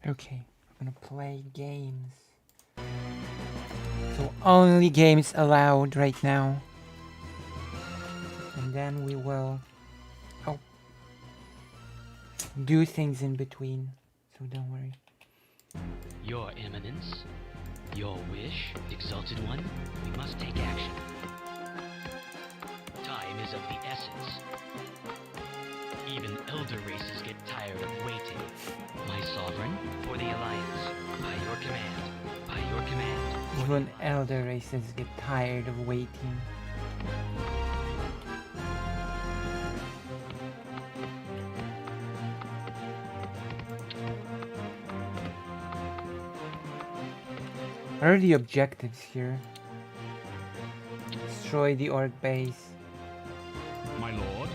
Okay, I'm gonna play games. So only games allowed right now. And then we will do things in between. So don't worry. Your Eminence, your wish, Exalted One, we must take action. Time is of the essence. Even elder races get tired of waiting. My sovereign, for the Alliance, by your command, by your command. Even elder races get tired of waiting. What are the objectives here? Destroy the orc base. My lord.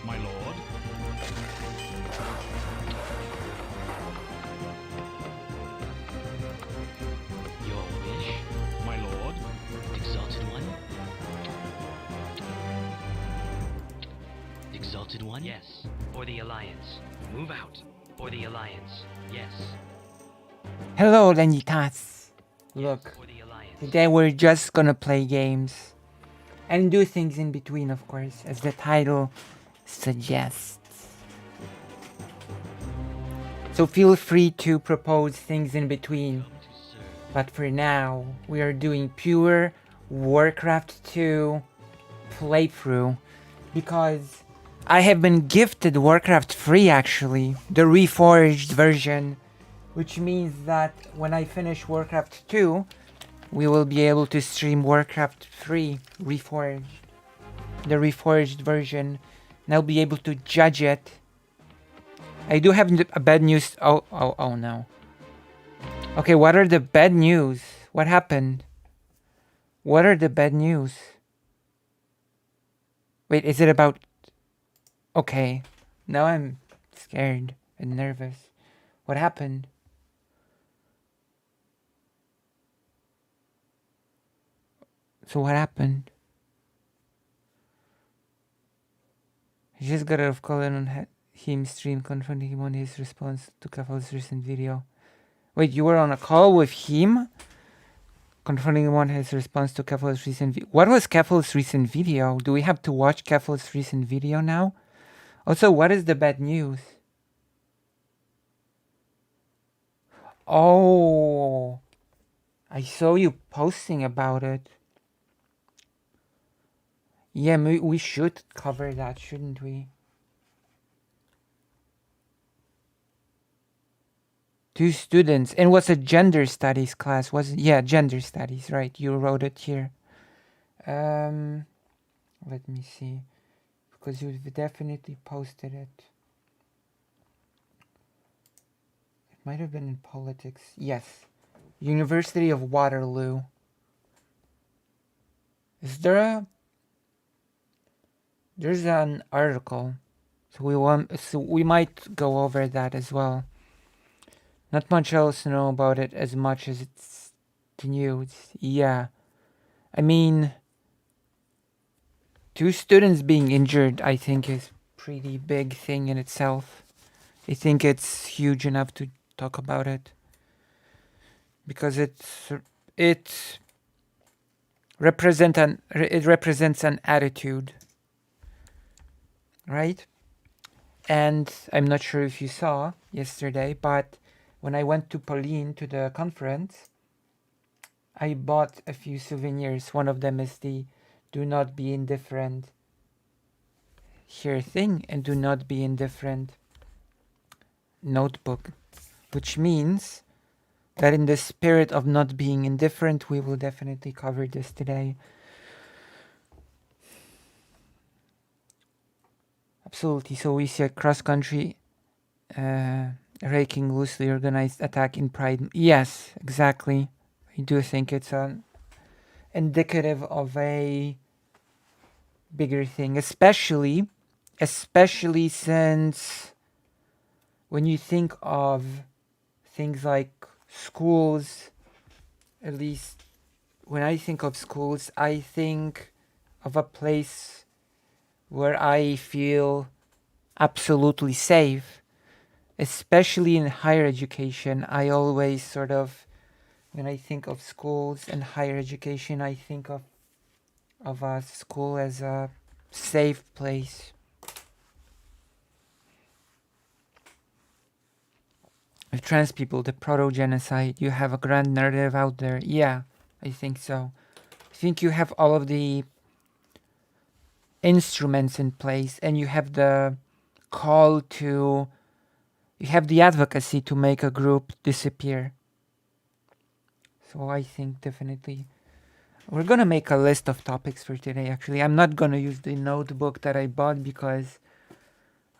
My lord. Your wish, My lord. Exalted One. Exalted One? Yes, for the Alliance. Move out, for the Alliance. Yes. Hello, Lenitas. Look, Yes, for the Alliance. today we're just gonna play games. And do things in between, of course, as the title suggests. So feel free to propose things in between. Come to serve. But for now, we are doing pure Warcraft 2 playthrough. Because I have been gifted Warcraft 3 actually, the reforged version. Which means that when I finish Warcraft 2, we will be able to stream Warcraft 3 reforged. The reforged version. And I'll be able to judge it. I do have a bad news. Oh no. Okay, what are the bad news? What happened? What are the bad news? Wait, is it about... Okay. Now I'm scared and nervous. What happened? So what happened? I just got out of call on him stream confronting him on his response to Keffals' recent video. Wait, you were on a call with him? Confronting him on his response to Keffals' recent video. What was Keffals' recent video? Do we have to watch Keffals' recent video now? Also, what is the bad news? Oh, I saw you posting about it. Yeah, we should cover that, shouldn't we? Two students. And what's a gender studies class? Was it? Yeah, gender studies, right. You wrote it here. Let me see. Because you've definitely posted it. It might have been in politics. Yes. University of Waterloo. Is there a... There's an article. So we might go over that as well. Not much else to know about it as much as it's the news. Yeah. I mean, two students being injured, I think, is pretty big thing in itself. I think it's huge enough to talk about it. Because it represents an attitude. Right? And I'm not sure if you saw yesterday, but when I went to Pauline to the conference, I bought a few souvenirs. One of them is the Do Not Be Indifferent here thing and Do Not Be Indifferent notebook, which means that in the spirit of not being indifferent, we will definitely cover this today. Absolutely. So we see a cross-country raking loosely organized attack in Pride. Yes, exactly. I do think it's an indicative of a bigger thing, especially since when you think of things like schools, at least when I think of schools, I think of a place where I feel absolutely safe. especially in higher education. I always sort of, when I think of schools and higher education, I think of a school as a safe place. With trans people, the proto-genocide, you have a grand narrative out there. Yeah, I think so. I think you have all of the instruments in place, and you have the call to, you have the advocacy to make a group disappear. So I think definitely we're gonna make a list of topics for today. Actually, I'm not gonna use the notebook that I bought because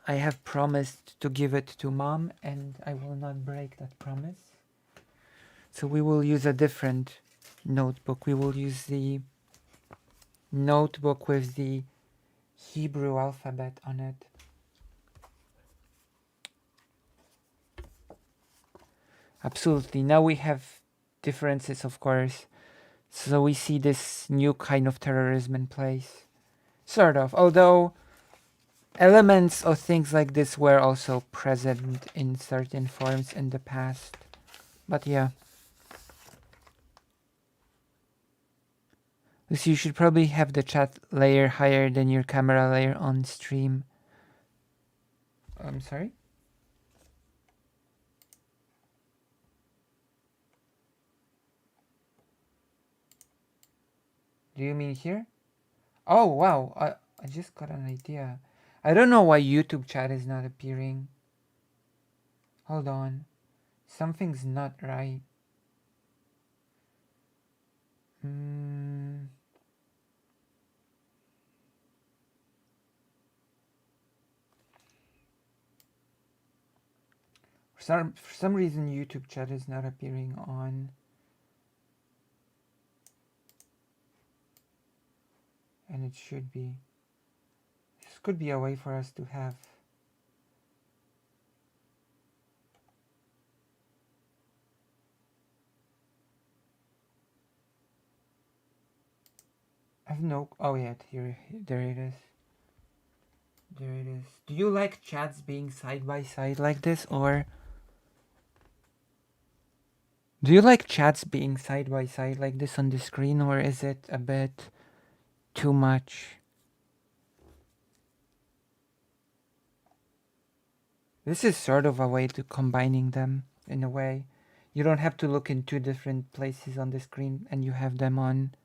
I have promised to give it to mom, and I will not break that promise. So we will use a different notebook. We will use the notebook with the Hebrew alphabet on it. Absolutely. Now we have differences, of course. So we see this new kind of terrorism in place. Sort of. Although elements of things like this were also present in certain forms in the past. But yeah. So you should probably have the chat layer higher than your camera layer on stream. I'm sorry? Do you mean here? Oh, wow. I just got an idea. I don't know why YouTube chat is not appearing. Hold on. Something's not right. Hmm. For some reason, YouTube chat is not appearing on. And it should be. This could be a way for us to have. I have no. Oh yeah, there it is. There it is. Do you like chats being side by side like this, or do you like chats being side by side like this on the screen, or is it a bit too much? This is sort of a way to combining them in a way. You don't have to look in two different places on the screen, and you have them on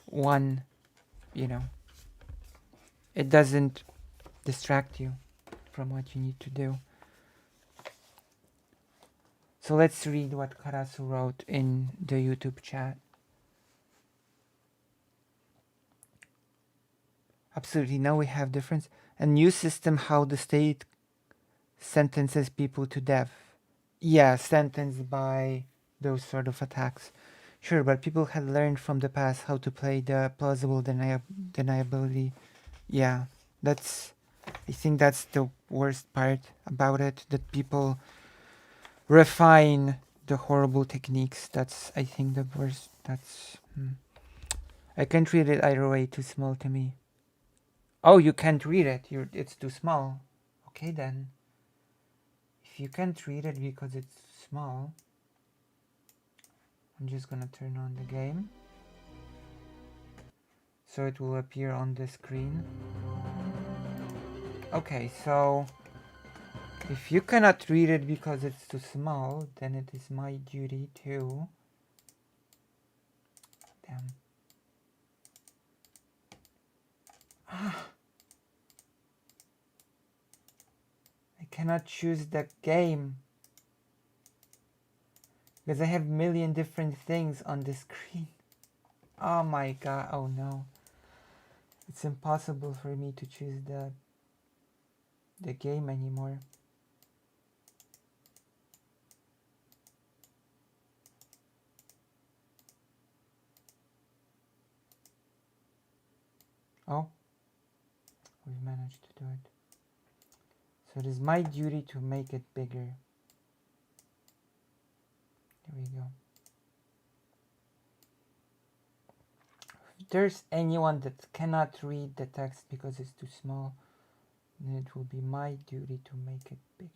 one, you know. It doesn't distract you from what you need to do. So let's read what Karasu wrote in the YouTube chat. Absolutely, now we have difference. A new system how the state sentences people to death. Yeah, sentenced by those sort of attacks. Sure, but people had learned from the past how to play the plausible deniability. Yeah, I think that's the worst part about it, that people refine the horrible techniques. That's, I think, the worst. I can't read it either way, too small to me. Oh, you can't read it. It's too small. Okay then. If you can't read it because it's small, I'm just gonna turn on the game so it will appear on the screen. Okay, so if you cannot read it because it's too small, then it is my duty to... Damn. I cannot choose the game because I have a million different things on the screen. Oh my god, oh no. It's impossible for me to choose the game anymore. Oh, we managed to do it. So it is my duty to make it bigger. There we go. If there's anyone that cannot read the text because it's too small, then it will be my duty to make it bigger.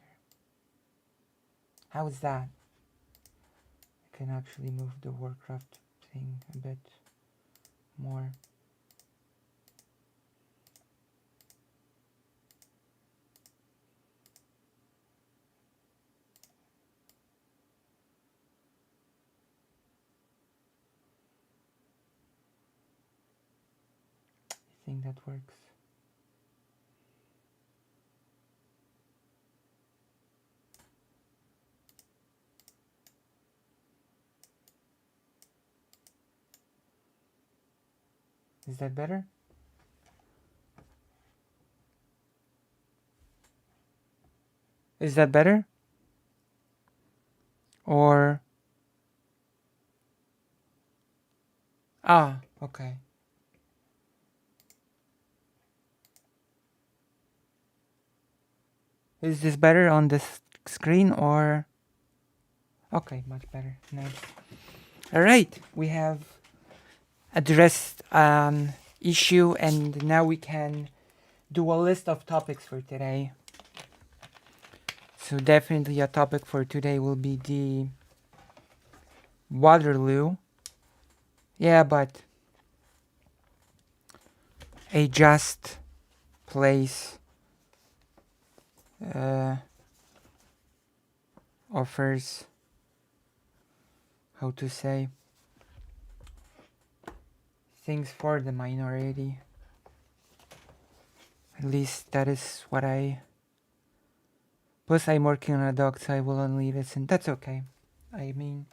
How's that? I can actually move the Warcraft thing a bit more. I think that works. Is that better? Is that better? Or... Ah, okay. Is this better on this screen or... Okay, much better. Nice. Alright, we have addressed an issue and now we can do a list of topics for today. So definitely a topic for today will be the Waterloo. Yeah, but a just place offers, how to say, things for the minority. At least that is what I... Plus I'm working on a dog, so I will only listen. That's okay. I mean,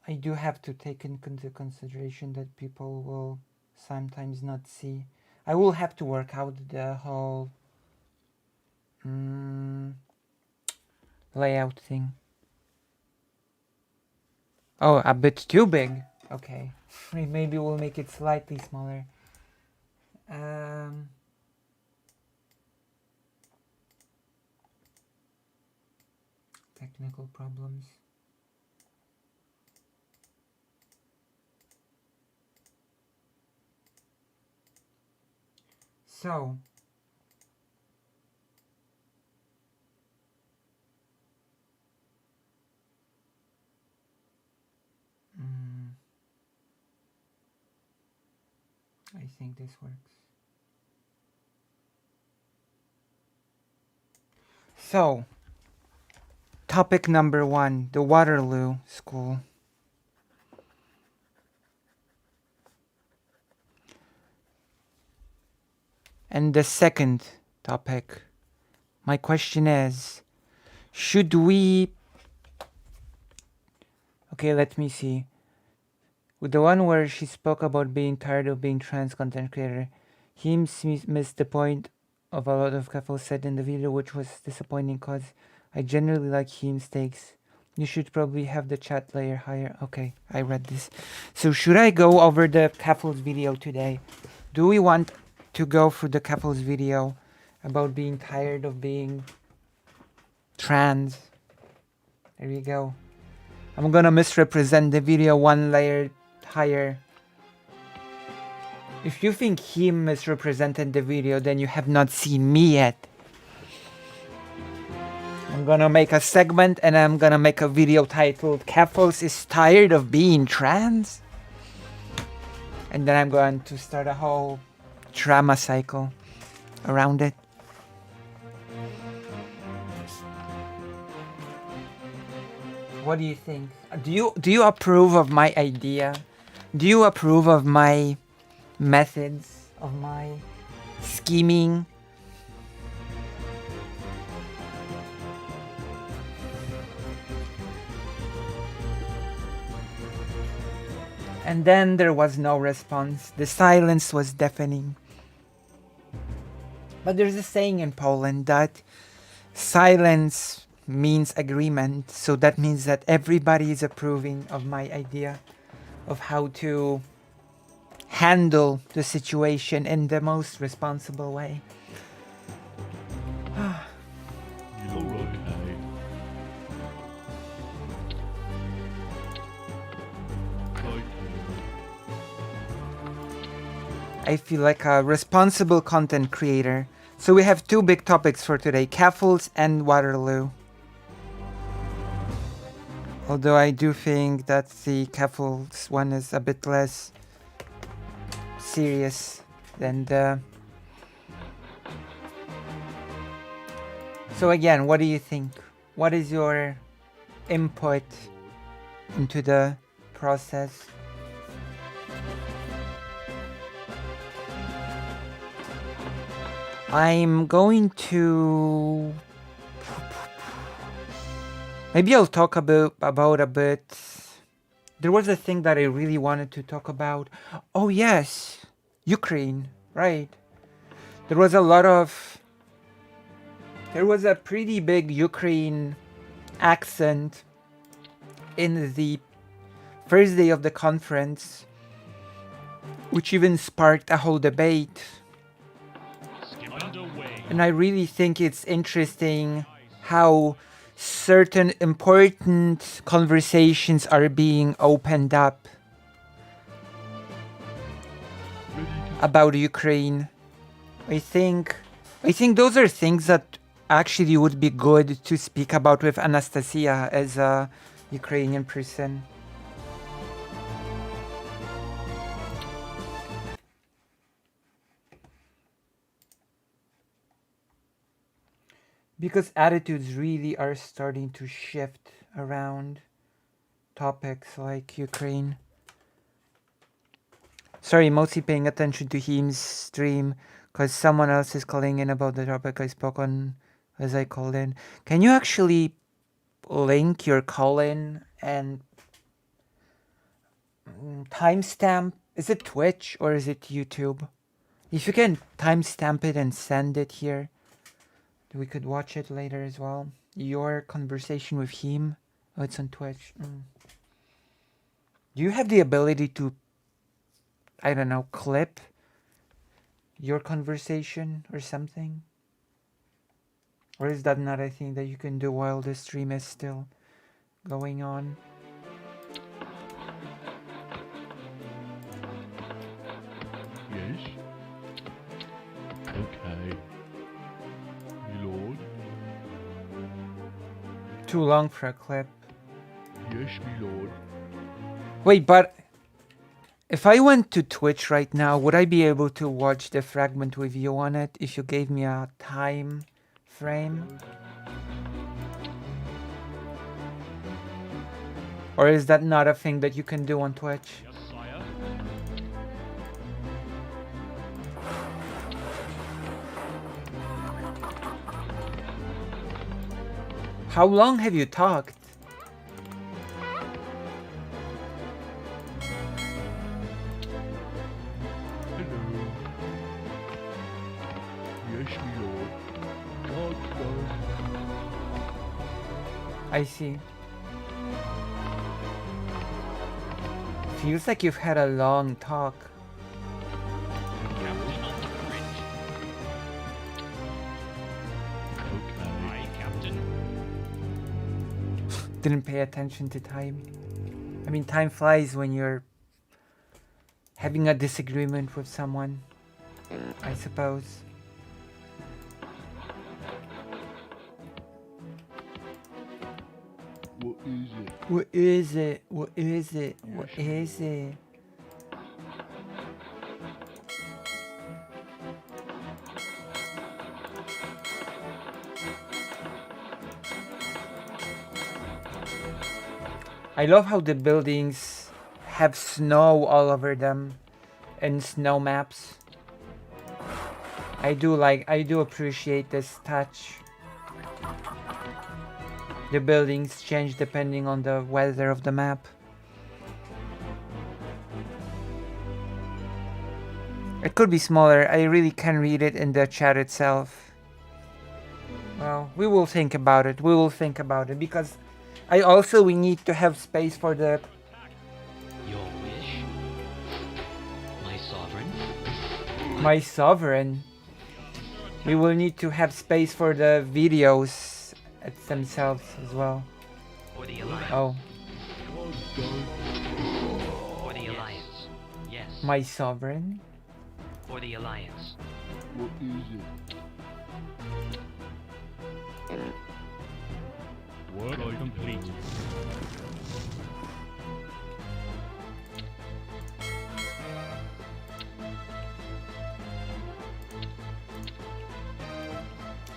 I do have to take into consideration that people will sometimes not see. I will have to work out the whole layout thing. Oh, a bit too big. Okay. Maybe we'll make it slightly smaller. Technical problems. So, I think this works. So, topic number 1, the Waterloo School. And the second topic, my question is, should we... Okay, let me see. With the one where she spoke about being tired of being trans content creator, he missed the point of a lot of Keffals said in the video, which was disappointing cause I generally like Heem's takes. You should probably have the chat layer higher. Okay, I read this. So should I go over the Keffals video today? Do we want to go through the Keffals video about being tired of being trans? There you go. I'm gonna misrepresent the video one layer higher. If you think he misrepresented the video, then you have not seen me yet. I'm gonna make a segment and I'm gonna make a video titled Keffals is tired of being trans. And then I'm going to start a whole drama cycle around it. What do you think? Do you approve of my idea? Do you approve of my methods, of my scheming? And then there was no response. The silence was deafening. But there's a saying in Poland that silence means agreement. So that means that everybody is approving of my idea of how to handle the situation in the most responsible way. I feel like a responsible content creator. So we have two big topics for today, Keffals and Waterloo. Although I do think that the Keffals one is a bit less serious than the... So again, what do you think? What is your input into the process? I'm going to... Maybe I'll talk about a bit... There was a thing that I really wanted to talk about. Oh yes, Ukraine, right. There was a pretty big Ukraine accent in the first day of the conference, which even sparked a whole debate. Underway. And I really think it's interesting how certain important conversations are being opened up about Ukraine. I think those are things that actually would be good to speak about with Anastasia as a Ukrainian person. Because attitudes really are starting to shift around topics like Ukraine. Sorry, mostly paying attention to Heem's stream because someone else is calling in about the topic I spoke on as I called in. Can you actually link your call in and timestamp? Is it Twitch or is it YouTube? If you can timestamp it and send it here, we could watch it later as well. Your conversation with him. Oh, it's on Twitch. Do you have the ability to, I don't know, clip your conversation or something? Or is that not a thing that you can do while the stream is still going on? Yes. Okay. Lord. Too long for a clip. Yes, me lord. Wait, but if I went to Twitch right now, would I be able to watch the fragment with you on it if you gave me a time frame? Or is that not a thing that you can do on Twitch? Yes, sire. How long have you talked? Hello. Yes, me lord. God knows. I see. Feels like you've had a long talk. Captain on the bridge. Okay. Aye, Captain. Didn't pay attention to time. I mean, time flies when you're having a disagreement with someone, I suppose. What is it? What is it? What is it? What is it? I love how the buildings have snow all over them and snow maps. I do appreciate this touch. The buildings change depending on the weather of the map. It could be smaller. I really can read it in the chat itself. Well, we will think about it. We will think about it because we need to have space for the... Your wish? My sovereign? My sovereign. We will need to have space for the videos themselves as well. For the Alliance? Oh, For the Alliance. Yes. my sovereign? For the Alliance. What is it? Work complete.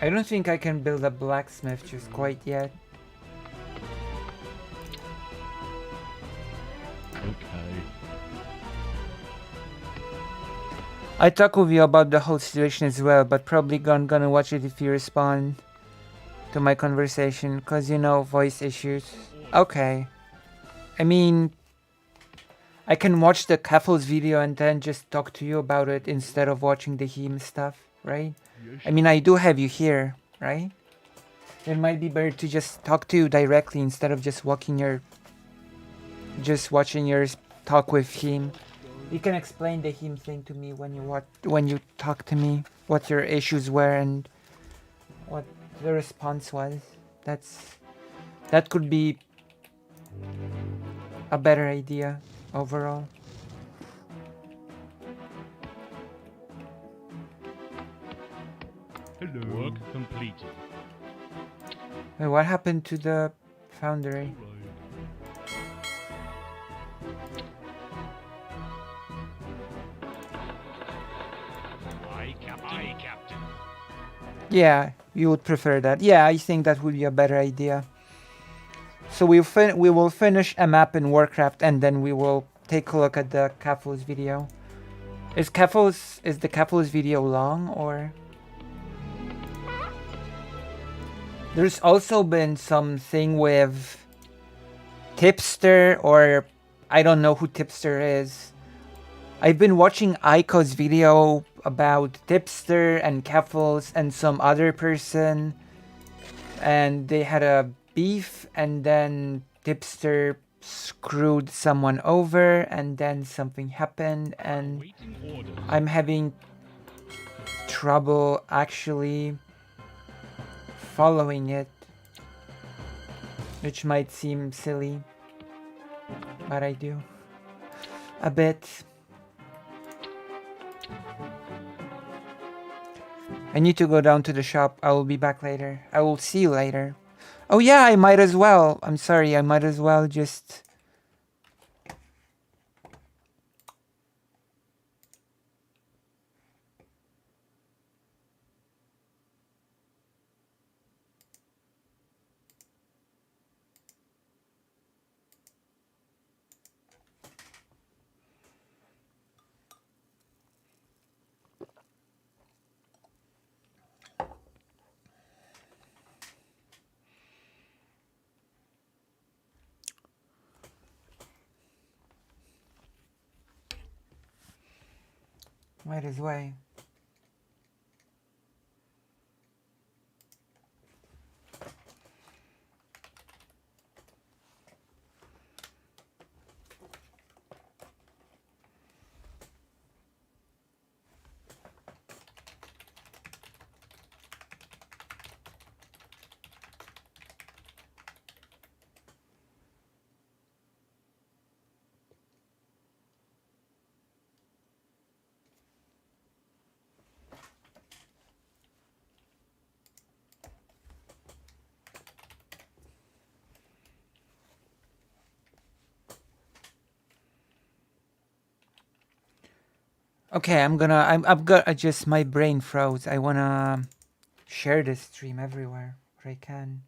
I don't think I can build a blacksmith just quite yet. Okay. I talk with you about the whole situation as well, but probably gonna watch it if you respond to my conversation, cause you know, voice issues. Okay. I mean, I can watch the Keffals video and then just talk to you about it instead of watching the heme stuff, right? Yes, I mean, I do have you here, right? It might be better to just talk to you directly instead of just watching your talk with him. You can explain the him thing to me when you talk to me, what your issues were and what the response was. That could be a better idea overall. Hello. Work completed. Wait, what happened to the foundry? Aye, Captain. Aye, Captain. Yeah, you would prefer that. Yeah, I think that would be a better idea. So we will finish a map in Warcraft and then we will take a look at the Keffals video. Is the Keffals video long or? There's also been something with Tipster, or I don't know who Tipster is. I've been watching Aiko's video about Tipster and Keffals and some other person, and they had a beef, and then Tipster screwed someone over, and then something happened, and Waiting orders. I'm having trouble actually following it, which might seem silly, but I do a bit. I need to go down to the shop. I will be back later. I will see you later. Oh yeah, I might as well. I'm sorry, I might as well just... Might as well. Okay, I've got just my brain froze. I wanna share this stream everywhere where I can.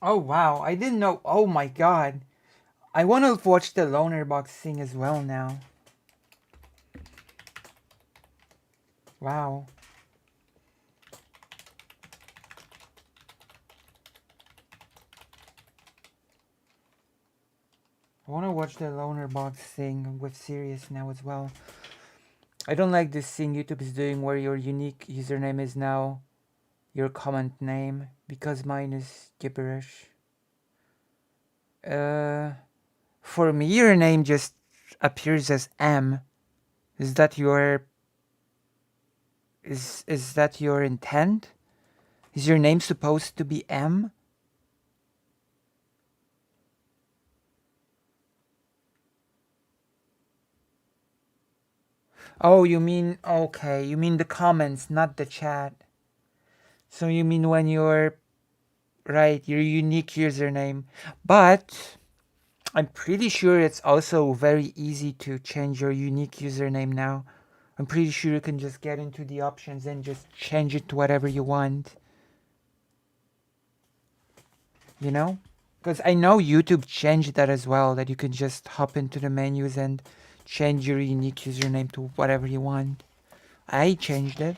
Oh wow, I didn't know. Oh my god. I wanna watch the loner box thing as well now. Wow. I wanna watch the loner box thing with Sirius now as well. I don't like this thing YouTube is doing where your unique username is now your comment name, because mine is gibberish. For me, your name just appears as M. Is that your Is that your intent? Is your name supposed to be M? Oh, you mean, okay, you mean the comments, not the chat. So you mean when you're, right, your unique username. But I'm pretty sure it's also very easy to change your unique username now. I'm pretty sure you can just get into the options and just change it to whatever you want. You know? Because I know YouTube changed that as well, that you can just hop into the menus and change your unique username to whatever you want. I changed it.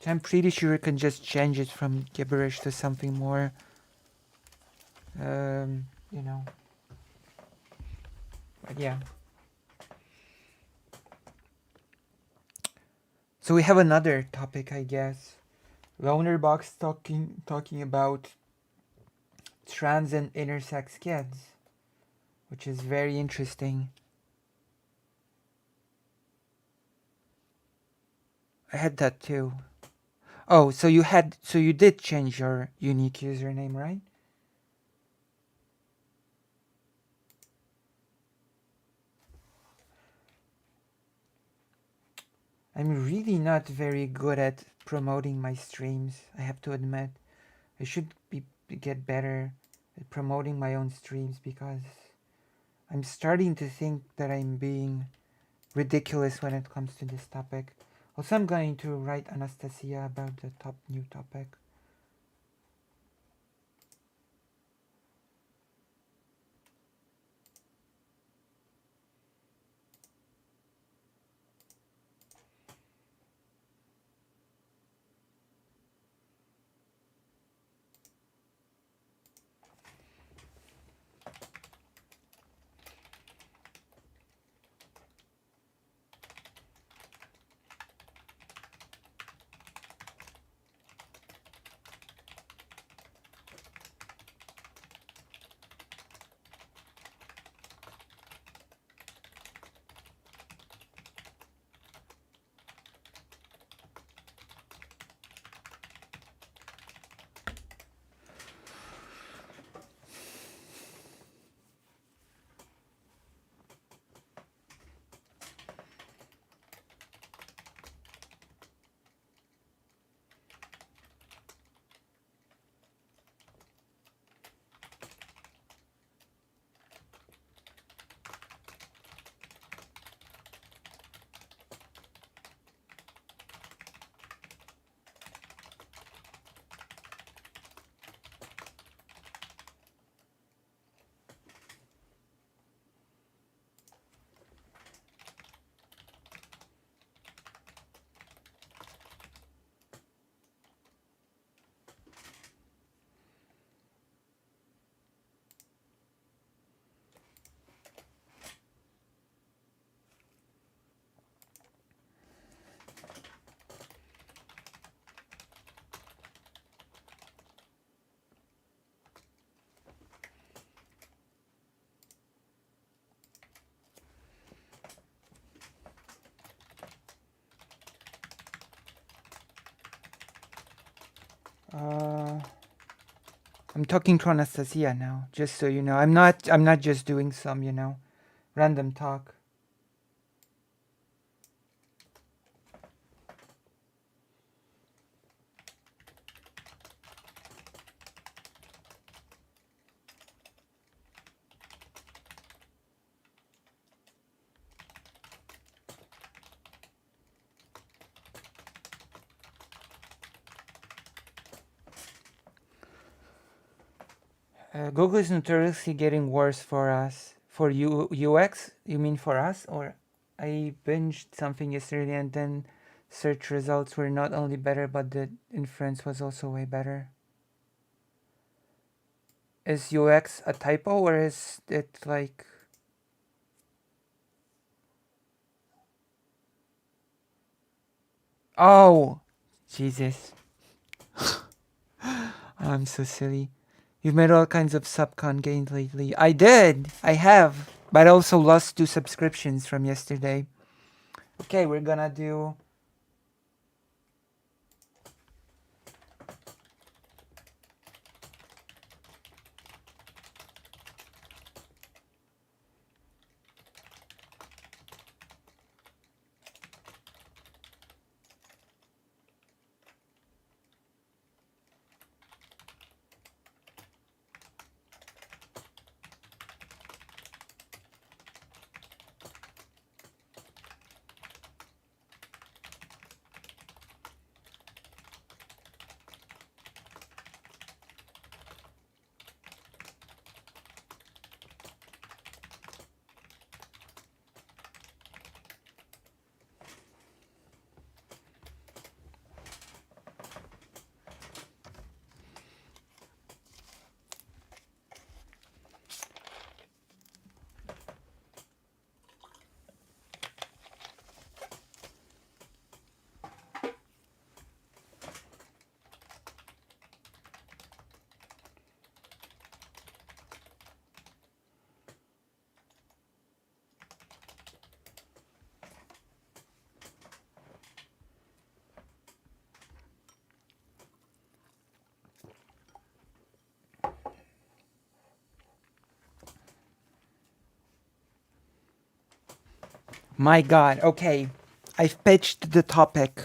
So I'm pretty sure you can just change it from gibberish to something more, you know. But yeah. So we have another topic, I guess. Lonerbox talking about trans and intersex kids, which is very interesting. I had that too. Oh, so you did change your unique username, right? I'm really not very good at promoting my streams, I have to admit. I should get better at promoting my own streams because I'm starting to think that I'm being ridiculous when it comes to this topic. Also, I'm going to write Anastasia about the new topic. I'm talking to Anastasia now, just so you know. I'm not just doing some, random talk. Google is notoriously getting worse for us. For UX, you mean for us? Or I binged something yesterday and then search results were not only better, but the inference was also way better. Is UX a typo or is it like... Oh, Jesus. I'm so silly. You've made all kinds of subcon gains lately. I did. I have. But I also lost 2 subscriptions from yesterday. Okay, we're gonna do... My god, okay. I've pitched the topic.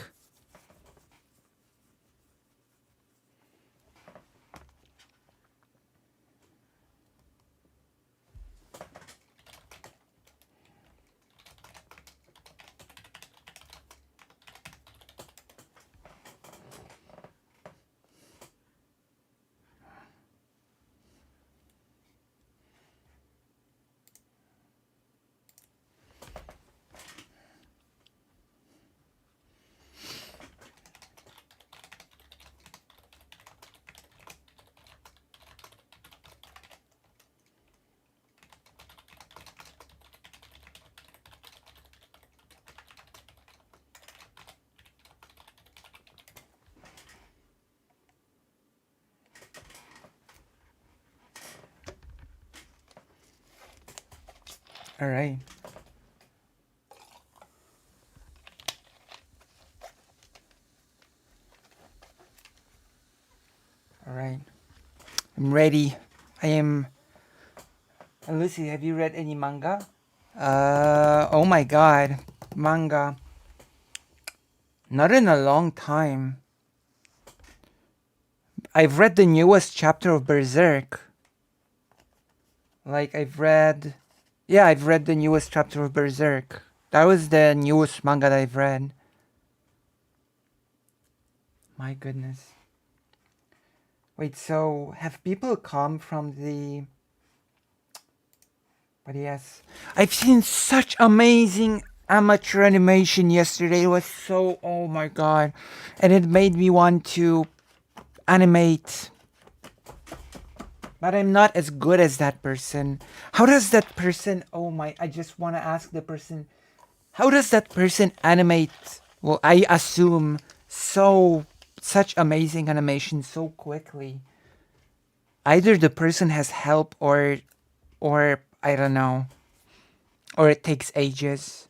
Alright. Alright. I'm ready. I am... Lucy, have you read any manga? Oh my god. Manga. Not in a long time. I've read the newest chapter of Berserk. Like, I've read the newest chapter of Berserk. That was the newest manga that I've read. My goodness. Wait, so have people come from the... But yes, I've seen such amazing amateur animation yesterday. It was so... Oh my god. And it made me want to animate. But I'm not as good as that person. How does that person... Oh my... I just want to ask the person... How does that person animate... Well, I assume such amazing animation so quickly. Either the person has help or I don't know. Or it takes ages.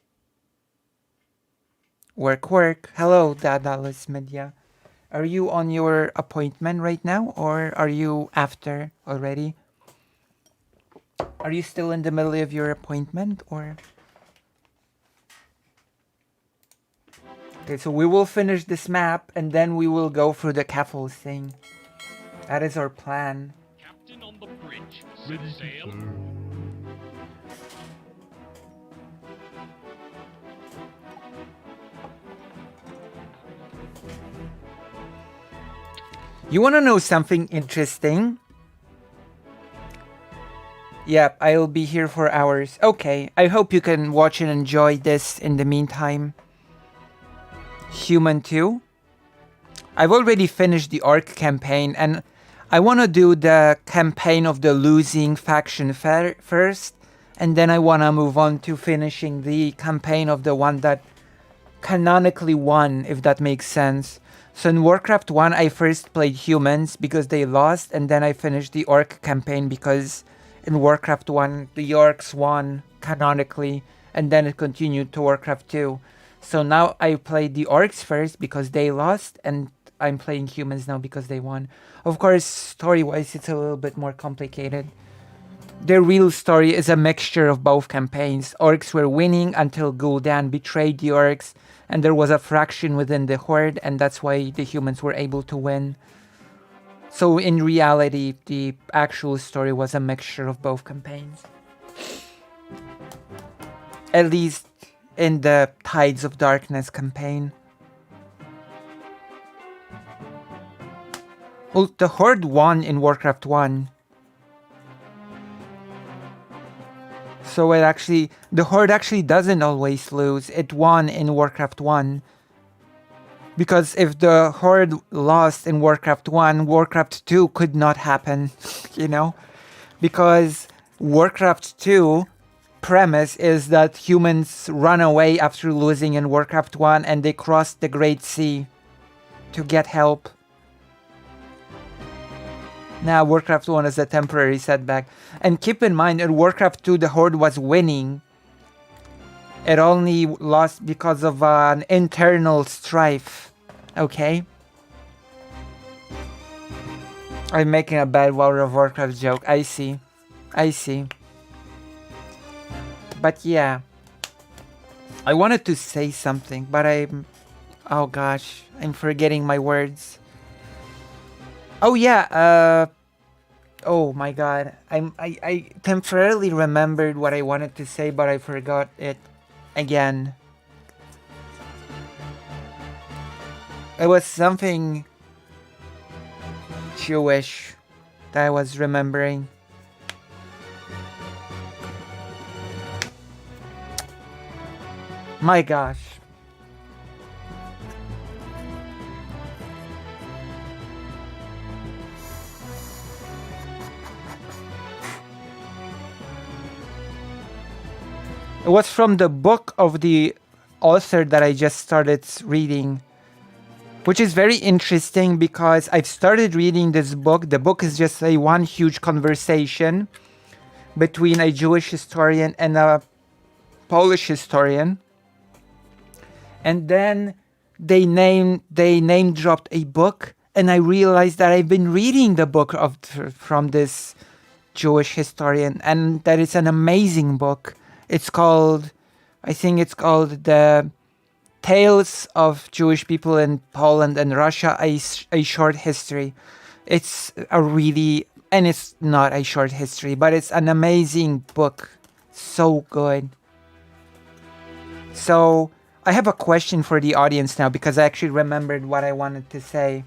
Work. Hello, Dadalis Media. Are you on your appointment right now, or are you after already? Are you still in the middle of your appointment, or? Okay, so we will finish this map, and then we will go through the Keffals thing. That is our plan. Captain on the bridge. Set Ready to sail. serve. You want to know something interesting? Yep, I'll be here for hours. Okay, I hope you can watch and enjoy this in the meantime. Human 2. I've already finished the Arc campaign, and I want to do the campaign of the losing faction first, and then I want to move on to finishing the campaign of the one that canonically won, if that makes sense. So in Warcraft 1, I first played humans because they lost, and then I finished the Orc campaign because in Warcraft 1, the Orcs won canonically, and then it continued to Warcraft 2. So now I played the orcs first because they lost, and I'm playing humans now because they won. Of course, story-wise, it's a little bit more complicated. The real story is a mixture of both campaigns. Orcs were winning until Gul'dan betrayed the orcs, and there was a fraction within the horde, and that's why the humans were able to win. So in reality, the actual story was a mixture of both campaigns. At least in the Tides of Darkness campaign. Well, the Horde won in Warcraft 1. So the Horde actually doesn't always lose. It won in Warcraft 1. Because if the Horde lost in Warcraft 1, Warcraft 2 could not happen, you know? Because Warcraft 2 premise is that humans run away after losing in Warcraft 1 and they cross the Great Sea to get help. Now, Warcraft 1 is a temporary setback. And keep in mind, in Warcraft 2, the Horde was winning. It only lost because of an internal strife. Okay? I'm making a bad World of Warcraft joke. I see. I see. But yeah. I wanted to say something, but oh gosh. I'm forgetting my words. Oh yeah, oh my god. I temporarily remembered what I wanted to say, but I forgot it again. It was something Jewish that I was remembering. My gosh. It was from the book of the author that I just started reading, which is very interesting because I've started reading this book. The book is just a one huge conversation between a Jewish historian and a Polish historian. And then they name dropped a book, and I realized that I've been reading the book from this Jewish historian, and that it's an amazing book. It's called, I think it's called The Tales of Jewish People in Poland and Russia, a short history. It's a really, and it's not a short history, but it's an amazing book. So good. So I have a question for the audience now because I actually remembered what I wanted to say.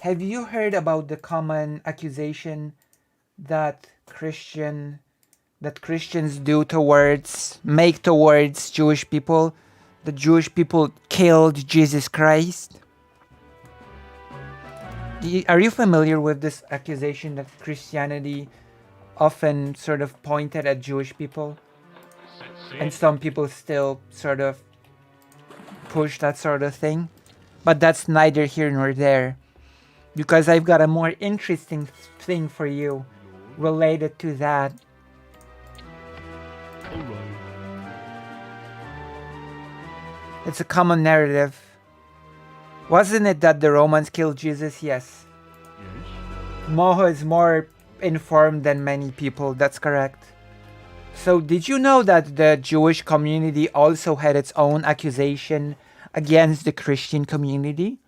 Have you heard about the common accusation that Christians make towards Jewish people? The Jewish people killed Jesus Christ. Are you familiar with this accusation that Christianity often sort of pointed at Jewish people? And some people still sort of push that sort of thing. But that's neither here nor there. Because I've got a more interesting thing for you related to that. Alright. It's a common narrative. Wasn't it that the Romans killed Jesus? Yes. Yes. Moho is more informed than many people. That's correct. So did you know that the Jewish community also had its own accusation against the Christian community?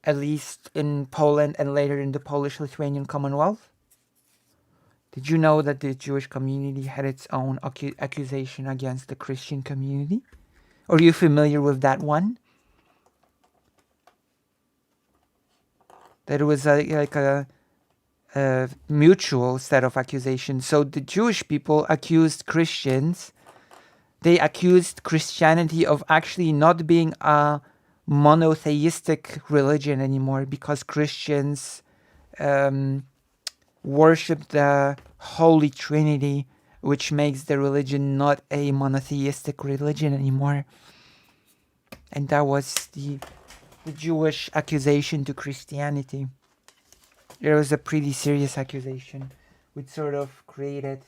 At least in Poland and later in the Polish-Lithuanian Commonwealth? Did you know that the Jewish community had its own accusation against the Christian community? Are you familiar with that one? That it was like a mutual set of accusations. So the Jewish people accused Christians. They accused Christianity of actually not being a monotheistic religion anymore because Christians worship the Holy Trinity, which makes the religion not a monotheistic religion anymore. And that was the Jewish accusation to Christianity. It was a pretty serious accusation, which sort of created,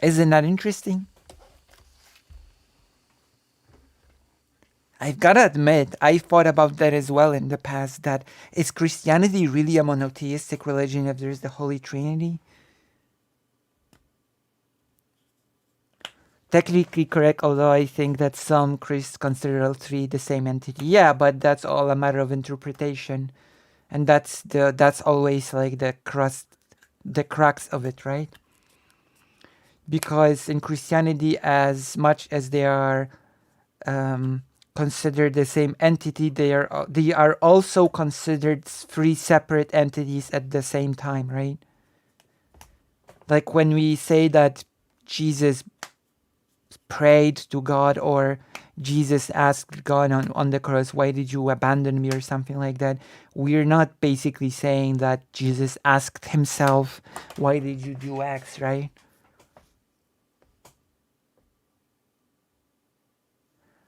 Isn't that interesting? I've gotta admit, I thought about that as well in the past, that is Christianity really a monotheistic religion if there's the Holy Trinity? Technically correct, although I think that some Christians consider all three the same entity. Yeah, but that's all a matter of interpretation. And that's always like the crux of it, right? Because in Christianity, as much as they are considered the same entity, they are also considered three separate entities at the same time, right? Like when we say that Jesus prayed to God, or Jesus asked God on the cross, why did you abandon me, or something like that, we're not basically saying that Jesus asked himself, why did you do X, right?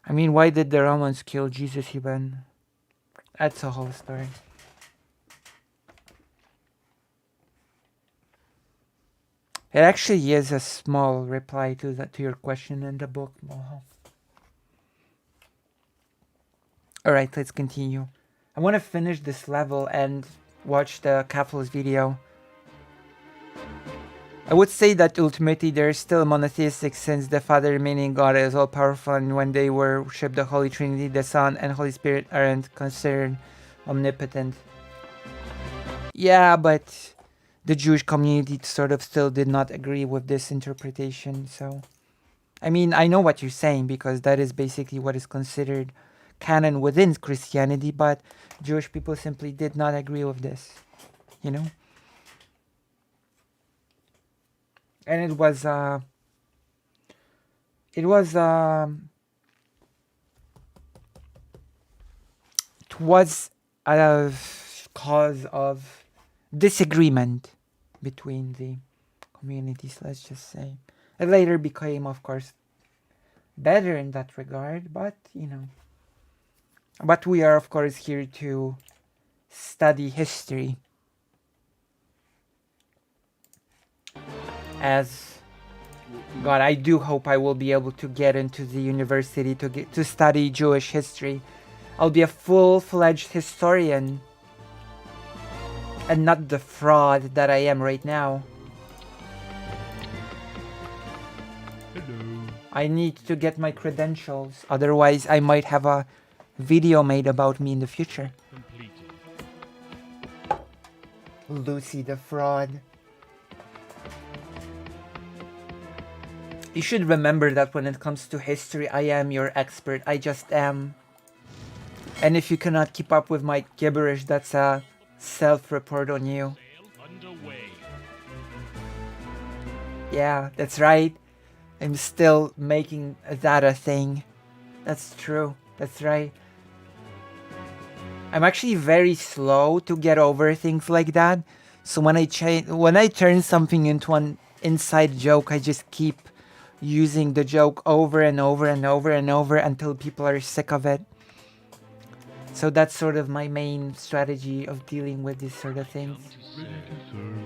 I mean, why did the Romans kill Jesus even? That's a whole story. It actually is a small reply to your question in the book, Moho. Alright, let's continue. I want to finish this level and watch the Keffals video. I would say that ultimately there is still monotheistic, since the Father remaining God is all powerful, and when they worship the Holy Trinity, the Son and Holy Spirit aren't considered omnipotent. Yeah, but the Jewish community sort of still did not agree with this interpretation, so... I mean, I know what you're saying, because that is basically what is considered canon within Christianity, but Jewish people simply did not agree with this, you know? And it was a cause of disagreement between the communities, let's just say. It later became, of course, better in that regard, but, you know. But we are, of course, here to study history. As God, I do hope I will be able to get into the university to study Jewish history. I'll be a full-fledged historian and not the fraud that I am right now. Hello. I need to get my credentials, otherwise I might have a video made about me in the future. Completed. Lucy the fraud. You should remember that when it comes to history, I am your expert. I just am. And if you cannot keep up with my gibberish, that's a self-report on you. Sail underway. Yeah, that's right. I'm still making that a thing. That's true. That's right. I'm actually very slow to get over things like that. So when I turn something into an inside joke, I just keep using the joke over and over and over and over until people are sick of it. So that's sort of my main strategy of dealing with these sort of things. Ready to serve.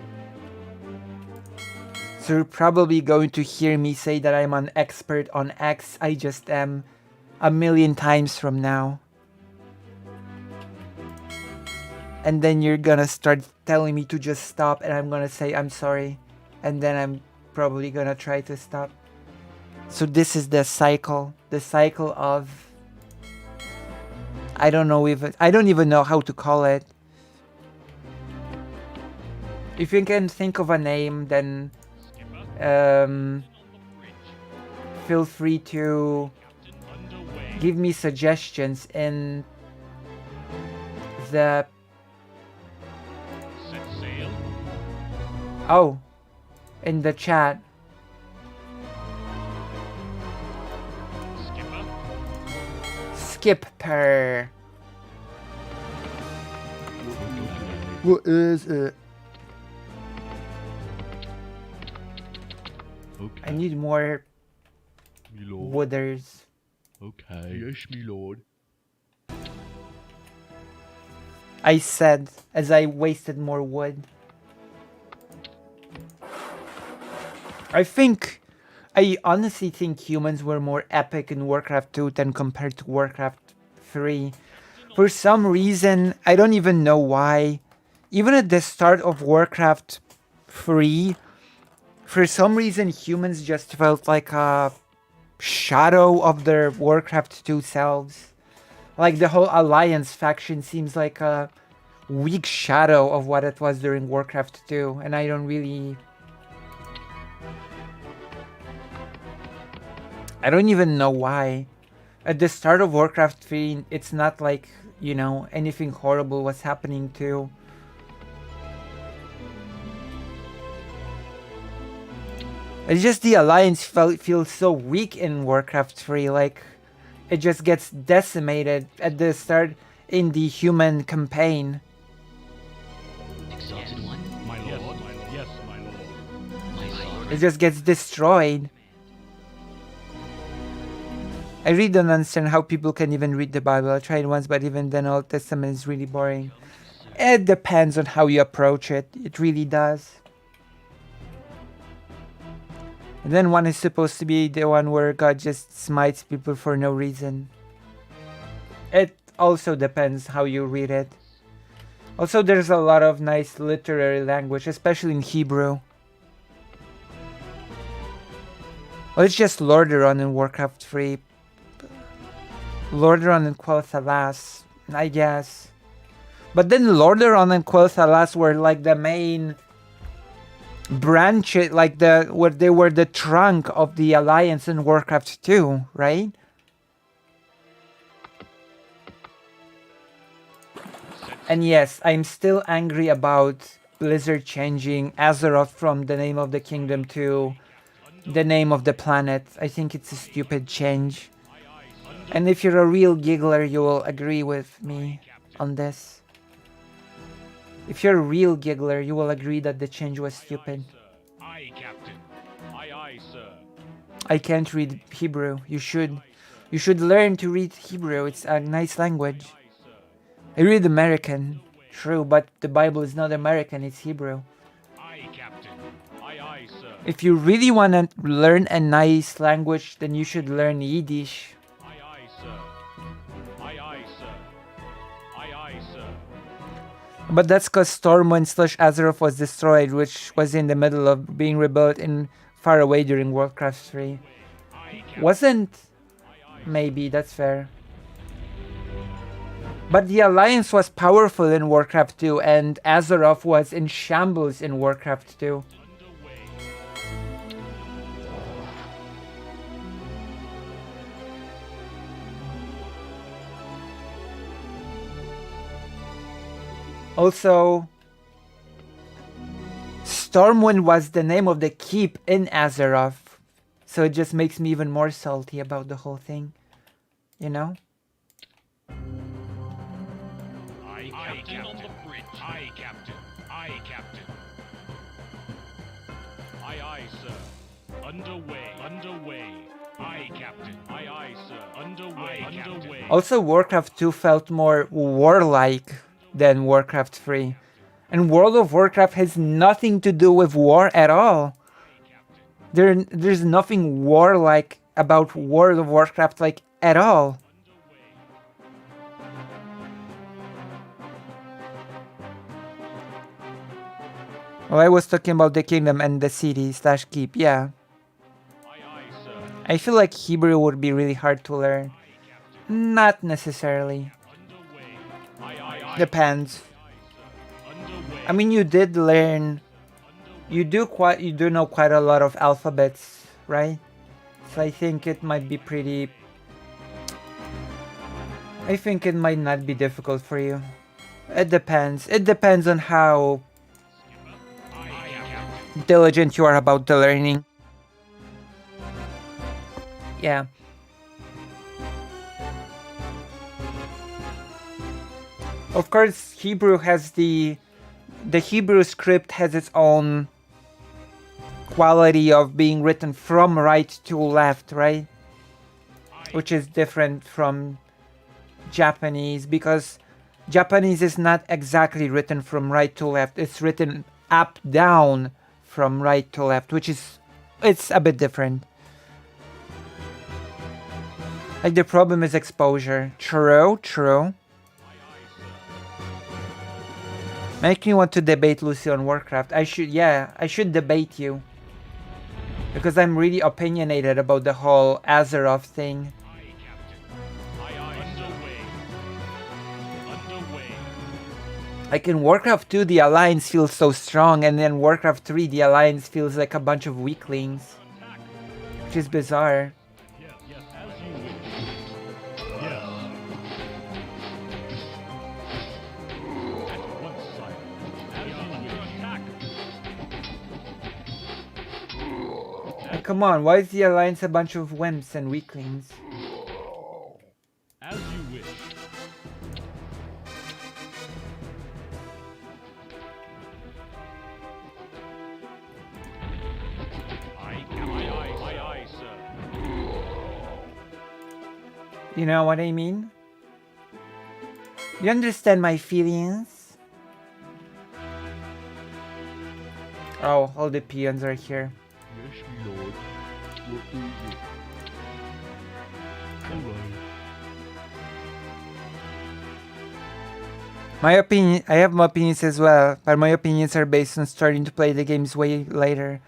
So you're probably going to hear me say that I'm an expert on X. I just am a million times from now. And then you're gonna start telling me to just stop, and I'm gonna say I'm sorry. And then I'm probably gonna try to stop. So this is the cycle. The cycle of... I don't even know how to call it. If you can think of a name, then feel free to give me suggestions in the... Set sail. Oh, in the chat. Skipper. Skipper. What is it? Okay. I need more me lord. wooders. Okay. Yes, me lord. I said as I wasted more wood. I think I honestly think humans were more epic in Warcraft 2 than compared to Warcraft 3. For some reason, I don't even know why. Even at the start of Warcraft 3, for some reason humans just felt like a shadow of their Warcraft 2 selves. Like the whole Alliance faction seems like a weak shadow of what it was during Warcraft 2, and I don't even know why. At the start of Warcraft 3, it's not like, anything horrible was happening too. It's just the Alliance feels so weak in Warcraft 3, like it just gets decimated at the start in the human campaign. Exalted One, My lord. Yes, my lord. my sovereign. It just gets destroyed. I really don't understand how people can even read the Bible. I tried once, but even then, Old Testament is really boring. It depends on how you approach it. It really does. And then one is supposed to be the one where God just smites people for no reason. It also depends how you read it. Also, there's a lot of nice literary language, especially in Hebrew. Well, it's just Lordaeron in Warcraft 3. Lordaeron and Quel'Thalas, I guess. But then Lordaeron and Quel'Thalas were like the main branch, like they were the trunk of the Alliance in Warcraft 2, right? And yes, I'm still angry about Blizzard changing Azeroth from the name of the kingdom to the name of the planet. I think it's a stupid change. And if you're a real giggler, you will agree with me on this. If you're a real giggler, you will agree that the change was stupid. Aye, Captain. Aye, sir. I can't read Hebrew. You should. You should learn to read Hebrew. It's a nice language. I read American. True, but the Bible is not American, it's Hebrew. Aye, Captain. Aye, sir. If you really want to learn a nice language, then you should learn Yiddish. Aye, sir. Aye, sir. Aye, sir. But that's because Stormwind / Azeroth was destroyed, which was in the middle of being rebuilt in far away during Warcraft 3. Wasn't? Maybe, that's fair. But the Alliance was powerful in Warcraft 2, and Azeroth was in shambles in Warcraft 2. Also, Stormwind was the name of the keep in Azeroth, so it just makes me even more salty about the whole thing, you know? Aye, Captain. On the bridge. Aye, Captain. Aye, Captain. Aye, sir. Underway. Aye, Captain. Aye, sir. Underway. Also, Warcraft 2 felt more warlike than Warcraft 3. And World of Warcraft has nothing to do with war at all. There's nothing warlike about World of Warcraft, like, at all. Well, I was talking about the kingdom and the city / keep, yeah. I feel like Hebrew would be really hard to learn. Not necessarily. Depends. I mean, you did learn. You do know quite a lot of alphabets, right? So I think it might be pretty. I think it might not be difficult for you. It depends. It depends on how diligent you are about the learning. Yeah. Of course, Hebrew has the Hebrew script has its own quality of being written from right to left, right? Which is different from Japanese, because Japanese is not exactly written from right to left. It's written up down from right to left, which is, it's a bit different. Like, the problem is exposure. True, true. Make me want to debate Lucy on Warcraft. I should debate you. Because I'm really opinionated about the whole Azeroth thing. Aye, Captain. Aye, aye. Underway. Like in Warcraft 2, the Alliance feels so strong, and then Warcraft 3, the Alliance feels like a bunch of weaklings. Attack. Which is bizarre. Yes, yes, as you wish. Yes. At once, sire. As you wish. Attack. Like, come on, why is the Alliance a bunch of wimps and weaklings? As you wish. Aye, Captain. Aye, sir. You know what I mean? You understand my feelings? Oh, all the peons are here. Yes, me lord. What is it? Alright. My opinion, I have my opinions as well, but my opinions are based on starting to play the games way later.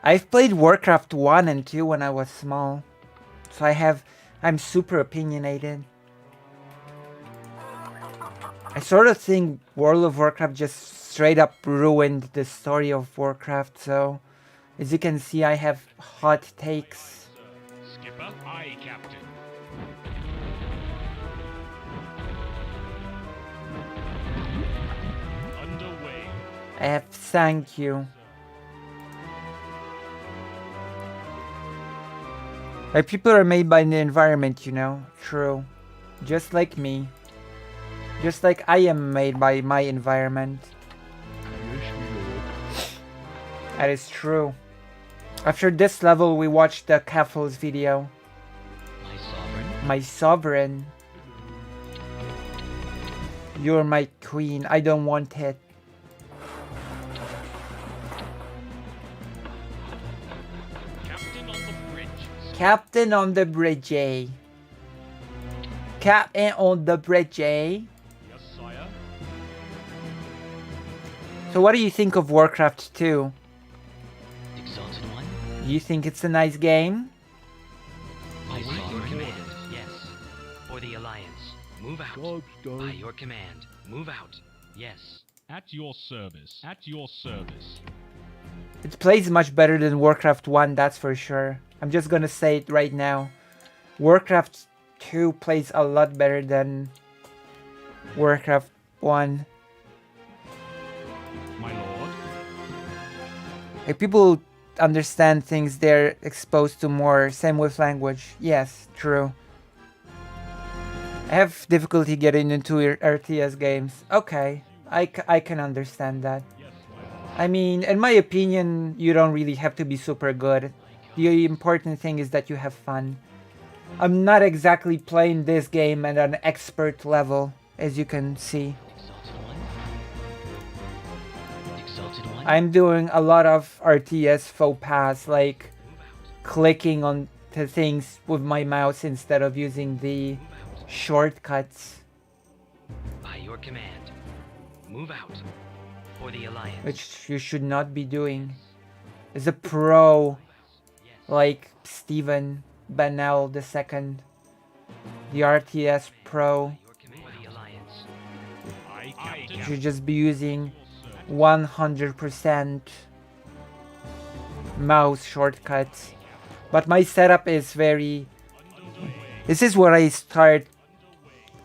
I've played Warcraft 1 and 2 when I was small, so I'm super opinionated. I sort of think World of Warcraft just straight up ruined the story of Warcraft, so as you can see, I have hot takes. Skipper. Aye, Captain. Underway. I have thank you. Like, people are made by the environment, you know? True. Just like me. Just like I am made by my environment. Yes, me lord. That is true. After this level, we watched the Keffals video. My sovereign. My sovereign. You're my queen. I don't want it. Captain on the bridge. Captain on the bridge, eh? Captain on the bridge, eh? Yes, sire. So what do you think of Warcraft 2? Exalted One. You think it's a nice game? By your command. Yes. For the Alliance. Move out. Job's By done. your command. Move out. Yes. At your service. At your service. It plays much better than Warcraft 1, that's for sure. I'm just gonna say it right now. Warcraft 2 plays a lot better than Warcraft 1. My lord. Like, people understand things they're exposed to more. Same with language. Yes, true. I have difficulty getting into RTS games. Okay, I can understand that. Yes, my lord. I mean, in my opinion, you don't really have to be super good. The important thing is that you have fun. I'm not exactly playing this game at an expert level, as you can see. Exalted One. Exalted One. I'm doing a lot of RTS faux pas, like Move out. clicking on the things with my mouse instead of using the Move out. shortcuts, By your command. Move out. For the Alliance. which you should not be doing. As a pro, Yes. like Steven Banel II, the RTS pro, By your command. For the Alliance. Aye, Captain. should just be using Your service. 100% mouse shortcuts. But my setup is very... Underway. This is where I start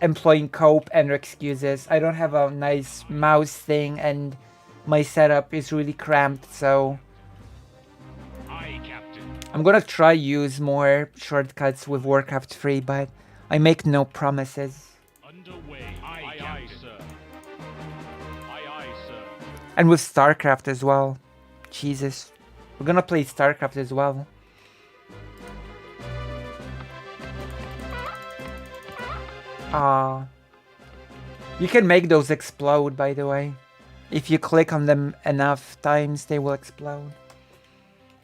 employing cope and excuses. I don't have a nice mouse thing and my setup is really cramped, so Aye, Captain. I'm gonna try use more shortcuts with Warcraft 3, but I make no promises. Underway. Aye, Captain. Sir. Aye, sir. And with StarCraft as well. Jesus. We're gonna play StarCraft as well. You can make those explode, by the way. If you click on them enough times, they will explode.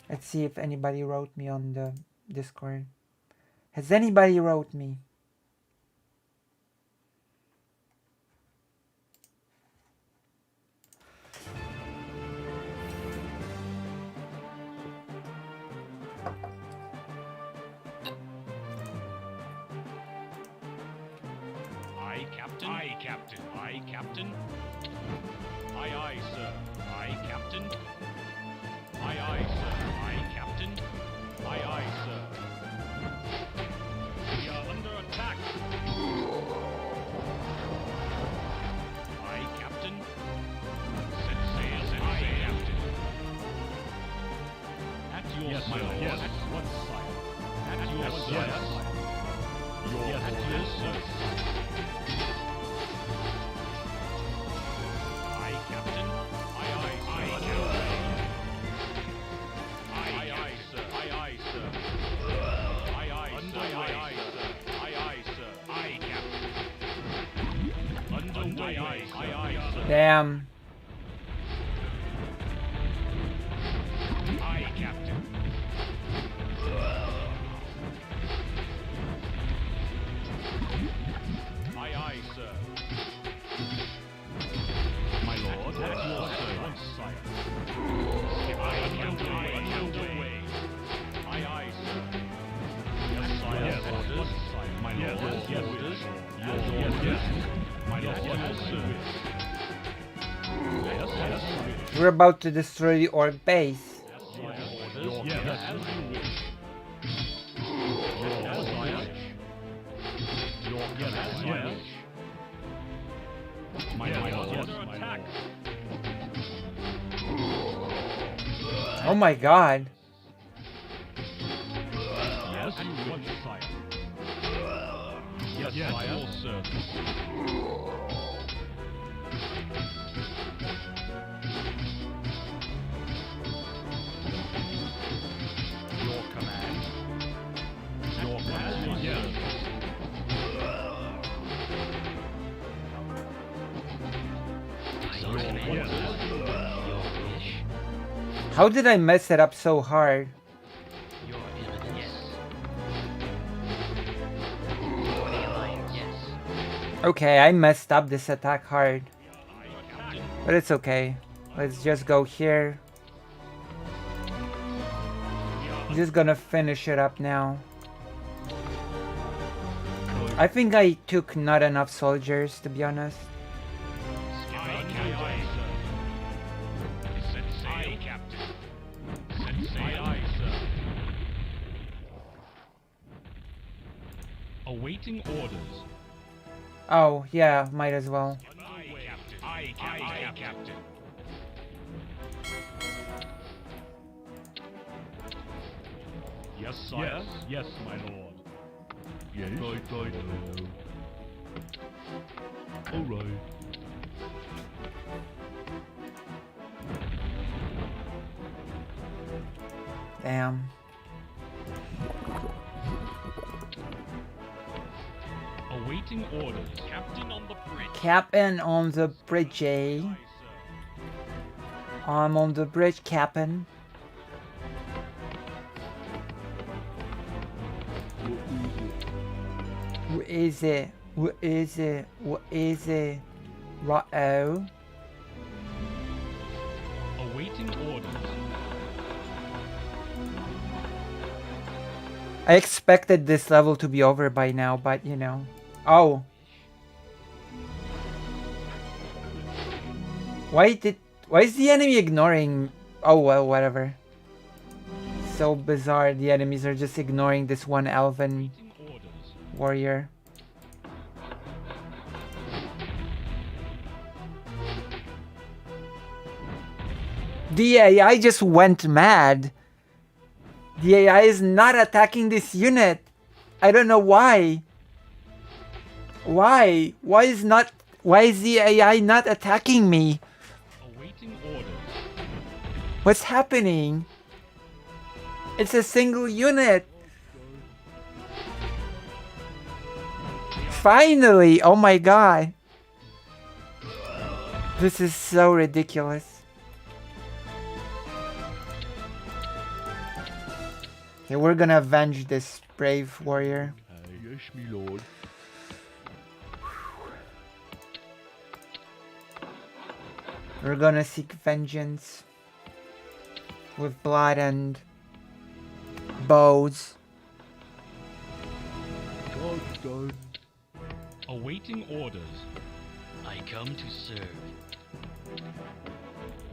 Let's see if anybody wrote me on the Discord. Has anybody wrote me? Aye, Captain. Aye, Captain. Aye, Captain. Aye, aye, sir. Aye, Captain. Aye, aye, sir. Aye, Captain. Aye, aye, sir. We are under attack. Aye, Captain. Set sail, set sail, Captain. At your Yes, service. sir. Yes. At what sire? At your Yes, service. sir. Your at your service. Aye, Captain. Aye, aye, aye, Captain. Aye, aye, sir. Aye, aye, sir. Aye, aye, sir. Aye, aye, sir. Aye, aye, sir. Aye, Captain. Underway. Aye, aye, sir. Damn. Aye, Captain. Aye, aye, sir. My lord. At your service, sire. Aye, underway, underway. Aye, aye, sir. Yes, sire. Yes, Orders, sire. My Yes, lord. yes, orders. Your Yes, orders. yes. My Yes, lord. yes, service. Yes, yes, service. We're about to destroy the orc base. Your orders. Yes, Yes, yes. as you wish. Yes, sire. Your Yes, as you sire. wish. My Yes, lord. under Yes, my attack. lord. Oh my god. Yes, you wish, sire. Yes, Yes, at your service. Your command. Your command. Yes. Your Yes. wish. How did I mess it up so hard? Your eminence. Yes. For the alliance. Yes. Okay, I messed up this attack hard. But it's okay. Let's just go here. I'm just gonna finish it up now. I think I took not enough soldiers, to be honest. Aye, Captain. Set sail, Captain. Set sail, aye, sir. Awaiting orders. Oh, yeah, might as well. Aye, Captain. Aye, Captain. Aye, Captain. Yes, sire. Yes, yes, my lord. Yes, I know. All right. Damn. Awaiting orders. Captain on the bridge. Captain on the bridge, eh? Aye, sir. I'm on the bridge, Captain. What is it? What is it? What is it? What is it? Right-oh. Awaiting orders. I expected this level to be over by now, but you know. Oh. Why is the enemy ignoring? Oh well, whatever. So bizarre, the enemies are just ignoring this one elven Awaiting orders. warrior. The AI just went mad. The AI is not attacking this unit. I don't know why. Why? Why is the AI not attacking me? Awaiting orders. What's happening? It's a single unit. Finally! Oh my god. This is so ridiculous. Okay, we're gonna avenge this brave warrior. Yes, me lord. We're gonna seek vengeance with blood and bows. Job done. Awaiting orders. I come to serve.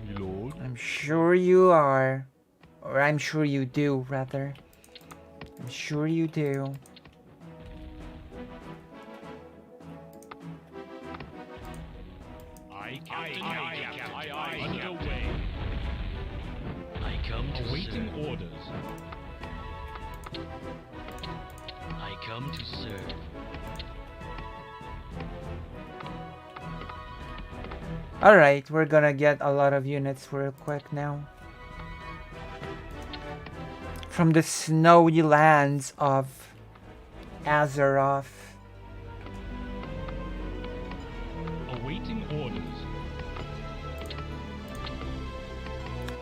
Me lord. I'm sure you are. Or I'm sure you do, rather. I'm sure you do. Aye, Captain. Aye, Captain. Aye, underway. I come to Awaiting serve. orders. I come to serve. Alright, we're gonna get a lot of units real quick now. From the snowy lands of Azeroth. Awaiting orders.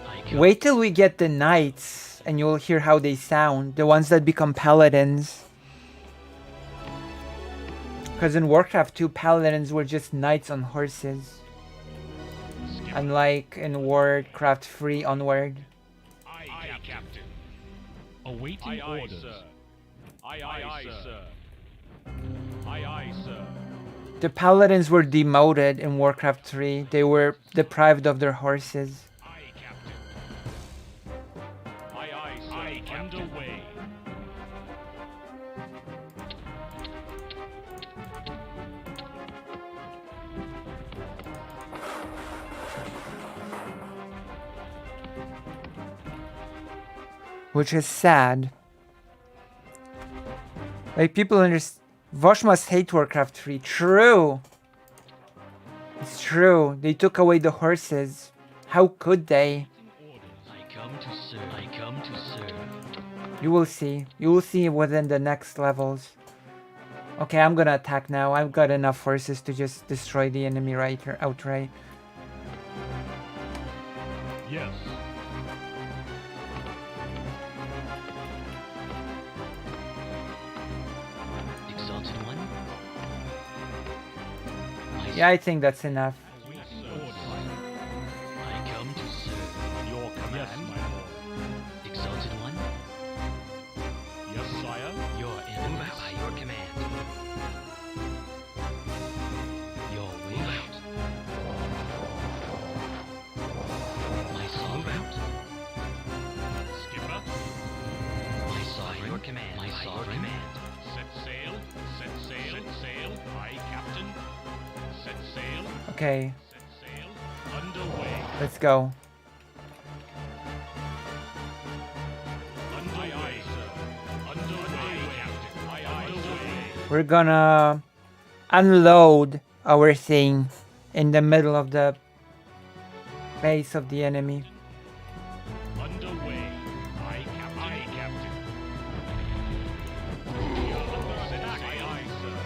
I come. Wait till we get the knights and you'll hear how they sound. The ones that become paladins. Because in Warcraft 2, paladins were just knights on horses. Skipper. Unlike in Warcraft 3 onward. Aye, Captain. Awaiting orders. Sir. Aye, sir. Aye, sir. The paladins were demoted in Warcraft 3. They were deprived of their horses. Aye, Captain. Aye, sir. Aye, Captain. Underway. Which is sad. Like, people understand. Vosh must hate Warcraft 3. True! It's true. They took away the horses. How could they? I come to serve. I come to serve. You will see. You will see within the next levels. Okay, I'm gonna attack now. I've got enough forces to just destroy the enemy outright. Yes. Exalted One. Yeah, I think that's enough. Awaiting orders. I come to serve. Your command. Yes, my lord. Exalted One. Yes, sire. Your enemies. By your command. Your will. Out. My sovereign. Skipper. My sovereign. By your command. My sovereign. Set sail. Set sail. Set sail. Aye, Captain. Set sail. Okay, Set sail. Underway. let's go. Underway, sir. Underway, Captain. Aye, underway. We're gonna unload our thing in the middle of the base of the enemy. Underway. Aye, Captain. Aye, Captain. Set sail. Aye, sir.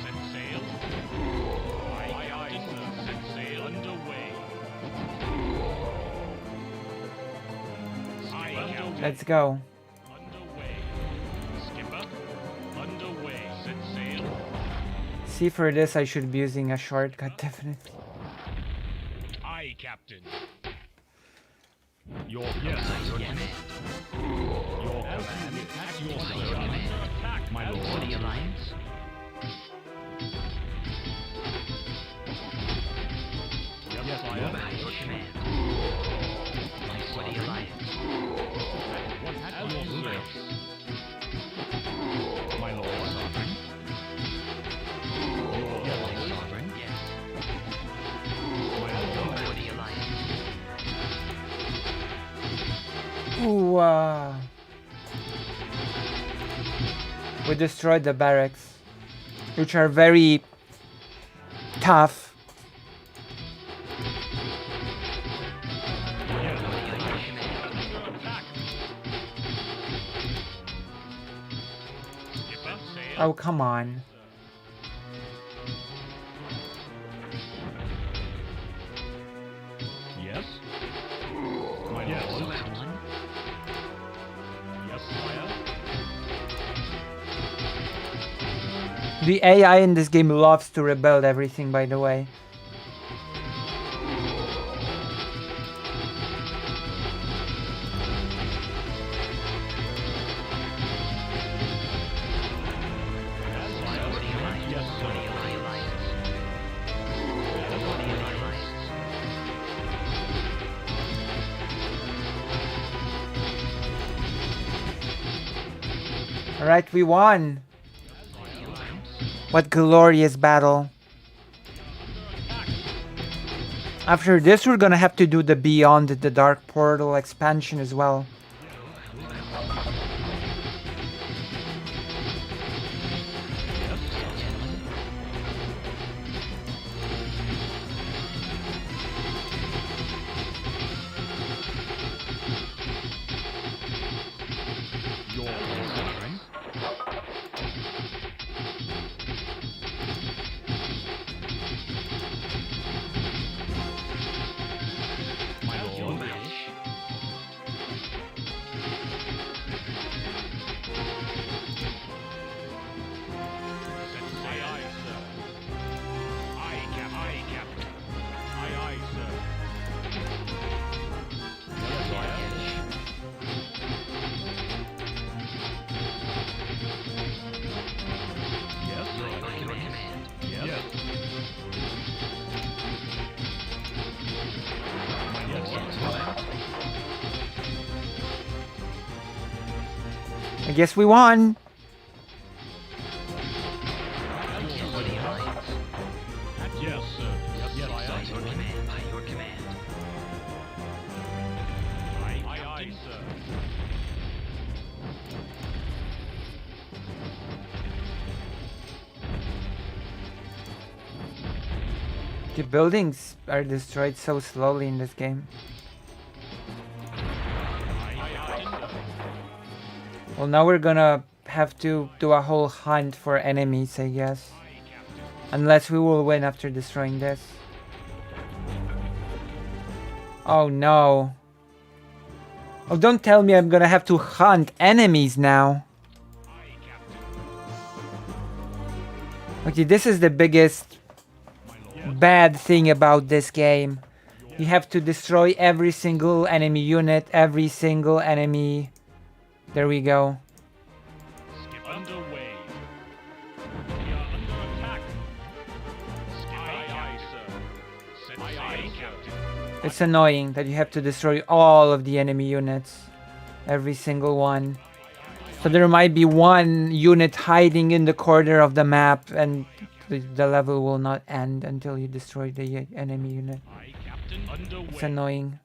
Set sail. Aye, sir. Set sail. Underway. Aye, Captain. Let's go. Underway. Skipper. Underway. Set sail. See, for this I should be using a shortcut, definitely. Aye, Captain. Your yes. Your command. Your command. At your service. Attack, my For lord. the alliance. Yes, I Your am. by your command. My for the alliance. At your service. My lord. Sovereign. Your My sovereign. Yes. my lord. For the alliance. Ooh, we destroyed the barracks, which are very tough. Attack. Skipper, sail. Oh, come on. The AI in this game loves to rebuild everything, by the way. Alright, we won! What glorious battle. After this, we're gonna have to do the Beyond the Dark Portal expansion as well. I guess we won! Yes, sir. Yes, By your command. By your command. aye, sir. The buildings are destroyed so slowly in this game. Well, now we're gonna have to do a whole hunt for enemies, I guess. Unless we will win after destroying this. Oh no. Oh, don't tell me I'm gonna have to hunt enemies now. Okay, this is the biggest bad thing about this game. You have to destroy every single enemy unit, every single enemy. There we go. Underway. We are under attack. Aye, sir. Aye, Captain. It's annoying that you have to destroy all of the enemy units. Every single one. So there might be one unit hiding in the corner of the map and the level will not end until you destroy the enemy unit. Aye, Captain. Underway. It's annoying.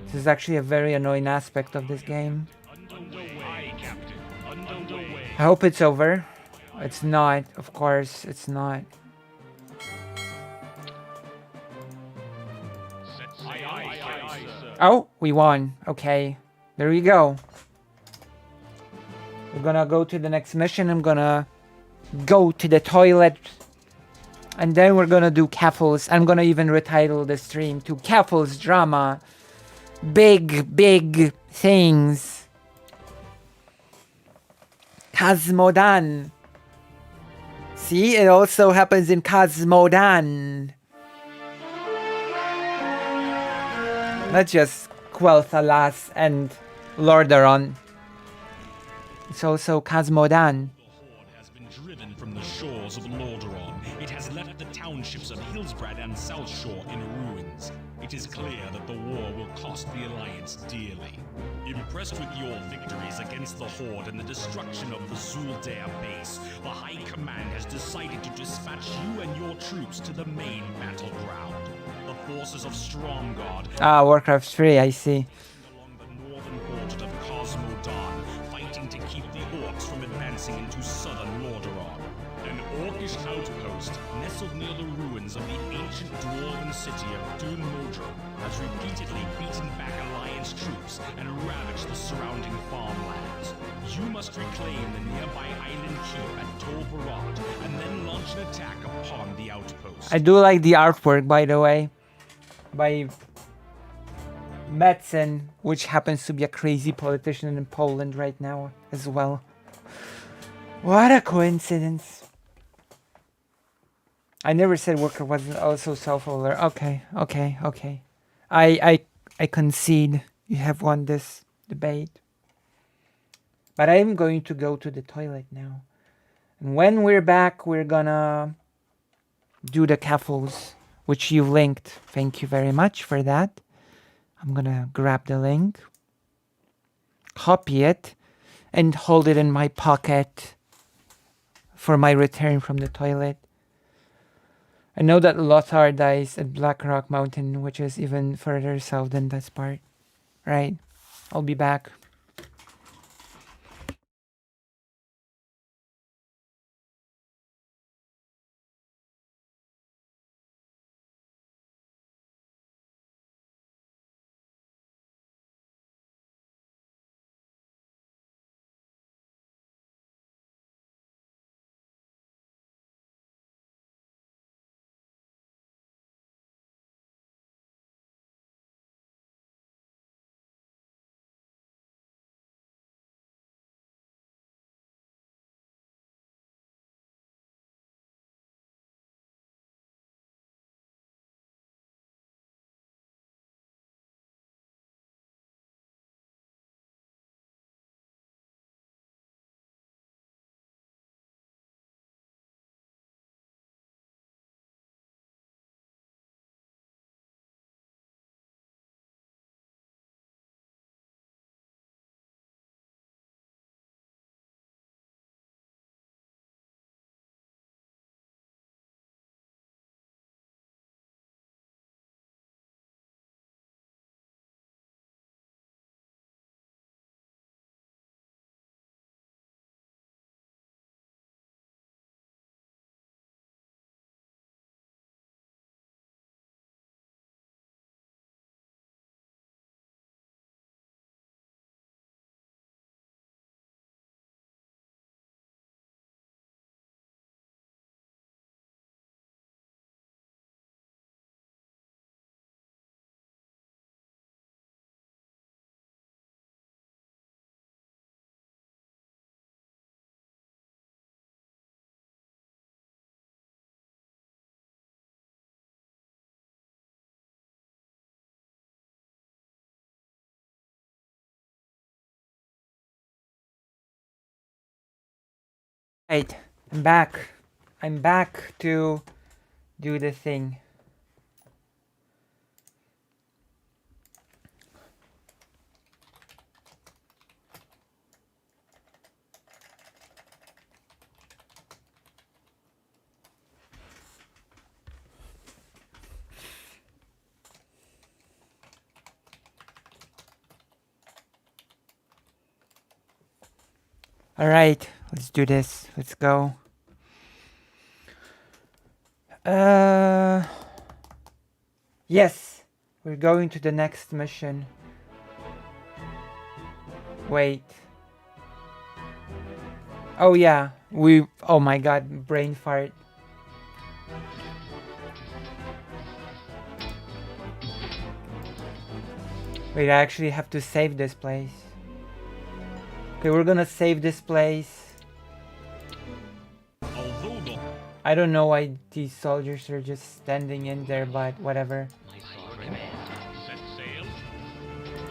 This is actually a very annoying aspect of this game. Underway. Aye, Captain. Underway. I hope it's over. It's not, of course, it's not. Aye, sir. Oh, we won. Okay. There we go. We're gonna go to the next mission. I'm gonna go to the toilet. And then we're gonna do Keffals. I'm gonna even retitle the stream to Keffals Drama. Big things. Cosmodan. See, it also happens in Cosmodan. Not just Quel'Thalas and Lordaeron. It's also Cosmodan. The horde has been driven from the shores of Lordaeron. It has left the townships of Hillsbrad and South Shore in ruins. It is clear that the war will cost the Alliance dearly. Impressed with your victories against the Horde and the destruction of the Zuldair base, the High Command has decided to dispatch you and your troops to the main battleground. The forces of Stromgod Ah, Warcraft 3, I see. along the northern border of Cosmodan, fighting to keep the orcs from advancing into southern Lordaeron. An orcish outpost, nestled near the ruins of the ancient dwarven city of Dun Modro, has repeatedly beaten back Alliance troops and ravaged the surrounding farmlands. You must reclaim the nearby island keep at Tol Barad, and then launch an attack upon the outpost. I do like the artwork, by the way. By Metzen, which happens to be a crazy politician in Poland right now as well. What a coincidence. I never said worker wasn't also self-aware. Okay, okay, okay. I concede. You have won this debate. But I'm going to go to the toilet now. And when we're back, we're gonna do the Keffals, which you linked. Thank you very much for that. I'm gonna grab the link, copy it, and hold it in my pocket for my return from the toilet. I know that Lothar dies at Black Rock Mountain, which is even further south than this part. Right. I'll be back. Right. I'm back. I'm back to do the thing. All right, let's do this. Let's go. Yes, we're going to the next mission. Wait. Oh yeah, oh my god, brain fart. Wait, I actually have to save this place. Okay, we're gonna save this place. I don't know why these soldiers are just standing in there, but whatever. My sovereign. Set sail.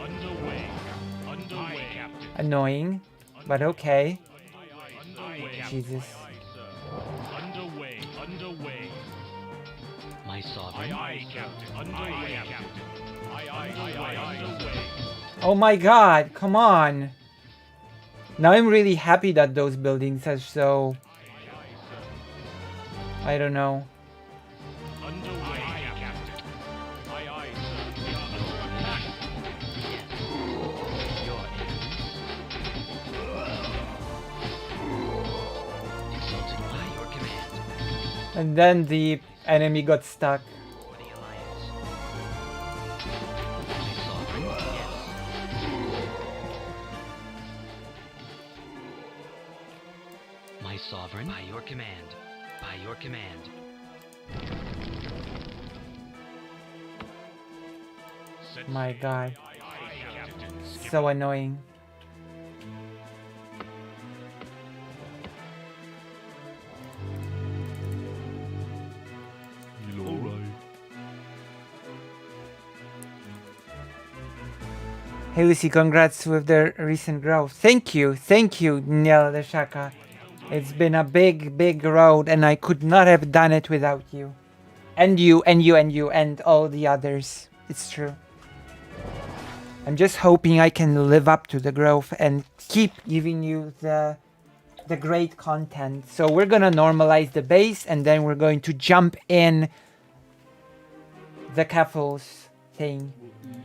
Underway. Underway, Captain. Annoying, but okay. Underway, Jesus. Underway. Underway. My sovereign. Aye, Captain. Underway, Captain. Aye, underway. Oh my god, come on. Now I'm really happy that those buildings are so... I don't know. Underway, Captain. Aye, sir. Your enemies. Exalted by your command. And then the enemy got stuck. For the Alliance. My sovereign. Yes. My sovereign. By your command. By your command. Set My sail. god, Aye, Captain. so annoying. Hey Lucy, congrats with the recent growth. Thank you, Niel Deshaka. It's been a big road, and I could not have done it without you. And you, and all the others. It's true. I'm just hoping I can live up to the growth and keep giving you the great content. So we're gonna normalize the base, and then we're going to jump in the Keffals thing.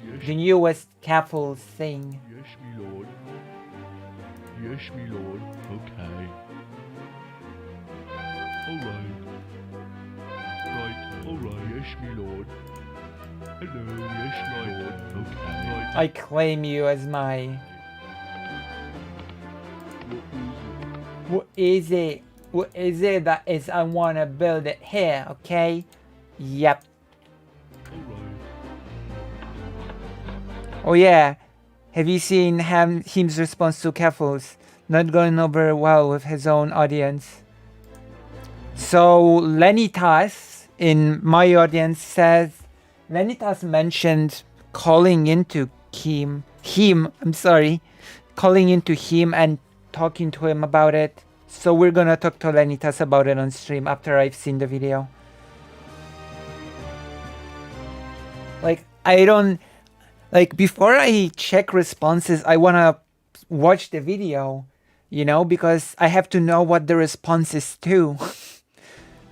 Yes, The newest Keffals thing. yes, me lord. Yes, me lord. Okay. Alright. Right, alright, yes, me lord. Hello, yes, my lord. Okay. Right. I claim you as my... What is it? What is it that is I wanna build it here, okay? Yep. Alright. Oh yeah. Have you seen him's response to Keffals? Not going over well with his own audience. So Lenitas in my audience says Lenitas mentioned calling into calling into him and talking to him about it. So we're gonna talk to Lenitas about it on stream after I've seen the video. Like before I check responses, I wanna watch the video, you know, because I have to know what the response is to.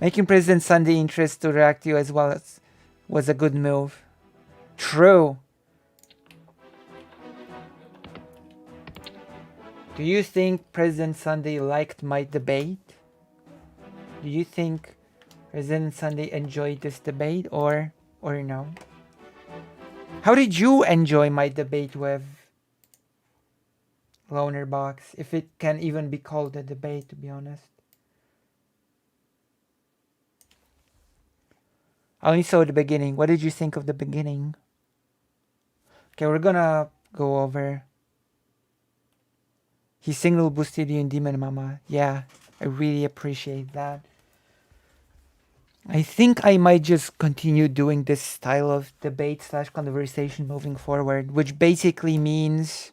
Making President Sunday interest to react to you as well was a good move. True. Do you think President Sunday liked my debate? Do you think President Sunday enjoyed this debate or no? How did you enjoy my debate with Loner Box, if it can even be called a debate, to be honest? I only saw the beginning. What did you think of the beginning? Okay, we're gonna go over. He single boosted you in Demon Mama. Yeah, I really appreciate that. I think I might just continue doing this style of debate / conversation moving forward, which basically means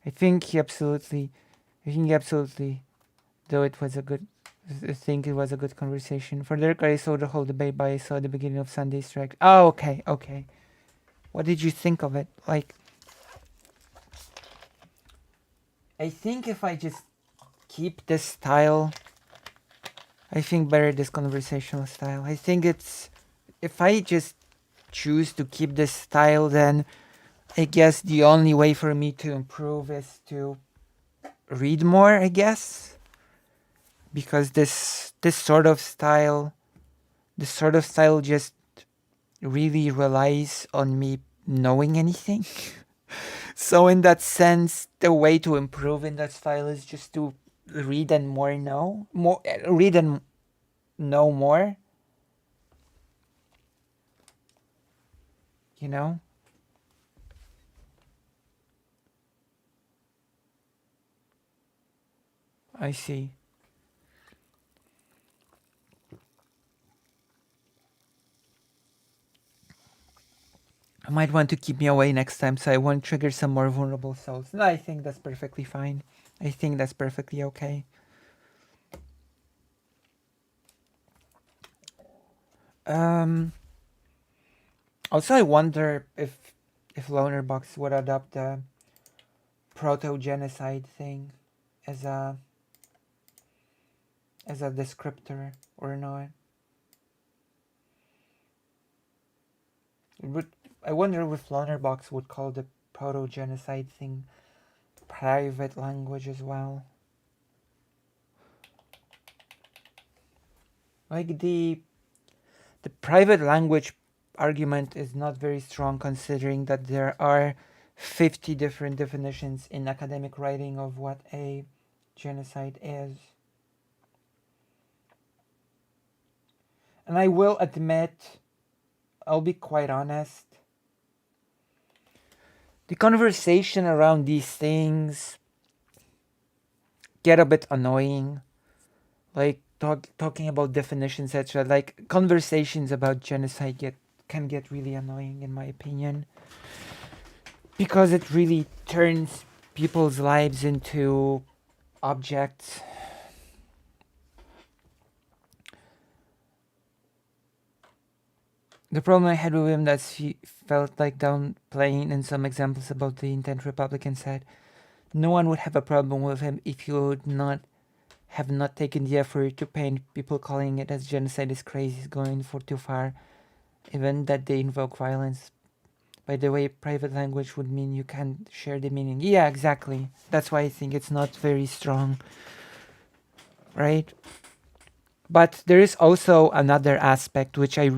I think he absolutely, though it was a good, I think it was a good conversation. For the record, I saw the whole debate, but I saw the beginning of Sunday's strike. Oh, okay. What did you think of it? Like, I think if I just keep this style, I think better this conversational style. I think it's, if I just choose to keep this style, then I guess the only way for me to improve is to read more, I guess. Because this sort of style just really relies on me knowing anything. So in that sense, the way to improve in that style is just to read and read and know more. You know? I see. I might want to keep me away next time so I won't trigger some more vulnerable souls. No, I think that's perfectly fine. I think that's perfectly okay. Also, I wonder if Lonerbox would adopt the proto-genocide thing as a descriptor or not. I wonder if Lonerbox would call the proto-genocide thing private language as well. Like the private language argument is not very strong, considering that there are 50 different definitions in academic writing of what a genocide is. And I will admit, I'll be quite honest, the conversation around these things get a bit annoying. Like talking about definitions, etc. Like conversations about genocide get can get really annoying in my opinion, because it really turns people's lives into objects. The problem I had with him that he felt like downplaying in some examples about the intent. Republican said no one would have a problem with him if he would not have not taken the effort to paint people. Calling it as genocide is crazy, is going for too far, even that they invoke violence. By the way, private language would mean you can't share the meaning. Yeah, exactly. That's why I think it's not very strong, right? But there is also another aspect which I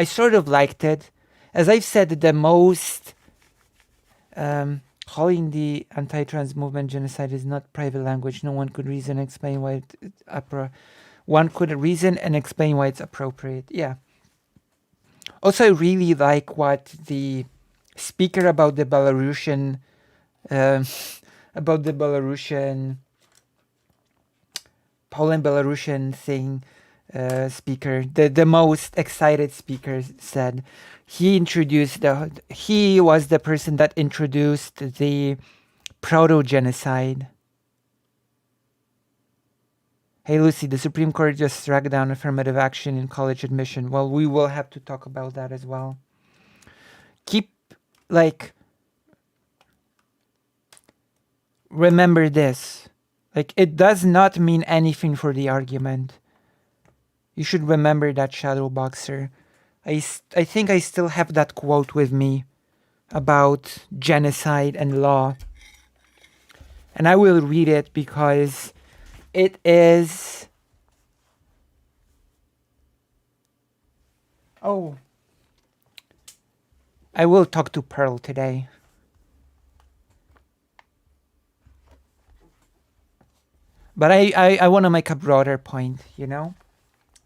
sort of liked it. As I've said, the most calling the anti-trans movement genocide is not private language. No one could reason and explain why one could reason and explain why it's appropriate. Yeah. Also, I really like what the speaker about the Belarusian Poland-Belarusian thing speaker, the most excited speaker, said. He was the person that introduced the proto-genocide. Hey Lucy, the Supreme Court just struck down affirmative action in college admission. Well, we will have to talk about that as well. Remember this. It does not mean anything for the argument. You should remember that, Shadow Boxer. I think I still have that quote with me about genocide and law. And I will read it because it is... Oh. I will talk to Pearl today. But I want to make a broader point, you know?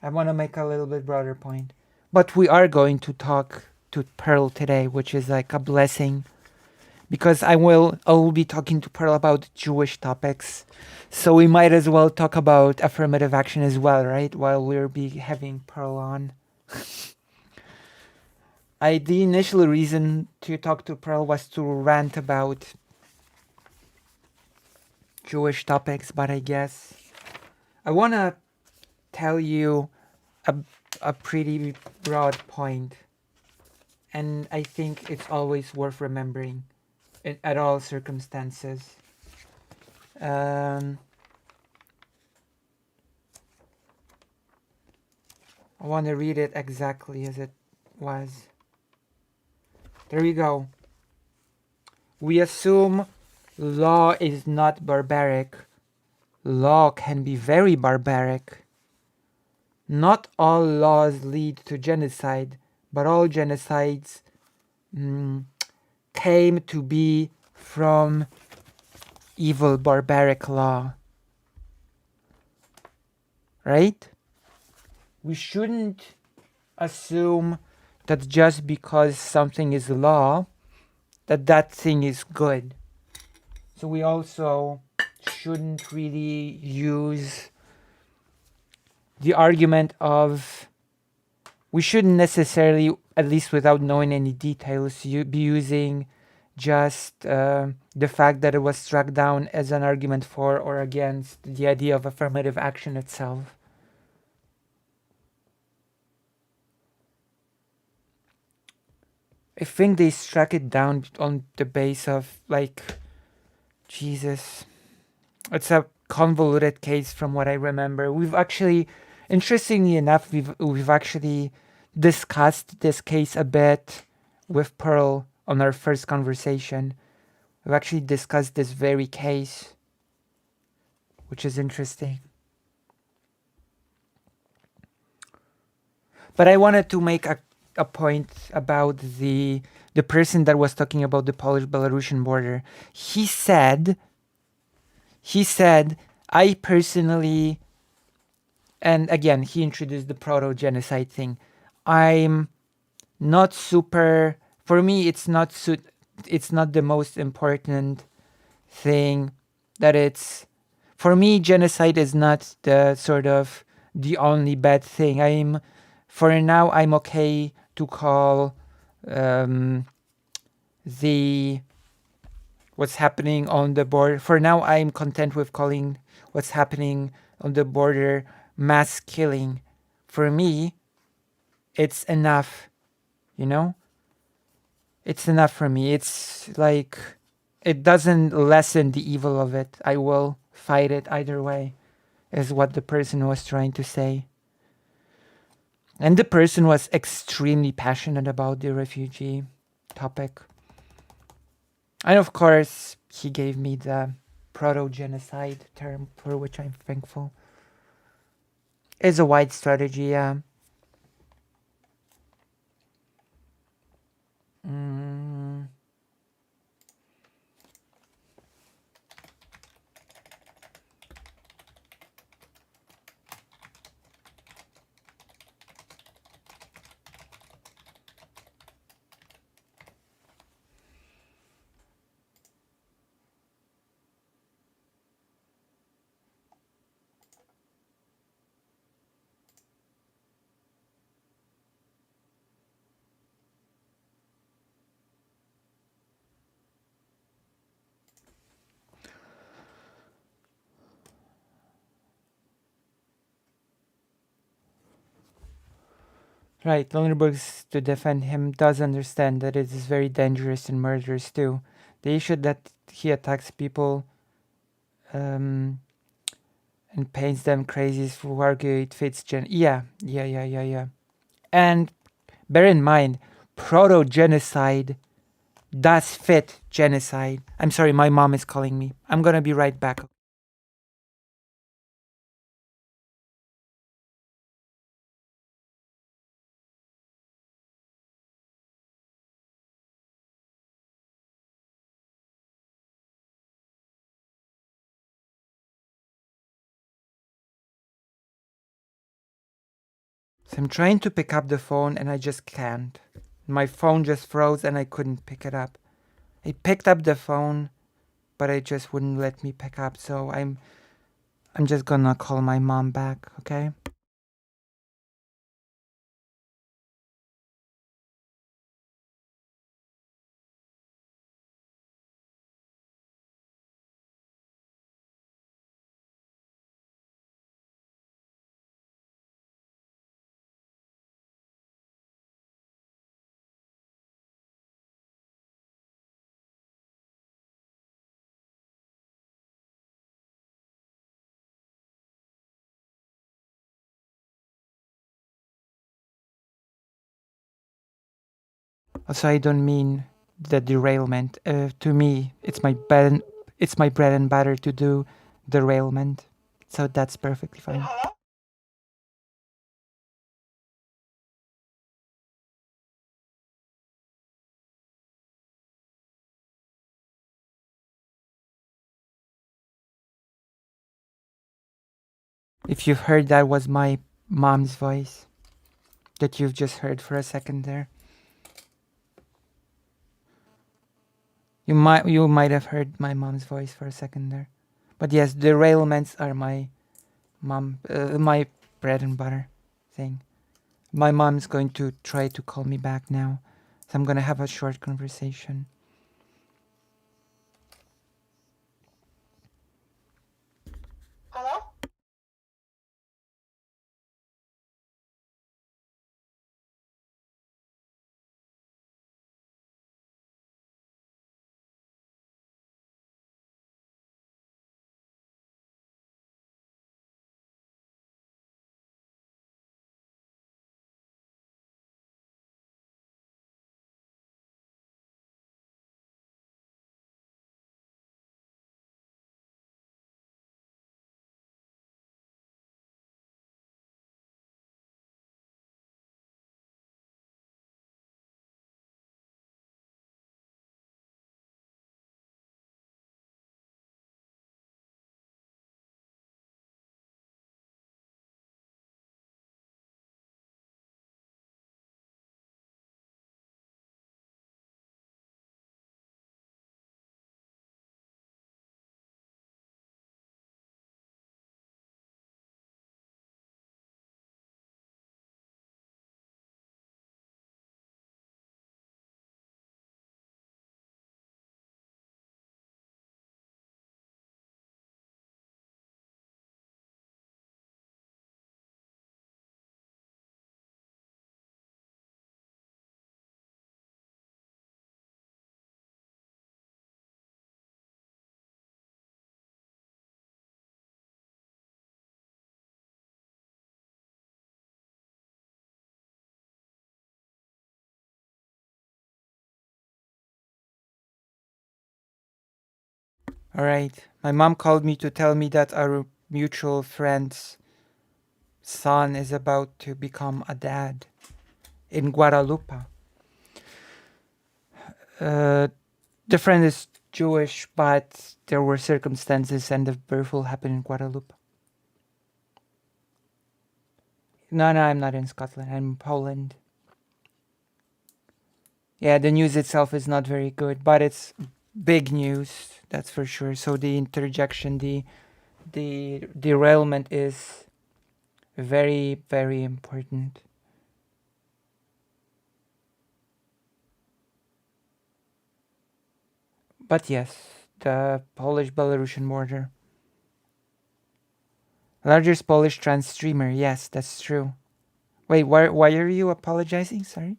I want to make a little bit broader point. But we are going to talk to Pearl today, which is like a blessing. Because I will be talking to Pearl about Jewish topics. So we might as well talk about affirmative action as well, right? While we'll be having Pearl on. The initial reason to talk to Pearl was to rant about Jewish topics, but I guess I want to tell you a pretty broad point, and I think it's always worth remembering at all circumstances. I want to read it exactly as it was. There we go. We assume law is not barbaric. Law can be very barbaric. Not all laws lead to genocide, but all genocides came to be from evil barbaric law. Right? We shouldn't assume that just because something is law, that thing is good. So we also shouldn't really use the argument of, we shouldn't necessarily, at least without knowing any details, be using just the fact that it was struck down as an argument for or against the idea of affirmative action itself. I think they struck it down on the base of, Jesus. It's a convoluted case from what I remember. We've actually, interestingly enough, we've actually discussed this case a bit with Pearl on our first conversation. We've actually discussed this very case, which is interesting. But I wanted to make a point about the person that was talking about the Polish-Belarusian border. He said, I personally, and again, he introduced the proto-genocide thing. I'm not super, for me, it's not the most important thing that it's, for me, genocide is not the only bad thing. For now, I'm okay to call um, the what's happening on the border. For now, I'm content with calling what's happening on the border mass killing. For me, it's enough, you know? It's enough for me. It's like, it doesn't lessen the evil of it. I will fight it either way, is what the person was trying to say. And the person was extremely passionate about the refugee topic. And of course, he gave me the proto-genocide term, for which I'm thankful. It's a wide strategy, yeah. Mm. Right, Lonerburgs, to defend him, does understand that it is very dangerous and murderous too. The issue that he attacks people and paints them crazy who argue it fits Yeah. And bear in mind, proto-genocide does fit genocide. I'm sorry, my mom is calling me. I'm gonna be right back. So I'm trying to pick up the phone and I just can't. My phone just froze and I couldn't pick it up. I picked up the phone, but it just wouldn't let me pick up. So I'm just gonna call my mom back, okay? Also, I don't mean the derailment. To me, it's my bread and butter to do derailment. So that's perfectly fine. If you've heard, that was my mom's voice that you've just heard for a second there. You might have heard my mom's voice for a second there. But yes, derailments are my bread and butter thing. My mom's going to try to call me back now. So I'm going to have a short conversation. All right. My mom called me to tell me that our mutual friend's son is about to become a dad in Guadalupe. Uh, the friend is Jewish, but there were circumstances and the birth will happen in Guadalupe. No, I'm not in Scotland. I'm in Poland. Yeah, the news itself is not very good, but it's big news, that's for sure. So the interjection, the derailment is very, very important. But yes, the Polish-Belarusian border. Largest Polish trans streamer. Yes, that's true. Wait, why are you apologizing? Sorry.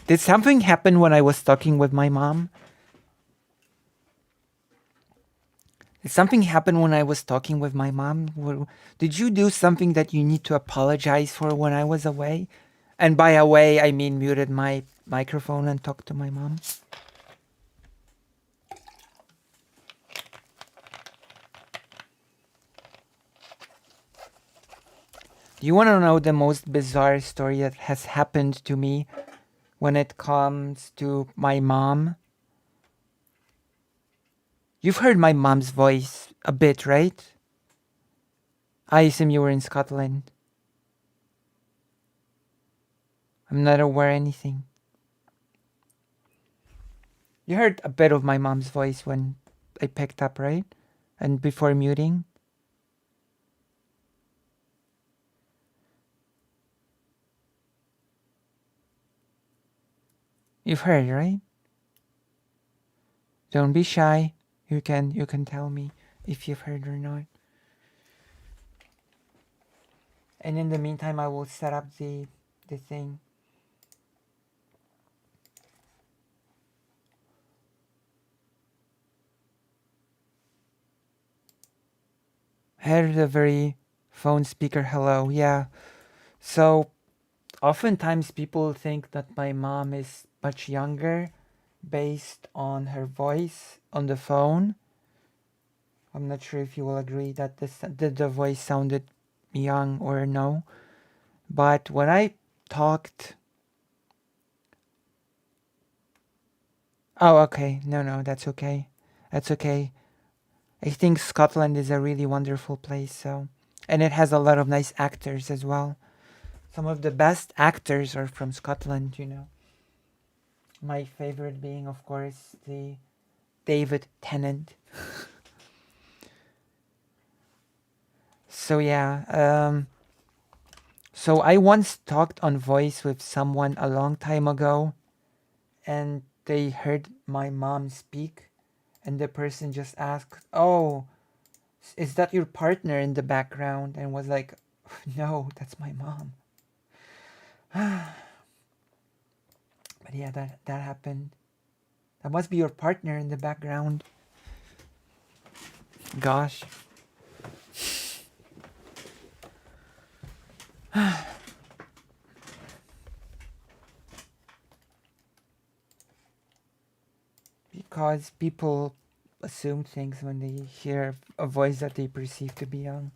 Did something happen when I was talking with my mom? Did something happen when I was talking with my mom? Did you do something that you need to apologize for when I was away? And by away, I mean muted my microphone and talked to my mom. Do you want to know the most bizarre story that has happened to me when it comes to my mom? You've heard my mom's voice a bit, right? I assume you were in Scotland. I'm not aware of anything. You heard a bit of my mom's voice when I picked up, right? And before muting? You've heard, right? Don't be shy. You can tell me if you've heard or not. And in the meantime, I will set up the thing. I heard a very phone speaker hello. Yeah. So oftentimes people think that my mom is much younger based on her voice on the phone. I'm not sure if you will agree that the voice sounded young or no. But when I talked... Oh, okay. No, that's okay. That's okay. I think Scotland is a really wonderful place, so... And it has a lot of nice actors as well. Some of the best actors are from Scotland, you know. My favorite being, of course, the David Tennant. So yeah, so I once talked on voice with someone a long time ago, and they heard my mom speak, and the person just asked, "Oh, is that your partner in the background?" And was like, "No, that's my mom." But yeah, that happened. That must be your partner in the background. Gosh. Because people assume things when they hear a voice that they perceive to be young.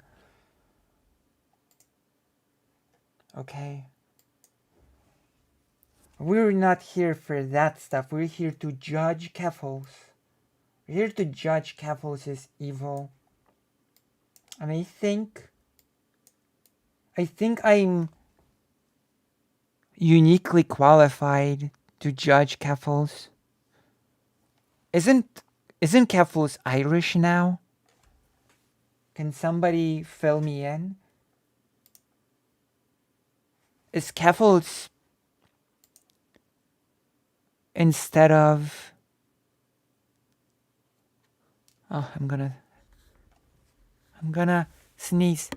Okay. We're not here for that stuff. We're here to judge Keffals. We're here to judge Keffals' evil. And I think I'm uniquely qualified to judge Keffals. Isn't Keffals Irish now? Can somebody fill me in? Is Keffals instead of... Oh, I'm gonna sneeze.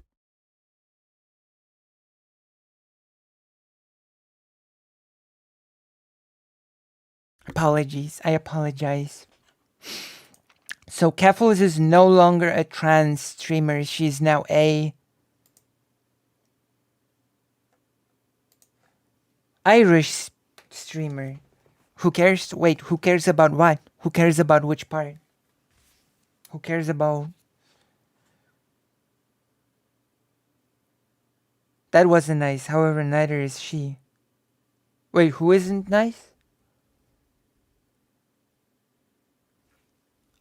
Apologies. I apologize. So Keffals is no longer a trans streamer. She's now a Irish streamer Who cares? Wait, who cares about what? Who cares about which part? Who cares about... That wasn't nice, however, neither is she. Wait, who isn't nice?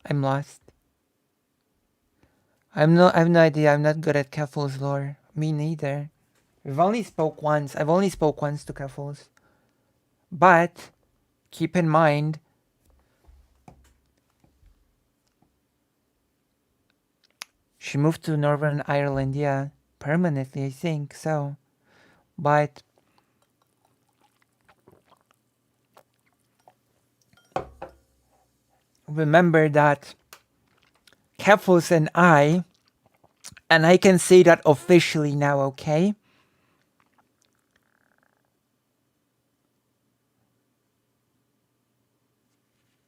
I'm lost. I have no idea. I'm not good at Keffals lore. Me neither. I've only spoke once to Keffals. But keep in mind, she moved to Northern Ireland, yeah, permanently, I think so. But remember that Keffals and I can say that officially now, okay?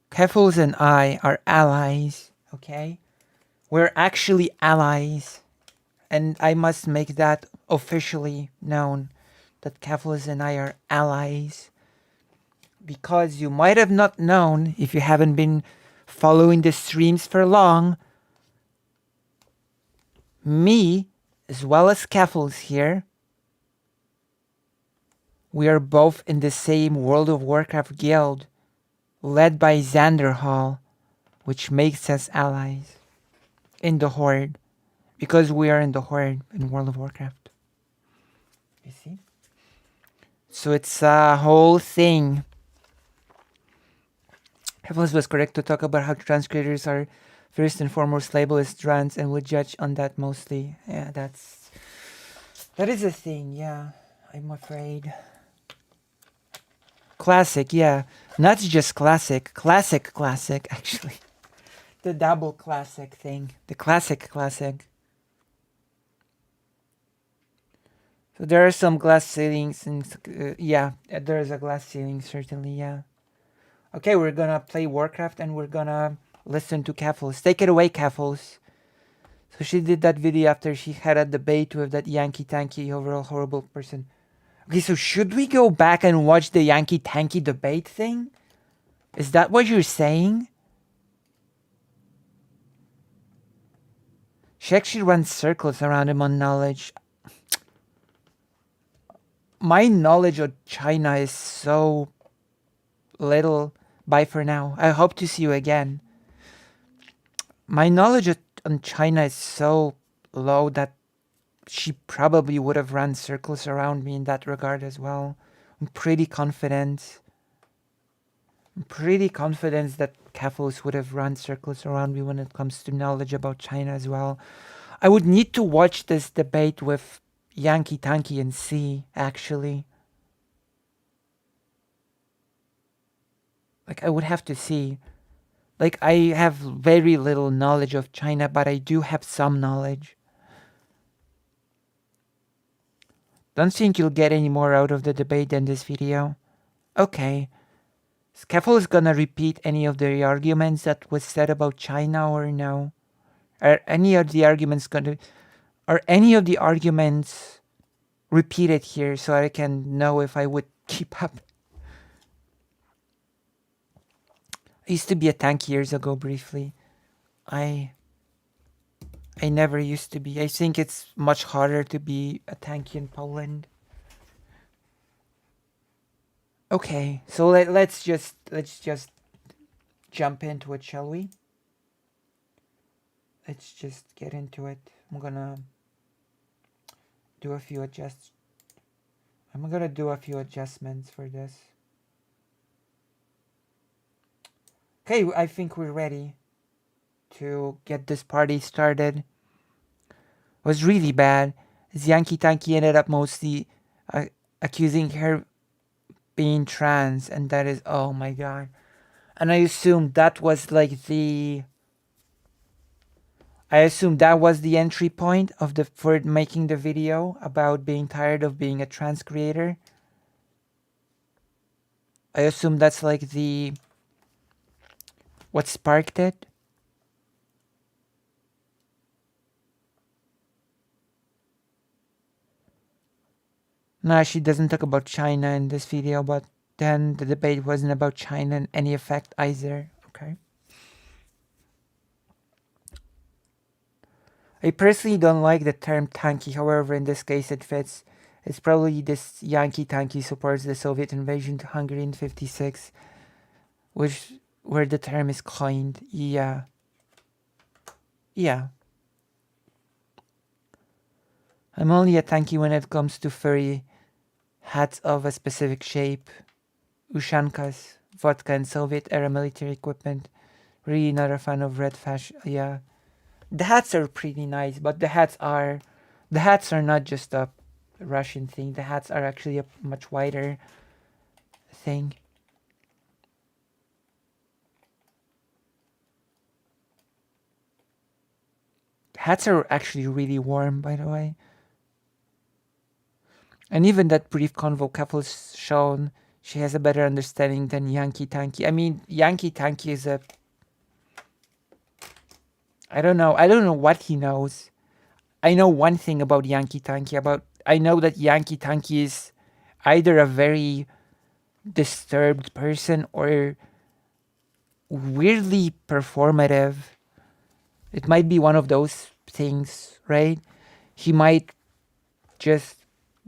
Keffals and I are allies, okay? We're actually allies. And I must make that officially known, that Keffals and I are allies. Because you might have not known, if you haven't been following the streams for long, me, as well as Keffals here, we are both in the same World of Warcraft guild, led by Xander Hall, which makes us allies in the Horde, because we are in the Horde in World of Warcraft. You see? So it's a whole thing. Keffals was correct to talk about how trans creators are first and foremost labeled as trans and would judge on that mostly. Yeah, that is a thing, yeah, I'm afraid. Classic, yeah. Not just classic, actually. The double classic thing. The classic. So there are some glass ceilings, and yeah, there is a glass ceiling, certainly, yeah. Okay, we're gonna play Warcraft and we're gonna listen to Keffals. Take it away, Keffals. So she did that video after she had a debate with that Yankee Tanky, overall horrible person. Okay, so should we go back and watch the Yankee Tanky debate thing? Is that what you're saying? She actually runs circles around him on knowledge. My knowledge of China is so little. Bye for now. I hope to see you again. My knowledge on China is so low that she probably would have run circles around me in that regard as well. I'm pretty confident that Keffals would have run circles around me when it comes to knowledge about China as well. I would need to watch this debate with Yankee Tanky and see, actually. Like, I would have to see. Like, I have very little knowledge of China, but I do have some knowledge. Don't think you'll get any more out of the debate than this video. Okay. Keffals is gonna repeat any of the arguments that was said about China or no? Are any of the arguments repeated here so I can know if I would keep up? I used to be a tank years ago briefly. I never used to be. I think it's much harder to be a tanky in Poland. Okay, so let's just jump into it, shall we? Let's just get into it. I'm gonna do a few adjustments for this. Okay, I think we're ready to get this party started. It was really bad. Yankee Tanky ended up mostly accusing her being trans, and that is, oh my god. And I assumed that was the entry point for making the video about being tired of being a trans creator. I assume that's like what sparked it. Nah, she doesn't talk about China in this video, but then the debate wasn't about China and any effect either. Okay. I personally don't like the term tanky, however, in this case it fits. It's probably this Yankee tanky supports the Soviet invasion to Hungary in 56, where the term is coined. Yeah. Yeah. I'm only a tanky when it comes to furry hats of a specific shape, ushankas, vodka, and Soviet-era military equipment. Really not a fan of red fashion. Yeah. The hats are pretty nice, but the hats are not just a Russian thing. The hats are actually a much wider thing. Hats are actually really warm, by the way. And even that brief convo Keffals shown, she has a better understanding than Yankee Tanky. I mean, Yankee Tanky is a... I don't know what he knows. I know one thing about Yankee Tanky. I know that Yankee Tanky is either a very disturbed person or weirdly performative. It might be one of those things, right? He might just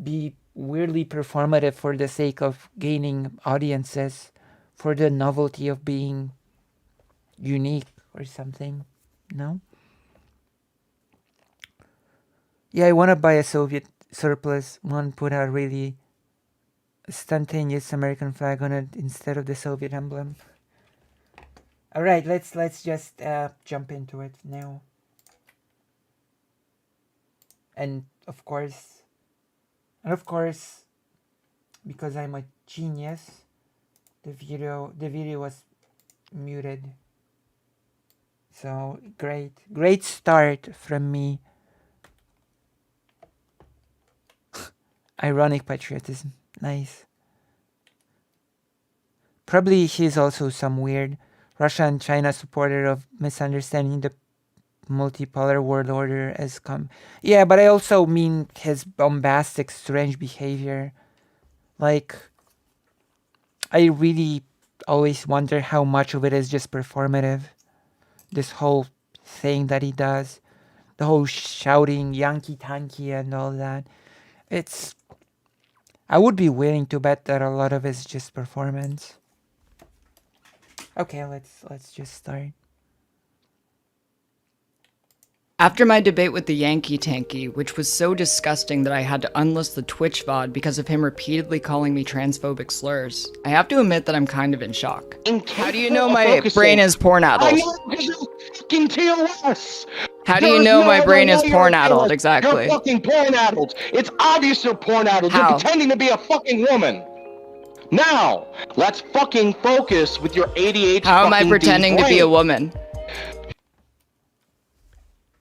be weirdly performative for the sake of gaining audiences, for the novelty of being unique or something. No? Yeah, I want to buy a Soviet surplus one, put a really spontaneous American flag on it instead of the Soviet emblem. All right, let's just jump into it now. And of course, because I'm a genius, the video was muted. So great start from me. Ironic patriotism, nice. Probably he's also some weird Russia and China supporter of misunderstanding the multipolar world order as Yeah, but I also mean his bombastic, strange behavior. Like, I really always wonder how much of it is just performative. This whole thing that he does, the whole shouting Yankee Tanky and all that. I would be willing to bet that a lot of it's just performance. Okay, let's just start. After my debate with the Yankee Tanky, which was so disgusting that I had to unlist the Twitch VOD because of him repeatedly calling me transphobic slurs, I have to admit that I'm kind of in shock. How do you know my brain is porn-addled? I know because you're fucking TOS! How do you know my brain is porn-addled, You're exactly? fucking porn-addled! It's obvious you're porn-addled! You're How? pretending to be a fucking woman! Now, let's fucking focus with your ADHD. How am I pretending to be a woman?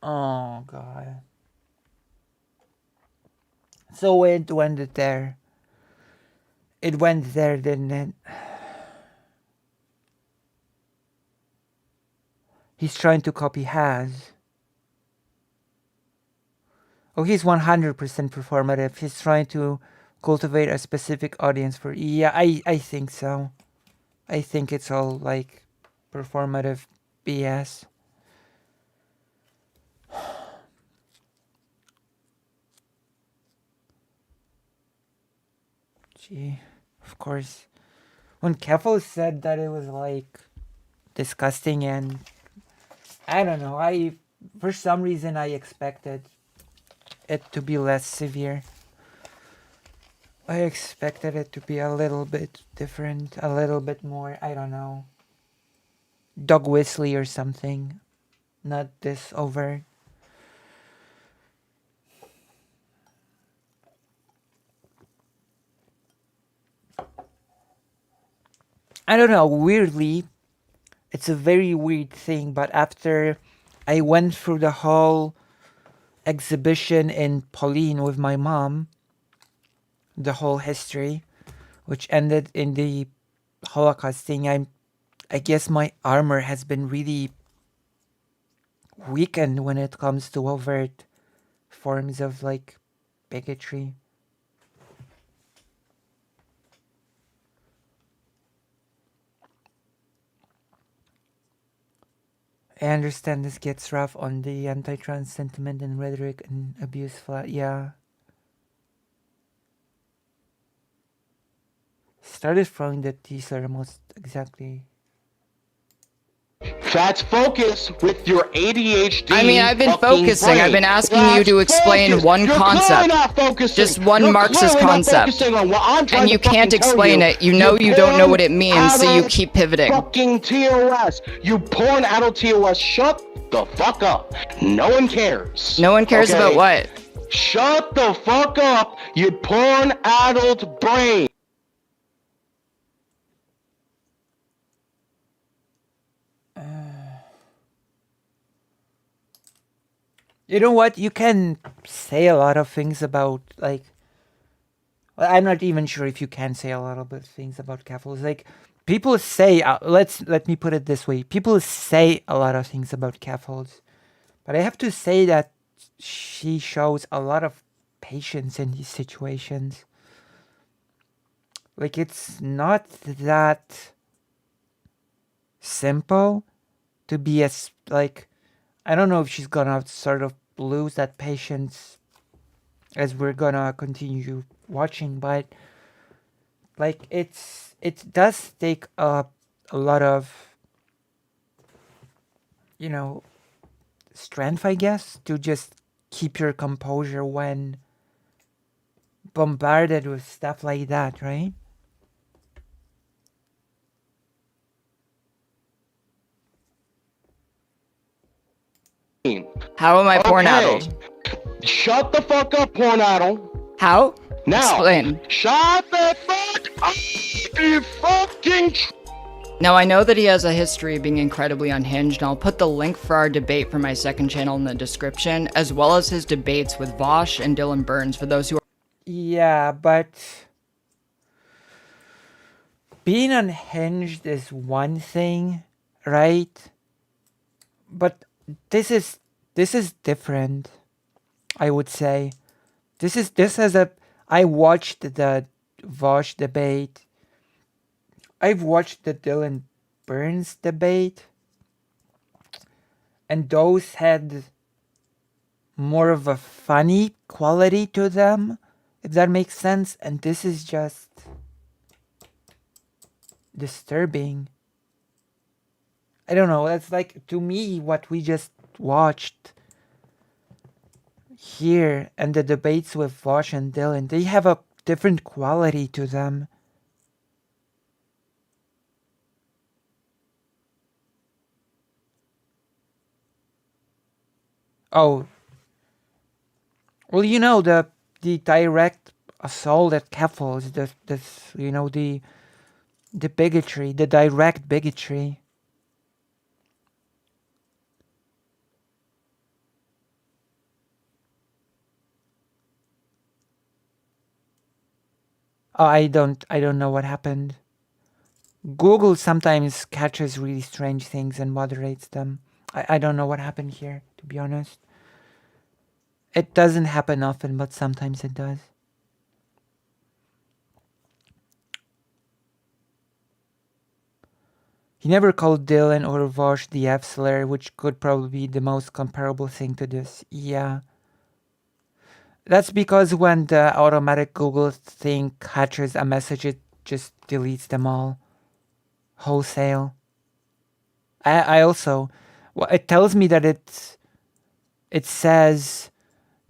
Oh god. So it went there. It went there, didn't it? He's trying to copy Has. Oh, he's 100% performative. He's trying to cultivate a specific audience for... Yeah, I think so. I think it's all like performative BS. Gee, of course. When Keffals said that it was like disgusting and I don't know, for some reason I expected it to be less severe. I expected it to be a little bit different, a little bit more, I don't know, dog whistly or something, not this overt. I don't know, weirdly, it's a very weird thing, but after I went through the whole exhibition in Pauline with my mom, the whole history, which ended in the Holocaust thing, I guess my armor has been really weakened when it comes to overt forms of like bigotry. I understand this gets rough on the anti-trans sentiment and rhetoric and abuse flat. Yeah. Started throwing the teaser almost exactly. That's focus with your ADHD. I mean, I've been fucking focusing. brain. I've been asking you That's to explain focus. one You're concept. clearly not focusing. Just one You're Marxist clearly not concept. focusing on what I'm trying And you to fucking can't tell explain you. it. You know you don't know what it means, so you adult keep pivoting. Fucking TOS. You porn adult TOS. Shut the fuck up. No one cares. No one cares Okay? about what? Shut the fuck up, you porn adult brain. You know what? You can say a lot of things about, like, well, I'm not even sure if you can say a lot of things about Keffals. Like, people say, let me put it this way. People say a lot of things about Keffals, but I have to say that she shows a lot of patience in these situations. Like, it's not that simple to be as, like, I don't know if she's gonna sort of lose that patience as we're gonna continue watching, but like it does take a lot of, you know, strength, I guess, to just keep your composure when bombarded with stuff like that, right? How am I porn Okay. addled? Shut the fuck up, porn adult. How? Now, Explain. shut the fuck up, you fucking. Now, I know that he has a history of being incredibly unhinged, and I'll put the link for our debate for my second channel in the description, as well as his debates with Vosh and Dylan Burns for those who are. Yeah, but being unhinged is one thing, right? But this is different, I would say. This is a, I watched the Vosh debate. I've watched the Dylan Burns debate, and those had more of a funny quality to them, if that makes sense. And this is just disturbing. I don't know, that's like, to me, what we just watched here and the debates with Vosh and Dylan, they have a different quality to them. Oh, well, you know, the direct assault at Keffals, the you know, the bigotry, the direct bigotry. Oh, I don't know what happened. Google sometimes catches really strange things and moderates them. I don't know what happened here, to be honest. It doesn't happen often, but sometimes it does. He never called Dylan or Vosh the F-slur, which could probably be the most comparable thing to this. Yeah. That's because when the automatic Google thing catches a message, it just deletes them all. Wholesale. I also... Well, it tells me that it says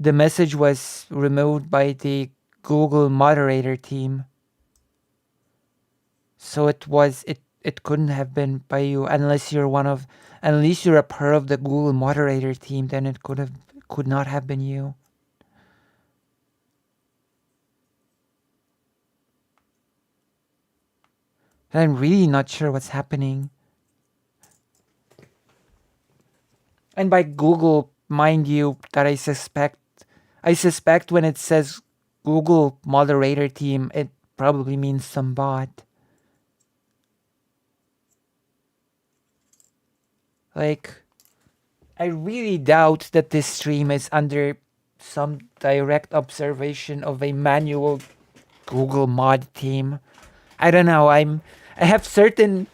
the message was removed by the Google moderator team. So it couldn't have been by you unless you're a part of the Google moderator team, then it could not have been you. I'm really not sure what's happening. And by Google, mind you, that I suspect when it says Google moderator team, it probably means some bot. Like, I really doubt that this stream is under some direct observation of a manual Google mod team. I don't know. I have certain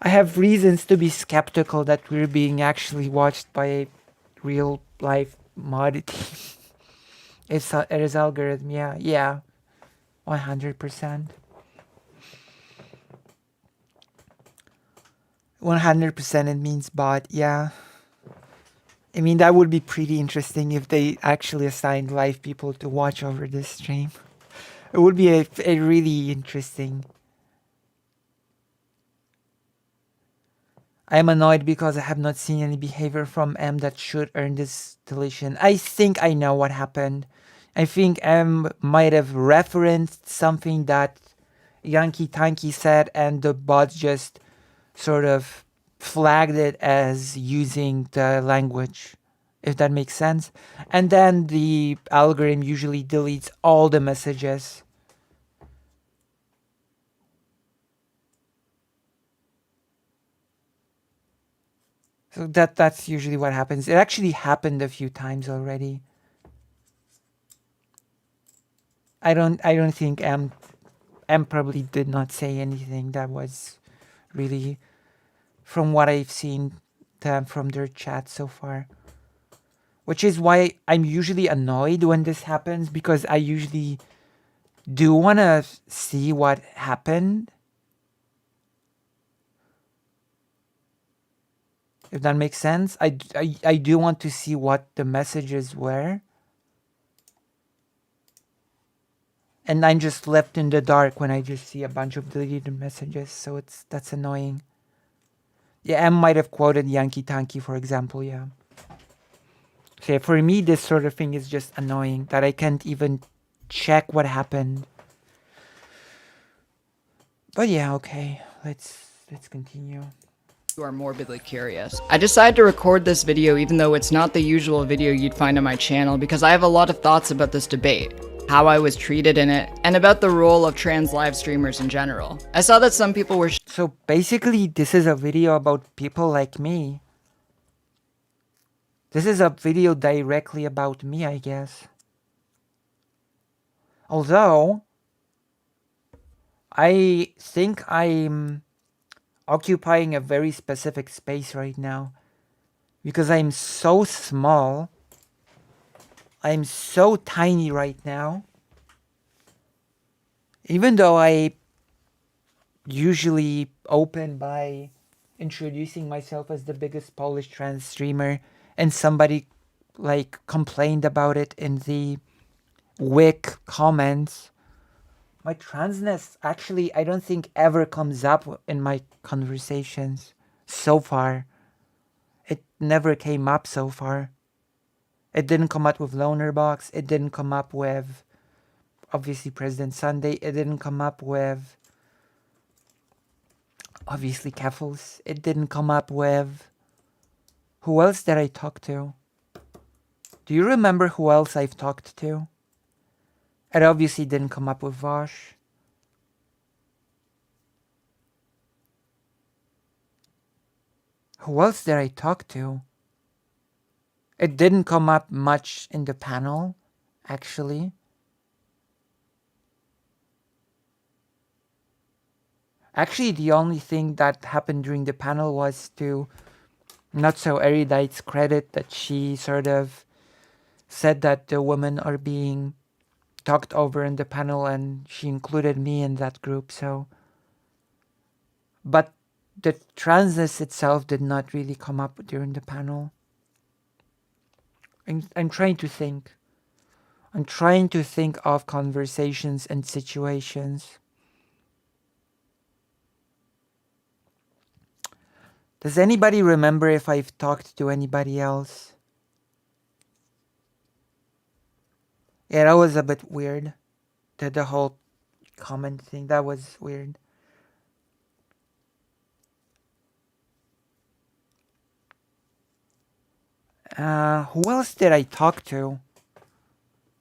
I have reasons to be skeptical that we're being actually watched by a real life mod team. It is algorithm, yeah, 100%. 100% it means bot, yeah. I mean, that would be pretty interesting if they actually assigned live people to watch over this stream. It would be a really interesting. I am annoyed because I have not seen any behavior from M that should earn this deletion. I think I know what happened. I think M might have referenced something that Yankee Tanky said, and the bot just sort of flagged it as using the language, if that makes sense. And then the algorithm usually deletes all the messages. So that's usually what happens. It actually happened a few times already. I don't think M probably did not say anything that was really, from what I've seen from their chat so far. Which is why I'm usually annoyed when this happens, because I usually do want to see what happened. If that makes sense. I do want to see what the messages were. And I'm just left in the dark when I just see a bunch of deleted messages. So that's annoying. Yeah, M might have quoted Yankee Tanky, for example, yeah. So for me, this sort of thing is just annoying, that I can't even check what happened. But yeah, okay. Let's continue. You are morbidly curious. I decided to record this video even though it's not the usual video you'd find on my channel, because I have a lot of thoughts about this debate, how I was treated in it, and about the role of trans live streamers in general. I saw that some people were So basically, this is a video about people like me. This is a video directly about me, I guess. Although, I think I'm occupying a very specific space right now, because I'm so small. I'm so tiny right now. Even though I usually open by introducing myself as the biggest Polish trans streamer, and somebody like complained about it in the Wick comments. My transness actually, I don't think ever comes up in my conversations so far. It never came up so far. It didn't come up with Loner Box. It didn't come up with, obviously, President Sunday. It didn't come up with, obviously, Keffals. It didn't come up with, who else did I talk to? Do you remember who else I've talked to? It obviously didn't come up with Vosh. Who else did I talk to? It didn't come up much in the panel, actually. Actually, the only thing that happened during the panel was to Not So Erudite's credit that she sort of said that the women are being talked over in the panel, and she included me in that group, so. But the transness itself did not really come up during the panel. I'm trying to think. I'm trying to think of conversations and situations. Does anybody remember if I've talked to anybody else? Yeah, that was a bit weird. The whole comment thing, that was weird. Who else did I talk to?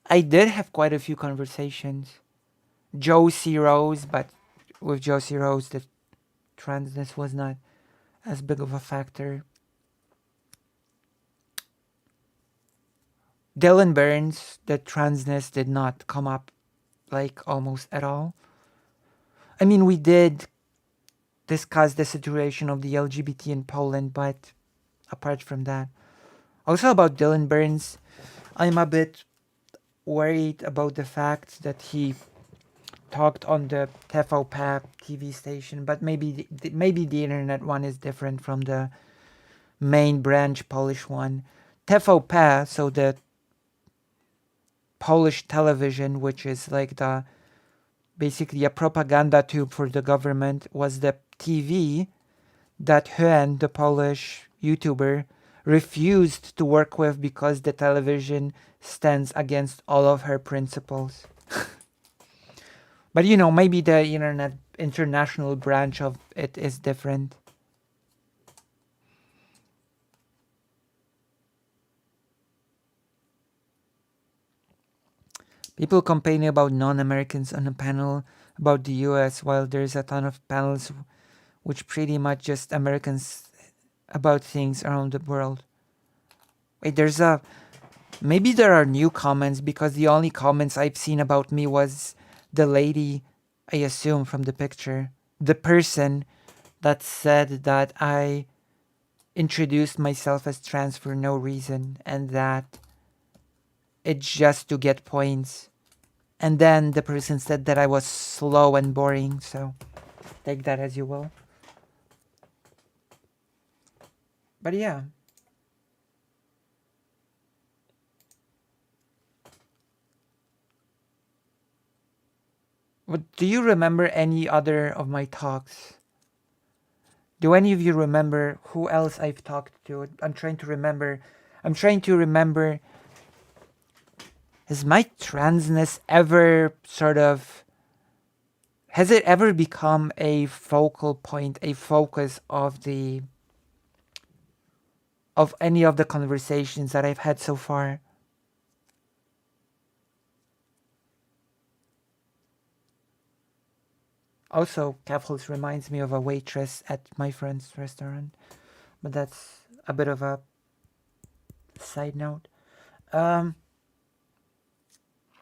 I did have quite a few conversations. Josie Rose, but with Josie Rose, the transness was not as big of a factor. Dylan Burns, the transness did not come up like almost at all. I mean, we did discuss the situation of the LGBT in Poland, but apart from that, also about Dylan Burns, I'm a bit worried about the fact that he talked on the TVP TV station, but maybe the internet one is different from the main branch Polish one. TVP, so the Polish television, which is like the basically a propaganda tube for the government, was the TV that Hen, the Polish YouTuber, refused to work with because the television stands against all of her principles. But you know, maybe the internet international branch of it is different. People complaining about non-Americans on a panel about the US, while there's a ton of panels which pretty much just Americans about things around the world. Wait, maybe there are new comments, because the only comments I've seen about me was the lady, I assume from the picture, the person that said that I introduced myself as trans for no reason and that it's just to get points. And then the person said that I was slow and boring, so take that as you will. But yeah. But do you remember any other of my talks? Do any of you remember who else I've talked to? I'm trying to remember. Has my transness ever has it ever become a focal point, a focus of any of the conversations that I've had so far? Also, Keffals reminds me of a waitress at my friend's restaurant, but that's a bit of a side note.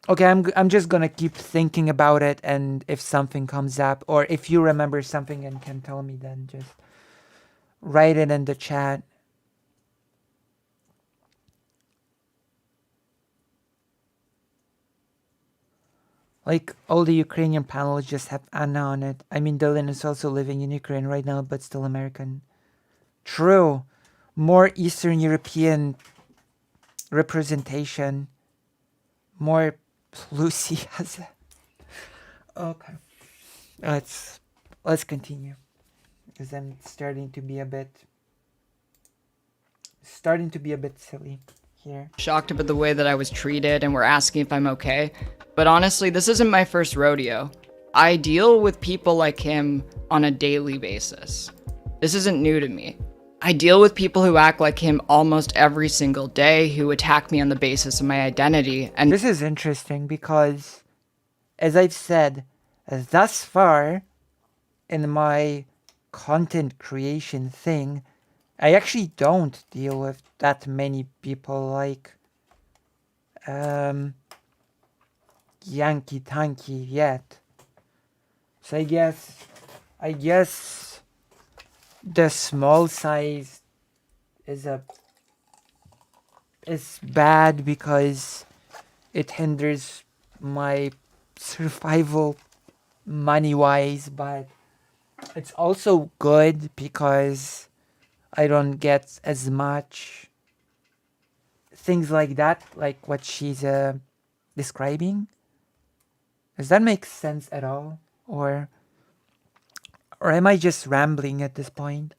Okay, I'm just gonna keep thinking about it, and if something comes up, or if you remember something and can tell me, then just write it in the chat. Like, all the Ukrainian panels just have Anna on it. I mean, Dylan is also living in Ukraine right now, but still American. True. More Eastern European representation. More Lucy has it. Okay. Let's continue. Because I'm starting to be a bit silly here. Shocked about the way that I was treated and were asking if I'm okay. But honestly, this isn't my first rodeo. I deal with people like him on a daily basis. This isn't new to me. I deal with people who act like him almost every single day, who attack me on the basis of my identity, and This is interesting because, as I've said, thus far in my content creation thing, I actually don't deal with that many people like Yankee Tanky yet. So I guess the small size is bad because it hinders my survival money wise, but it's also good because I don't get as much things like that, like what she's describing. Does that make sense at all? Or am I just rambling at this point?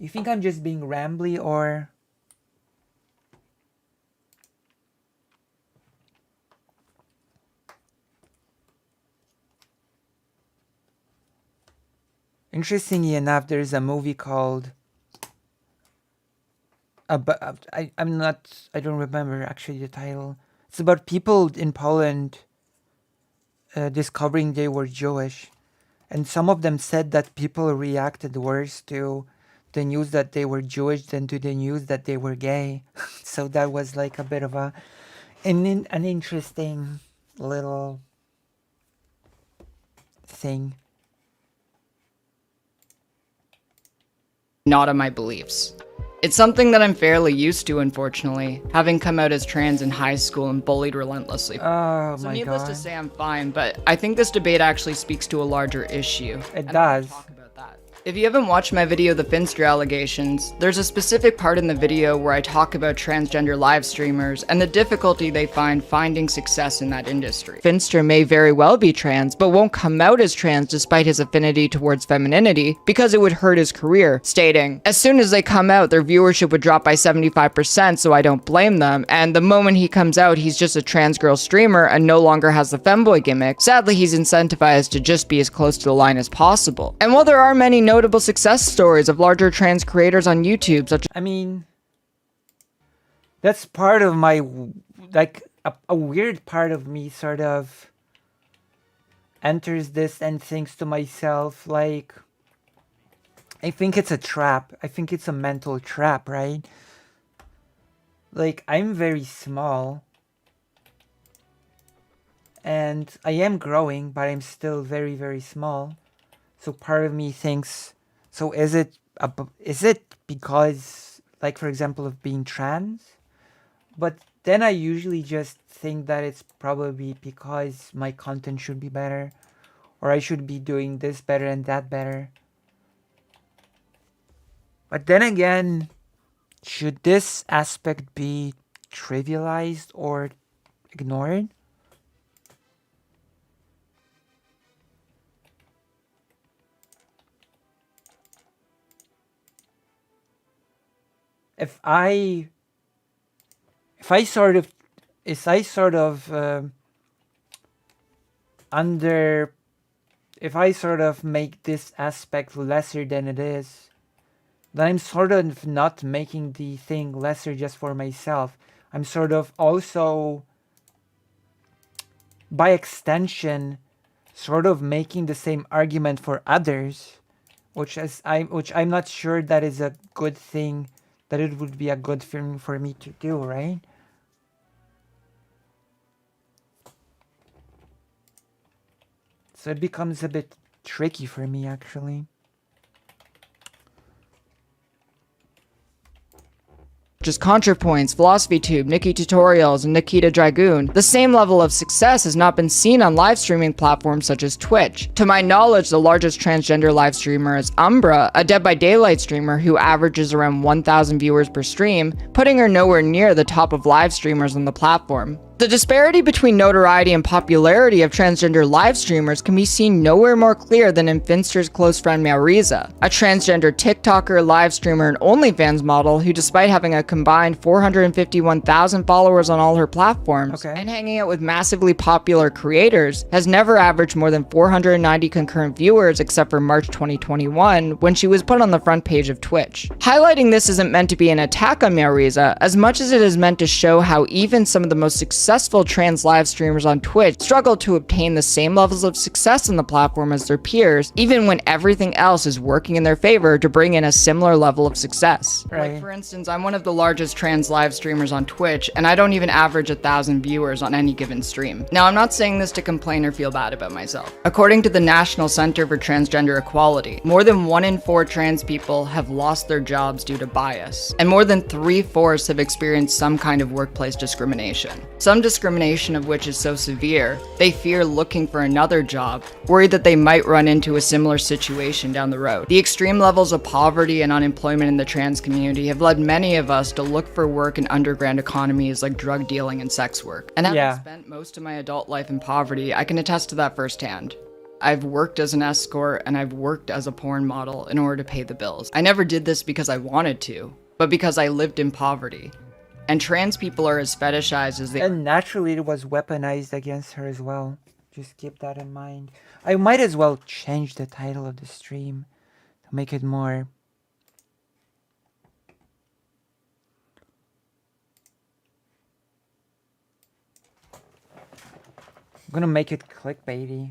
You think I'm just being rambly, or interestingly enough, there's a movie called I don't remember actually the title. It's about people in Poland discovering they were Jewish, and some of them said that people reacted worse to the news that they were Jewish than to the news that they were gay. So that was like a bit of an interesting little thing. Not on my beliefs. It's something that I'm fairly used to, unfortunately, having come out as trans in high school and bullied relentlessly. Oh So my needless god. to say, I'm fine, but I think this debate actually speaks to a larger issue. It and I wanna does. talk about that. If you haven't watched my video, The Finster Allegations, there's a specific part in the video where I talk about transgender live streamers and the difficulty they find finding success in that industry. Finster may very well be trans, but won't come out as trans despite his affinity towards femininity because it would hurt his career, stating, "As soon as they come out, their viewership would drop by 75%, so I don't blame them, and the moment he comes out, he's just a trans girl streamer and no longer has the femboy gimmick. Sadly, he's incentivized to just be as close to the line as possible." And while there are many notable success stories of larger trans creators on YouTube, such I mean, that's part of my, like, a weird part of me sort of enters this and thinks to myself, like, I think it's a trap. I think it's a mental trap, right? Like, I'm very small. And I am growing, but I'm still very, very small. So part of me thinks, so is it because, like, for example, of being trans? But then I usually just think that it's probably because my content should be better, or I should be doing this better and that better. But then again, should this aspect be trivialized or ignored? If I sort of make this aspect lesser than it is, then I'm sort of not making the thing lesser just for myself. I'm sort of also, by extension, sort of making the same argument for others, which I'm not sure that is a good thing, that it would be a good thing for me to do, right? So it becomes a bit tricky for me, actually. as ContraPoints, PhilosophyTube, Nikki Tutorials, and Nikita Dragoon, the same level of success has not been seen on live streaming platforms such as Twitch. To my knowledge, the largest transgender live streamer is Umbra, a Dead by Daylight streamer who averages around 1,000 viewers per stream, putting her nowhere near the top of live streamers on the platform. The disparity between notoriety and popularity of transgender live streamers can be seen nowhere more clear than in Finster's close friend Maoriza, a transgender TikToker, live streamer, and OnlyFans model who, despite having a combined 451,000 followers on all her platforms, and hanging out with massively popular creators, has never averaged more than 490 concurrent viewers except for March 2021, when she was put on the front page of Twitch. Highlighting this isn't meant to be an attack on Maoriza, as much as it is meant to show how even some of the most successful trans live streamers on Twitch struggle to obtain the same levels of success on the platform as their peers, even when everything else is working in their favor to bring in a similar level of success. Like, for instance, I'm one of the largest trans live streamers on Twitch, and I don't even average 1,000 viewers on any given stream. Now, I'm not saying this to complain or feel bad about myself. According to the National Center for Transgender Equality, more than 1 in 4 trans people have lost their jobs due to bias, and more than 3/4 have experienced some kind of workplace discrimination. Some discrimination of which is so severe, they fear looking for another job, worried that they might run into a similar situation down the road. The extreme levels of poverty and unemployment in the trans community have led many of us to look for work in underground economies like drug dealing and sex work. And having spent most of my adult life in poverty, I can attest to that firsthand. I've worked as an escort and I've worked as a porn model in order to pay the bills. I never did this because I wanted to, but because I lived in poverty. And trans people are as fetishized as they are. And naturally it was weaponized against her as well. Just keep that in mind. I might as well change the title of the stream to make it more... I'm gonna make it clickbaity.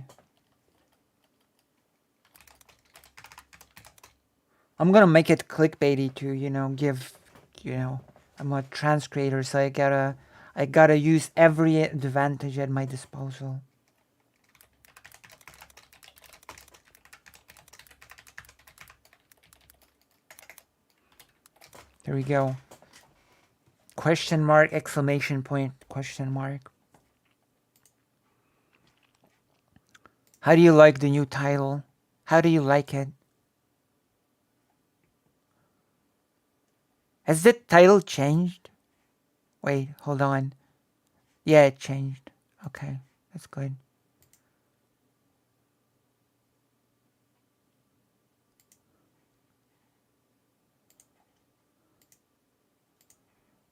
I'm gonna make it clickbaity to, you know, give, you know, I'm a trans creator, so I gotta use every advantage at my disposal. There we go. Question mark, exclamation point, question mark. How do you like the new title? How do you like it? Has the title changed? Wait, hold on. Yeah, it changed. Okay, that's good.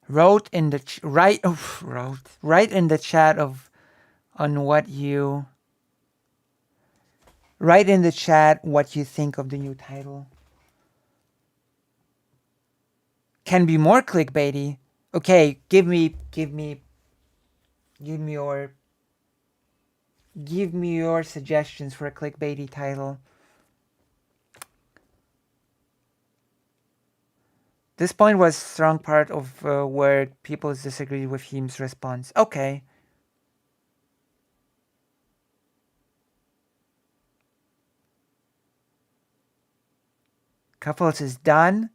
Wrote in the write in the chat of on what you write in the chat what you think of the new title. Can be more clickbaity. Okay, give me your suggestions for a clickbaity title. This point was strong part of where people disagreed with him's response. Okay. Keffals is done.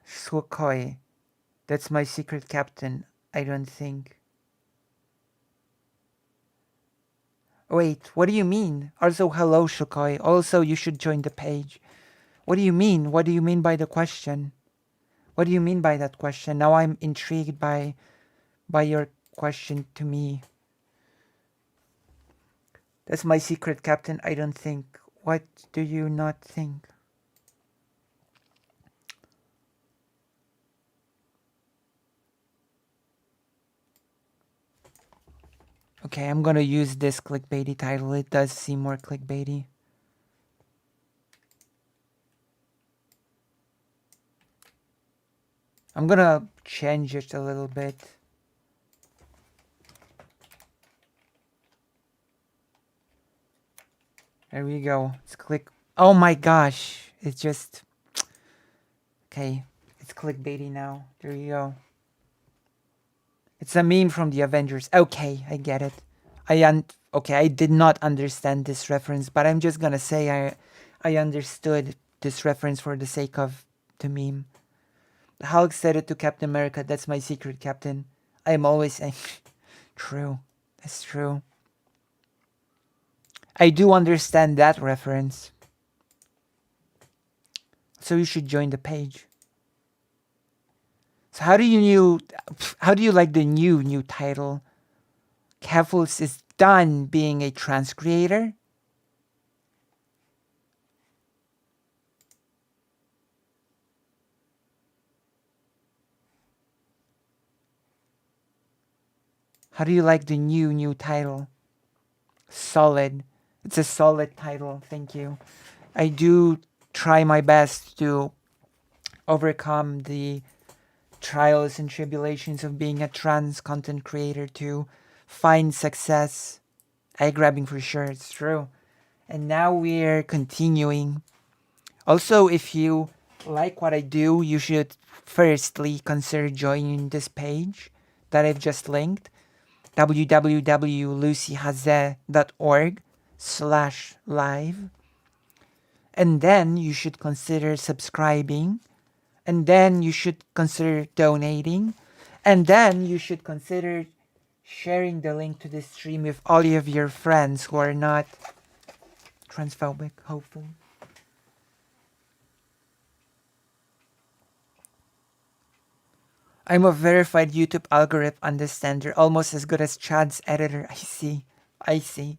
Sukhoi. That's my secret captain. I don't think. Wait, what do you mean? Also, hello, Sukhoi. Also, you should join the page. What do you mean? What do you mean by the question? What do you mean by that question? Now I'm intrigued by your question to me. That's my secret captain. I don't think. What do you not think? Okay, I'm gonna use this clickbaity title. It does seem more clickbaity. I'm gonna change it a little bit. There we go. Let's click. Oh my gosh. It's just... Okay. It's clickbaity now. There you go. It's a meme from the Avengers. Okay, I get it. Okay, I did not understand this reference, but I'm just gonna say I understood this reference for the sake of the meme. The Hulk said it to Captain America. That's my secret captain. I am always angry. True. That's true. I do understand that reference. So you should join the page. So how do you like the new title? Keffals is done being a trans creator? How do you like the new title? Solid. It's a solid title. Thank you. I do try my best to overcome the trials and tribulations of being a trans content creator to find success. Eye grabbing for sure, it's true. And now we're continuing. Also, if you like what I do, you should firstly consider joining this page that I've just linked. www.lucyhaze.org/live. And then you should consider subscribing. And then you should consider donating. And then you should consider sharing the link to this stream with all of your friends who are not transphobic, hopefully. I'm a verified YouTube algorithm understander, almost as good as Chad's editor. I see.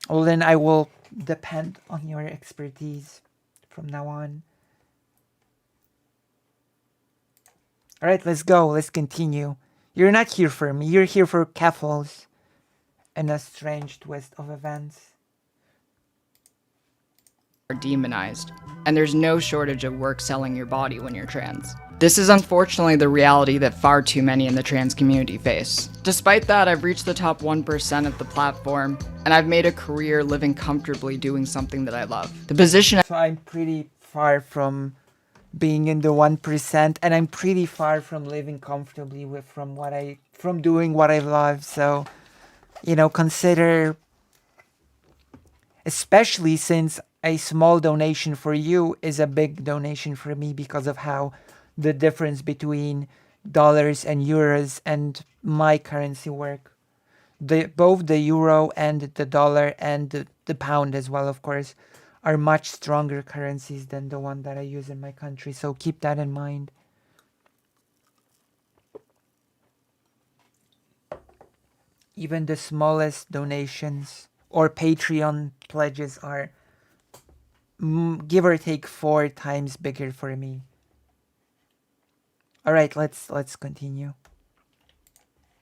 Well, then I will depend on your expertise from now on. Alright, let's go. Let's continue. You're not here for me. You're here for Keffals and a strange twist of events. Are demonized, and there's no shortage of work selling your body when you're trans. This is unfortunately the reality that far too many in the trans community face. Despite that, I've reached the top 1% of the platform, and I've made a career living comfortably doing something that I love. The position So I'm pretty far from being in the 1%, and I'm pretty far from living comfortably from doing what I love. So, consider, especially since a small donation for you is a big donation for me because of how the difference between dollars and euros and my currency work. Both the euro and the dollar and the pound as well, of course, are much stronger currencies than the one that I use in my country. So keep that in mind. Even the smallest donations or Patreon pledges are give or take 4 times bigger for me. All right, let's continue.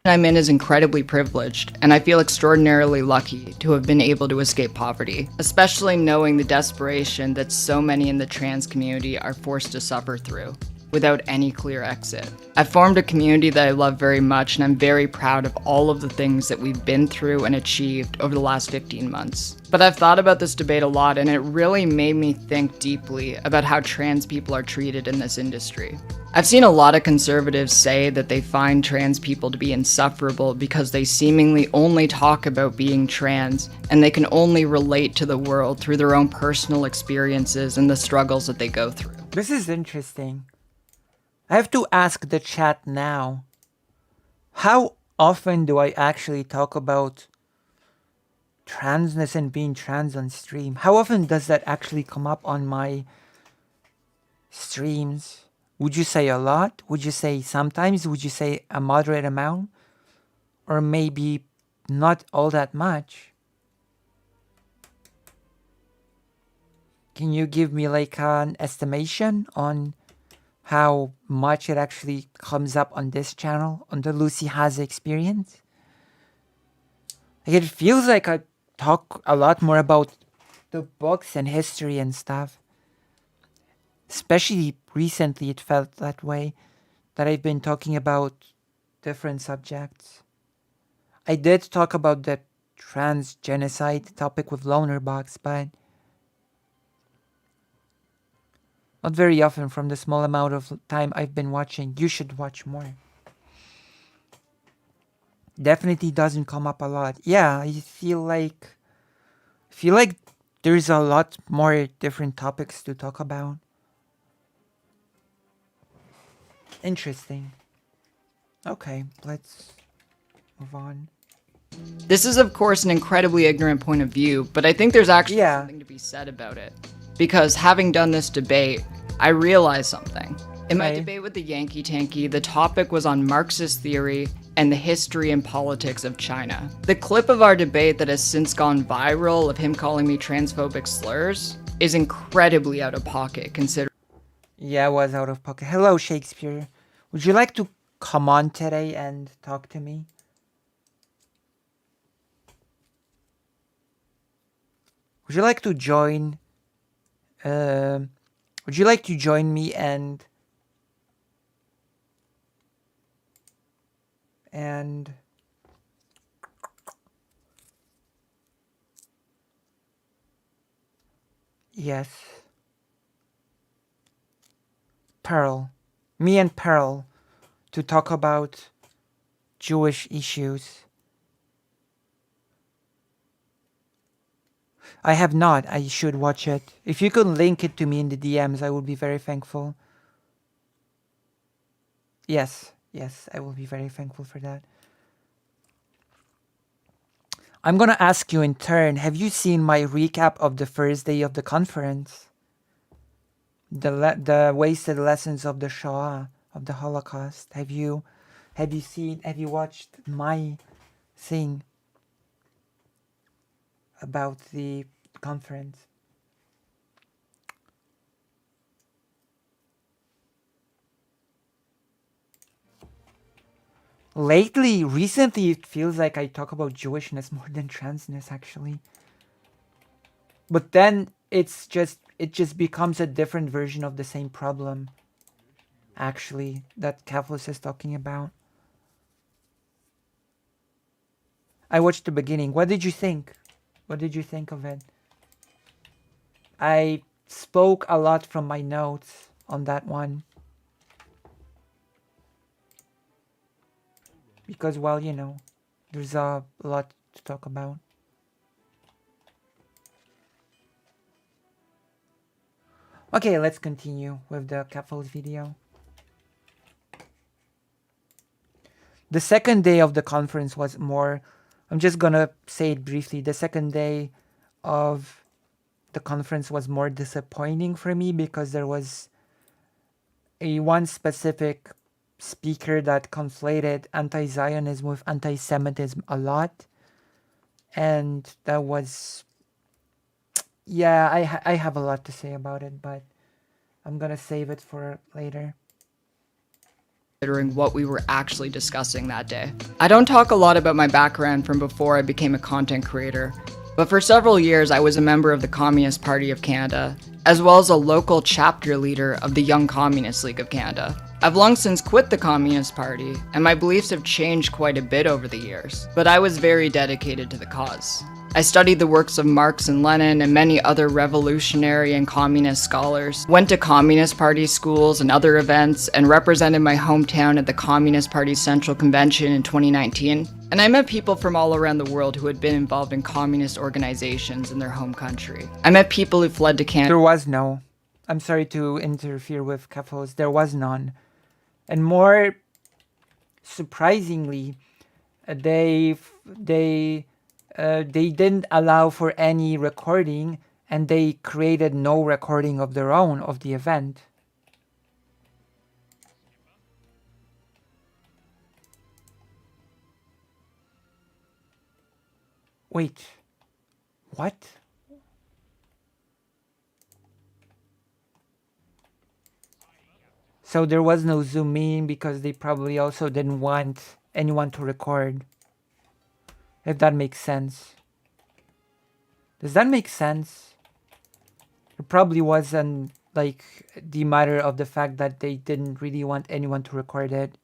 I'm in is incredibly privileged, and I feel extraordinarily lucky to have been able to escape poverty, especially knowing the desperation that so many in the trans community are forced to suffer through, without any clear exit. I've formed a community that I love very much, and I'm very proud of all of the things that we've been through and achieved over the last 15 months. But I've thought about this debate a lot, and it really made me think deeply about how trans people are treated in this industry. I've seen a lot of conservatives say that they find trans people to be insufferable because they seemingly only talk about being trans and they can only relate to the world through their own personal experiences and the struggles that they go through. This is interesting. I have to ask the chat now. How often do I actually talk about transness and being trans on stream? How often does that actually come up on my streams? Would you say a lot? Would you say sometimes? Would you say a moderate amount? Or maybe not all that much? Can you give me like an estimation on how much it actually comes up on this channel, on the Lucy Has experience? Like, it feels like I talk a lot more about the books and history and stuff. Especially recently, it felt that way, that I've been talking about different subjects. I did talk about the trans genocide topic with Lonerbox, but not very often from the small amount of time I've been watching. You should watch more. Definitely doesn't come up a lot. Yeah, I feel like there's a lot more different topics to talk about. Interesting. Okay, let's move on. This is, of course, an incredibly ignorant point of view, but I think there's actually Yeah. something to be said about it. Because having done this debate, I realized something. In my Okay. debate with the Yankee Tanky, the topic was on Marxist theory and the history and politics of China. The clip of our debate that has since gone viral of him calling me transphobic slurs is incredibly out of pocket considering Yeah, I was out of pocket. Hello, Shakespeare. Would you like to come on today and talk to me? Would you like to join? Would you like to join me and yes, Pearl, me and Pearl, to talk about Jewish issues? I have not. I should watch it. If you could link it to me in the DMs, I would be very thankful. Yes, I will be very thankful for that. I'm gonna ask you in turn, have you seen my recap of the first day of the conference? The wasted lessons of the Shoah, of the Holocaust. Have you watched my thing about the conference? Recently, it feels like I talk about Jewishness more than transness, actually. But then it just becomes a different version of the same problem, actually, that Keffals is talking about. I watched the beginning. What did you think? What did you think of it? I spoke a lot from my notes. on that one. Because, well, you know, there's a lot to talk about. Okay, let's continue with the Keffals video. The second day of the conference was more, I'm just gonna say it briefly, the second day of the conference was more disappointing for me because there was a one specific speaker that conflated anti-Zionism with anti-Semitism a lot. And that was, yeah, I have a lot to say about it, but I'm gonna save it for later. Considering what we were actually discussing that day. I don't talk a lot about my background from before I became a content creator, but for several years I was a member of the Communist Party of Canada, as well as a local chapter leader of the Young Communist League of Canada. I've long since quit the Communist Party, and my beliefs have changed quite a bit over the years, but I was very dedicated to the cause. I studied the works of Marx and Lenin and many other revolutionary and communist scholars, went to Communist Party schools and other events, and represented my hometown at the Communist Party Central Convention in 2019. And I met people from all around the world who had been involved in communist organizations in their home country. I met people who fled to Canada. There was no. I'm sorry to interfere with Keffals. There was none. And more surprisingly, they didn't allow for any recording, and they created no recording of their own of the event. Wait, what? So there was no Zoom meeting because they probably also didn't want anyone to record. If that makes sense. Does that make sense? It probably wasn't like the matter of the fact that they didn't really want anyone to record it.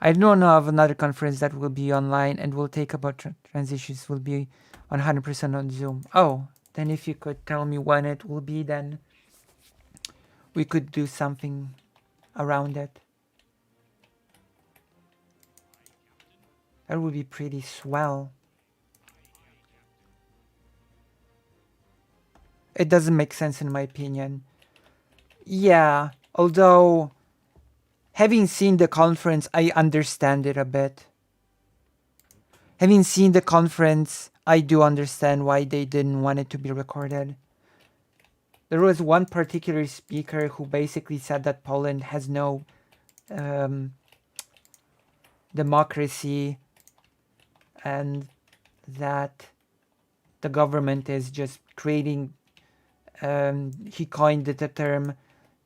I don't know of another conference that will be online and will take about transitions will be 100% on Zoom. Oh, then if you could tell me when it will be, then we could do something around it. That would be pretty swell. It doesn't make sense in my opinion. Yeah, although having seen the conference, I understand it a bit. Having seen the conference, I do understand why they didn't want it to be recorded. There was one particular speaker who basically said that Poland has no democracy and that the government is just creating, he coined the term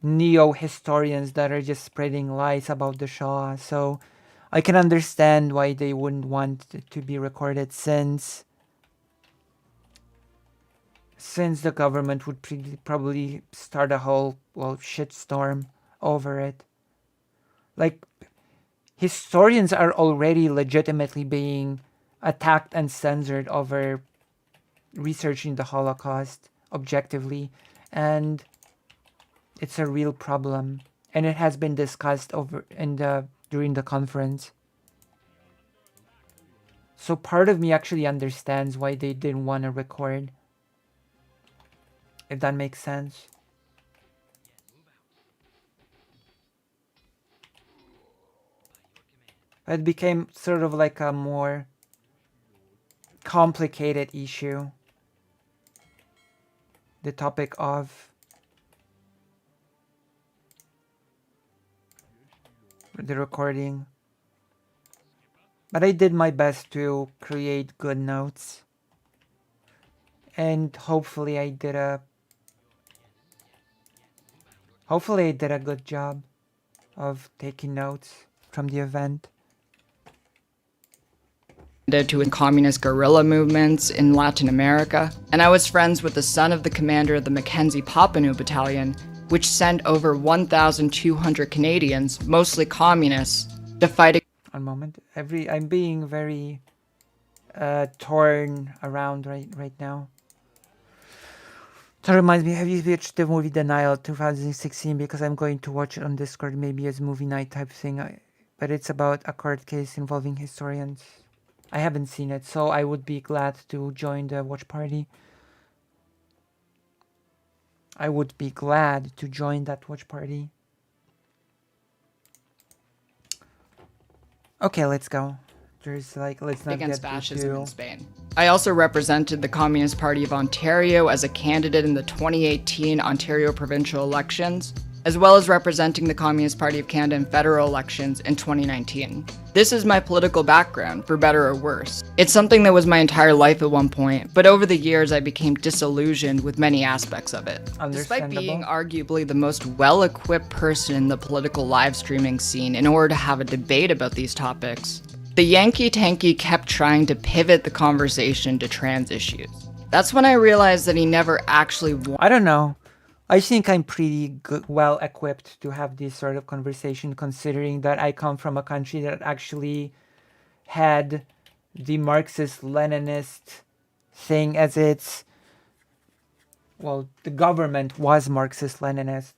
neo-historians that are just spreading lies about the Shah. So I can understand why they wouldn't want it to be recorded since the government would probably start a whole, well, shitstorm over it. Like, historians are already legitimately being attacked and censored over researching the Holocaust objectively, and it's a real problem, and it has been discussed over during the conference. So part of me actually understands why they didn't want to record, if that makes sense. It became sort of like a more complicated issue. The topic of the recording. But I did my best to create good notes. And hopefully I did a good job of taking notes from the event. To communist guerrilla movements in Latin America, and I was friends with the son of the commander of the Mackenzie Papineau Battalion, which sent over 1,200 Canadians, mostly communists, to fight. One moment. I'm being very torn around right now. That reminds me, have you watched the movie Denial 2016? Because I'm going to watch it on Discord, maybe as movie night type thing. But it's about a court case involving historians. I haven't seen it, so I would be glad to join the watch party. I would be glad to join that watch party. Okay, let's go. There's like, let's not against get fascism in into... Spain. I also represented the Communist Party of Ontario as a candidate in the 2018 Ontario provincial elections, as well as representing the Communist Party of Canada in federal elections in 2019. This is my political background, for better or worse. It's something that was my entire life at one point, but over the years I became disillusioned with many aspects of it. Despite being arguably the most well-equipped person in the political live streaming scene in order to have a debate about these topics, the Yankee Tanky kept trying to pivot the conversation to trans issues. That's when I realized that he never actually I don't know. I think I'm pretty good, well equipped to have this sort of conversation, considering that I come from a country that actually had the Marxist-Leninist thing as its... Well, the government was Marxist-Leninist.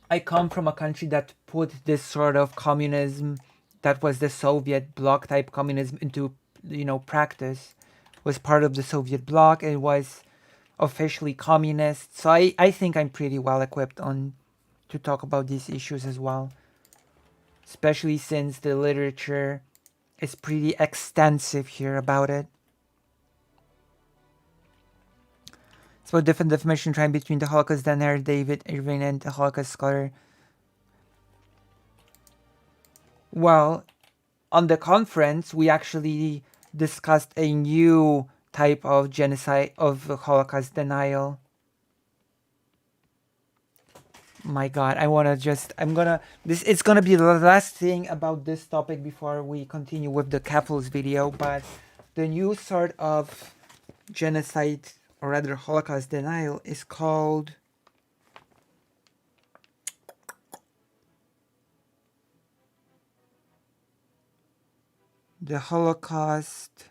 I come from a country that put this sort of communism, that was the Soviet bloc type communism, into, practice. Was part of the Soviet bloc. It was officially communist. So I think I'm pretty well equipped to talk about these issues as well. Especially since the literature is pretty extensive here about it. So different definition trying between the Holocaust denier David Irving and the Holocaust scholar. Well, on the conference, we actually discussed a new type of genocide, of Holocaust denial. My God, it's gonna be the last thing about this topic before we continue with the Keffals video, but the new sort of genocide, or rather Holocaust denial, is called the Holocaust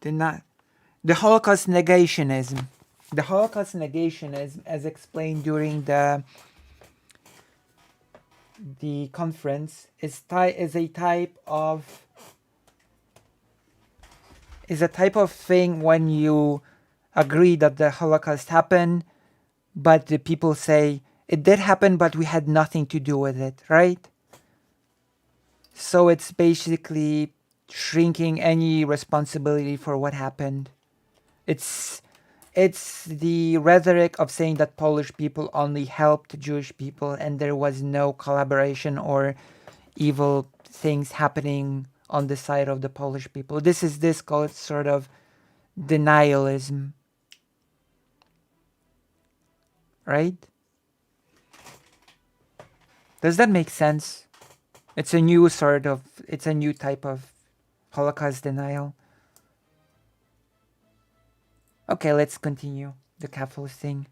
the Holocaust negationism. The Holocaust negationism, as explained during the conference, is a type of thing when you agree that the Holocaust happened, but the people say it did happen, but we had nothing to do with it, right? So it's basically shrinking any responsibility for what happened. It's the rhetoric of saying that Polish people only helped Jewish people and there was no collaboration or evil things happening on the side of the Polish people. This called sort of denialism. Right? Does that make sense? It's a new type of Holocaust denial. Okay, let's continue the Keffals thing.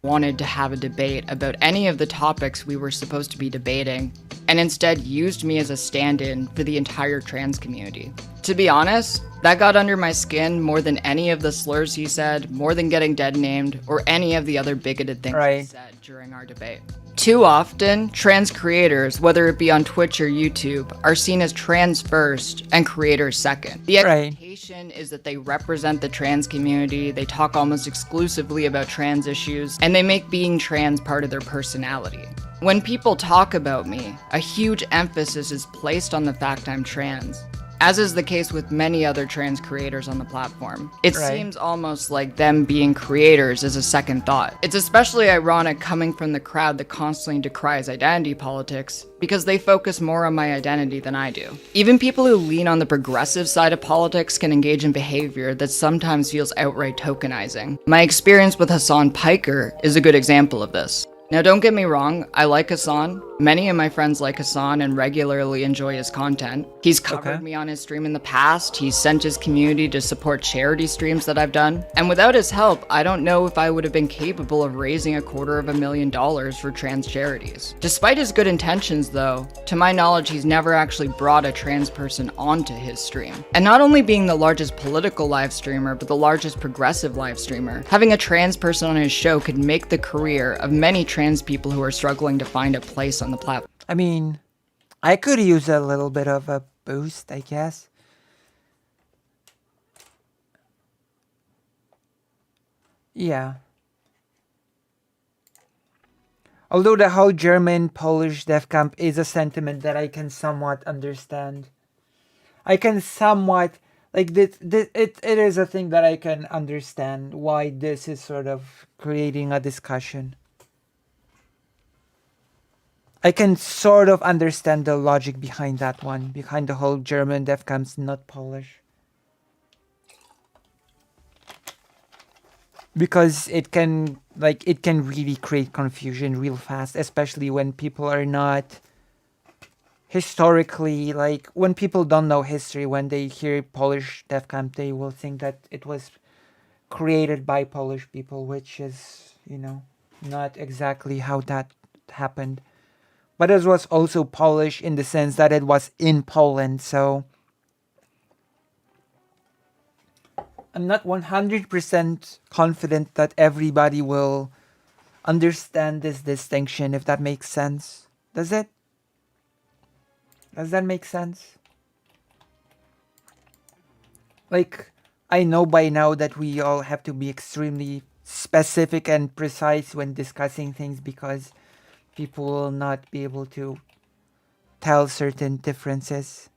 Wanted to have a debate about any of the topics we were supposed to be debating, and instead used me as a stand-in for the entire trans community. To be honest, that got under my skin more than any of the slurs he said, more than getting dead named, or any of the other bigoted things he said during our debate. Too often, trans creators, whether it be on Twitch or YouTube, are seen as trans first and creators second. The expectation is that they represent the trans community, they talk almost exclusively about trans issues, and they make being trans part of their personality. When people talk about me, a huge emphasis is placed on the fact I'm trans, as is the case with many other trans creators on the platform. It seems almost like them being creators is a second thought. It's especially ironic coming from the crowd that constantly decries identity politics, because they focus more on my identity than I do. Even people who lean on the progressive side of politics can engage in behavior that sometimes feels outright tokenizing. My experience with Hassan Piker is a good example of this. Now don't get me wrong, I like Hassan, Many of my friends like Hassan and regularly enjoy his content. He's covered Okay. me on his stream in the past, he's sent his community to support charity streams that I've done, and without his help, I don't know if I would have been capable of raising $250,000 for trans charities. Despite his good intentions though, to my knowledge he's never actually brought a trans person onto his stream. And not only being the largest political live streamer, but the largest progressive live streamer, having a trans person on his show could make the career of many trans people who are struggling to find a place on the platform. I mean, I could use a little bit of a boost, I guess. Yeah. Although the whole German-Polish death camp is a sentiment that I can somewhat understand. I can somewhat, like, it is a thing that I can understand why this is sort of creating a discussion. I can sort of understand the logic behind that one, behind the whole German death camps, not Polish. Because it can really create confusion real fast, especially when people are not historically, like, when people don't know history, when they hear Polish death camp, they will think that it was created by Polish people, which is, not exactly how that happened. But it was also Polish in the sense that it was in Poland, so I'm not 100% confident that everybody will understand this distinction, if that makes sense. Does it? Does that make sense? Like, I know by now that we all have to be extremely specific and precise when discussing things because people will not be able to tell certain differences.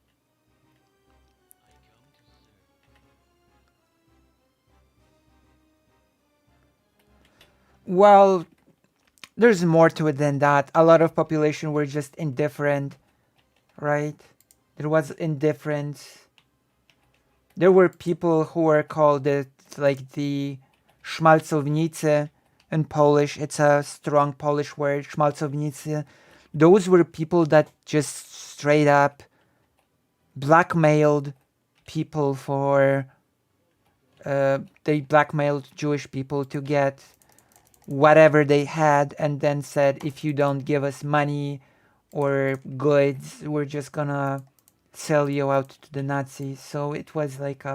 Well, there's more to it than that. A lot of population were just indifferent, right? There was indifference. There were people who were called the szmalcownicy in Polish. It's a strong Polish word, szmalcownicy. Those were people that just straight up blackmailed people for they blackmailed Jewish people to get whatever they had, and then said, if you don't give us money or goods, we're just gonna sell you out to the Nazis. So it was like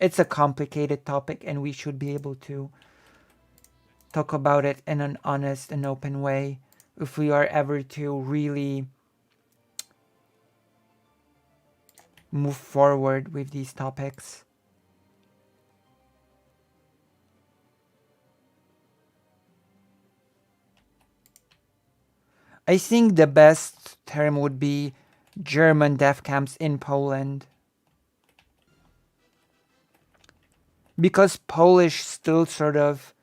it's a complicated topic, and we should be able to talk about it in an honest and open way if we are ever to really move forward with these topics. I think the best term would be German death camps in Poland. Because Polish still sort of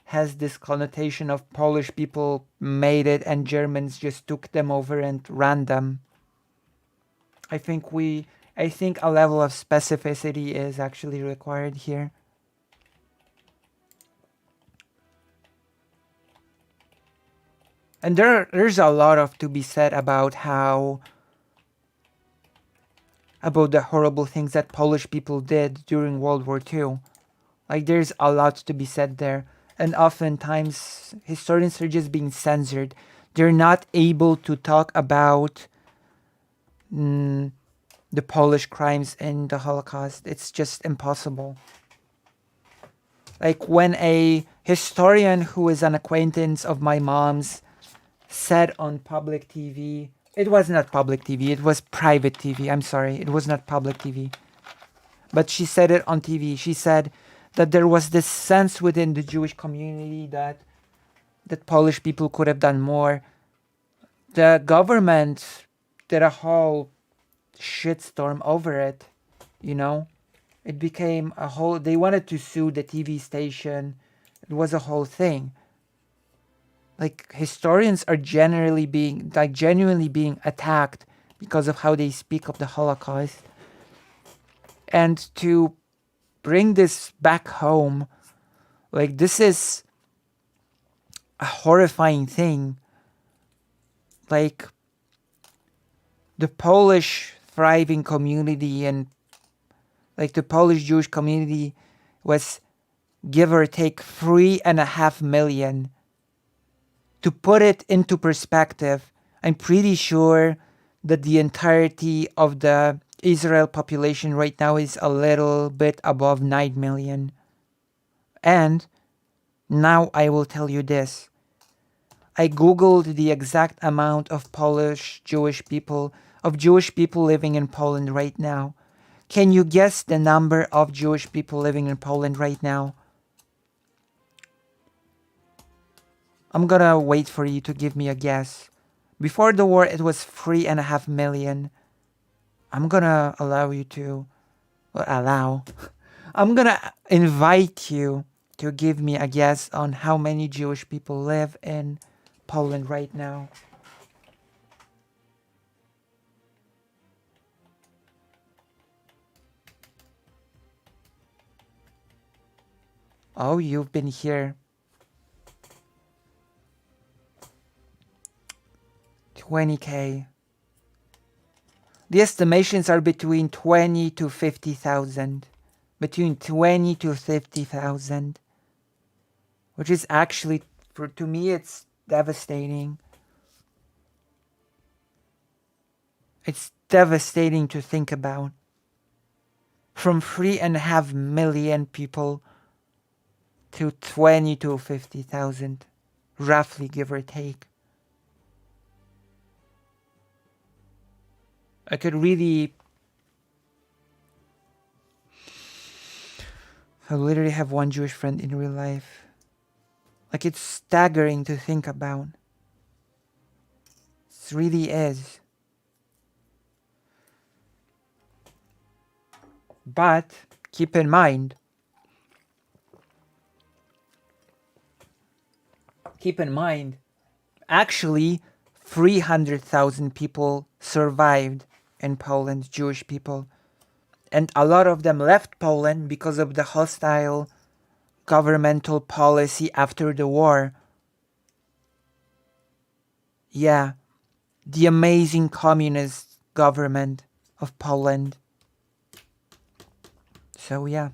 has this connotation of Polish people made it and Germans just took them over and ran them. I think a level of specificity is actually required here. And there's a lot of to be said about the horrible things that Polish people did during World War II. Like, there's a lot to be said there. And oftentimes, historians are just being censored. They're not able to talk about the Polish crimes in the Holocaust. It's just impossible. Like, when a historian who is an acquaintance of my mom's said on public TV, it was not public TV, it was private TV. I'm sorry, it was not public TV. But she said it on TV. She said that there was this sense within the Jewish community that Polish people could have done more. The government did a whole shitstorm over it, It became a whole... They wanted to sue the TV station. It was a whole thing. Like, historians are genuinely being attacked because of how they speak of the Holocaust. And to bring this back home, like, this is a horrifying thing. like the Polish thriving community and like the Polish Jewish community was give or take 3.5 million. To put it into perspective, I'm pretty sure that the entirety of the Israel population right now is a little bit above 9 million. And now I will tell you this. I googled the exact amount of Jewish people living in Poland right now. Can you guess the number of Jewish people living in Poland right now? I'm gonna wait for you to give me a guess. Before the war, it was 3.5 million. I'm gonna allow you to... allow. I'm gonna invite you to give me a guess on how many Jewish people live in Poland right now. Oh, you've been here. 20K. The estimations are between 20 to 50,000. Between 20 to 50,000. Which is actually, to me, it's devastating. It's devastating to think about. From 3.5 million people to 20 to 50,000. Roughly, give or take. I could really... I literally have one Jewish friend in real life. Like, it's staggering to think about. It really is. But keep in mind, actually 300,000 people survived in Poland, Jewish people. And a lot of them left Poland because of the hostile governmental policy after the war. Yeah, the amazing communist government of Poland. So yeah.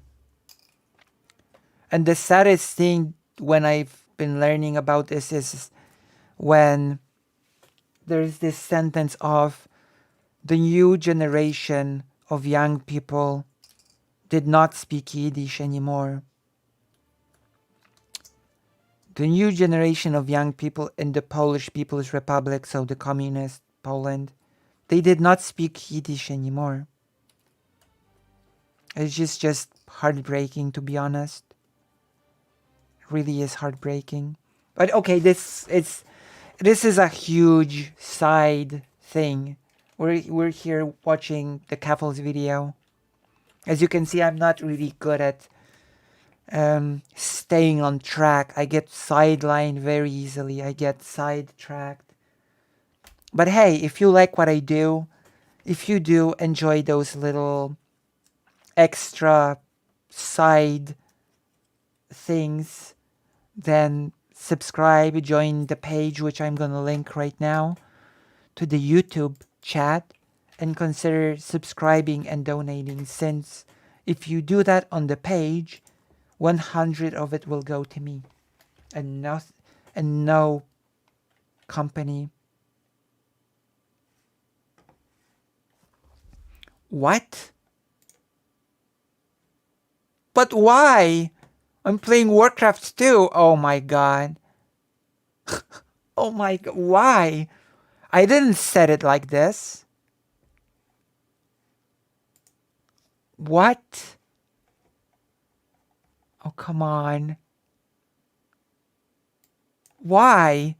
And the saddest thing when I've been learning about this is when there's this sentence of the new generation of young people did not speak Yiddish anymore. The new generation of young people in the Polish People's Republic, so the communist Poland, they did not speak Yiddish anymore. It's just heartbreaking, to be honest. It really is heartbreaking. But okay, this is a huge side thing. We're here watching the Keffals video. As you can see, I'm not really good at staying on track. I get sidelined very easily. I get sidetracked. But hey, if you like what I do, if you do enjoy those little extra side things, then subscribe, join the page, which I'm gonna link right now, to the YouTube chat, and consider subscribing and donating, since if you do that on the page, 100 of it will go to me and no company. What? But why? I'm playing Warcraft 2. Oh my god. Oh my god. Why? I didn't set it like this. What? Oh, come on. Why?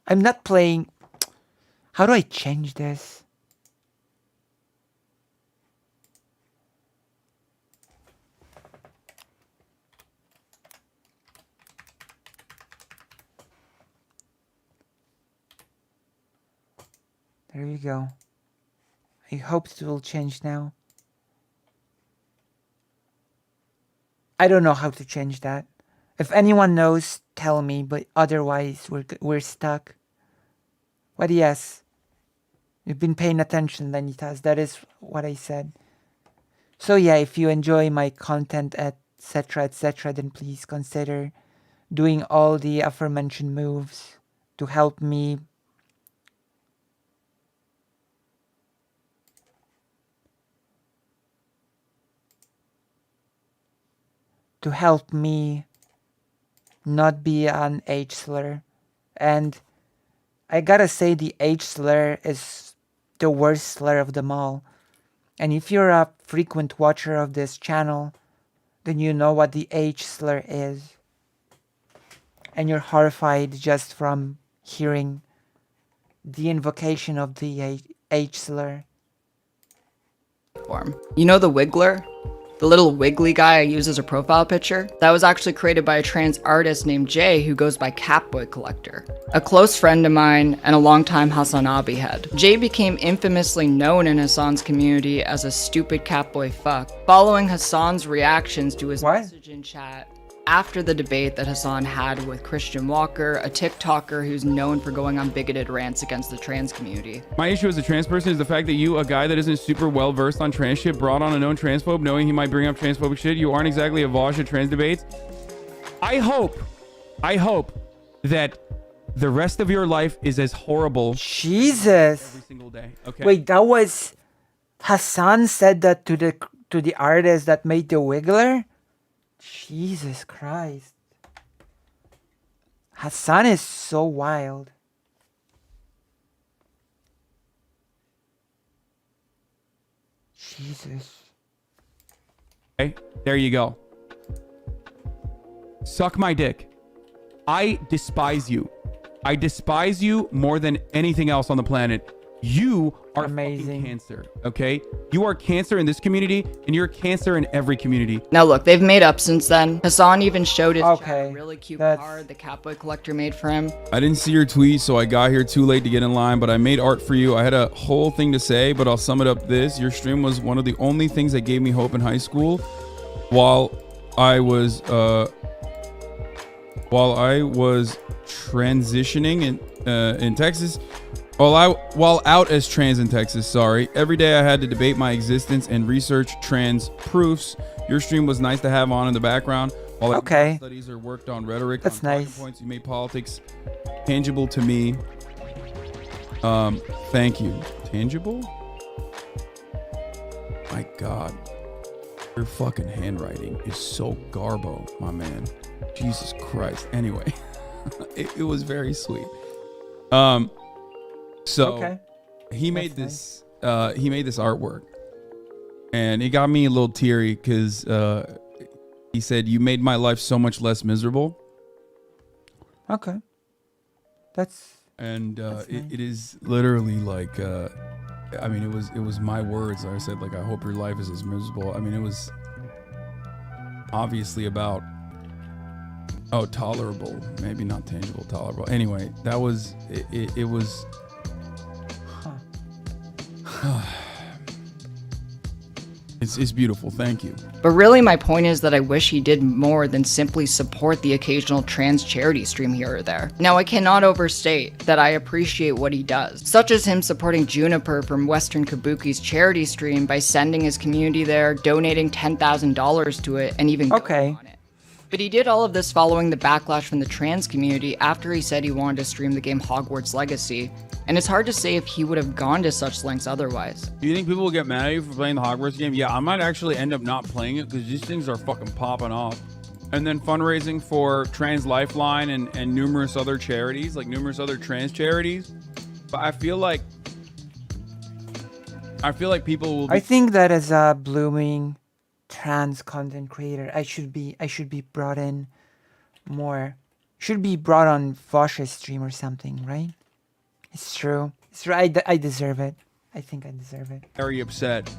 I'm not playing... How do I change this? There you go. I hope it will change now. I don't know how to change that. If anyone knows, tell me, but otherwise we're stuck. But yes, you've been paying attention, Lenitas. That is what I said. So yeah, if you enjoy my content, etc., then please consider doing all the aforementioned moves to help me not be an H slur. And I gotta say, the H slur is the worst slur of them all. And if you're a frequent watcher of this channel, then you know what the H slur is. And you're horrified just from hearing the invocation of the H slur. Form. You know the Wiggler? The little wiggly guy I use as a profile picture? That was actually created by a trans artist named Jay who goes by Catboy Collector. A close friend of mine and a longtime Hasanabi head. Jay became infamously known in Hassan's community as a stupid Catboy fuck, following Hassan's reactions to his message in chat after the debate that Hassan had with Christian Walker, a TikToker who's known for going on bigoted rants against the trans community. My issue as a trans person is the fact that you, a guy that isn't super well versed on trans shit, brought on a known transphobe knowing he might bring up transphobic shit. You aren't exactly a Vosh at trans debates. I hope that the rest of your life is as horrible. Jesus. Every single day. Okay. Wait, that was Hassan said that to the artist that made the Wiggler? Jesus Christ. Hassan is so wild. Jesus. Okay, there you go. Suck my dick. I despise you. I despise you more than anything else on the planet. You are amazing. Cancer, okay? You are cancer in this community, and you're cancer in every community. Now look, they've made up since then. Hassan even showed his chat a really cute card the Catboy Collector made for him. I didn't see your tweet, so I got here too late to get in line, but I made art for you. I had a whole thing to say, but I'll sum it up this. Your stream was one of the only things that gave me hope in high school while I was transitioning in Texas. While out as trans in Texas, sorry. Every day I had to debate my existence and research trans proofs. Your stream was nice to have on in the background. While I studies or worked on rhetoric. That's nice. Points, you made politics tangible to me. Thank you. Tangible? My God. Your fucking handwriting is so garbo, my man. Jesus Christ. Anyway, it was very sweet. So he made this artwork, and it got me a little teary because he said, "You made my life so much less miserable." Okay. That's nice. It is literally like I mean, it was my words. I said, like, I hope your life is as miserable. I mean, it was obviously about tolerable, maybe not tangible, tolerable. Anyway, that was it was It's beautiful. Thank you. But really, my point is that I wish he did more than simply support the occasional trans charity stream here or there. Now, I cannot overstate that I appreciate what he does, such as him supporting Juniper from Western Kabuki's charity stream by sending his community there, donating $10,000 to it, and even going on it. But he did all of this following the backlash from the trans community after he said he wanted to stream the game Hogwarts Legacy, and it's hard to say if he would have gone to such lengths otherwise. Do you think people will get mad at you for playing the Hogwarts game? Yeah, I might actually end up not playing it because these things are fucking popping off. And then fundraising for Trans Lifeline and numerous other charities, like numerous other trans charities. But I feel like people will be... I think that as a blooming trans content creator, I should be brought in more. Should be brought on Vosh's stream or something, right? It's true. It's true. I deserve it. I think I deserve it. Very upset.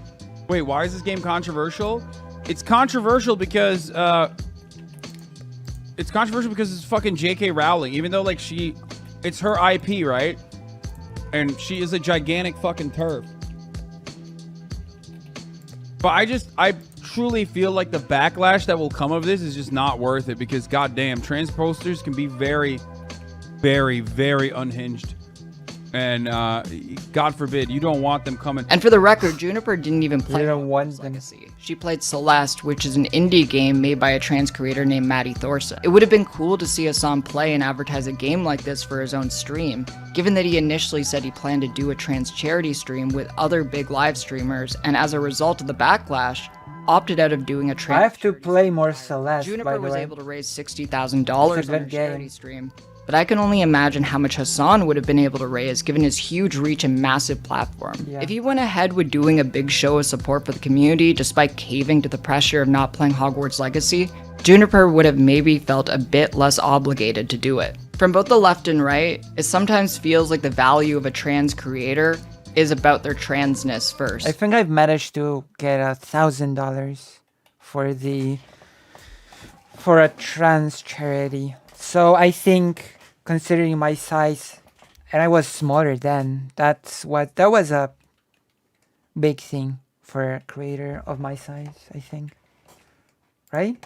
Wait, why is this game controversial? It's controversial because it's fucking J.K. Rowling. Even though like it's her IP, right? And she is a gigantic fucking turf. But I truly feel like the backlash that will come of this is just not worth it because goddamn, trans posters can be very, very, very unhinged. and God forbid you don't want them coming. And for the record, Juniper didn't even play You don't want Hogwarts them. Legacy. She played Celeste, which is an indie game made by a trans creator named Maddie Thorson. It would have been cool to see Hassan play and advertise a game like this for his own stream, given that he initially said he planned to do a trans charity stream with other big live streamers, and as a result of the backlash, opted out of doing a trans I have to charity play stream. more Celeste, by Juniper the was way. able to raise $60,000 It's a on her good charity game. stream, but I can only imagine how much Hassan would have been able to raise given his huge reach and massive platform. Yeah. If he went ahead with doing a big show of support for the community despite caving to the pressure of not playing Hogwarts Legacy, Juniper would have maybe felt a bit less obligated to do it. From both the left and right, it sometimes feels like the value of a trans creator is about their transness first. I think I've managed to get $1,000 for a trans charity. So I think, considering my size, and I was smaller then, that was a big thing for a creator of my size, I think. Right?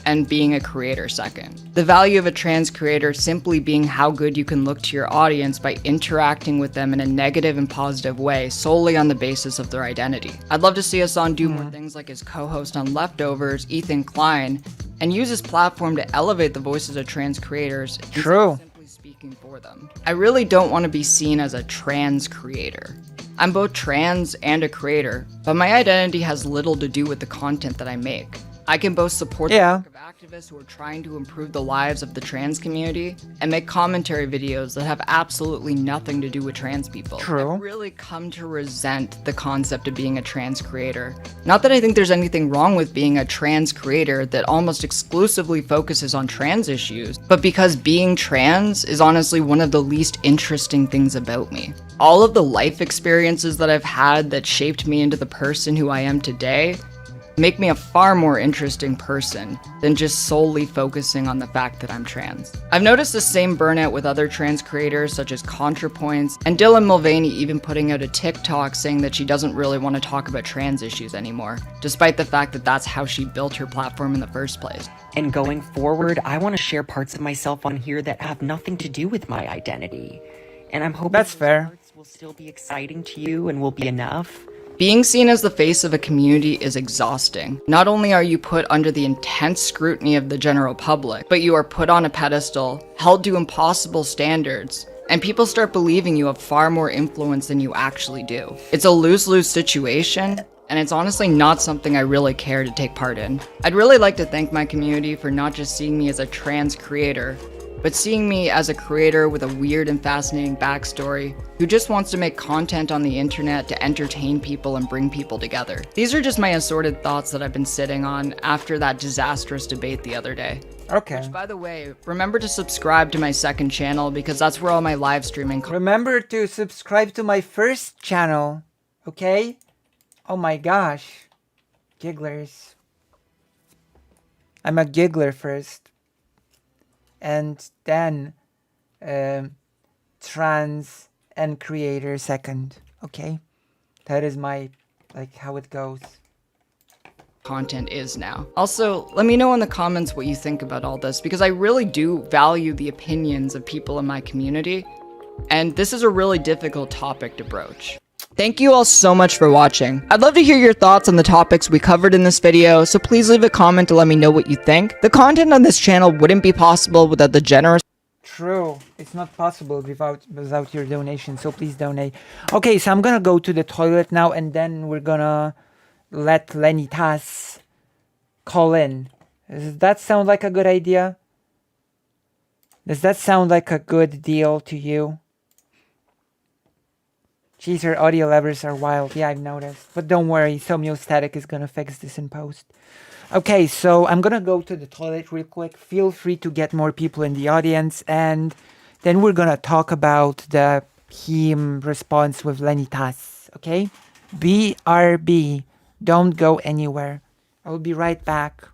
And being a creator second. The value of a trans creator simply being how good you can look to your audience by interacting with them in a negative and positive way solely on the basis of their identity. I'd love to see Hassan do more things like his co-host on Leftovers, Ethan Klein, and use his platform to elevate the voices of trans creators instead of True. simply speaking for them. I really don't want to be seen as a trans creator. I'm both trans and a creator, but my identity has little to do with the content that I make. I can both support the work of activists who are trying to improve the lives of the trans community and make commentary videos that have absolutely nothing to do with trans people. True. I've really come to resent the concept of being a trans creator. Not that I think there's anything wrong with being a trans creator that almost exclusively focuses on trans issues, but because being trans is honestly one of the least interesting things about me. All of the life experiences that I've had that shaped me into the person who I am today make me a far more interesting person than just solely focusing on the fact that I'm trans. I've noticed the same burnout with other trans creators such as ContraPoints, and Dylan Mulvaney even putting out a TikTok saying that she doesn't really want to talk about trans issues anymore, despite the fact that that's how she built her platform in the first place. And going forward, I want to share parts of myself on here that have nothing to do with my identity. And I'm hoping That's those fair. parts will still be exciting to you and will be enough. Being seen as the face of a community is exhausting. Not only are you put under the intense scrutiny of the general public, but you are put on a pedestal, held to impossible standards, and people start believing you have far more influence than you actually do. It's a lose-lose situation, and it's honestly not something I really care to take part in. I'd really like to thank my community for not just seeing me as a trans creator, but seeing me as a creator with a weird and fascinating backstory who just wants to make content on the internet to entertain people and bring people together. These are just my assorted thoughts that I've been sitting on after that disastrous debate the other day. Okay. Which, by the way, remember to subscribe to my second channel because that's where all my live streaming Remember to subscribe to my first channel, okay? Oh my gosh. Gigglers. I'm a giggler first. And then trans and creator second, okay? That is my, like, how it goes. content is now. Also, let me know in the comments what you think about all this because I really do value the opinions of people in my community, and this is a really difficult topic to broach. Thank you all so much for watching. I'd love to hear your thoughts on the topics we covered in this video, so please leave a comment to let me know what you think. The content on this channel wouldn't be possible without the generous True. It's not possible without your donation, so please donate. Okay, so I'm gonna go to the toilet now, and then we're gonna let Lenny Tass call in. Does that sound like a good idea? Does that sound like a good deal to you? Jeez, her audio levels are wild. Yeah, I've noticed. But don't worry, Somiostatic is gonna fix this in post. Okay, so I'm gonna go to the toilet real quick. Feel free to get more people in the audience, and then we're gonna talk about the heme response with Lenny Tass. Okay? BRB. Don't go anywhere. I'll be right back.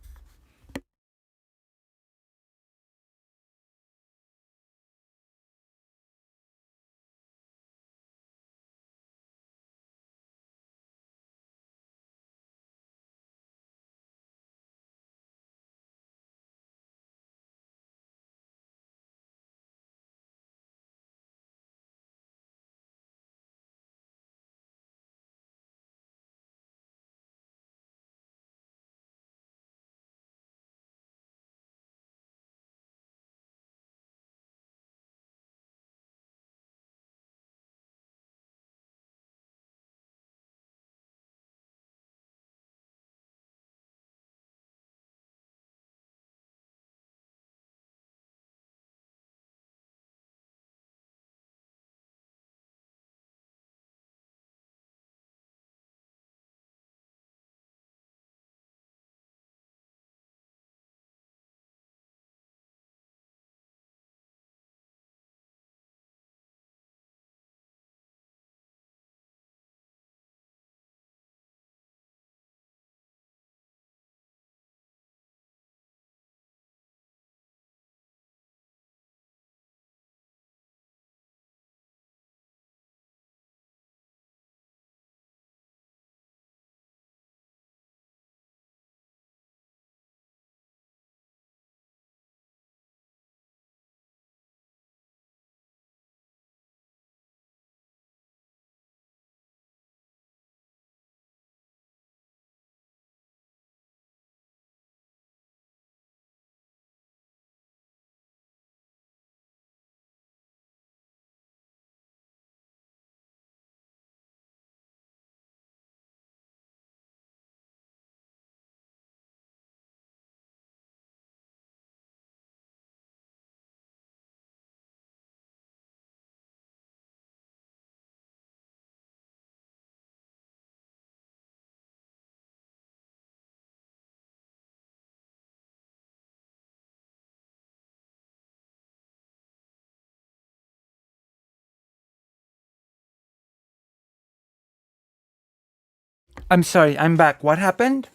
I'm sorry, I'm back. What happened?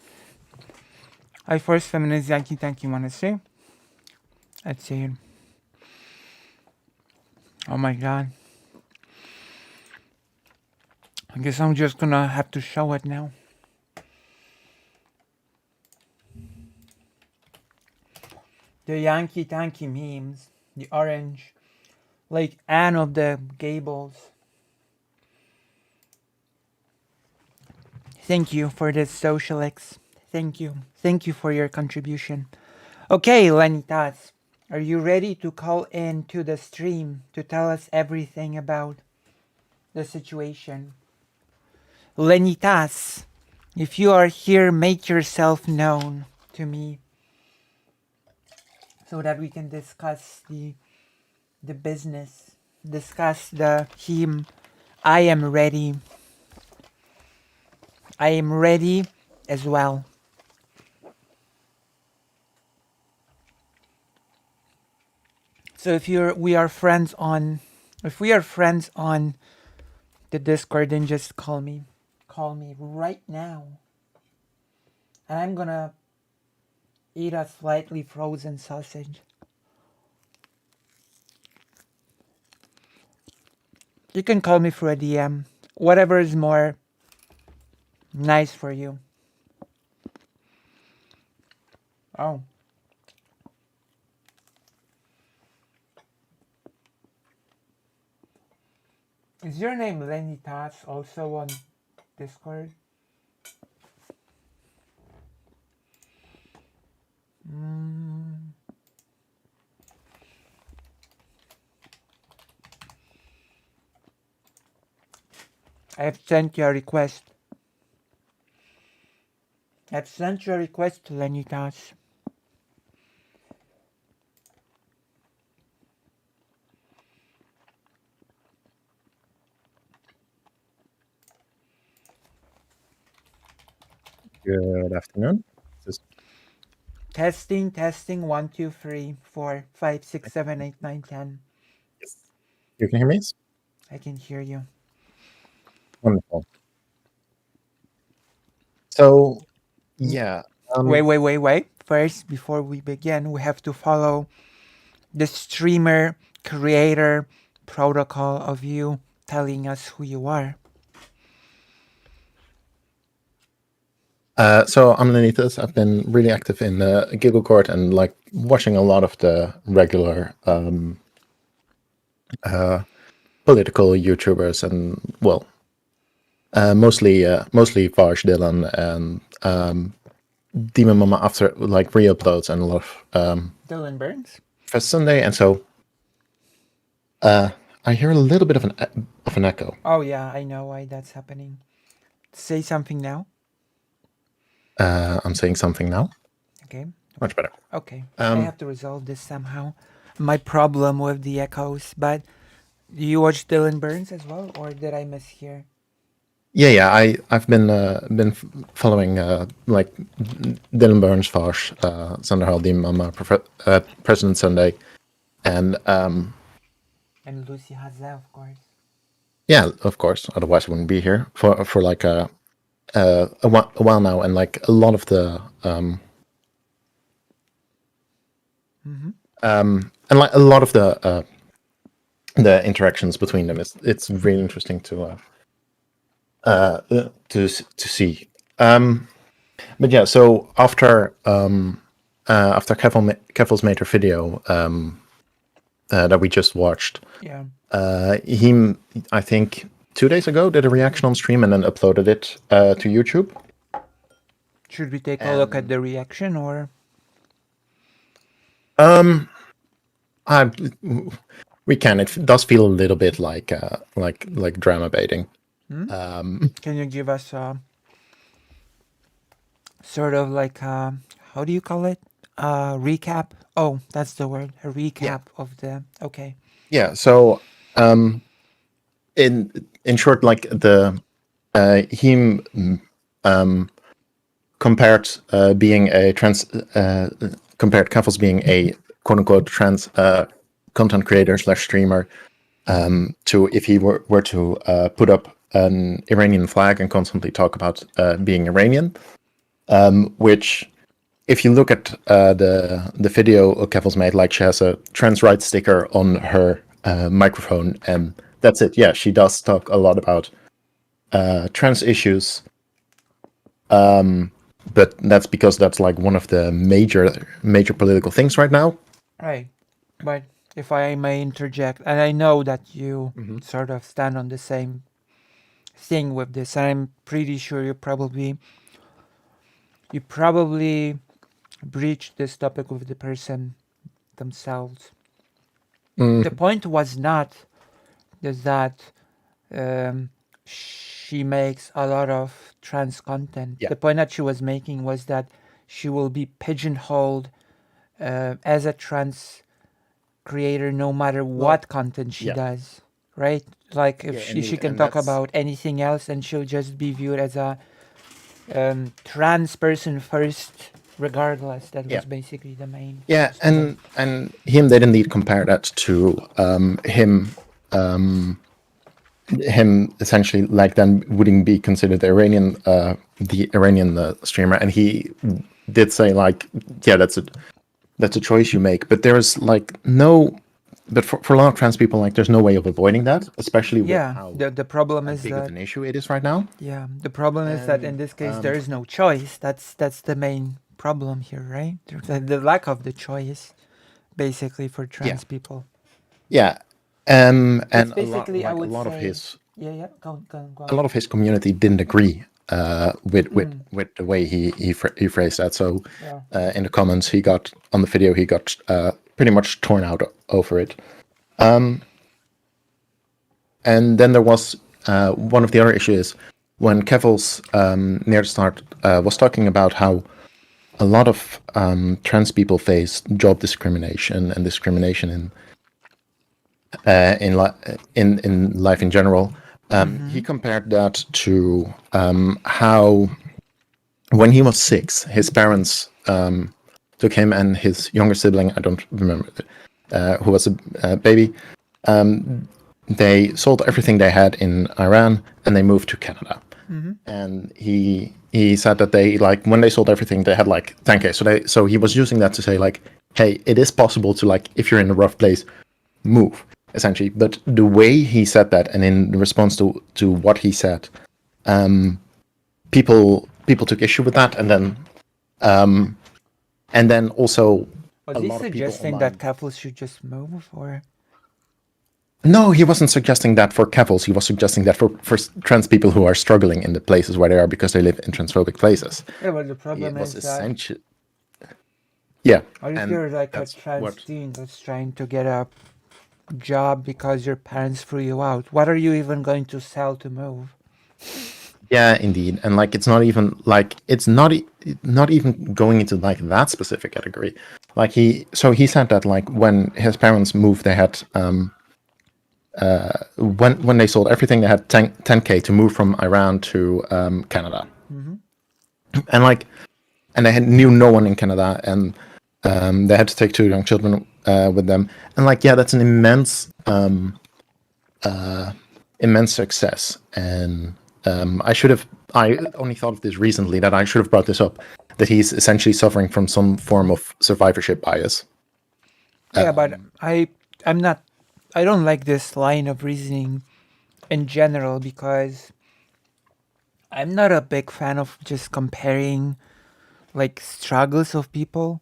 I first feminist Yankee Tanky wanna say. Let's see it. Oh my god. I guess I'm just gonna have to show it now. The Yankee Tanky memes. The orange. Like Anne of the Gables. Thank you for this, Socialix. Thank you. Thank you for your contribution. Okay, Lenitas. Are you ready to call in to the stream to tell us everything about the situation? Lenitas, if you are here, make yourself known to me so that we can discuss the business, discuss the him. I am ready. I am ready as well. So if we are friends on the Discord, then just call me. Call me right now. And I'm gonna eat a slightly frozen sausage. You can call me through a DM. Whatever is more nice for you. Oh. Is your name Lenny Tats also on Discord? I have sent you a request. I've sent you a request to Lenny Tats. Good afternoon. Testing, testing, 1, 2, 3, 4, 5, 6, 7, 8, 9, 10. You can hear me? I can hear you. Wonderful. So, yeah. Wait. First, before we begin, we have to follow the streamer creator protocol of you telling us who you are. So I'm Lenitas. I've been really active in Giggle Court and like watching a lot of the regular political YouTubers and well, mostly Varsh, Dylan, and Demon Mama after like re-uploads and a lot of Dylan Burns for Sunday, and so I hear a little bit of an echo. Oh yeah, I know why that's happening. Say something now. I'm saying something now. Okay. Much better. Okay. I have to resolve this somehow. My problem with the echoes, but do you watch Dylan Burns as well, or did I mishear? Yeah. I've been following like Dylan Burns, Varsh, Sander Haldim, Mama, President Sunday, and Lucy Hazel, of course. yeah, of course. Otherwise, I wouldn't be here for like a while now, and like a lot of the and like a lot of the interactions between them. It's really interesting to see. But yeah, so after Keffals made her video that we just watched, Yeah. he, I think 2 days ago, did a reaction on stream and then uploaded it to YouTube. Should we take a look at the reaction, or? We can. It does feel a little bit like drama baiting. Can you give us a sort of like how do you call it? Recap. Oh, that's the word. A recap of the. Okay. Yeah. So, in short, like the him compared being a trans compared Keffals being a quote unquote trans content creator / streamer to if he were to put up an Iranian flag and constantly talk about being Iranian, which, if you look at the video Keffals made, like she has a trans rights sticker on her microphone, and that's it. Yeah, she does talk a lot about trans issues, but that's because that's like one of the major political things right now. Right. But if I may interject, and I know that you sort of stand on the same thing with this, and I'm pretty sure you probably breached this topic with the person themselves. The point was not that she makes a lot of trans content. Yeah. The point that she was making was that she will be pigeonholed as a trans creator no matter what content she yeah. does, right? Like if Yeah, she indeed, can and talk that's- about anything else and she'll just be viewed as a trans person first, regardless. That Yeah. was basically the main. Yeah, and him, they didn't need to compare that to him essentially like then wouldn't be considered the Iranian streamer, and he did say like, yeah, that's a choice you make, but there's like no, but for a lot of trans people, like there's no way of avoiding that, especially with Yeah, how the problem is big of that an issue it is right now. yeah, the problem is that in this case there is no choice. That's the main problem here, right? The lack of the choice, basically, for trans people. Yeah, and It's a lot, basically, I like a would lot of say, his yeah, go a on. lot of his community didn't agree with the way he phrased that. So Yeah. in the comments, he got on the video, he got pretty much torn out over it. And then there was one of the other issues when Keffals near the start was talking about how a lot of trans people face job discrimination and discrimination in life in general. He compared that to how when he was 6, his parents took him and his younger sibling, I don't remember, who was a baby. They sold everything they had in Iran and they moved to Canada. And he said that they, like, when they sold everything, they had like 10K. So he was using that to say like, hey, it is possible to, like, if you're in a rough place, move, essentially. But the way he said that, and in response to what he said, people took issue with that, and then also Was a he lot of people suggesting online. that Keffals should just move, or? No, he wasn't suggesting that for Keffals. He was suggesting that for trans people who are struggling in the places where they are because they live in transphobic places. Yeah, but the It problem was is that, essentially, yeah. or if and you're like a that's trans what- teen that's trying to get a job because your parents threw you out, what are you even going to sell to move? Yeah, indeed, and like it's not even like it's not even going into like that specific category. Like he said that like when his parents moved, they had when they sold everything, they had 10K to move from Iran to Canada, and they knew no one in Canada, and they had to take 2 young children with them, and like yeah, that's an immense success, and I only thought of this recently that I should have brought this up, that he's essentially suffering from some form of survivorship bias. Yeah, but I don't like this line of reasoning in general because I'm not a big fan of just comparing like struggles of people,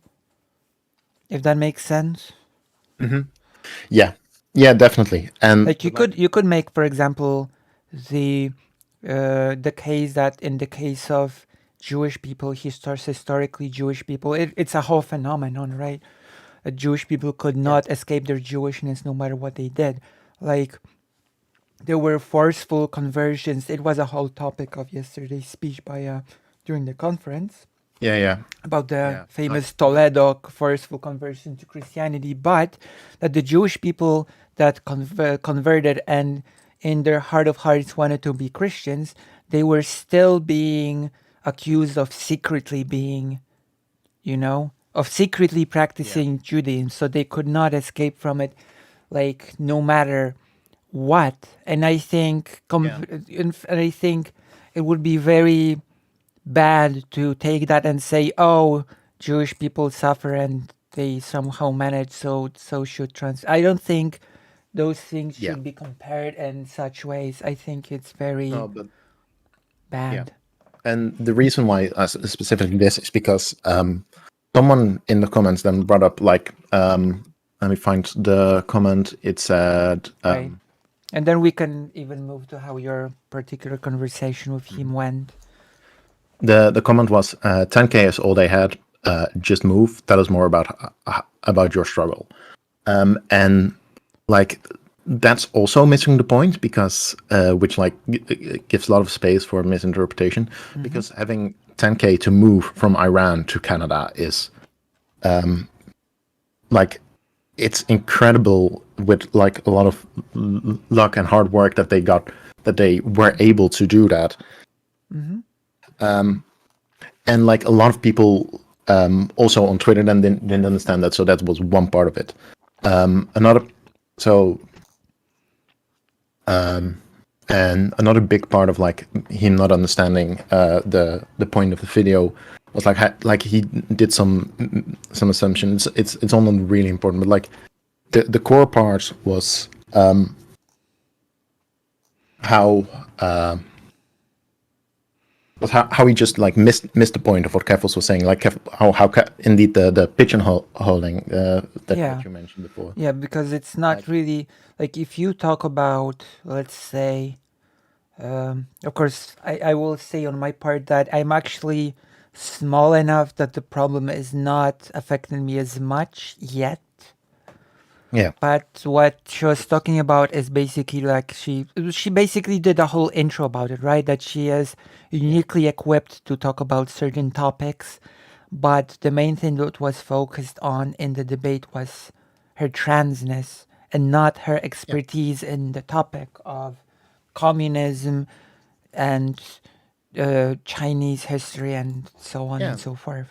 if that makes sense. Yeah, definitely, and Like you could make, for example, the case that in the case of Jewish people, historically Jewish people, it's a whole phenomenon, right? Jewish people could not escape their Jewishness no matter what they did. Like there were forceful conversions. It was a whole topic of yesterday's speech by during the conference yeah, about the Yeah, famous Toledo forceful conversion to Christianity, but that the Jewish people that converted and in their heart of hearts wanted to be Christians, they were still being accused of secretly being, of secretly practicing Judaism, so they could not escape from it, like no matter what. And I think and I think it would be very bad to take that and say, oh, Jewish people suffer and they somehow manage, so should trans. I don't think those things Yeah. should be compared in such ways. I think it's very No, but bad. and the reason why specifically this is because someone in the comments then brought up like let me find the comment. It said Right. And then we can even move to how your particular conversation with him went. the comment was 10K is all they had. Just move. Tell us more about your struggle. And like that's also missing the point because which like gives a lot of space for misinterpretation because having 10K to move from Iran to Canada is like it's incredible with like a lot of luck and hard work that they were able to do that. And like a lot of people also on Twitter then didn't understand that, so that was one part of it. And another big part of like him not understanding the point of the video was like he did some assumptions. It's all not really important, but like the core part was how he just like missed the point of what Keffals was saying, like indeed the pigeonholing that you mentioned before. Yeah, because it's not really like if you talk about, let's say, of course, I will say on my part that I'm actually small enough that the problem is not affecting me as much yet. Yeah. But what she was talking about is basically like she basically did a whole intro about it, right? That she is uniquely equipped to talk about certain topics, but the main thing that was focused on in the debate was her transness and not her expertise in the topic of communism and Chinese history and so on and so forth.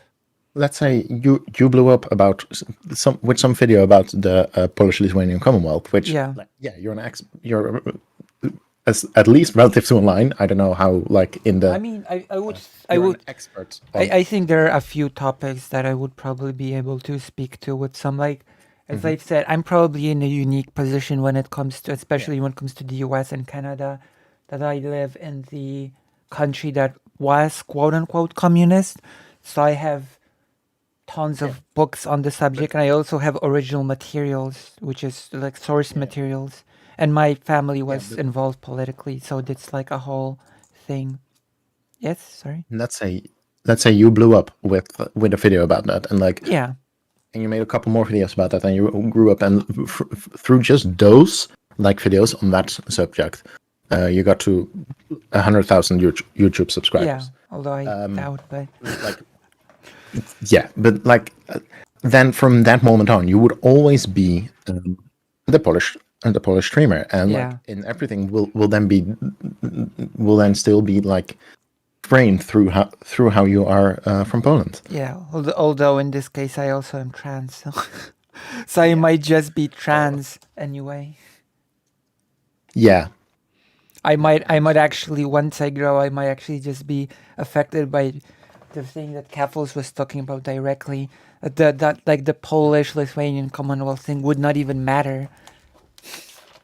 Let's say you blew up about some video about the Polish-Lithuanian Commonwealth, which you're an you're at least relative to online. I don't know how like in the. I mean, I would an expert. I think there are a few topics that I would probably be able to speak to with some like. As I've said, I'm probably in a unique position when it comes to, especially when it comes to the US and Canada, that I live in the country that was quote unquote communist. So I have tons of books on the subject, and I also have original materials, which is like source materials. And my family was involved politically, so it's like a whole thing. Yes, sorry. Let's say you blew up with a video about that, and like and you made a couple more videos about that, and you grew up, and through just those like videos on that subject, you got to 100,000 YouTube subscribers. Yeah, although I doubt, but like, but like then from that moment on, you would always be the Polish streamer, and like in everything will then still be like framed through how you are from Poland. Yeah, although in this case I also am trans, so, so I might just be trans anyway. Yeah. I might actually, once I grow, I might actually just be affected by the thing that Keffals was talking about directly. That like the Polish-Lithuanian Commonwealth thing would not even matter.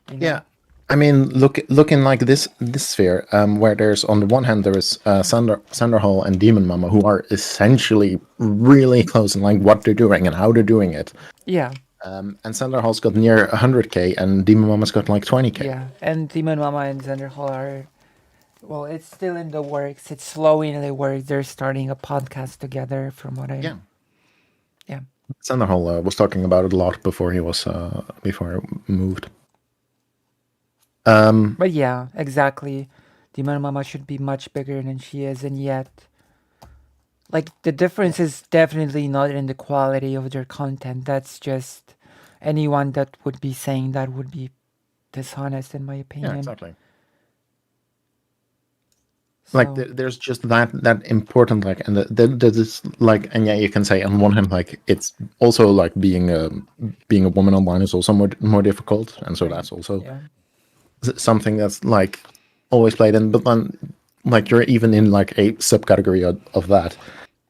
You know? Yeah. I mean, looking like this sphere, where there's on the one hand there is Sanderhall and Demon Mama, who are essentially really close in like what they're doing and how they're doing it. Yeah. And Sanderhall's got near 100K, and Demon Mama's got like 20K. Yeah, and Demon Mama and Sanderhall are, well, it's still in the works. It's slowly in the works. They're starting a podcast together, from what I. Yeah. Yeah. Sanderhall was talking about it a lot before he moved. But yeah, exactly. Demon Mama should be much bigger than she is, and yet, like, the difference is definitely not in the quality of their content. That's just anyone that would be saying that would be dishonest, in my opinion. Yeah, exactly. So, like, there's just that important, like, and that is like, and yeah, you can say on one hand, like, it's also like being a woman online is also more difficult, and so that's also. Yeah. something that's like always played in, but then like you're even in like a subcategory of that,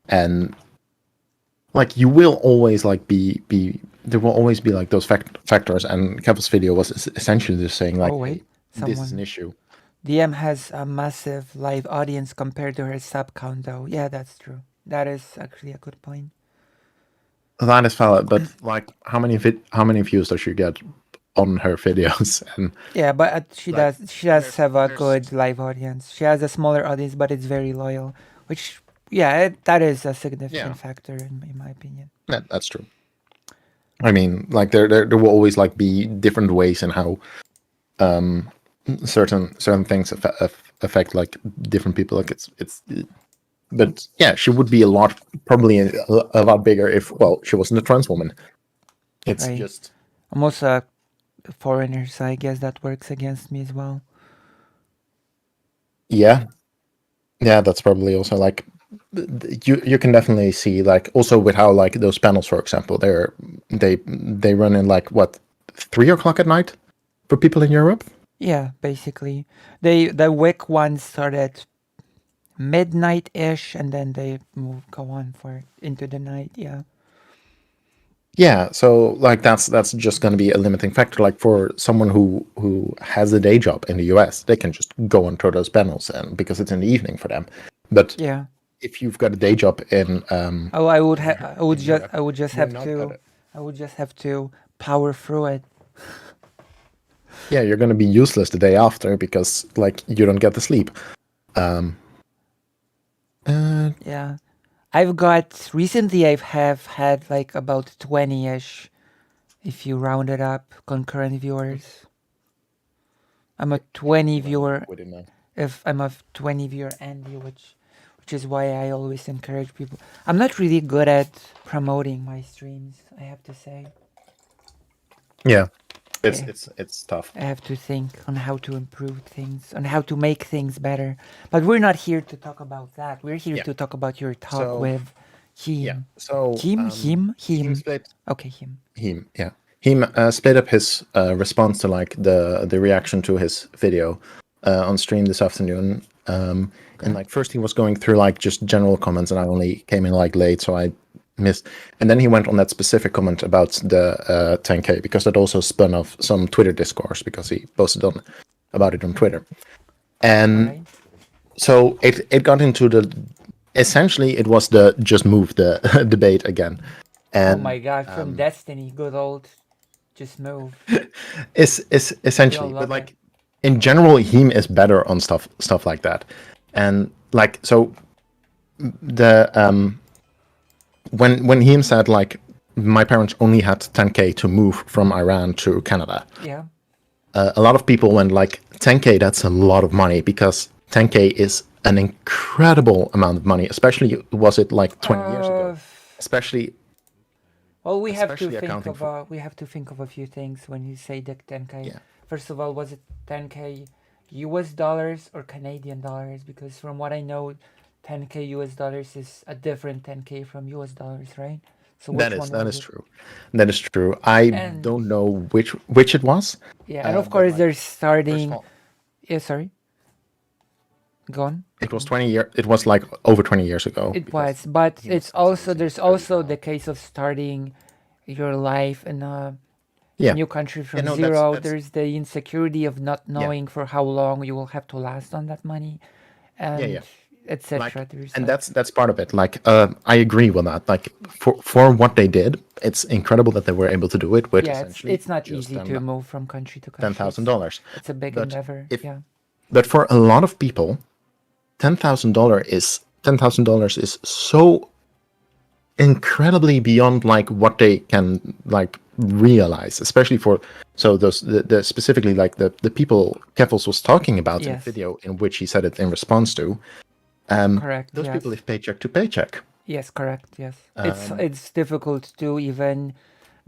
and like you will always like be there will always be like those factors, and Keffals' video was essentially just saying like, Oh hey, wait, this is an someone. issue. DM has a massive live audience compared to her sub count, though. Yeah, that's true. That is actually a good point. That is valid, but like how many views does she get on her videos? And Yeah, but she like, does have a there's good live audience. She has a smaller audience, but it's very loyal, which that is a significant factor in my opinion. that's true. I mean, like there will always like be different ways in how certain things affect like different people. Like but yeah, she would be probably a lot bigger if she wasn't a trans woman. It's Right. just I'm also a foreigner, so I guess that works against me as well. yeah, that's probably also like you can definitely see like also with how like those panels, for example, they run in like what 3 o'clock at night for people in Europe. Yeah, basically, the WIC ones start at midnight-ish, and then they go on for into the night. Yeah. Yeah, so like that's just going to be a limiting factor. Like for someone who has a day job in the US, they can just go onto those panels, and because it's in the evening for them. But Yeah. if you've got a day job in Oh, I would Europe, I would just you're have not to gonna- I would just have to power through it. yeah, you're going to be useless the day after because like you don't get the sleep. Yeah. Recently I've had like about 20-ish, if you round it up, concurrent viewers. I'm a 20 viewer Within that. if I'm a 20 viewer Andy, which is why I always encourage people. I'm not really good at promoting my streams, I have to say. Yeah, Yeah. it's tough. I have to think on how to improve things, on how to make things better. But we're not here to talk about that. We're here to talk about your talk So, with him. Yeah, so Him. Him split. Okay, him. Him, yeah. Him split up his response to like the reaction to his video on stream this afternoon. And like first he was going through like just general comments, and I only came in like late, so I missed. And then he went on that specific comment about the 10K because that also spun off some Twitter discourse because he posted about it on Twitter. And Right. so it got into essentially it was the just move the debate again. And Oh my god, from Destiny, good old just move. It's essentially, We all but love like in general, Heme is better on stuff like that, and like so the when Heme said like my parents only had 10K to move from Iran to Canada, Yeah. a lot of people went like 10K. That's a lot of money because 10K is an incredible amount of money, especially was it like 20 years ago, especially. Well, we have to Especially think accounting of we have to think of a few things when you say the 10K. Yeah. First of all, was it 10K US dollars or Canadian dollars? Because from what I know, 10K US dollars is a different 10K from US dollars, right? So That which is one was it? true. That is true. I And- don't know which it was. Yeah, and of but, course like, they're first of starting. all, Yeah, sorry. Go on. it was 20 year. It was like over 20 years ago. It because was, but he it's was also sentenced there's to also 30 the case of starting your life in a Yeah. new country from no, zero. that's- There's the insecurity of not knowing for how long you will have to last on that money, and yeah. etc. Like, There's and like- that's part of it. Like, I agree with that. Like, for what they did, it's incredible that they were able to do it with yeah, essentially it's not just easy to move from country to country. $10,000. It's a big But endeavor. if- Yeah. But for a lot of people, $10,000 is so incredibly beyond like what they can like realize, especially for those the specifically like the people Keffals was talking about in the Yes. video in which he said it in response to. Correct. Those yes. people live paycheck to paycheck. Yes, correct. Yes, it's difficult to even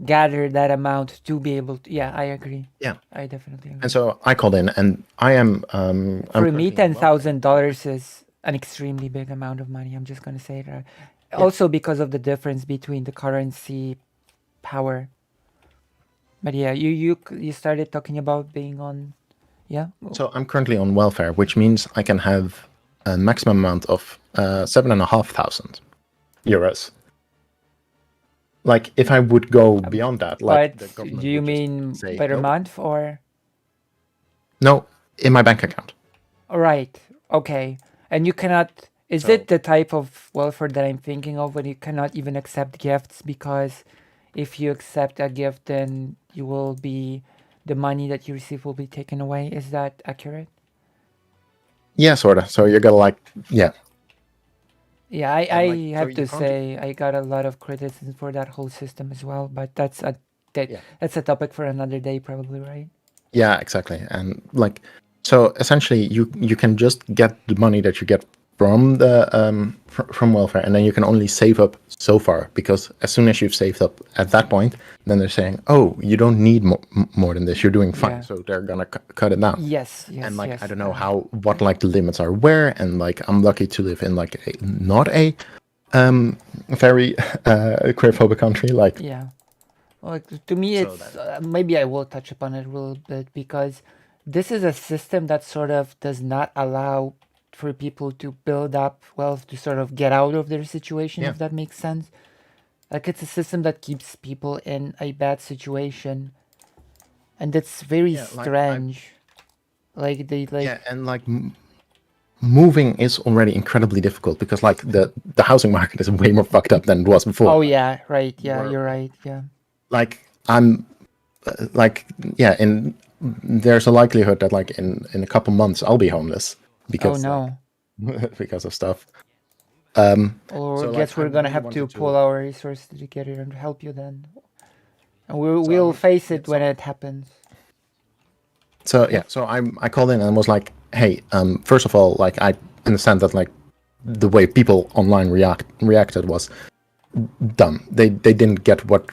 gather that amount to be able to. Yeah, I agree. Yeah. I definitely agree. And so I called in, and I am. I'm For me, personally- $10,000 is an extremely big amount of money. I'm just gonna say that. Also because of the difference between the currency power. But yeah, you started talking about being on Yeah. So I'm currently on welfare, which means I can have a maximum amount of 7,500 euros. Like if I would go beyond that, like But the do government you would just mean say per no, month or? no, in my bank account. Right. Okay. And you cannot. Is So it the type of welfare that I'm thinking of when you cannot even accept gifts because if you accept a gift, then you will be the money that you receive will be taken away? Is that accurate? yeah, sort of. So you're gonna like, yeah, Yeah, I, and I like, so have you to can't. say I got a lot of criticism for that whole system as well, but Yeah. that's a topic for another day, probably, right? Yeah, exactly. And like, so essentially, you can just get the money that you get from the from welfare, and then you can only save up so far because as soon as you've saved up at that point, then they're saying, oh, you don't need more than this. You're doing fine. Yeah. So they're gonna cut it down. Yes, yes, And like, yes. I don't know what like the limits are where, and like I'm lucky to live in like not a very queerphobic country. Like, Yeah. Well, to me, so it's maybe I will touch upon it a little bit because this is a system that sort of does not allow for people to build up wealth to sort of get out of their situation, Yeah. if that makes sense. Like it's a system that keeps people in a bad situation, and it's very Yeah, like, strange. Like they like yeah, and like moving is already incredibly difficult because like the housing market is way more fucked up than it was before. oh yeah, right, yeah, Where, you're right, yeah. like I'm like, yeah, in there's a likelihood that like in a couple months I'll be homeless because Oh no. like, because of stuff. Or So, guess like, I we're gonna really have to wanted pull to- our resources together and help you then. And we'll I'm- face yeah, it when it happens. So yeah, so I called in and was like, hey, first of all, like I understand that like the way people online reacted was dumb. They didn't get what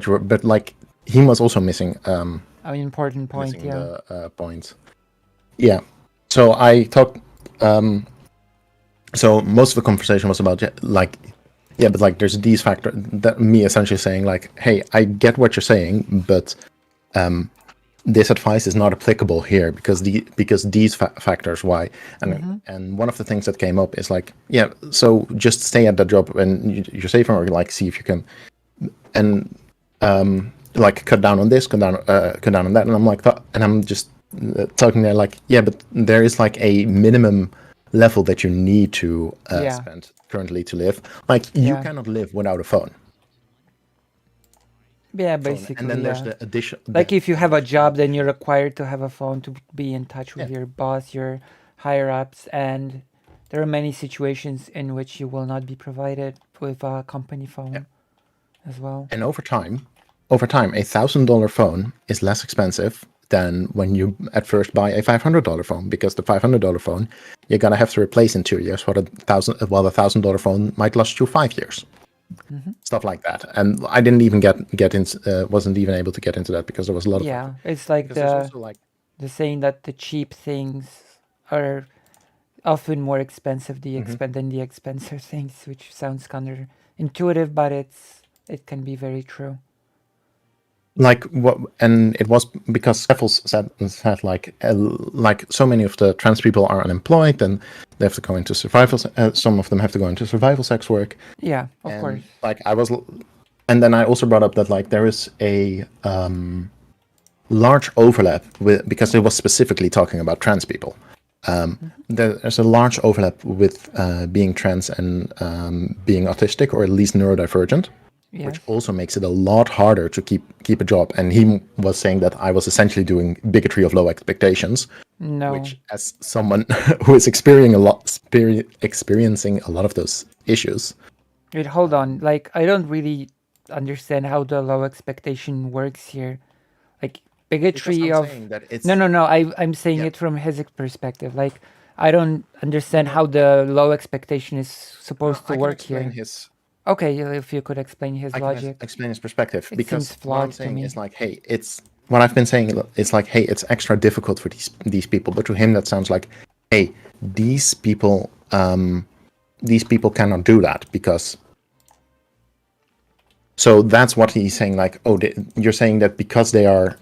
you were, but like he was also missing An important point, missing yeah. the point. Yeah. So I talked. So most of the conversation was about like, yeah, but like there's these factors that me essentially saying like, hey, I get what you're saying, but this advice is not applicable here because these factors why, and one of the things that came up is like, yeah, so just stay at that job and you're safe, or like see if you can, and like cut down on this, cut down on that, and I'm like, and I'm just talking there like, yeah, but there is like a minimum level that you need to Yeah. spend currently to live. Like you Yeah. cannot live without a phone. Yeah, basically, And then there's yeah. the addition. Like if you have a job, then you're required to have a phone to be in touch with Yeah. your boss, your higher ups, and there are many situations in which you will not be provided with a company phone as well. And over time, $1,000 phone is less expensive than when you at first buy a $500 phone, because the $500 phone you're gonna have to replace in 2 years, while the $1,000 phone might last you 5 years. Stuff like that, and I didn't even get into, wasn't even able to get into that because there was a lot of Yeah, it's like because there's also like the saying that the cheap things are often more expensive than the expensive things, which sounds counterintuitive, but it can be very true. like what, and it was because Keffals said like so many of the trans people are unemployed and they have to go into survival. Some of them have to go into survival sex work. Yeah, of And, course. like and then I also brought up that like there is a large overlap with, because it was specifically talking about trans people. There's a large overlap with being trans and being autistic, or at least neurodivergent. Yes. Which also makes it a lot harder to keep a job. And he was saying that I was essentially doing bigotry of low expectations, No. which, as someone who is experiencing a lot of those issues, Wait, hold on. Like, I don't really understand how the low expectation works here. Like, bigotry because I'm of... saying that it's No. I'm saying Yeah. it from his perspective. Like, I don't understand how the low expectation is supposed I to can work explain here. his. Okay, if you could explain his I can logic. explain his perspective, It because seems what I'm flawed to saying me. is like, hey, it's what I've been saying. It's like, hey, it's extra difficult for these people, but to him that sounds like, hey, these people cannot do that because So that's what he's saying. Like, oh, you're saying that because they're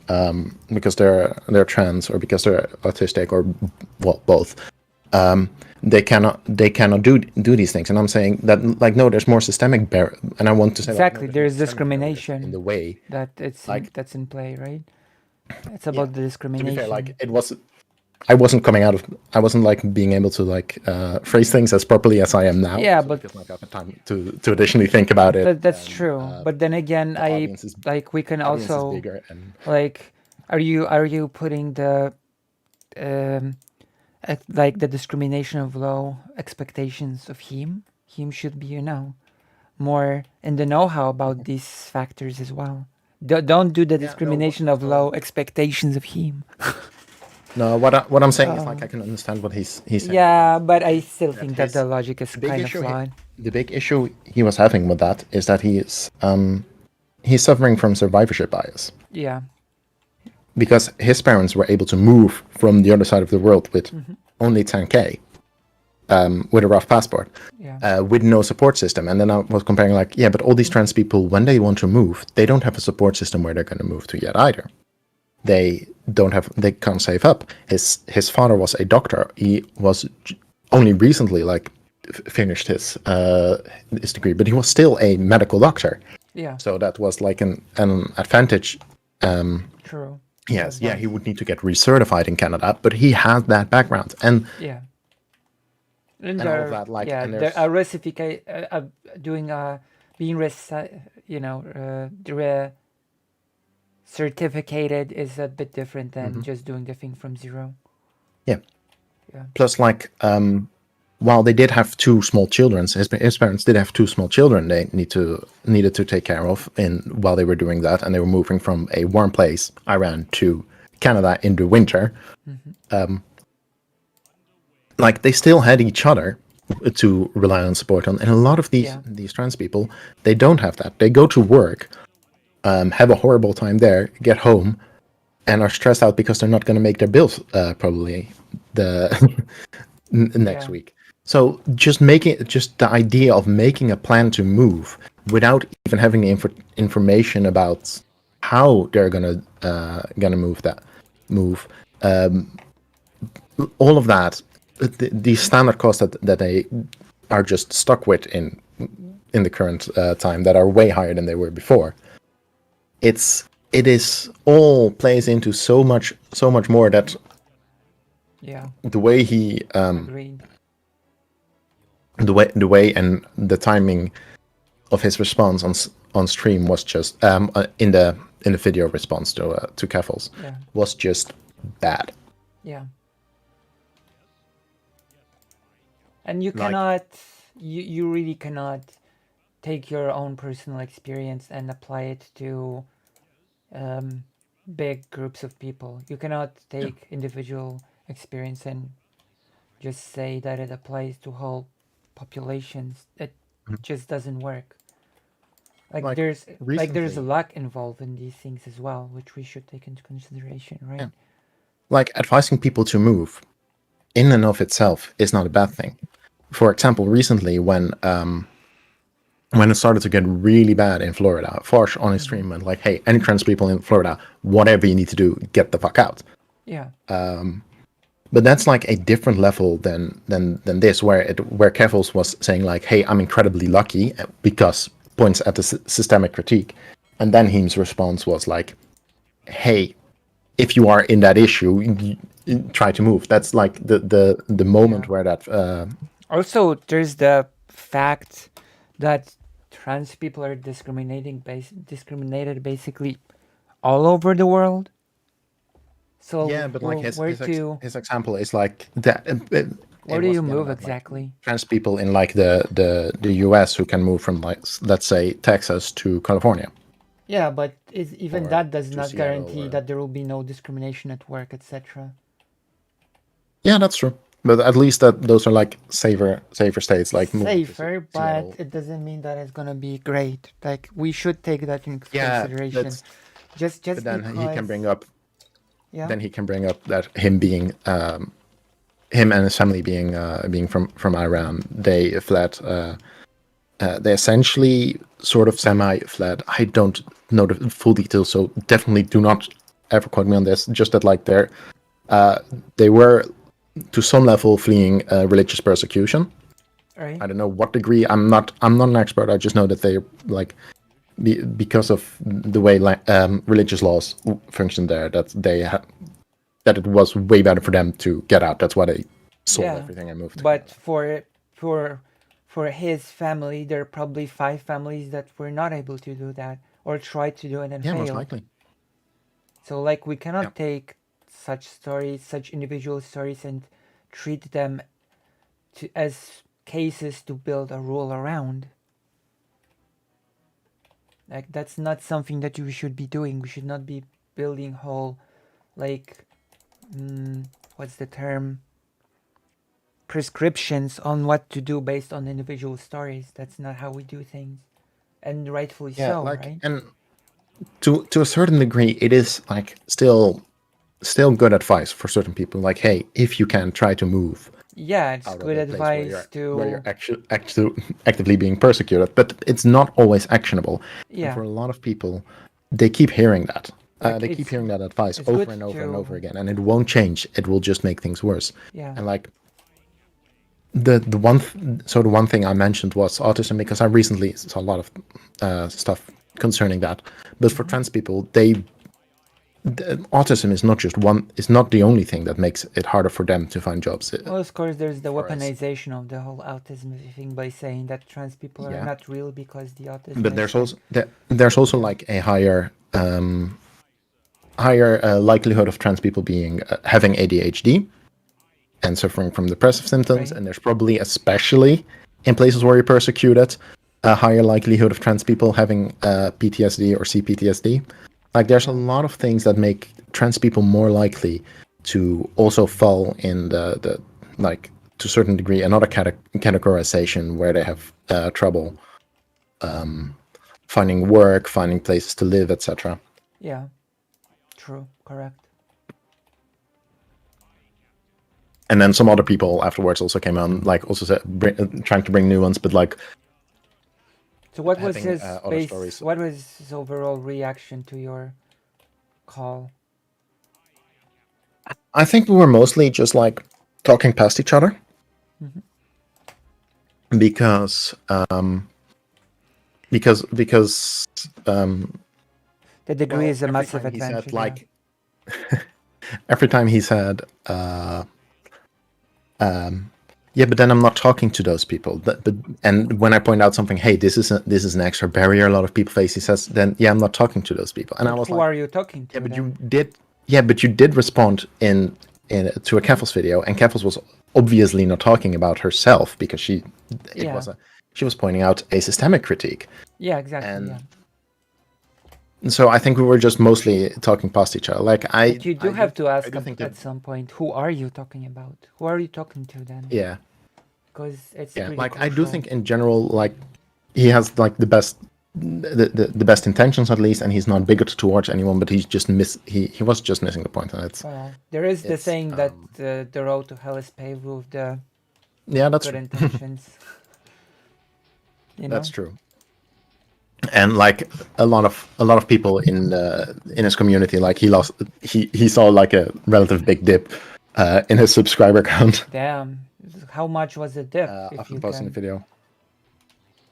trans or because they're autistic or well both, they cannot do these things. And I'm saying that like no, there's more systemic and I want to say Exactly, like, no, there's systemic barriers discrimination in the way. that it's Like- that's in play, right? It's about the To discrimination. be fair, like I wasn't like being able to like phrase things as properly as I am now. Yeah, so but- because like I've had time to additionally think about it. That's and, true. But then again, the audience is- we can audience is also bigger and like, are you putting the like the discrimination of low expectations of him? Him should be, more in the know-how about these factors as well. Don't do the discrimination of low expectations of him. no, what I'm saying is like I can understand what he's saying. Yeah, but I still think that his- the logic is big kind of issue flawed. The big issue he was having with that is that he's suffering from survivorship bias Yeah, because his parents were able to move from the other side of the world with only 10K, with a rough passport, yeah, with no support system. And then I was comparing like, yeah, but all these trans people, when they want to move, they don't have a support system where they're going to move to yet either. They can't save up. His father was a doctor. He was only recently like finished his degree, but he was still a medical doctor. yeah. So that was like an advantage. True. Yes, yeah, he would need to get recertified in Canada, but he had that background. And Yeah. And all of that, like, and they're there's- doing being certificated is a bit different than just doing the thing from zero. yeah. Yeah. Plus, like, while they did have two small children, his parents did have two small children they needed to take care of while they were doing that, and they were moving from a warm place, Iran, to Canada in the winter. Like they still had each other to rely on support on, and a lot of these trans people, they don't have that. They go to work, have a horrible time there, get home, and are stressed out because they're not going to make their bills probably the next week. So just the idea of making a plan to move without even having the information about how they're gonna move, all of that, the standard costs that they are just stuck with in the current time that are way higher than they were before. It is all plays into so much more that the way he Agreed. the way and the timing of his response on stream was just in the video response to Keffals was just bad. Yeah. And you Like- cannot, you really cannot take your own personal experience and apply it to big groups of people. You cannot take individual experience and just say that it applies to whole populations. It just doesn't work. Like there's recently- luck involved in these things as well, which we should take into consideration, right? Yeah. Like advising people to move in and of itself is not a bad thing. For example, recently when it started to get really bad in Florida, Farsh on his stream went like, "Hey, any trans people in Florida, whatever you need to do, get the fuck out." Yeah. But that's like a different level than this, where Keffals was saying like, "Hey, I'm incredibly lucky," because points at the systemic critique, and then Heem's response was like, "Hey, if you are in that issue, you try to move." That's like the moment where that. Also, there's the fact that trans people are discriminated basically all over the world. So Yeah, but like his example is like that. Where do you move exactly? Trans people in like the US who can move from like let's say Texas to California. Yeah, but even Or that does to not Seattle guarantee or- that there will be no discrimination at work, etc. Yeah, that's true. But at least those are like safer states, like moving to Safer, but Seattle. it doesn't mean that it's gonna be great. Like we should take that into Yeah, consideration. that's- Just But then because, he can bring up. yeah. Then he can bring up that him and his family being from Iran, they fled they essentially sort of semi-fled. I don't know the full details, so definitely do not ever quote me on this. Just that like they were to some level fleeing religious persecution. Right. I don't know what degree. I'm not an expert. I just know that they like because of the way religious laws function there, that that it was way better for them to get out. That's why they sold Yeah, everything and moved. but for his family, there are probably 5 families that were not able to do that or tried to do it and Yeah, most failed. likely. So like we cannot take such stories, such individual stories, and treat them as cases to build a rule around. Like that's not something that we should be doing. We should not be building whole, like, what's the term? Prescriptions on what to do based on individual stories. That's not how we do things, and rightfully Yeah, so, like, right? and to a certain degree, it is like still good advice for certain people. Like, hey, if you can, try to move Yeah, it's out of good a place where advice you're to. actively being persecuted, but it's not always actionable. And Yeah, for a lot of people, they keep hearing that. Like, They keep it's- hearing that advice it's over good and over and to- over again, and it won't change. It will just make things worse. Yeah. And like the one thing I mentioned was autism, because I recently saw a lot of stuff concerning that. But for trans people, autism is not the only thing that makes it harder for them to find jobs. Well, of course, there's the for us. weaponization of the whole autism thing by saying that trans people are Yeah. not real because the autism. But is there's also like a higher likelihood of trans people being having ADHD and suffering from depressive symptoms, Right. and there's probably, especially in places where you're persecuted, a higher likelihood of trans people having PTSD or CPTSD. Like, there's a lot of things that make trans people more likely to also fall in the like, to a certain degree, another categorization where they have trouble finding work, finding places to live, etc. Yeah. True. Correct. And then some other people afterwards also came on, like, also trying to bring new ones, but like, So what was having, his other stories. What was his overall reaction to your call? I think we were mostly just like talking past each other. Because The degree is a every massive time he advantage. said, like, every time he said, yeah, but then I'm not talking to those people. But and when I point out something, hey, this is an extra barrier a lot of people face, he says, then yeah, I'm not talking to those people. And I was Who like, are you talking to? yeah, but then? you did respond in to a Keffals video, and Keffals was obviously not talking about herself, because she was pointing out a systemic critique. Yeah, exactly. And yeah. so I think we were just mostly talking past each other. Like, But you do have to I ask do think at that, some point, who are you talking about? Who are you talking to then? yeah, Because it's yeah. pretty Like, I do crucial. think in general, like, he has like the best intentions, at least, and he's not bigoted towards anyone, but he's just he was just missing the point, and it's Well, there is the it's, saying that the road to hell is paved with the that's good true. intentions. That's true. And like a lot of people in his community, like, he saw like a relative big dip in his subscriber count Damn, how much was the dip? If after you posting can, the video.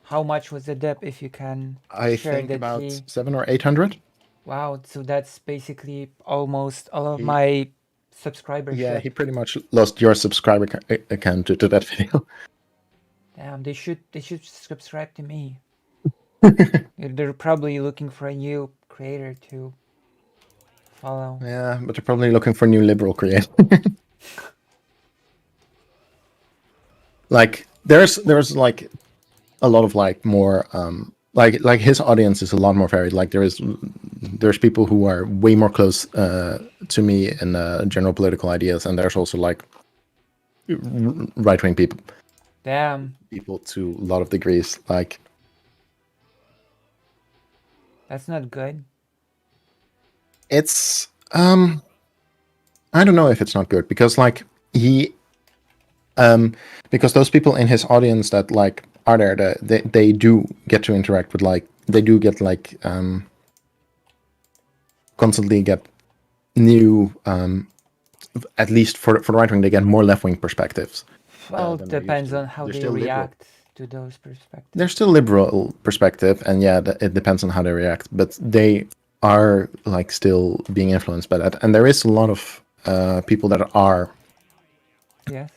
how much was the dip? If you can I share think that about he. 700 or 800. Wow, so that's basically almost all of my subscribership. Yeah, he pretty much lost your subscriber account to that video. Damn, they should subscribe to me. They're probably looking for a new creator to follow. Yeah, but they're probably looking for new liberal creators. Like, there's like a lot of like more like his audience is a lot more varied. Like, there's people who are way more close to me in general political ideas, and there's also like right-wing people to a lot of degrees. Like, that's not good. It's I don't know if it's not good, because like because those people in his audience that like are there, they do get to interact with like they do get like constantly get new at least for the right wing they get more left wing perspectives. Well, than they used depends to. on how They're they still liberal. react to those perspectives. They're still liberal perspective, and yeah, it depends on how they react, but they are like still being influenced by that, and there is a lot of people that are Yes.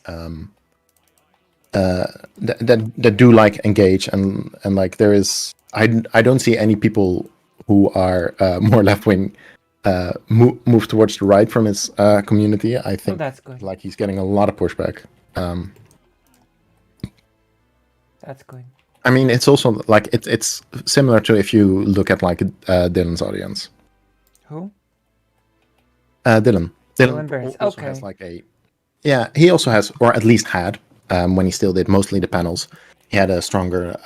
that do like engage and like there is I don't see any people who are more left wing move towards the right from his community. I think that's good. like he's getting a lot of pushback. That's good. I mean, it's also like it's similar to if you look at like Dylan's audience. Who? Dylan Burns. also Okay. has like he also has, or at least had, when he still did mostly the panels, he had a stronger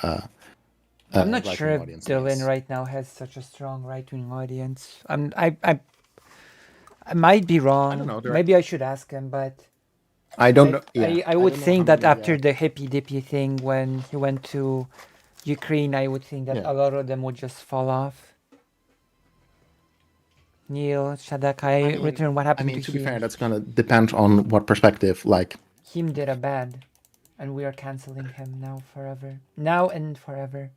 I'm not right-wing sure if audience Dylan base. right now has such a strong right-wing audience. I might be wrong. I don't know. Maybe I should ask him, but I don't know. Yeah, I would don't know think how that many, after the hippy dippy thing when he went to Ukraine, I would think that Yeah. a lot of them would just fall off. Neil, Shadakai, return. What I happened mean, to to be him? fair, that's gonna depend on what perspective. Like, Him did a bad, and we are canceling him now forever. Now and forever.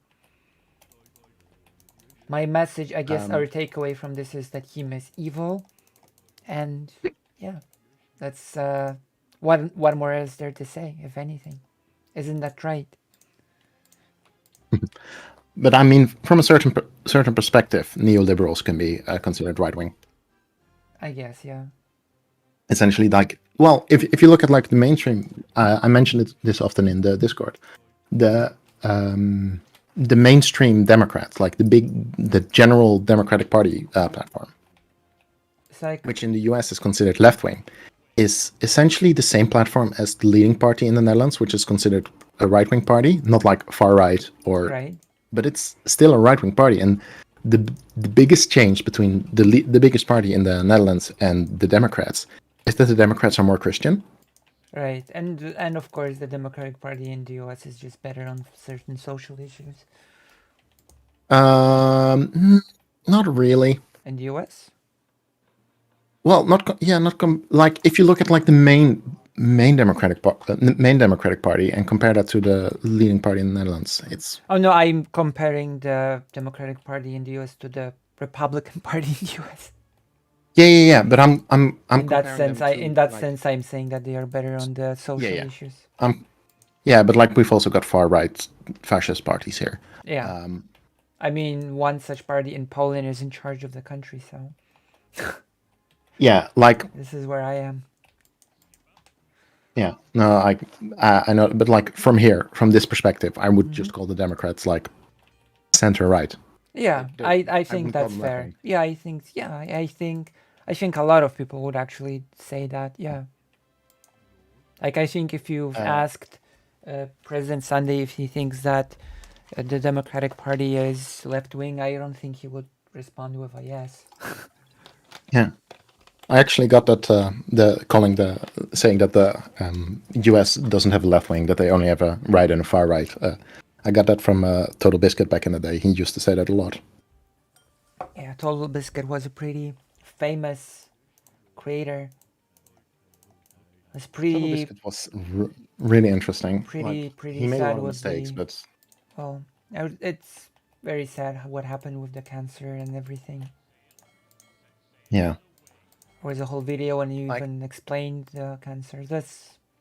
My message, I guess, our takeaway from this is that him is evil, and yeah, that's what more is there to say, if anything? Isn't that right? but I mean, from a certain perspective, neoliberals can be considered right wing. I guess, yeah. Essentially, like, well, if you look at like the mainstream, I mentioned this often in the Discord, the mainstream Democrats, like the general Democratic Party platform, It's like, which in the US is considered left wing, is essentially the same platform as the leading party in the Netherlands, which is considered a right wing party, not like far right or, right? but it's still a right wing party. And the biggest change between the biggest party in the Netherlands and the Democrats is that the Democrats are more Christian. Right, and of course the Democratic Party in the US is just better on certain social issues. Not really. In the US? Well, like if you look at like the main Democratic Party and compare that to the leading party in the Netherlands, it's Oh no, I'm comparing the Democratic Party in the US to the Republican Party in the US. yeah. But I'm In that comparing sense, them to, like, sense, I'm saying that they are better on the social yeah. issues. Yeah, but like we've also got far right fascist parties here. Yeah. I mean, one such party in Poland is in charge of the country, so Yeah, like this is where I am. yeah, no, I know, but like from this perspective, I would just call the Democrats like center right. Yeah, I think wouldn't call that's them fair. left-wing. Yeah, I think a lot of people would actually say that. Yeah. Like I think if you've asked President Sunday if he thinks that the Democratic Party is left wing, I don't think he would respond with a yes. Yeah, I actually got that saying that the U.S. doesn't have a left wing, that they only have a right and a far right. I got that from Total Biscuit back in the day. He used to say that a lot. Yeah, Total Biscuit was a pretty famous creator. It's Total pretty Biscuit was really interesting. pretty He made a sad lot of with mistakes, the- but well, it's very sad what happened with the cancer and everything. yeah. There was a whole video and you Like- even explained the cancer.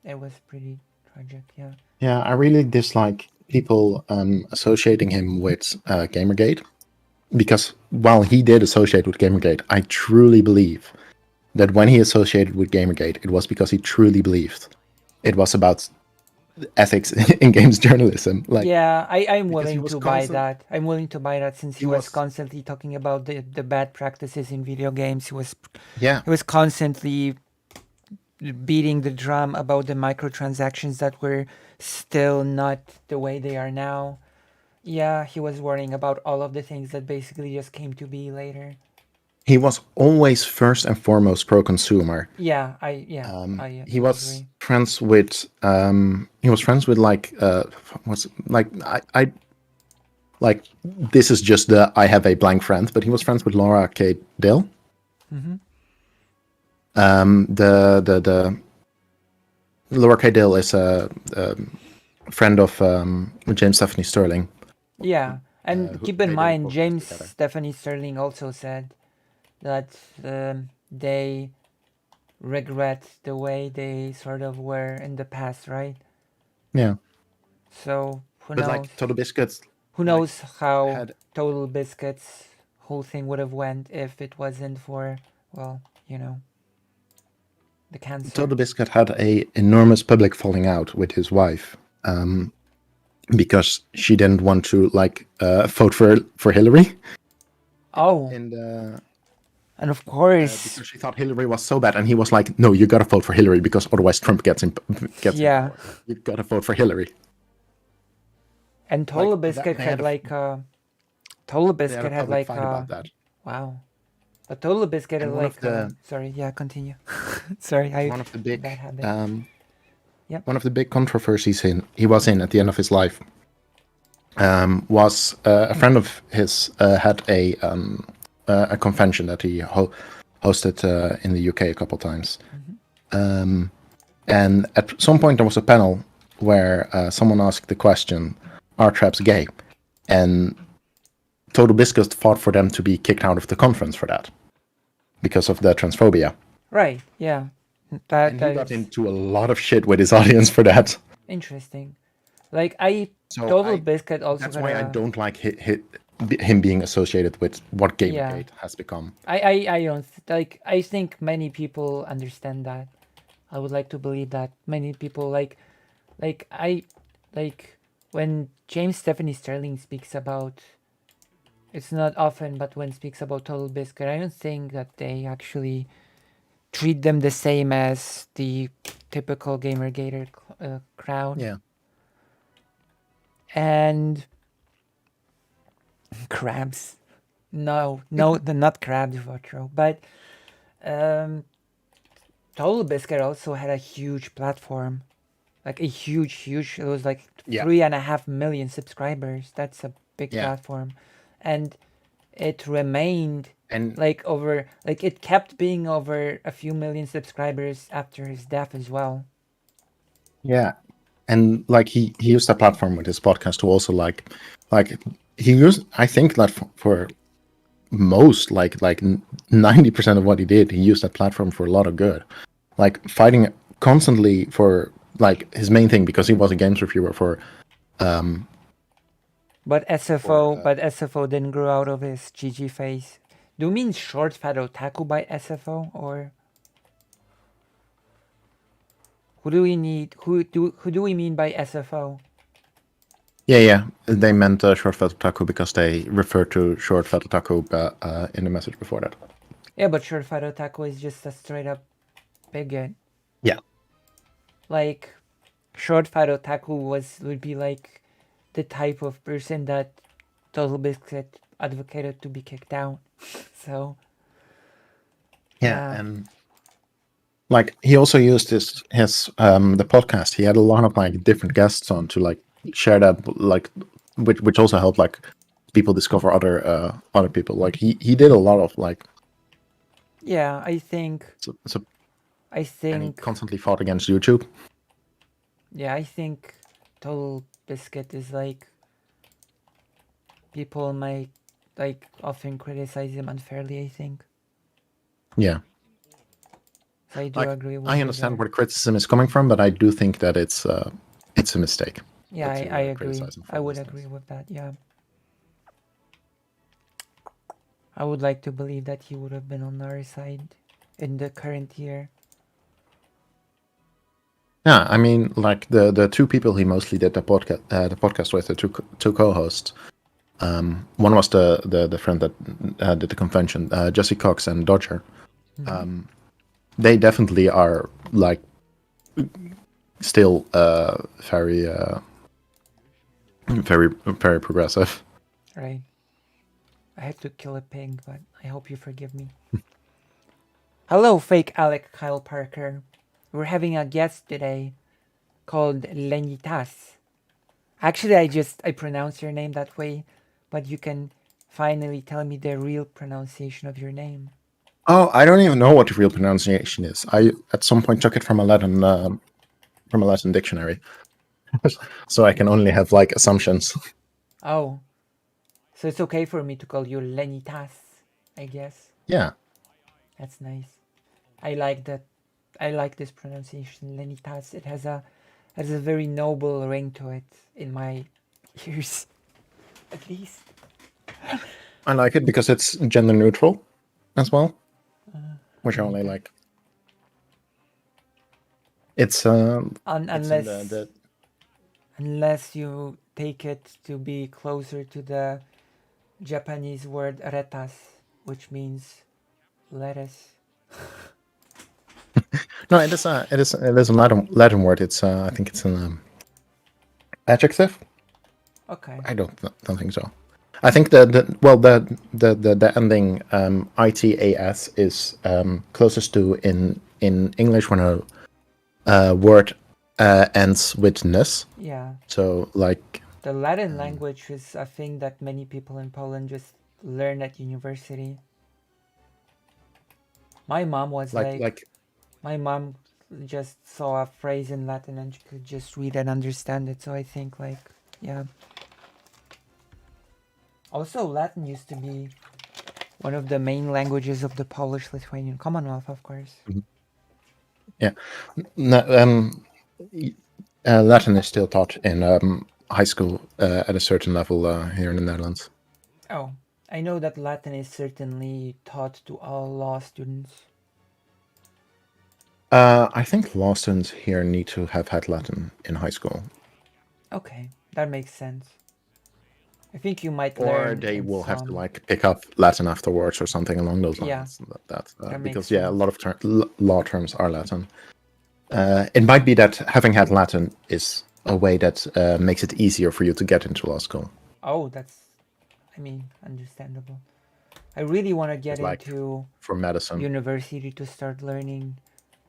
It was pretty tragic, yeah. Yeah, I really dislike people associating him with Gamergate, because while he did associate with Gamergate, I truly believe that when he associated with Gamergate, it was because he truly believed it was about ethics in games journalism. Like, yeah, I'm because he willing was to buy constant- that. I'm willing to buy that since he He was was- constantly talking about the bad practices in video games. yeah, He was constantly beating the drum about the microtransactions that were still not the way they are now. Yeah, he was worrying about all of the things that basically just came to be later. he was always first and foremost pro-consumer. Yeah, I He was agree. friends with like what's like I like this is just the I have a blank friend, but he was friends with Laura K. Dill. Mm-hmm. The Laura K. Dill is a friend of James Stephanie Sterling. Yeah, and who keep in they did a mind, podcast James together. Stephanie Sterling also said that they regret the way they sort of were in the past, right? Yeah, So who but knows? like Total Biscuits, Who like, knows how had Total Biscuits whole thing would have went if it wasn't for, well, the cancer. Total Biscuit had a enormous public falling out with his wife, because she didn't want to like vote for Hillary. Oh, And and of course, because she thought Hillary was so bad, and he was like, "No, you gotta vote for Hillary because otherwise Trump gets in yeah. power. You gotta vote for Hillary." And Total Like, Biscuit they had a- like Total they had a Biscuit had public like fight about that. wow. But Total Biscuit had And one of like the sorry, yeah, continue. Sorry, I one of the big bad habit. Yep. one of the big controversies he was in at the end of his life was a friend of his had a convention that he hosted in the UK a couple times. And at some point there was a panel where someone asked the question, "Are traps gay?" And Total Biscuit fought for them to be kicked out of the conference for that because of the transphobia. Right, yeah. That And he got that's into a lot of shit with his audience for that. interesting. Like I So Total Biscuit also that's had why I a, don't like him being associated with what Yeah. Gamergate has become. I don't like I think many people understand that. I would like to believe that many people like I like when James Stephanie Sterling speaks about, it's not often, but when speaks about Total Biscuit, I don't think that they actually treat them the same as the typical Gamergator crowd. Yeah. And crabs. No, the not crabs, Votro. But Total Biscuit also had a huge platform. Like a huge. It was like Yeah. 3.5 million subscribers. That's a big Yeah. platform. And it remained And like over, like it kept being over a few million subscribers after his death as well. yeah. And like he used that platform with his podcast to also like he used, I think that for most like 90% of what he did, he used that platform for a lot of good. Like fighting constantly for like his main thing, because he was a games reviewer for But SFO didn't grow out of his GG face. Do you mean Short Fat Otaku by SFO, or who do we need? Who do we mean by SFO? yeah, they meant Short Fat Otaku because they referred to Short Fat Otaku in the message before that. Yeah, but Short Fat Otaku is just a straight up bigot. Yeah. Like Short Fat Otaku would be like the type of person that Total Biscuit advocated to be kicked out. So Yeah, and like he also used his the podcast. He had a lot of like different guests on to like share that, like which also helped like people discover other people. Like he did a lot of like yeah, I think and he constantly fought against YouTube. Yeah, I think Total Biscuit is like, people might like often criticize him unfairly, I think. Yeah. So I do Like, agree with I you understand there. where the criticism is coming from, but I do think that it's a mistake. Yeah, I agree. criticize him for I would those agree with that, yeah. I would like to believe that he would have been on our side in the current year. Yeah, I mean, like the two people he mostly did the podcast with, the two co-hosts. One was the friend that did the convention, Jesse Cox and Dodger. They definitely are like still very progressive. Right. I had to kill a pig, but I hope you forgive me. Hello, fake Alec Kyle Parker. We're having a guest today called Lenitas. Actually, I pronounce your name that way, but you can finally tell me the real pronunciation of your name. Oh, I don't even know what the real pronunciation is. I at some point took it from a Latin dictionary, so I can only have like assumptions. Oh, so it's okay for me to call you Lenitas, I guess. Yeah. That's nice. I like that. I like this pronunciation, Lenitas. It has a very noble ring to it in my ears, at least. I like it because it's gender neutral as well, which I only okay. like. It's Unless unless you take it to be closer to the Japanese word retas, which means lettuce. no, it is a Latin word. It's I think it's an adjective. Okay. I don't think so. I think the ending itas is closest to in English when a word ends with ness. Yeah. So like the Latin language is a thing that many people in Poland just learn at university. My mom was like my mom just saw a phrase in Latin and she could just read and understand it. So I think like yeah. Also, Latin used to be one of the main languages of the Polish-Lithuanian Commonwealth, of course. yeah, no, Latin is still taught in high school at a certain level here in the Netherlands. Oh, I know that Latin is certainly taught to all law students. I think law students here need to have had Latin in high school. Okay, that makes sense. I think you might or learn. they in will have to some- like pick up Latin afterwards or something along those Yeah. lines. That That because makes yeah, a sense. lot of law terms are Latin. It might be that having had Latin is a way that makes it easier for you to get into law school. Oh, that's, I mean, understandable. I really want to get Like into for medicine. university to start learning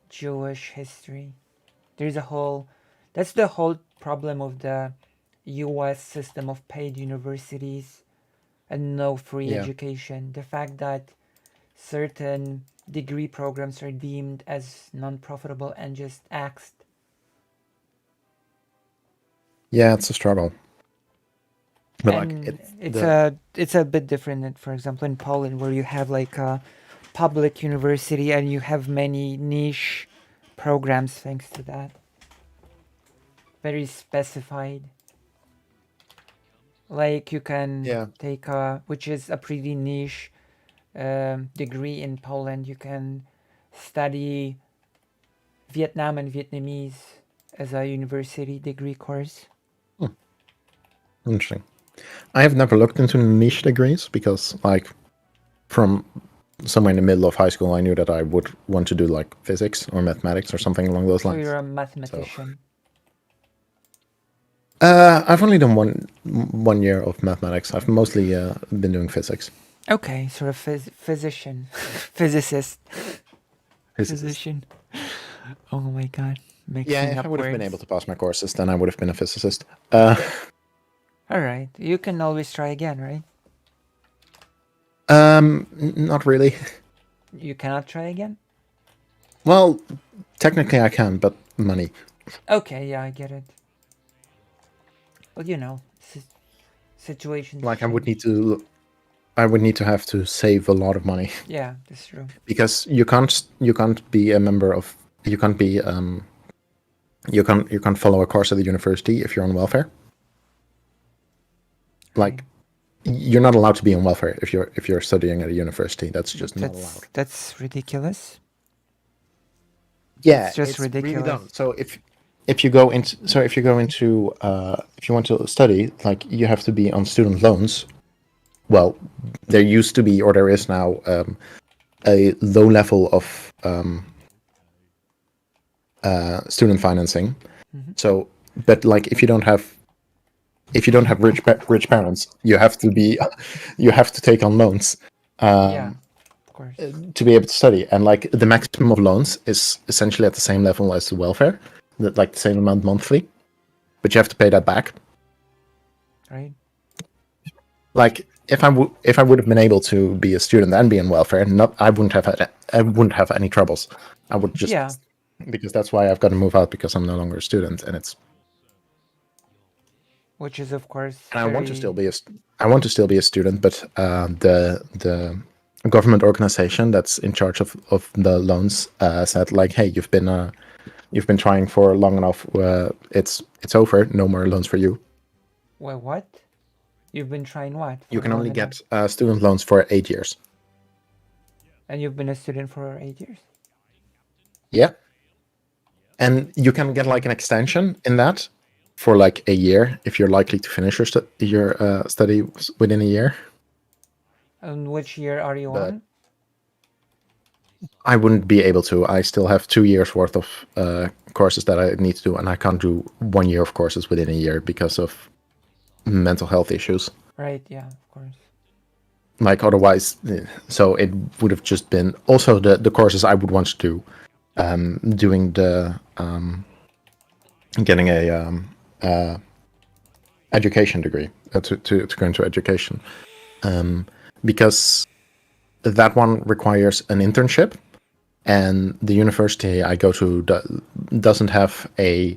Jewish history. There's a whole, that's the whole problem of the US system of paid universities and no free Yeah. education. The fact that certain degree programs are deemed as non-profitable and just axed. Yeah, it's a struggle. But And like it's a bit different, for example, in Poland, where you have like a public university and you have many niche programs thanks to that. Very specified. Like you can take which is a pretty niche degree in Poland. You can study Vietnam and Vietnamese as a university degree course. Interesting. I have never looked into niche degrees because, like, from somewhere in the middle of high school, I knew that I would want to do like physics or mathematics or something along those So lines. you're a mathematician. I've only done one year of mathematics. I've mostly been doing physics. Okay, sort of physician, physicist, Physicist. physician. Oh my god, mixing Yeah, if up I would have words. been able to pass my courses, then I would have been a physicist. All right, you can always try again, right? Not really. You cannot try again? Well, technically I can, but money. Okay, yeah, I get it. But you know, situations. Like I would need to have to save a lot of money. Yeah, that's true. Because you can't be a member of you can't be you can't follow a course at the university if you're on welfare. Like you're not allowed to be on welfare if you're studying at a university. That's just not allowed. That's ridiculous. Yeah, it's just ridiculous. Really dumb. So if you go into if you want to study, like you have to be on student loans. Well, there used to be, or there is now, a low level of student financing. Mm-hmm. So, but like if you don't have if you don't have rich parents, you have to be you have to take on loans Yeah, of course. to be able to study. And like the maximum of loans is essentially at the same level as the welfare, like the same amount monthly, but you have to pay that back. Right. Like if I would have been able to be a student and be in welfare, I wouldn't have any troubles. I would just Yeah. because that's why I've got to move out, because I'm no longer a student, and it's Which is of course and I want to still very. be I want to still be a student, but the government organization that's in charge of the loans said like, hey, you've been trying for long enough. It's over. No more loans for you. Wait, what? You've been trying what? You For can long only enough? get student loans for 8 years. And you've been a student for 8 years? Yeah, and you can get like an extension in that for like a year if you're likely to finish your study within a year. And which year are you But on? I wouldn't be able to. I still have 2 years worth of courses that I need to do, and I can't do 1 year of courses within a year because of mental health issues. Right, yeah, of course. Like otherwise, so it would have just been also the courses I would want to do, doing the getting a education degree to go into education, because that one requires an internship, and the university I go to doesn't have a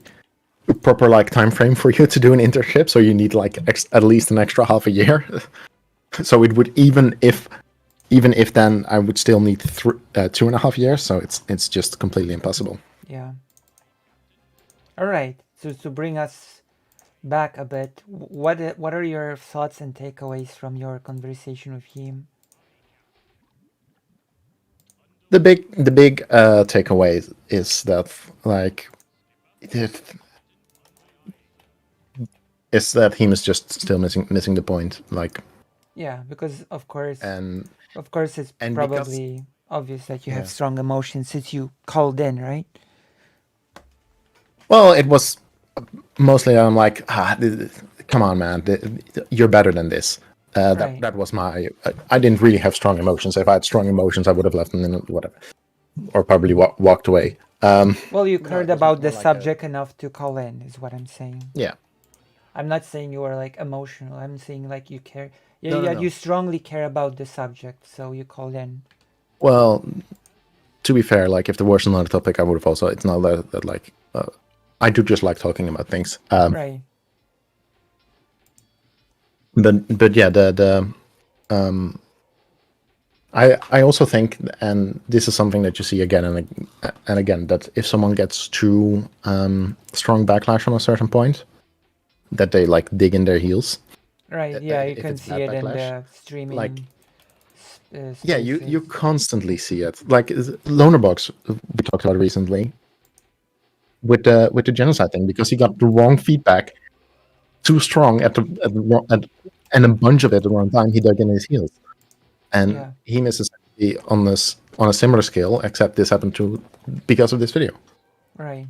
proper like time frame for you to do an internship, so you need like at least an extra half a year. So it would even if then I would still need 2.5 years, so it's just completely impossible. Yeah. All right. So to bring us back a bit, what are your thoughts and takeaways from your conversation with him? The big takeaway is that like is that he is just still missing the point, like. Yeah, because of course And it's and because probably obvious that you have yeah. strong emotions since you called in, right? Well, it was mostly I'm like, come on, man, you're better than this. Right. That was my. I didn't really have strong emotions. If I had strong emotions, I would have left them in whatever, or probably walked away. Well, you No, cared it was about the more like subject enough to call in, is what I'm saying. yeah. I'm not saying you were like emotional. I'm saying like you care. Yeah, No, no, yeah, no. you strongly care about the subject, so you called in. Well, to be fair, like if there was another topic, I would have also. It's not that like I do just like talking about things. Right. But yeah, I also think, and this is something that you see again and again, that if someone gets too strong backlash on a certain point, that they like dig in their heels. Right. Yeah, you If can it's see bad it in backlash, the streaming. like Spaces. yeah, you constantly see it. Like Lonerbox, we talked about recently with the genocide thing, because he got the wrong feedback, too strong and a bunch of it at the wrong time. He dug in his heels, and Yeah. he misses on a similar scale, except this happened because of this video. Right.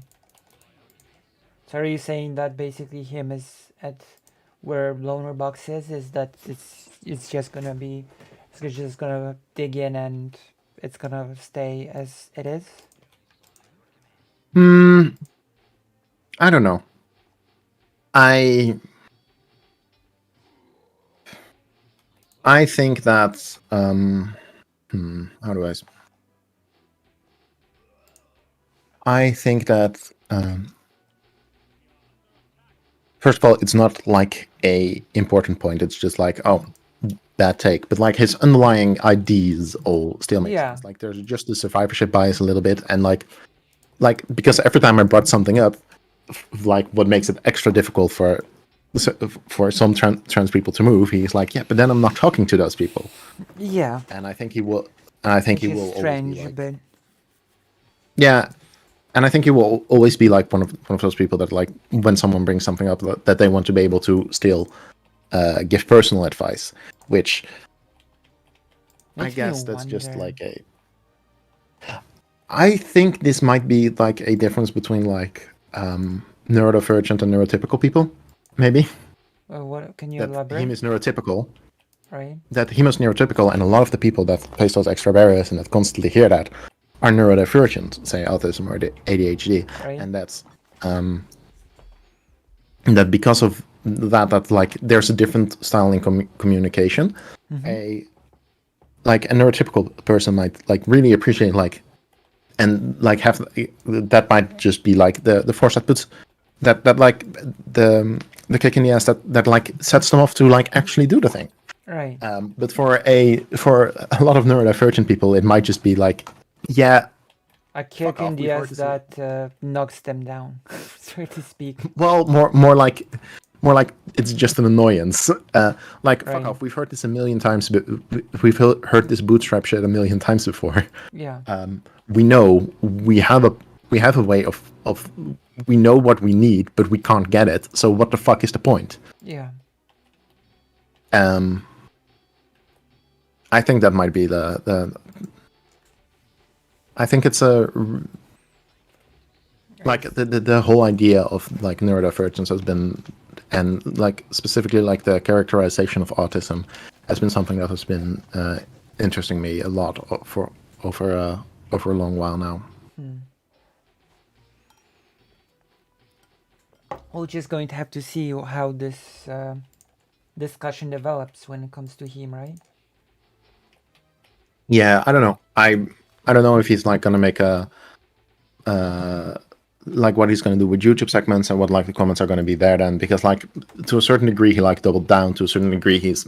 So are you saying that basically him is at where Loner Box is that it's just gonna be it's just gonna dig in and it's gonna stay as it is? I don't know. I think that how do I think that first of all, it's not like a important point. It's just like, oh, bad take. But like his underlying ideas all still make Yeah. sense. Like there's just the survivorship bias a little bit, and like because every time I brought something up, like what makes it extra difficult for some trans people to move, he's like, yeah, but then I'm not talking to those people. Yeah. And I think he will. And I think Which he will is always strange be a like, bit. yeah. And I think he will always be like one of those people that like when someone brings something up that they want to be able to still give personal advice, which Makes I guess me that's just wonder. like a. I think this might be like a difference between like neurodivergent and neurotypical people, maybe. What can you that elaborate? him is neurotypical. Right. That him is neurotypical, and a lot of the people that face those extra barriers and that constantly hear that are neurodivergent, say autism or the ADHD, Right. and that's that because of that like there's a different style in communication. A neurotypical person might like really appreciate like and like have that might just be like the force that puts that like the kick in the ass that like sets them off to like actually do the thing. Right. But for a lot of neurodivergent people, it might just be like, yeah, A kick off, in the we've heard ass this that knocks them down, so to speak. well, more like it's just an annoyance. Like fuck Right. off. We've heard this a million times. We've heard this bootstrap shit a million times before. Yeah. We know we have a way of we know what we need, but we can't get it. So what the fuck is the point? Yeah. I think that might be the I think it's a like the whole idea of like neurodivergence has been, and like specifically like the characterization of autism has been something that has been interesting me a lot for over a long while now. We're just going to have to see how this discussion develops when it comes to him, right? Yeah, I don't know. I don't know if he's like gonna make a like what he's gonna do with YouTube segments and what like the comments are gonna be there then, because like to a certain degree he like doubled down, to a certain degree he's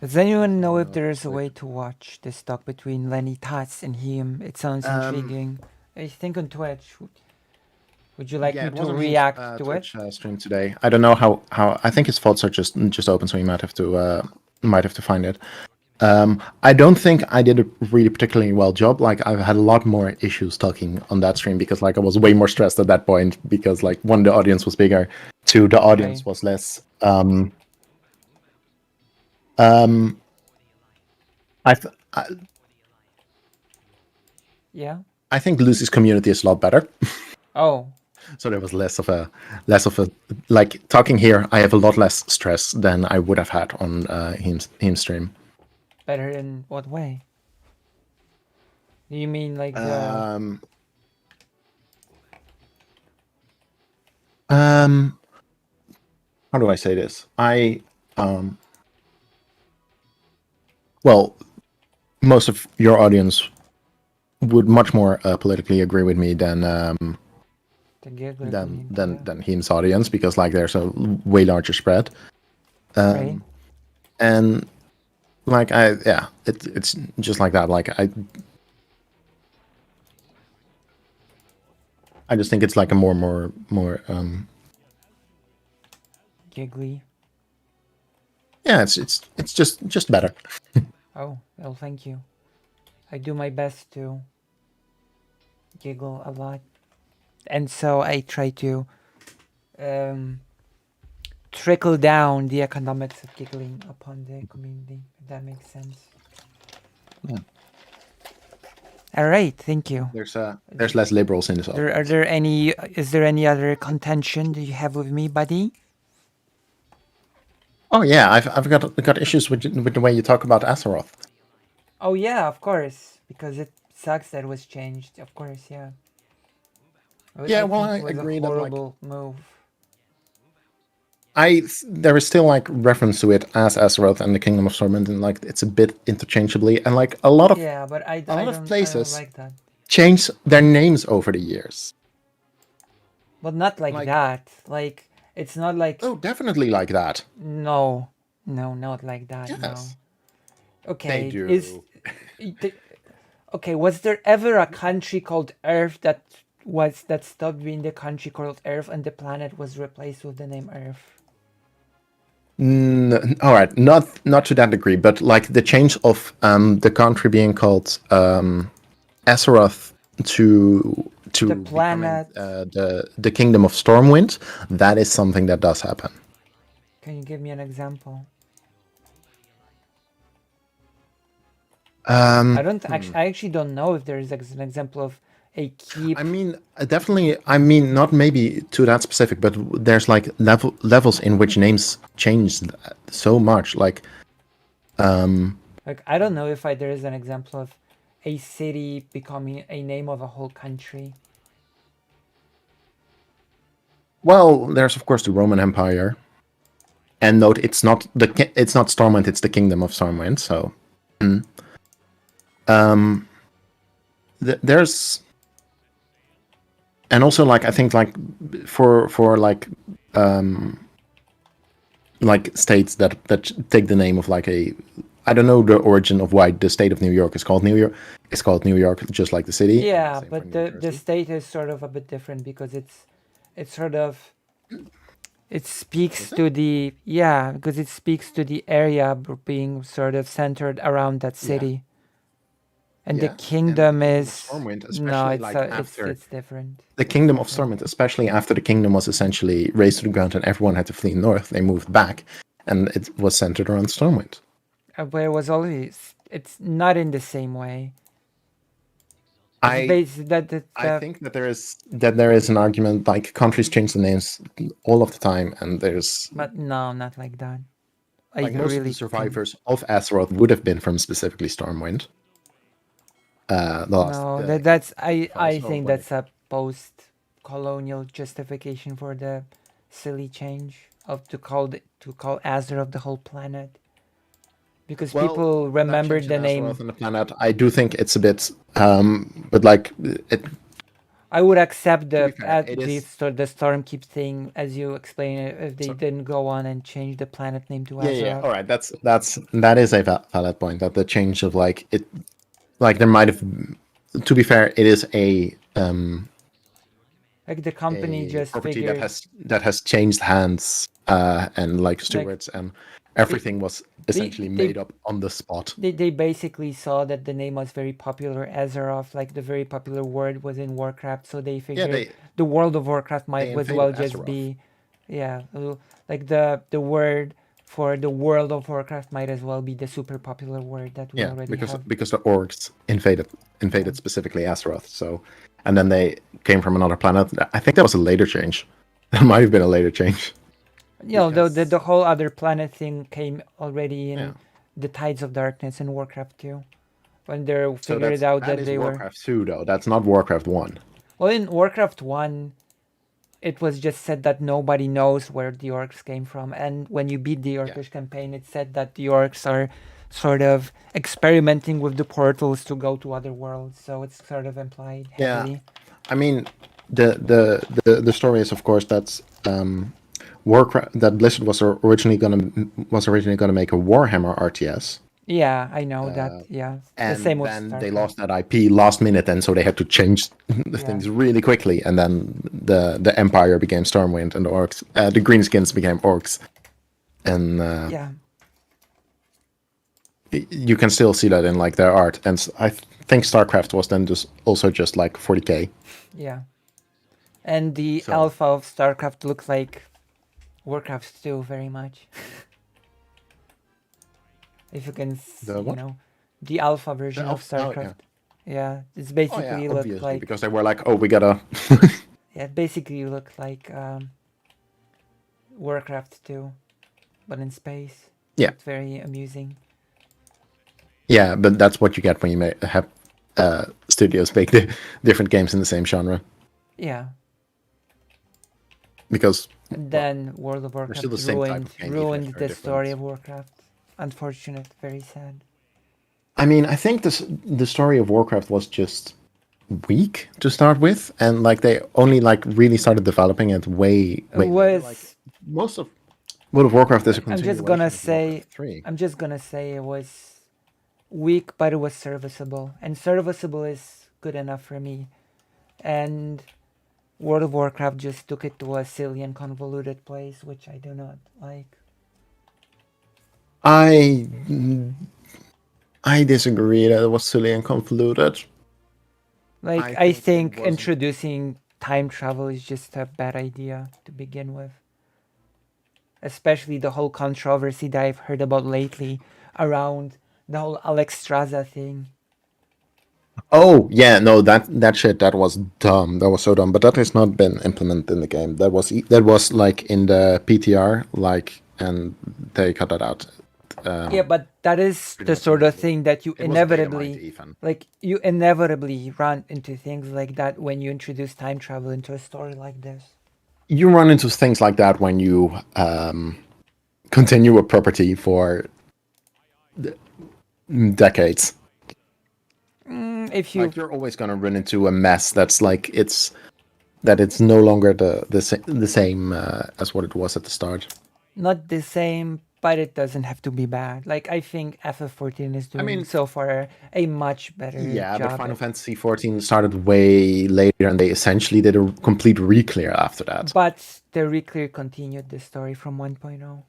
Does anyone know if there is a way to watch this talk between Lenny Tats and him? It sounds intriguing. I think on Twitch. Would you like me it to wasn't his, react to it? Twitch stream today. I don't know how I think his thoughts are just open, so you might have to find it. I don't think I did a really particularly well job. Like I've had a lot more issues talking on that stream because like I was way more stressed at that point because like one, the audience was bigger, two, the audience Right. was less. Yeah. I think Lucy's community is a lot better. Oh. So there was less of a like talking here. I have a lot less stress than I would have had on him stream. Better in what way? Do you mean like the... How do I say this? Well, most of your audience would much more politically agree with me than the giggler community, yeah. than him's audience, because like there's a way larger spread. Right. And like it's just like that. Like I just think it's like a more Giggly. yeah, it's just better. Oh, well, thank you. I do my best to giggle a lot. And so I try to trickle down the economics of giggling upon the community, if that makes sense. Yeah. All right, thank you. There's less liberals in this audience. Is there any other contention that you have with me, buddy? Oh yeah, I've got issues with the way you talk about Azeroth. Oh yeah, of course, because it sucks that it was changed. Of course, yeah. Yeah, well, think I it was agree a that, like- horrible move. There is still like reference to it as Azeroth and the Kingdom of Stormwind, and like it's a bit interchangeably, and like a lot of Yeah, but I lot don't, of I don't places like that. change their names over the years. But not like that. Like, it's not like... Oh, definitely like that. No, not like that. Yes. No. Okay. do. Okay, was there ever a country called Earth that stopped being the country called Earth and the planet was replaced with the name Earth? All right, not to that degree, but like the change of the country being called Azeroth to The becoming, planet. the Kingdom of Stormwind, that is something that does happen. Can you give me an example? I actually don't know if there is an example of a keep. I mean, definitely. I mean, not maybe to that specific, but there's like levels in which names change so much. Like, Like I don't know if there is an example of a city becoming a name of a whole country. well, there's of course the Roman Empire, and note it's not it's not Stormwind, it's the Kingdom of Stormwind. So, there's, and also like I think for like states that take the name of like a, I don't know the origin of why the state of New York is called New York. It's called New York, just like the city. Yeah, Same for but New the Jersey. state is sort of a bit different because it's sort of it speaks to the because it speaks to the area being sort of centered around that city. And the Yeah, kingdom the Kingdom of is Stormwind, no, especially it's like after it's different. the Kingdom of Stormwind, especially after the kingdom was essentially razed to the ground and everyone had to flee north, they moved back, and it was centered around Stormwind. But it was always it's not in the same way. It's I that think that there is an argument like countries change the names all of the time, and there's but no, not like that. I like most of the really think survivors of Azeroth would have been from specifically Stormwind. The last no, that's Keffals, I or think were they? that's a post-colonial justification for the silly change of to call Azeroth the whole planet because Well, people that remembered change in the name. Azeroth and the planet, I do think it's a bit, but like it. I would accept To be fair, it is. the Stormkeep thing as you explain it if they So, didn't go on and change the planet name to yeah, yeah. Azeroth. All right, that is a valid point. That the change of like it, like there might have. To be fair, it is Like the company a just property figured that has changed hands, and like stewards, and everything was essentially they made up on the spot. they basically saw that the name was very popular, Azeroth, like the very popular word was in Warcraft, so they Yeah, figured the World of Warcraft might they as invaded well just Azeroth. be, like the word for the World of Warcraft might as well be the super popular word that we Yeah, already have. because the orcs invaded specifically Azeroth. So, and then they came from another planet. I think that was a later change. That might have been a later change. You know, the Because- the whole other planet thing came already in Yeah. the Tides of Darkness in Warcraft 2, when they So figured out that that is they were. Warcraft 2 though. That's not Warcraft 1. Well, in Warcraft 1, it was just said that nobody knows where the orcs came from. And when you beat the Orcish campaign, it said that the orcs are sort of experimenting with the portals to go to other worlds. So it's sort of implied heavily. I mean, the story is of course that Warcraft, that Blizzard was originally gonna make a Warhammer RTS. Yeah, I know that. Yeah, And the same with then they StarCraft. lost that IP last minute, and so they had to change the things really quickly. And then the Empire became Stormwind, and the orcs, the greenskins became orcs, and Yeah, you can still see that in like their art. And I think StarCraft was then just like 40k. yeah. And the So- alpha of StarCraft looks like Warcraft 2 very much. If you can, The what? the alpha version of oh, yeah. StarCraft. Yeah, it's Oh basically yeah, look obviously, like because they were like, oh, we gotta. yeah, it basically look like Warcraft 2, but in space. Yeah. It's very amusing. Yeah, but that's what you get when you have studios make different games in the same genre. Yeah. Because And then World of still Warcraft the same type of game, even if ruined they're the story different. of Warcraft. Unfortunate, very sad. I mean, I think the story of Warcraft was just weak to start with, and like they only like really started developing it way It later. was. Like, most of World of Warcraft is a I'm continuation just gonna of say. Warcraft 3. I'm just gonna say it was weak, but it was serviceable, and serviceable is good enough for me. And World of Warcraft just took it to a silly and convoluted place, which I do not like. I disagree that it was silly and convoluted. Like, I I think it think wasn't. introducing time travel is just a bad idea to begin with. Especially the whole controversy that I've heard about lately around the whole Alex Straza thing. Oh yeah, no, that shit, that was dumb. That was so dumb. But that has not been implemented in the game. That was like in the PTR, like, and they cut that out. Yeah, but that is pretty the much sort of immediately. thing that you It was beta mined inevitably, even. like, you inevitably run into things like that when you introduce time travel into a story like this. You run into things like that when you continue a property for decades. If you Like you're always gonna run into a mess that's like it's no longer the same as what it was at the start. not the same, but it doesn't have to be bad. Like I think FF14 is doing mean, so far a much better Yeah, but job. Final Fantasy 14 started way later, and they essentially did a complete reclear after that. But the Reclear continued the story from 1.0.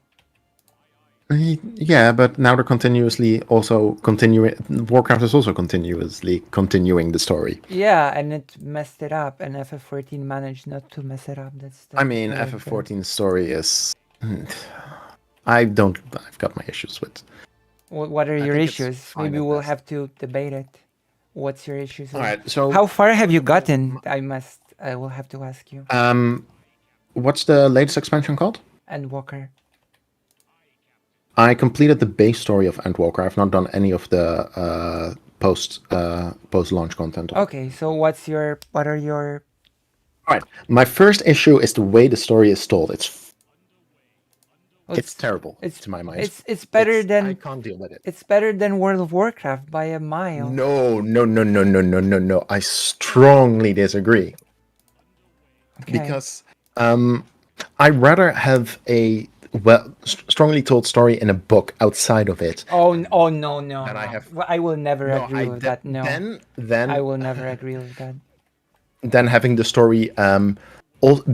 Yeah, but now they're continuously also continuing. Warcraft is also continuously continuing the story. Yeah, and it messed it up, and FF14 managed not to mess it up. That's I mean, really good. FF14's story is. I've got my issues with. What are your think it's issues? fine Maybe at we'll best. have to debate it. What's your issues? All right, so how far have you gotten? I will have to ask you. what's the latest expansion called? And Walker. I completed the base story of Endwalker. I've not done any of the post launch content. Okay, so what are your All right. My first issue is the way the story is told. It's terrible to my mind. It's better than I can't deal with it. It's better than World of Warcraft by a mile. No. I strongly disagree. Okay. Because I'd rather have a strongly told story in a book outside of it. Oh no. And I have I will never agree with that. No. Then I will never agree with that. Then having the story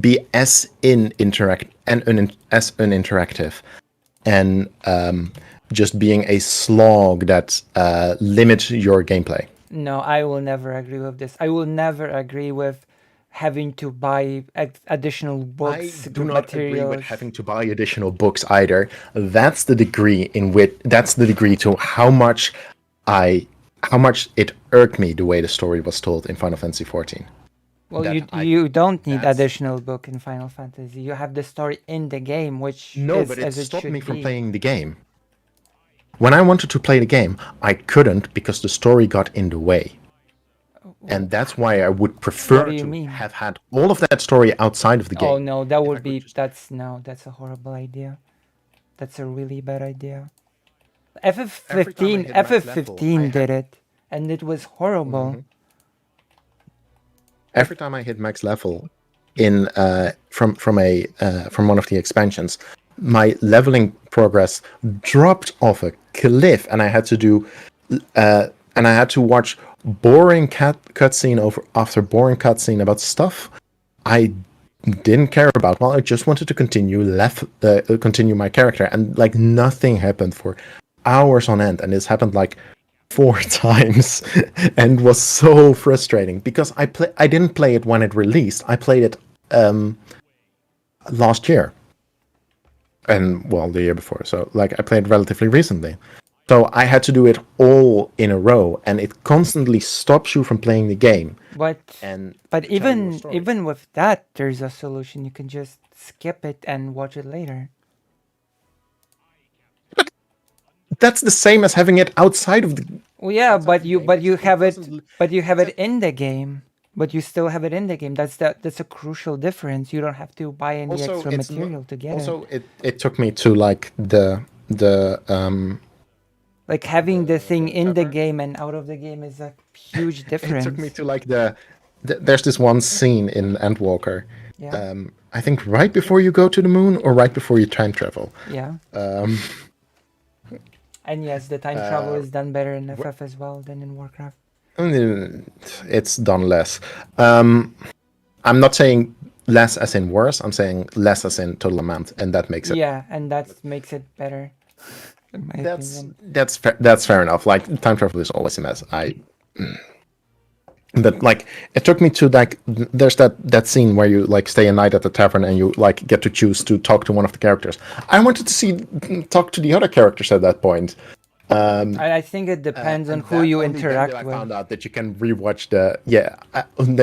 be as uninteractive and just being a slog that limits your gameplay. No, I will never agree with this. I will never agree with having to buy additional books, I do not materials. agree with having to buy additional books either. That's the degree to how much it irked me the way the story was told in Final Fantasy XIV. Well, you don't need additional book in Final Fantasy. You have the story in the game, which but it as it stopped should me from be. playing the game. When I wanted to play the game, I couldn't because the story got in the way. And that's why I would prefer to have had all of that story outside of the game. Oh no, that would be that's a horrible idea. That's a really bad idea. FF15 did it, and it was horrible. Every time I hit max level in from one of the expansions, my leveling progress dropped off a cliff, and I had to watch boring cutscene after boring cutscene about stuff I didn't care about. Well, I just wanted to continue my character, and like nothing happened for hours on end, and this happened like 4 times and was so frustrating because I didn't play it when it released. I played it last year, and well, the year before. So like I played relatively recently. So I had to do it all in a row, and it constantly stops you from playing the game. But even with that, there's a solution. You can just skip it and watch it later. That's the same as having it outside of the. Well, yeah, but you have it in the game. But you still have it in the game. That's a crucial difference. You don't have to buy any extra material to get it. Also, it took me to like the like having the thing in the game and out of the game is a huge difference. It took me to like there's this one scene in Endwalker. Yeah. I think right before you go to the moon or right before you time travel. Yeah. And yes, the time travel is done better in FF as well than in Warcraft. It's done less. I'm not saying less as in worse. I'm saying less as in total amount, and that makes it. Yeah, and that makes it better. That's fair enough. Like time travel is always a mess. But like it took me to like there's that scene where you like stay a night at the tavern and you like get to choose to talk to one of the characters. I wanted to talk to the other characters at that point. I think it depends on And who that- you only then interact did I with. found out that you can rewatch that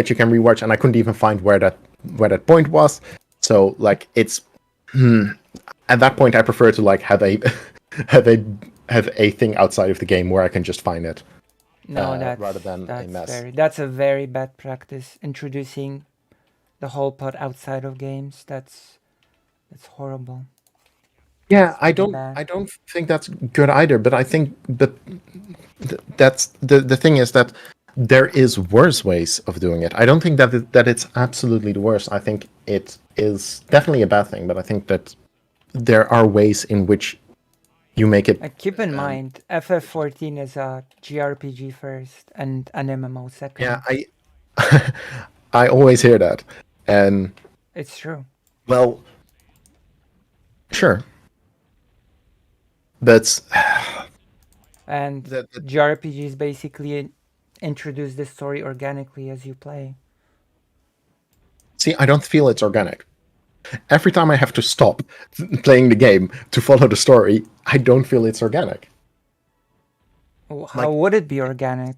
you can rewatch, and I couldn't even find where that point was. So like it's at that point I prefer to like have a have a thing outside of the game where I can just find it. No, that's rather than a mess. that's a very bad practice. Introducing the whole plot outside of games. That's horrible. Yeah, I bad. don't think that's good either. But I think that's the thing is that there is worse ways of doing it. I don't think that it's absolutely the worst. I think it is definitely a bad thing. But I think that there are ways in which you make it. Keep in mind, FF14 is a JRPG first and an MMO second. Yeah, I always hear that, and It's true. well, sure, but And JRPGs basically introduce the story organically as you play. see, I don't feel it's organic. Every time I have to stop playing the game to follow the story, I don't feel it's organic. How would it be organic?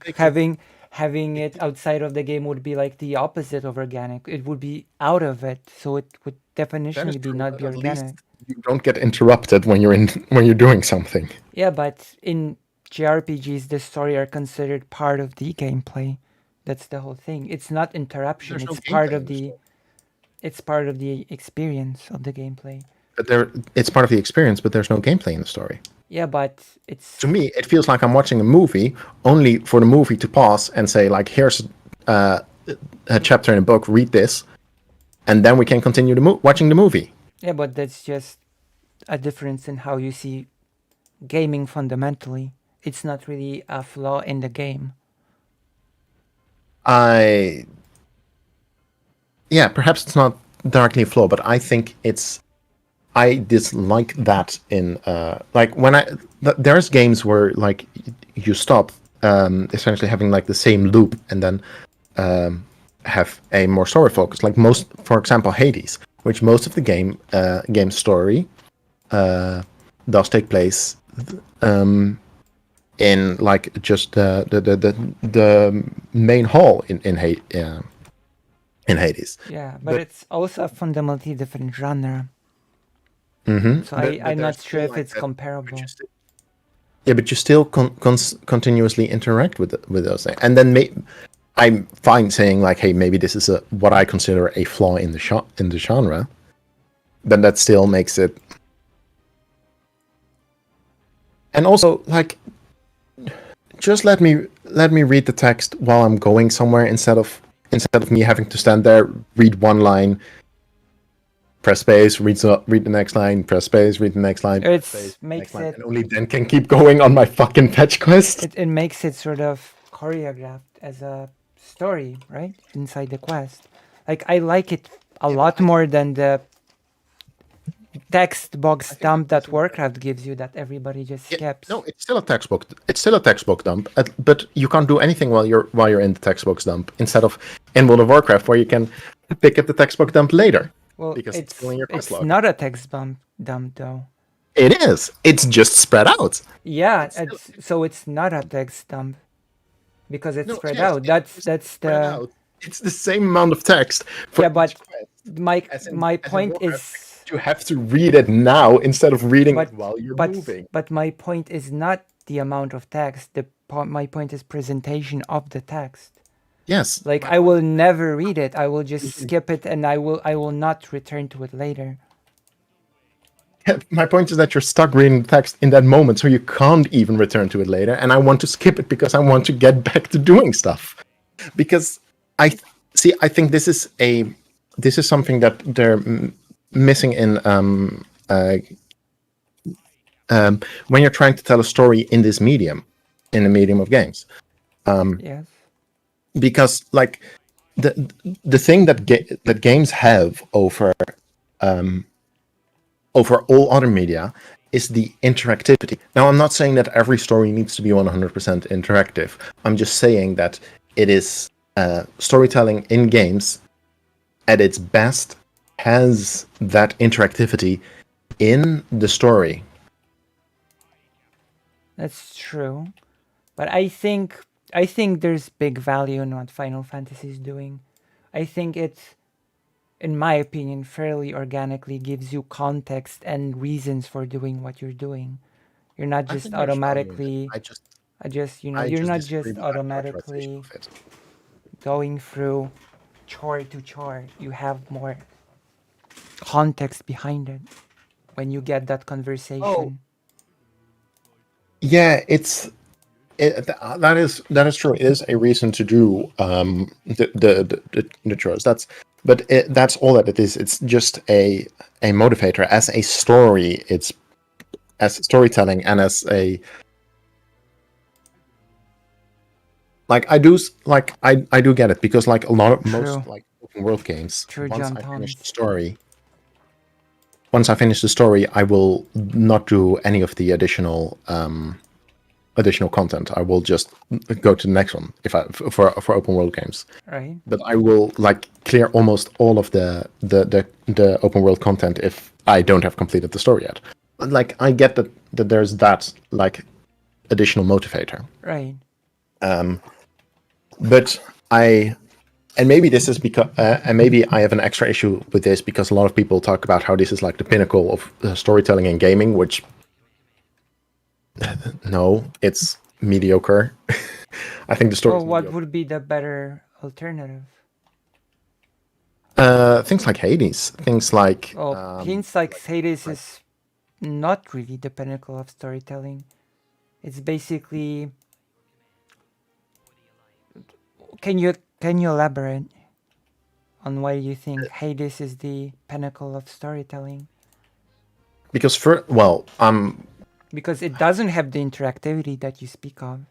Having it outside of the game would be like the opposite of organic. It would be out of it, so it would definitionally be not be At least organic. you don't get interrupted when you're doing something. Yeah, but in JRPGs, the story are considered part of the gameplay. That's the whole thing. It's not interruption. There's no It's part gameplay of in the the. It's part of the experience of the gameplay. But it's part of the experience, but there's no gameplay in the story. Yeah, but it's. To me, it feels like I'm watching a movie, only for the movie to pause and say, like, here's a chapter in a book, read this, and then we can continue watching the movie. Yeah, but that's just a difference in how you see gaming fundamentally. It's not really a flaw in the game. Yeah, perhaps it's not directly a flaw, but I think I dislike that in like when there's games where like you stop essentially having like the same loop and then have a more story focus. Like for example, Hades, which most of the game story does take place in like just the main hall in Hades. Yeah, but it's also a fundamentally different genre. Mm-hmm. So I'm not sure if it's comparable. Yeah, but you still continuously interact with those things, and then I'm fine saying like, hey, maybe this is what I consider a flaw in the genre. Then that still makes it. And also, like, just let me read the text while I'm going somewhere instead of me having to stand there, read one line, press space, read the next line, press space, read the next line. Makes it, and only then can keep going on my fucking fetch quest. It makes it sort of choreographed as a story, right? Inside the quest. Like, I like it a lot more than the text box dump that Warcraft gives you that everybody just skips. No, it's still a textbook. It's still a textbook dump, but you can't do anything while you're in the textbook dump. Instead of in World of Warcraft, where you can pick up the textbook dump later. Well, because it's still in your quest log. Not a text dump though. It is. It's just spread out. Yeah, so it's not a text dump because it's spread out. That's the. Out. It's the same amount of text. Yeah, but my point is. You have to read it now instead of reading it while you're moving. But my point is not the amount of text. My point is presentation of the text. Yes. Like I will never read it. I will just skip it, and I will not return to it later. Yeah, my point is that you're stuck reading text in that moment, so you can't even return to it later. And I want to skip it because I want to get back to doing stuff. Because I think this is something that they're missing in when you're trying to tell a story in this medium, in the medium of games. Yes. Because like the thing that games have over all other media is the interactivity. Now, I'm not saying that every story needs to be 100% interactive. I'm just saying that it is storytelling in games at its best has that interactivity in the story. That's true. But I think there's big value in what Final Fantasy is doing. I think it, in my opinion, fairly organically gives you context and reasons for doing what you're doing. You're not I just think there's value in it. automatically I you're just not disagree just with that characterization automatically of it. going through chore to chore. You have more context behind it when you get that conversation. Yeah, that is true. It is a reason to do the chores. That's all that it is. It's just a motivator as a story. It's as storytelling and as a I do get it because like a lot of most True. like open world games. True, John Thomas. Once I finish the story, I will not do any of the additional content. I will just go to the next one if I for open world games. Right? But I will like clear almost all of the open world content if I don't have completed the story yet. Like I get that there's that like additional motivator. Right. But and maybe this is because and maybe I have an extra issue with this because a lot of people talk about how this is like the pinnacle of storytelling and gaming, which no, it's mediocre. I think the story. Well, what would be the better alternative? Things like Hades, things like things like Hades is not really the pinnacle of storytelling. It's basically. Can you elaborate on why you think Hades is the pinnacle of storytelling? Because because it doesn't have the interactivity that you speak of.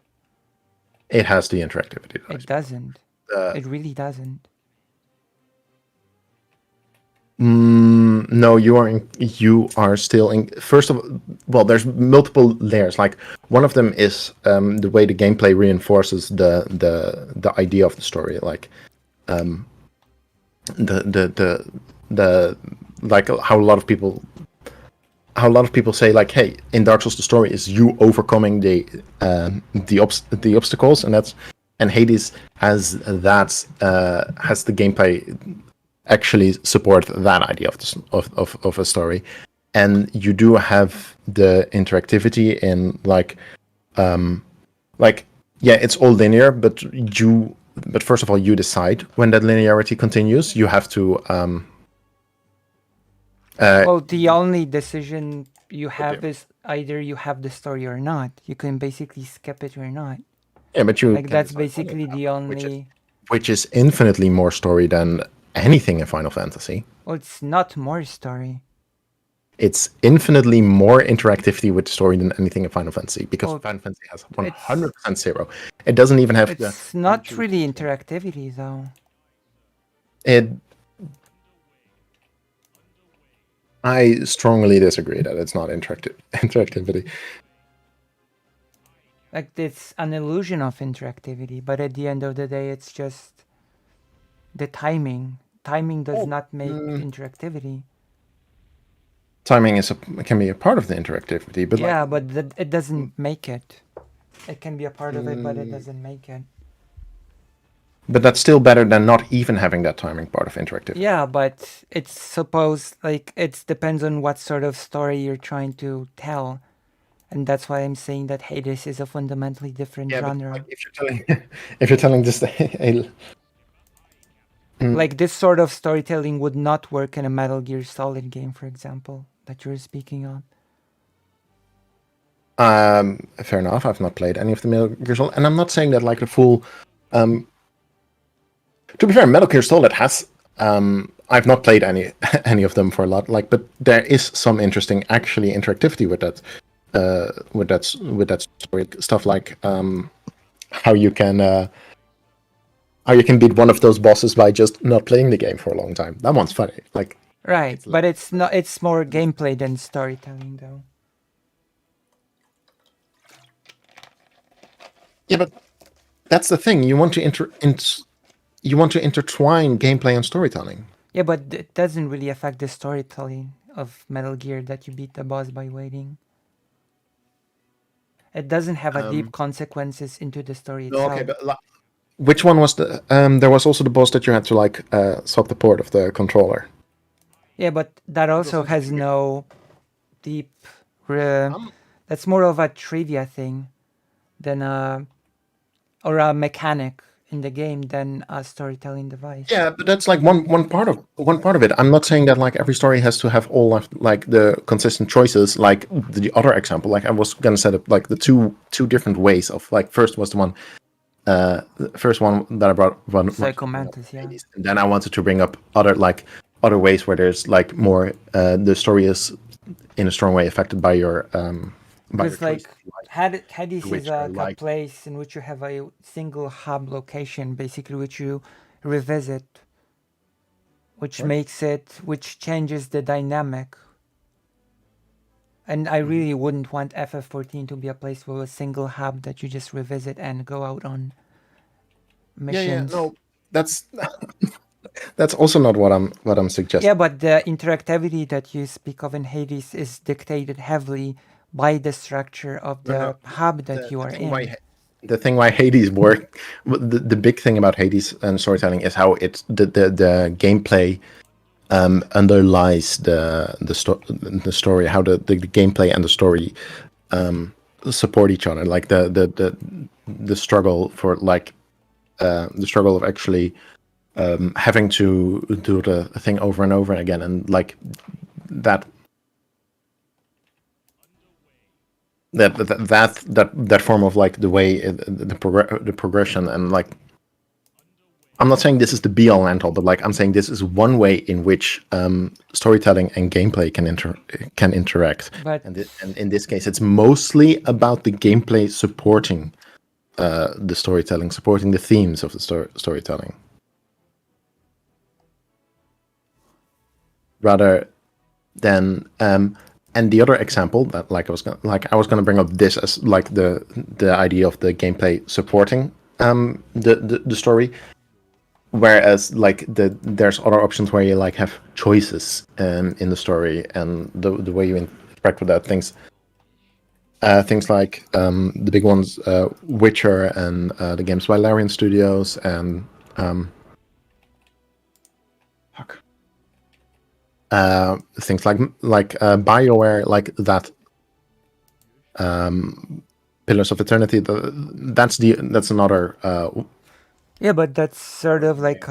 It has the interactivity. It doesn't. It really doesn't. No, you are still in. First of all, well, there's multiple layers. Like one of them is the way the gameplay reinforces the idea of the story. Like the like how a lot of people say like, hey, in Dark Souls the story is you overcoming the obstacles, and Hades has that has the gameplay actually support that idea of a story, and you do have the interactivity in yeah, it's all linear, but first of all you decide when that linearity continues. You have to well, the only decision you have is either you have the story or not. You can basically skip it or not. Yeah, but you that's basically the only. Which is infinitely more story than anything in Final Fantasy. Well, it's not more story. It's infinitely more interactivity with the story than anything in Final Fantasy because Final Fantasy has 100% zero. It doesn't even have. It's not really interactivity though. I strongly disagree that it's not interactivity. Like it's an illusion of interactivity, but at the end of the day, it's just the timing. Timing does not make interactivity. Timing can be a part of the interactivity, but yeah, but it doesn't make it. It can be a part of it, but it doesn't make it. But that's still better than not even having that timing part of interactivity. Yeah, but it's supposed like it depends on what sort of story you're trying to tell. And that's why I'm saying that Hades is a fundamentally different genre. But, like, if you're telling just like this sort of storytelling would not work in a Metal Gear Solid game, for example, that you're speaking of. Fair enough. I've not played any of the Metal Gear Solid, and I'm not saying that like the full. To be fair, Metal Gear Solid has. I've not played any of them for a lot, like, but there is some interesting actually interactivity with that. With that story stuff, like how you can beat one of those bosses by just not playing the game for a long time. That one's funny, like right, but it's not. It's more gameplay than storytelling, though. Yeah, but that's the thing. You want to intertwine gameplay and storytelling. Yeah, but it doesn't really affect the storytelling of Metal Gear that you beat the boss by waiting. It doesn't have a deep consequences into the story No, itself. okay, but which one was the? There was also the boss that you had to like swap the port of the controller. Yeah, but that also has no deep. That's more of a trivia thing than or a mechanic in the game than a storytelling device. Yeah, but that's like one part of it. I'm not saying that like every story has to have all of like the consistent choices. Like the other example, like I was gonna set up like the two different ways of like first was the first one that I brought Psychomantis, yeah. and then I wanted to bring up other ways where there's like more the story is in a strong way affected by your Because like Hades which is I a like. place in which you have a single hub location, basically, which you revisit, which which changes the dynamic. And I really wouldn't want FF14 to be a place with a single hub that you just revisit and go out on missions. No, that's that's also not what I'm suggesting. Yeah, but the interactivity that you speak of in Hades is dictated heavily by the structure of the hub that you are in. The thing why Hades work, the big thing about Hades and storytelling is how it's the gameplay underlies the story, how the gameplay and the story support each other, like the struggle for like the struggle of actually having to do the thing over and over again, and like that form of like the way the progression, and like I'm not saying this is the be all and end all, but like I'm saying this is one way in which storytelling and gameplay can interact. But and in this case, it's mostly about the gameplay supporting the storytelling, supporting the themes of the storytelling, rather than and the other example that I was gonna bring up this as like the idea of the gameplay supporting the story, whereas like there's other options where you like have choices in the story and the way you interact with that, things like the big ones, Witcher and the games by Larian Studios, and things like BioWare, like that. Pillars of Eternity. That's another. Yeah, but that's sort of like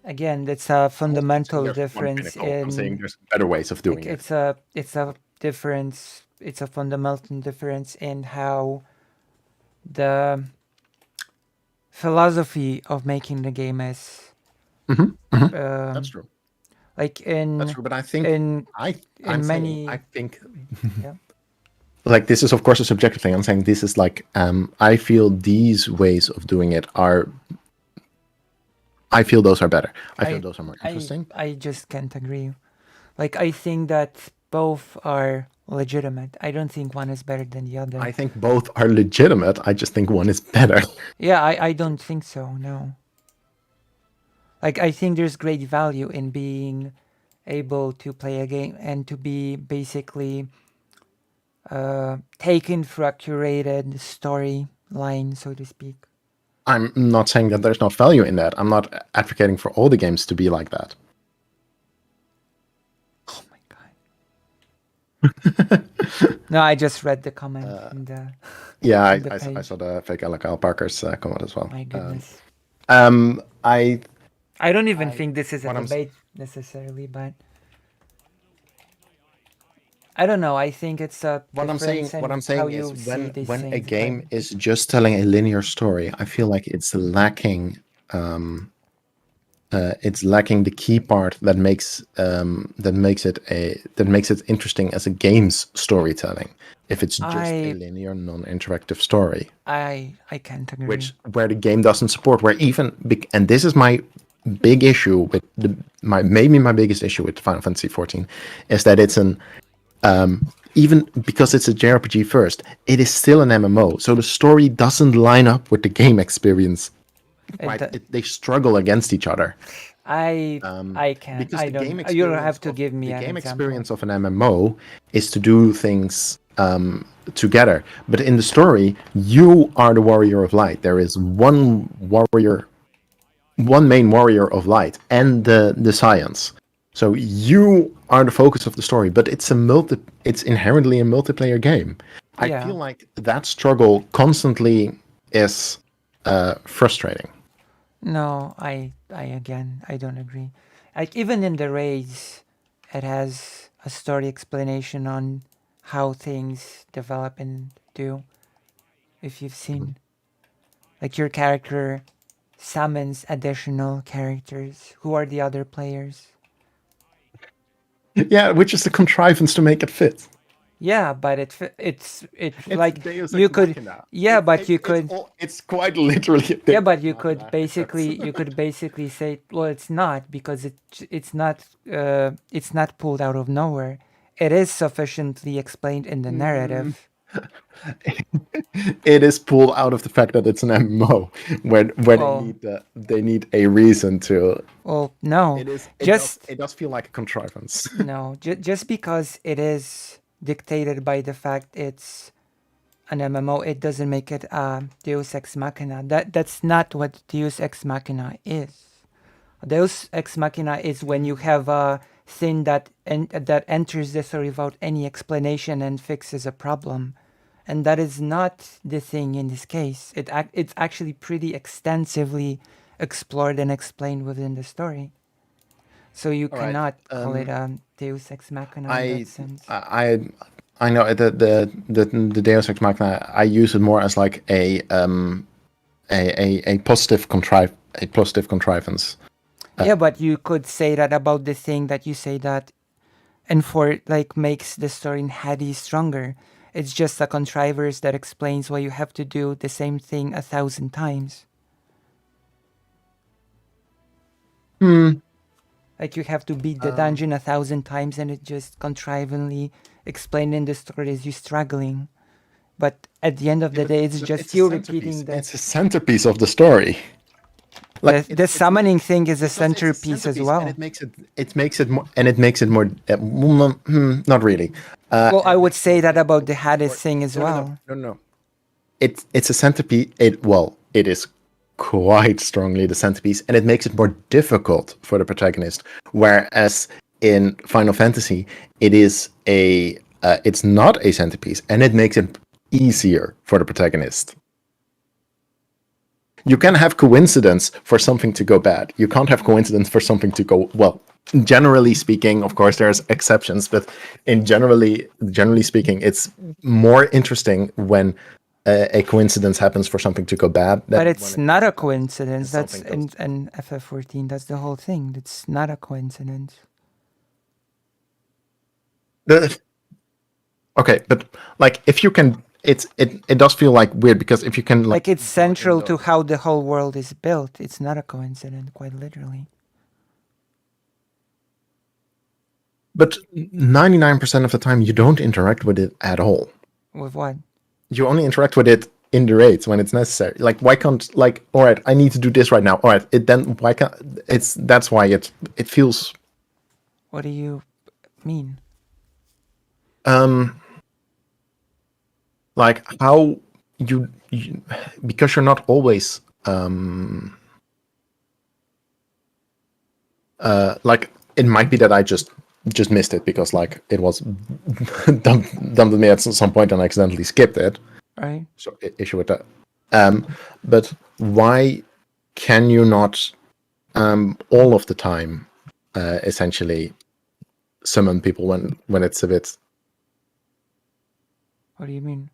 again, that's a fundamental difference in. I'm saying there's better ways of doing it. It's a difference. It's a fundamental difference in how the philosophy of making the game is. That's true. Like in. That's true, but I think I think. Yeah. Like this is of course a subjective thing. I'm saying this is like I feel these ways of doing it are. I feel those are better. I feel those are more interesting. I just can't agree. Like I think that both are legitimate. I don't think one is better than the other. I think both are legitimate. I just think one is better. Yeah, I don't think so. No. Like I think there's great value in being able to play a game and to be basically taken through a curated storyline, so to speak. I'm not saying that there's not value in that. I'm not advocating for all the games to be like that. Oh my god. No, I just read the comment in the. Yeah, I saw the fake Al Parker's comment as well. My goodness. I don't even think this is a debate necessarily, but I don't know. I think it's a what I'm saying is when a game but... is just telling a linear story, I feel like it's lacking. It's lacking the key part that makes it interesting as a game's storytelling. If it's just a linear, non-interactive story, I can't agree. Where the game doesn't support, where even and this is my big issue with maybe my biggest issue with Final Fantasy XIV is that it's an even because it's a JRPG first, it is still an MMO, so the story doesn't line up with the game experience. They struggle against each other. I can't. I don't. You have to give me the an game example. experience of an MMO is to do things together. But in the story, you are the warrior of light. There is one main warrior of light, and the science. So you are the focus of the story, but it's inherently a multiplayer game. I Yeah. feel like that struggle constantly is frustrating. No, I don't agree. Like even in the raids, it has a story explanation on how things develop and do. If you've seen, like your character summons additional characters. Who are the other players? Yeah, which is the contrivance to make it fit. Yeah, but it's like Deus you Ex could. Machina. Yeah, but you could. It's quite literally a Yeah, Deus but Ex you Machina could in that sense. basically say, well, it's not because it's not pulled out of nowhere. It is sufficiently explained in the narrative. It is pulled out of the fact that it's an MMO where Well, they need a reason to. well, no, It does feel like a contrivance. just because it is dictated by the fact it's an MMO, it doesn't make it Deus Ex Machina. That's not what Deus Ex Machina is. Deus Ex Machina is when you have a thing that enters the story without any explanation and fixes a problem, and that is not the thing in this case. It's actually pretty extensively explored and explained within the story. So you All right, cannot call it Deus Ex Machina in that sense. I know the Deus Ex Machina. I use it more as like a positive contrivance. Yeah, but you could say that about the thing that you say that, and for like makes the story in Hades stronger. It's just a contrivance that explains why you have to do the same thing 1,000 times. Like you have to beat the dungeon 1,000 times, and it just contrivingly explained in the story as you struggling. But at the end of the day, it's just you repeating that. It's a centerpiece of the story. Like The summoning thing is a centerpiece as well. and it makes it more, not really. Well, I would say that about the Hades thing as well. No. It's a centerpiece. It is quite strongly the centerpiece, and it makes it more difficult for the protagonist. Whereas in Final Fantasy, it's not a centerpiece, and it makes it easier for the protagonist. You can have coincidence for something to go bad. You can't have coincidence for something to go well. Generally speaking, of course, there's exceptions, but generally speaking, it's more interesting when a coincidence happens for something to go bad. But it's not a coincidence. That's in FF14. That's the whole thing. It's not a coincidence. Okay, but like if you can, it does feel like weird because if you can like it's central to how the whole world is built. It's not a coincidence, quite literally. But 99% of the time, you don't interact with it at all. With what? You only interact with it in the raids when it's necessary. Like, why can't, like, all right, I need to do this right now. All right, why can't, that's why it feels. What do you mean? Like how you because you're not always, like, it might be that I just missed it because like it was dumped at me at some point and I accidentally skipped it. Right. So issue with that. But why can you not all of the time essentially summon people when it's a bit? What do you mean?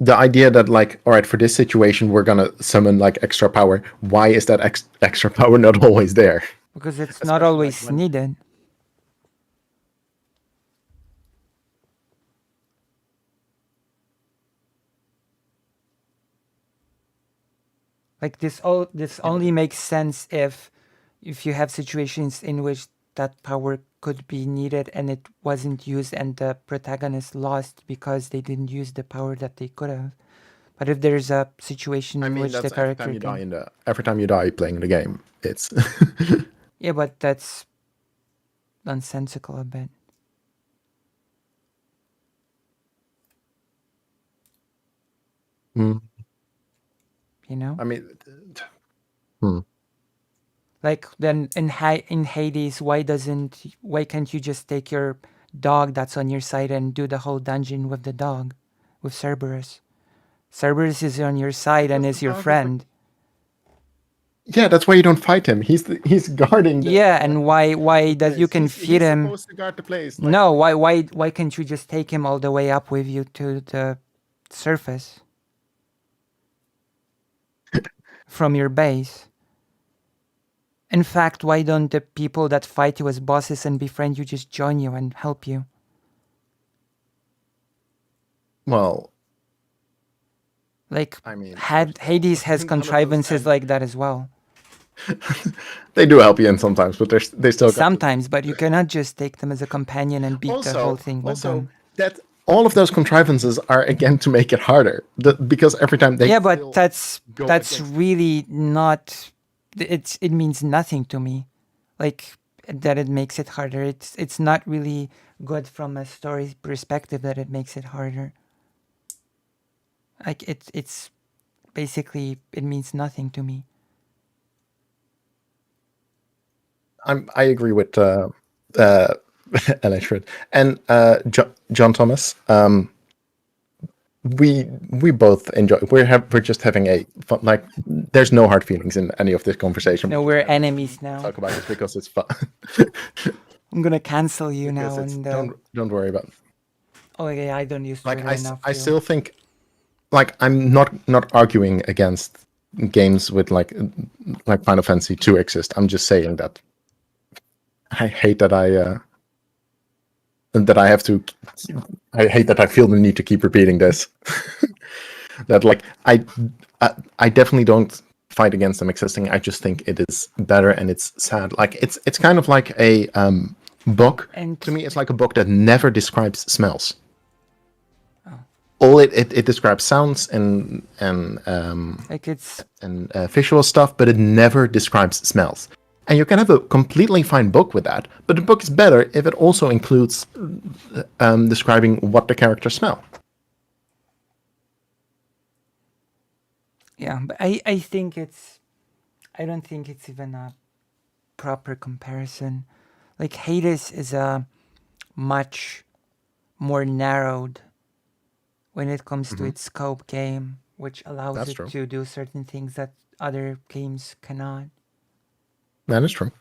The idea that like, all right, for this situation we're gonna summon like extra power. Why is that extra power not always there? Because it's not always needed. Like this only makes sense if you have situations in which that power could be needed and it wasn't used and the protagonist lost because they didn't use the power that they could have. But if there's a situation in which the character every time you die playing the game, it's yeah, but that's nonsensical a bit. Mm, You know? I mean, hmm. Like then in Hades, why can't you just take your dog that's on your side and do the whole dungeon with the dog, with Cerberus? Cerberus is on your side and Because is the your dog is like- friend. Yeah, that's why you don't fight him. He's guarding. Yeah, and why that you place. can feed he's him? supposed to guard the place. Like, No, why can't you just take him all the way up with you to the surface from your base? In fact, why don't the people that fight you as bosses and befriend you just join you and help you? well, Like, I mean, Hades has none of those contrivances times- like that as well. they do help you in sometimes, but they still got to- Sometimes, but you cannot just take them as a companion and beat the whole thing with also them. that all of those contrivances are again to make it harder because every time they Yeah, still but that's go against- really not. It means nothing to me. Like that it makes it harder. It's not really good from a story perspective that it makes it harder. Like it's basically it means nothing to me. I agree with Electred and John Thomas. We both enjoy. We're just having a fun. Like, there's no hard feelings in any of this conversation. No, we're enemies now. Talk about this because it's fun. I'm gonna cancel you Because now it's- and. don't worry about it. Oh yeah, I don't use Twitter Like enough. I to- still think, like, I'm not arguing against games with like Final Fantasy 2 exist. I'm just saying that I hate that have to. I hate that I feel the need to keep repeating this. That like I definitely don't fight against them existing. I just think it is better and it's sad. Like it's kind of like a book. And To me, it's like a book that never describes smells. All it describes sounds and like it's visual stuff, but it never describes smells. And you can have a completely fine book with that, but the book is better if it also includes describing what the characters smell. yeah, but I think I don't think it's even a proper comparison. Like Hades is a much more narrowed when it comes to its scope game, which allows That's it true. to do certain things that other games cannot. That is true.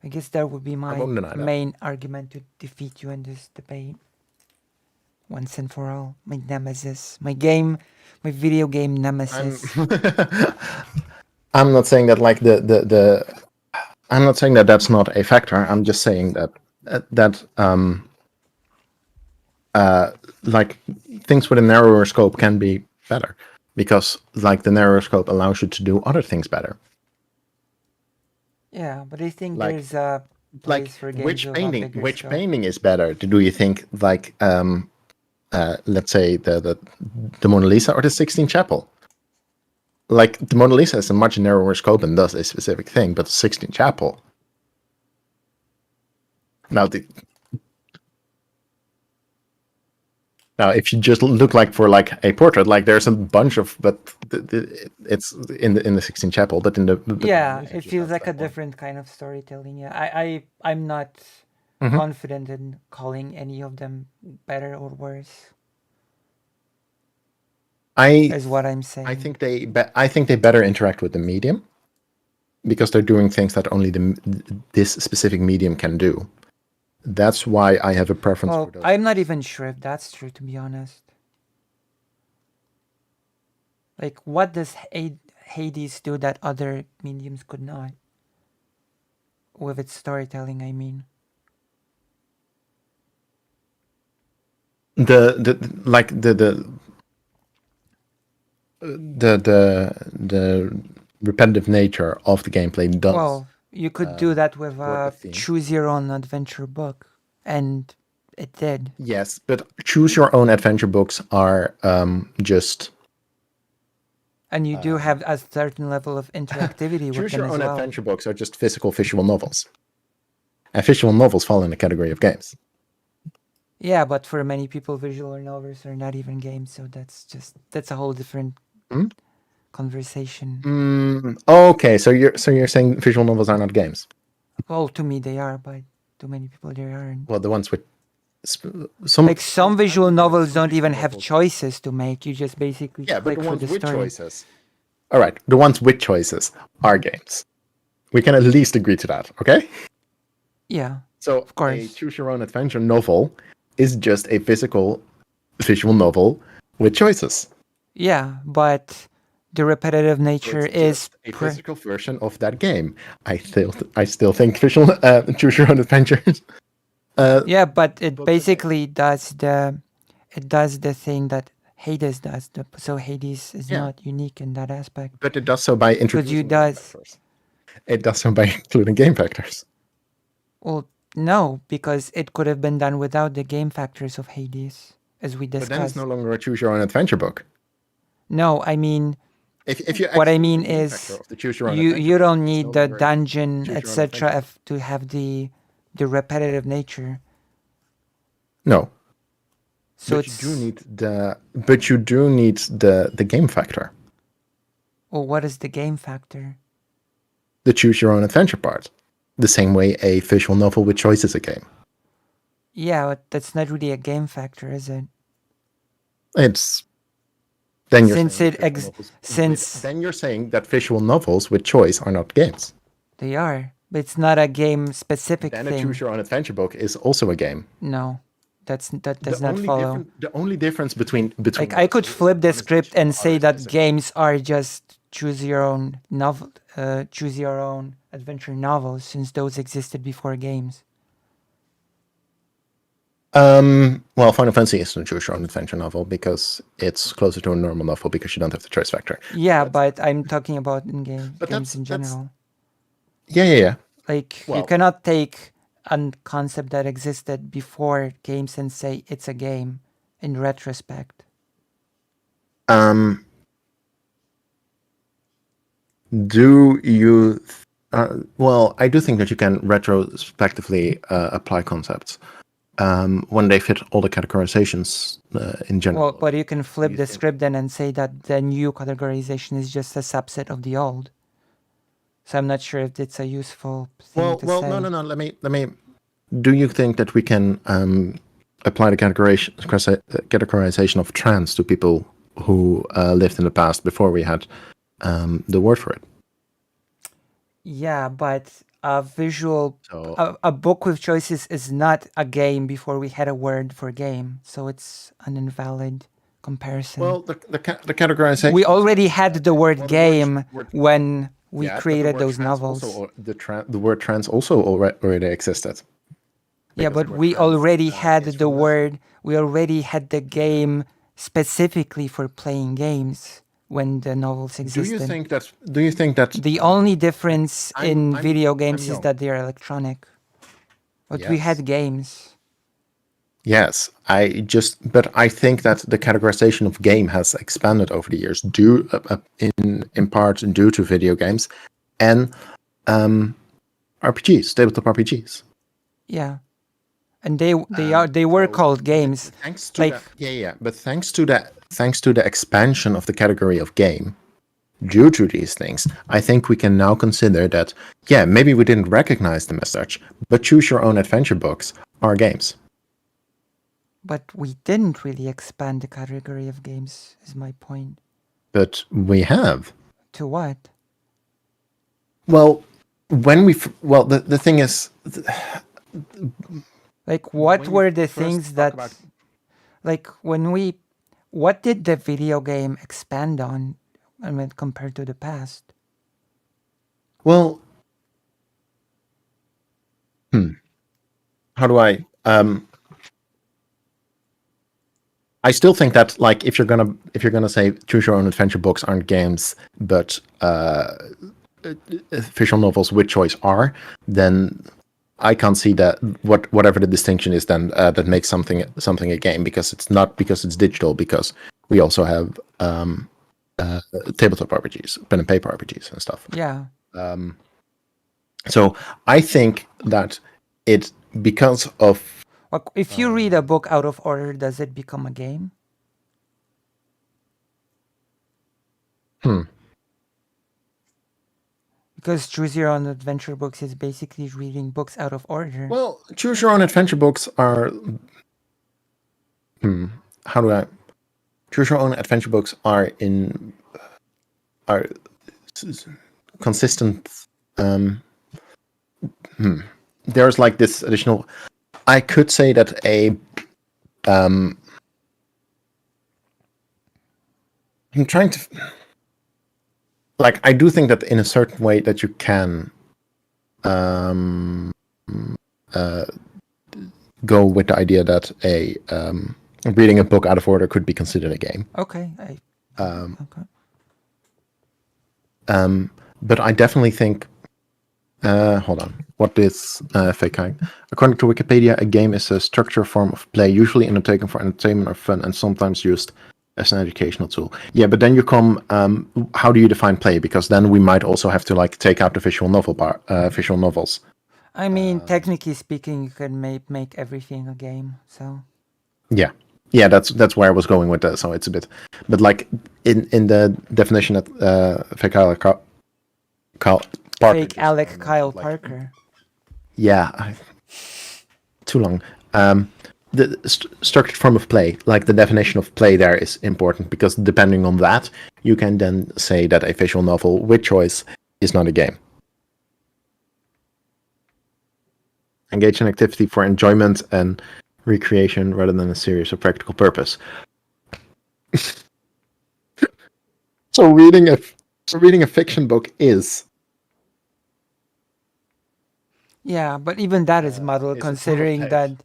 I guess that would be my won't deny that. main argument to defeat you in this debate. Once and for all. My nemesis. My video game nemesis. I'm not saying that like the I'm not saying that that's not a factor. I'm just saying that like things with a narrower scope can be better because like the narrower scope allows you to do other things better. Yeah, but I think Like- there's a Like place for games which with a painting bigger which scope. painting is better? Do you think like let's say the Mona Lisa or the Sistine Chapel? Like the Mona Lisa has a much narrower scope and does a specific thing, but the Sistine Chapel. Now, if you just look like for like a portrait, like there's a bunch of, but it's in the Sistine Chapel, but in the Yeah, Mona Lisa it just feels has like a that one. different kind of storytelling. Yeah, I'm not Mhm. confident in calling any of them better or worse. Is what I'm saying. I think they better interact with the medium because they're doing things that only this specific medium can do. That's why I have a preference Well, for those. I'm not even sure if that's true, to be honest. Like, what does Hades do that other mediums could not? With its storytelling, I mean. The repetitive nature of the gameplay does. Well, you could do that with work a with theme. choose your own adventure book, and it did. Yes, but choose your own adventure books are just And you do have a certain level of interactivity with choose them your as own well. adventure books are just physical visual novels. And visual novels fall in the category of games. Yeah, but for many people, visual novels are not even games, so that's a whole different Hmm? conversation. Okay, so you're saying visual novels are not games? Well, to me they are, but to many people they aren't. Well, the ones with some Like some visual would say novels some don't visual even have novels- choices to make. You just basically Yeah, but click the for ones the with story. choices. All right, the ones with choices are games. We can at least agree to that, okay? Yeah, So of course. a choose your own adventure novel is just a physical visual novel with choices. Yeah, but the repetitive So nature it's is just a physical version of that game. I still think visual choose your own adventures. yeah, but it Books are basically does the thing that Hades does. So Hades is Yeah. not unique in that aspect. But it does so by Because introducing you game does factors. It does so by including game factors. well, no, because it could have been done without the game factors of Hades, as we But then it's discussed. no longer a choose your own adventure book. No, I mean, If you what I exclude mean the game is factor of the choose your own you adventure you book, don't it's need no the longer a dungeon, choose your own adventure etc. book. To have the repetitive nature. No, So but it's you do need the game factor, well, what is the game factor? the choose your own adventure part. The same way a visual novel with choice is a game. Yeah, but that's not really a game factor, is it? It's then you're Since saying it that ex- visual novels since then you're saying that visual novels with choice are not games. they are, but it's not a game specific Then a thing. choose your own adventure book is also a game. No, that does not follow. The only difference between Like I could flip the script and say that is a- games are just choose your own novel, choose your own adventure novels, since those existed before games. Well, Final Fantasy is a choose your own adventure novel because it's closer to a normal novel because you don't have the choice factor. Yeah, but I'm talking about in games But in general. Yeah. Like you Well- cannot take a concept that existed before games and say it's a game in retrospect. Do you? Well, I do think that you can retrospectively apply concepts when they fit all the categorizations in general. Well, but you can flip you the think- script then and say that the new categorization is just a subset of the old. So I'm not sure if it's a useful thing to say. No. Let me. Do you think that we can apply the categorization of trans to people who lived in the past before we had the word for it? Yeah, but a visual, So- a book with choices is not a game before we had a word for game. So it's an invalid comparison. Well, the categorization. we already had the word Well, the game word- when we Yeah, but the created word those trans novels. the word trans also already existed. Yeah, because but the word we trans, already is had the from word, we already had the game specifically for playing games when the novels Do existed. you think that The only difference in I'm- video I'm games is young. that they are electronic. But we Yes. had games. Yes, but I think that the categorization of game has expanded over the years, in part due to video games and RPGs, tabletop RPGs. Yeah. And they were called games. Thanks to Like- that, but thanks to the expansion of the category of game, due to these things, I think we can now consider that. Yeah, maybe we didn't recognize them as such, but choose your own adventure books are games. But we didn't really expand the category of games, is my point. But we have. To what? Well, the thing is, Like, what when were we the first things talk that, about- like, what did the video game expand on, I mean, compared to the past? well, how do I still think that, like, if you're gonna say choose your own adventure books aren't games, but visual novels with choice are, then I can't see that whatever the distinction is then that makes something a game, because it's not because it's digital, because we also have tabletop RPGs, pen and paper RPGs and stuff. Yeah. So I think that it because of Like, if you read a book out of order, does it become a game? Because Choose Your Own Adventure books is basically reading books out of order. Well, choose your own adventure books are. How do I? Choose your own adventure books are consistent. There's like this additional. I could say that I'm trying to. Like, I do think that in a certain way that you can go with the idea that reading a book out of order could be considered a game. Okay. Okay. But I definitely think. Hold on. What is fake high? According to Wikipedia, a game is a structured form of play, usually undertaken for entertainment or fun, and sometimes used as an educational tool. Yeah, but then you come. How do you define play? Because then we might also have to like take out the visual novels. I mean, technically speaking, you can make everything a game. So. Yeah, that's where I was going with that. So it's a bit, but like in the definition that fake Kyle Parker. Yeah, too long. The structured form of play, like the definition of play there is important because depending on that, you can then say that a visual novel with choice is not a game. Engage in activity for enjoyment and recreation rather than a serious or practical purpose. So reading a fiction book is. Yeah, but even that is muddled, is considering a that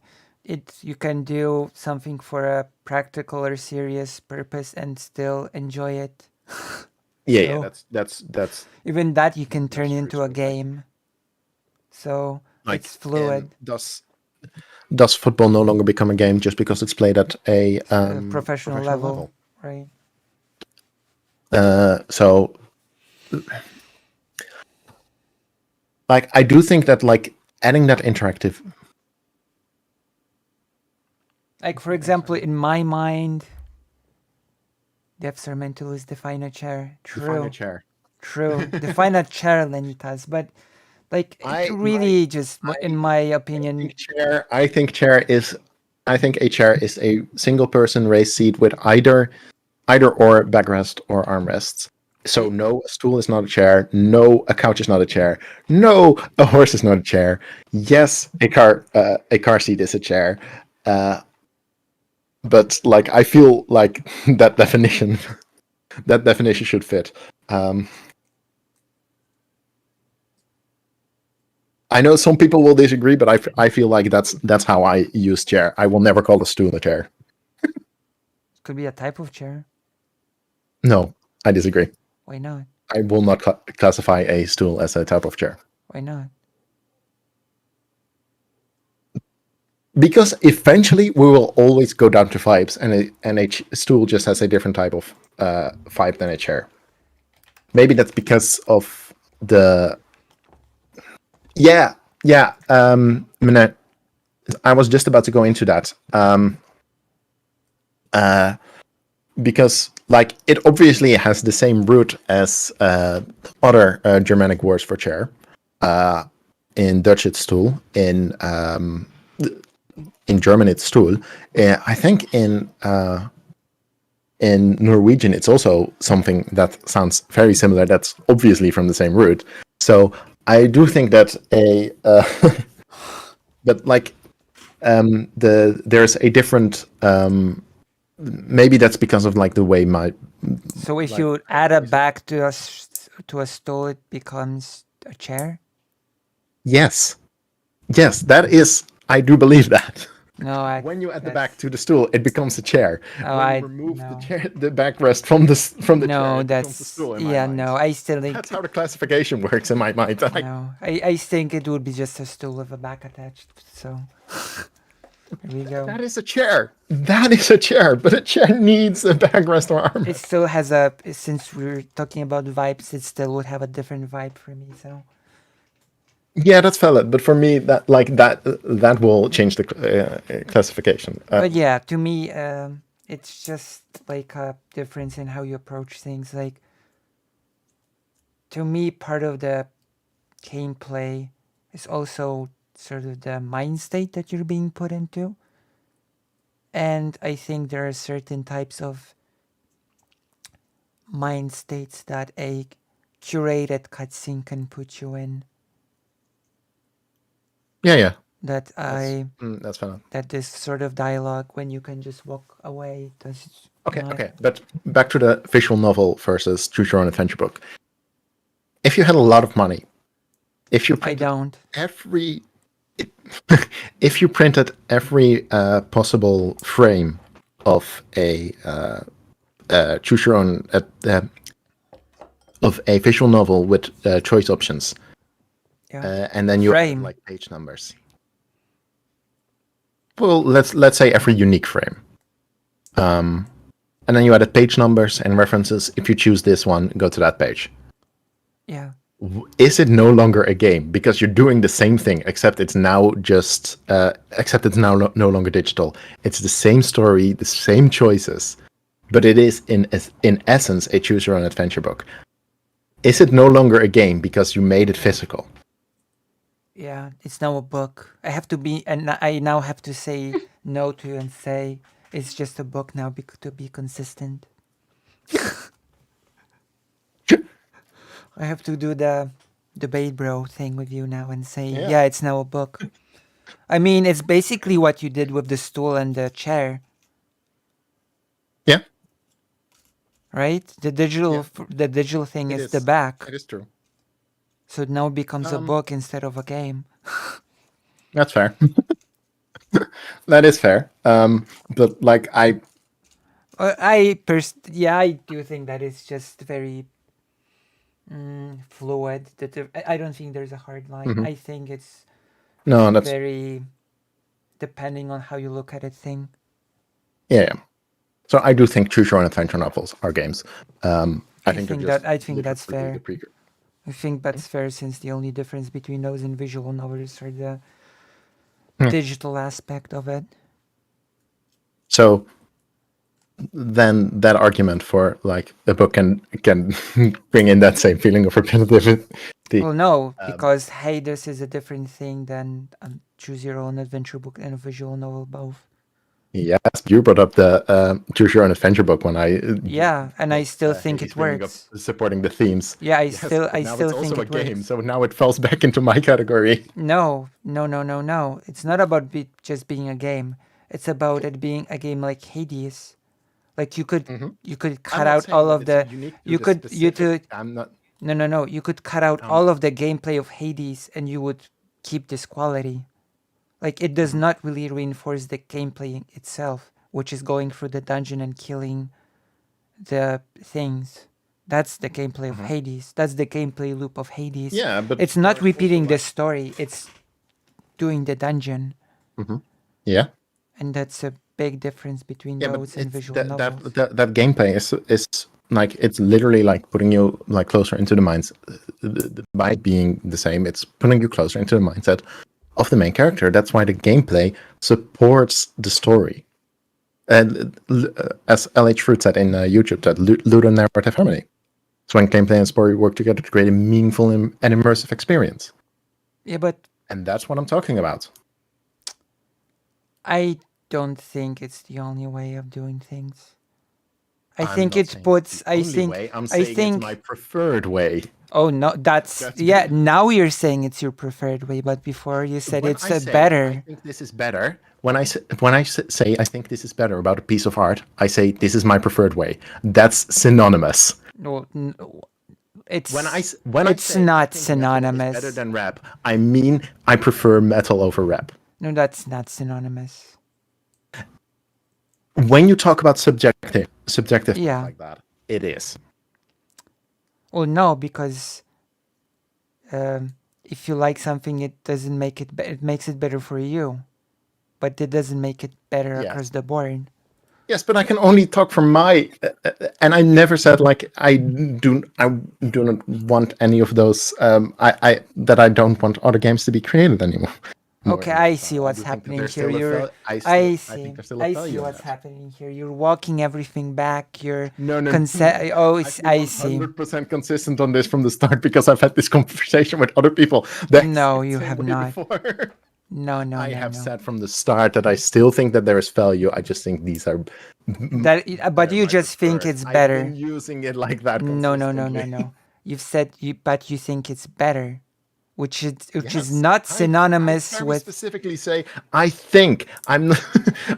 you can do something for a practical or serious purpose and still enjoy it. Yeah, So, that's even that you can turn into a game. So like, it's fluid. Does football no longer become a game just because it's played at a Professional level, right? So, like, I do think that like adding that interactive. Like, for example, in my mind, depths are meant to lose. Define a chair. True. Define a chair. True. Define a chair, Lenitas. But like, it really just, in my opinion, I think a chair is a single person raised seat with either or backrest or armrests. So no, a stool is not a chair. No, a couch is not a chair. No, a horse is not a chair. Yes, a car seat is a chair. But like, I feel like that definition should fit. I know some people will disagree, but I feel like that's how I use chair. I will never call a stool a chair. could be a type of chair. No, I disagree. Why not? I will not classify a stool as a type of chair. Why not? Because eventually we will always go down to vibes, and a stool just has a different type of vibe than a chair. Maybe that's because of the. Yeah. Minette, I was just about to go into that. Because like it obviously has the same root as other Germanic words for chair. In Dutch it's stoel. In German it's stoel. I think in Norwegian it's also something that sounds very similar. That's obviously from the same root. So I do think that but like there's a different. Maybe that's because of like the way my. So if you add a back to a stool, it becomes a chair. Yes, that is. I do believe that. No, when you add the back to the stool, it becomes a chair. Oh, when you remove the chair, the backrest from the chair, it becomes a stool. In my mind. No, I still think that's how the classification works in my mind. No, I think it would be just a stool with a back attached. So there we go. That is a chair. But a chair needs a backrest or arm. It still has since we're talking about vibes, it still would have a different vibe for me. So Yeah, that's valid. But for me, that will change the classification. But yeah, to me, it's just like a difference in how you approach things. Like, to me, part of the gameplay is also sort of the mind state that you're being put into. And I think there are certain types of mind states that a curated cutscene can put you in. Yeah. That That's valid. that this sort of dialogue when you can just walk away does Okay, not. okay. But back to the visual novel versus choose your own adventure book. If you had a lot of money, if you I printed don't. every if you printed every possible frame of a choose your own of a visual novel with choice options, Yeah. and then you added Frame. like page numbers. Well, let's say every unique frame, and then you added page numbers and references. If you choose this one, go to that page. Yeah. Is it no longer a game because you're doing the same thing, except it's now no longer digital? It's the same story, the same choices, but it is in essence a choose your own adventure book. Is it no longer a game because you made it physical? Yeah, it's now a book. I now have to say no to and say it's just a book now to be consistent. I have to do the debate bro thing with you now and say, yeah, it's now a book. I mean, it's basically what you did with the stool and the chair. Yeah, right? The digital thing it is the is. back. It is true. So it now becomes a book instead of a game. That's fair. That is fair. But like I I do think that it's just very fluid. I don't think there's a hard line. I think it's no, that's very depending on how you look at it thing. yeah. So I do think choose your own adventure novels are games. I think that's fair. The precursor. I think that's fair since the only difference between those and visual novels are the digital aspect of it. So then that argument for like a book can bring in that same feeling of repetitivity. Well, no, because Hades is a different thing than choose your own adventure book and a visual novel both. Yes, you brought up the choose your own adventure book when I and I still think it works. Supporting the themes. Yeah, I now still it's think also it a game, works. so now it falls back into my category. No. It's not about just being a game. It's about it being a game like Hades. Like you could cut out all of the I'm not. No. You could cut out all of the gameplay of Hades and you would keep this quality. Like it does not really reinforce the gameplay itself, which is going through the dungeon and killing the things. That's the gameplay of Hades. That's the gameplay loop of Hades. Yeah, but it's not repeating the story. It's doing the dungeon. Yeah. And that's a big difference between those and visual novels. That gameplay is like it's literally like putting you like closer into the minds by being the same. It's putting you closer into the mindset of the main character. That's why the gameplay supports the story. And as LH Fruit said in YouTube, that ludonarrative harmony. So when gameplay and story work together to create a meaningful and immersive experience. Yeah, and that's what I'm talking about. I don't think it's the only way of doing things. I think it puts. I think it's my preferred way. Oh no, that's now you're saying it's your preferred way, but before you said it's better. I think this is better. When I say I think this is better about a piece of art, I say this is my preferred way. That's synonymous. No, it's it's not synonymous. Better than rap. I mean, I prefer metal over rap. No, that's not synonymous. When you talk about subjective like that, it is. Well, no, because if you like something, it doesn't make it. It makes it better for you, but it doesn't make it better across the board. Yes, but I can only talk from my, and I never said like I do not want any of those. I that I don't want other games to be created anymore. Okay, I see what's happening here. I think see. there's still a I value see in what's that. happening here. You're walking everything back. You're No, no, consent. Oh, I see. 100% consistent on this from the start because I've had this conversation with other people. The No, exact you same have way not. before. No, no, I no, have no. said from the start that I still think that there is value. I just think these are. But you my just think preferred. it's I've better. been using it like that No, no, no, no, consistently. no. You've said but you think it's better, which is Yes, not I synonymous very with. specifically say I think. I'm not.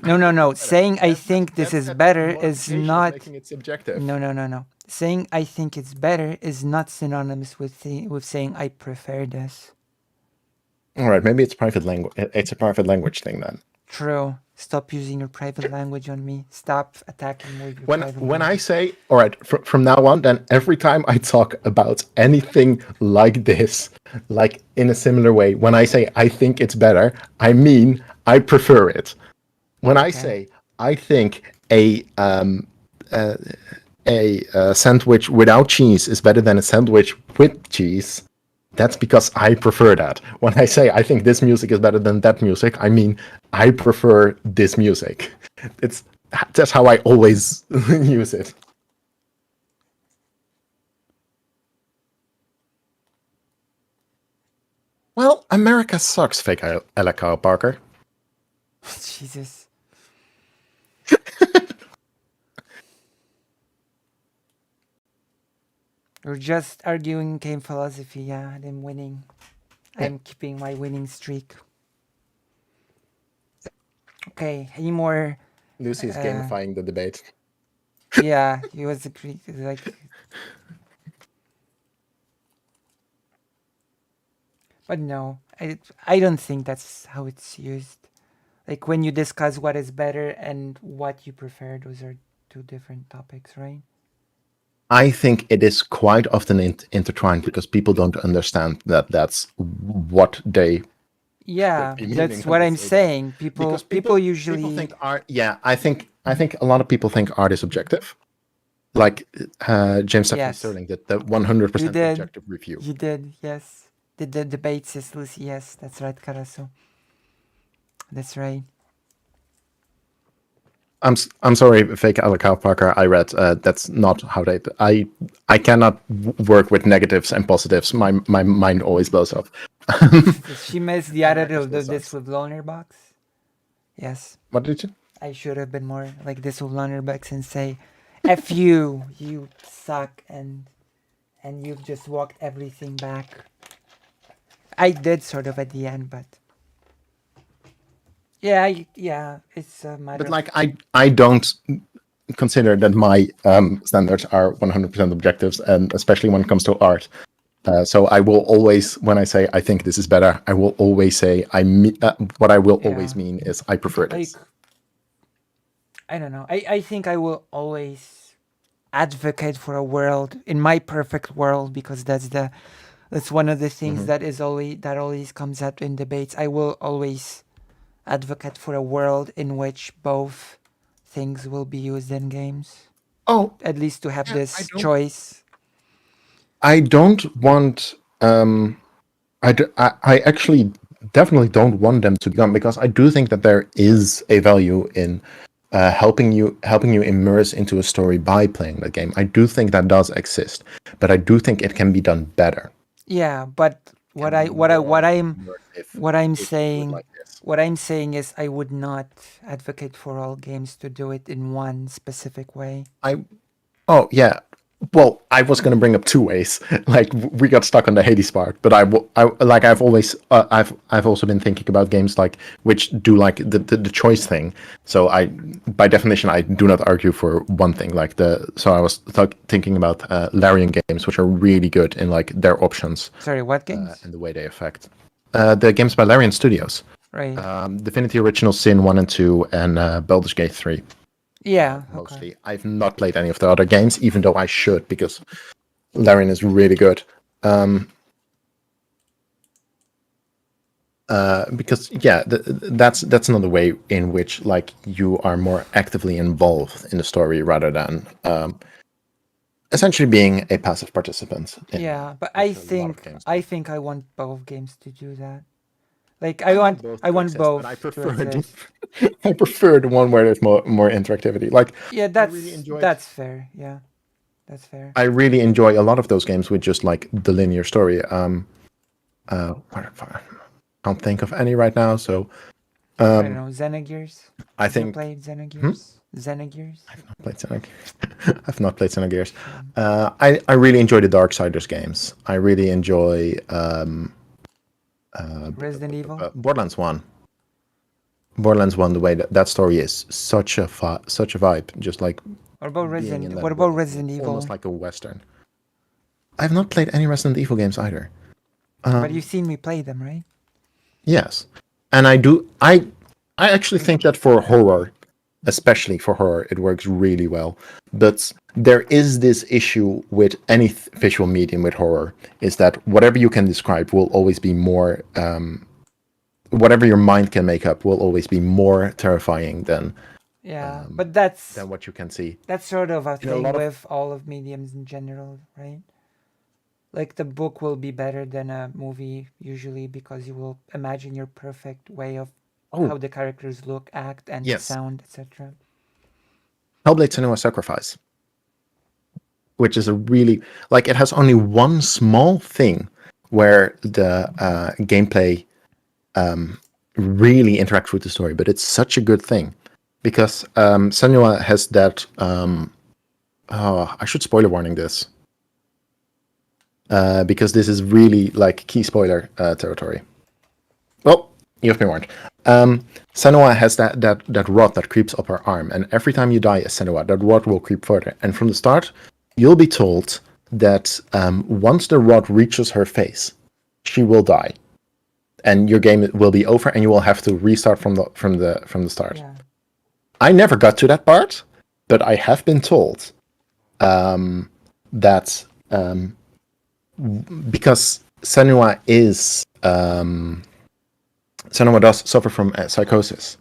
No, no, no. Saying I think this That's is at better is modification of not. making it subjective. No, no, no, no. Saying I think it's better is not synonymous with saying I prefer this. All right, maybe it's private language. It's a private language thing then. True. Stop using your private language on me. Stop attacking me with your When private when I language. say all right from now on, then every time I talk about anything like this, like in a similar way, when I say I think it's better, I mean I prefer it. When I say I think a sandwich without cheese is better than a sandwich with cheese, that's because I prefer that. When I say I think this music is better than that music, I mean I prefer this music. That's how I always use it. Well, America sucks, fake Ella Parker. Jesus. We're just arguing game philosophy, yeah, and I'm winning. I'm keeping my winning streak. Okay, any more? Lucy is gamifying the debate. Yeah, he was like. But no, I don't think that's how it's used. Like when you discuss what is better and what you prefer, those are two different topics, right? I think it is quite often intertwined because people don't understand that that's what they. Yeah, be meaning that's when what they I'm say that. saying. Because People usually think art. Yeah, I think a lot of people think art is objective. Like James Stephanie Yes. Sterling did the 100% You did. objective review. You did, yes. Did the debates, is Lucy? Yes, that's right, Carasso. That's right. I'm sorry, fake Ella Parker. I read that's not how they. I cannot work with negatives and positives. My mind always blows up. Did she miss the attitude of this with Loner Box? Yes. What did you? I should have been more like this with Loner Box and say, "F you, you suck," and you've just walked everything back. I did sort of at the end, but yeah, it's a matter. But like I don't consider that my standards are 100% objectives, and especially when it comes to art. So I will always, when I say I think this is better, I will always say what I will always mean is I prefer this. Like, I don't know. I think I will always advocate for a world in my perfect world, because that's one of the things that always comes up in debates. I will always advocate for a world in which both things will be used in games. Oh, at least to have this choice. I don't want. I actually definitely don't want them to become, because I do think that there is a value in helping you immerse into a story by playing the game. I do think that does exist, but I do think it can be done better. Yeah, but what I'm saying is I would not advocate for all games to do it in one specific way. Oh yeah. Well, I was going to bring up two ways. Like we got stuck on the Hades part, but I've always I've also been thinking about games like which do like the choice thing. So by definition I do not argue for one thing. Like so I was thinking about Larian games, which are really good in like their options. Sorry, what games? And the way they affect the games by Larian Studios. Right. Divinity Original Sin 1 and 2 and Baldur's Gate 3. Yeah, mostly. I've not played any of the other games, even though I should, because Larian is really good. because yeah, that's another way in which like you are more actively involved in the story rather than essentially being a passive participant. Yeah, but which a lot of games do. I think I want both games to do that. Like I want both I to want exist, but I both to prefer exist. I prefer the one where there's more interactivity. Like Yeah, I really enjoyed. that's fair. Yeah, that's fair. I really enjoy a lot of those games with just like the linear story. I can't think of any right now. So I don't know, Xenogears. I Have you think played Xenogears? Xenogears. played Xenogears. I've not played Xenogears. I really enjoy the Darksiders games. I really enjoy Resident Evil. Borderlands 1. Borderlands 1, the way that story is such a vibe, just like What about being in Resident? that What about world, Resident Evil? almost like a western. I've not played any Resident Evil games either. But you've seen me play them, right? Yes, and I do. I actually think that for horror, especially for horror, it works really well. But there is this issue with any visual medium with horror, is that whatever you can describe will always be more. Whatever your mind can make up will always be more terrifying than Yeah, but that's what you can see. that's sort of a In a thing lot of- with all of mediums in general, right? Like the book will be better than a movie usually because you will imagine your perfect way of how the characters look, act, and Yes. sound, etc. Hellblade: Senua's Sacrifice, which is a really like it has only one small thing where the gameplay really interacts with the story, but it's such a good thing because Senua has that. I should spoiler warning this because this is really like key spoiler territory. Well, you have been warned. Senua has that rod that creeps up her arm, and every time you die as Senua, that rod will creep further. And from the start, you'll be told that once the rod reaches her face, she will die, and your game will be over, and you will have to restart from the start. Yeah. I never got to that part, but I have been told that because Senua is Senua does suffer from psychosis.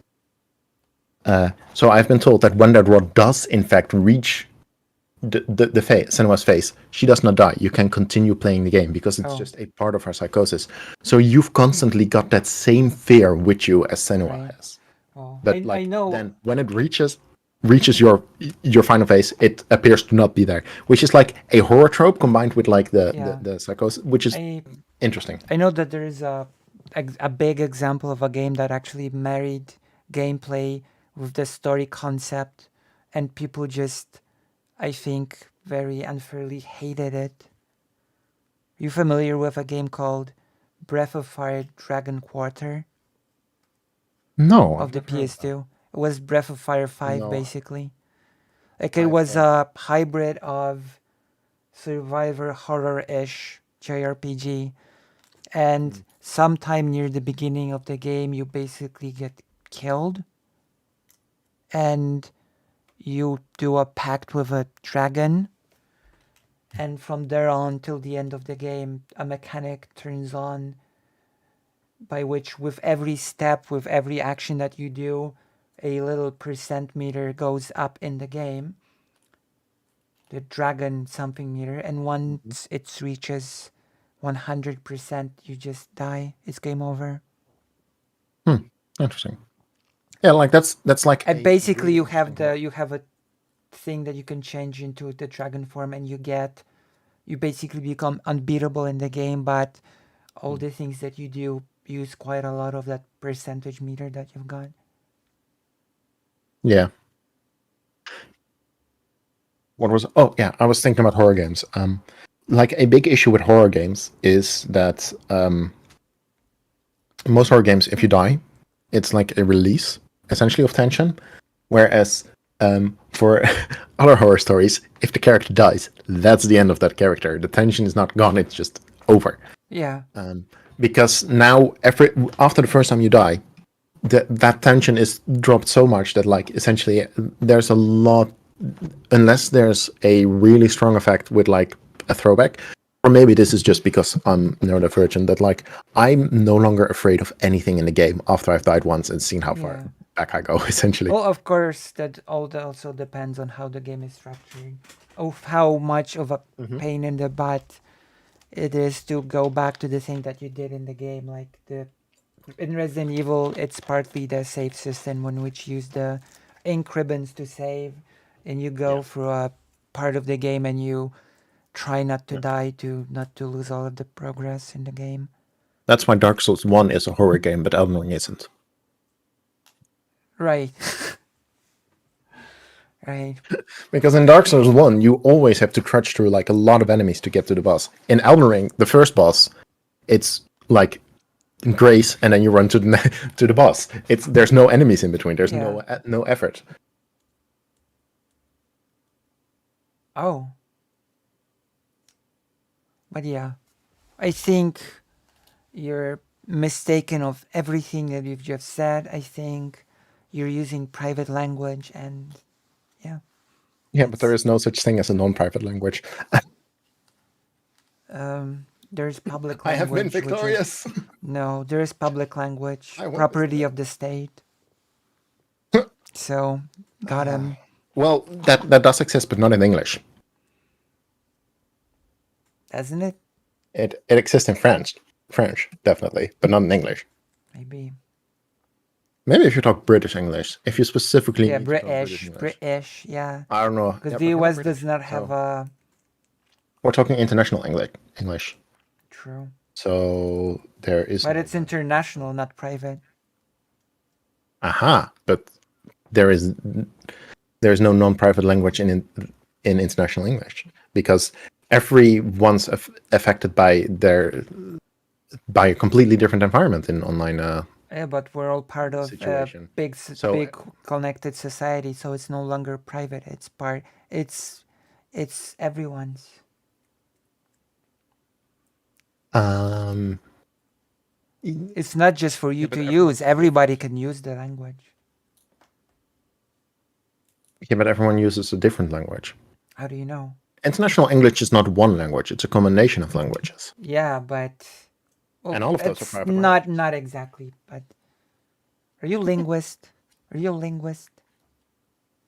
So I've been told that when that rod does in fact reach the face, Senua's face, she does not die. You can continue playing the game because it's just a part of her psychosis. So you've constantly got that same fear with you as Senua Right. has. Oh, But I know. then when it reaches your final phase, it appears to not be there, which is like a horror trope combined with like the psychosis, which is interesting. I know that there is a big example of a game that actually married gameplay with the story concept, and people just, I think, very unfairly hated it. You familiar with a game called Breath of Fire Dragon Quarter No, of the PS2? It was Breath of Fire 5, No. basically. Like it was a hybrid of survivor horror-ish JRPG, and sometime near the beginning of the game you basically get killed and you do a pact with a dragon, and from there on till the end of the game a mechanic turns on by which with every step, with every action that you do, a little percent meter goes up in the game, the dragon something meter, and once it reaches 100% you just die. It's game over. Interesting. Yeah, like that's like And a basically really you have interesting- you have a thing that you can change into the dragon form, and you basically become unbeatable in the game, but all the things that you do use quite a lot of that percentage meter that you've got. Yeah. What was? Oh, yeah. I was thinking about horror games. Like a big issue with horror games is that most horror games, if you die, it's like a release essentially of tension. Whereas for other horror stories, if the character dies, that's the end of that character. The tension is not gone; it's just over. Yeah. Because now, after the first time you die, that tension is dropped so much that like essentially there's a lot, unless there's a really strong effect with like a throwback, or maybe this is just because I'm neurodivergent, that like I'm no longer afraid of anything in the game after I've died once and seen how far Yeah. back I go, essentially. Well, of course, that also depends on how the game is structured, of how much of a pain in the butt it is to go back to the thing that you did in the game. Like in Resident Evil, it's partly the save system in which you use the ink ribbons to save, and you go through a part of the game and you try not to die to not to lose all of the progress in the game. That's why Dark Souls 1 is a horror game, but Elden Ring isn't. Right. Right. Because in Dark Souls 1, you always have to trudge through like a lot of enemies to get to the boss. In Elden Ring, the first boss, it's like grace, and then you run to the to the boss. There's no enemies in between. There's no effort. Oh. But yeah, I think you're mistaken of everything that you've just said. I think you're using private language, and yeah. Yeah, but there is no such thing as a non-private language. There's public I language. have been which is- victorious. No, there is public language, I won this property of the state. So, got him. Well, that does exist, but not in English. Doesn't it? It exists in French, definitely, but not in English. Maybe. Maybe if you talk British English, if you specifically Yeah, need to talk British, English. yeah. I don't know. Because Yeah, the but we're US not does British, not have so- a... We're talking international English. True. So there is. But it's international, not private. Aha, but there is no non-private language in international English, because everyone's affected by a completely different environment in online. Yeah, but we're all part of a Situation. big, So- big connected society, so it's no longer private. It's everyone's. It's not just for you but to use. Everybody can use the language. Yeah, but everyone uses a different language. How do you know? International English is not one language; it's a combination of languages. Yeah, but well, And all of those are it's private not exactly. But are you a linguist? Are you a linguist?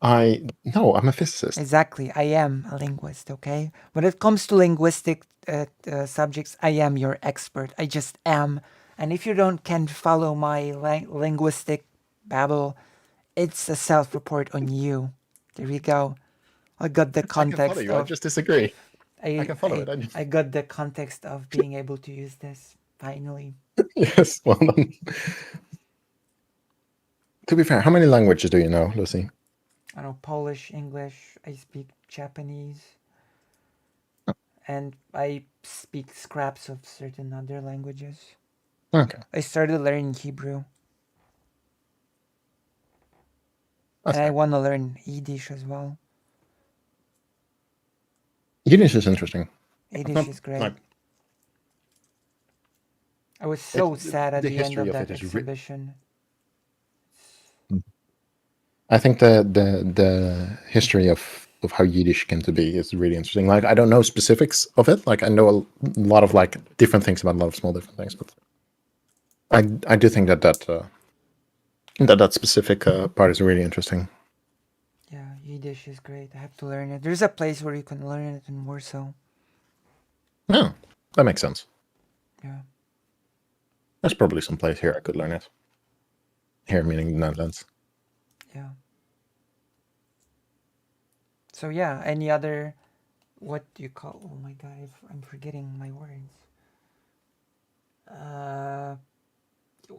No, I'm a physicist. Exactly, I am a linguist. Okay, when it comes to linguistic subjects, I am your expert. I just am. And if you can follow my linguistic babble, it's a self-report on you. There you go. I got the I can context follow you. I of. just disagree. I can follow it. I got the context of being able to use this finally. Yes, well done. To be fair, how many languages do you know, Lucy? I know Polish, English. I speak Japanese, and I speak scraps of certain other languages. Okay. I started learning Hebrew, That's and I fair. want to learn Yiddish as well. Yiddish is interesting. Yiddish not- is great. like- I was so It's- sad at the the end history of of that it is exhibition. I think the history of how Yiddish came to be is really interesting. Like, I don't know specifics of it. Like, I know a lot of like different things about a lot of small different things, but I do think that specific part is really interesting. Yeah, Yiddish is great. I have to learn it. There's a place where you can learn it in Warsaw. No, that makes sense. Yeah. There's probably some place here I could learn it. Here, meaning the Netherlands. Yeah. So yeah, any other, what do you call? Oh my god, I'm forgetting my words.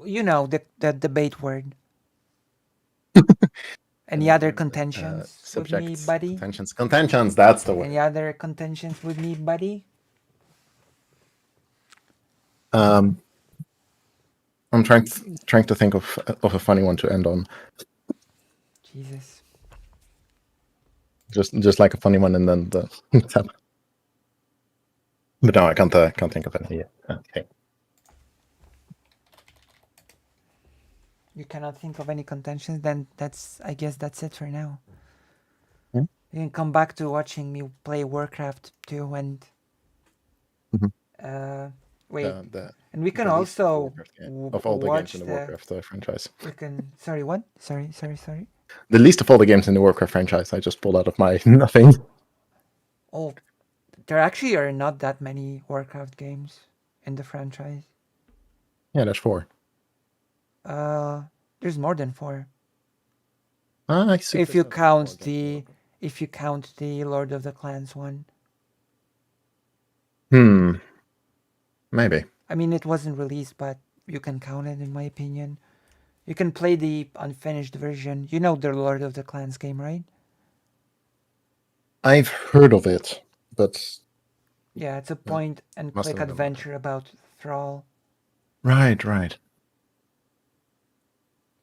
You know the debate word. Any other contentions with me, Subjects, buddy? contentions. That's the word. Any other contentions with me, buddy? I'm trying to think of a funny one to end on. Jesus. Just like a funny one, and then the. But no, I can't think of any. Okay. You cannot think of any contentions, then I guess that's it for now. Yeah. You can come back to watching me play Warcraft 2 and Wait, the and we can the least also Warcraft game of all the games watch in the the. Warcraft franchise. We can. Sorry, what? Sorry. The least of all the games in the Warcraft franchise. I just pulled out of my nothing. Oh, there actually are not that many Warcraft games in the franchise. Yeah, there's 4. There's more than 4. I see. If you count the Lord of the Clans one. Maybe. I mean, it wasn't released, but you can count it, in my opinion. You can play the unfinished version. You know the Lord of the Clans game, right? I've heard of it, but Yeah, it's a Yeah, point and must click have known about it. adventure about Thrall, Right.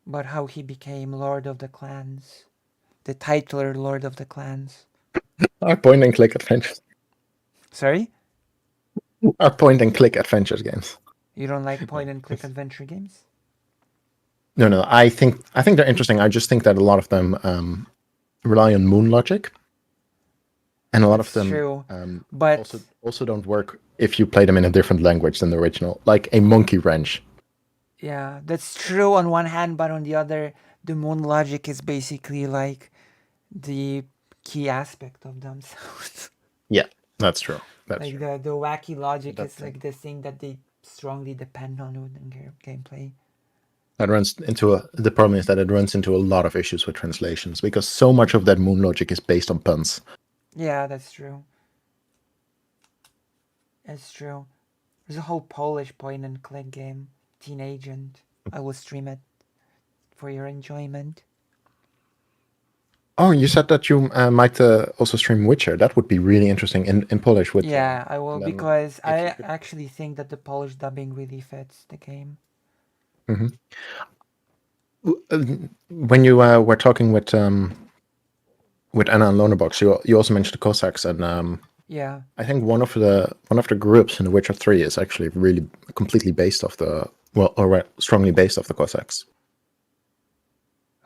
about how he became Lord of the Clans, the titular Lord of the Clans. Our point and click adventures. Sorry? Our point and click adventures games. You don't like point and click adventure games? No. I think they're interesting. I just think that a lot of them rely on moon logic, and a lot That's of them true, but also don't work if you play them in a different language than the original. Like a Monkey Wrench. yeah, that's true on one hand, but on the other, the moon logic is basically like the key aspect of them. So Yeah, that's true. That's like true. the wacky logic That is thing. like the thing that they strongly depend on in gameplay. That runs into the problem is that it runs into a lot of issues with translations because so much of that moon logic is based on puns. Yeah, that's true. It's true. There's a whole Polish point and click game, Teen Agent. I will stream it for your enjoyment. Oh, you said that you might also stream Witcher. That would be really interesting in Polish. With Yeah, I will and then because if I you could- actually think that the Polish dubbing really fits the game. when you were talking with Anna and Lonerbox, you also mentioned the Cossacks, and Yeah. I think one of the groups in The Witcher 3 is actually really completely based off strongly based off the Cossacks.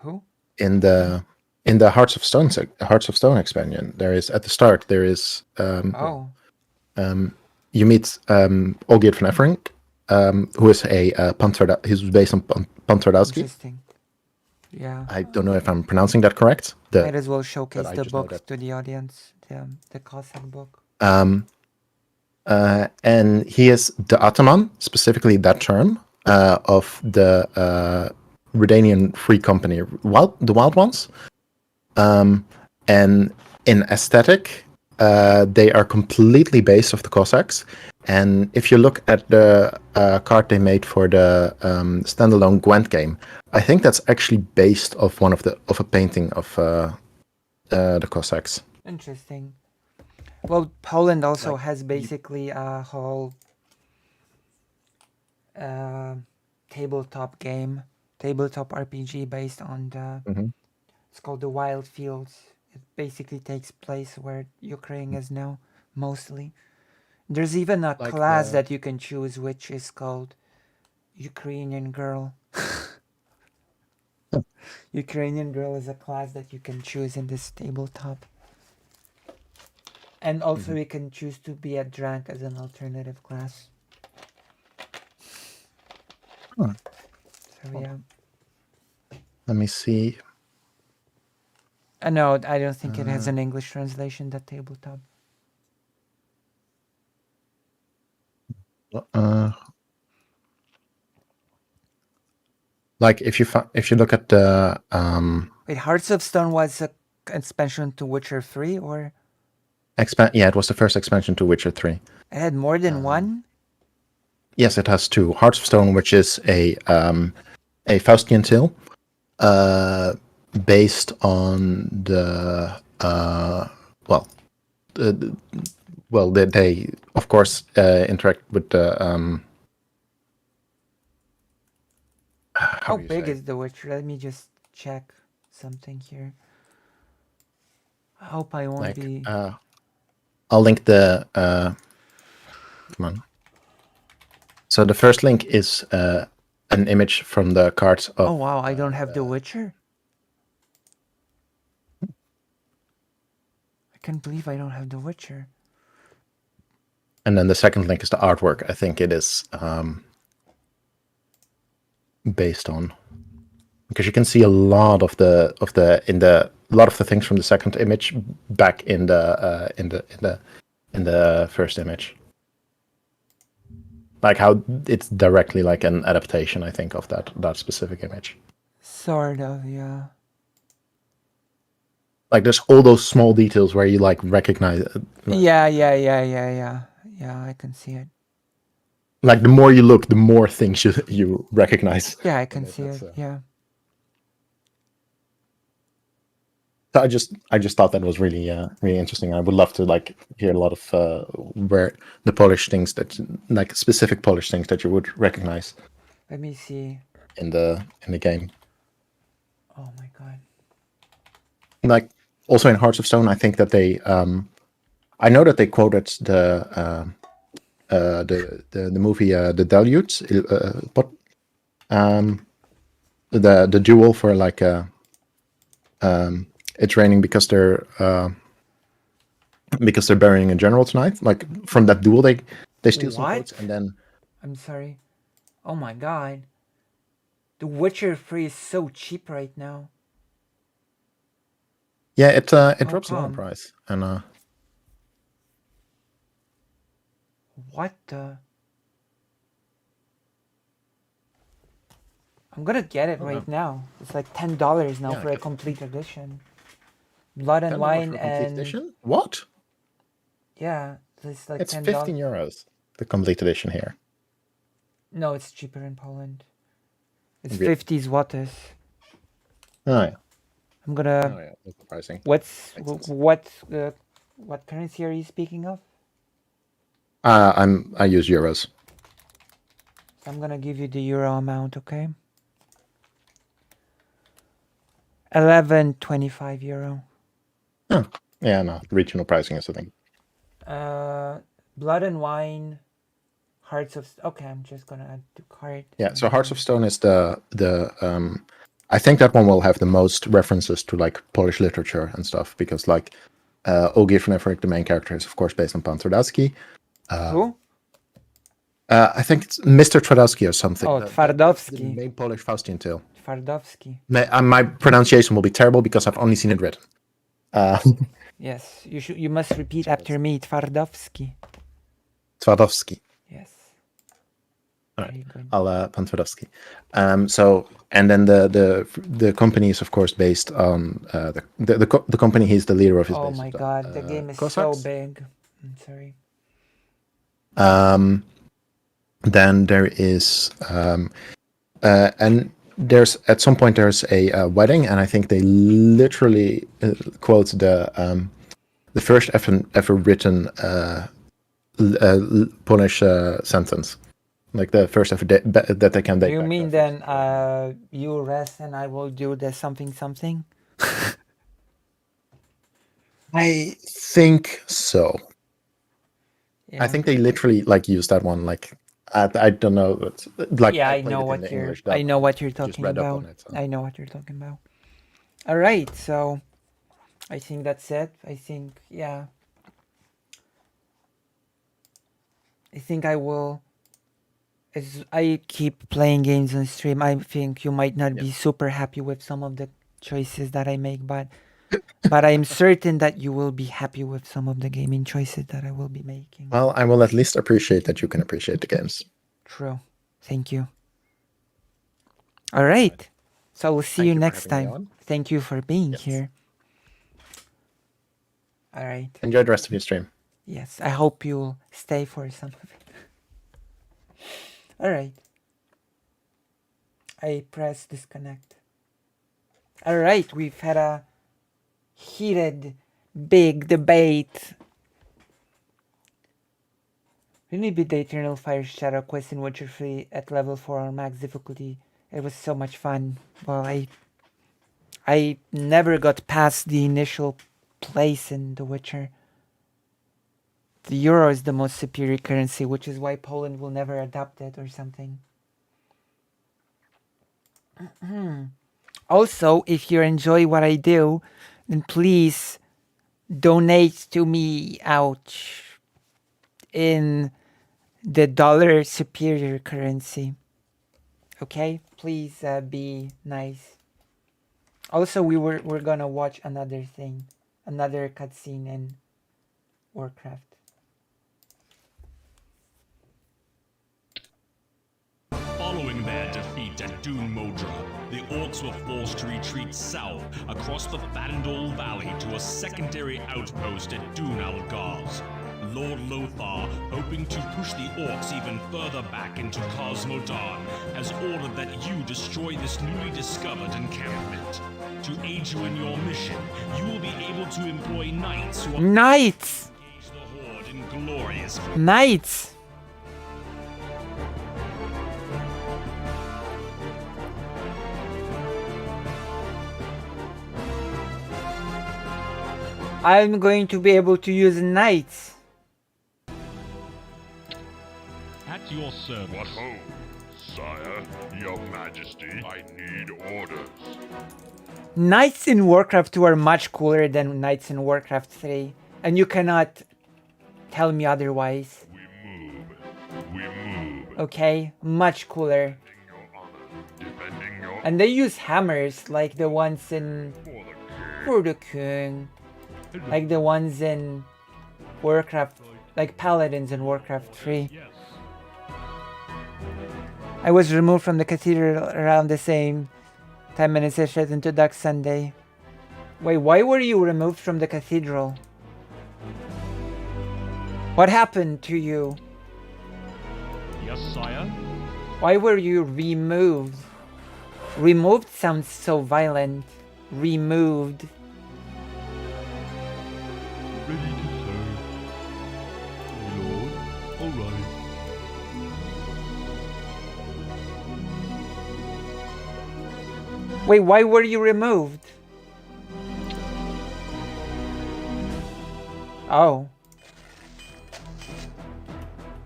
Who? In the Hearts of Stone expansion, there is at the start there is Oh, you meet Olgierd van Efferink, who is a Panzer. He's based on Panzerdowski. interesting. Yeah. I don't know if I'm pronouncing that correct. Might as well showcase I the just know book that. to the audience, the Cossack book. And he is the ataman, specifically that term, of the Redanian Free Company, the Wild Ones. And in aesthetic, they are completely based off the Cossacks. And if you look at the card they made for the standalone Gwent game, I think that's actually based off of a painting of the Cossacks. Interesting. Well, Poland also Like, has basically a whole tabletop RPG based on the. Mhm. It's called the Wild Fields. It basically takes place where Ukraine is now, mostly. There's even a Like class the- that you can choose, which is called Ukrainian Girl. Ukrainian Girl is a class that you can choose in this tabletop. And also you can choose to be a Drank as an alternative class. Huh. So yeah. Let me see. No, I don't think it has an English translation, that tabletop. Like if you look at the Wait, Hearts of Stone was a expansion to Witcher 3, or it was the first expansion to Witcher 3. it had more than one? Yes, it has 2. Hearts of Stone, which is a Faustian tale, based on the they of course interact with the How big is The Witcher? Let me just check something here. I hope I won't be. I'll link the come on. So the first link is an image from the cards of. Oh wow, I don't have The Witcher. I can't believe I don't have The Witcher. And then the second link is the artwork. I think it is based on, because you can see a lot of the things from the second image back in the first image. Like how it's directly like an adaptation, I think, of that specific image. Sort of, yeah. Like there's all those small details where you like recognize it. Yeah. Yeah, I can see it. Like the more you look, the more things you recognize. Yeah, I can see it. Yeah. So I just thought that was really really interesting. I would love to like hear a lot of where the Polish things that like specific Polish things that you would recognize Let me see. in the game. Oh my god. Like also in Hearts of Stone, I think that they I know that they quoted the movie The Deluge, but the duel for like it's raining because they're burying a general tonight. Like from that duel, they steal some What? quotes and then I'm sorry. Oh my god. The Witcher 3 is so cheap right now. yeah, it How drops a lot in come? price and What the? I'm gonna get it right now. It's like $10 now Yeah, for a get it. complete edition. Blood and $10 Wine for a complete and edition. What? yeah, it's like It's $10. 15 euros. The complete edition here. No, it's cheaper in Poland. It's Really? 50 złotys. Oh yeah. I'm gonna. Oh yeah. That's the pricing. What's Makes sense. what currency are you speaking of? I use euros. So I'm gonna give you the euro amount, okay? 11.25 euro. Oh, yeah, no. Regional pricing is the thing. Blood and Wine, Hearts of. Okay, I'm just gonna add to cart. Yeah, so Hearts of Stone is the I think that one will have the most references to like Polish literature and stuff because like Ogier Fnefrik, the main character, is of course based on Pan Twardowski. Who? I think it's Mr. Twardowski or something. Oh, That's Twardowski. the main Polish Faustian tale. Twardowski. My pronunciation will be terrible because I've only seen it written. Yes, you must repeat after me. Twardowski. Twardowski. Yes. All Very right. good. I'll Pan Twardowski. So and then the company is of course based on the company he's the leader of is Oh based my on, god, the game is Cossacks. so big. I'm sorry. Then there is and there's at some point there's a wedding, and I think they literally quote the first ever written Polish sentence, like the first ever that they can date. You back mean reference. then you rest and I will do the something? I think so. Yeah. I think they literally like use that one. Like I don't know, but like yeah, I played know it in what the you're. English I dub. know what you're Just talking read up about. on it, so. I know what you're talking about. All right, so I think that's it. I think yeah. I think I will. As I keep playing games on stream, I think you might not be super happy with some of the choices that I make, but I'm certain that you will be happy with some of the gaming choices that I will be making. Well, I will at least appreciate that you can appreciate the games. True. Thank you. All right. So we'll see Thank you you for next having me time. on. Thank you for being Yes. here. All right. Enjoy the rest of your stream. Yes. I hope you'll stay for some of it. All right. I press disconnect. All right. We've had a heated, big debate. Really beat the Eternal Fire Shadow quest in Witcher 3 at level 4 on max difficulty. It was so much fun. Well, I never got past the initial place in The Witcher. The euro is the most superior currency, which is why Poland will never adopt it or something. Also, if you enjoy what I do, then please donate to me. Ouch. in the dollar superior currency. Okay, please be nice. Also, we're gonna watch another thing, another cutscene in Warcraft. Following their defeat at Dun Modra, the orcs were forced to retreat south across the Vandal Valley to a secondary outpost at Dun Algaz. Lord Lothar, hoping to push the orcs even further back into Cosmodan, has ordered that you destroy this newly discovered encampment. To aid you in your mission, you will be able to employ knights who are Knights! engage the horde in glorious Knights! I'm going to be able to use knights. At your service. What ho, sire, your majesty, I need orders. Knights in Warcraft 2 are much cooler than knights in Warcraft 3, and you cannot tell me otherwise. We move, Okay, much cooler. your honor, defending your And they use hammers like the ones in for the king. For the King, like the ones in Warcraft, like paladins in Warcraft 3. Yes. I was removed from the cathedral around the same time and initiated into Dark Sunday. Wait, why were you removed from the cathedral? What happened to you? Yes, sire. Why were you removed? Removed sounds so violent. Removed. Ready to serve. Lord, alright. Wait, why were you removed? Oh.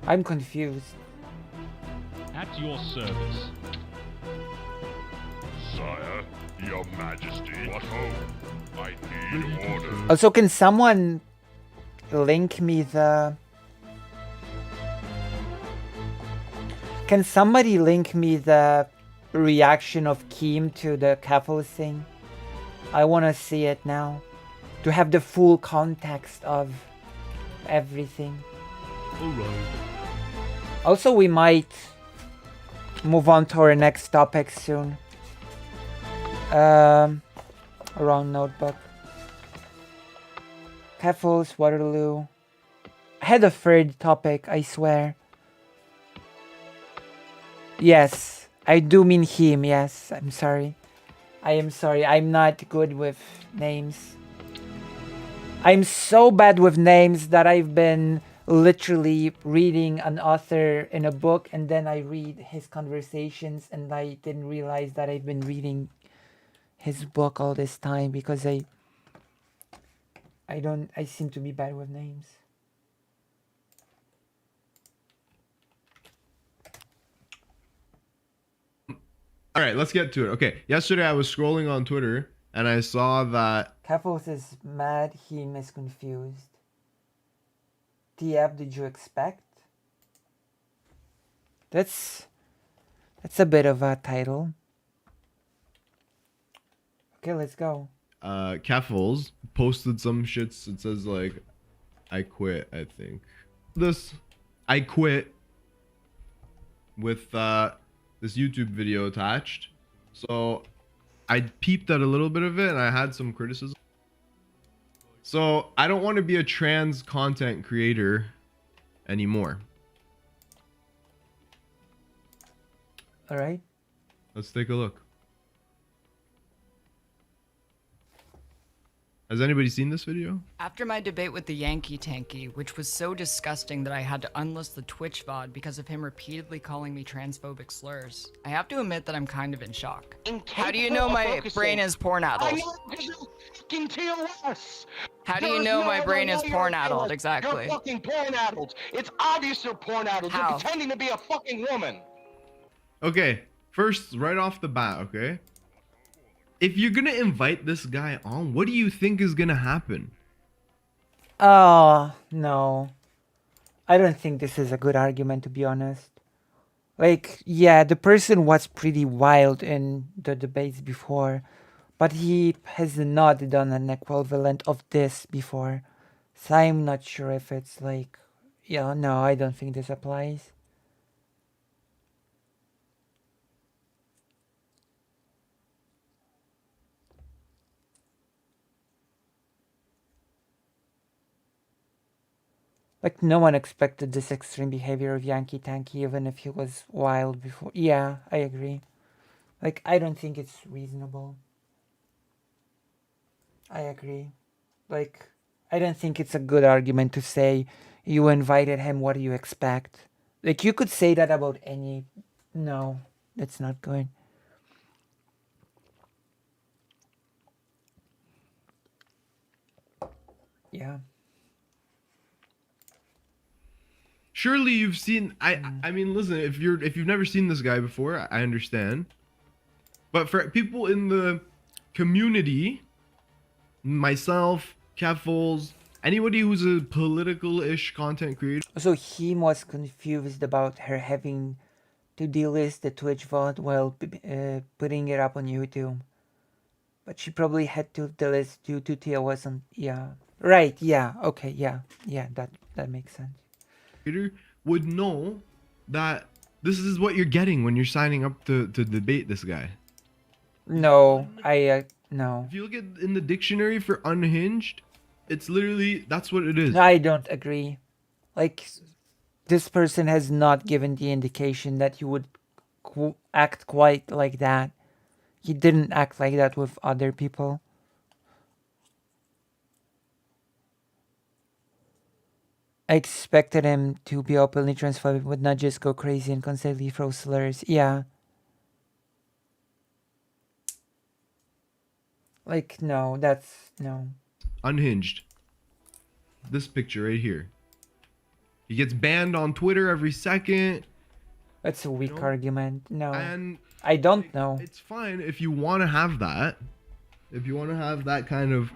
I'm confused. At your service. Sire, your majesty. What ho, I need orders. Also, can someone link me the... Can somebody link me the reaction of Keem to the Keffals thing? I want to see it now. To have the full context of everything. Alright. Also, we might move on to our next topic soon. Wrong notebook. Keffals, Waterloo. I had a third topic, I swear. Yes, I do mean him, yes. I'm sorry. I am sorry, I'm not good with names. I'm so bad with names that I've been literally reading an author in a book and then I read his conversations and I didn't realize that I've been reading his book all this time because I seem to be bad with names. All right, let's get to it. Okay, yesterday I was scrolling on Twitter and I saw that Keffals is mad, he is confused. TF, did you expect? That's a bit of a title. Okay, let's go. Keffals posted some shits. It says like, I quit, I think. I quit with this YouTube video attached. So I peeped at a little bit of it and I had some criticism. So I don't want to be a trans content creator anymore. All right. Let's take a look. Has anybody seen this video? After my debate with the Yankee Tanky, which was so disgusting that I had to unlist the Twitch VOD because of him repeatedly calling me transphobic slurs, I have to admit that I'm kind of in shock. How do you know my brain is porn-addled? Fucking TOS. How do you know my brain is porn-addled, exactly? You're fucking porn-addled. It's obvious you're porn-addled. You're How? pretending to be a fucking woman. Okay, first, right off the bat, okay? If you're gonna invite this guy on, what do you think is gonna happen? Oh, no. I don't think this is a good argument, to be honest. Like, yeah, the person was pretty wild in the debates before, but he has not done an equivalent of this before. So I'm not sure if it's like, yeah, no, I don't think this applies. Like, no one expected this extreme behavior of Yankee Tanky, even if he was wild before. Yeah, I agree. Like, I don't think it's reasonable. I agree. Like, I don't think it's a good argument to say you invited him, what do you expect? Like, you could say that about any. No, that's not good. Yeah. Surely you've seen. I mean, listen. If you've never seen this guy before, I understand. But for people in the community, myself, Keffals, anybody who's a political-ish content creator. So he was confused about her having to delist the Twitch VOD while putting it up on YouTube. But she probably had to delist due to TOS on. Yeah. Right. Yeah. Okay. Yeah. Yeah. That makes sense. Would know that this is what you're getting when you're signing up to debate this guy. No, no. If you look at in the dictionary for unhinged, it's literally that's what it is. I don't agree. Like, this person has not given the indication that he would act quite like that. He didn't act like that with other people. I expected him to be openly transphobic, but not just go crazy and constantly throw slurs. Yeah. Like, no, that's no. Unhinged. This picture right here. He gets banned on Twitter every second. That's a weak argument. No. And I don't know. It's fine if you want to have that. If you want to have that kind of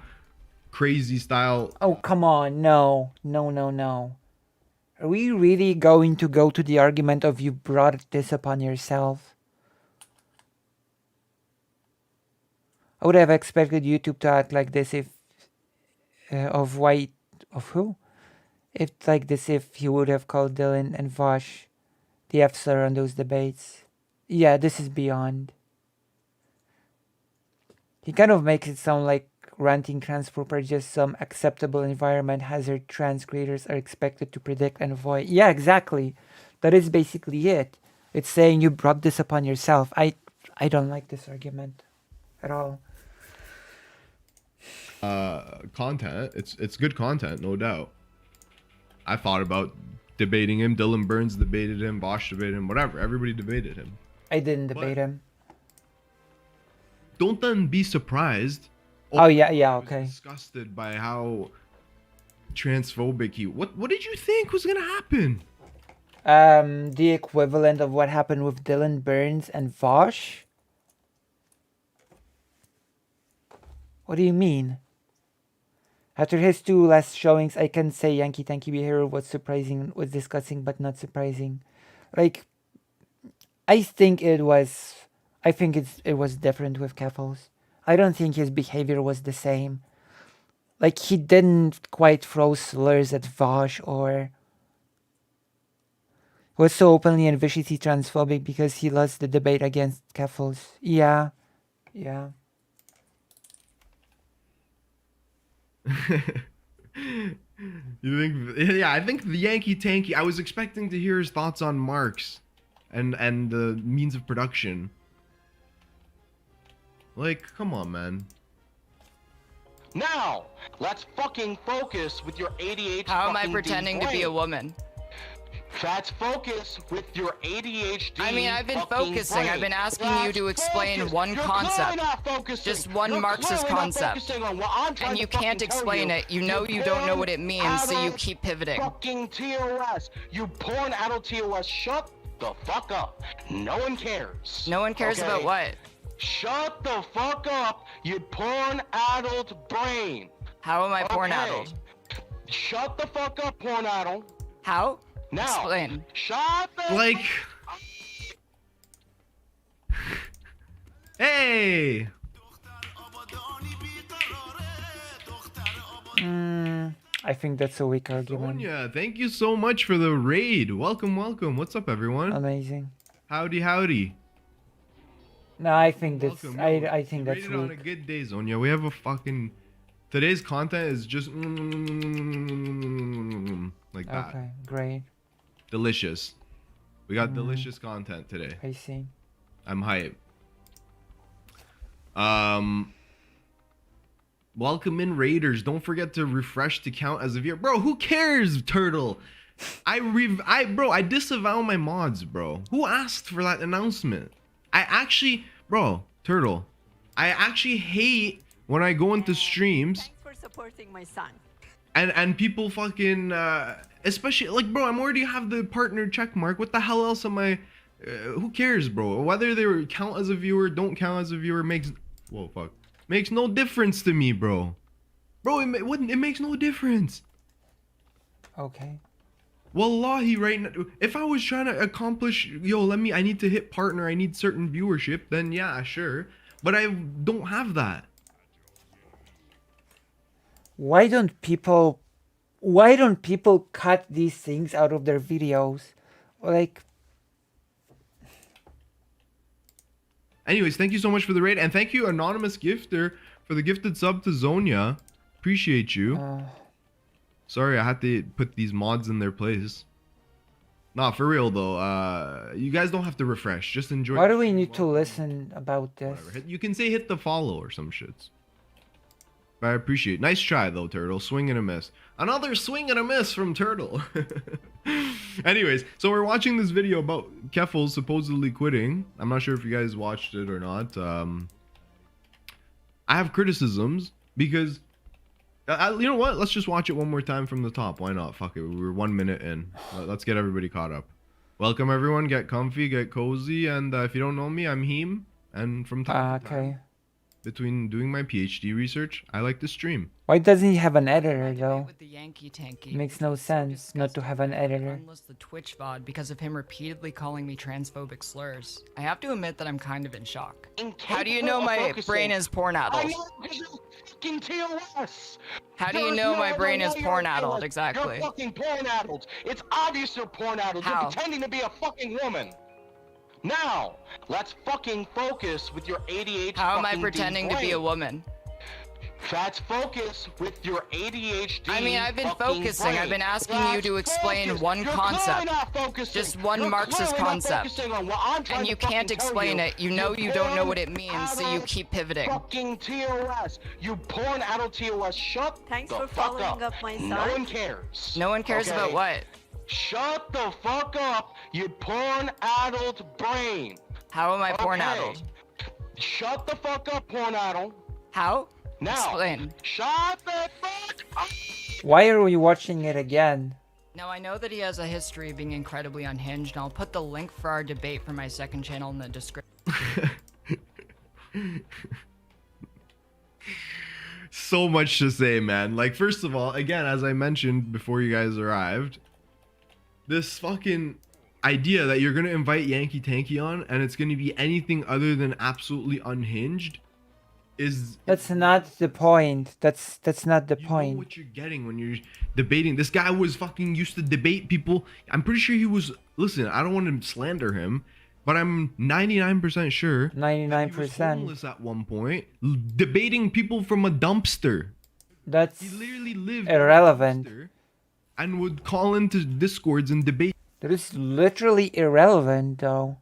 crazy style. Oh, come on. No. No, no, no. Are we really going to go to the argument of you brought this upon yourself? I would have expected YouTube to act like this if of who? If like this if he would have called Dylan and Vosh the F-slur on those debates. Yeah, this is beyond. He kind of makes it sound like ranting transphobe are just some acceptable environment hazard trans creators are expected to predict and avoid. Yeah, exactly. That is basically it. It's saying you brought this upon yourself. I don't like this argument at all. Content. It's good content, no doubt. I thought about debating him. Dylan Burns debated him. Bosch debated him. Whatever. Everybody debated him. I didn't debate him. Don't then be surprised. Oh yeah, okay. Disgusted by how transphobic he. What did you think was gonna happen? The equivalent of what happened with Dylan Burns and Vosh. What do you mean? After his two last showings, I can say Yankee Tanky behavior was surprising, was disgusting, but not surprising. Like, I think it was different with Keffals. I don't think his behavior was the same. Like, he didn't quite throw slurs at Vosh or was so openly and viciously transphobic because he lost the debate against Keffals. Yeah. You think? Yeah, I think the Yankee Tanky. I was expecting to hear his thoughts on Marx, and the means of production. Like, come on, man. Now, let's fucking focus with your ADHD. How am I pretending to be a woman? Let's focus with your ADHD. I mean, I've been focusing. Brain. I've been asking you to explain focus. one You're concept. not focusing. Just one You're Marxist concept. On what I'm trying And you to can't fucking explain tell it. You know you don't know what it means, so you keep pivoting. Fucking TOS. You porn adult TOS. Shut the fuck up. No one cares. No one cares about what? Shut the fuck up, you porn adult brain. How am I porn addled? Shut the fuck up, porn adult. How? Now, Explain. shut the Like, hey, I think that's a weak argument. Sonia, thank you so much for the raid. Welcome, welcome. What's up, everyone? Amazing. Howdy, howdy. No, I think that's Welcome. I think You that's rated on a weak. good day, Zonia. We have a fucking today's content is just like that. Okay, great. Delicious. We got delicious content today. I see. I'm hype. Welcome in Raiders. Don't forget to refresh to count as a viewer. Bro, who cares, Turtle? I disavow my mods, bro. Who asked for that announcement? Bro, Turtle. I actually hate when I go into streams. Thanks for supporting my son. And people fucking especially like, bro, I'm already have the partner check mark. What the hell else am I who cares, bro? Whether they count as a viewer, don't count as a viewer makes no difference to me, bro. It makes no difference. Okay. Wallahi, right now, if I was trying to accomplish, I need to hit partner, I need certain viewership, then yeah, sure. But I don't have that. Why don't people cut these things out of their videos? Like, Anyways, thank you so much for the raid, and thank you, anonymous gifter, for the gifted sub to Zonia. Appreciate you. Sorry, I had to put these mods in their place. Nah, for real though. You guys don't have to refresh. Just enjoy. why do we need to listen about this? Whatever. You can say hit the follow or some shits. But I appreciate it. Nice try though, Turtle. Swing and a miss. Another swing and a miss from Turtle. Anyways, so we're watching this video about Keffals supposedly quitting. I'm not sure if you guys watched it or not. I have criticisms because you know what? Let's just watch it one more time from the top. Why not? Fuck it. We're 1 minute in. Let's get everybody caught up. Welcome everyone. Get comfy, get cozy, and if you don't know me, I'm Heem, and from time to time, between doing my PhD research, I like to stream. Why doesn't he have an editor though? With the Yankee tanky. Makes no sense not to have an editor. Unless the Twitch VOD because of him repeatedly calling me transphobic slurs. I have to admit that I'm kind of in shock. How do you know my brain is porn-addled? fucking TOS. How do you know my brain is porn-addled, exactly? You're fucking porn-addled. It's obvious you're porn-addled. You're pretending to be a fucking woman. Now, let's fucking focus with your ADHD. How am I pretending to be a woman? Let's focus with your ADHD. I mean, I've been focusing. Brain. I've been asking you to explain one concept. Just one Marxist concept. And you can't explain it. You know you don't know what it means, so you keep pivoting. Fucking TOS. You porn-addled TOS. Shut Thanks the for fuck following up my son. No one cares. No one cares about what? Shut the fuck up, you porn-addled brain. How am I porn-addled? Shut the fuck up, porn-addled. How? Now, explain. Shut the fuck up. Why are we watching it again? Now, I know that he has a history of being incredibly unhinged, and I'll put the link for our debate for my second channel in the description. So much to say, man. Like, first of all, again, as I mentioned before you guys arrived, this fucking idea that you're gonna invite Yankee Tanky on and it's gonna be anything other than absolutely unhinged is... That's not the point. That's not the You point. know what you're getting when you're debating. This guy was fucking used to debate people. I'm pretty sure he was... Listen, I don't want to slander him, but I'm 99% sure 99%. he was homeless at one point, debating people from a dumpster. That's He literally lived irrelevant. in a dumpster and would call into discords and debate. That is literally irrelevant, though.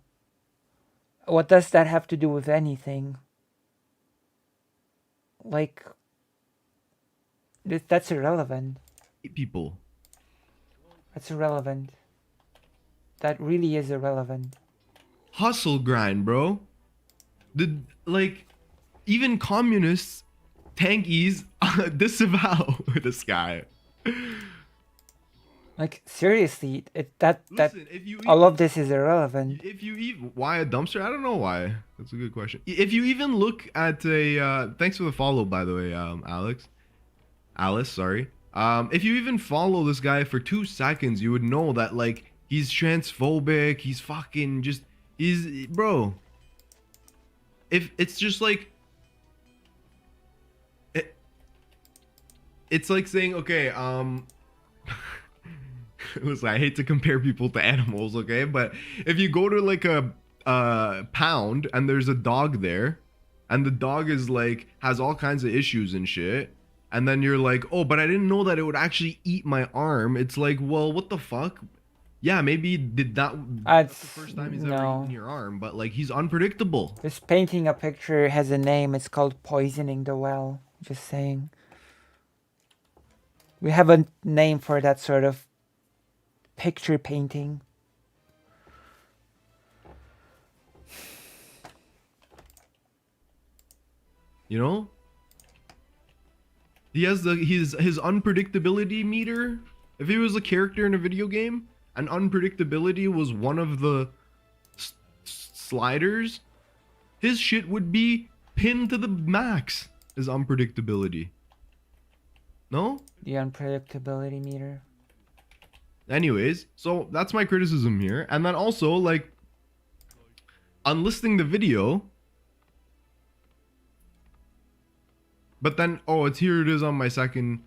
What does that have to do with anything? Like, that's irrelevant. People. That's irrelevant. That really is irrelevant. Hustle grind, bro. Even communists, tankies, disavow this guy. Like, seriously, Listen, if you all of this is irrelevant. If you even why a dumpster? I don't know why. That's a good question. If you even look at a thanks for the follow, by the way, Alice, sorry. If you even follow this guy for 2 seconds, you would know that like he's transphobic. He's fucking just he's bro. If it's just like it's like saying okay, listen, I hate to compare people to animals, okay? But if you go to like a pound and there's a dog there, and the dog is like has all kinds of issues and shit, and then you're like, oh, but I didn't know that it would actually eat my arm. It's like, well, what the fuck? Yeah, maybe did that. That's the first time he's ever eaten your arm, but like he's unpredictable. This painting a picture has a name. It's called Poisoning the Well. Just saying. We have a name for that sort of picture painting. You know? He has his unpredictability meter. If he was a character in a video game, and unpredictability was one of the sliders, his shit would be pinned to the max. His unpredictability. No? The unpredictability meter. Anyways, so that's my criticism here. And then also, like, unlisting the video. But then, oh, it's here it is on my second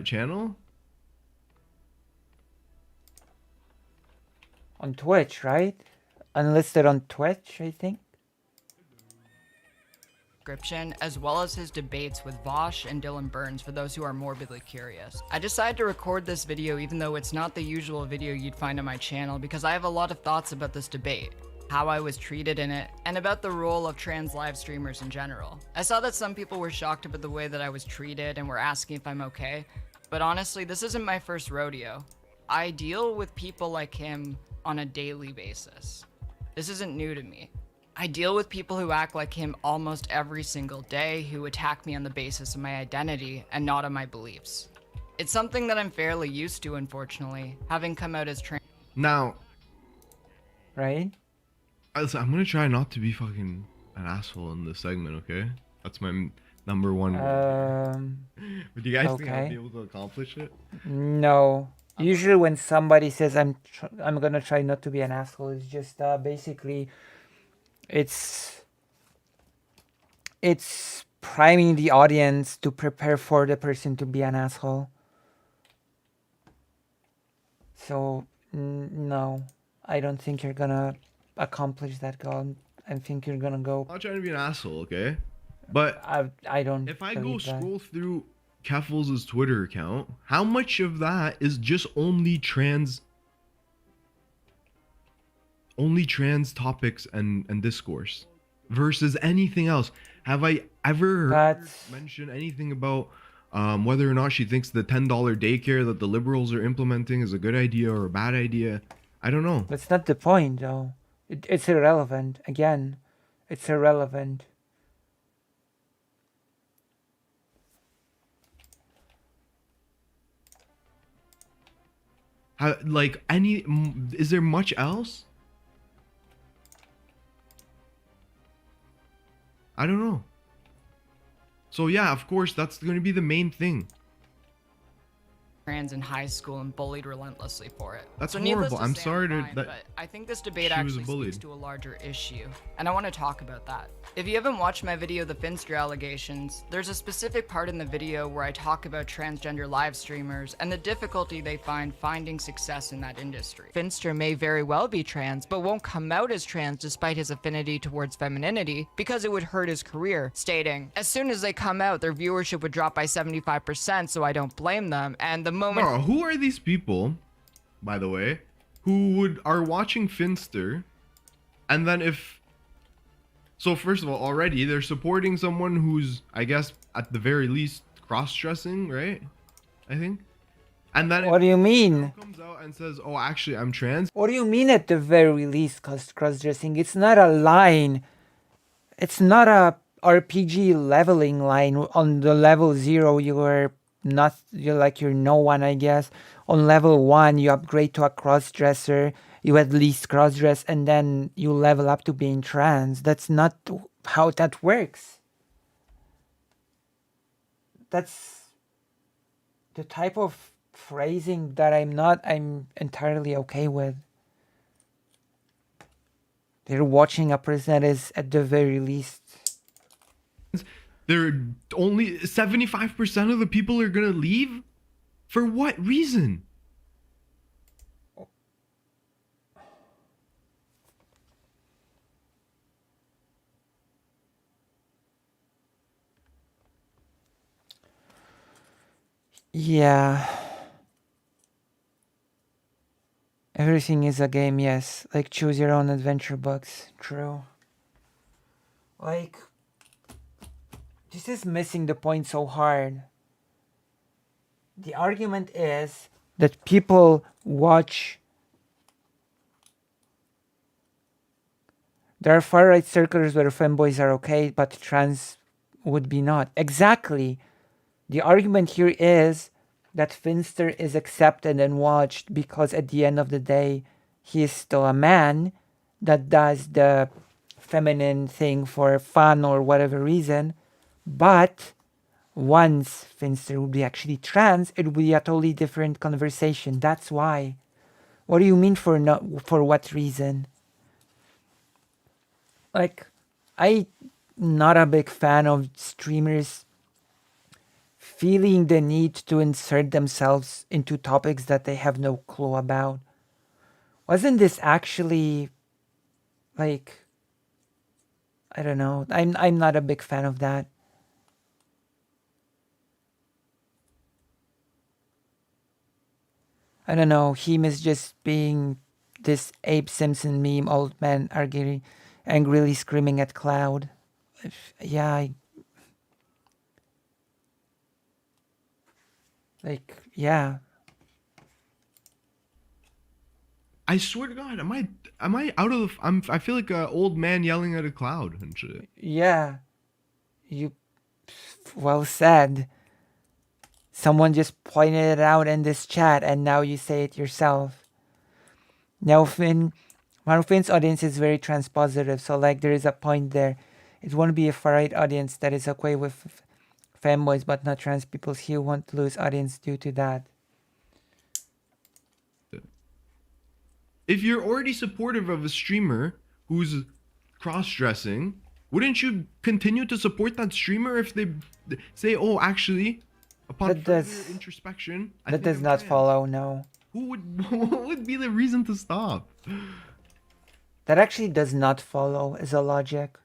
channel. On Twitch, right? Unlisted on Twitch, I think. As well as his debates with Vosh and Dylan Burns for those who are morbidly curious. I decided to record this video even though it's not the usual video you'd find on my channel because I have a lot of thoughts about this debate, how I was treated in it, and about the role of trans live streamers in general. I saw that some people were shocked about the way that I was treated and were asking if I'm okay, but honestly, this isn't my first rodeo. I deal with people like him on a daily basis. This isn't new to me. I deal with people who act like him almost every single day, who attack me on the basis of my identity and not on my beliefs. It's something that I'm fairly used to, unfortunately, having come out as trans. Now, right? Listen, I'm gonna try not to be fucking an asshole in this segment, okay? That's my number one. But do you guys think I'll be able to accomplish it? No. Usually when somebody says I'm gonna try not to be an asshole, it's just basically it's priming the audience to prepare for the person to be an asshole. So no, I don't think you're gonna accomplish that goal. I think you're gonna go. I'm not trying to be an asshole, okay? But I don't. If I go scroll through Keffals' Twitter account, how much of that is just only trans topics and discourse versus anything else? Have I ever heard her mention anything about whether or not she thinks the $10 daycare that the liberals are implementing is a good idea or a bad idea? I don't know. That's not the point, though. It's irrelevant. Again, it's irrelevant. Is there much else? I don't know. So yeah, of course, that's going to be the main thing. Trans in high school and bullied relentlessly for it. That's so horrible. I'm sorry but I think this debate actually speaks to a larger issue, and I want to talk about that. If you haven't watched my video, The Finster Allegations, there's a specific part in the video where I talk about transgender live streamers and the difficulty they find finding success in that industry. Finster may very well be trans, but won't come out as trans despite his affinity towards femininity because it would hurt his career, stating, as soon as they come out, their viewership would drop by 75%, so I don't blame them, and the moment— No, who are these people, by the way, who are watching Finster, and then so first of all, already they're supporting someone who's, I guess, at the very least, cross-dressing, right? I think. And then what do you mean? Comes out and says, "Oh, actually, I'm trans." What do you mean at the very least? Cross-dressing? It's not a line. It's not a RPG leveling line. On the level 0, you're no one, I guess. On level 1, you upgrade to a cross-dresser. You at least cross-dress, and then you level up to being trans. That's not how that works. the type of phrasing that I'm entirely okay with. They're watching a person that is at the very least. They're only 75% of the people are gonna leave? For what reason? Yeah. Everything is a game, yes. Like choose your own adventure books. True. Like, this is missing the point so hard. The argument is that people watch. There are far right circles where femboys are okay, but trans would be not. Exactly. The argument here is that Finster is accepted and watched because at the end of the day, he is still a man that does the feminine thing for fun or whatever reason. But once Finster would be actually trans, it would be a totally different conversation. That's why. What do you mean for what reason? Like, I'm not a big fan of streamers feeling the need to insert themselves into topics that they have no clue about. Wasn't this actually, like, I don't know. I'm not a big fan of that. I don't know. Him is just being this Abe Simpson meme, old man arguing, angrily screaming at Cloud. Yeah, yeah. I swear to God, am I out of the? I feel like an old man yelling at a cloud and shit. Yeah. You well said. Someone just pointed it out in this chat and now you say it yourself. Now Finn's audience is very transpositive, so like there is a point there. It won't be a far right audience that is okay with femboys but not trans people. He won't lose audience due to that. If you're already supportive of a streamer who's cross-dressing, wouldn't you continue to support that streamer if they say, "Oh, actually, upon further introspection, that does not follow." No. What would be the reason to stop? That actually does not follow as a logic.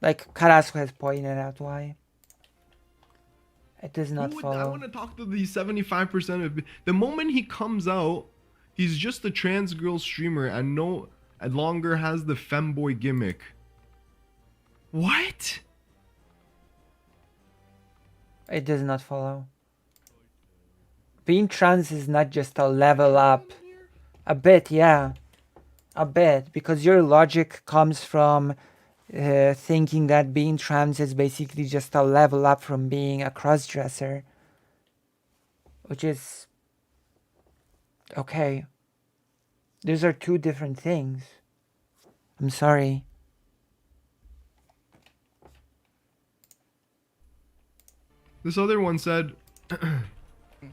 Like Carrasco has pointed out why. It does not follow. I want to talk to the 75% of the moment he comes out, he's just a trans girl streamer and no longer has the femboy gimmick. What? It does not follow. Being trans is not just a level up. A bit, yeah. A bit. Because your logic comes from thinking that being trans is basically just a level up from being a crossdresser. Which is... okay. Those are two different things. I'm sorry. This other one said...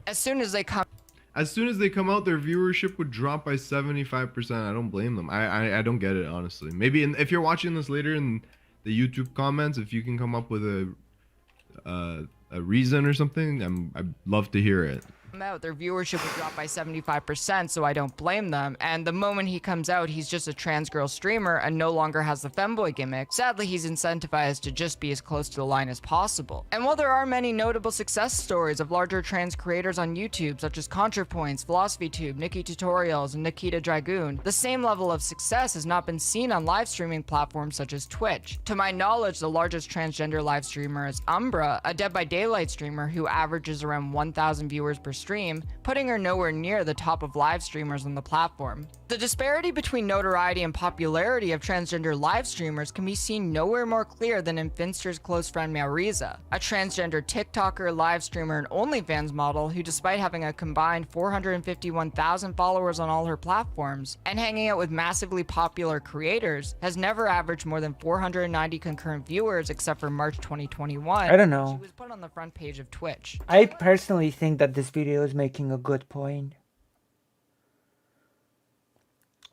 As soon as they come out, their viewership would drop by 75%. I don't blame them. I don't get it, honestly. Maybe if you're watching this later in the YouTube comments, if you can come up with a reason or something, I'd love to hear it. out, their viewership would drop by 75%, so I don't blame them. And the moment he comes out, he's just a trans girl streamer and no longer has the femboy gimmick. Sadly, he's incentivized to just be as close to the line as possible. And while there are many notable success stories of larger trans creators on YouTube, such as ContraPoints, PhilosophyTube, Nikki Tutorials, and Nikita Dragoon, the same level of success has not been seen on live streaming platforms such as Twitch. To my knowledge, the largest transgender live streamer is Umbra, a Dead by Daylight streamer who averages around 1,000 viewers per stream, putting her nowhere near the top of live streamers on the platform. The disparity between notoriety and popularity of transgender live streamers can be seen nowhere more clear than in Finster's close friend Maoriza, a transgender TikToker, live streamer, and OnlyFans model who, despite having a combined 451,000 followers on all her platforms and hanging out with massively popular creators, has never averaged more than 490 concurrent viewers except for March 2021. I don't know. She was put on the front page of Twitch. I personally think that this video is making a good point.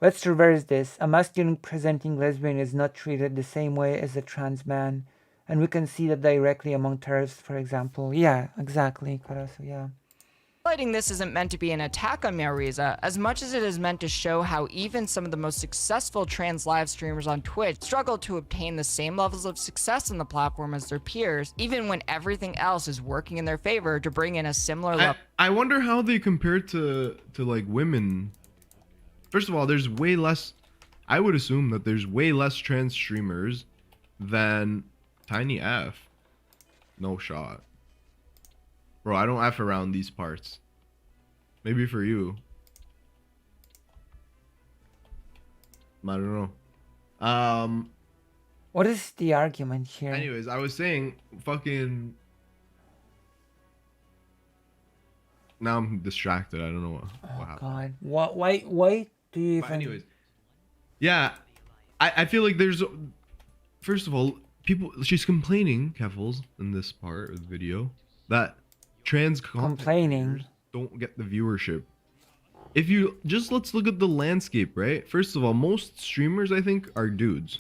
Let's reverse this. A masculine presenting lesbian is not treated the same way as a trans man. And we can see that directly among terrorists, for example. Yeah, exactly, Karasu, yeah. Highlighting this isn't meant to be an attack on Maoriza, as much as it is meant to show how even some of the most successful trans live streamers on Twitch struggle to obtain the same levels of success on the platform as their peers, even when everything else is working in their favor to bring in a similar level. I wonder how they compare to like women. First of all, there's way less. I would assume that there's way less trans streamers than Tiny F. No shot. Bro, I don't F around these parts. Maybe for you. I don't know. What is the argument here? Anyways, I was saying fucking. Now I'm distracted. I don't know what happened. God. Why do you But even... anyways, yeah, I feel like there's, first of all, she's complaining, Keffals, in this part of the video, that trans complaining don't get the viewership. If you just, let's look at the landscape, right? First of all, most streamers, I think, are dudes.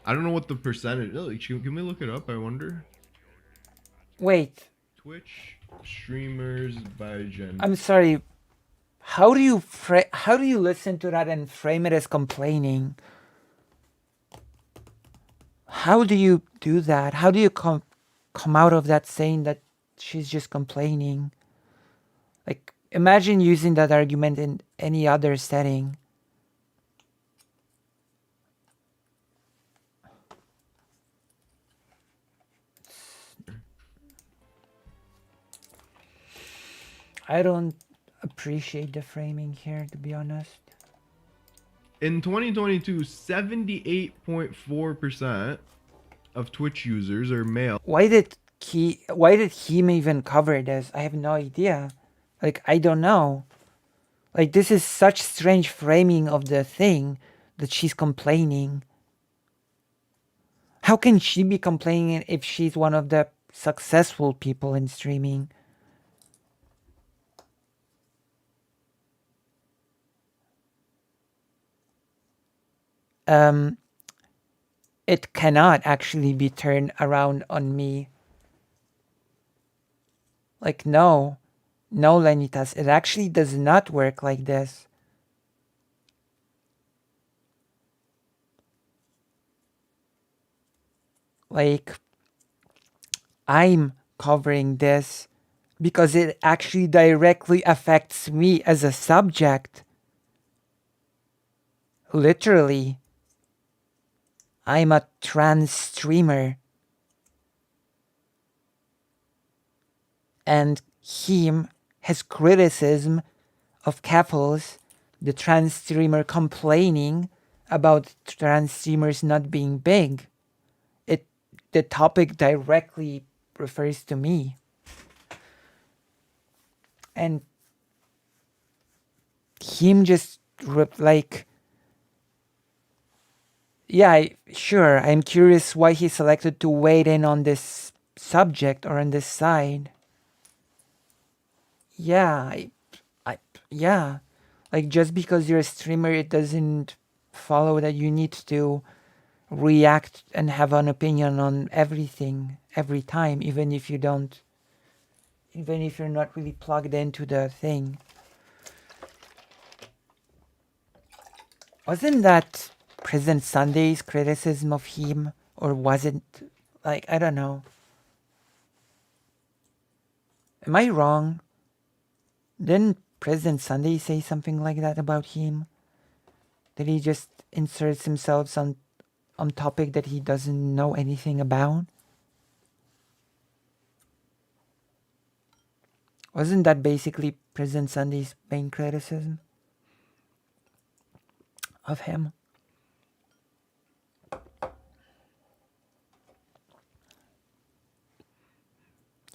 I don't know what the percentage. Like, can we look it up? I wonder. Wait. Twitch streamers by gender. I'm sorry. How do you listen to that and frame it as complaining? How do you do that? How do you come out of that saying that she's just complaining? Like, imagine using that argument in any other setting. I don't appreciate the framing here, to be honest. In 2022, 78.4% of Twitch users are male. Why did he even cover this? I have no idea. Like, I don't know. Like, this is such strange framing of the thing that she's complaining. How can she be complaining if she's one of the successful people in streaming? It cannot actually be turned around on me. Like, no, Lenitas, it actually does not work like this. Like, I'm covering this because it actually directly affects me as a subject. Literally. I'm a trans streamer. And him has criticism of Keffals, the trans streamer, complaining about trans streamers not being big. The topic directly refers to me. And him just like... Yeah, sure. I'm curious why he selected to weigh in on this subject or on this side. Yeah, yeah. Like, just because you're a streamer, it doesn't follow that you need to react and have an opinion on everything every time, even if you're not really plugged into the thing. Wasn't that President Sunday's criticism of him, or was it, like, I don't know. Am I wrong? Didn't President Sunday say something like that about him? That he just inserts himself on topic that he doesn't know anything about? Wasn't that basically Prison Sunday's main criticism of him?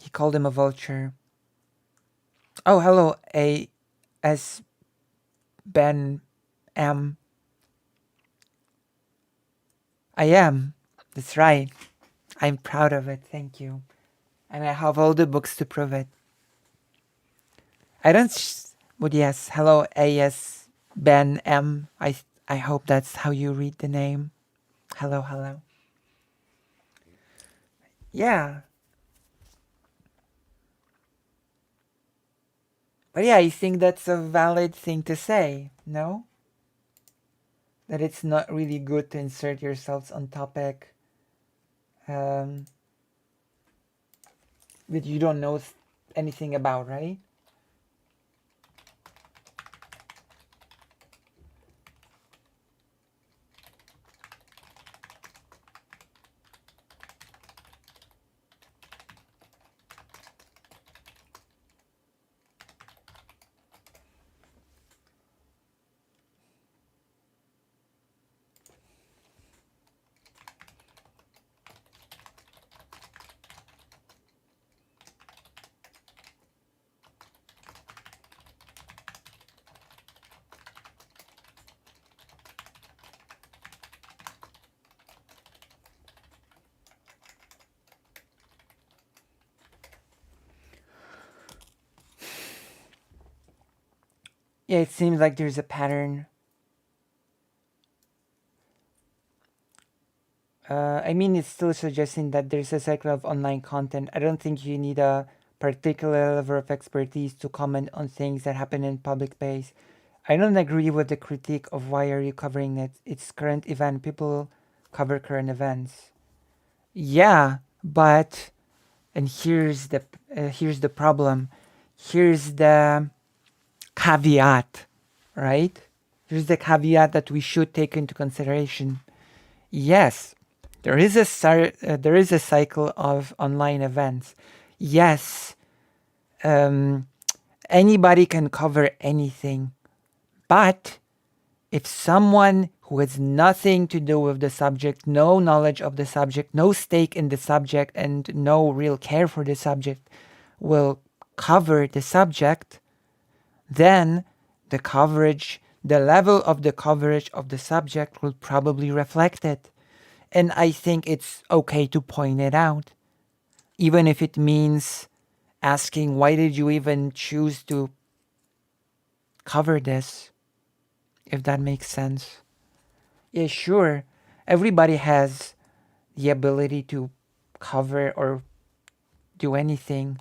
He called him a vulture. Oh, hello, A.S. Ben M. I am. That's right. I'm proud of it. Thank you. And I have all the books to prove it. I don't. But yes, hello, A.S. Ben M. I hope that's how you read the name. Hello, hello. Yeah. But yeah, I think that's a valid thing to say, no? That it's not really good to insert yourselves on topic that you don't know anything about, right? Yeah, it seems like there's a pattern. I mean, it's still suggesting that there's a cycle of online content. I don't think you need a particular level of expertise to comment on things that happen in public space. I don't agree with the critique of why are you covering it. It's current event. People cover current events. Yeah, but and here's the problem. Here's the caveat, right? Here's the caveat that we should take into consideration. Yes, there is a cycle of online events. Yes, anybody can cover anything, but if someone who has nothing to do with the subject, no knowledge of the subject, no stake in the subject, and no real care for the subject will cover the subject, then the level of the coverage of the subject will probably reflect it. And I think it's okay to point it out, even if it means asking, why did you even choose to cover this? If that makes sense. Yeah, sure. Everybody has the ability to cover or do anything.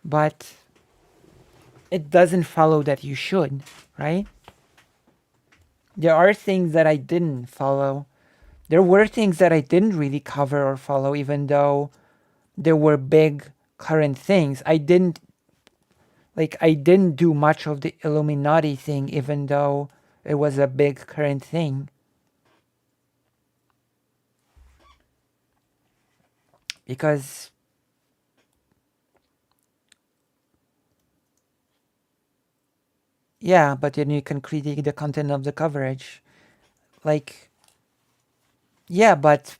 But it doesn't follow that you should, right? There are things that I didn't follow. There were things that I didn't really cover or follow, even though there were big current things. I didn't do much of the Illuminati thing, even though it was a big current thing. Because yeah, but then you can critique the content of the coverage. Like, yeah, but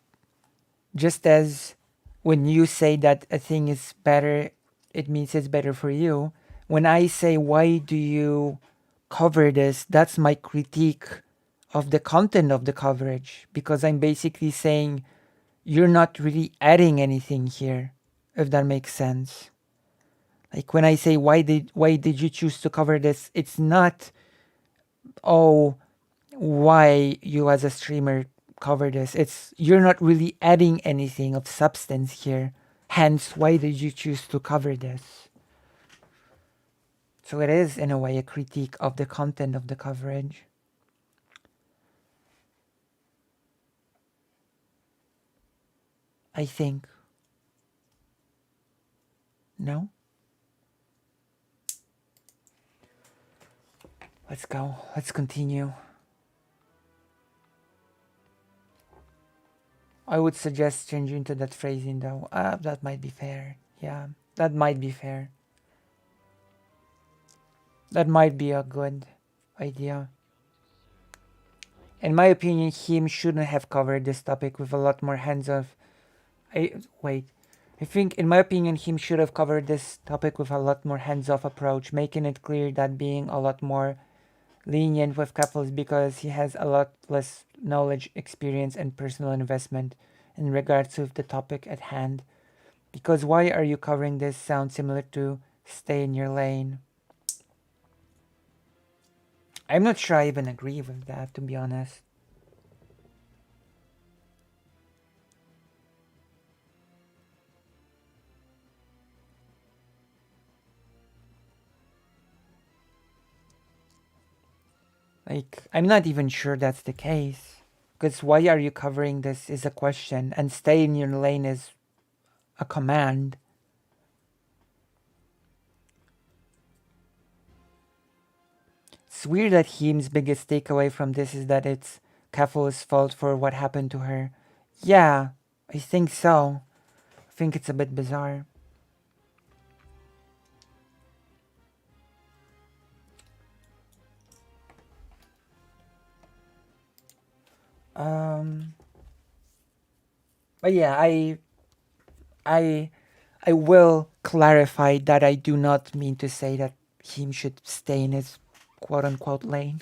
just as when you say that a thing is better, it means it's better for you. When I say, why do you cover this? That's my critique of the content of the coverage, because I'm basically saying you're not really adding anything here, if that makes sense. Like when I say, why did you choose to cover this? It's not, oh, why you as a streamer cover this. It's you're not really adding anything of substance here. Hence, why did you choose to cover this? So it is, in a way, a critique of the content of the coverage. I think. No? Let's go. Let's continue. I would suggest changing to that phrasing though. That might be fair. Yeah, that might be fair. That might be a good idea. In my opinion, him shouldn't have covered this topic with a lot more hands-off. Wait. I think, in my opinion, him should have covered this topic with a lot more hands-off approach, making it clear that being a lot more lenient with Keffals because he has a lot less knowledge, experience, and personal investment in regards to the topic at hand. Because why are you covering this sounds similar to stay in your lane. I'm not sure I even agree with that, to be honest. Like, I'm not even sure that's the case. Because why are you covering this is a question, and stay in your lane is a command. It's weird that Heem's biggest takeaway from this is that it's Keffals' fault for what happened to her. Yeah, I think so. I think it's a bit bizarre. But yeah, I will clarify that I do not mean to say that Heem should stay in his quote-unquote lane.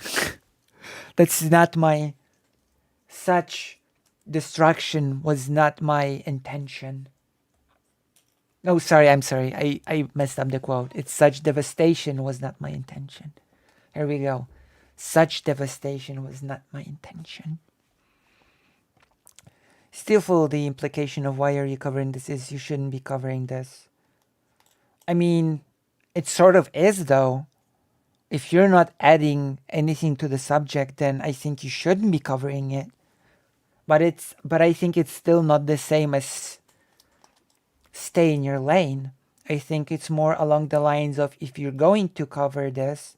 That's not my... Such destruction was not my intention. No, sorry, I'm sorry. I messed up the quote. It's such devastation was not my intention. Here we go. Such devastation was not my intention. Still full the implication of why are you covering this is you shouldn't be covering this. I mean, it sort of is though. If you're not adding anything to the subject, then I think you shouldn't be covering it. But I think it's still not the same as stay in your lane. I think it's more along the lines of if you're going to cover this,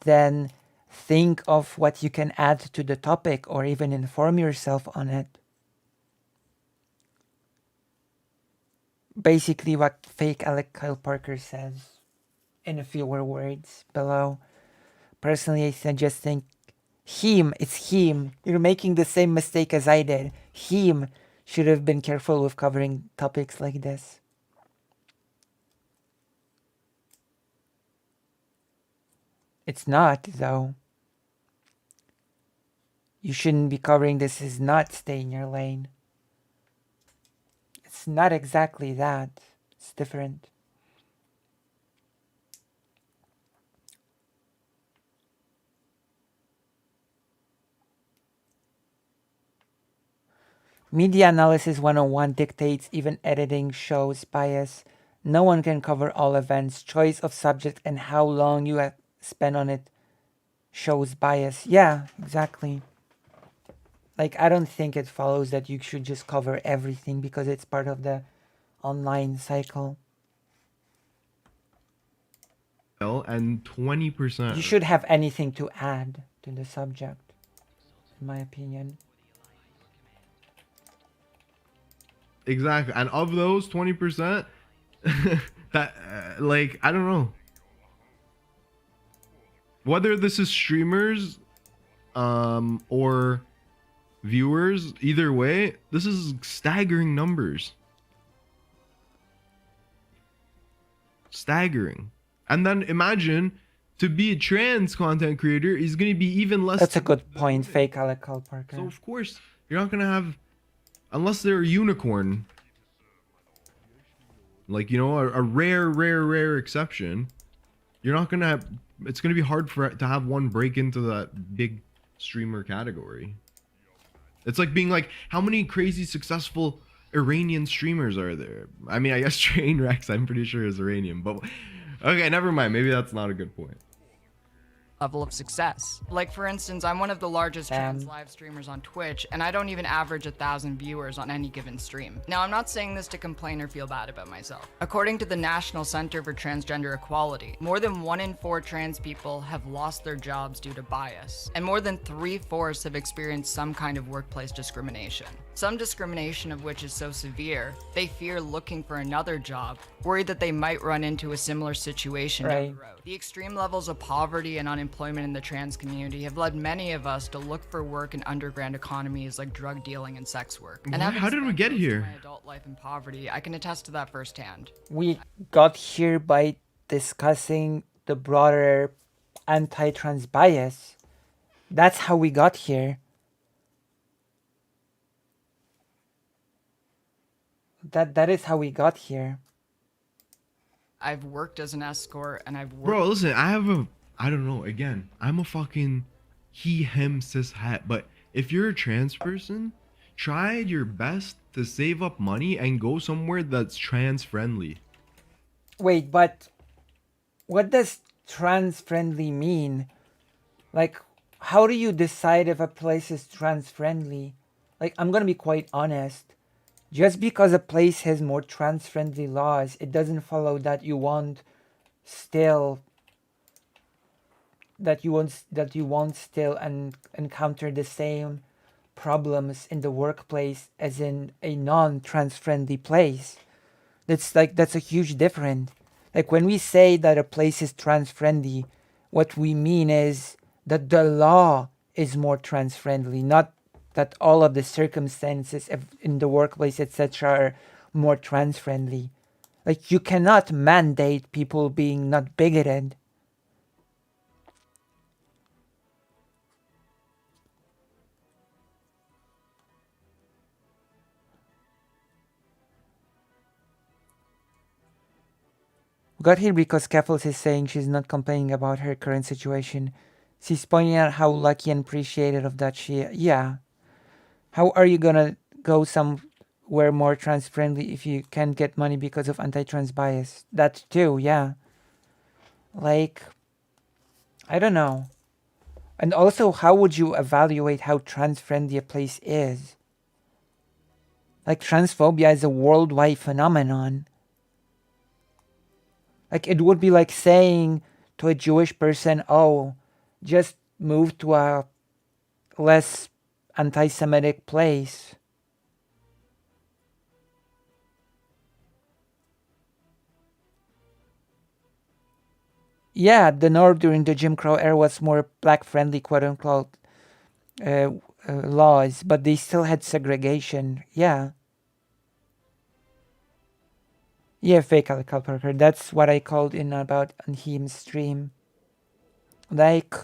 then think of what you can add to the topic or even inform yourself on it. Basically what fake Alec Kyle Parker says in a fewer words below. Personally, I just think it's him. You're making the same mistake as I did. Him should have been careful with covering topics like this. It's not, though. You shouldn't be covering this is not stay in your lane. It's not exactly that. It's different. Media Analysis 101 dictates even editing shows bias. No one can cover all events. Choice of subject and how long you have spent on it shows bias. Yeah, exactly. Like, I don't think it follows that you should just cover everything because it's part of the online cycle. And 20%. You should have anything to add to the subject, in my opinion. Exactly. And of those 20%, that, like, I don't know. Whether this is streamers or viewers, either way, this is staggering numbers. Staggering. And then imagine to be a trans content creator is going to be even less. That's a good point, fake Alec Kyle Parker. So of course, you're not going to have, unless they're a unicorn, like, you know, a rare exception, you're not going to have, it's going to be hard to have one break into that big streamer category. It's like being like, how many crazy successful Iranian streamers are there? I mean, I guess Trainwrecks, I'm pretty sure is Iranian, but okay, never mind. Maybe that's not a good point. Level of success. Like, for instance, I'm one of the largest trans live streamers on Twitch, and I don't even average 1,000 viewers on any given stream. Now, I'm not saying this to complain or feel bad about myself. According to the National Center for Transgender Equality, more than 1 in 4 trans people have lost their jobs due to bias, and more than 3/4 have experienced some kind of workplace discrimination. Some discrimination of which is so severe, they fear looking for another job, worried that they might run into a similar situation down the road. The extreme levels of poverty and unemployment in the trans community have led many of us to look for work in underground economies like drug dealing and sex work. And How did we get most of here? my adult life in poverty, I can attest to that firsthand. We got here by discussing the broader anti-trans bias. That's how we got here. That is how we got here. I've worked as an escort and I've worked. Bro, listen, I don't know, again, I'm a fucking he, him, cis, het, but if you're a trans person, try your best to save up money and go somewhere that's trans friendly. Wait, but what does trans friendly mean? Like, how do you decide if a place is trans friendly? Like, I'm gonna be quite honest. Just because a place has more trans friendly laws, it doesn't follow that you won't still encounter the same problems in the workplace as in a non-trans friendly place. That's a huge difference. Like when we say that a place is trans friendly, what we mean is that the law is more trans friendly, not that all of the circumstances in the workplace, etc., are more trans friendly. Like you cannot mandate people being not bigoted. Got here because Keffals is saying she's not complaining about her current situation. She's pointing out how lucky and appreciative of that she... Yeah. How are you gonna go somewhere more trans-friendly if you can't get money because of anti-trans bias? That too, yeah. Like, I don't know. And also, how would you evaluate how trans-friendly a place is? Like, transphobia is a worldwide phenomenon. Like, it would be like saying to a Jewish person, oh, just move to a less anti-Semitic place. Yeah, the North during the Jim Crow era was more black-friendly, quote-unquote, laws, but they still had segregation. Yeah. Yeah, fake Alcohol Parker. That's what I called in about on him's stream. Like,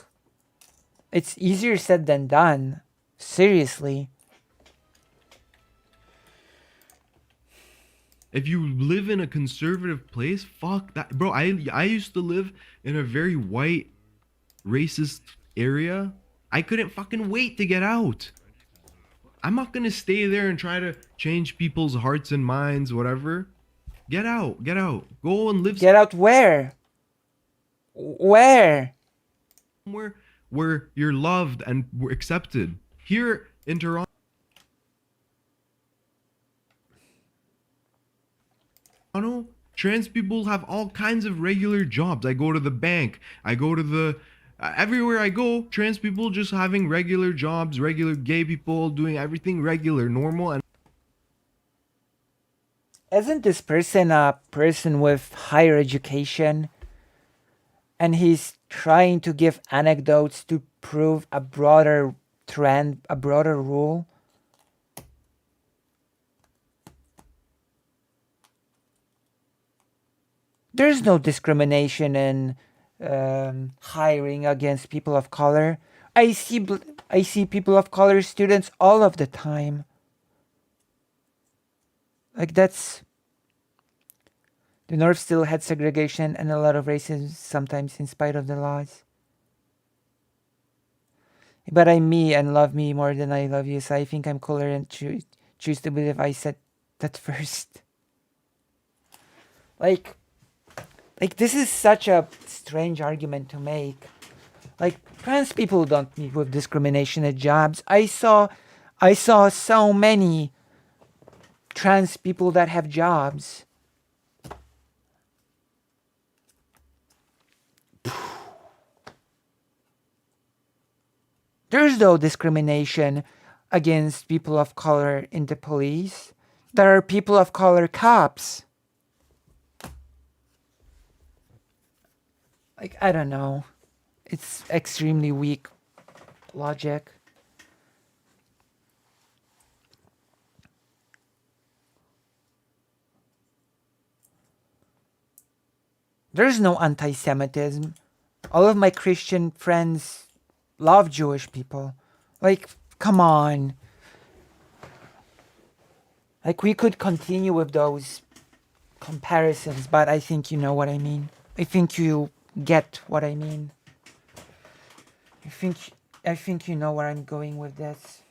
it's easier said than done. Seriously. If you live in a conservative place, fuck that. Bro, I used to live in a very white, racist area. I couldn't fucking wait to get out. I'm not gonna stay there and try to change people's hearts and minds, whatever. Get out, get out. Go and live. Get out where? Where? Somewhere where you're loved and accepted. Here in Toronto. Trans people have all kinds of regular jobs. I go to the bank. I go to the... everywhere I go, trans people just having regular jobs, regular gay people doing everything regular, normal, and... Isn't this person a person with higher education? And he's trying to give anecdotes to prove a broader trend, a broader rule? There's no discrimination in hiring against people of color. I see people of color students all of the time. Like that's... The North still had segregation and a lot of racism sometimes in spite of the laws. But I'm me and love me more than I love you, so I think I'm cooler and choose to believe I said that first. Like this is such a strange argument to make. Like, trans people don't meet with discrimination at jobs. I saw so many trans people that have jobs. There's no discrimination. against people of color in the police. There are people of color cops. Like, I don't know. It's extremely weak logic. There's no anti-Semitism. All of my Christian friends love Jewish people. Like, come on. Like, we could continue with those comparisons, but I think you know what I mean. I think you get what I mean. I think you know where I'm going with this.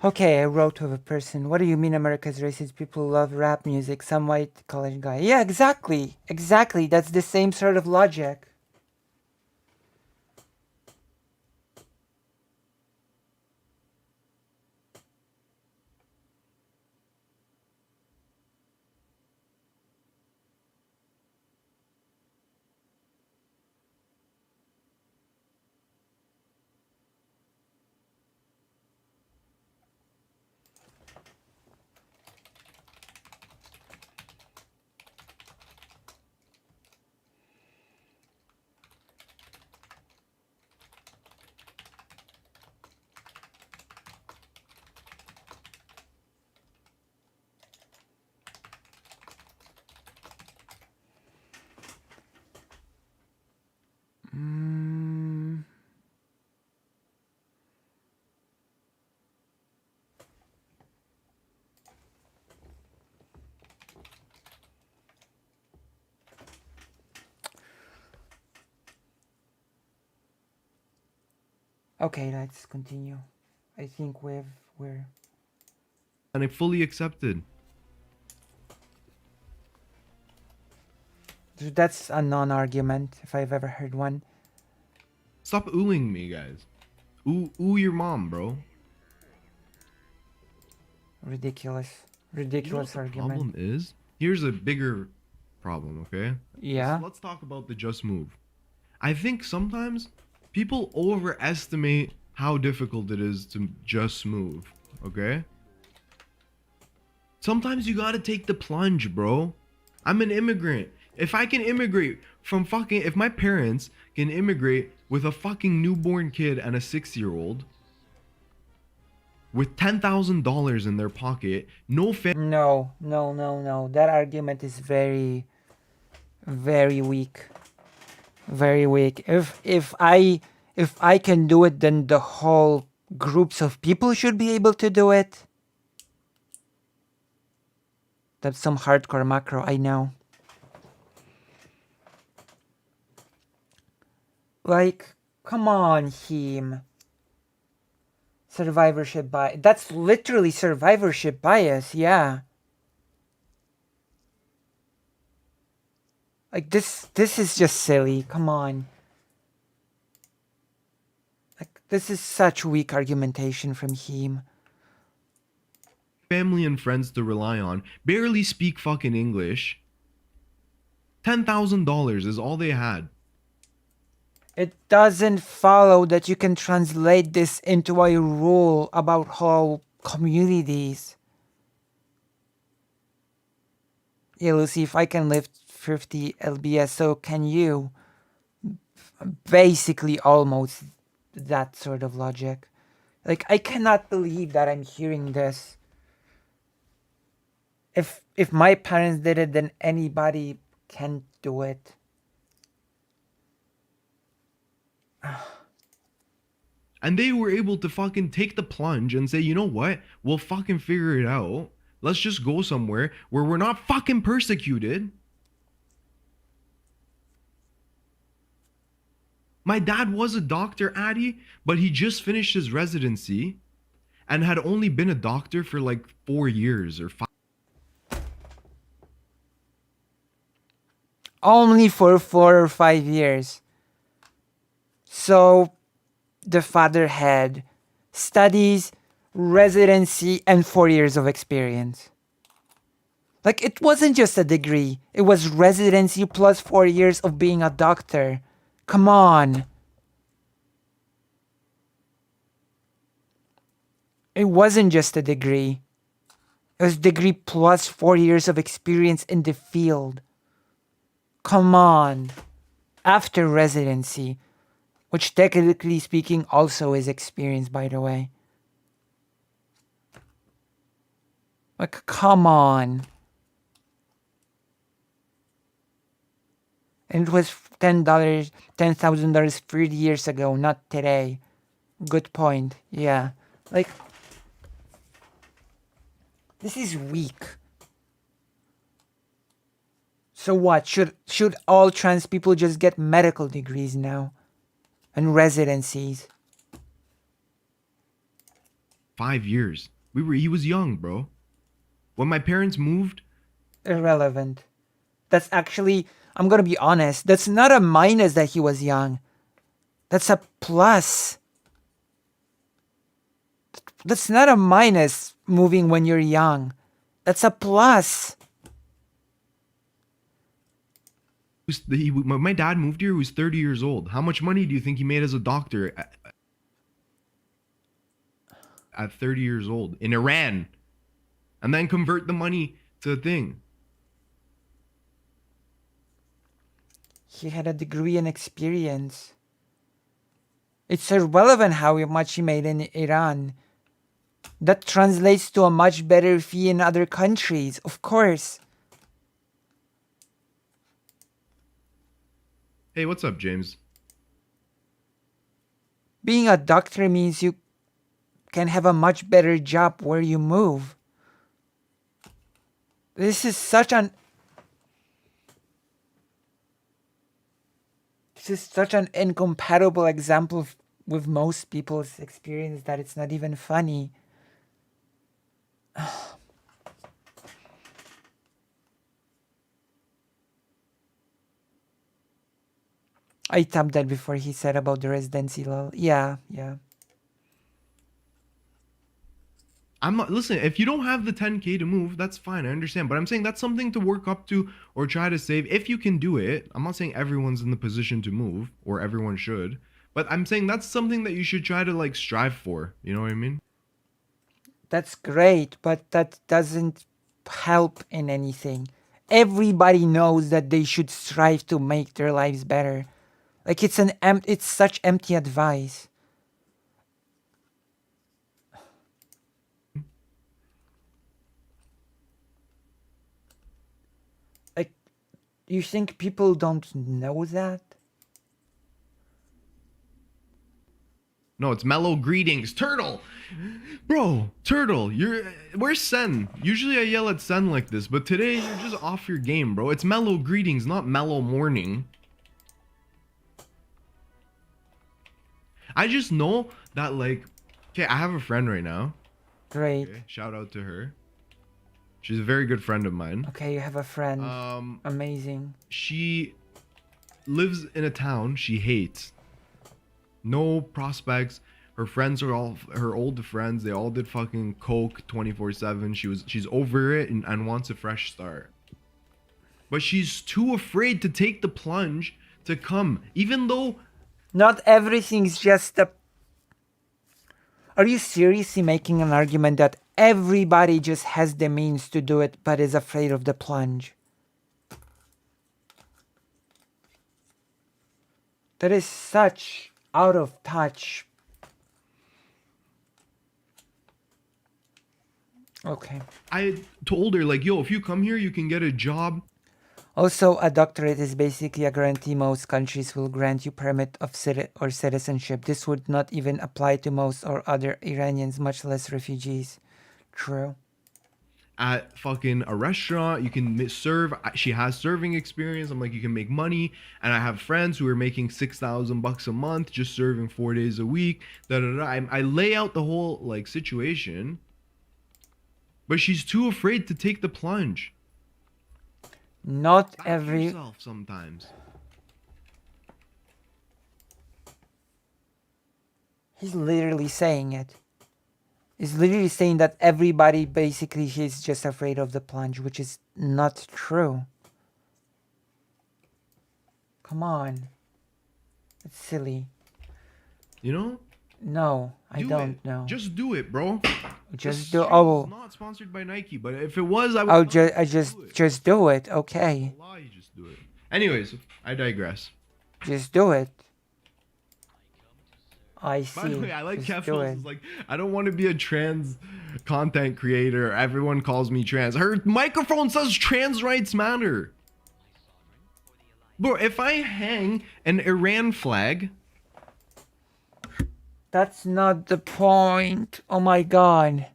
Okay, I wrote to a person. What do you mean America's racist? People love rap music. Some white college guy. Yeah, exactly. Exactly. That's the same sort of logic. Okay, let's continue. I think we're And I fully accepted. that's a non-argument if I've ever heard one. Stop oohing me, guys. Ooh your mom, bro. Ridiculous. You know what Ridiculous the argument. problem is? Here's a bigger problem, okay? Yeah. Let's talk about the just move. I think sometimes people overestimate how difficult it is to just move, okay? Sometimes you gotta take the plunge, bro. I'm an immigrant. If I can immigrate from fucking, if my parents can immigrate with a fucking newborn kid and a 6-year-old with $10,000 in their pocket, no family. No. That argument is very, very weak. Very weak. If I can do it, then the whole groups of people should be able to do it. That's some hardcore macro, I know. Like, come on, him. Survivorship bias. That's literally survivorship bias, yeah. Like, this is just silly. Come on. Like, this is such weak argumentation from him. Family and friends to rely on, barely speak fucking English. $10,000 is all they had. It doesn't follow that you can translate this into a rule about whole communities. Yeah, Lucy, if I can lift 50 lbs, so can you. Basically, almost that sort of logic. Like, I cannot believe that I'm hearing this. If my parents did it, then anybody can do it. And they were able to fucking take the plunge and say, you know what? We'll fucking figure it out. Let's just go somewhere where we're not fucking persecuted. My dad was a doctor, Addy, but he just finished his residency and had only been a doctor for like 4 years or 5. Only for 4 or 5 years. So the father had studies, residency, and 4 years of experience. Like, it wasn't just a degree. It was residency plus 4 years of being a doctor. Come on. It wasn't just a degree. It was degree plus 4 years of experience in the field. Come on. After residency, which technically speaking also is experience, by the way. Like, come on. And it was $10,000 30 years ago, not today. Good point. Yeah. Like, this is weak. So what? Should all trans people just get medical degrees now? And residencies? 5 years. He was young, bro. When my parents moved, Irrelevant. That's actually, I'm gonna be honest, that's not a minus that he was young. That's a plus. That's not a minus moving when you're young. That's a plus. my dad moved here, he was 30 years old. How much money do you think he made as a doctor at 30 years old in Iran? And then convert the money to a thing. He had a degree and experience. It's irrelevant how much he made in Iran. That translates to a much better fee in other countries, of course. Hey, what's up, James? Being a doctor means you can have a much better job where you move. This is such an incompatible example with most people's experience that it's not even funny. I tapped that before he said about the residency law. Yeah. I'm not, listen, if you don't have the 10K to move, that's fine. I understand. But I'm saying that's something to work up to or try to save if you can do it. I'm not saying everyone's in the position to move or everyone should. But I'm saying that's something that you should try to like strive for. You know what I mean? That's great, but that doesn't help in anything. Everybody knows that they should strive to make their lives better. Like, it's such empty advice. Like, you think people don't know that? No, it's mellow greetings. Turtle! Bro, Turtle, where's Sen? Usually I yell at Sen like this, but today you're just off your game, bro. It's mellow greetings, not mellow morning. I just know that like, okay, I have a friend right now. Great. Okay, shout out to her. She's a very good friend of mine. Okay, you have a friend. Amazing. She lives in a town she hates. No prospects. Her friends are all her old friends. They all did fucking coke 24/7. She's over it and wants a fresh start. But she's too afraid to take the plunge to come, even though Not everything's just a. Are you seriously making an argument that everybody just has the means to do it but is afraid of the plunge? That is such out of touch. Okay. I told her like, yo, if you come here, you can get a job. Also, a doctorate is basically a guarantee most countries will grant you permit of citizenship. This would not even apply to most or other Iranians, much less refugees. True. At fucking a restaurant, you can serve. She has serving experience. I'm like, you can make money, and I have friends who are making $6,000 a month just serving 4 days a week. I lay out the whole like situation, but she's too afraid to take the plunge. Not Back every. yourself sometimes. He's literally saying it. He's literally saying that everybody basically is just afraid of the plunge, which is not true. Come on. It's silly. You know? No, I don't know. Just do it, bro. Just This do. stream Oh, is not sponsored by Nike, but if it was, I would. I'll just do it. Okay, Allah, you just do it. Anyways, I digress. just do it. I see. By the way, I like Just do Keffals. it. It's like, I don't want to be a trans content creator. Everyone calls me trans. Her microphone says trans rights matter. Bro, if I hang an Iran flag, That's not the point. Oh my god.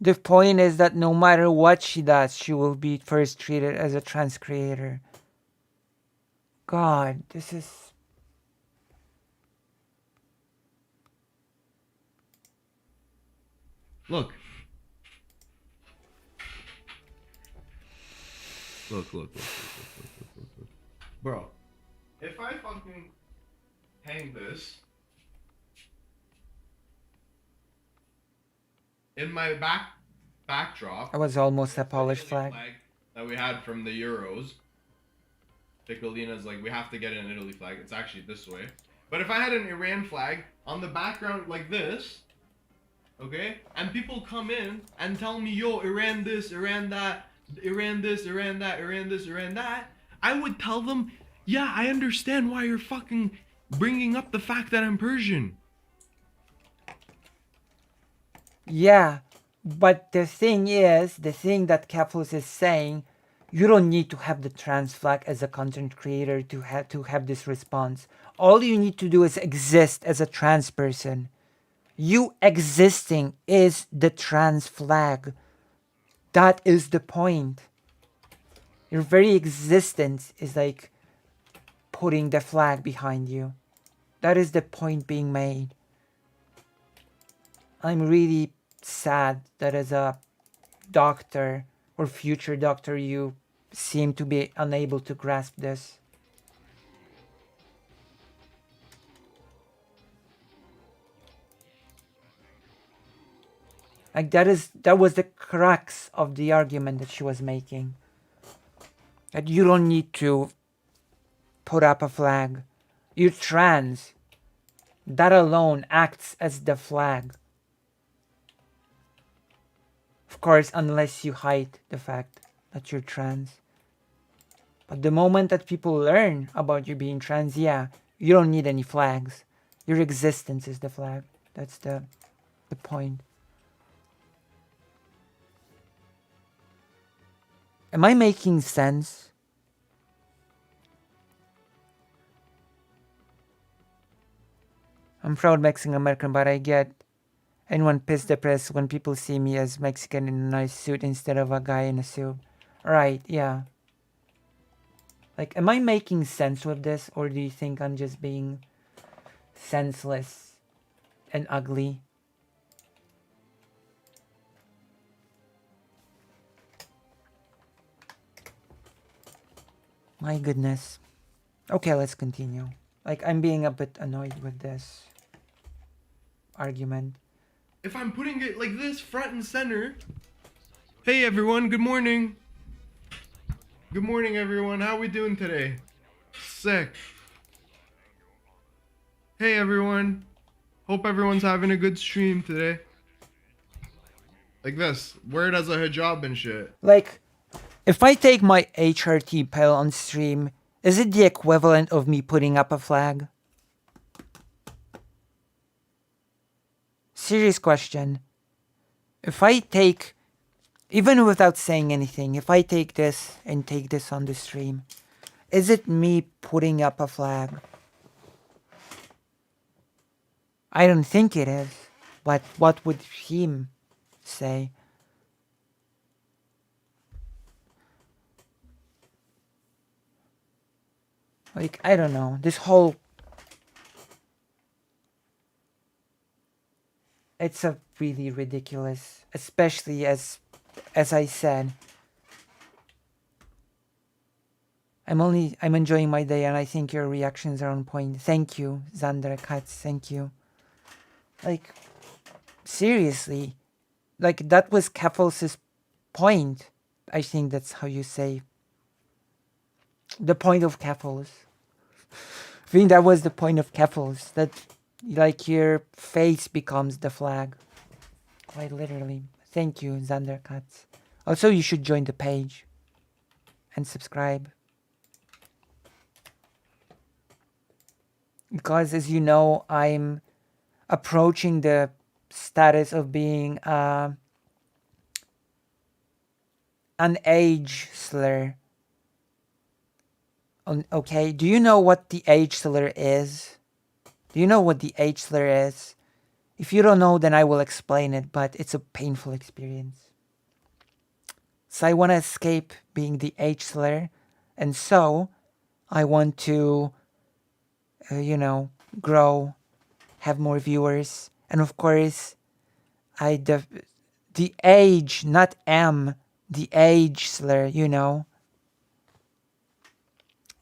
The point is that no matter what she does, she will be first treated as a trans creator. God, this is. look. Look. Bro, if I fucking hang this in my backdrop. That was almost a Polish Italy flag. that we had from the Euros. Piccolina's like, we have to get an Italy flag. It's actually this way. But if I had an Iran flag on the background like this, okay, and people come in and tell me, yo, Iran this, Iran that, Iran this, Iran that, Iran this, Iran that, I would tell them, yeah, I understand why you're fucking bringing up the fact that I'm Persian. Yeah, but the thing that Keffals is saying, you don't need to have the trans flag as a content creator to have this response. All you need to do is exist as a trans person. You existing is the trans flag. That is the point. Your very existence is like putting the flag behind you. That is the point being made. I'm really sad that as a doctor or future doctor you seem to be unable to grasp this. Like that was the crux of the argument that she was making. That you don't need to put up a flag. You're trans. That alone acts as the flag. Of course, unless you hide the fact that you're trans. But the moment that people learn about you being trans, yeah, you don't need any flags. Your existence is the flag. That's the point. Am I making sense? I'm proud Mexican American, but I get anyone pissed depressed when people see me as Mexican in a nice suit instead of a guy in a suit. Right, yeah. Like, am I making sense with this, or do you think I'm just being senseless and ugly. My goodness. Okay, let's continue. Like, I'm being a bit annoyed with this argument. If I'm putting it like this, front and center. Hey everyone, good morning. Good morning everyone, how we doing today? Sick. Hey everyone. Hope everyone's having a good stream today. Like this, wear it as a hijab and shit. Like, if I take my HRT pill on stream, is it the equivalent of me putting up a flag? Serious question. If I take, even without saying anything, if I take this and take this on the stream, is it me putting up a flag? I don't think it is, but what would him say? Like, I don't know. This whole... It's a really ridiculous, especially as I said, I'm enjoying my day and I think your reactions are on point. Thank you, Xander Katz, thank you. Like, seriously, like that was Keffals' point. I think that's how you say the point of Keffals. I think that was the point of Keffals, that like your face becomes the flag. Quite literally. Thank you, Xander Katz. Also, you should join the page and subscribe. Because as you know, I'm approaching the status of being an age slur. Okay, do you know what the age slur is? Do you know what the age slur is? If you don't know, then I will explain it, but it's a painful experience. So I want to escape being the age slur, and so I want to, grow, have more viewers, and of course, the age, not M, the age slur,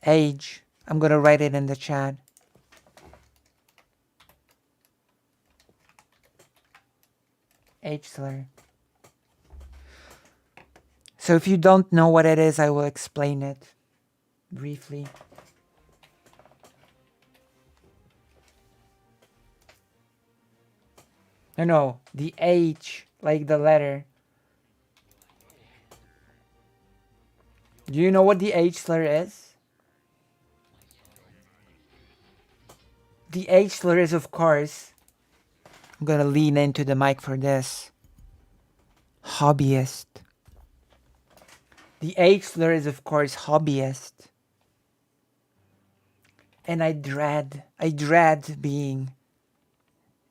age. I'm gonna write it in the chat. Age slur. So if you don't know what it is, I will explain it briefly. No, the H, like the letter. Do you know what the H slur is? The H slur is, of course, I'm gonna lean into the mic for this, hobbyist. The H slur is, of course, hobbyist. And I dread being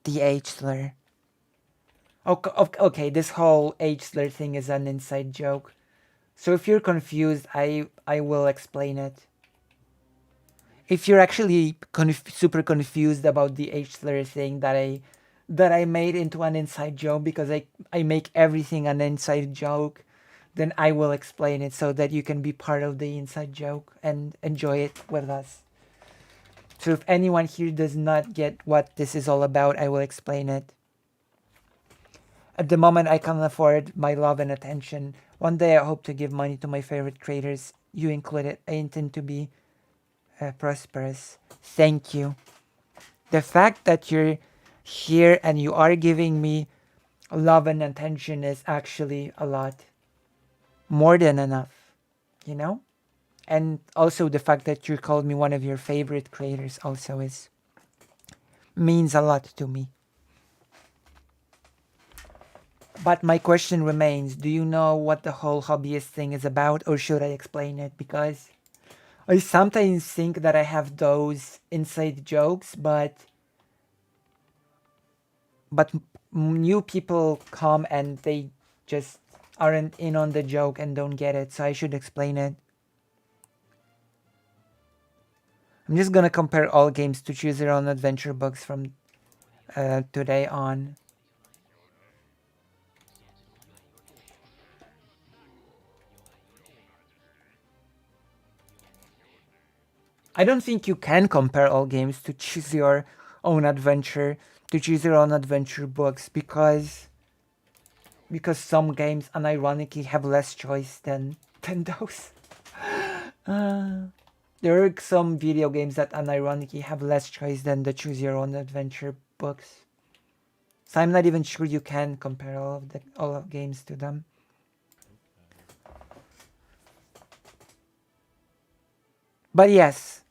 the H slur. Okay, this whole H slur thing is an inside joke. So if you're confused, I will explain it. If you're actually super confused about the H slur thing that I made into an inside joke because I make everything an inside joke, then I will explain it so that you can be part of the inside joke and enjoy it with us. So if anyone here does not get what this is all about, I will explain it. At the moment, I can't afford my love and attention. One day, I hope to give money to my favorite creators, you included. I intend to be prosperous. Thank you. The fact that you're here and you are giving me love and attention is actually a lot. More than enough, And also the fact that you called me one of your favorite creators also means a lot to me. But my question remains, do you know what the whole hobbyist thing is about, or should I explain it? Because I sometimes think that I have those inside jokes, but new people come and they just aren't in on the joke and don't get it, so I should explain it. I'm just gonna compare all games to choose your own adventure books from today on. I don't think you can compare all games to choose your own adventure, to choose your own adventure books, because some games unironically have less choice than those. There are some video games that unironically have less choice than the choose your own adventure books. So I'm not even sure you can compare all of games to them. But yes,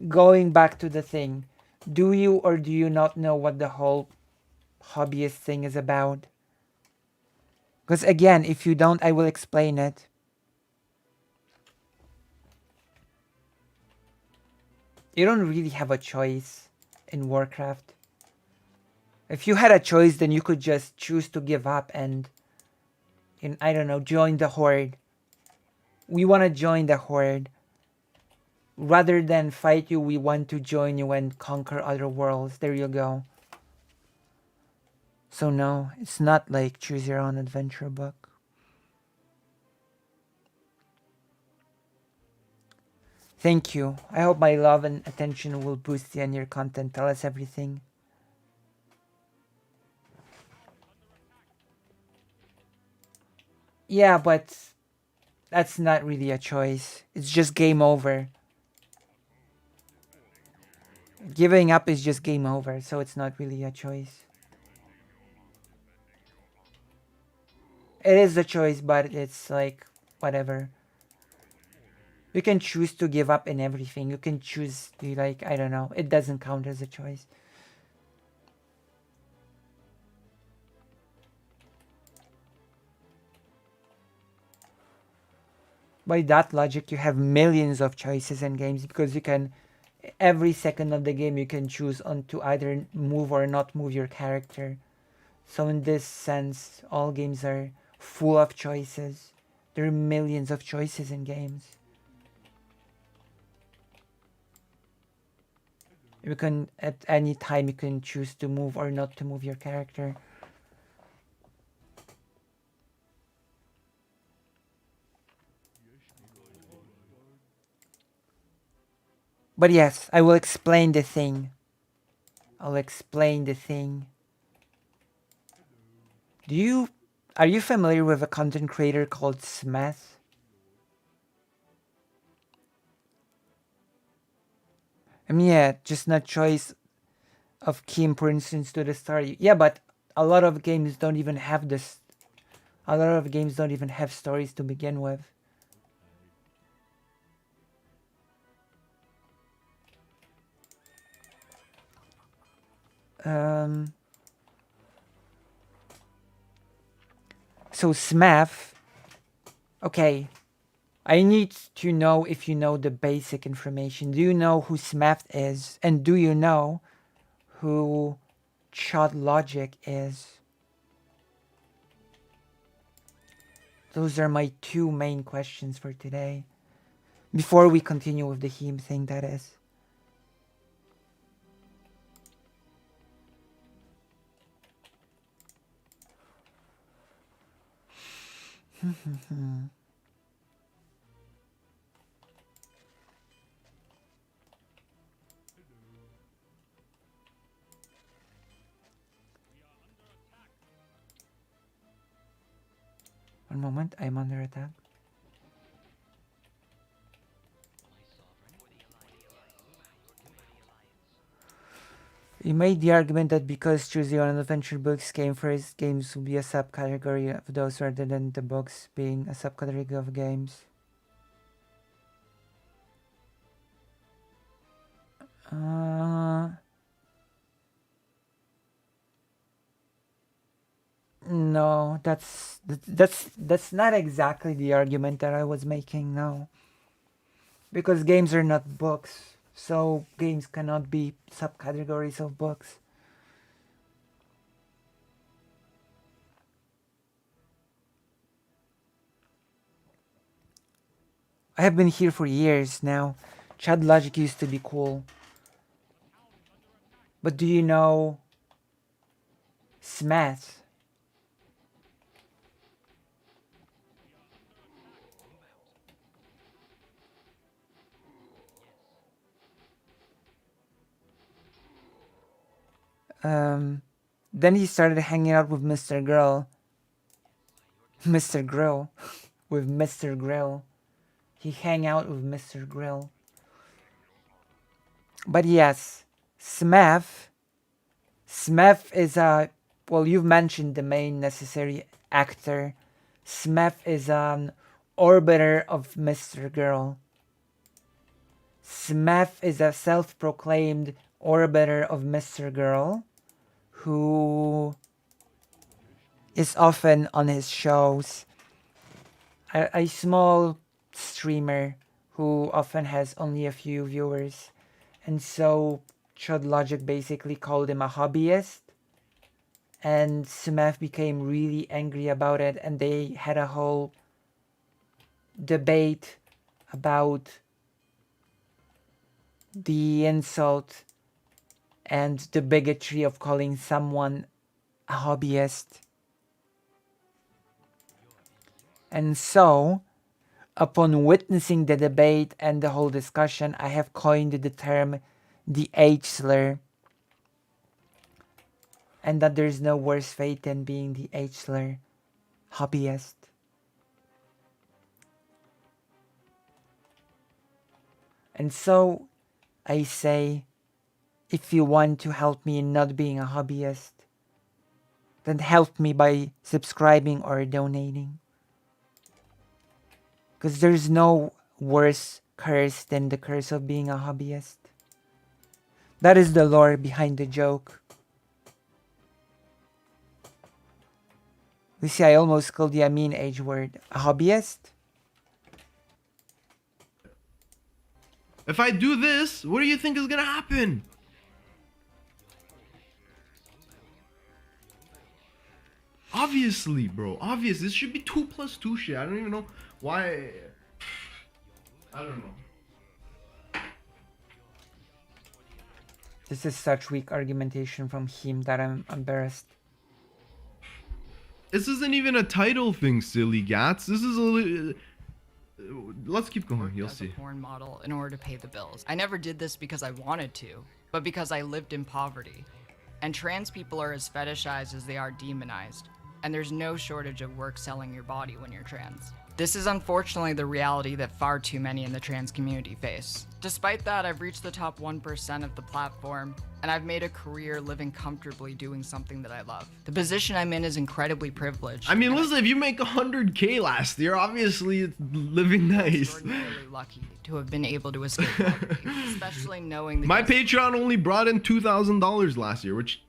going back to the thing, do you or do you not know what the whole hobbyist thing is about? Because again, if you don't, I will explain it. You don't really have a choice in Warcraft. If you had a choice, then you could just choose to give up and, I don't know, join the Horde. We want to join the Horde. Rather than fight you, we want to join you and conquer other worlds. There you go. So no, it's not like choose your own adventure book. Thank you. I hope my love and attention will boost you and your content. Tell us everything. Yeah, but that's not really a choice. It's just game over. Giving up is just game over, so it's not really a choice. It is a choice, but it's like, whatever. You can choose to give up in everything. You can choose to, like, I don't know. It doesn't count as a choice. By that logic, you have millions of choices in games because you can, every second of the game, you can choose on to either move or not move your character. So in this sense, all games are full of choices. There are millions of choices in games. You can, at any time, you can choose to move or not to move your character. But yes, I will explain the thing. I'll explain the thing. Are you familiar with a content creator called Smith? I mean, yeah, just not choice of key importance to the story. Yeah, but a lot of games don't even have this. A lot of games don't even have stories to begin with. So Smith. Okay, I need to know if you know the basic information. Do you know who Smith is? And do you know who Chod Logic is? Those are my two main questions for today. Before we continue with the heme thing, that is. One moment, I'm under attack. You made the argument that because Choose Your Own Adventure books came first, games will be a subcategory of those rather than the books being a subcategory of games. No, that's not exactly the argument that I was making, no. Because games are not books, so games cannot be subcategories of books. I have been here for years now. Chud Logic used to be cool. But do you know Smash? Then he started hanging out with Mr. Grill. Mr. Grill. With Mr. Grill. He hang out with Mr. Grill. But yes, Smeth. Smeth is a... Well, you've mentioned the main necessary actor. Smeth is an orbiter of Mr. Girl. Smeth is a self-proclaimed orbiter of Mr. Girl who is often on his shows. A small streamer who often has only a few viewers. And so Chud Logic basically called him a hobbyist. And Smith became really angry about it, and they had a whole debate about the insult and the bigotry of calling someone a hobbyist. And so, upon witnessing the debate and the whole discussion, I have coined the term the H slur. And that there's no worse fate than being the H slur hobbyist. And so, I say, if you want to help me in not being a hobbyist, then help me by subscribing or donating. Because there's no worse curse than the curse of being a hobbyist. That is the lore behind the joke. You see, I almost called the Amin age word. A hobbyist? If I do this, what do you think is gonna happen? Obviously, bro. Obvious. This should be 2 + 2 shit. I don't even know why. I don't know. This is such weak argumentation from him that I'm embarrassed. This isn't even a title thing, silly gats. This is a... Let's keep going. You'll see. As a porn model in order to pay the bills. I never did this because I wanted to, but because I lived in poverty. And trans people are as fetishized as they are demonized. And there's no shortage of work selling your body when you're trans. This is unfortunately the reality that far too many in the trans community face. Despite that, I've reached the top 1% of the platform, and I've made a career living comfortably doing something that I love. The position I'm in is incredibly privileged. I mean, listen, if you make 100K last year, obviously it's living nice. Extraordinarily lucky to have been able to escape poverty, especially knowing that My Patreon only brought in $2,000 last year, which...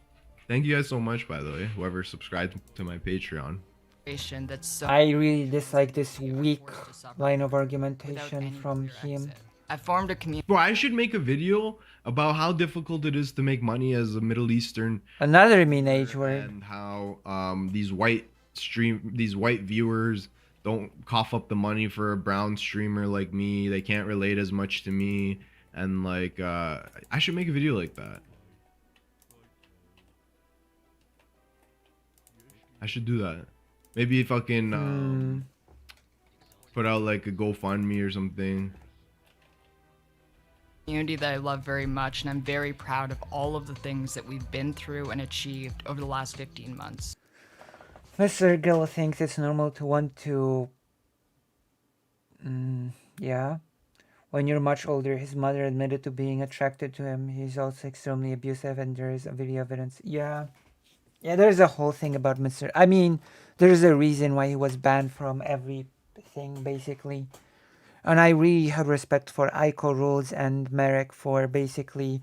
Thank you guys so much, by the way, whoever subscribed to my Patreon. that's so I really dislike this weak line of argumentation from him. I formed a community. Bro, I should make a video about how difficult it is to make money as a Middle Eastern. Another mean age word. And how these white viewers don't cough up the money for a brown streamer like me. They can't relate as much to me. And like I should make a video like that. I should do that. Maybe fucking put out like a GoFundMe or something. Community that I love very much, and I'm very proud of all of the things that we've been through and achieved over the last 15 months. Mr. Gill thinks it's normal to want to... yeah. When you're much older, his mother admitted to being attracted to him. He's also extremely abusive, and there's a video evidence. Yeah. Yeah, there's a whole thing about Mr. I mean, there's a reason why he was banned from everything, basically. And I really have respect for Aiko Rules and Merrick for basically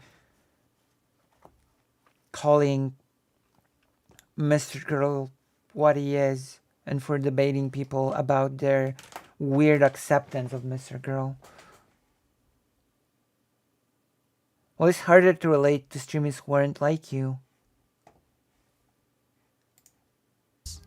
calling Mr. Girl what he is, and for debating people about their weird acceptance of Mr. Girl. Well, it's harder to relate to streamers who aren't like you.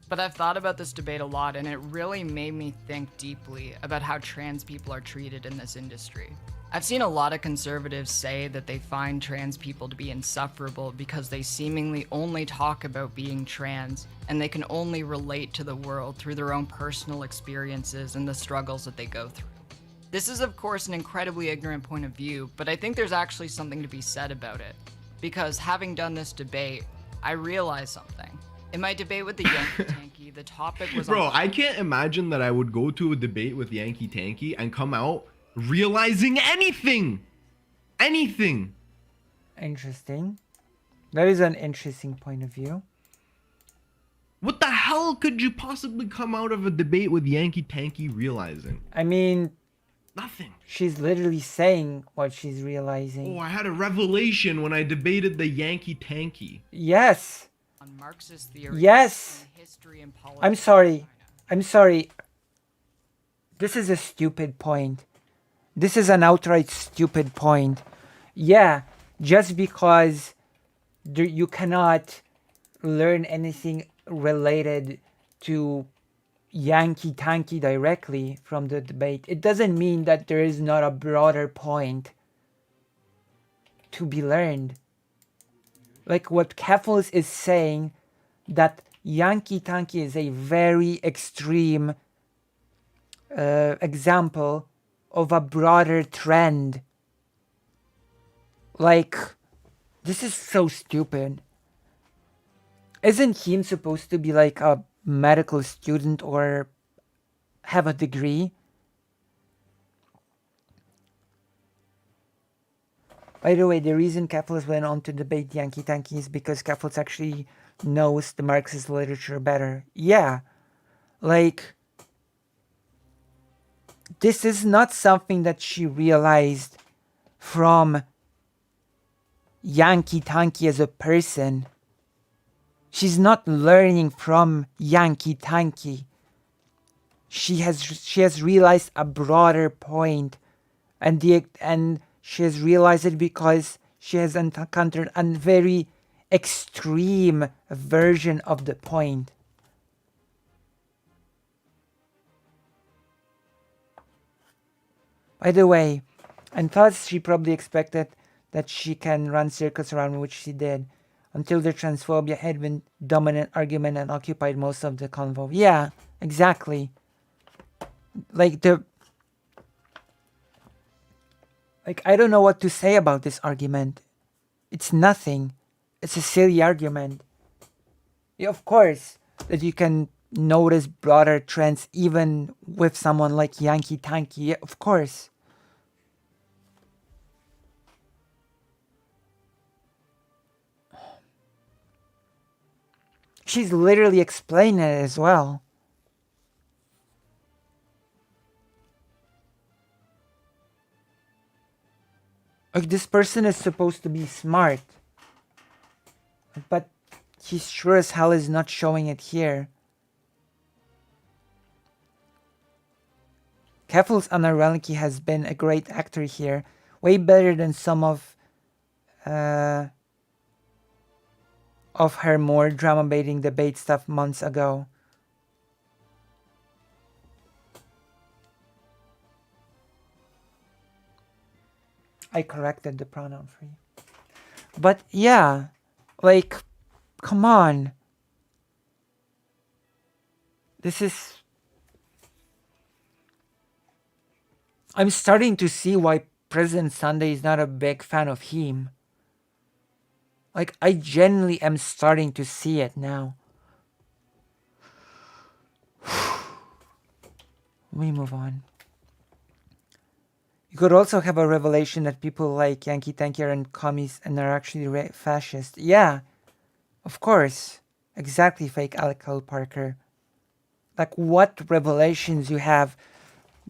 But I've thought about this debate a lot, and it really made me think deeply about how trans people are treated in this industry. I've seen a lot of conservatives say that they find trans people to be insufferable because they seemingly only talk about being trans and they can only relate to the world through their own personal experiences and the struggles that they go through. This is, of course, an incredibly ignorant point of view, but I think there's actually something to be said about it. Because having done this debate, I realized something. In my debate with the Yankee Tanky, the topic was Bro, on... I can't imagine that I would go to a debate with Yankee Tanky and come out realizing anything. Anything. Interesting. That is an interesting point of view. What the hell could you possibly come out of a debate with Yankee Tanky realizing? I mean, nothing. She's literally saying what she's realizing. Oh, I had a revelation when I debated the Yankee Tanky. Yes. On Marxist theory. Yes. History and politics. I'm sorry. I'm sorry. This is a stupid point. This is an outright stupid point. Yeah, just because you cannot learn anything related to Yankee Tanky directly from the debate, it doesn't mean that there is not a broader point to be learned. Like what Keffals is saying, that Yankee Tanky is a very extreme example of a broader trend. Like, this is so stupid. Isn't he supposed to be like a medical student or have a degree? By the way, the reason Keffals went on to debate Yankee Tanky is because Keffals actually knows the Marxist literature better. Yeah, like, this is not something that she realized from Yankee Tanky as a person. She's not learning from Yankee Tanky. She has realized a broader point, and she has realized it because she has encountered a very extreme version of the point. By the way, and thus she probably expected that she can run circles around, which she did, until the transphobia had been dominant argument and occupied most of the convo. Yeah, exactly. Like I don't know what to say about this argument. It's nothing. It's a silly argument. Yeah, of course, that you can notice broader trends even with someone like Yankee Tanky. Yeah, of course. She's literally explaining it as well. Like, this person is supposed to be smart, but he sure as hell is not showing it here. Keffals Anna Relicki has been a great actor here, way better than some of her more drama baiting debate stuff months ago. I corrected the pronoun for you. But yeah, like, come on. This is... I'm starting to see why President Sunday is not a big fan of him. Like, I genuinely am starting to see it now. Let me move on. You could also have a revelation that people like Yankee Tanky are commies and are actually fascist. Yeah, of course. Exactly, fake Alec Parker. Like, what revelations you have?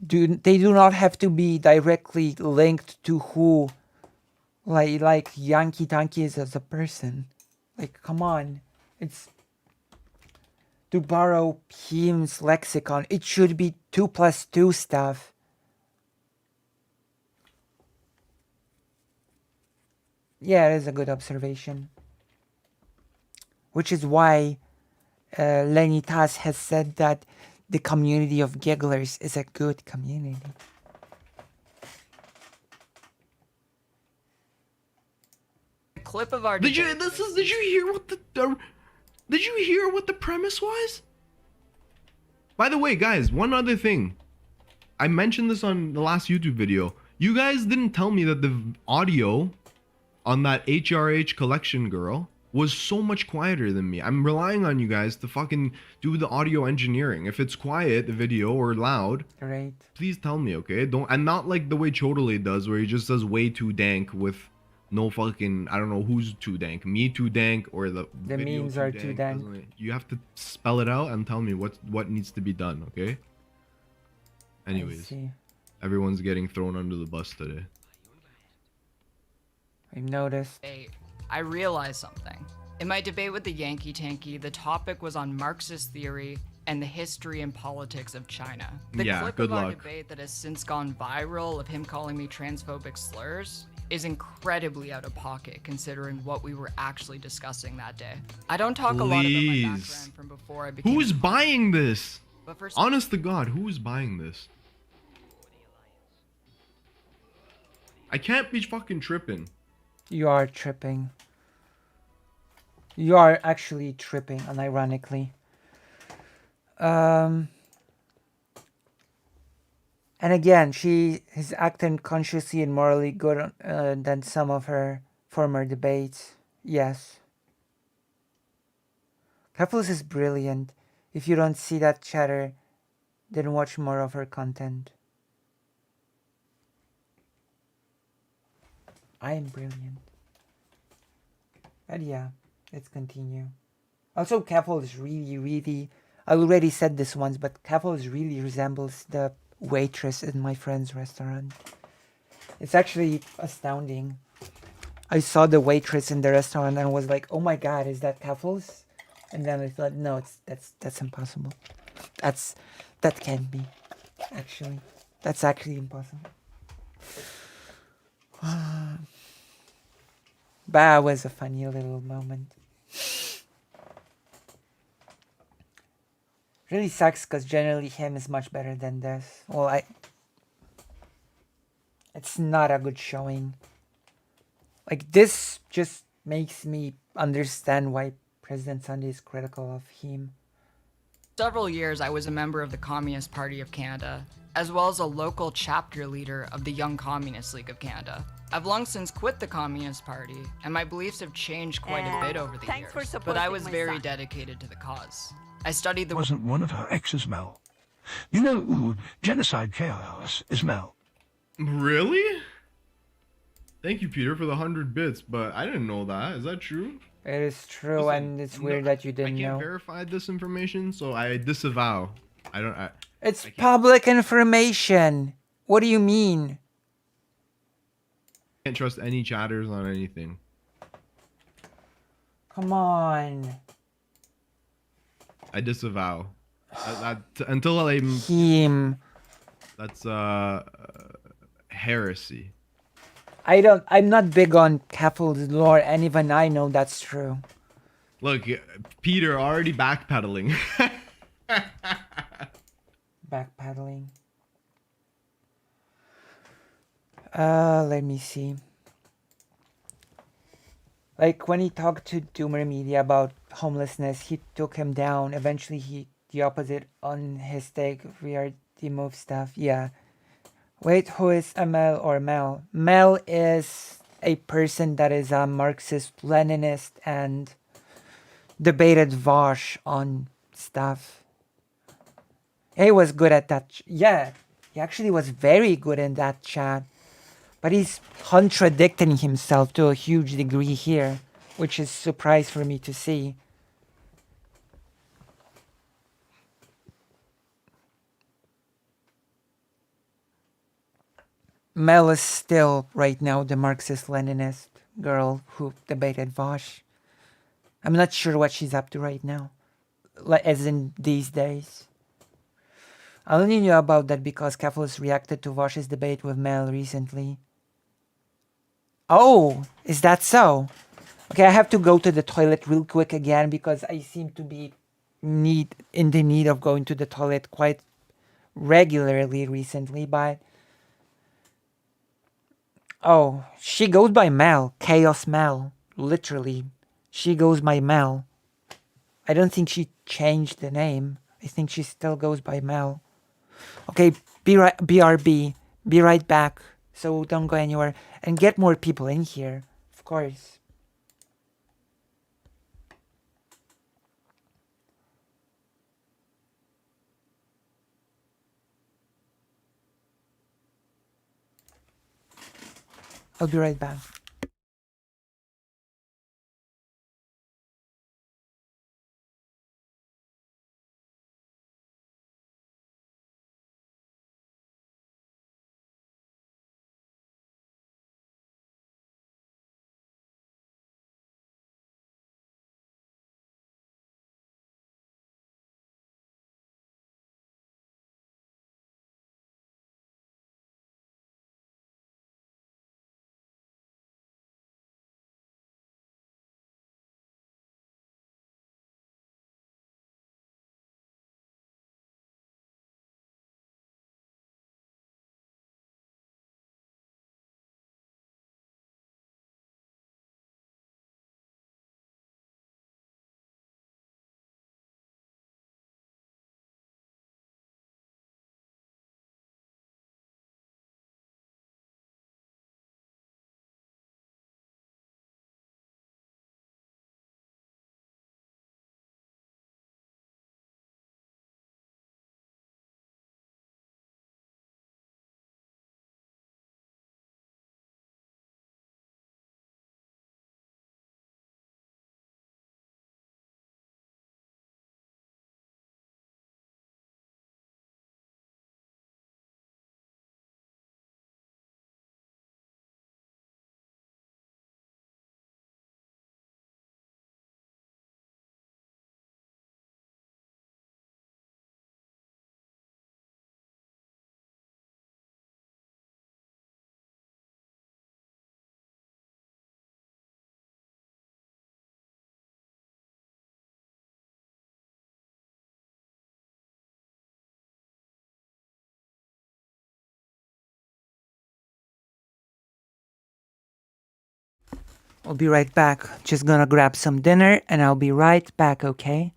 They do not have to be directly linked to who, like Yankee Tanky is as a person. Like, come on. It's... To borrow Hume's lexicon, it should be 2+2 stuff. Yeah, it is a good observation. Which is why Lenny Tas has said that the community of gigglers is a good community. clip of our Did you debate did you hear what did you hear what the premise was? By the way, guys, one other thing. I mentioned this on the last YouTube video. You guys didn't tell me that the audio on that HRH collection girl was so much quieter than me. I'm relying on you guys to fucking do the audio engineering. If it's quiet, the video, or loud, Right. please tell me, okay? Don't, and not like the way Chodole does, where he just says way too dank with no fucking, I don't know who's too dank, me too dank, or the video memes are too dank. doesn't it? You have to spell it out and tell me what needs to be done, okay? I Anyways, see. everyone's getting thrown under the bus today. I've noticed. debate, I realized something. In my debate with the Yankee Tanky, the topic was on Marxist theory and the history and politics of China. The Yeah, clip good of our luck. debate that has since gone viral of him calling me transphobic slurs is incredibly out of pocket considering what we were actually discussing that day. I don't talk a lot about my Please. background from before I became Who's buying this? but for Honest to God, who's buying this? I can't be fucking tripping. You are tripping. You are actually tripping, unironically. And again, she is acting consciously and morally good than some of her former debates. Yes. Keffals is brilliant. If you don't see that chatter, then watch more of her content. I am brilliant. But yeah, let's continue. Also, Keffals really, I already said this once, but Keffals really resembles the waitress in my friend's restaurant. It's actually astounding. I saw the waitress in the restaurant and was like, oh my god, is that Keffals? And then I thought, no, that's impossible. That can't be. Actually. That's actually impossible. That was a funny little moment. Really sucks because generally him is much better than this. Well, it's not a good showing. Like, this just makes me understand why President Sunday is critical of him. several years, I was a member of the Communist Party of Canada, as well as a local chapter leader of the Young Communist League of Canada. I've long since quit the Communist Party, and my beliefs have changed quite a bit over the years, but I was very dedicated to the cause. I studied the... Wasn't one of her exes Mel? You know who Genocide Chaos is Mel. Really? Thank you, Peter, for the 100 bits, but I didn't know that. Is that true? It is true, Listen, and it's weird that you didn't I can't know. verify this information, so I disavow. It's public information. What do you mean? Can't trust any chatters on anything. Come on. I disavow. Until I'm... Him. That's heresy. I'm not big on Keffals lore, and even I know that's true. Look, Peter already backpedaling. Backpedaling. Let me see. Like, when he talked to Doomer Media about homelessness, he took him down. Eventually, he the opposite on his take. We are the move stuff. Yeah. Wait, who is Mel or Mel? Mel is a person that is a Marxist, Leninist, and debated Vosh on stuff. He was good at that. Yeah, he actually was very good in that chat. But he's contradicting himself to a huge degree here, which is a surprise for me to see. Mel is still, right now, the Marxist-Leninist girl who debated Vosh. I'm not sure what she's up to right now, as in these days. I only knew about that because Keffals reacted to Vosh's debate with Mel recently. Oh, is that so? Okay, I have to go to the toilet real quick again because I seem to be in the need of going to the toilet quite regularly recently, but... Oh, she goes by Mel. Chaos Mel. Literally. She goes by Mel. I don't think she changed the name. I think she still goes by Mel. Okay, BRB. Be right back. So don't go anywhere. And get more people in here. Of course. I'll be right back. I'll be right back. Just gonna grab some dinner and I'll be right back, okay?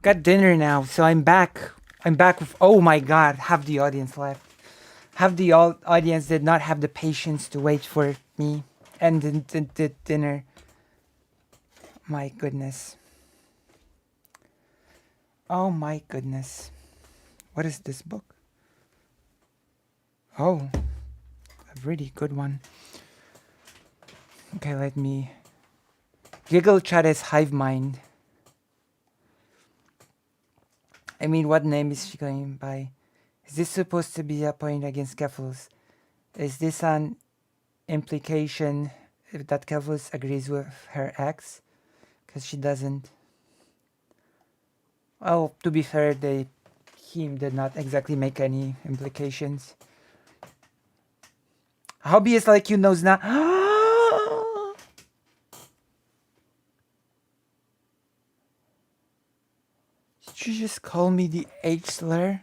got dinner now, so I'm back. I'm back with. Oh my god, half the audience left. Half the audience did not have the patience to wait for me and the dinner. My goodness. Oh my goodness. What is this book? Oh, a really good one. Okay, let me. Giggle Chat is Hive Mind. I mean, what name is she going by? Is this supposed to be a point against Keffals? Is this an implication that Keffals agrees with her ex? Because she doesn't. Well, to be fair, him did not exactly make any implications. Hobby is like you knows now. Did you just call me the H slur?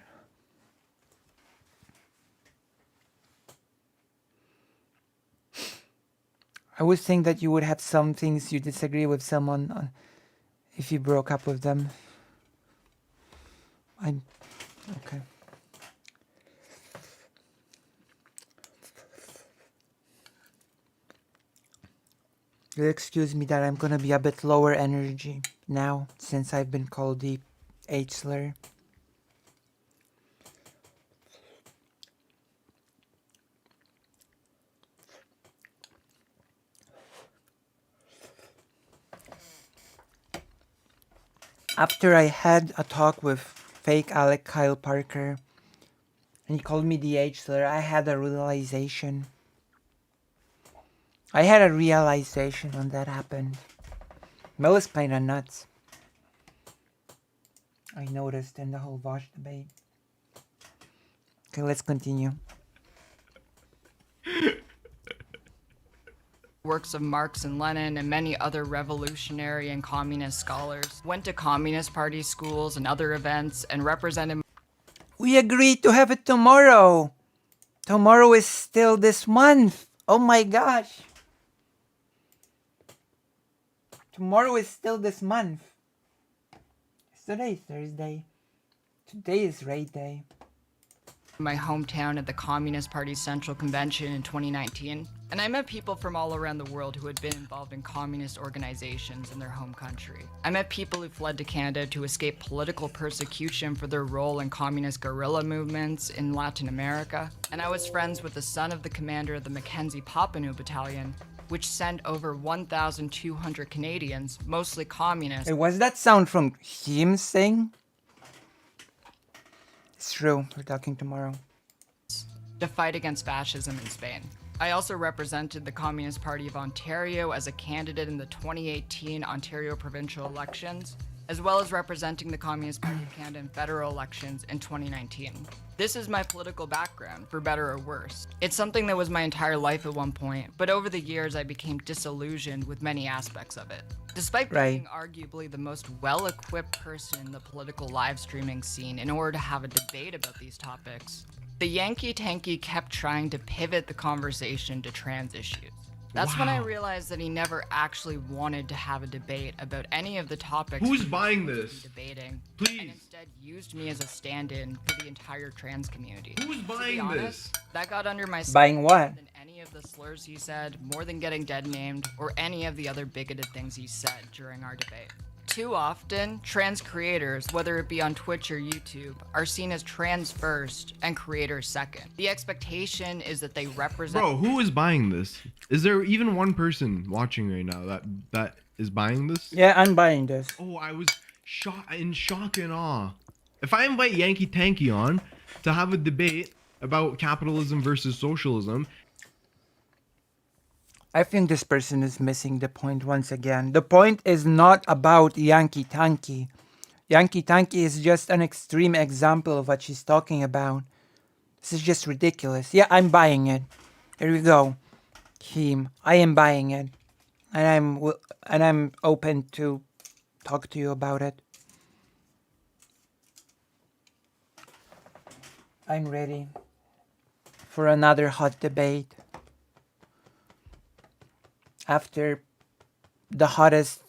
I would think that you would have some things you disagree with someone if you broke up with them. I'm okay. You'll excuse me that I'm gonna be a bit lower energy now since I've been called the H slur. After I had a talk with fake Alec Kyle Parker and he called me the H slur, I had a realization. When that happened. Mel is kinda nuts. I noticed in the whole Vosh debate. Okay, let's continue. Works of Marx and Lenin and many other revolutionary and communist scholars. Went to Communist Party schools and other events and represented. We agreed to have it tomorrow. Tomorrow is still this month. Oh my gosh. Tomorrow is still this month. It's today, Thursday. Today is raid day. My hometown at the Communist Party Central Convention in 2019, and I met people from all around the world who had been involved in communist organizations in their home country. I met people who fled to Canada to escape political persecution for their role in communist guerrilla movements in Latin America, and I was friends with the son of the commander of the Mackenzie Papineau Battalion, which sent over 1,200 Canadians, mostly communists. Hey, was that sound from him saying? It's true, we're talking tomorrow. To fight against fascism in Spain. I also represented the Communist Party of Ontario as a candidate in the 2018 Ontario provincial elections, as well as representing the Communist Party of Canada in federal elections in 2019. This is my political background, for better or worse. It's something that was my entire life at one point, but over the years I became disillusioned with many aspects of it. Despite being arguably the most well-equipped person in the political live streaming scene in order to have a debate about these topics, the Yankee Tanky kept trying to pivot the conversation to trans issues. That's when I realized that he never actually wanted to have a debate about any of the topics. Who's buying this? Debating, please. And instead used me as a stand-in for the entire trans community. Who's buying honest, this? That got under my skin Buying what? more than any of the slurs he said, more than getting dead named, or any of the other bigoted things he said during our debate. Too often, trans creators, whether it be on Twitch or YouTube, are seen as trans first and creators second. The expectation is that they represent— Bro, who is buying this? Is there even one person watching right now that is buying this? Yeah, I'm buying this. Oh, I was in shock and awe. If I invite Yankee Tanky on to have a debate about capitalism versus socialism, I think this person is missing the point once again. The point is not about Yankee Tanky. Yankee Tanky is just an extreme example of what she's talking about. This is just ridiculous. Yeah, I'm buying it. Here we go. Him. I am buying it. And I'm open to talk to you about it. I'm ready for another hot debate. After the hottest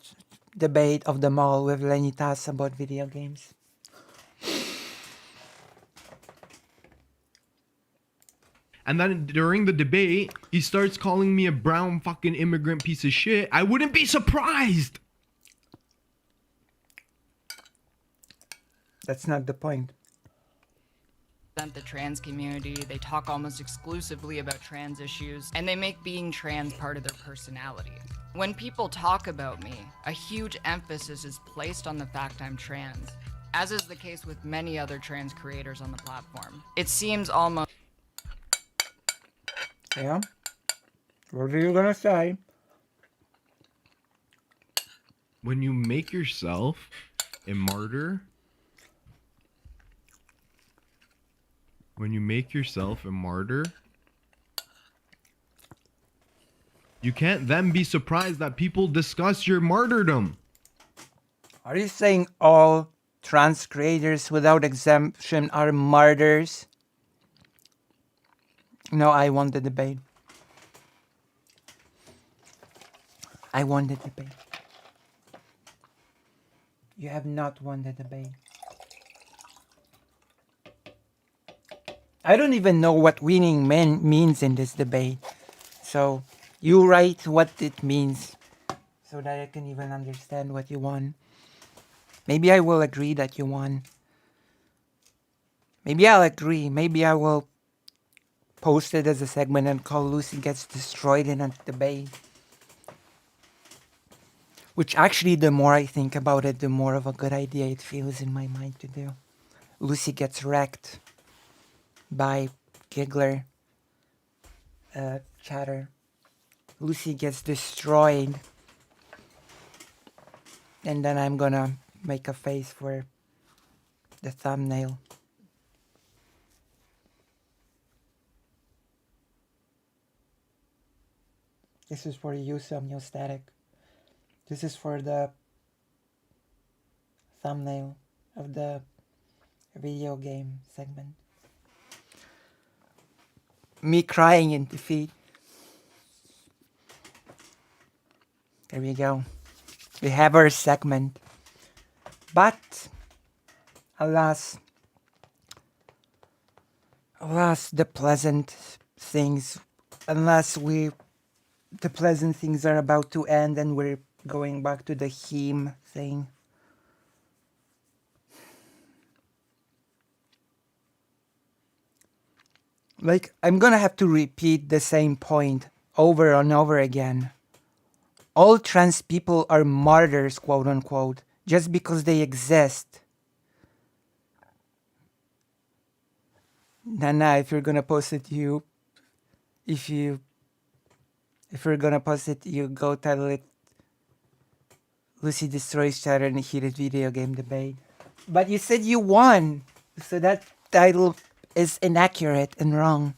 debate of the mall with Lenitas about video games. And then during the debate, he starts calling me a brown fucking immigrant piece of shit. I wouldn't be surprised. That's not the point. The trans community, they talk almost exclusively about trans issues, and they make being trans part of their personality. When people talk about me, a huge emphasis is placed on the fact I'm trans, as is the case with many other trans creators on the platform. It seems almost... Yeah? What are you gonna say? When you make yourself a martyr, you can't then be surprised that people discuss your martyrdom. Are you saying all trans creators without exemption are martyrs? No, I won the debate. I won the debate. You have not won the debate. I don't even know what winning means in this debate. So you write what it means so that I can even understand what you won. Maybe I will agree that you won. Maybe I'll agree. Maybe I will post it as a segment and call Lucy Gets Destroyed in a debate. Which actually, the more I think about it, the more of a good idea it feels in my mind to do. Lucy gets wrecked by Giggler, Chatter. Lucy gets destroyed. And then I'm gonna make a face for the thumbnail. This is for you, Samuel Static. This is for the thumbnail of the video game segment. Me crying in defeat. There we go. We have our segment. But, alas, the pleasant things, the pleasant things are about to end and we're going back to the heme thing. Like, I'm gonna have to repeat the same point over and over again. All trans people are martyrs, quote unquote, just because they exist. Nana, if you're gonna post it, if you're gonna post it, you go title it Lucy Destroys Chatter in a Heated Video Game Debate. But you said you won, so that title is inaccurate and wrong.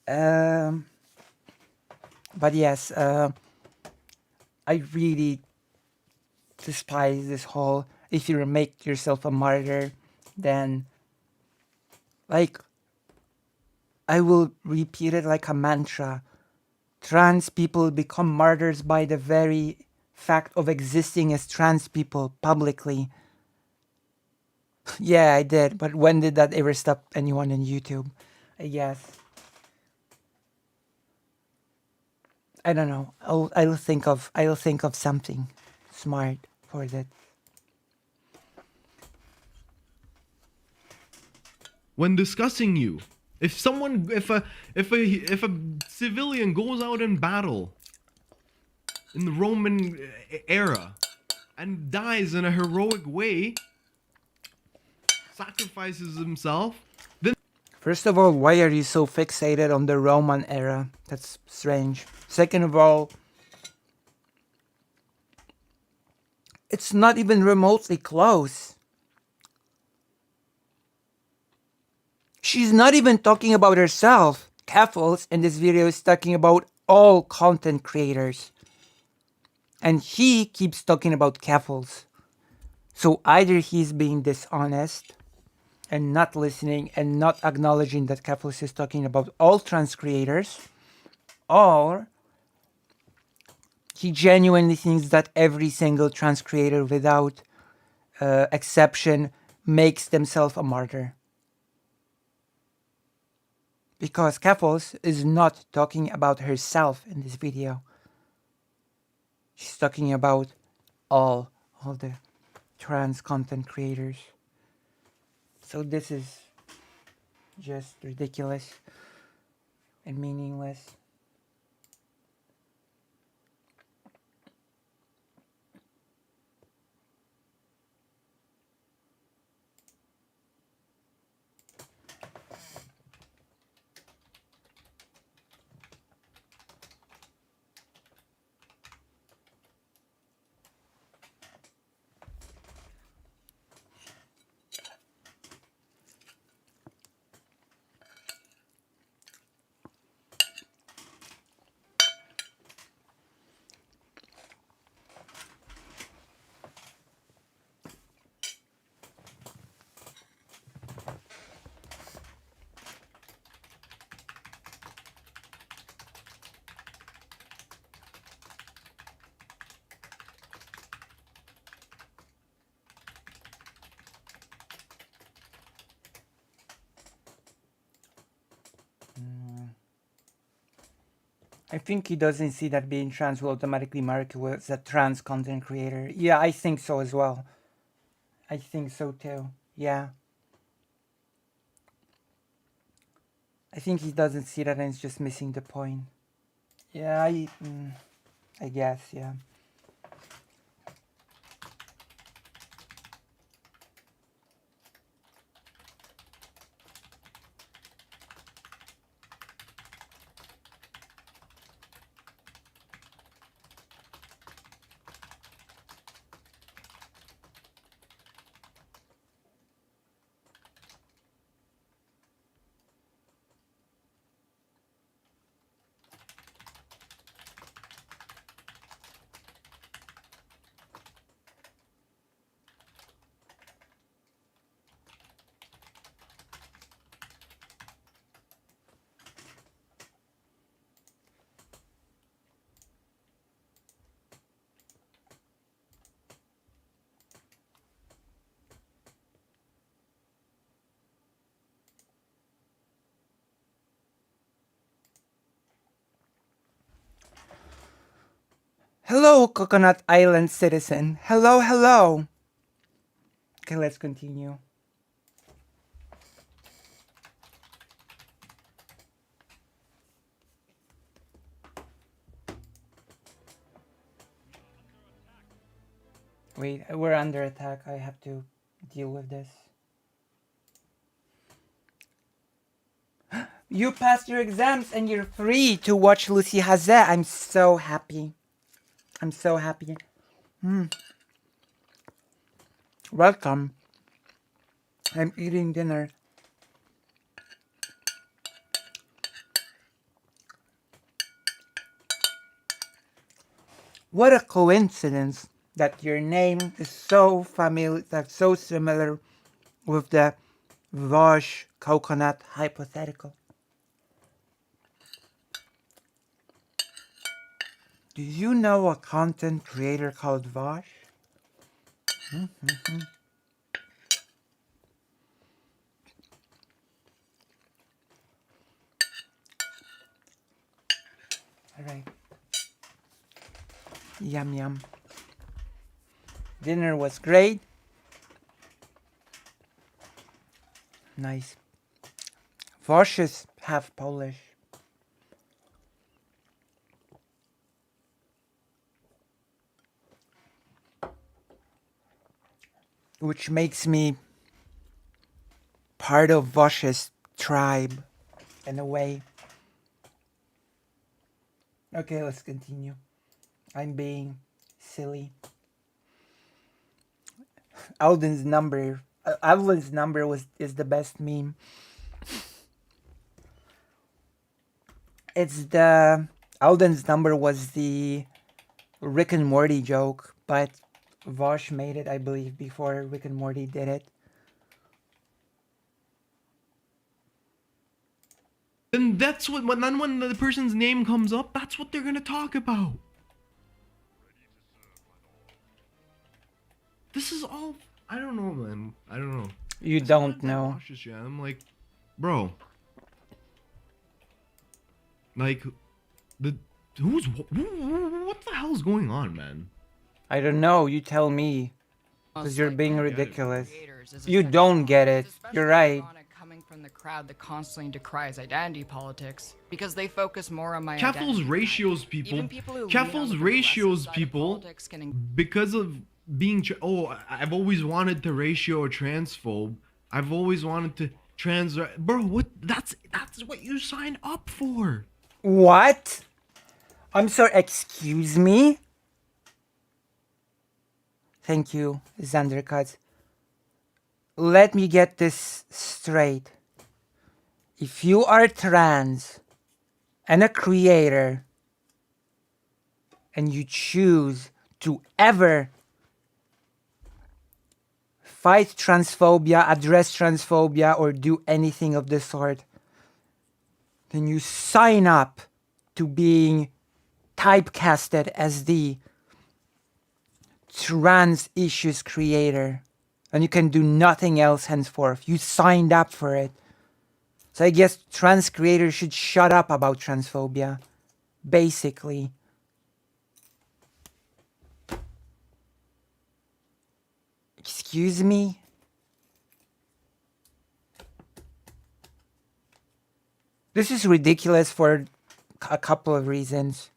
But yes, I really despise this whole, if you make yourself a martyr, then, like, I will repeat it like a mantra. Trans people become martyrs by the very fact of existing as trans people publicly. Yeah, I did, but when did that ever stop anyone on YouTube? I guess. I don't know. I'll think of something smart for that. When discussing you, if a civilian goes out in battle in the Roman era and dies in a heroic way, sacrifices himself, then First of all, why are you so fixated on the Roman era? That's strange. Second of all, it's not even remotely close. She's not even talking about herself. Keffals in this video is talking about all content creators. And he keeps talking about Keffals. So either he's being dishonest and not listening and not acknowledging that Keffals is talking about all trans creators, or He genuinely thinks that every single trans creator without exception makes themselves a martyr. Because Keffals is not talking about herself in this video. She's talking about all the trans content creators. So this is just ridiculous and meaningless. I think he doesn't see that being trans will automatically mark you as a trans content creator. Yeah, I think so as well. I think so too. Yeah. I think he doesn't see that and he's just missing the point. Yeah, I guess, yeah. Hello, Coconut Island citizen. Hello, hello. Okay, let's continue. Wait, we're under attack. I have to deal with this. You passed your exams and you're free to watch Lucy Hazet. I'm so happy. I'm so happy. Welcome. I'm eating dinner. What a coincidence that your name is so familiar, that's so similar with the Vosh coconut hypothetical. Do you know a content creator called Vosh? Alright. Yum yum. Dinner was great. Nice. Vosh is half Polish. Which makes me part of Vosh's tribe in a way. Okay, let's continue. I'm being silly. Alden's number is the best meme. It's the Alden's number was the Rick and Morty joke, but Vosh made it, I believe, before Rick and Morty did it. Then that's what. Then when the person's name comes up, that's what they're gonna talk about. This is all. I don't know, man. I don't know. You don't know. Watch this shit. I'm like, bro. Like, the what the hell's going on, man? I don't know. You tell me. Because you're being I don't get it. ridiculous. Creators is You essentially don't get it. It's especially You're right. ironic coming from the crowd that constantly decries identity politics because they focus more on my Keffals identity. ratios people. Even people who lean on the Keffals progressive ratios side of people politics can because of being. I've always wanted to ratio a transphobe. I've always wanted to trans. Bro, what? That's what you signed up for. What? I'm sorry. Excuse me? Thank you, Xandercut. Let me get this straight. If you are trans and a creator and you choose to ever fight transphobia, address transphobia, or do anything of the sort, then you sign up to being typecasted as the trans issues creator. And you can do nothing else henceforth. You signed up for it. So I guess trans creators should shut up about transphobia. Basically. Excuse me? This is ridiculous for a couple of reasons.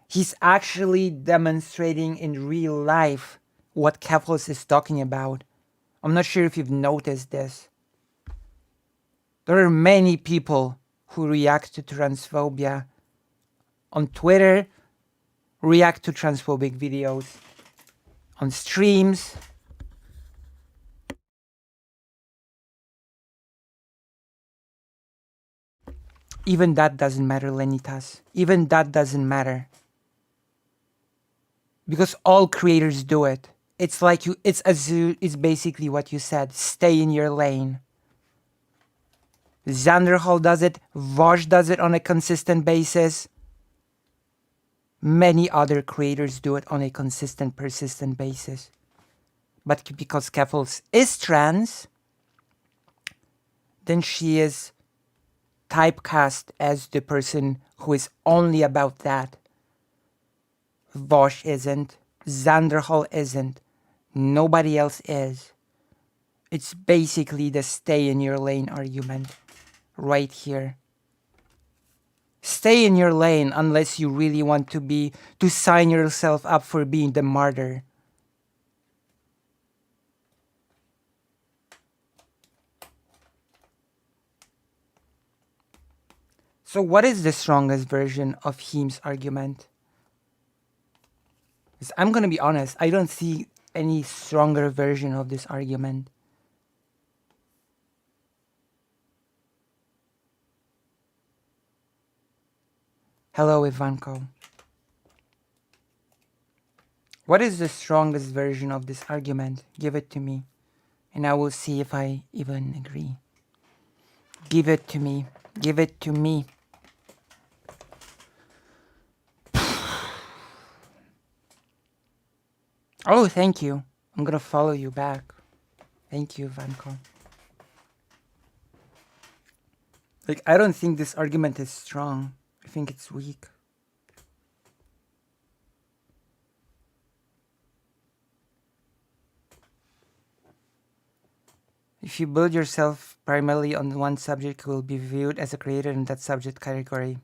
He's actually demonstrating in real life what Keffals is talking about. I'm not sure if you've noticed this. There are many people who react to transphobia on Twitter, react to transphobic videos on streams. Even that doesn't matter, Lenitas. Even that doesn't matter. Because all creators do it. It's like it's basically what you said. Stay in your lane. Xanderhall does it. Vosh does it on a consistent basis. Many other creators do it on a consistent, persistent basis. But because Keffals is trans, then she is typecast as the person who is only about that. Vosh isn't. Xanderhall isn't. Nobody else is. It's basically the stay in your lane argument. Right here. Stay in your lane unless you really want to sign yourself up for being the martyr. So what is the strongest version of Heem's argument? Because I'm gonna be honest, I don't see any stronger version of this argument. Hello, Ivanko. What is the strongest version of this argument? Give it to me, and I will see if I even agree. Give it to me. Give it to me. Oh, thank you. I'm gonna follow you back. Thank you, Ivanko. Like, I don't think this argument is strong. I think it's weak. If you build yourself primarily on one subject, you will be viewed as a creator in that subject category.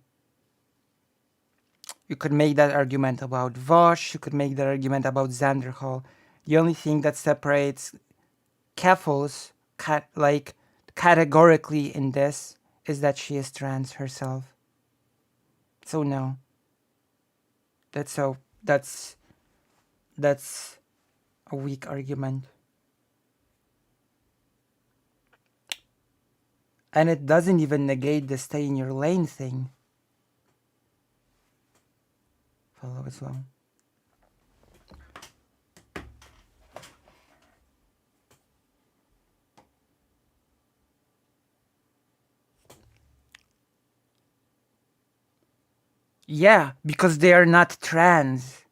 You could make that argument about Vosh, you could make that argument about Xanderhall. The only thing that separates Keffals, categorically in this, is that she is trans herself. So no. That's a weak argument. And it doesn't even negate the stay in your lane thing. Follow as well. Yeah, because they are not trans.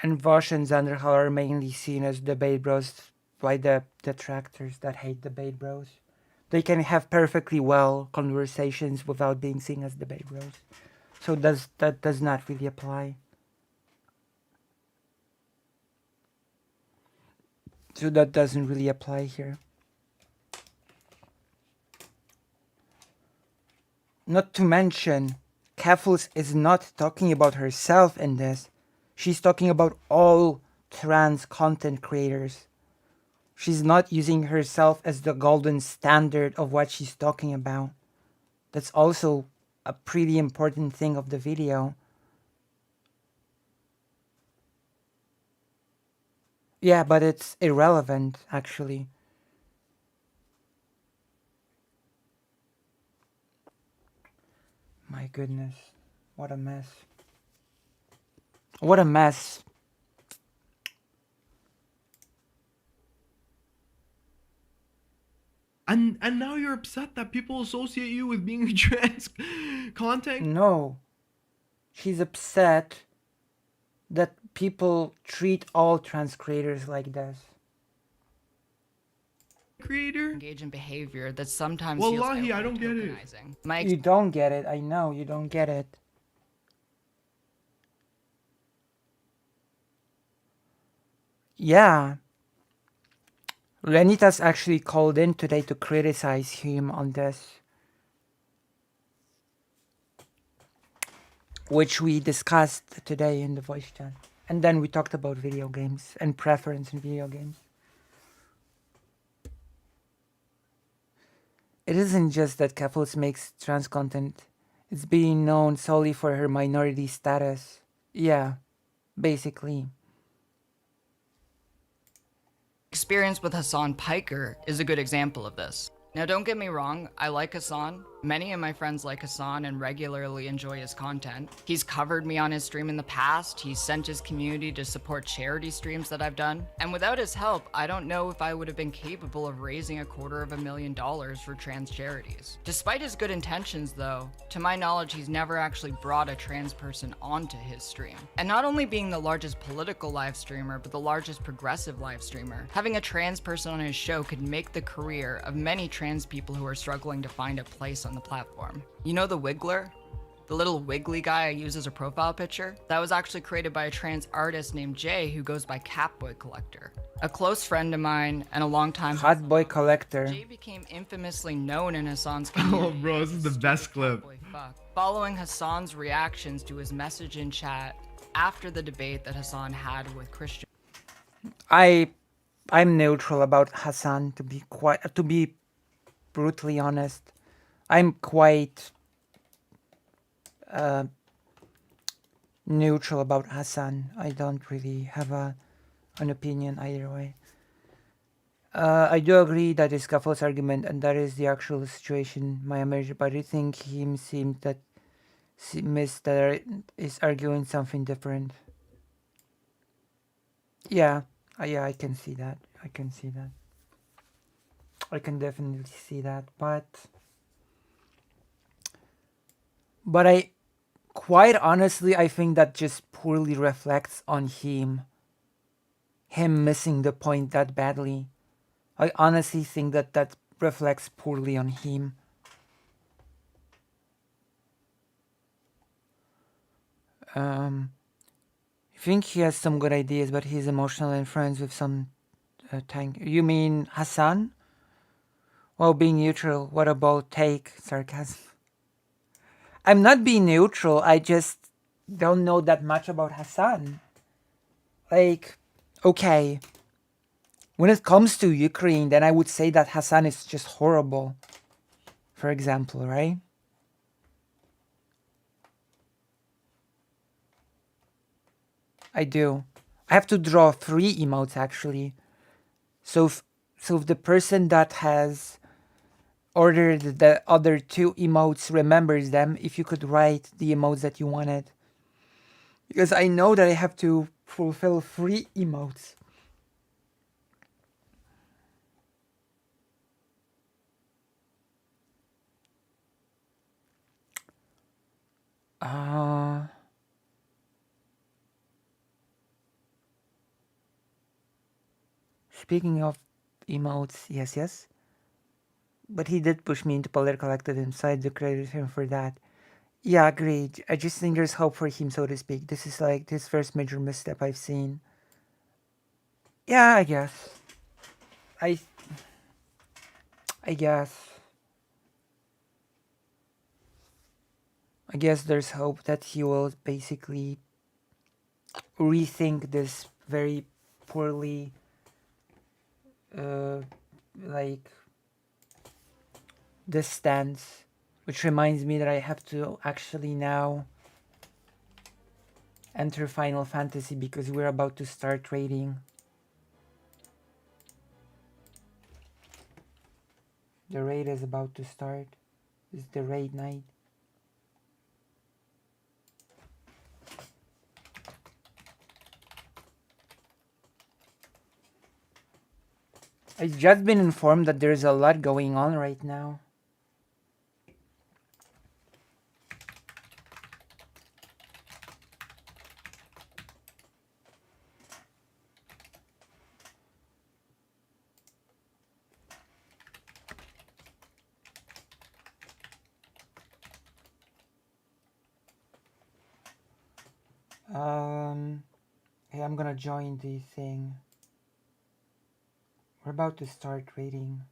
And Vosh and Zanderhal are mainly seen as debate bros by the detractors that hate debate bros. They can have perfectly well conversations without being seen as debate bros. So that does not really apply. So that doesn't really apply here. Not to mention, Keffals is not talking about herself in this. She's talking about all trans content creators. She's not using herself as the golden standard of what she's talking about. That's also a pretty important thing of the video. Yeah, but it's irrelevant, actually. My goodness. What a mess. What a mess. And now you're upset that people associate you with being trans content? No. She's upset that people treat all trans creators like this. Creator? Engage in behavior that sometimes Wallahi, feels I don't get it. My You don't get it. I know you don't get it. Yeah. Lenitas actually called in today to criticize him on this, which we discussed today in the voice chat. And then we talked about video games and preference in video games. It isn't just that Keffals makes trans content. It's being known solely for her minority status. Yeah, basically. experience with Hassan Piker is a good example of this. Now don't get me wrong, I like Hassan. Many of my friends like Hassan and regularly enjoy his content. He's covered me on his stream in the past, he's sent his community to support charity streams that I've done, and without his help, I don't know if I would have been capable of raising $250,000 for trans charities. Despite his good intentions though, to my knowledge he's never actually brought a trans person onto his stream. And not only being the largest political live streamer, but the largest progressive live streamer, having a trans person on his show could make the career of many trans people who are struggling to find a place on the platform. You know the Wiggler? The little wiggly guy I use as a profile picture? That was actually created by a trans artist named Jay who goes by Catboy Collector. A close friend of mine and a longtime Catboy Collector. Jay became infamously known in Hassan's community. Oh, bro, this is the best clip. Following Hassan's reactions to his message in chat after the debate that Hassan had with Christian. I'm neutral about Hassan, to be brutally honest. I'm quite neutral about Hassan. I don't really have an opinion either way. I do agree that is Keffals' argument, and that is the actual situation, my image, but I think him seems that Mr. is arguing something different. Yeah, I can see that. I can definitely see that, but I quite honestly, I think that just poorly reflects on him missing the point that badly. I honestly think that reflects poorly on him. I think he has some good ideas, but he's emotional and friends with some tank. You mean Hassan? Well, being neutral, what about take sarcasm? I'm not being neutral, I just don't know that much about Hassan. Like, okay, when it comes to Ukraine, then I would say that Hassan is just horrible, for example, right? I do. I have to draw 3 emotes actually. So if the person that has ordered the other 2 emotes remembers them, if you could write the emotes that you wanted. Because I know that I have to fulfill 3 emotes. Speaking of emotes, yes. But he did push me into political activism, so I do credit him for that. Yeah, agreed. I just think there's hope for him, so to speak. This is like his first major misstep I've seen. Yeah, I guess. I I guess. I guess there's hope that he will basically rethink this very poorly, uh, like, this stance. Which reminds me that I have to actually now enter Final Fantasy because we're about to start raiding. The raid is about to start. It's the raid night. I've just been informed that there's a lot going on right now. Hey, I'm gonna join the thing. We're about to start raiding.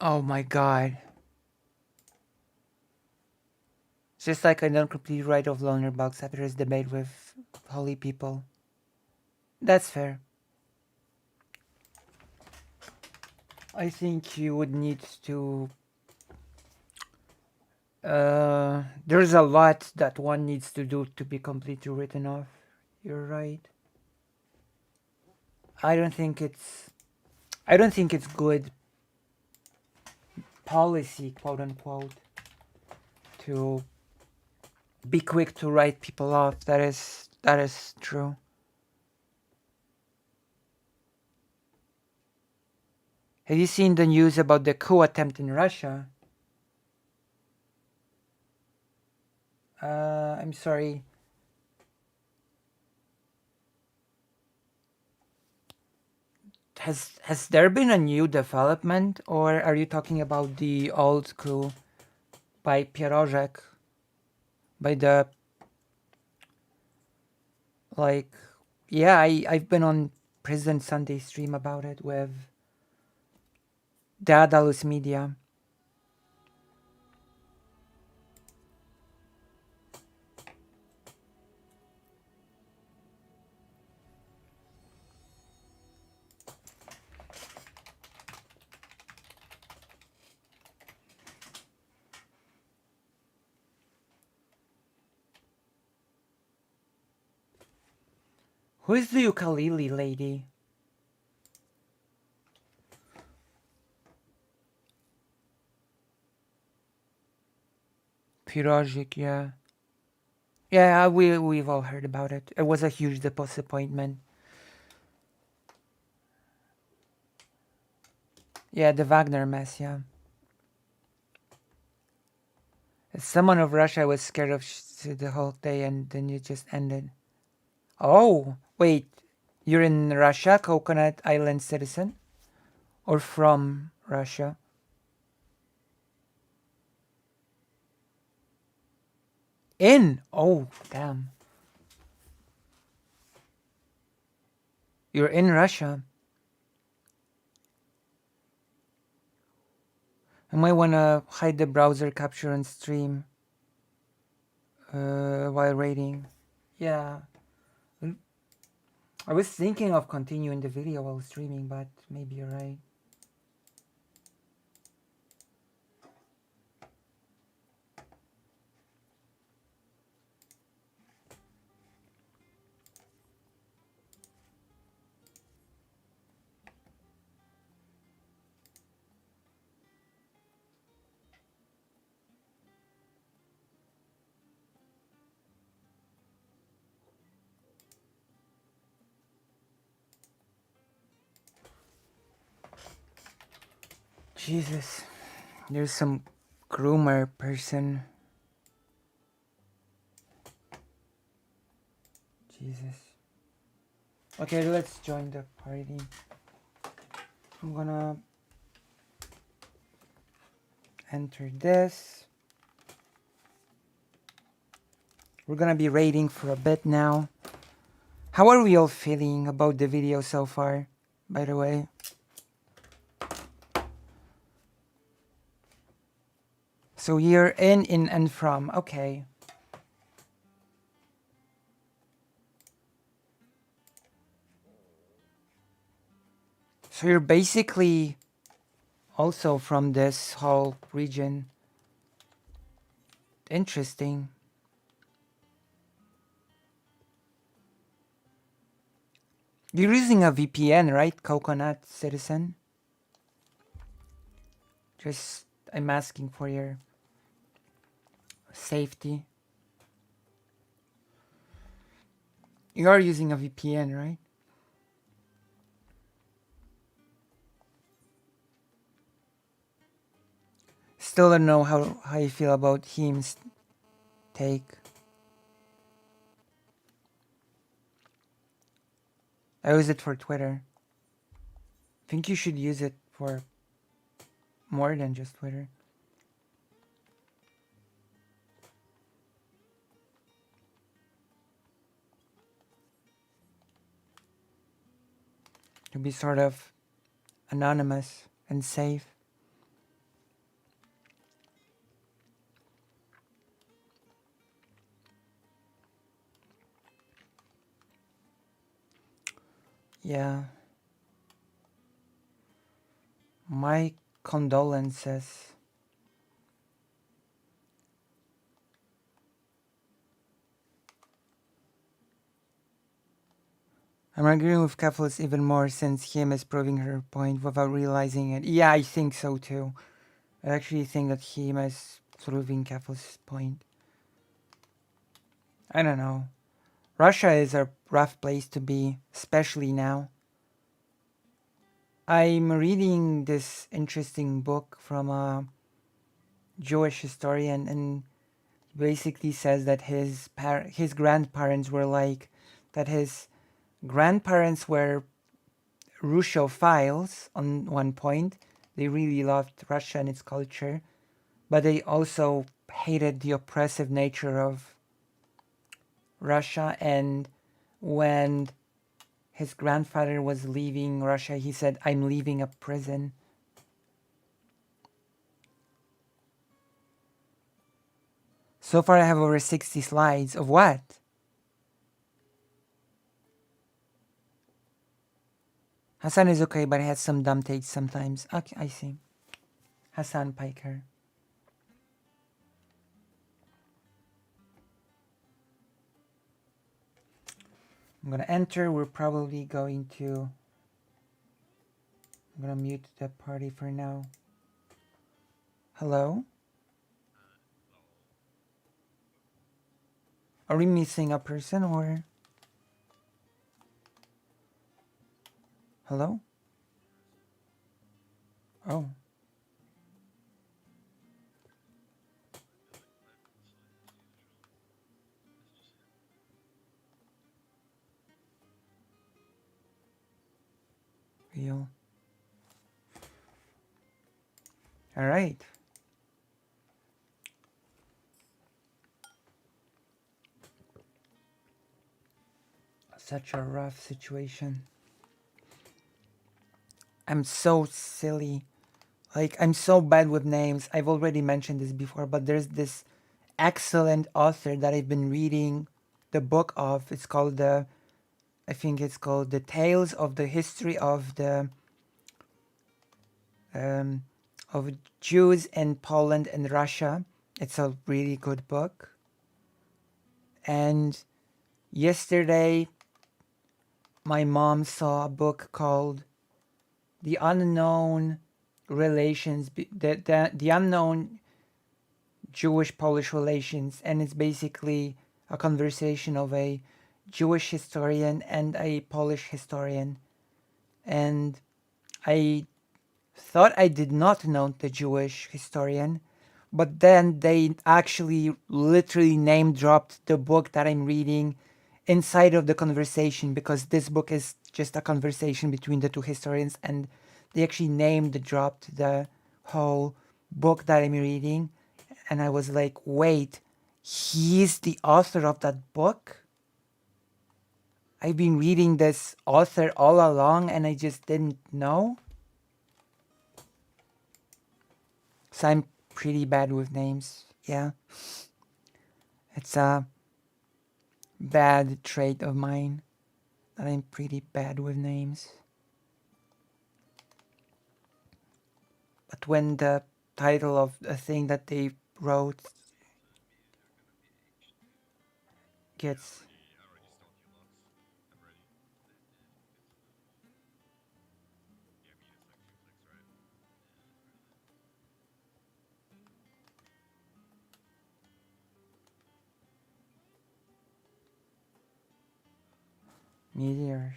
Oh my god. It's just like I don't complete right of loner bugs after his debate with holy people. That's fair. I think you would need to... there's a lot that one needs to do to be completely written off. You're right. I don't think it's good policy, quote unquote, to be quick to write people off. That is true. Have you seen the news about the coup attempt in Russia? I'm sorry. Has there been a new development, or are you talking about the old coup by Pierożek? By the, like, yeah, I've been on President Sunday stream about it with Daedalus Media. Who is the ukulele lady? Pierożek, yeah. Yeah, we've all heard about it. It was a huge disappointment. Yeah, the Wagner mess, yeah. As someone of Russia, I was scared of the whole day, and then it just ended. Oh, wait. You're in Russia, Coconut Island citizen? Or from Russia? In? Oh, damn. You're in Russia. I might want to hide the browser capture on stream while raiding. Yeah. I was thinking of continuing the video while streaming, but maybe you're right. Jesus. There's some groomer person. Jesus. Okay, let's join the party. I'm gonna enter this. We're gonna be raiding for a bit now. How are we all feeling about the video so far, by the way? So you're in, and from. Okay. So you're basically also from this whole region. Interesting. You're using a VPN, right? Coconut Citizen? Just, I'm asking for your safety. You are using a VPN, right? Still don't know how you feel about him's take. I use it for Twitter. I think you should use it for more than just Twitter. To be sort of anonymous and safe. Yeah. My condolences. I'm agreeing with Keffals even more since him is proving her point without realizing it. Yeah, I think so too. I actually think that him is proving Keffals' point. I don't know. Russia is a rough place to be, especially now. I'm reading this interesting book from a Jewish historian, and basically says that his grandparents were like, that his grandparents were Russophiles on one point. They really loved Russia and its culture, but they also hated the oppressive nature of Russia. And when his grandfather was leaving Russia, he said, "I'm leaving a prison." So far I have over 60 slides. Of what? Hassan is okay, but he has some dumb takes sometimes. Okay, I see. Hassan Piker. I'm gonna enter. We're probably going to... I'm gonna mute the party for now. Hello? Are we missing a person or... Hello? Oh. Real. All right. Such a rough situation. I'm so silly. Like, I'm so bad with names. I've already mentioned this before, but there's this excellent author that I've been reading the book of. It's called I think it's called The Tales of the History of the of Jews in Poland and Russia. It's a really good book. And yesterday, my mom saw a book called The Unknown Relations, the Unknown Jewish-Polish Relations, and it's basically a conversation of a Jewish historian and a Polish historian. And I thought I did not know the Jewish historian, but then they actually literally name dropped the book that I'm reading inside of the conversation, because this book is just a conversation between the two historians, and they actually named dropped the whole book that I'm reading. And I was like, wait, he's the author of that book? I've been reading this author all along and I just didn't know. So I'm pretty bad with names. Yeah. It's a bad trait of mine that I'm pretty bad with names. But when the title of a thing that they wrote gets meteors.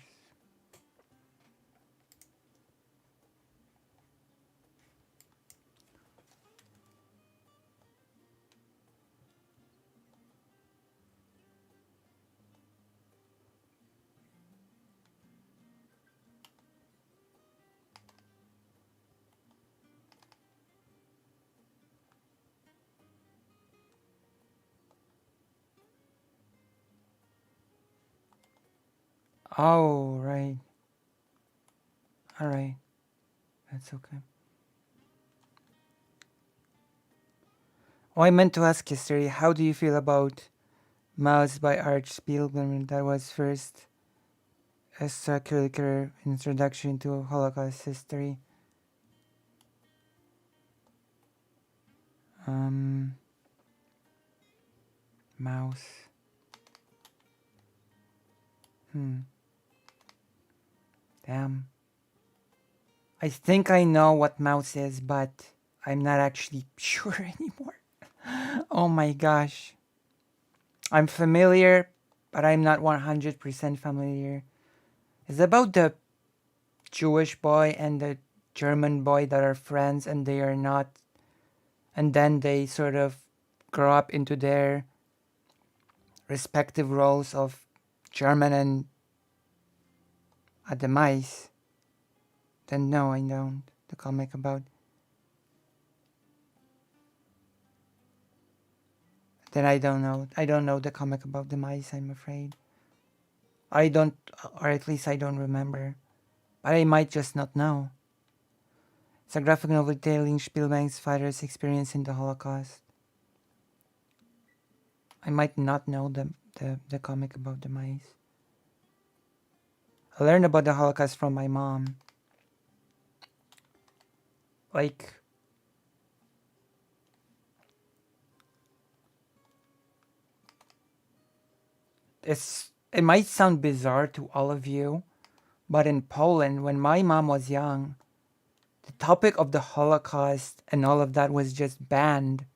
Oh, right. All right. That's okay. Oh, I meant to ask you, Siri, how do you feel about Mouse by Art Spielberg? That was first extracurricular introduction to Holocaust history. Mouse. Damn. I think I know what mouse is, but I'm not actually sure anymore. Oh my gosh. I'm familiar, but I'm not 100% familiar. It's about the Jewish boy and the German boy that are friends and they are not. And then they sort of grow up into their respective roles of German and the mice. Then no, I don't. The comic about. Then I don't know. I don't know the comic about the mice, I'm afraid. I don't, or at least I don't remember. But I might just not know. It's a graphic novel detailing Spielberg's father's experience in the Holocaust. I might not know the comic about the mice. I learned about the Holocaust from my mom. Like, it might sound bizarre to all of you, but in Poland, when my mom was young, the topic of the Holocaust and all of that was just banned.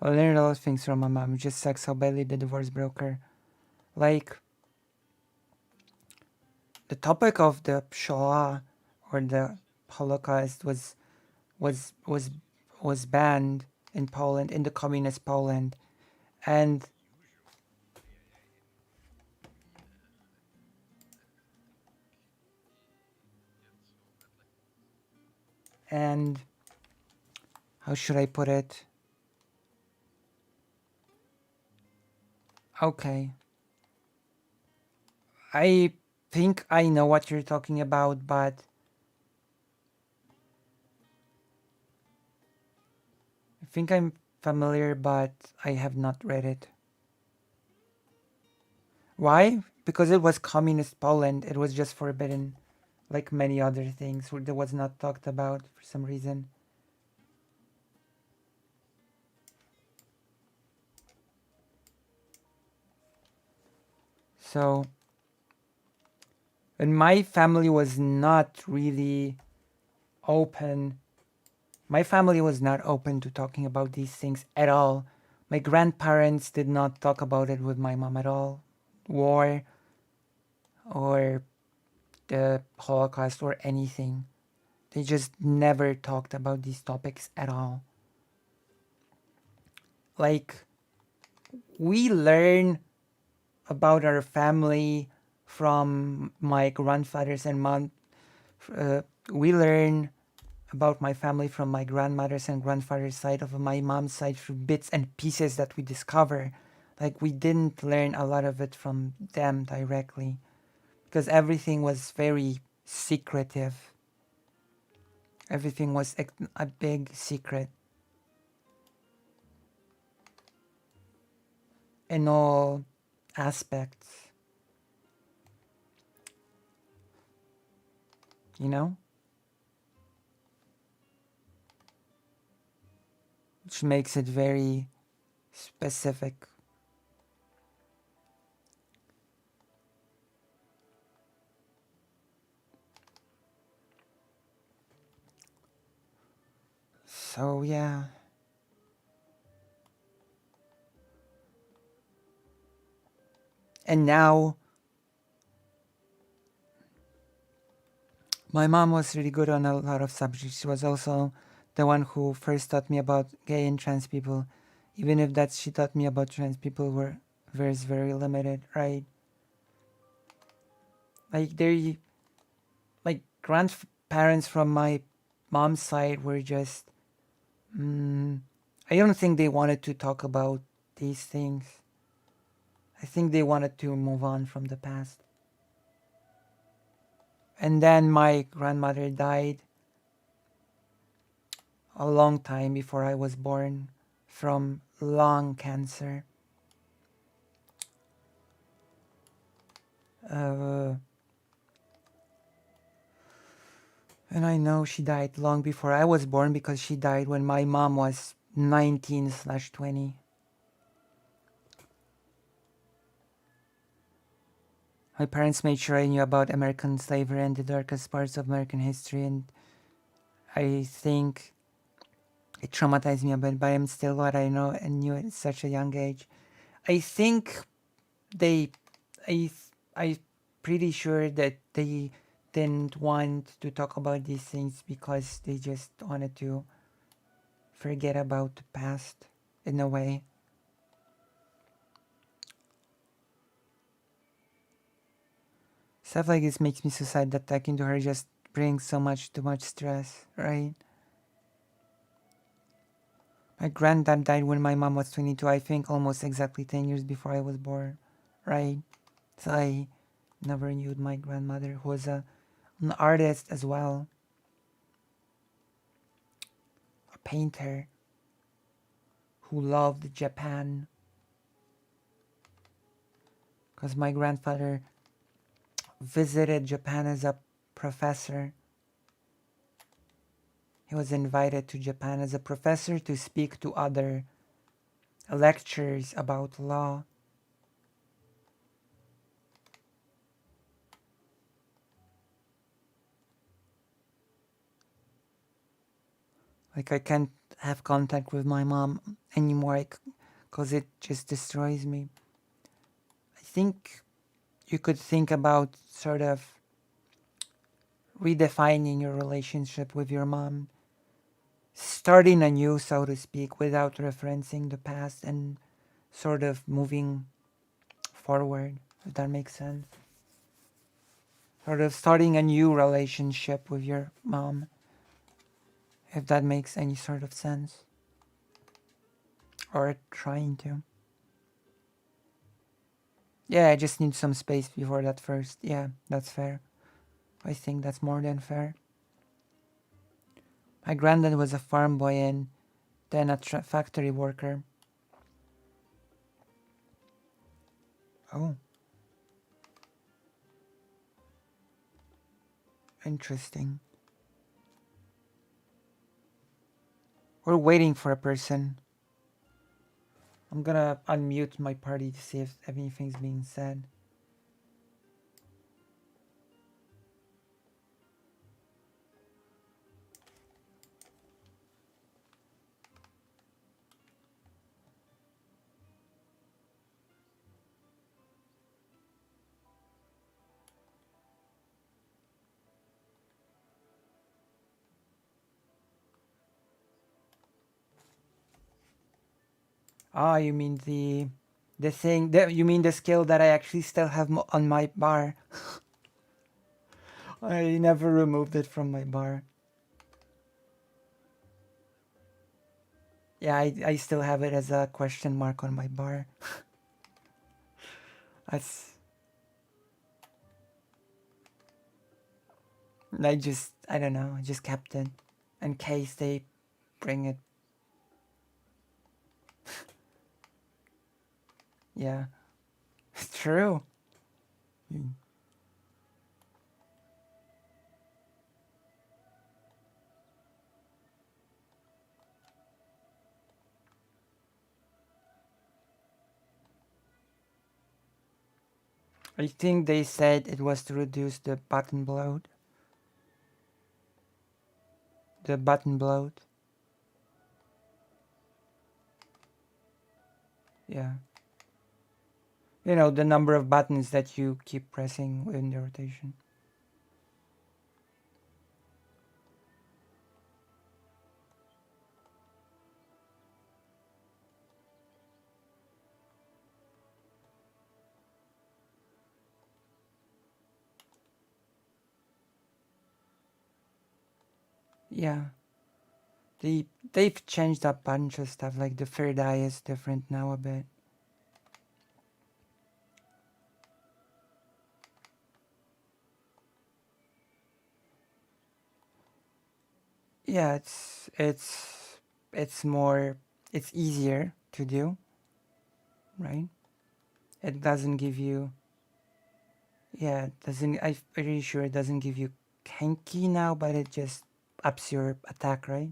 I learned a lot of things from my mom. It just sucks how badly the divorce broke her. Like, the topic of the Shoah or the Holocaust was was was banned in Poland, in the communist Poland, and and how should I put it? Okay. I think I know what you're talking about, but I think I'm familiar, but I have not read it. Why? Because it was communist Poland. It was just forbidden, like many other things that was not talked about for some reason. So, and my family was not really open. My family was not open to talking about these things at all. My grandparents did not talk about it with my mom at all. War or the Holocaust or anything. They just never talked about these topics at all. Like, we learn about our family from my grandfathers and mom. We learn about my family from my grandmother's and grandfather's side of my mom's side through bits and pieces that we discover. Like, we didn't learn a lot of it from them directly because everything was very secretive. Everything was a big secret. In all aspects. You know? Which makes it very specific. So, yeah. And now, my mom was really good on a lot of subjects. She was also the one who first taught me about gay and trans people. Even if that she taught me about trans people were very limited, right? Like like grandparents from my mom's side were just I don't think they wanted to talk about these things. I think they wanted to move on from the past. And then my grandmother died a long time before I was born from lung cancer. And I know she died long before I was born because she died when my mom was 19/20. My parents made sure I knew about American slavery and the darkest parts of American history, and I think it traumatized me a bit, but I'm still what I know and knew at such a young age. I think they, I'm pretty sure that they didn't want to talk about these things because they just wanted to forget about the past in a way. Stuff like this makes me so sad that talking to her just brings too much stress, right? My granddad died when my mom was 22, I think almost exactly 10 years before I was born, right? So I never knew my grandmother, who was an artist as well, a painter who loved Japan. Because my grandfather visited Japan as a professor. He was invited to Japan as a professor to speak to other lecturers about law. Like, I can't have contact with my mom anymore because it just destroys me. I think you could think about sort of redefining your relationship with your mom, starting anew, so to speak, without referencing the past and sort of moving forward, if that makes sense. Sort of starting a new relationship with your mom, if that makes any sort of sense. Or trying to. Yeah, I just need some space before that first. Yeah, that's fair. I think that's more than fair. My granddad was a farm boy and then a factory worker. Oh. Interesting. We're waiting for a person. I'm gonna unmute my party to see if anything's being said. Ah, you mean the thing that you mean the skill that I actually still have on my bar. I never removed it from my bar. Yeah, I still have it as a question mark on my bar. That's I don't know, I just kept it in case they bring it. Yeah, it's true. I think they said it was to reduce the button bloat. The button bloat. Yeah. You know, the number of buttons that you keep pressing in the rotation. Yeah. They've changed a bunch of stuff, like the third eye is different now a bit. Yeah, it's more it's easier to do, right? It doesn't give you yeah, it doesn't I'm pretty sure it doesn't give you Kenki now, but it just ups your attack, right?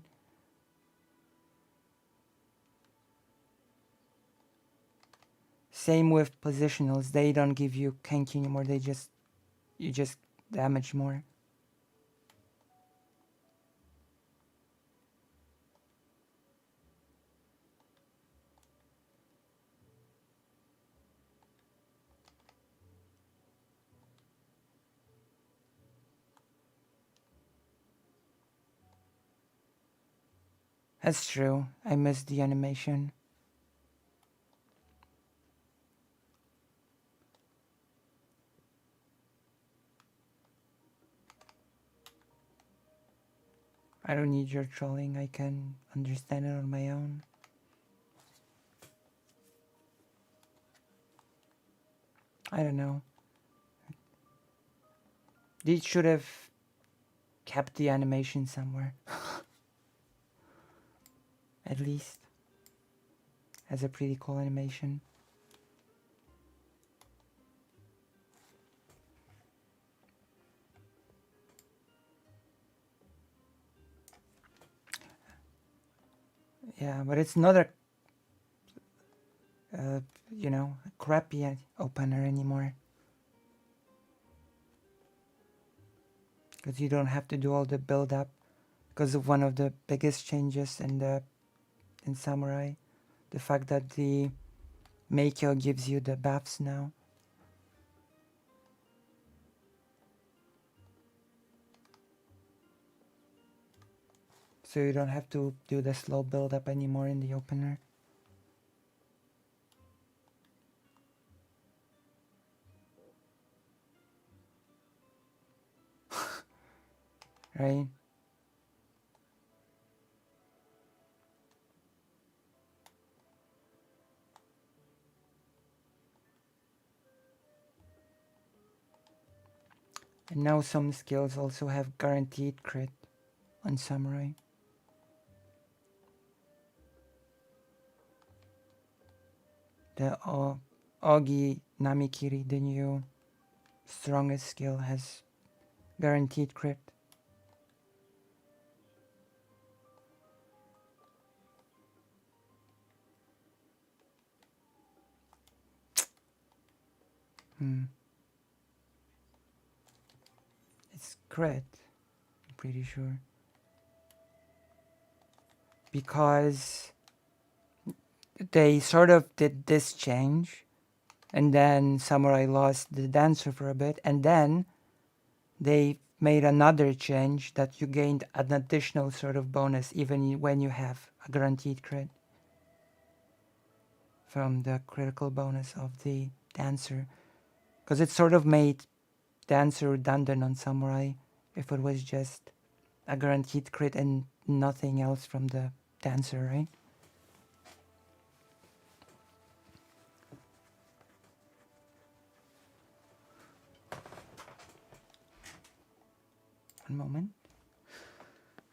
Same with positionals, they don't give you Kenki anymore, you just damage more. That's true. I missed the animation. I don't need your trolling. I can understand it on my own. I don't know. They should have kept the animation somewhere. At least. As a pretty cool animation. Yeah, but it's not a, you know, crappy opener anymore. Because you don't have to do all the build up. Because of one of the biggest changes in Samurai. The fact that the Meikyo gives you the buffs now. So you don't have to do the slow build up anymore in the opener. Right? And now some skills also have guaranteed crit on Samurai. The Ogi Namikiri, the new strongest skill, has guaranteed crit. It's crit, I'm pretty sure. Because they sort of did this change, and then Samurai lost the dancer for a bit, and then they made another change that you gained an additional sort of bonus even when you have a guaranteed crit. from the critical bonus of the dancer. Because it sort of made dancer redundant on samurai if it was just a guaranteed crit and nothing else from the dancer, right? One moment.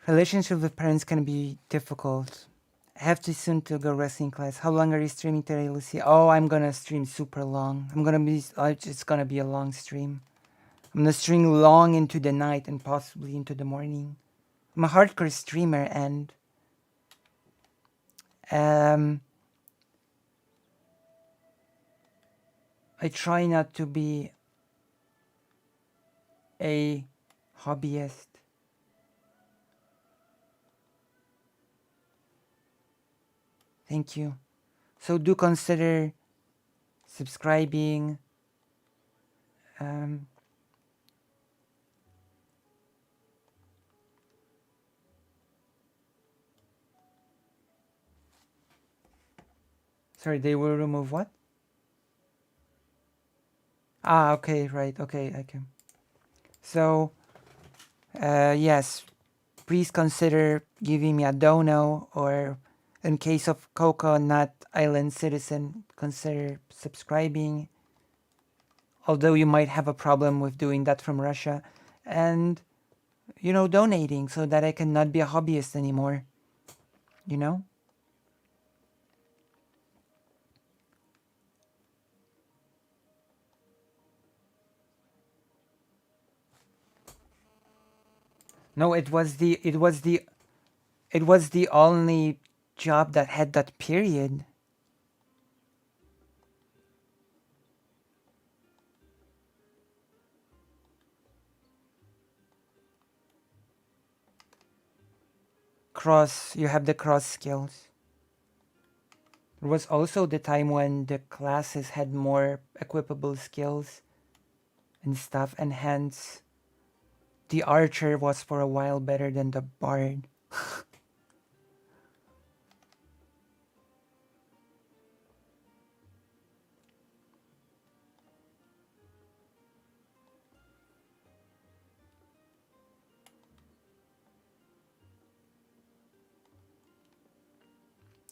Relationship with parents can be difficult. I have to soon to go wrestling class. How long are you streaming today, Lucy? Oh, I'm gonna stream super long. It's gonna be a long stream. I'm gonna stream long into the night and possibly into the morning. I'm a hardcore streamer and I try not to be a hobbyist. Thank you. So do consider subscribing. Sorry, they will remove what? Ah, okay, right, okay, I can. So, yes, please consider giving me a dono, or in case of Coco, not Island Citizen, consider subscribing. Although you might have a problem with doing that from Russia. And, you know, donating so that I can not be a hobbyist anymore. You know? No, it was the only job that had that period. You have the cross skills. There was also the time when the classes had more equipable skills and stuff, and hence the archer was for a while better than the bard.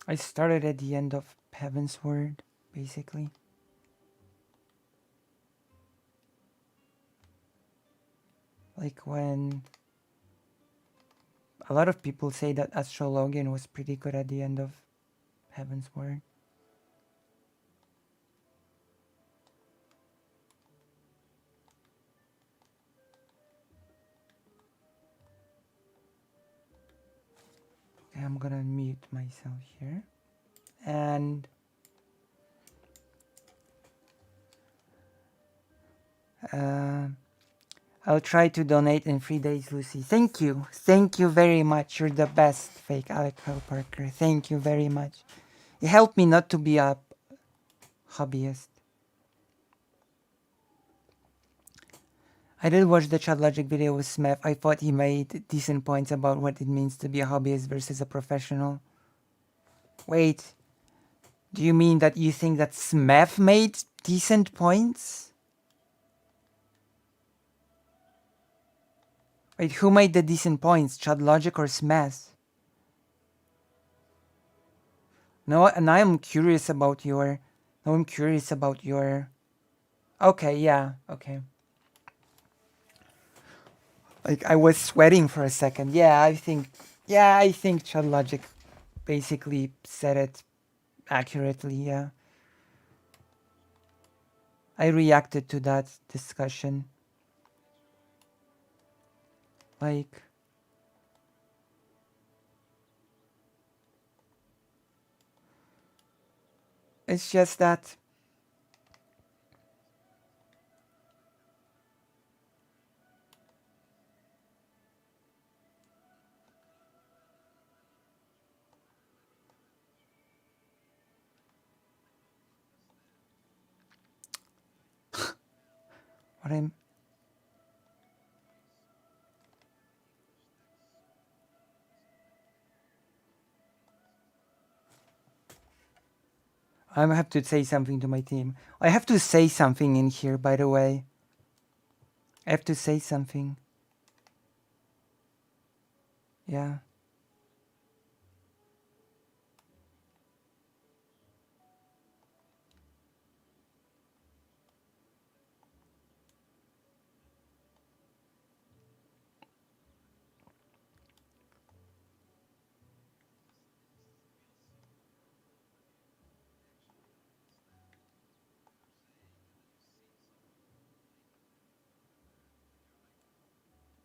I started at the end of Heaven's Word, basically. Like when a lot of people say that Astrologian was pretty good at the end of Heaven's Word. Okay, I'm gonna mute myself here. And I'll try to donate in 3 days, Lucy. Thank you. Thank you very much. You're the best, fake Alec Parker. Thank you very much. You helped me not to be a hobbyist. I did watch the Chad Logic video with Smith. I thought he made decent points about what it means to be a hobbyist versus a professional. Wait, do you mean that you think that Smith made decent points? Wait, who made the decent points? Chad Logic or Smith? No, and I'm curious about your... No, I'm curious about your... Okay, yeah, okay. Like, I was sweating for a second. Yeah, I think Chad Logic basically said it accurately, yeah. I reacted to that discussion. Like... It's just that... What I'm... I have to say something to my team. I have to say something in here, by the way. I have to say something. Yeah.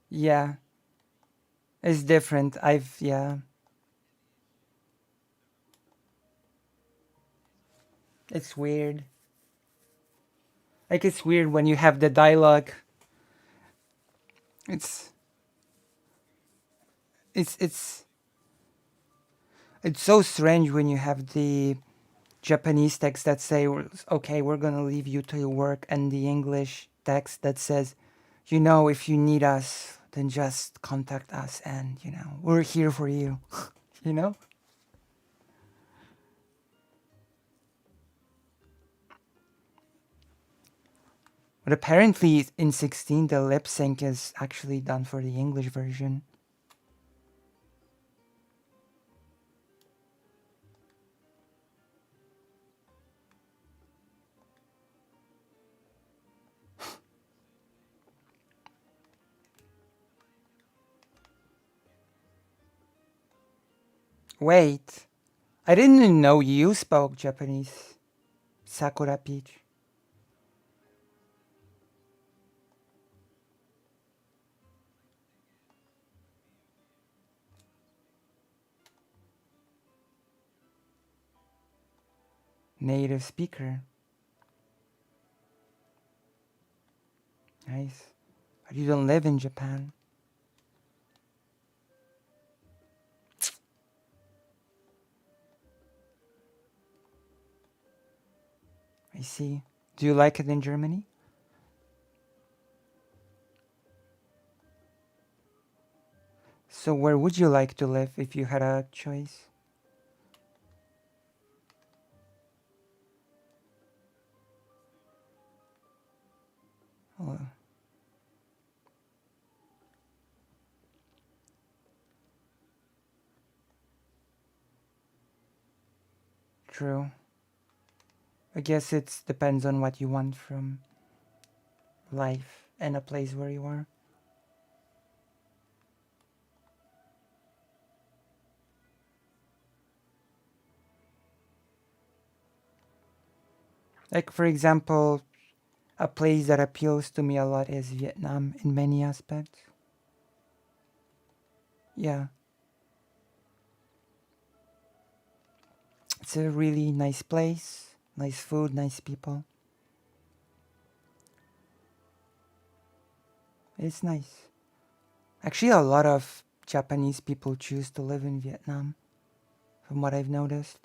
Yeah. It's different. Yeah. It's weird. Like, it's weird when you have the dialogue. It's, it's, it's, it's so strange when you have the Japanese text that say, okay, we're gonna leave you to your work, and the English text that says, you know, if you need us, then just contact us, and, you know, we're here for you. You know? But apparently in 16, the lip sync is actually done for the English version. Wait, I didn't know you spoke Japanese, Sakura Peach. Native speaker. Nice. But you don't live in Japan. I see. Do you like it in Germany? So where would you like to live if you had a choice? Oh, true. I guess it depends on what you want from life and a place where you are. Like, for example, a place that appeals to me a lot is Vietnam in many aspects. Yeah. It's a really nice place, nice food, nice people. It's nice. Actually, a lot of Japanese people choose to live in Vietnam, from what I've noticed.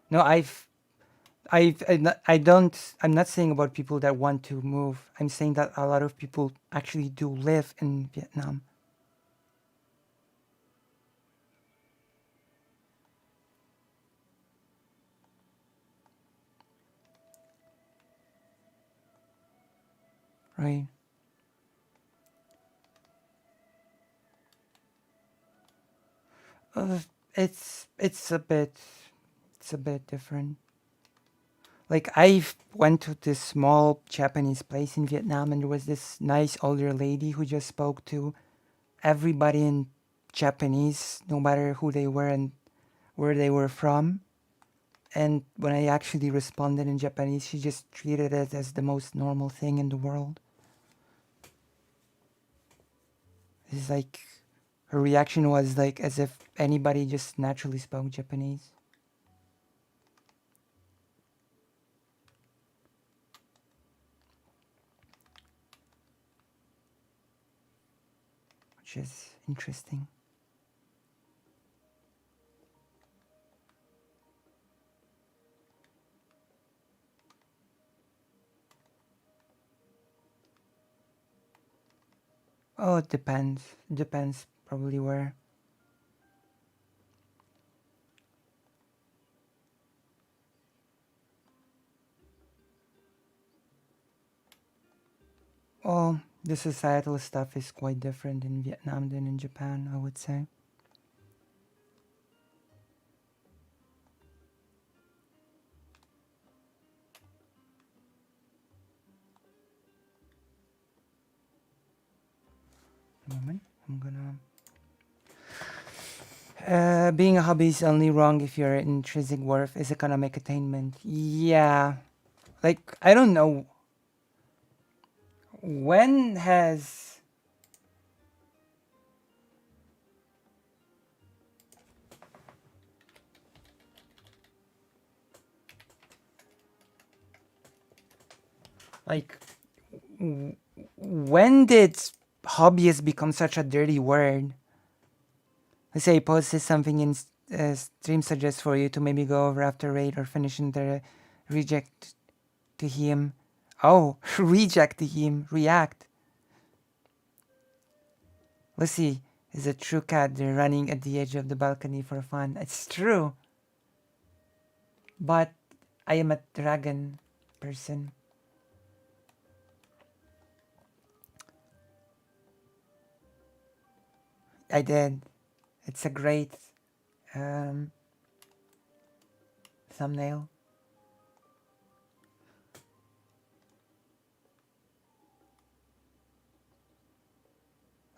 No, I'm not saying about people that want to move. I'm saying that a lot of people actually do live in Vietnam. Right. Uh, it's a bit different. Like, I went to this small Japanese place in Vietnam, and there was this nice older lady who just spoke to everybody in Japanese, no matter who they were and where they were from. And when I actually responded in Japanese, she just treated it as the most normal thing in the world. It's like her reaction was like as if anybody just naturally spoke Japanese. Which is interesting. Oh, it depends. It depends probably where. Well, the societal stuff is quite different in Vietnam than in Japan, I would say. Moment, I'm gonna. Being a hobby is only wrong if your intrinsic worth is economic attainment. Yeah, like I don't know. When has like when did hobbyist become such a dirty word? Let's say he posted something in stream suggests for you to maybe go over after raid or finishing the reject to him. Oh, reject to him, react. Let's see, is a true cat they're running at the edge of the balcony for fun. It's true. But I am a dragon person. I did. It's a great um, thumbnail.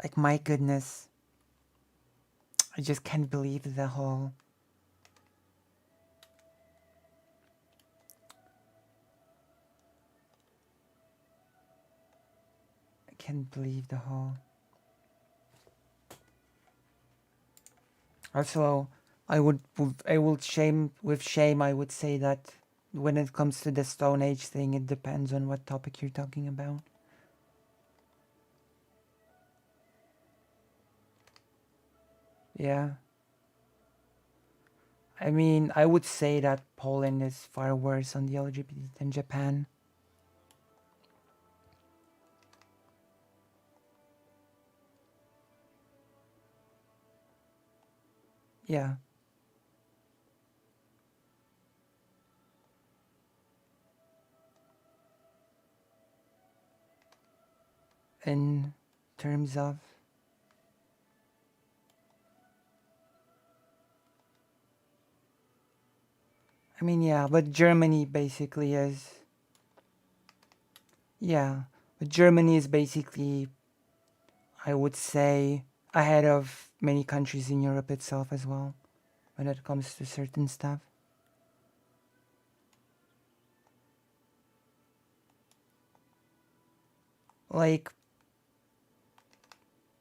Like, my goodness. I just can't believe the whole... I can't believe the whole... Also, I would shame, with shame, I would say that when it comes to the Stone Age thing, it depends on what topic you're talking about. Yeah. I mean, I would say that Poland is far worse on the LGBT than Japan. Yeah. In terms of... I mean, yeah, but Germany basically is... Yeah, but Germany is basically, I would say, ahead of many countries in Europe itself as well, when it comes to certain stuff. Like,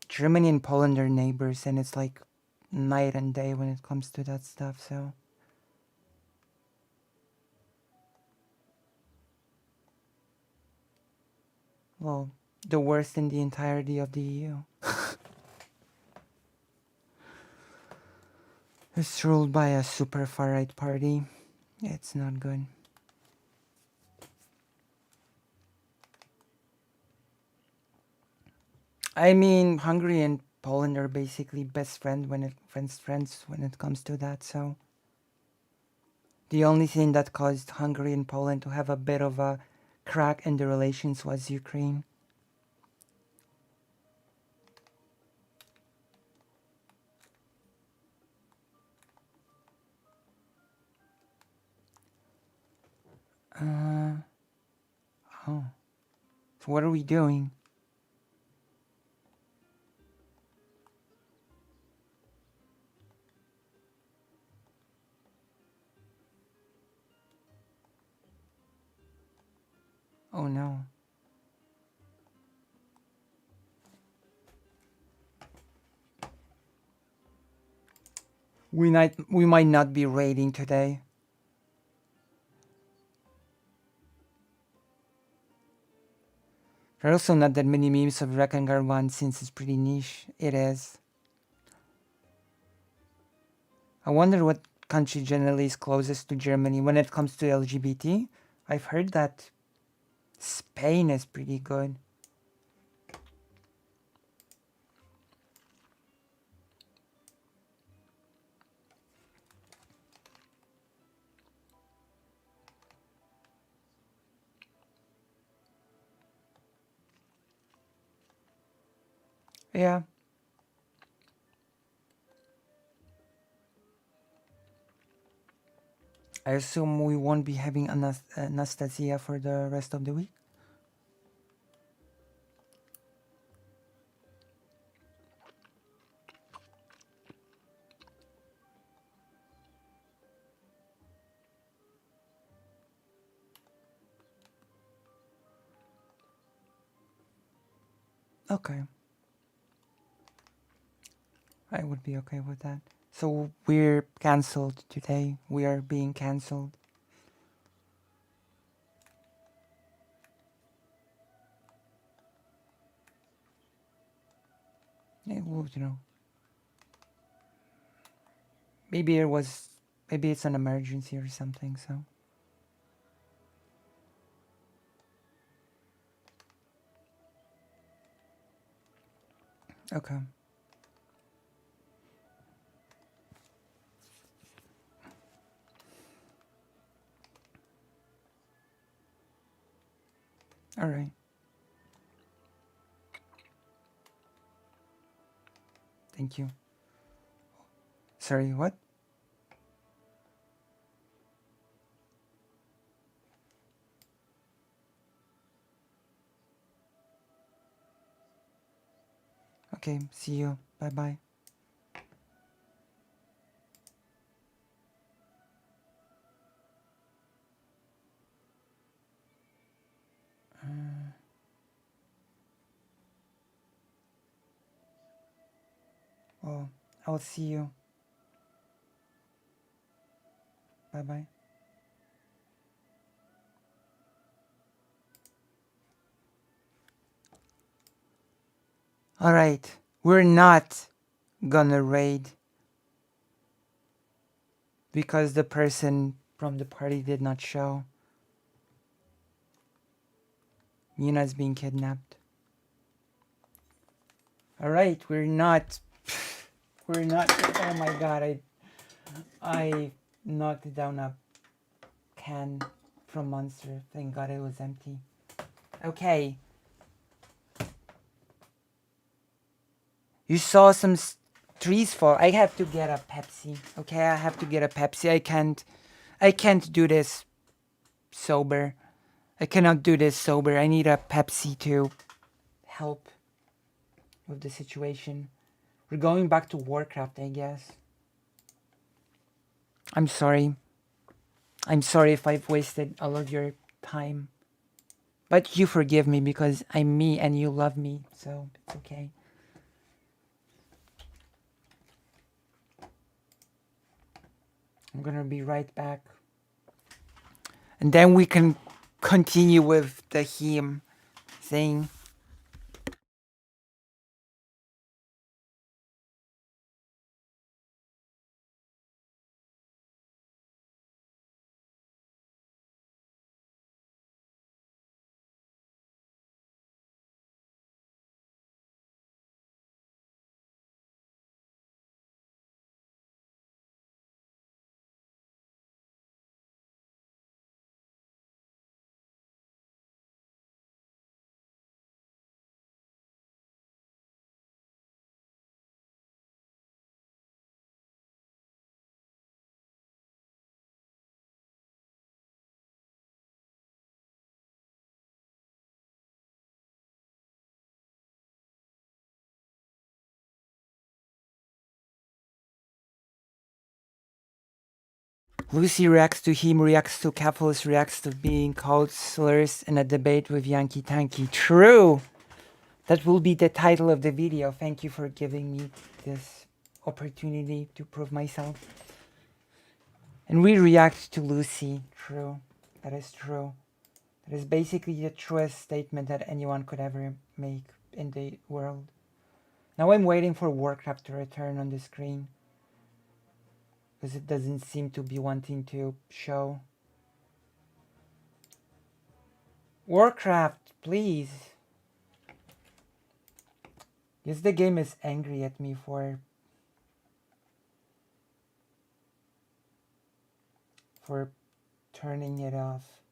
Germany and Poland are neighbors, and it's like night and day when it comes to that stuff, so... Well, the worst in the entirety of the EU. It's ruled by a super far-right party. It's not good. I mean, Hungary and Poland are basically best friends when it comes to that, so... The only thing that caused Hungary and Poland to have a bit of a crack in the relations was Ukraine. Oh. So what are we doing? Oh no. We might not be raiding today. There are also not that many memes of Rakangar 1 since it's pretty niche. It is. I wonder what country generally is closest to Germany when it comes to LGBT. I've heard that Spain is pretty good. Yeah. I assume we won't be having Anastasia for the rest of the week. Okay. I would be okay with that. So we're cancelled today. We are being cancelled. Yeah, well, you know. Maybe it's an emergency or something, so. Okay. All right. Thank you. Sorry, what? Okay, see you. Bye-bye. Oh, I'll see you. Bye-bye. All right. We're not gonna raid because the person from the party did not show. Nina's being kidnapped. All right, we're not. We're not. Oh my god! I knocked down a can from Monster. Thank God it was empty. Okay. You saw some trees fall. I have to get a Pepsi. Okay, I have to get a Pepsi. I can't do this sober. I cannot do this sober. I need a Pepsi to help with the situation. We're going back to Warcraft, I guess. I'm sorry. I'm sorry if I've wasted all of your time. But you forgive me because I'm me and you love me, so it's okay. I'm gonna be right back. And then we can continue with the hymn thing. Lucy reacts to him, reacts to Keffals, reacts to being called slurs in a debate with Yankee Tanky. True! That will be the title of the video. Thank you for giving me this opportunity to prove myself. And we react to Lucy. True. That is true. That is basically the truest statement that anyone could ever make in the world. Now I'm waiting for Warcraft to return on the screen, because it doesn't seem to be wanting to show. Warcraft, please. Yes, the game is angry at me for turning it off.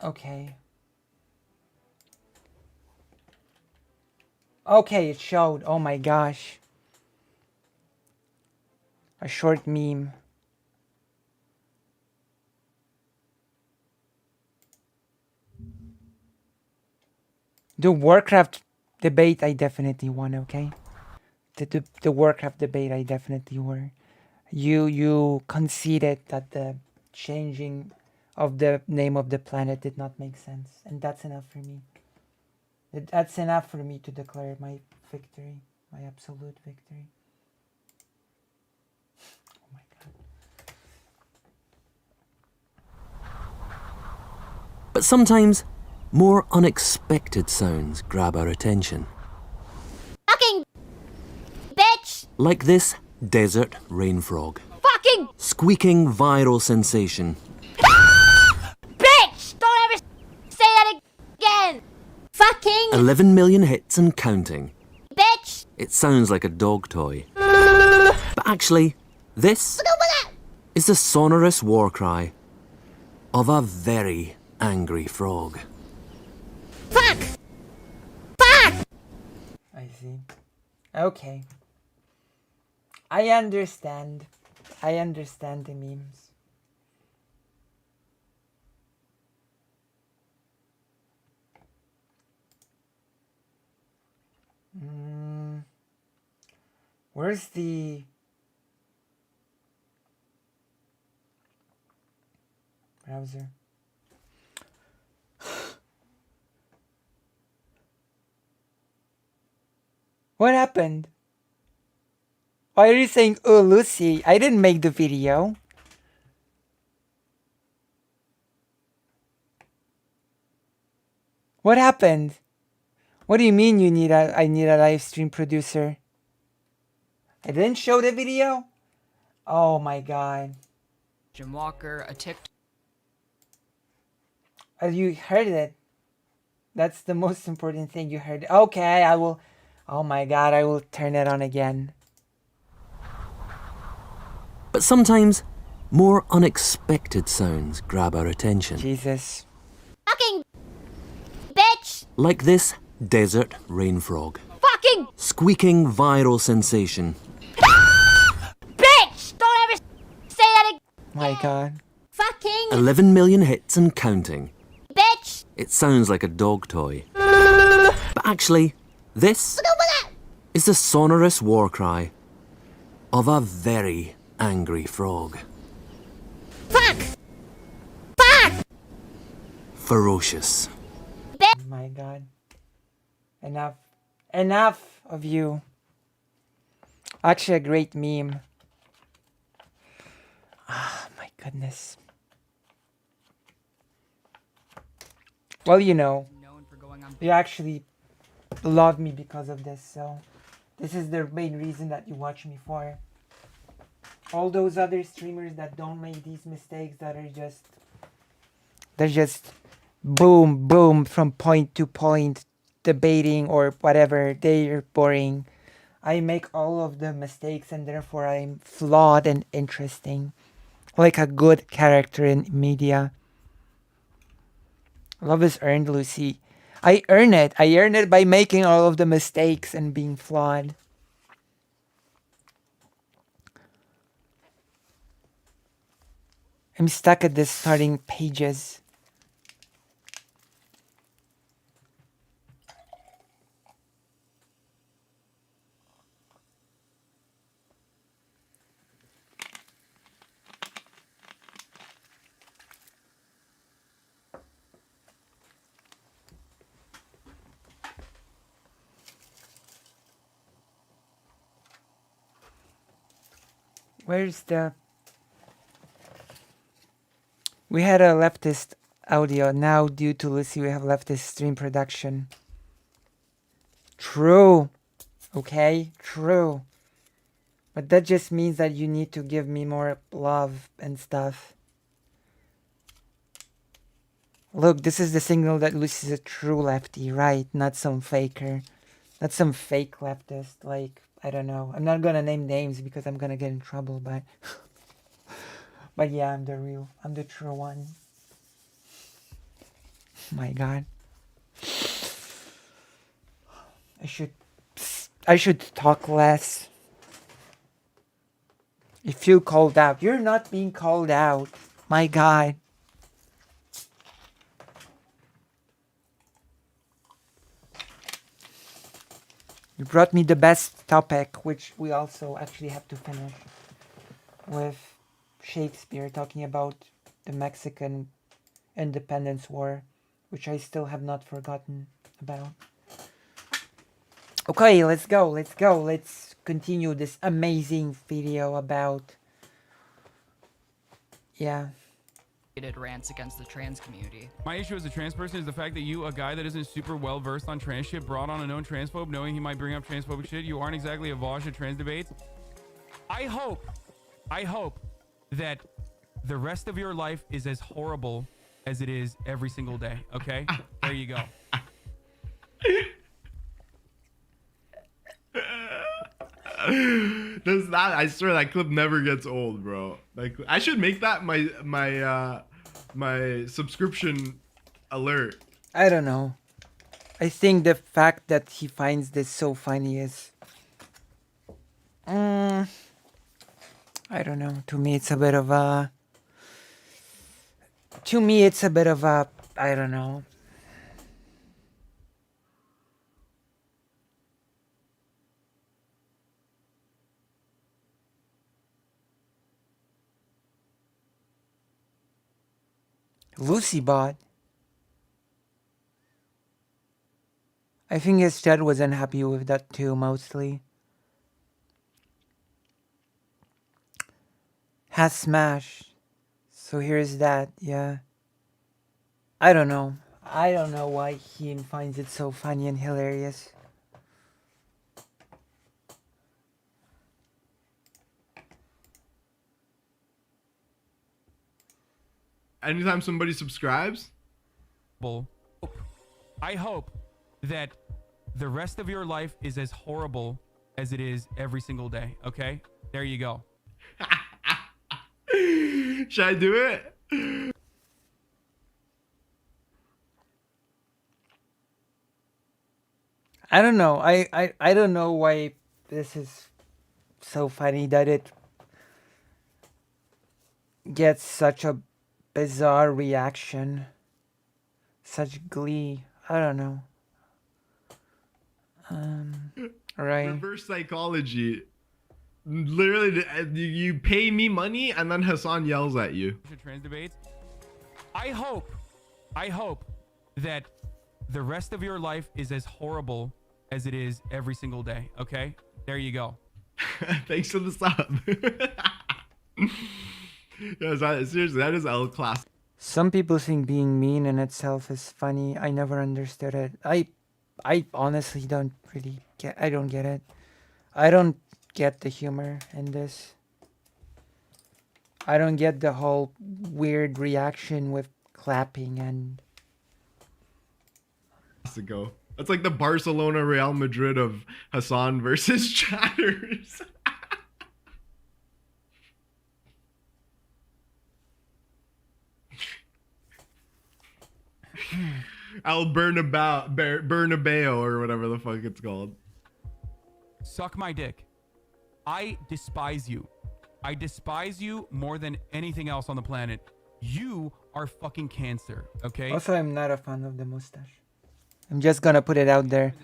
Okay. Okay, it showed. Oh my gosh. A short meme. The Warcraft debate, I definitely won, okay? The Warcraft debate, I definitely won. You conceded that the changing of the name of the planet did not make sense. And that's enough for me. That's enough for me to declare my victory. My absolute victory. Oh my god. But sometimes, more unexpected sounds grab our attention. Fucking bitch! Like this desert rain frog. Fucking Squeaking viral sensation. bitch! Don't ever say that again! Fucking 11 million hits and counting. bitch! It sounds like a dog toy. But actually, this is the sonorous war cry of a very angry frog. Fuck! Fuck! I see. Okay. I understand. I understand the memes. Where's the browser? What happened? Why are you saying, oh, Lucy? I didn't make the video. What happened? What do you mean you need I need a live stream producer? I didn't show the video? Oh my god. Jim Walker, a TikTok. You heard it. That's the most important thing you heard. Okay, I will. Oh my god, I will turn it on again. But sometimes, more unexpected sounds grab our attention. Jesus. Fucking bitch! Like this desert rain frog. Fucking Squeaking viral sensation. bitch! Don't ever say that again! My god. Fucking 11 million hits and counting. bitch! It sounds like a dog toy. But actually, this is the sonorous war cry of a very angry frog. Fuck! Fuck! Ferocious. My god. Enough. Enough of you. Actually, a great meme. Ah, my goodness. Well, you know, you actually love me because of this, so this is the main reason that you watch me for. All those other streamers that don't make these mistakes that are they're just boom, boom from point to point, debating or whatever, they're boring. I make all of the mistakes and therefore I'm flawed and interesting. Like a good character in media. Love is earned, Lucy. I earn it. I earn it by making all of the mistakes and being flawed. I'm stuck at this starting pages. Where's the... We had a leftist audio. Now, due to Lucy, we have leftist stream production. True. Okay? True. But that just means that you need to give me more love and stuff. Look, this is the signal that Lucy's a true lefty, right? Not some faker. Not some fake leftist, like, I don't know. I'm not gonna name names because I'm gonna get in trouble, but... But yeah, I'm the true one. My God. I should talk less. If you called out, you're not being called out. My God. You brought me the best topic, which we also actually have to finish with Shakespeare talking about the Mexican Independence War, which I still have not forgotten about. Okay, let's go. Let's continue this amazing video about, yeah. Rants against the trans community. My issue as a trans person is the fact that you, a guy that isn't super well versed on trans shit, brought on a known transphobe knowing he might bring up transphobic shit. You aren't exactly a Vosh at trans debates. I hope that the rest of your life is as horrible as it is every single day. Okay? There you go. Does that? I swear that clip never gets old, bro. Like, I should make that my subscription alert. I don't know. I think the fact that he finds this so funny is, I don't know. To me, it's a bit of a. I don't know. Lucy bot. I think his chat was unhappy with that too, mostly. Has smashed. So here's that, yeah. I don't know. I don't know why he finds it so funny and hilarious. Anytime somebody subscribes, I hope that the rest of your life is as horrible as it is every single day. Okay? There you go. should I do it? I don't know. I don't know why this is so funny that it gets such a bizarre reaction. Such glee. I don't know. Right. Reverse psychology. Literally, you pay me money and then Hassan yells at you. Trans debates. I hope that the rest of your life is as horrible as it is every single day. Okay? There you go. Thanks for the sub. Yes, seriously, that is L class. Some people think being mean in itself is funny. I never understood it. I honestly don't really get. I don't get it. I don't get the humor in this. I don't get the whole weird reaction with clapping and. To go. That's like the Barcelona Real Madrid of Hassan versus chatters. Al Bernabeu or whatever the fuck it's called. Suck my dick. I despise you. I despise you more than anything else on the planet. You are fucking cancer, okay? Also, I'm not a fan of the mustache. I'm just gonna put it out there.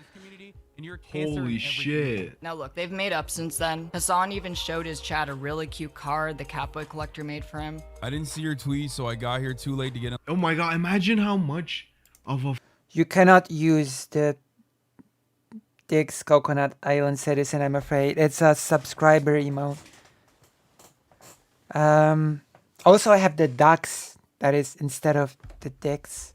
Holy shit. Now look, they've made up since then. Hassan even showed his chat a really cute card the Catboy Collector made for him. I didn't see your tweet, so I got here too late to get. Oh my god! Imagine how much of a. You cannot use the Dick's Coconut Island Citizen, I'm afraid. It's a subscriber emote. Also, I have the ducks, that is instead of the dicks.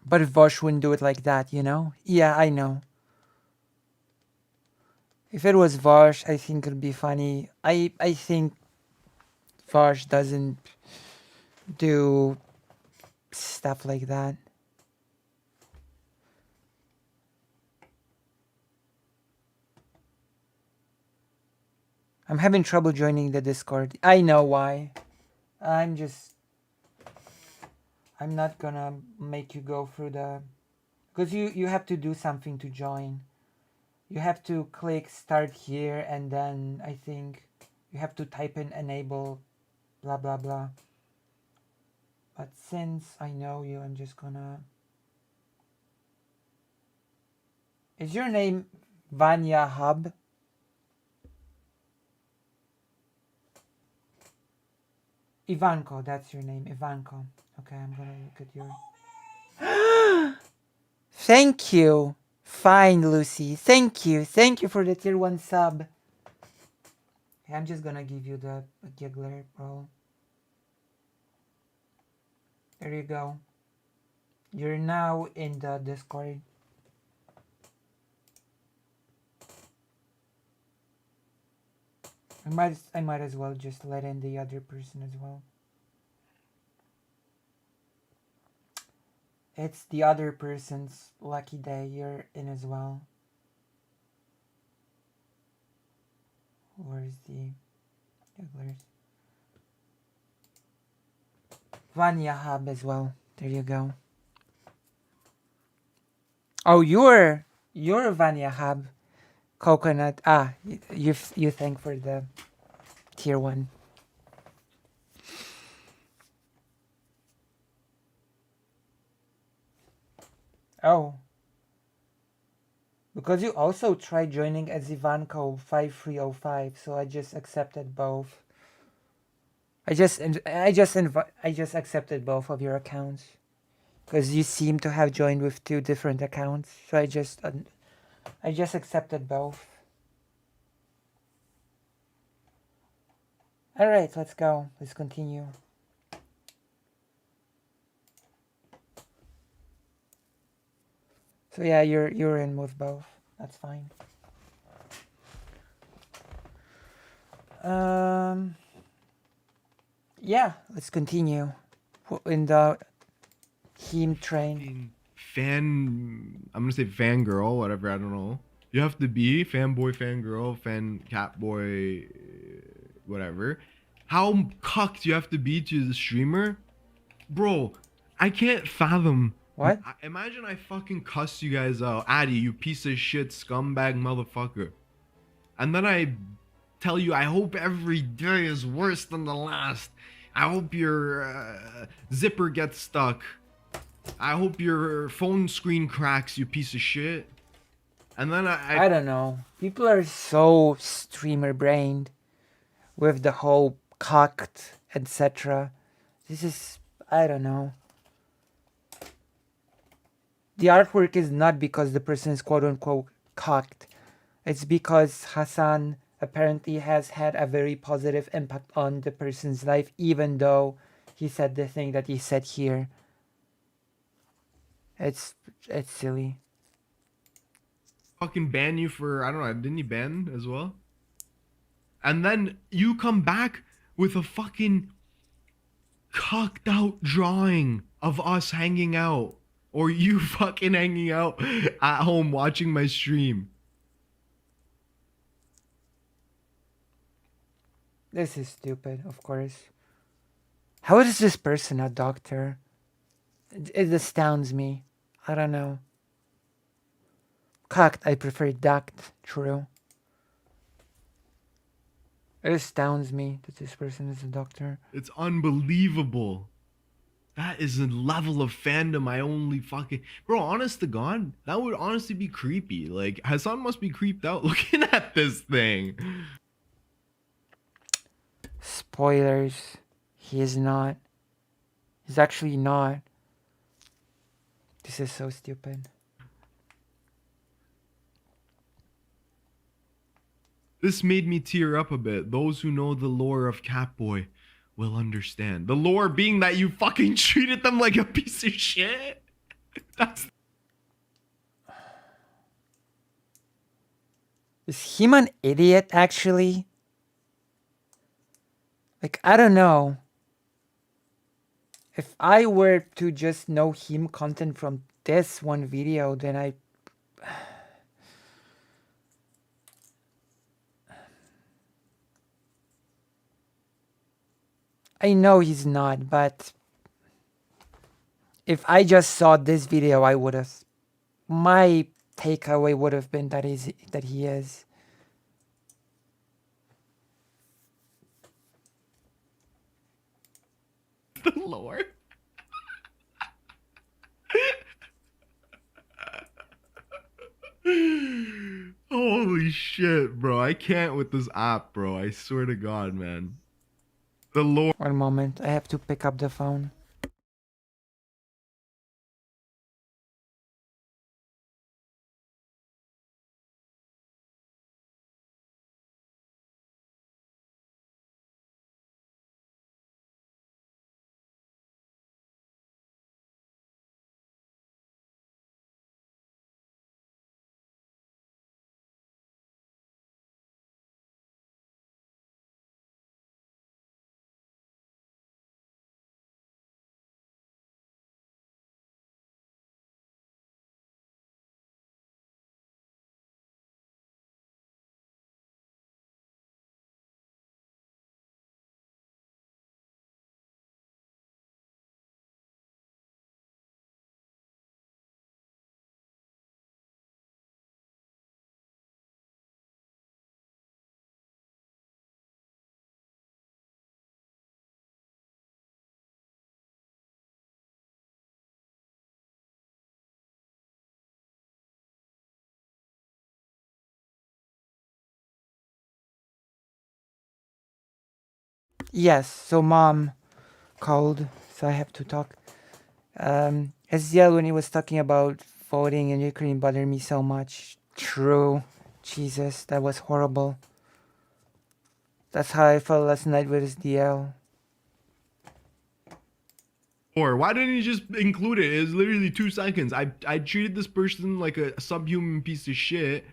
But Vosh wouldn't do it like that, you know? Yeah, I know. If it was Vosh, I think it'd be funny. I think Vosh doesn't do stuff like that. I'm having trouble joining the Discord. I know why. I'm not gonna make you go through the... Because you have to do something to join. You have to click start here and then I think you have to type in enable blah blah blah. But since I know you, I'm just gonna... Is your name Vanya Hub? Ivanko, that's your name, Ivanko. Okay, I'm gonna look at your... Thank you. Fine, Lucy. Thank you. Thank you for the tier 1 sub. Okay, I'm just gonna give you the giggler, bro. There you go. You're now in the Discord. I might as well just let in the other person as well. It's the other person's lucky day. You're in as well. Where's the jugglers? Vanya Hub as well. There you go. Oh, you're Vanya Hub. Coconut. Ah, you thank for the tier 1. Oh. Because you also tried joining as Ivanko 5305, so I just accepted both. I just accepted both of your accounts. Because you seem to have joined with 2 different accounts, so I just accepted both. Alright, let's go. Let's continue. So yeah, you're in with both. That's fine. Yeah, let's continue. In the heme train. I'm gonna say fangirl, whatever, I don't know. You have to be fanboy, fangirl, fan catboy, whatever. How cucked you have to be to the streamer? Bro, I can't fathom. What? Imagine I fucking cuss you guys out. Addy, you piece of shit scumbag motherfucker. And then I tell you, I hope every day is worse than the last. I hope your zipper gets stuck. I hope your phone screen cracks, you piece of shit. And then I don't know. People are so streamer brained with the whole cocked, etc. This is, I don't know. The artwork is not because the person is quote unquote cocked. It's because Hassan apparently has had a very positive impact on the person's life, even though he said the thing that he said here. It's silly. Fucking ban you for, I don't know, didn't he ban as well? And then you come back with a fucking cocked out drawing of us hanging out. Or you fucking hanging out at home watching my stream. This is stupid, of course. How is this person a doctor? It astounds me. I don't know. Cocked, I prefer ducked. True. It astounds me that this person is a doctor. It's unbelievable. That is a level of fandom I only fucking... Bro, honest to God, that would honestly be creepy. Like, Hassan must be creeped out looking at this thing. Spoilers. He is not. He's actually not. This is so stupid. This made me tear up a bit. Those who know the lore of Catboy will understand. The lore being that you fucking treated them like a piece of shit. That's... Is him an idiot, actually? Like, I don't know. If I were to just know him content from this one video, then I... I know he's not, but if I just saw this video, I would have. My takeaway would have been that he is. The lore. Holy shit, bro. I can't with this app, bro. I swear to God, man. The lore. One moment, I have to pick up the phone. Yes, so mom called, so I have to talk. Aziel, when he was talking about voting in Ukraine, bothered me so much. True. Jesus, that was horrible. That's how I felt last night with SDL. Or why didn't you just include it? It was literally 2 seconds. I treated this person like a subhuman piece of shit.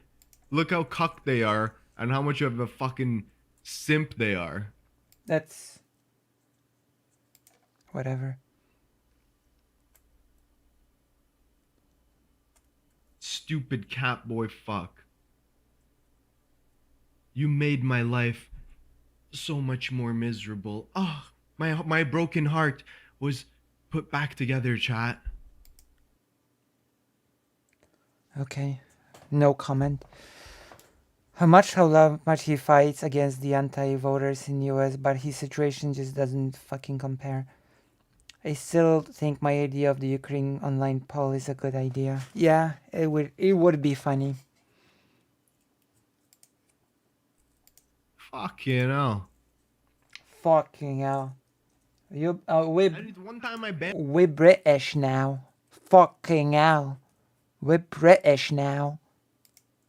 Look how cucked they are and how much of a fucking simp they are. That's... whatever. Stupid cat boy fuck. You made my life so much more miserable. Oh, my broken heart was put back together, chat. Okay. No comment. How much he fights against the anti-voters in US, but his situation just doesn't fucking compare. I still think my idea of the Ukraine online poll is a good idea. Yeah, it would be funny. Fucking hell. Fucking hell. We One time I banned. we British now. Fucking hell. We're British now.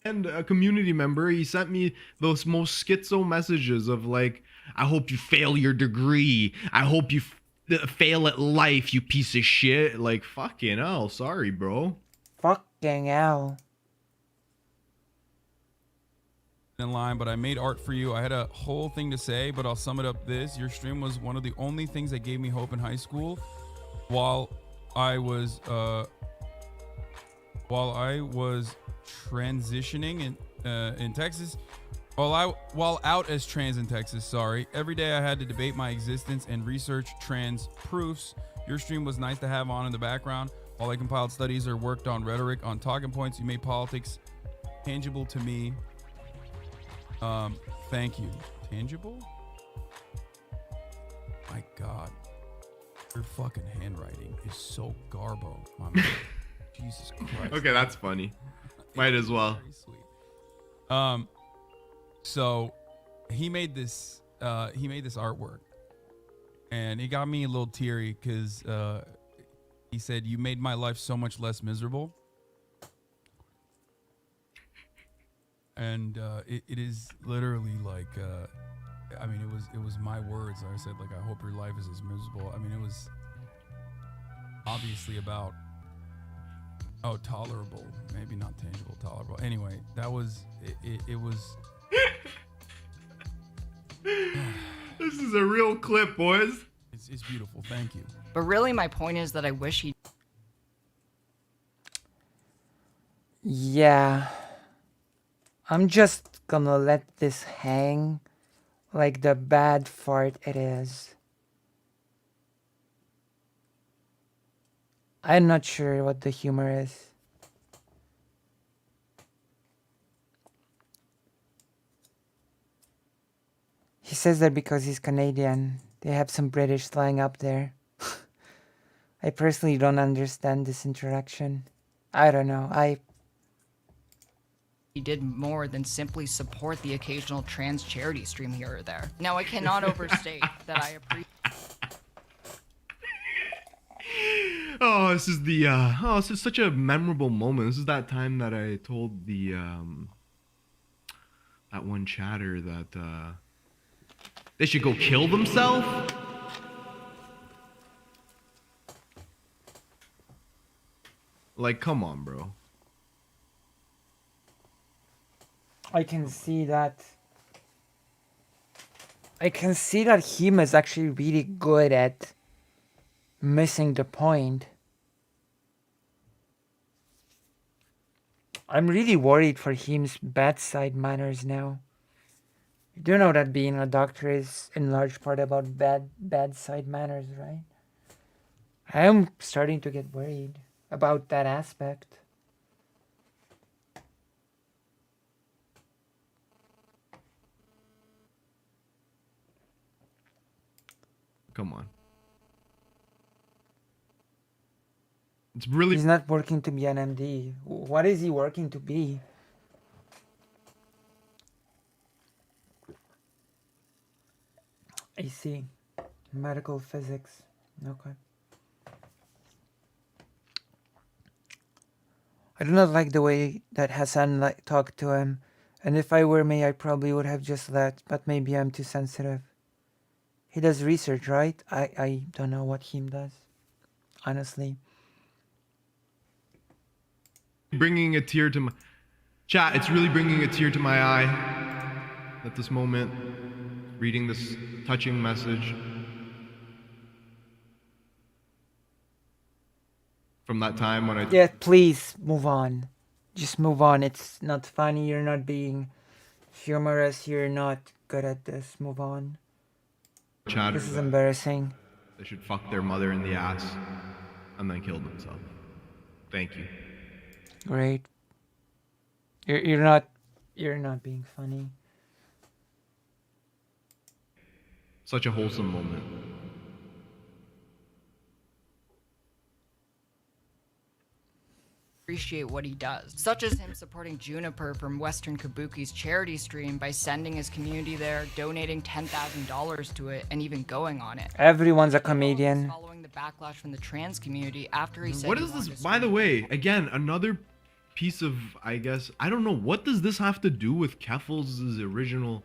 And a community member, he sent me those most schizo messages of like, I hope you fail your degree. I hope you fail at life, you piece of shit. Like, fucking hell. Sorry, bro. Fucking hell. In line, but I made art for you. I had a whole thing to say, but I'll sum it up this. Your stream was one of the only things that gave me hope in high school while I was transitioning in Texas. While out as trans in Texas, sorry. Every day I had to debate my existence and research trans proofs. Your stream was nice to have on in the background while I compiled studies or worked on rhetoric on talking points. You made politics tangible to me. Thank you. Tangible? My God. Your fucking handwriting is so garbo, my man. Jesus Christ. Okay, that's funny. Might as well. Very sweet. So he made this artwork, and it got me a little teary because he said, "You made my life so much less miserable." And it is literally like, I mean, it was my words. I said, like, I hope your life is as miserable. I mean, it was obviously about, tolerable, maybe not tangible, tolerable. Anyway, that was, it was. This is a real clip, boys. It's beautiful. Thank you. But really, my point is that I wish he. Yeah. I'm just gonna let this hang like the bad fart it is. I'm not sure what the humor is. He says that because he's Canadian, they have some British slang up there. I personally don't understand this interaction. I don't know. He did more than simply support the occasional trans charity stream here or there. Now, I cannot overstate that I appreciate. Oh, this is the this is such a memorable moment. This is that time that I told the that one chatter that they should go kill themselves. Like, come on, bro. I can see that. I can see that him is actually really good at missing the point. I'm really worried for him's bedside manners now. You do know that being a doctor is in large part about bedside manners, right? I am starting to get worried about that aspect. Come on. It's really. He's not working to be an MD. What is he working to be? I see. Medical physics. Okay. I do not like the way that Hassan talked to him. And if I were me, I probably would have just left. But maybe I'm too sensitive. He does research, right? I don't know what him does. Honestly. Bringing a tear to my chat. It's really bringing a tear to my eye at this moment, reading this touching message from that time when I. Yeah, please move on. Just move on. It's not funny. You're not being humorous. You're not good at this. Move on. Chattered This is that embarrassing. they should fuck their mother in the ass and then kill themselves. Thank you. Great. You're not being funny. Such a wholesome moment. Appreciate what he does, such as him supporting Juniper from Western Kabuki's charity stream by sending his community there, donating $10,000 to it, and even going on it. Everyone's a comedian. Following the backlash from the trans community after he said. What is this? By the way, again, another piece of, I guess, I don't know, what does this have to do with Keffals' original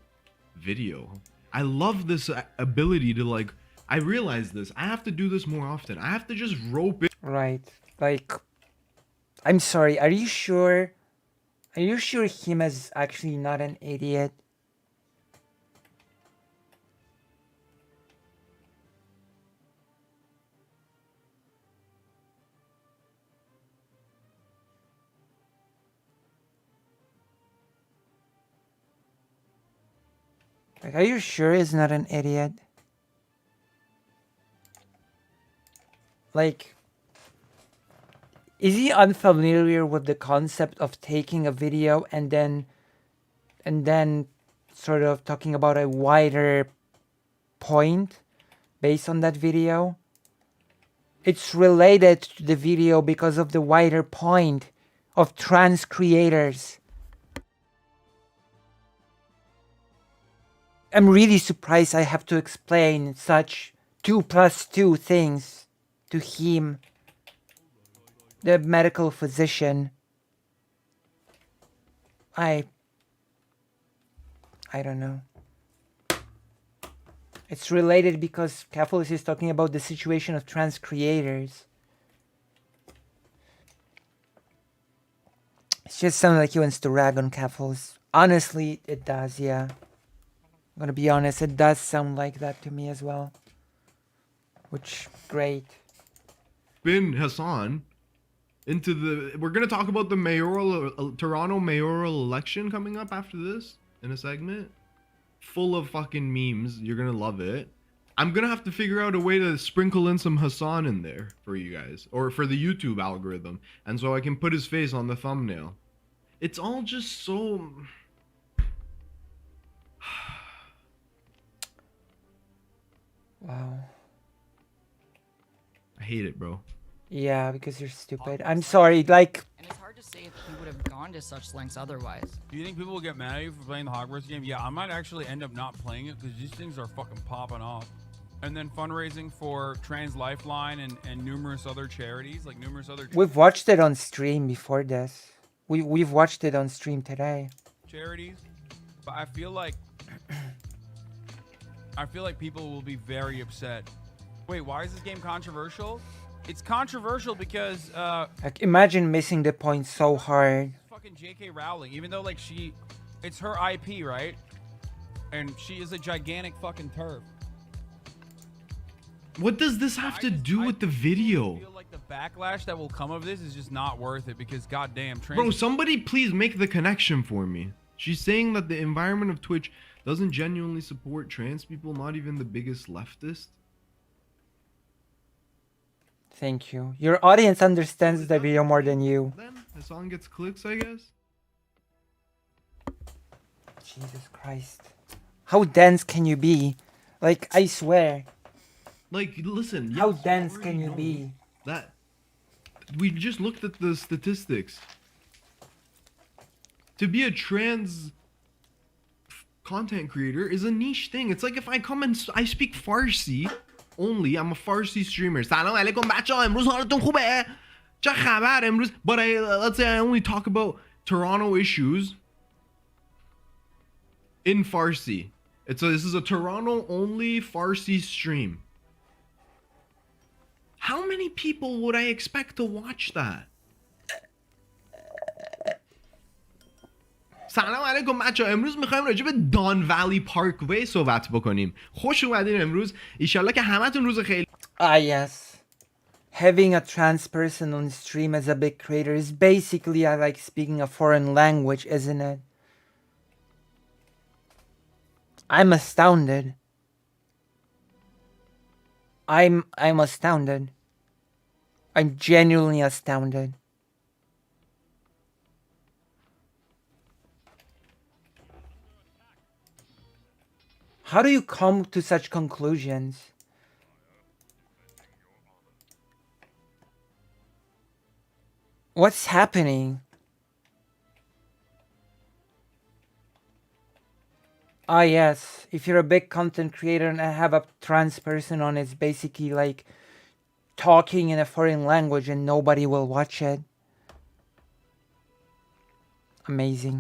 video? I love this ability to, like, I realize this. I have to do this more often. I have to just rope it. Right. Like, I'm sorry. Are you sure? Are you sure him is actually not an idiot? Like, are you sure he's not an idiot? Like, is he unfamiliar with the concept of taking a video and then sort of talking about a wider point based on that video? It's related to the video because of the wider point of trans creators. I'm really surprised I have to explain such 2+2 things to him, the medical physician. I don't know. It's related because Keffals is talking about the situation of trans creators. It just sounds like he wants to rag on Keffals. Honestly, it does, yeah. I'm gonna be honest, it does sound like that to me as well. Which, great. Bin Hassan into the. We're gonna talk about the Toronto mayoral election coming up after this in a segment full of fucking memes. You're gonna love it. I'm gonna have to figure out a way to sprinkle in some Hassan in there for you guys, or for the YouTube algorithm, and so I can put his face on the thumbnail. It's all just so. Wow. I hate it, bro. Yeah, because you're stupid. I'm sorry, like... And it's hard to say if he would have gone to such lengths otherwise. Do you think people will get mad at you for playing the Hogwarts game? Yeah, I might actually end up not playing it because these things are fucking popping off. And then fundraising for Trans Lifeline and numerous other charities, like numerous other We've watched it on stream before this. We've watched it on stream today. charities. But I feel like people will be very upset. Wait, why is this game controversial? It's controversial because Like, imagine missing the point so hard. fucking J.K. Rowling, even though like it's her IP, right? And she is a gigantic fucking turf. What does this have to do with the video? I feel like the backlash that will come of this is just not worth it because goddamn, Bro, somebody please make the connection for me. She's saying that the environment of Twitch doesn't genuinely support trans people, not even the biggest leftist. Thank you. Your audience understands the video more than you. Then the song gets clicks, I guess. Jesus Christ. How dense can you be? Like, I swear. Like, listen. How yes, dense we can you know be? That we just looked at the statistics. To be a trans content creator is a niche thing. It's like if I come and I speak Farsi only, I'm a Farsi streamer. سلام علیکم بچه‌ها امروز حالتون خوبه؟ چه خبر امروز؟ But let's say I only talk about Toronto issues in Farsi. This is a Toronto only Farsi stream. How many people would I expect to watch that? سلام علیکم بچه‌ها امروز می‌خوایم راجع به دان ولی پارک وی صحبت بکنیم. خوش اومدین امروز. ایشالله که همتون روز خیلی Yes. Having a trans person on stream as a big creator is basically like speaking a foreign language, isn't it? I'm astounded. I'm astounded. I'm genuinely astounded. How do you come to such conclusions? What's happening? Ah, yes. If you're a big content creator and have a trans person on, it's basically like talking in a foreign language and nobody will watch it. Amazing.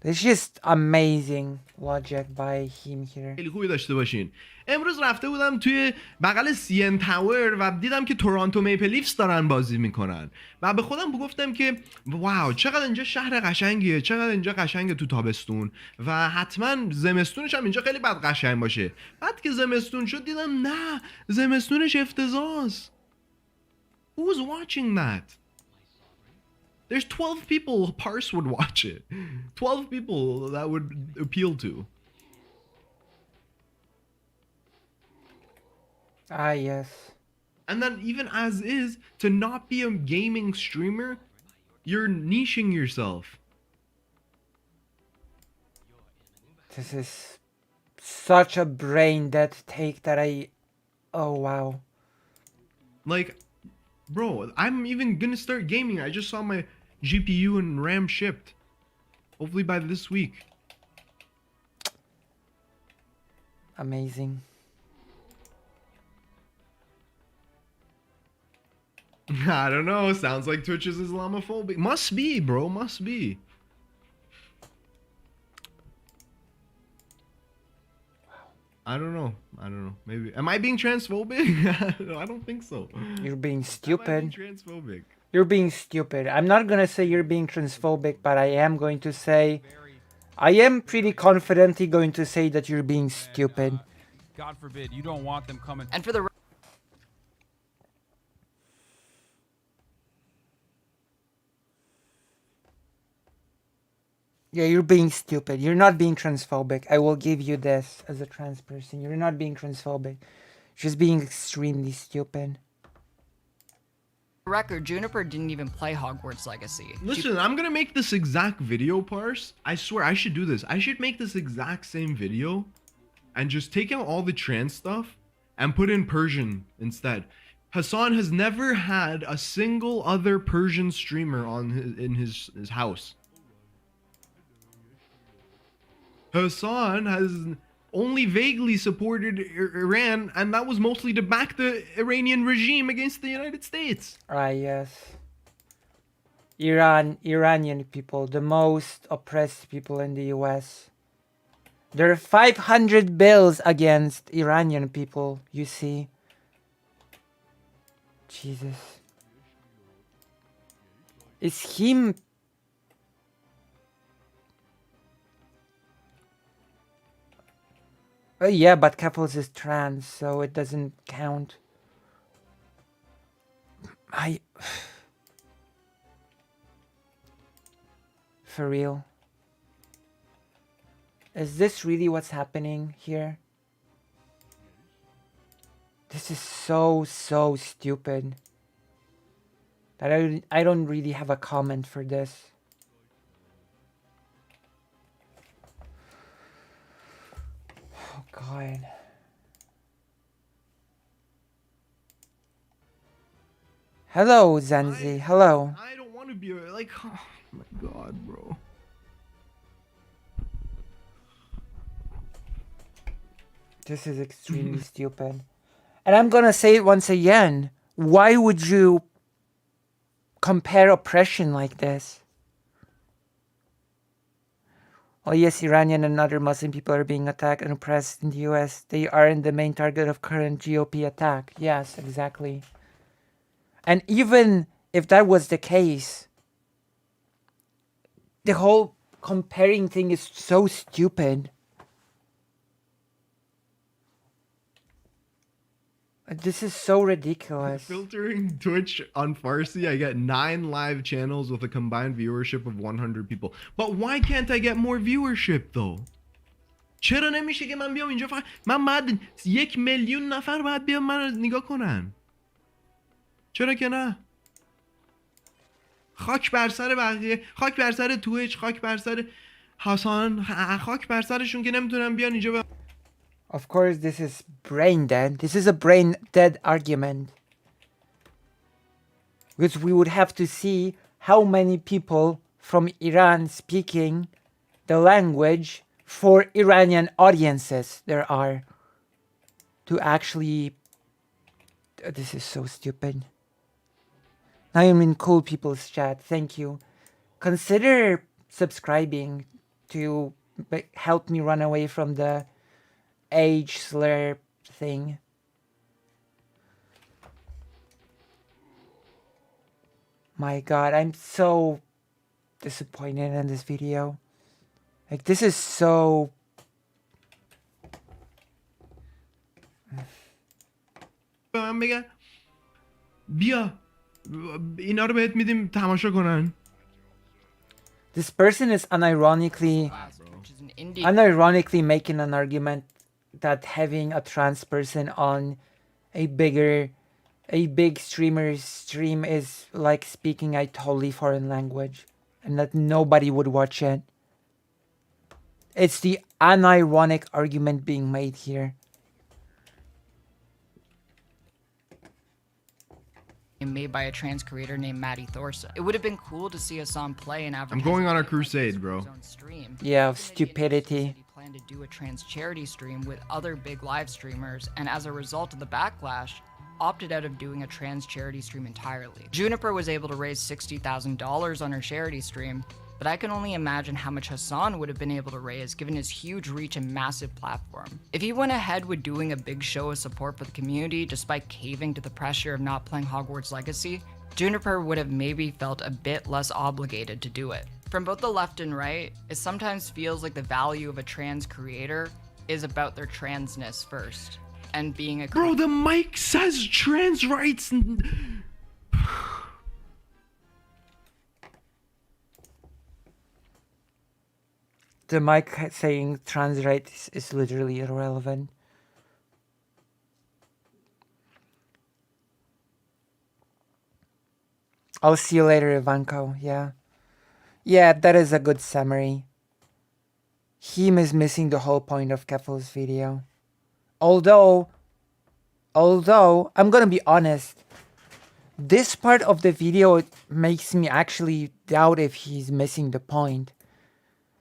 It's just amazing logic by him here. خیلی خوبی داشته باشین. امروز رفته بودم توی بغل CN تاور و دیدم که تورانتو میپل لیفز دارن بازی میکنن و به خودم گفتم که واو چقدر اینجا شهر قشنگیه، چقدر اینجا قشنگه تو تابستون و حتما زمستونش هم اینجا خیلی بد قشنگ باشه. بعد که زمستون شد دیدم نه زمستونش افتضاحه. Who's watching that? There's 12 people Parse would watch it. 12 people that would appeal to. Ah, yes. And then even as is, to not be a gaming streamer, you're niching yourself. This is such a brain dead take that oh wow. Like, bro, I'm even gonna start gaming. I just saw my GPU and RAM shipped. Hopefully by this week. Amazing. I don't know. Sounds like Twitch is Islamophobic. Must be, bro. Must be. I don't know. Maybe. Am I being transphobic? I don't think so. You're being stupid. Transphobic. You're being stupid. I'm not gonna say you're being transphobic, but I am going to say, I am pretty confidently going to say that you're being stupid. God forbid, you don't want them coming. And for the Yeah, you're being stupid. You're not being transphobic. I will give you this as a trans person. You're not being transphobic. Just being extremely stupid. Record, Juniper didn't even play Hogwarts Legacy. Listen, I'm gonna make this exact video, Parse. I swear, I should do this. I should make this exact same video and just take out all the trans stuff and put in Persian instead. Hassan has never had a single other Persian streamer in his house. Hassan has only vaguely supported Iran, and that was mostly to back the Iranian regime against the United States. Ah, yes. Iranian people, the most oppressed people in the US. There are 500 bills against Iranian people, you see. Jesus. Is him... Oh yeah, but Keffals is trans, so it doesn't count. For real. Is this really what's happening here? This is so stupid. That I don't really have a comment for this. Oh God. Hello, Zenzi. Hello. I don't want to be like, oh my God, bro. This is extremely stupid. And I'm gonna say it once again. Why would you compare oppression like this? Oh yes, Iranian and other Muslim people are being attacked and oppressed in the US. They aren't the main target of current GOP attack. Yes, exactly. And even if that was the case, the whole comparing thing is so stupid. This is so ridiculous. Filtering Twitch on Farsi, I get 9 live channels with a combined viewership of 100 people. But why can't I get more viewership though? چرا نمیشه که من بیام اینجا من بعد 1 میلیون نفر باید بیام من رو نگاه کنن. چرا که نه؟ خاک بر سر بقیه، خاک بر سر تویچ، خاک بر سر حسان، خاک بر سرشون که نمیتونن بیان اینجا. Of course, this is brain dead. This is a brain dead argument. Because we would have to see how many people from Iran speaking the language for Iranian audiences there are to actually... This is so stupid. I am in cool people's chat. Thank you. Consider subscribing to help me run away from the age slur thing. My God, I'm so disappointed in this video. Like, this is so... بیا اینا رو بهت میدیم تماشا کنن. This person is unironically making an argument that having a trans person on a big streamer's stream is like speaking a totally foreign language and that nobody would watch it. It's the unironic argument being made here. Made by a trans creator named Maddie Thorsa. It would have been cool to see Hassan play and advertise. I'm going on a crusade, bro. Yeah, of stupidity. He planned to do a trans charity stream with other big live streamers, and as a result of the backlash, opted out of doing a trans charity stream entirely. Juniper was able to raise $60,000 on her charity stream, but I can only imagine how much Hassan would have been able to raise given his huge reach and massive platform. If he went ahead with doing a big show of support for the community despite caving to the pressure of not playing Hogwarts Legacy, Juniper would have maybe felt a bit less obligated to do it. From both the left and right, it sometimes feels like the value of a trans creator is about their transness first, and being a— Bro, the mic says trans rights and... the mic saying trans rights is literally irrelevant. I'll see you later, Ivanko. Yeah. Yeah, that is a good summary. Him is missing the whole point of Keffals' video. Although, I'm gonna be honest, this part of the video makes me actually doubt if he's missing the point.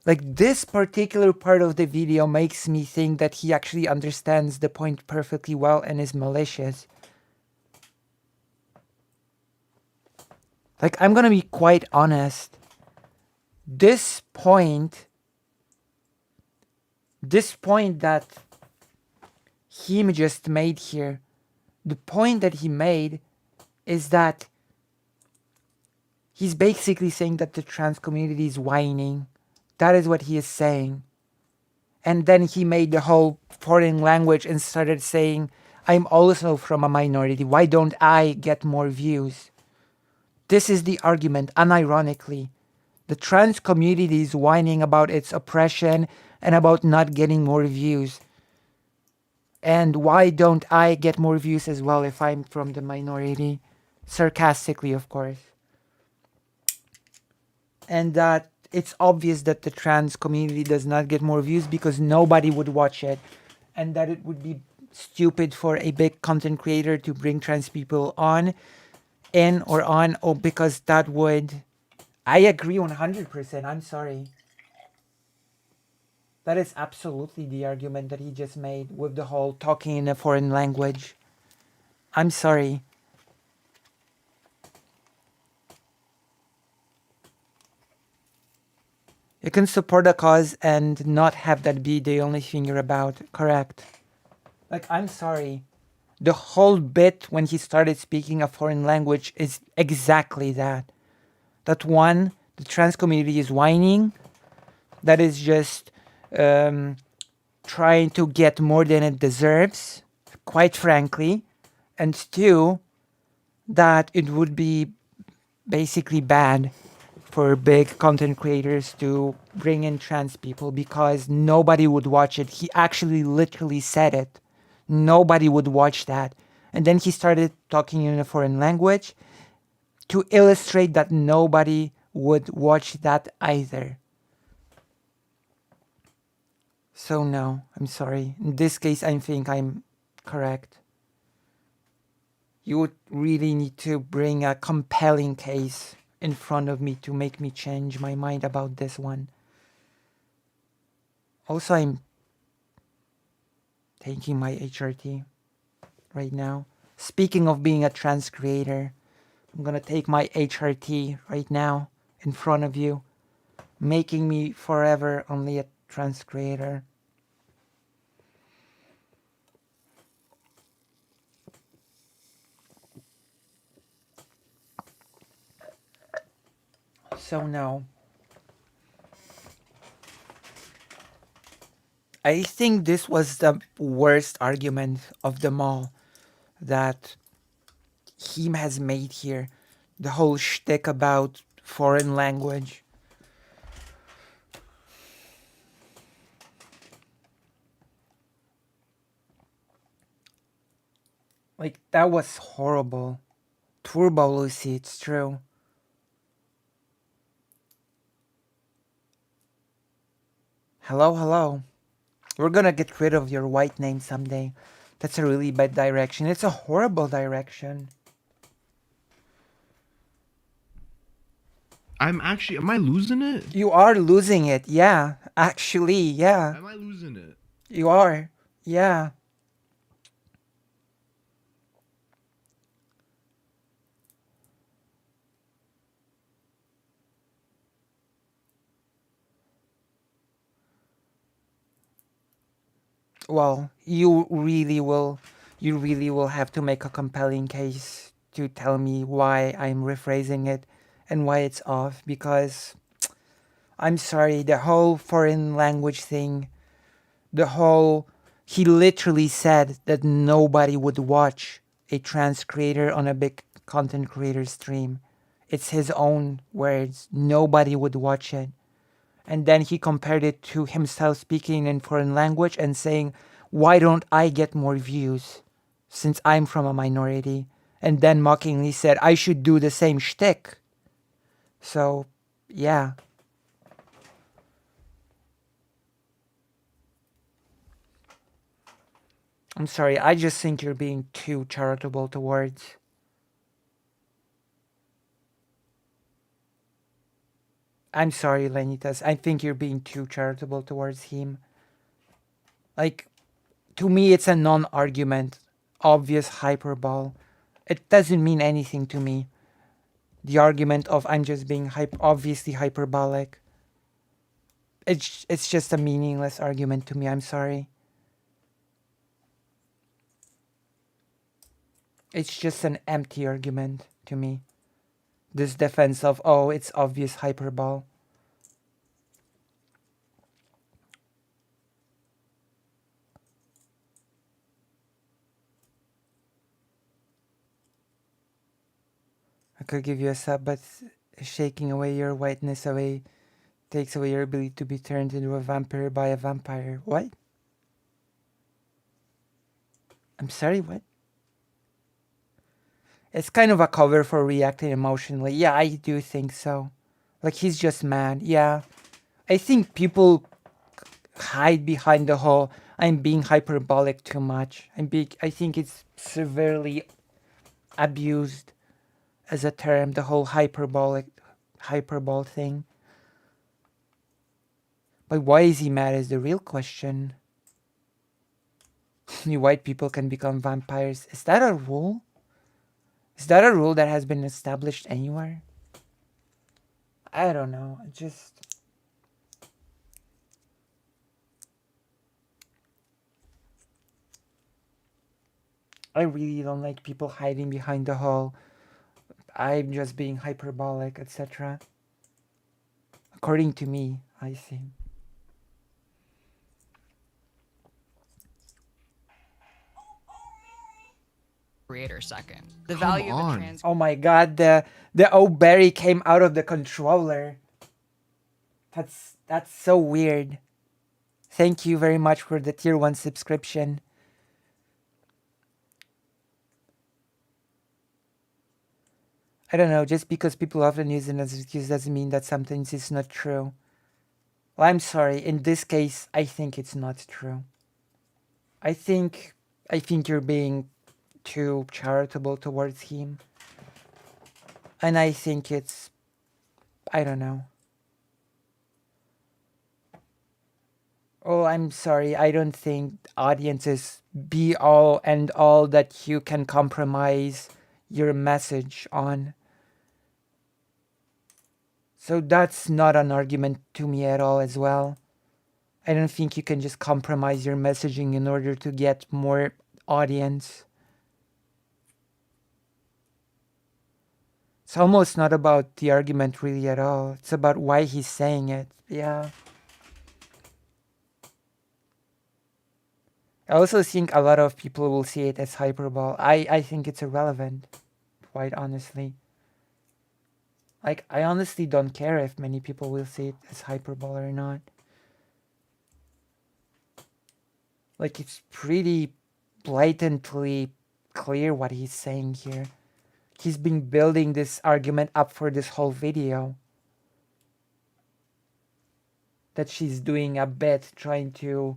Like, this particular part of the video makes me think that he actually understands the point perfectly well and is malicious. Like, I'm gonna be quite honest. This point that him just made here, the point that he made is that he's basically saying that the trans community is whining. That is what he is saying. And then he made the whole foreign language and started saying, I'm also from a minority. Why don't I get more views? This is the argument, unironically. The trans community is whining about its oppression and about not getting more views. And why don't I get more views as well if I'm from the minority? Sarcastically, of course. And that it's obvious that the trans community does not get more views because nobody would watch it. And that it would be stupid for a big content creator to bring trans people on, because that would... I agree 100%, I'm sorry. That is absolutely the argument that he just made with the whole talking in a foreign language. I'm sorry. You can support a cause and not have that be the only thing you're about. Correct. Like, I'm sorry. The whole bit when he started speaking a foreign language is exactly that. That one, the trans community is whining. That is just trying to get more than it deserves, quite frankly. And two, that it would be basically bad for big content creators to bring in trans people because nobody would watch it. He actually literally said it. Nobody would watch that. And then he started talking in a foreign language to illustrate that nobody would watch that either. So no, I'm sorry. In this case, I think I'm correct. You would really need to bring a compelling case in front of me to make me change my mind about this one. Also, I'm taking my HRT right now. Speaking of being a trans creator, I'm gonna take my HRT right now in front of you, making me forever only a trans creator. So no. I think this was the worst argument of them all that he has made here. The whole shtick about foreign language. Like, that was horrible. Turbo Lucy, it's true. Hello, hello. We're gonna get rid of your white name someday. That's a really bad direction. It's a horrible direction. Am I losing it? You are losing it, yeah. Actually, yeah. Am I losing it? You are, yeah. Well, you really will have to make a compelling case to tell me why I'm rephrasing it and why it's off, because I'm sorry, the whole foreign language thing, he literally said that nobody would watch a trans creator on a big content creator stream. It's his own words. Nobody would watch it. And then he compared it to himself speaking in foreign language and saying, why don't I get more views since I'm from a minority? And then mockingly said, I should do the same shtick. So, yeah. I'm sorry, I just think you're being too charitable towards. I'm sorry, Lenitas. I think you're being too charitable towards him. Like, to me, it's a non-argument. Obvious hyperbole. It doesn't mean anything to me. The argument of I'm just being obviously hyperbolic. It's just a meaningless argument to me. I'm sorry. It's just an empty argument to me. This defense of, oh, it's obvious hyperbole. I could give you a sub, but shaking away your whiteness away takes away your ability to be turned into a vampire by a vampire. What? I'm sorry, what? It's kind of a cover for reacting emotionally. Yeah, I do think so. Like, he's just mad. Yeah. I think people hide behind the whole I'm being hyperbolic too much. I think it's severely abused as a term, the whole hyperbole thing. But why is he mad is the real question. Only white people can become vampires. Is that a rule? Is that a rule that has been established anywhere? I don't know. I really don't like people hiding behind the whole I'm just being hyperbolic, etc. According to me, I think. Creator second. The value of a trans. Oh my god, the old berry came out of the controller. That's so weird. Thank you very much for the tier 1 subscription. I don't know, just because people often use it as an excuse doesn't mean that sometimes it's not true. Well, I'm sorry, in this case, I think it's not true. I think you're being too charitable towards him. And I think it's, I don't know. Oh, I'm sorry, I don't think audiences be all and all that you can compromise your message on. So that's not an argument to me at all as well. I don't think you can just compromise your messaging in order to get more audience. It's almost not about the argument really at all. It's about why he's saying it. Yeah. I also think a lot of people will see it as hyperbole. I think it's irrelevant, quite honestly. Like, I honestly don't care if many people will see it as hyperbole or not. Like, it's pretty blatantly clear what he's saying here. He's been building this argument up for this whole video. That she's doing a bit, trying to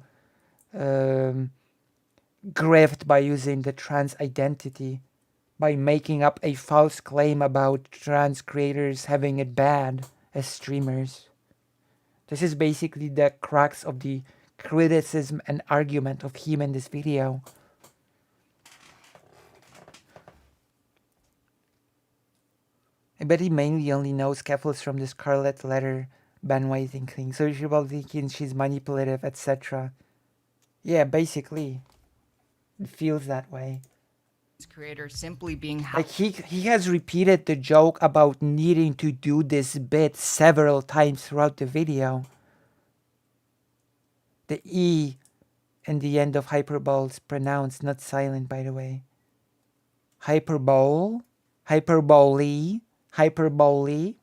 grift by using the trans identity. By making up a false claim about trans creators having it bad as streamers. This is basically the crux of the criticism and argument of him in this video. I bet he mainly only knows Keffals from the Scarlet Letter bandwagon thing, so you're probably thinking she's manipulative, etc. Yeah, basically. It feels that way. Creator simply being like he has repeated the joke about needing to do this bit several times throughout the video. The E in the end of hyperbole is pronounced, not silent, by the way. Hyperbole, hyperbole, hyperbole,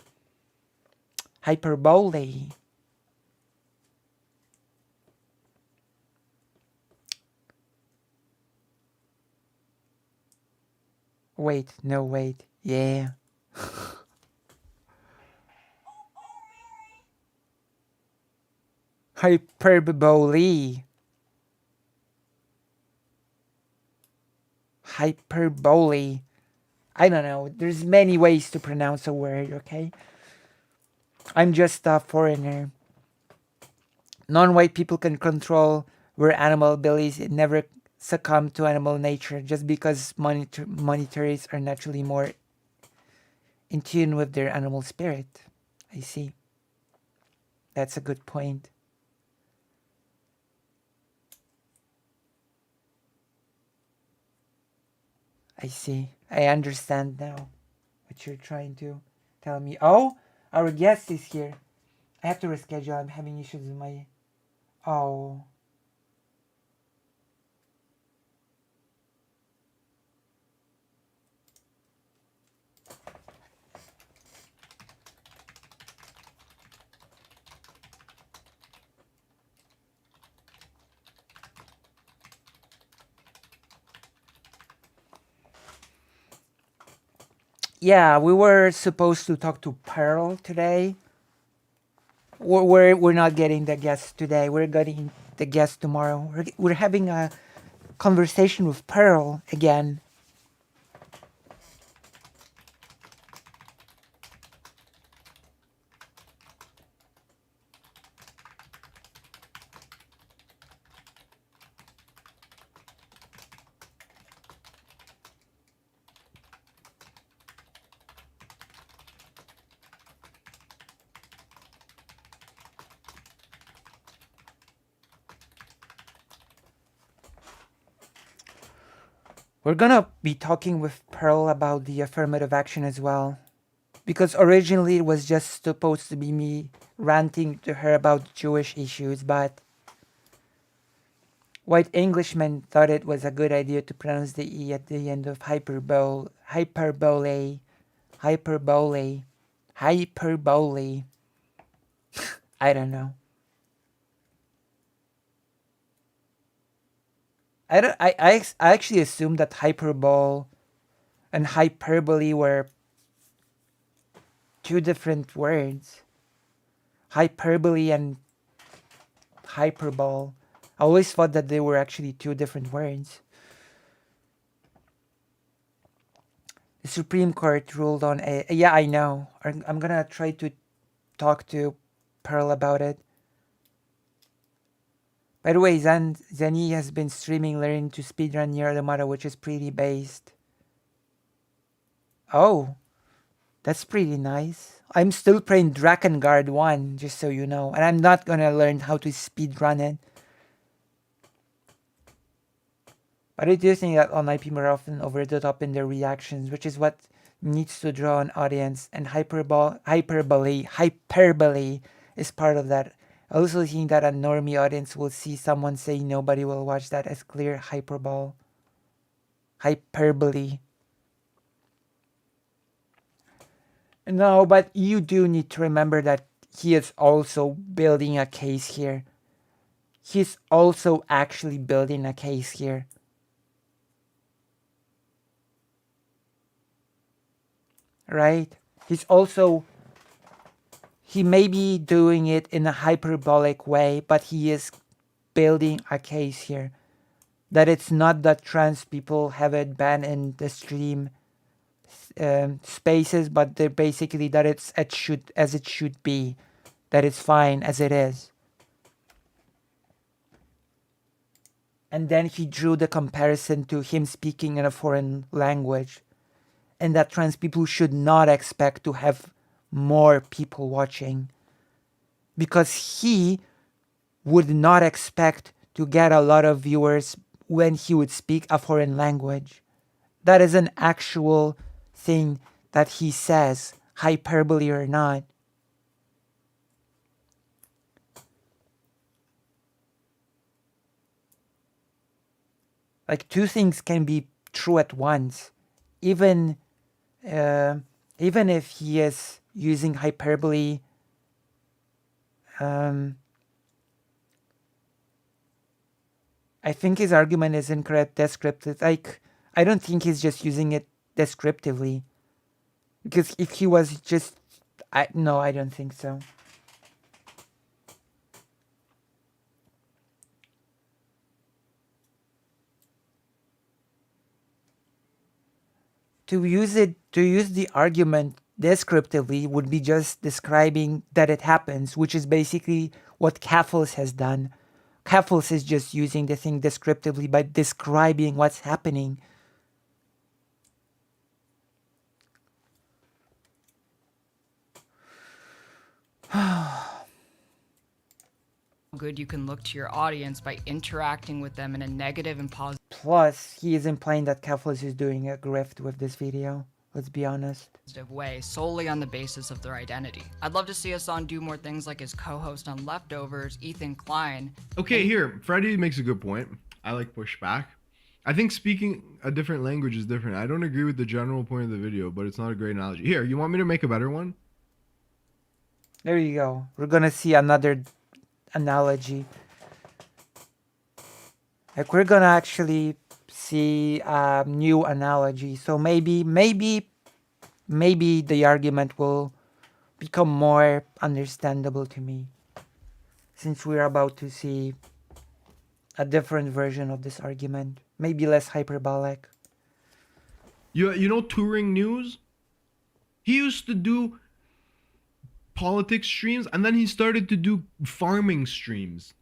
hyperbole. Wait, no, wait. Yeah. Hyperbole. Hyperbole. I don't know. There's many ways to pronounce a word, okay? I'm just a foreigner. Non-white people can control their animal abilities and never succumb to animal nature just because monetaries are naturally more in tune with their animal spirit. I see. That's a good point. I see. I understand now what you're trying to tell me. Oh, our guest is here. I have to reschedule. I'm having issues with my... Oh. Yeah, we were supposed to talk to Pearl today. We're not getting the guest today. We're getting the guest tomorrow. We're having a conversation with Pearl again. We're gonna be talking with Pearl about the affirmative action as well. Because originally it was just supposed to be me ranting to her about Jewish issues, but white Englishmen thought it was a good idea to pronounce the E at the end of hyperbole. I don't know. I actually assumed that hyperbole and hyperbole were two different words. Hyperbole and hyperbole. I always thought that they were actually two different words. The Supreme Court ruled on a... Yeah, I know. I'm gonna try to talk to Pearl about it. By the way, Zani has been streaming learning to speedrun Nier Automata, which is pretty based. Oh, that's pretty nice. I'm still playing Drakengard 1, just so you know. And I'm not gonna learn how to speedrun it. But I do think that online people are often over the top in their reactions, which is what needs to draw an audience. And hyperbole is part of that. I also think that a normie audience will see someone say nobody will watch that as clear hyperbole. Hyperbole. No, but you do need to remember that he is also building a case here. He's also actually building a case here. Right? He may be doing it in a hyperbolic way, but he is building a case here. That it's not that trans people have it banned in the stream spaces, but they're basically that as it should be. That it's fine as it is. And then he drew the comparison to him speaking in a foreign language. And that trans people should not expect to have more people watching. Because he would not expect to get a lot of viewers when he would speak a foreign language. That is an actual thing that he says, hyperbole or not. Like two things can be true at once. Even if he is using hyperbole, I think his argument is incorrect, descriptive. Like, I don't think he's just using it descriptively. Because if he was just, no, I don't think so. To use the argument descriptively would be just describing that it happens, which is basically what Keffals has done. Keffals is just using the thing descriptively by describing what's happening. Good you can look to your audience by interacting with them in a negative and positive Plus, he is implying that Keffals is doing a grift with this video. Let's be honest. way solely on the basis of their identity. I'd love to see Hassan do more things like his co-host on Leftovers, Ethan Klein. Okay, here, Freddie makes a good point. I like pushback. I think speaking a different language is different. I don't agree with the general point of the video, but it's not a great analogy. Here, you want me to make a better one? There you go. We're gonna see another analogy. Like, we're gonna actually see a new analogy. So maybe the argument will become more understandable to me, since we're about to see a different version of this argument. Maybe less hyperbolic. You know Touring News? He used to do politics streams, and then he started to do farming streams.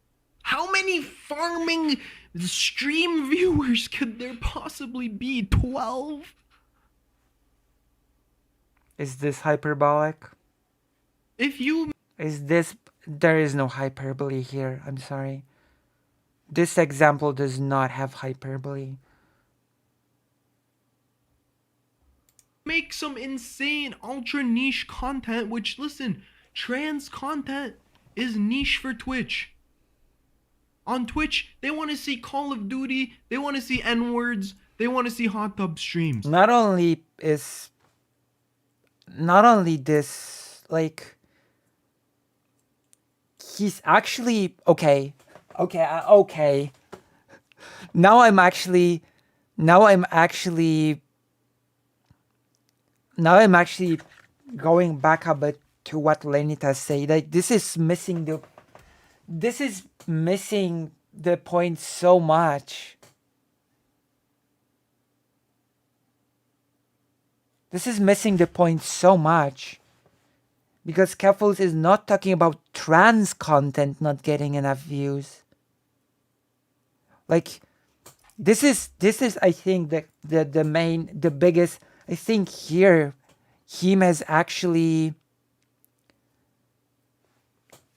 How many farming stream viewers could there possibly be? 12? Is this hyperbolic? There is no hyperbole here. I'm sorry. This example does not have hyperbole. Make some insane ultra niche content, which, listen, trans content is niche for Twitch. On Twitch, they want to see Call of Duty, they want to see N-words, they want to see hot tub streams. Not only this, like, he's actually okay. Now I'm actually going back a bit to what Lenita said. Like, this is missing the point so much. This is missing the point so much. Because Keffals is not talking about trans content not getting enough views. Like, this is I think the biggest, I think here him has actually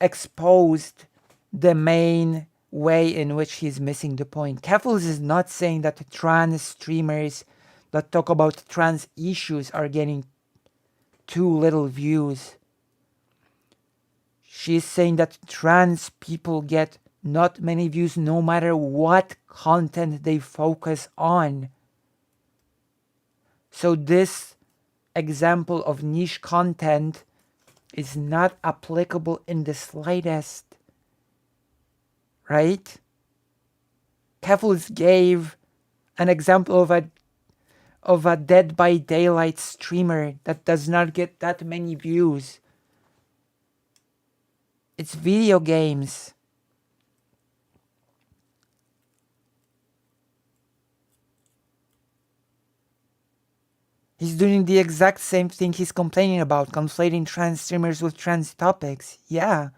exposed the main way in which he's missing the point. Keffals is not saying that the trans streamers that talk about trans issues are getting too little views. She's saying that trans people get not many views no matter what content they focus on. So this example of niche content is not applicable in the slightest. Right? Keffals gave an example of a Dead by Daylight streamer that does not get that many views. It's video games. He's doing the exact same thing he's complaining about, conflating trans streamers with trans topics. Yeah.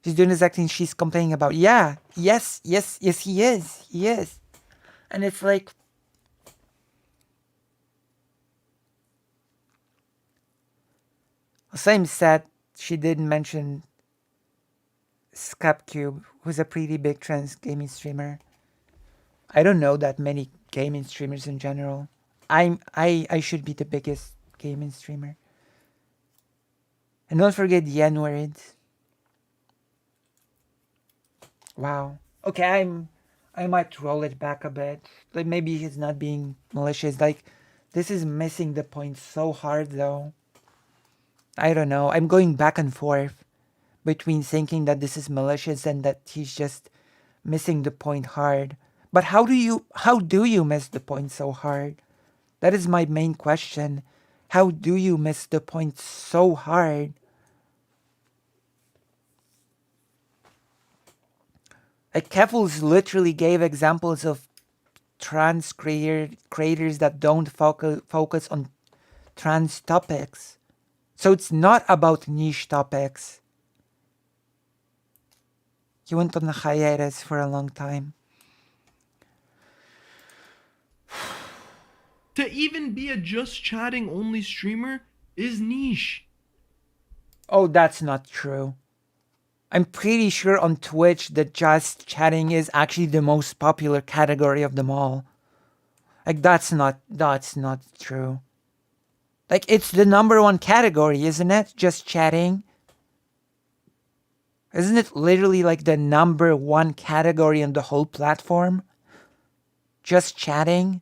He's doing the exact thing she's complaining about. Yeah. Yes, he is. He is. And it's like, same said she did mention Scapcube, who's a pretty big trans gaming streamer. I don't know that many gaming streamers in general. I should be the biggest gaming streamer. And don't forget the N-words. Wow. Okay, I might roll it back a bit. Like, maybe he's not being malicious. Like, this is missing the point so hard though. I don't know. I'm going back and forth between thinking that this is malicious and that he's just missing the point hard. But how do you miss the point so hard? That is my main question. How do you miss the point so hard? Like Keffals literally gave examples of trans creators that don't focus on trans topics. So it's not about niche topics. He went on a hiatus for a long time. To even be a just chatting only streamer is niche. Oh, that's not true. I'm pretty sure on Twitch that just chatting is actually the most popular category of them all. Like that's not true. Like it's the number one category, isn't it? Just chatting. Isn't it literally like the number one category on the whole platform? Just chatting.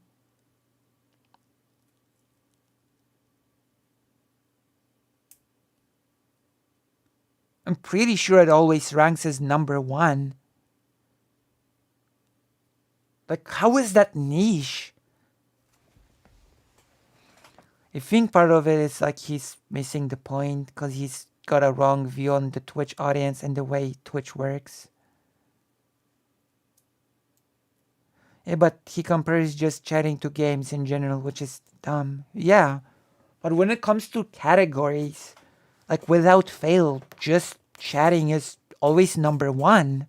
I'm pretty sure it always ranks as number one. Like, how is that niche? I think part of it is like he's missing the point because he's got a wrong view on the Twitch audience and the way Twitch works. Yeah, but he compares just chatting to games in general, which is dumb. Yeah, but when it comes to categories, like without fail, just chatting is always number one.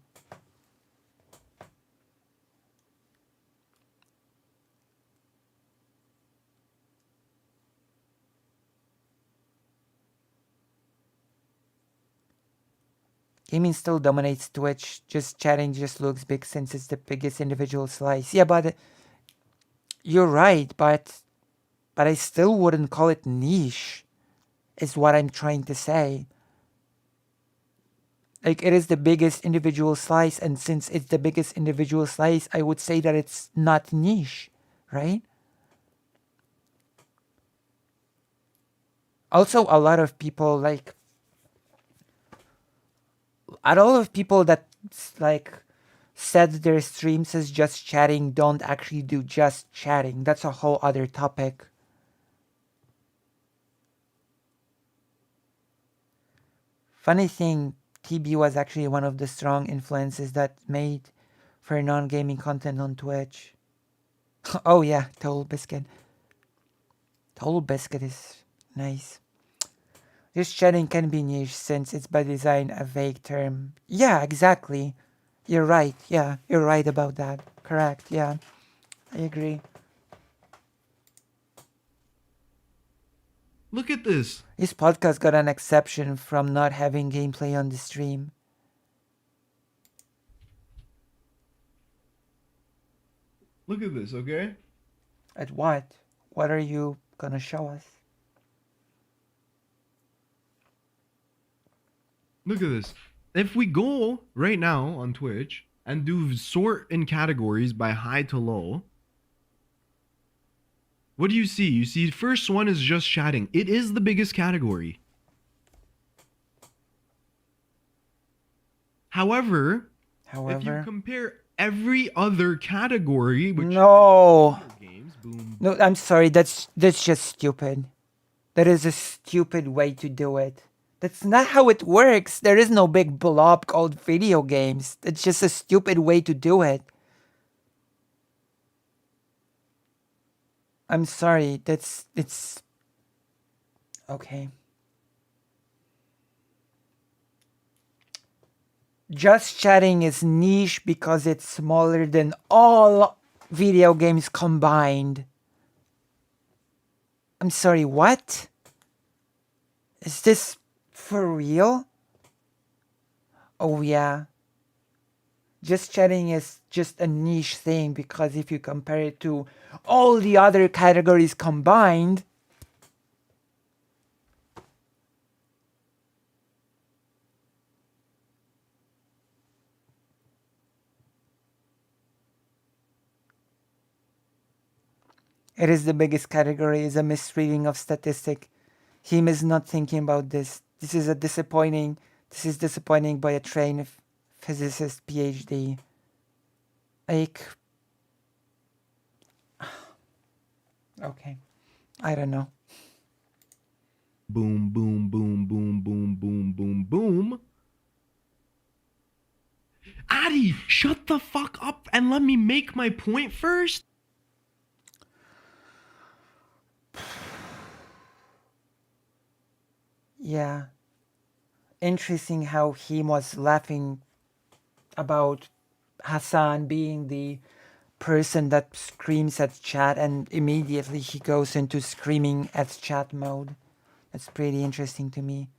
Gaming still dominates Twitch. Just chatting just looks big since it's the biggest individual slice. Yeah, but you're right, but I still wouldn't call it niche, is what I'm trying to say. Like, it is the biggest individual slice, and since it's the biggest individual slice, I would say that it's not niche, right? Also, a lot of people, like, a lot of people that, like, said their streams as just chatting don't actually do just chatting. That's a whole other topic. Funny thing, TB was actually one of the strong influences that made for non-gaming content on Twitch. Oh yeah, Total Biscuit. Total Biscuit is nice. Just chatting can be niche since it's by design a vague term. Yeah, exactly. You're right. Yeah, you're right about that. Correct. Yeah, I agree. Look at this. This podcast got an exception from not having gameplay on the stream. Look at this, okay? At what? What are you gonna show us? Look at this. If we go right now on Twitch and do sort in categories by high to low, what do you see? You see, first one is just chatting. It is the biggest category. However, if you compare every other category, which no, games, boom. No, I'm sorry. That's just stupid. That is a stupid way to do it. That's not how it works. There is no big blob called video games. It's just a stupid way to do it. I'm sorry. It's okay. Just chatting is niche because it's smaller than all video games combined. I'm sorry, what? Is this for real? Oh yeah. Just chatting is just a niche thing because if you compare it to all the other categories combined, it is the biggest category, is a misreading of statistic. Him is not thinking about this. This is disappointing by a trained physicist PhD. Like, Okay. I don't know. Boom, boom, boom, boom, boom, boom, boom, boom. Addy, shut the fuck up and let me make my point first. Yeah. Interesting how he was laughing about Hassan being the person that screams at chat and immediately he goes into screaming at chat mode. That's pretty interesting to me.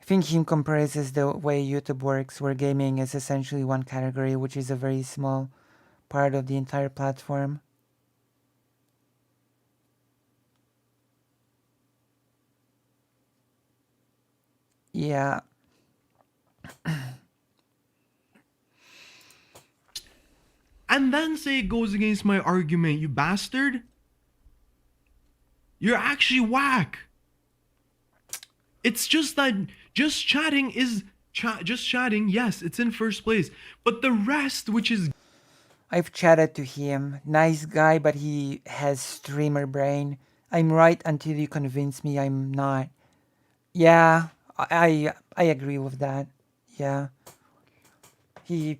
I think he comprises the way YouTube works, where gaming is essentially one category, which is a very small part of the entire platform. Yeah. And then say it goes against my argument, you bastard. You're actually whack. It's just that just chatting is just chatting. Yes, it's in first place, but the rest, which is I've chatted to him. Nice guy, but he has streamer brain. I'm right until you convince me I'm not. Yeah, I agree with that. Yeah. He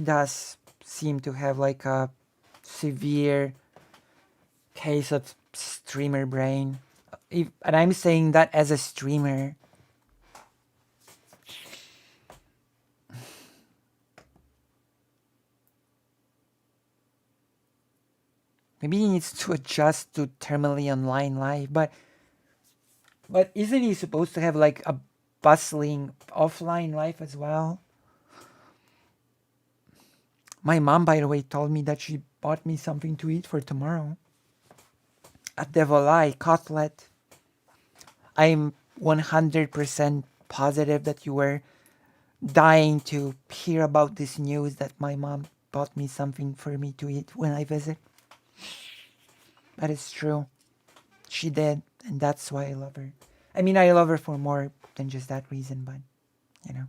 does seem to have like a severe case of streamer brain. And I'm saying that as a streamer. Maybe he needs to adjust to terminally online life, but isn't he supposed to have like a bustling offline life as well? My mom, by the way, told me that she bought me something to eat for tomorrow. A devolai cutlet. I'm 100% positive that you were dying to hear about this news that my mom bought me something for me to eat when I visit. That is true. She did, and that's why I love her. I mean, I love her for more than just that reason, but, you know.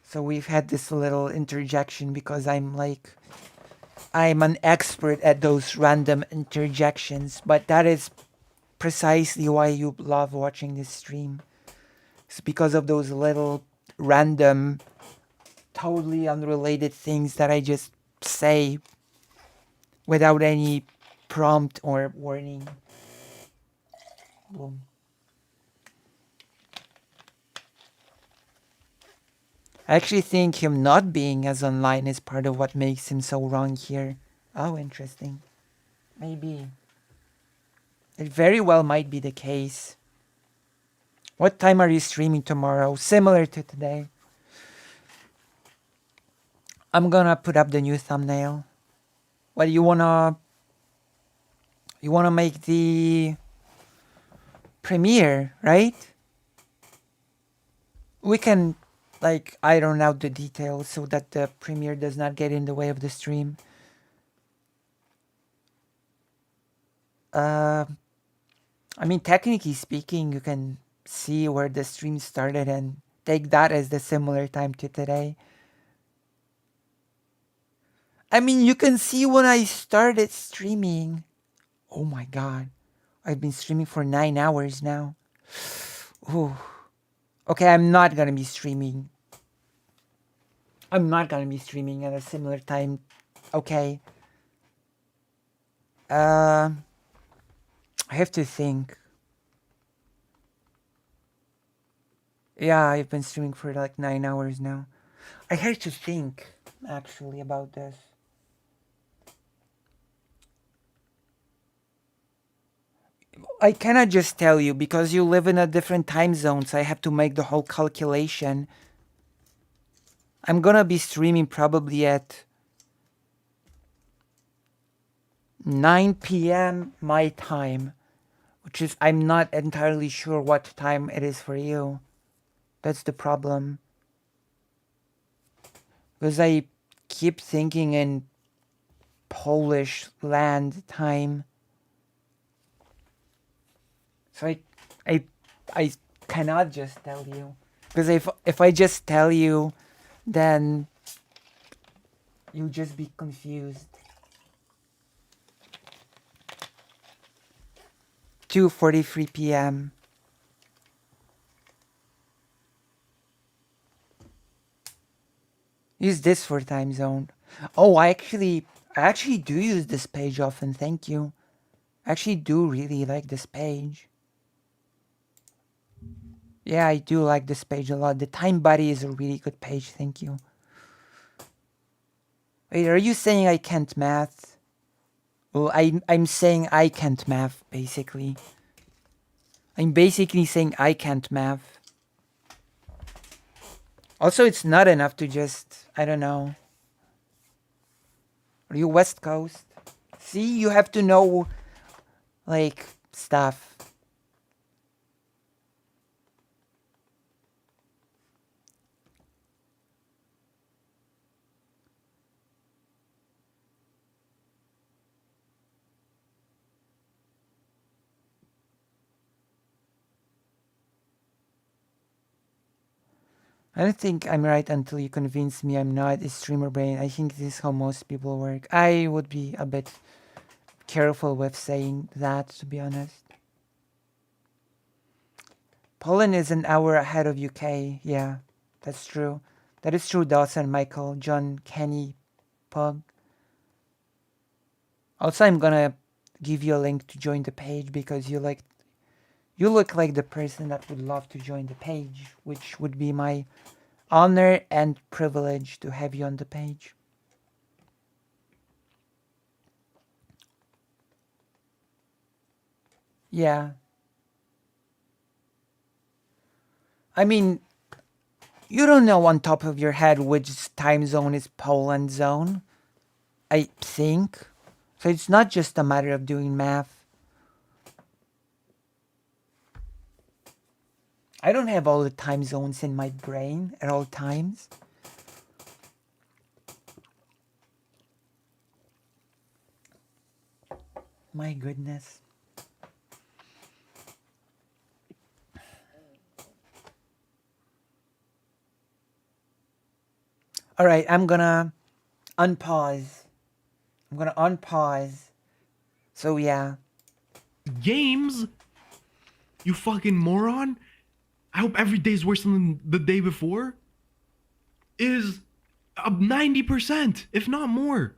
So we've had this little interjection because I'm an expert at those random interjections, but that is precisely why you love watching this stream. It's because of those little random, totally unrelated things that I just say without any prompt or warning. Boom. I actually think him not being as online is part of what makes him so wrong here. Oh, interesting. Maybe. It very well might be the case. What time are you streaming tomorrow? Similar to today. I'm gonna put up the new thumbnail. What, you wanna make the premiere, right? We can iron out the details so that the premiere does not get in the way of the stream. I mean, technically speaking, you can see where the stream started and take that as the similar time to today. I mean, you can see when I started streaming. Oh my god. I've been streaming for 9 hours now. Ooh. Okay, I'm not gonna be streaming. I'm not gonna be streaming at a similar time. Okay. I have to think. Yeah, I've been streaming for 9 hours now. I have to think, actually, about this. I cannot just tell you because you live in a different time zone, so I have to make the whole calculation. I'm gonna be streaming probably at 9 p.m. my time, which is, I'm not entirely sure what time it is for you. That's the problem. Because I keep thinking in Polish land time. So I cannot just tell you. Because if I just tell you then you'll just be confused. 2:43 p.m. Use this for time zone. Oh, I actually do use this page often. Thank you. I actually do really like this page. Yeah, I do like this page a lot. The Time Buddy is a really good page. Thank you. Wait, are you saying I can't math? Well, I'm saying I can't math, basically. I'm basically saying I can't math. Also, it's not enough to just, I don't know. Are you West Coast? See, you have to know, like, stuff. I don't think I'm right until you convince me I'm not a streamer brain. I think this is how most people work. I would be a bit careful with saying that, to be honest. Poland is an hour ahead of UK. Yeah, that's true. That is true, Dawson, Michael, John, Kenny, Pug. Also, I'm gonna give you a link to join the page because you look like the person that would love to join the page, which would be my honor and privilege to have you on the page. Yeah. I mean, you don't know on top of your head which time zone is Poland zone, I think. So it's not just a matter of doing math. I don't have all the time zones in my brain at all times. My goodness. All right, I'm gonna unpause. I'm gonna unpause. So yeah. Games? You fucking moron? I hope every day's worse than the day before. Is 90%, if not more.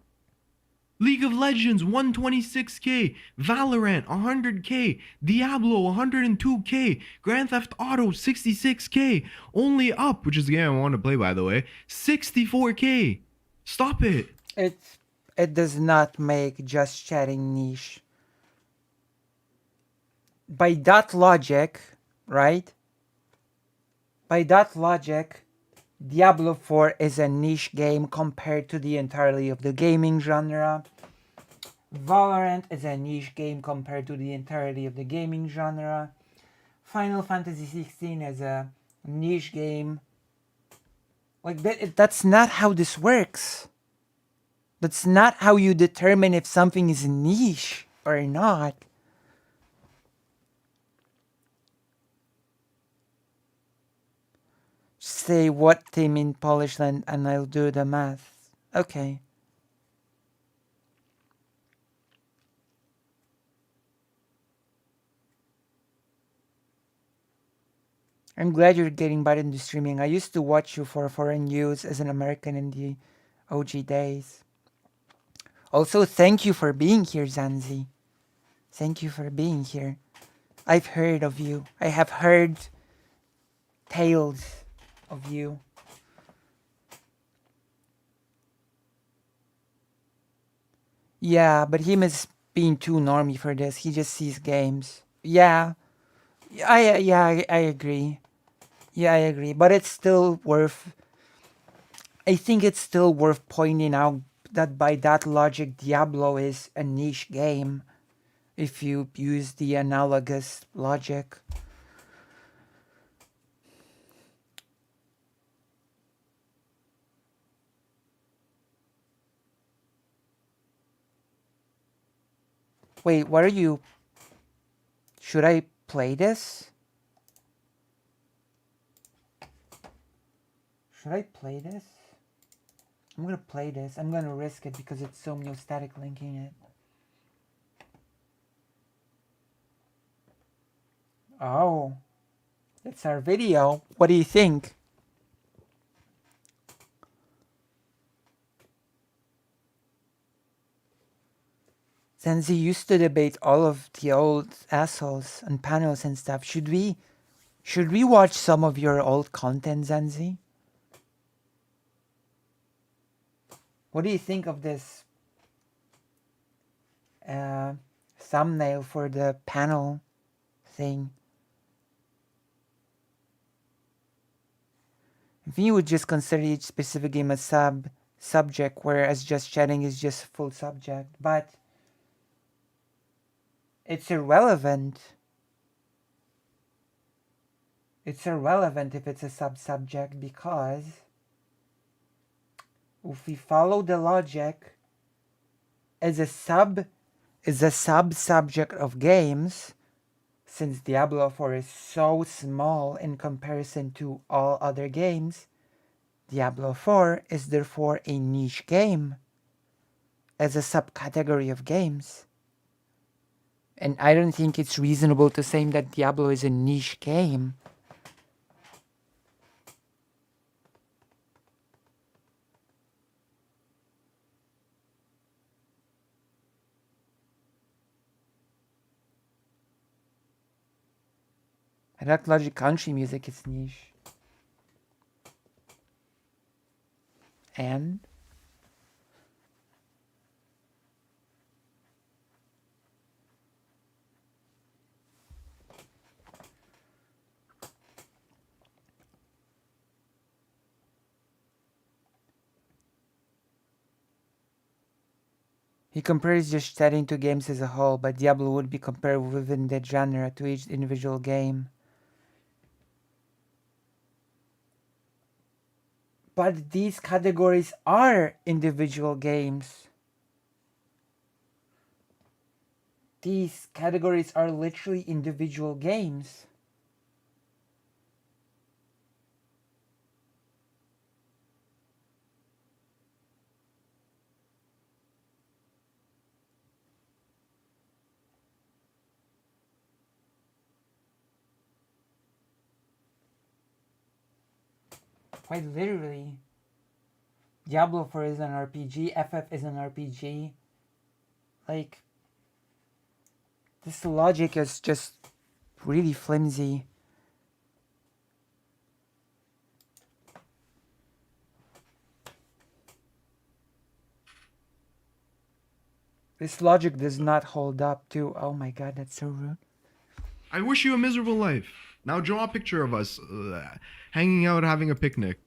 League of Legends 126k, Valorant 100k, Diablo 102k, Grand Theft Auto 66k, Only Up, which is the game I want to play by the way, 64k. Stop it. It does not make just chatting niche. By that logic, right? By that logic, Diablo 4 is a niche game compared to the entirety of the gaming genre. Valorant is a niche game compared to the entirety of the gaming genre. Final Fantasy 16 is a niche game. Like that's not how this works. That's not how you determine if something is niche or not. Say what team in Polish and I'll do the math. Okay. I'm glad you're getting back into streaming. I used to watch you for foreign news as an American in the OG days. Also, thank you for being here, Zanzi. Thank you for being here. I've heard of you. I have heard tales of you. Yeah, but him is being too normy for this. He just sees games. Yeah. I agree. Yeah, I agree. But it's still worth... I think it's still worth pointing out that by that logic, Diablo is a niche game. If you use the analogous logic. Wait, what are you... Should I play this? Should I play this? I'm gonna play this. I'm gonna risk it because it's so no static linking it. Oh, it's our video. What do you think? Zenzi used to debate all of the old assholes on panels and stuff. Should we watch some of your old content, Zenzi? What do you think of this thumbnail for the panel thing? If you would just consider each specific game a subject, whereas just chatting is just full subject, but it's irrelevant. It's irrelevant if it's a sub-subject because if we follow the logic, as a sub-subject of games, since Diablo 4 is so small in comparison to all other games, Diablo 4 is therefore a niche game as a subcategory of games. And I don't think it's reasonable to say that Diablo is a niche game. Rock Logic country music is niche. And he compares just chatting to games as a whole, but Diablo would be compared within that genre to each individual game. But these categories are individual games. These categories are literally individual games. Quite literally. Diablo 4 is an RPG, FF is an RPG. Like, this logic is just really flimsy. This logic does not hold up to... Oh my god, that's so rude. I wish you a miserable life. Now draw a picture of us hanging out having a picnic.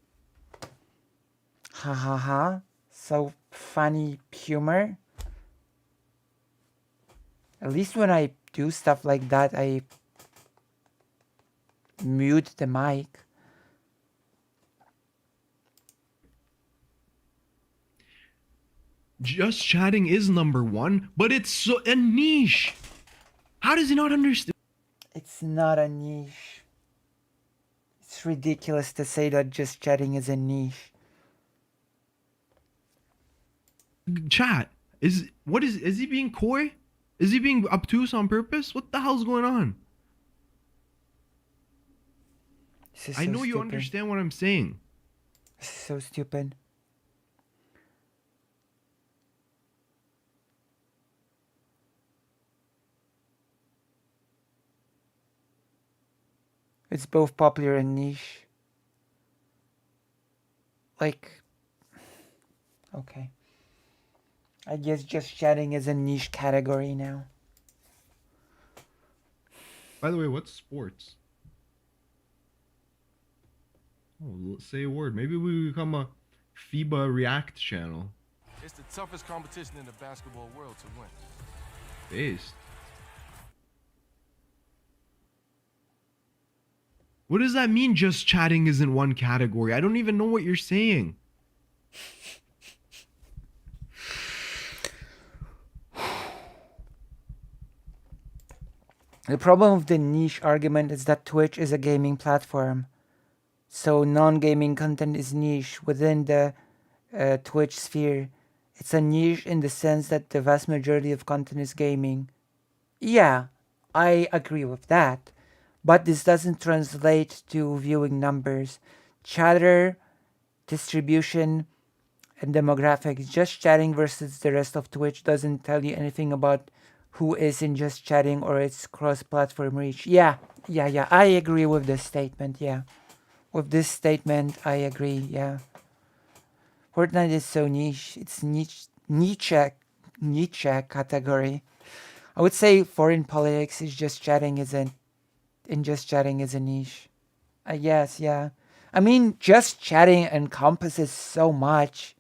Ha ha ha. So funny humor. At least when I do stuff like that, I mute the mic. Just chatting is number one, but it's so a niche. How does he not understand? It's not a niche. It's ridiculous to say that just chatting is a niche. Chat is he being coy? Is he being obtuse on purpose? What the hell's going on? I know you understand what I'm saying. This is so stupid. It's both popular and niche. Like, okay. I guess just chatting is a niche category now. By the way, what's sports? Oh, say a word. Maybe we become a FIBA React channel. It's the toughest competition in the basketball world to win. Based. What does that mean? Just chatting isn't one category. I don't even know what you're saying. The problem with the niche argument is that Twitch is a gaming platform. So non-gaming content is niche within the Twitch sphere. It's a niche in the sense that the vast majority of content is gaming. Yeah, I agree with that. But this doesn't translate to viewing numbers. Chatter, distribution, and demographics. Just chatting versus the rest of Twitch doesn't tell you anything about who is in just chatting or its cross-platform reach. Yeah, I agree with this statement, yeah. With this statement, I agree, yeah. Fortnite is so niche. It's niche category. I would say foreign politics is just chatting isn't, and just chatting is a niche. Yes, yeah. I mean, just chatting encompasses so much.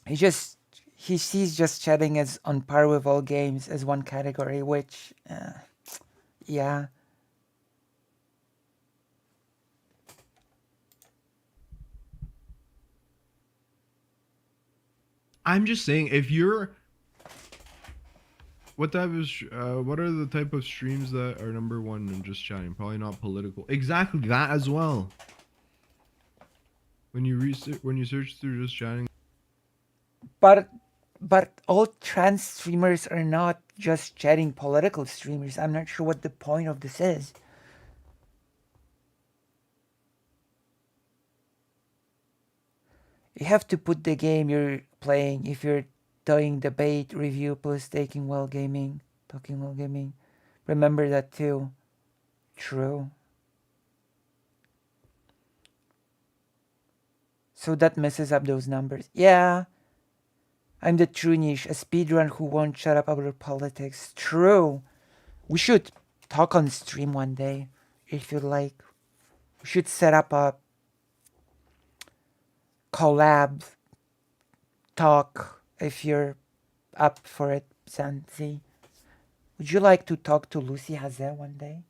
He sees just chatting as on par with all games as one category, which, yeah. I'm just saying, if you're, what are the type of streams that are number one in just chatting? Probably not political. Exactly that as well. When you search through just chatting. But all trans streamers are not just chatting political streamers. I'm not sure what the point of this is. You have to put the game you're playing if you're doing debate, review, plus talking while gaming. Remember that too. True. So that messes up those numbers. Yeah. I'm the true niche, a speedrun who won't shut up about politics. True. We should talk on stream one day, if you like. We should set up a collab talk if you're up for it, Sansi. Would you like to talk to Lucy Hazel one day?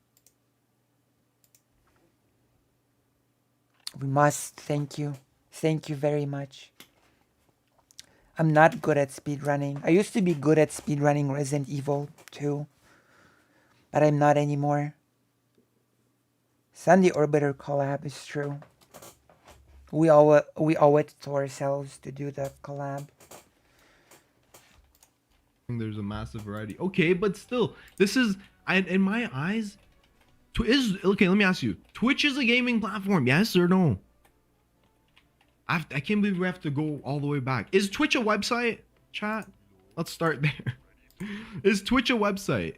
We must. Thank you. Thank you very much. I'm not good at speedrunning. I used to be good at speedrunning Resident Evil 2, but I'm not anymore. Sandy Orbiter collab is true. We owe it to ourselves to do the collab. There's a massive variety. Okay, but still, this is, in my eyes, okay, let me ask you. Twitch is a gaming platform, yes or no? I can't believe we have to go all the way back. Is Twitch a website, chat? Let's start there. Is Twitch a website?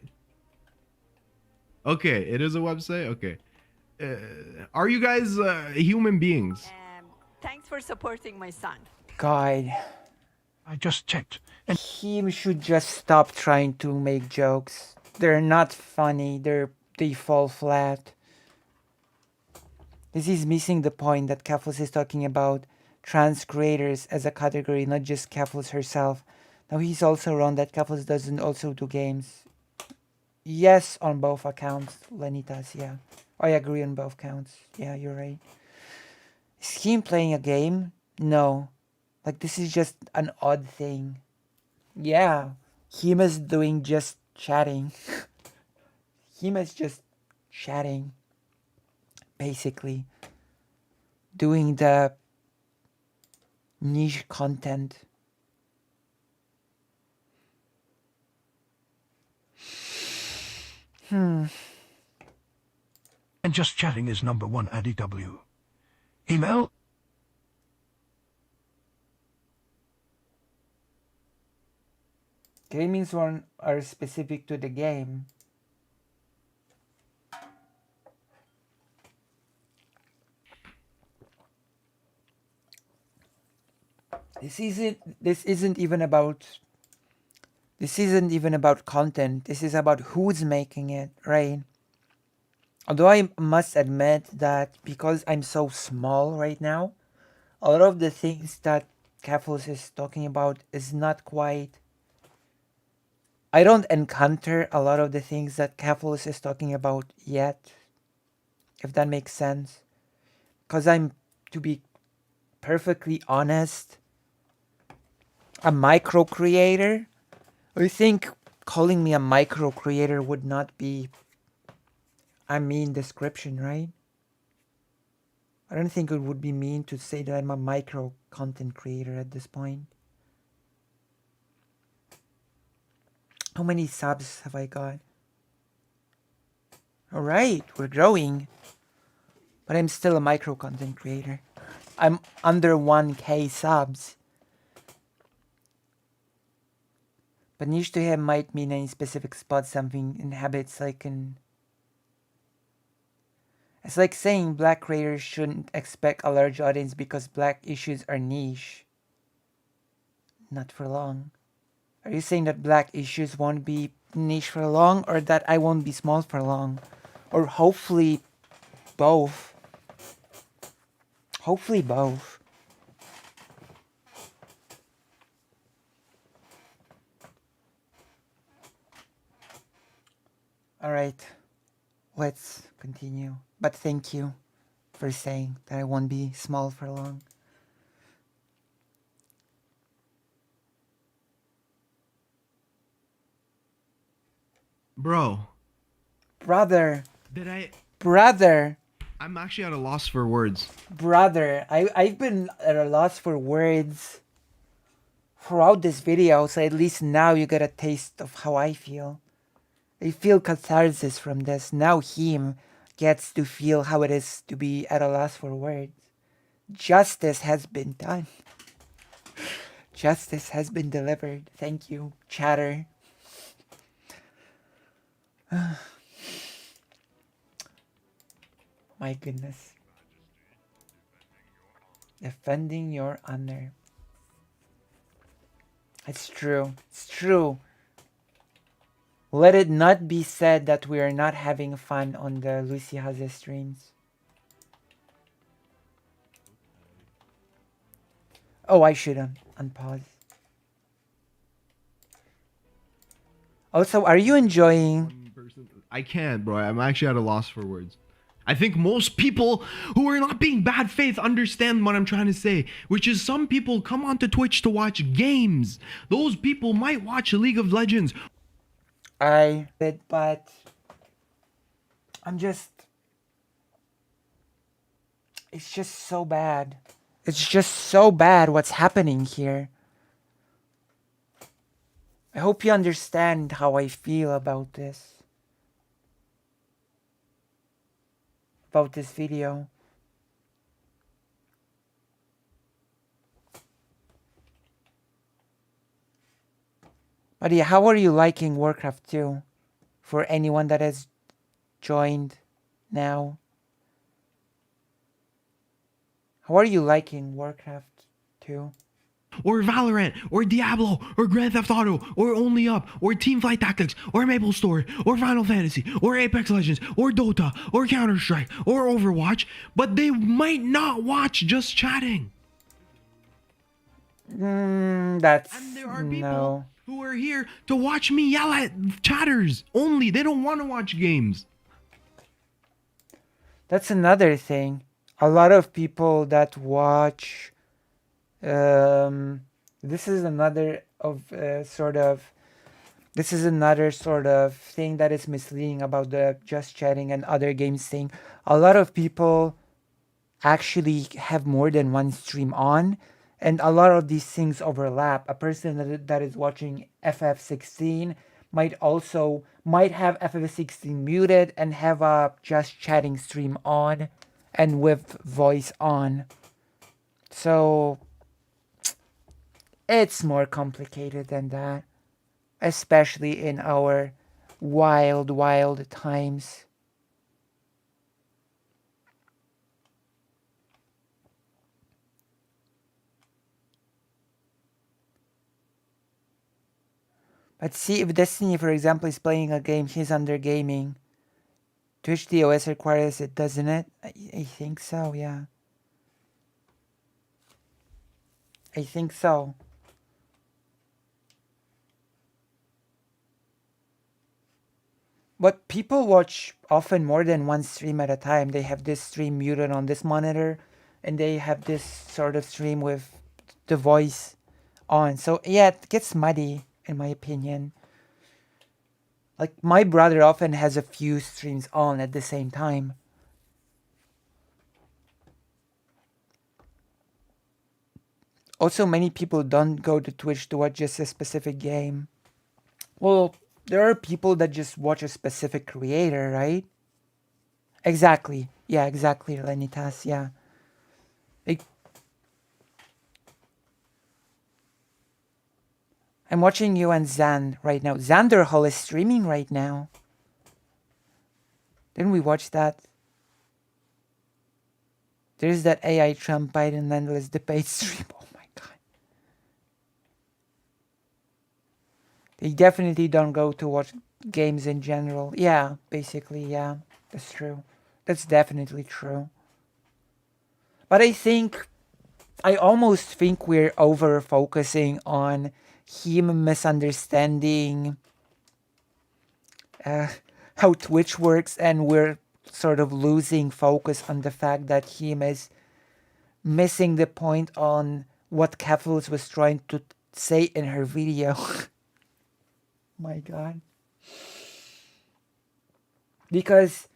Okay, it is a website? Okay. Are you guys human beings? Thanks for supporting my son. God. I just checked. He should just stop trying to make jokes. They're not funny. They fall flat. This is missing the point that Keffals is talking about trans creators as a category, not just Keffals herself. Now he's also wrong that Keffals doesn't also do games. Yes, on both accounts, Lenitas, yeah. I agree on both counts. Yeah, you're right. Is him playing a game? No. Like, this is just an odd thing. Yeah. Him is doing just chatting. Him is just chatting. Basically. Doing the niche content. And just chatting is number one at EW. Email? Gamings one are specific to the game. This isn't even about content. This is about who's making it, right? Although I must admit that because I'm so small right now, a lot of the things that Keffals is talking about is not quite. I don't encounter a lot of the things that Keffals is talking about yet, if that makes sense. Because I'm, to be perfectly honest, a micro creator. I think calling me a micro creator would not be a mean description, right? I don't think it would be mean to say that I'm a micro content creator at this point. How many subs have I got? Alright, we're growing. But I'm still a micro content creator. I'm under 1k subs. But niche to him might mean any specific spot something inhabits like an... It's like saying black creators shouldn't expect a large audience because black issues are niche. Not for long. Are you saying that black issues won't be niche for long, or that I won't be small for long? Or hopefully both. Hopefully both. Alright, let's continue. But thank you for saying that I won't be small for long. Bro. Brother. Did I... Brother. I'm actually at a loss for words. Brother, I've been at a loss for words throughout this video, so at least now you get a taste of how I feel. I feel catharsis from this. Now him gets to feel how it is to be at a loss for words. Justice has been done. Justice has been delivered. Thank you, chatter. My goodness. Defending your honor. It's true. It's true. Let it not be said that we are not having fun on the Lucy Haze streams. Oh, I should unpause. Also, are you enjoying... I can't, bro. I'm actually at a loss for words. I think most people who are not being bad faith understand what I'm trying to say, which is some people come onto Twitch to watch games. Those people might watch League of Legends. But I'm just... It's just so bad. It's just so bad what's happening here. I hope you understand how I feel about this. About this video. But yeah, how are you liking Warcraft 2? For anyone that has joined now. How are you liking Warcraft 2? Or Valorant, or Diablo, or Grand Theft Auto, or Only Up, or Teamfight Tactics, or MapleStory, or Final Fantasy, or Apex Legends, or Dota, or Counter-Strike, or Overwatch, but they might not watch just chatting. That's... And there are people who are here to watch me yell at chatters only. They don't want to watch games. That's another thing. A lot of people that watch... this is another sort of thing that is misleading about the just chatting and other games thing. A lot of people actually have more than one stream on, and a lot of these things overlap. A person that is watching FF16 might have FF16 muted and have a just chatting stream on and with voice on. So it's more complicated than that, especially in our wild times. But see, if Destiny, for example, is playing a game, he's under gaming. Twitch DOS requires it, doesn't it? I think so, yeah. I think so. But people watch often more than one stream at a time. They have this stream muted on this monitor, and they have this sort of stream with the voice on. So yeah, it gets muddy, in my opinion. Like my brother often has a few streams on at the same time. Also, many people don't go to Twitch to watch just a specific game. Well, there are people that just watch a specific creator, right? Exactly. Yeah, exactly, Lenitas. Yeah. Like, I'm watching you and Zan right now. Xanderhall is streaming right now. Didn't we watch that? There's that AI Trump Biden endless debate stream. Oh my god. They definitely don't go to watch games in general. Yeah, basically, yeah. That's true. That's definitely true. But I almost think we're over focusing on him misunderstanding how Twitch works, and we're sort of losing focus on the fact that him is missing the point on what Keffals was trying to say in her video. My god. Because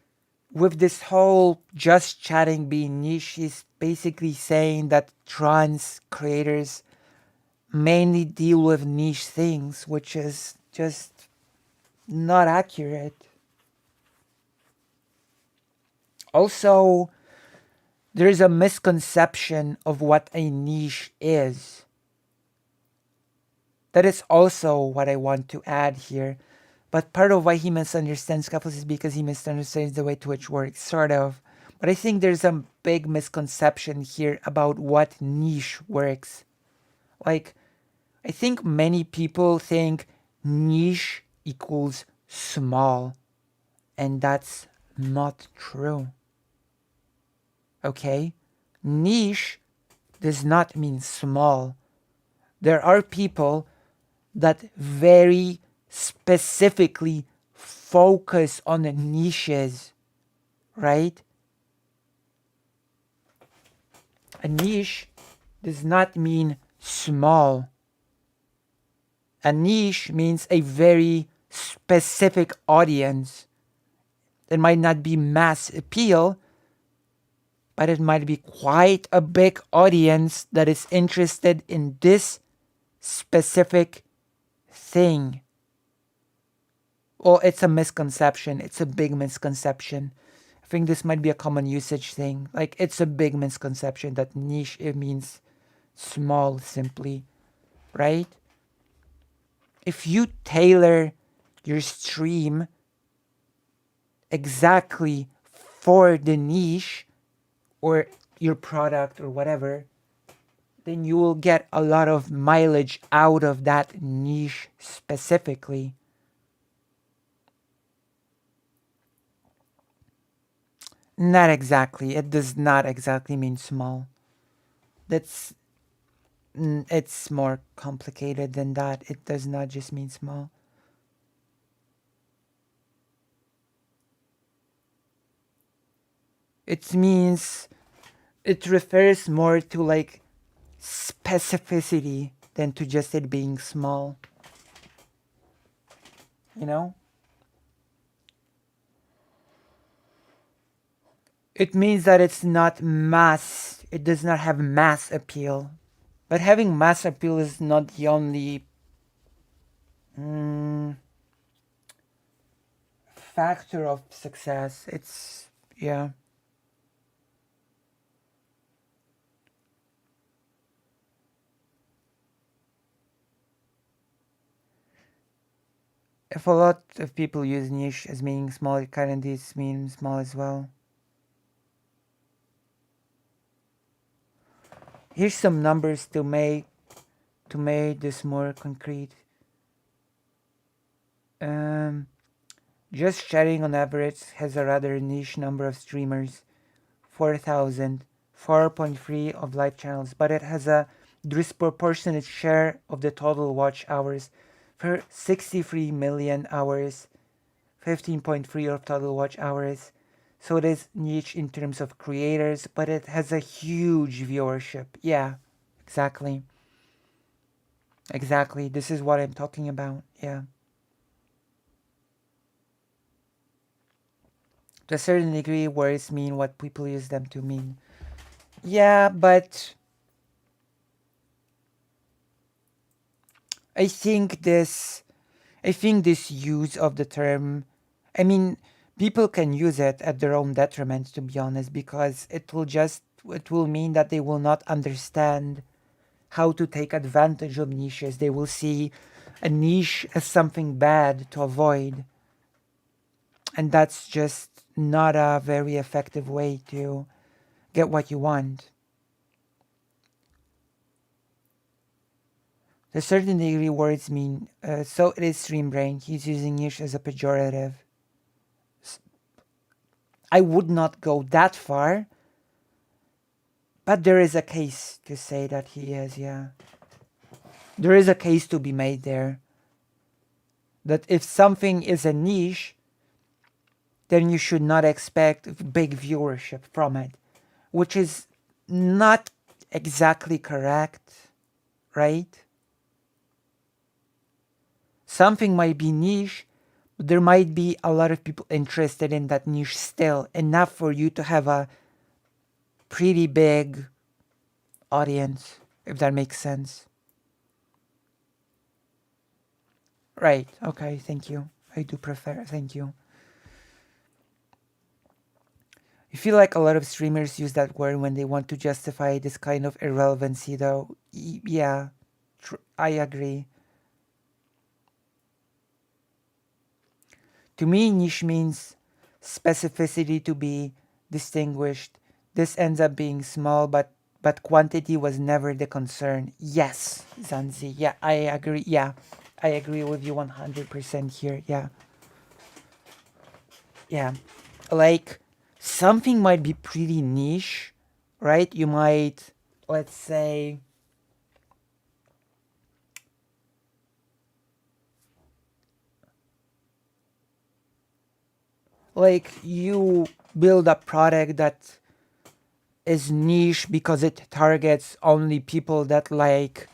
with this whole just chatting being niche, she's basically saying that trans creators mainly deal with niche things, which is just not accurate. Also, there is a misconception of what a niche is. That is also what I want to add here. But part of why he misunderstands Keffals is because he misunderstands the way Twitch works, sort of. But I think there's a big misconception here about what niche works. Like, I think many people think niche equals small, and that's not true. Okay? Niche does not mean small. There are people that very specifically focus on the niches, right? A niche does not mean small. A niche means a very specific audience. It might not be mass appeal, but it might be quite a big audience that is interested in this specific thing. Well, it's a misconception. It's a big misconception. I think this might be a common usage thing. Like, it's a big misconception that niche, it means small simply, right? If you tailor your stream exactly for the niche or your product or whatever, then you will get a lot of mileage out of that niche specifically. Not exactly. It does not exactly mean small. It's more complicated than that. It does not just mean small. It means, it refers more to like specificity than to just it being small. You know? It means that it's not mass. It does not have mass appeal. But having mass appeal is not the only factor of success. It's, yeah. If a lot of people use niche as meaning small, it kind of does mean small as well. Here's some numbers to make this more concrete. Just chatting on average has a rather niche number of streamers, 4,000, 4.3 of live channels, but it has a disproportionate share of the total watch hours, for 63 million hours, 15.3 of total watch hours. So it is niche in terms of creators, but it has a huge viewership. Yeah, exactly. Exactly. This is what I'm talking about. Yeah. To a certain degree, words mean what people use them to mean. Yeah, but I think this use of the term, I mean, people can use it at their own detriment, to be honest, because it will mean that they will not understand how to take advantage of niches. They will see a niche as something bad to avoid. And that's just not a very effective way to get what you want. To a certain degree, words mean, so it is Stream Brain. He's using niche as a pejorative. I would not go that far, but there is a case to say that he is, yeah. There is a case to be made there. That if something is a niche, then you should not expect big viewership from it, which is not exactly correct, right? Something might be niche, but there might be a lot of people interested in that niche still, enough for you to have a pretty big audience, if that makes sense. Right, okay, thank you. I do prefer, thank you. I feel like a lot of streamers use that word when they want to justify this kind of irrelevancy, though. Yeah, I agree. To me, niche means specificity to be distinguished. This ends up being small, but quantity was never the concern. Yes, Zanzi. Yeah, I agree. Yeah, I agree with you 100% here. Yeah. Yeah. Like, something might be pretty niche, right? You might, let's say, like you build a product that is niche because it targets only people that like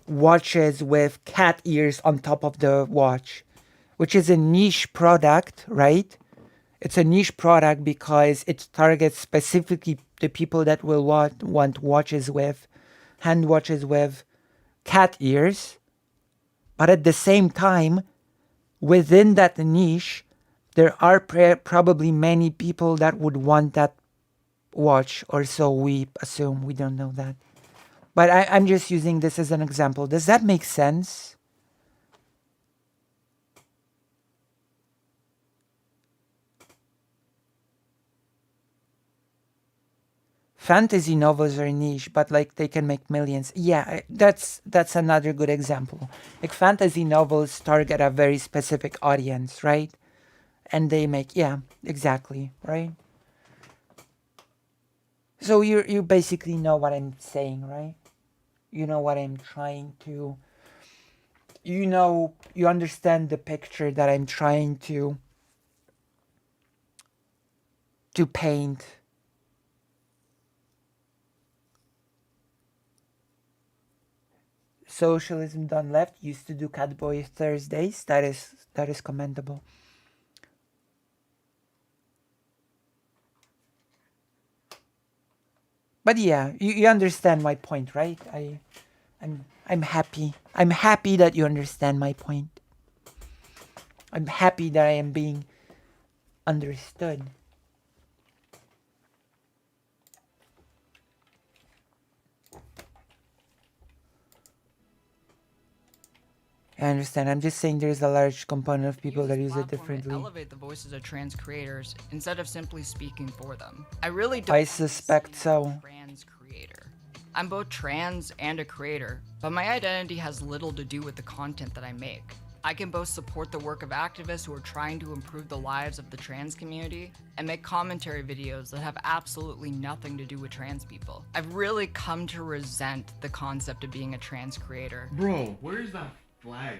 watches with cat ears on top of the watch, which is a niche product, right? It's a niche product because it targets specifically the people that will want watches with, hand watches with cat ears. But at the same time, within that niche, there are probably many people that would want that watch, or so we assume. We don't know that. But I'm just using this as an example. Does that make sense? Fantasy novels are niche, but like they can make millions. Yeah, that's another good example. Like fantasy novels target a very specific audience, right? And they make, yeah, exactly, right? So you basically know what I'm saying, right? You know what I'm trying to, you understand the picture that I'm trying to paint. Socialism done left used to do Catboy Thursdays. That is commendable. But yeah, you understand my point, right? I'm happy. I'm happy that you understand my point. I'm happy that I am being understood. I understand. I'm just saying there's a large component of people that use it differently. Elevate the voices of trans creators instead of simply speaking for them. I really don't. I suspect so. Trans creator. I'm both trans and a creator, but my identity has little to do with the content that I make. I can both support the work of activists who are trying to improve the lives of the trans community and make commentary videos that have absolutely nothing to do with trans people. I've really come to resent the concept of being a trans creator. Bro, where's that flag?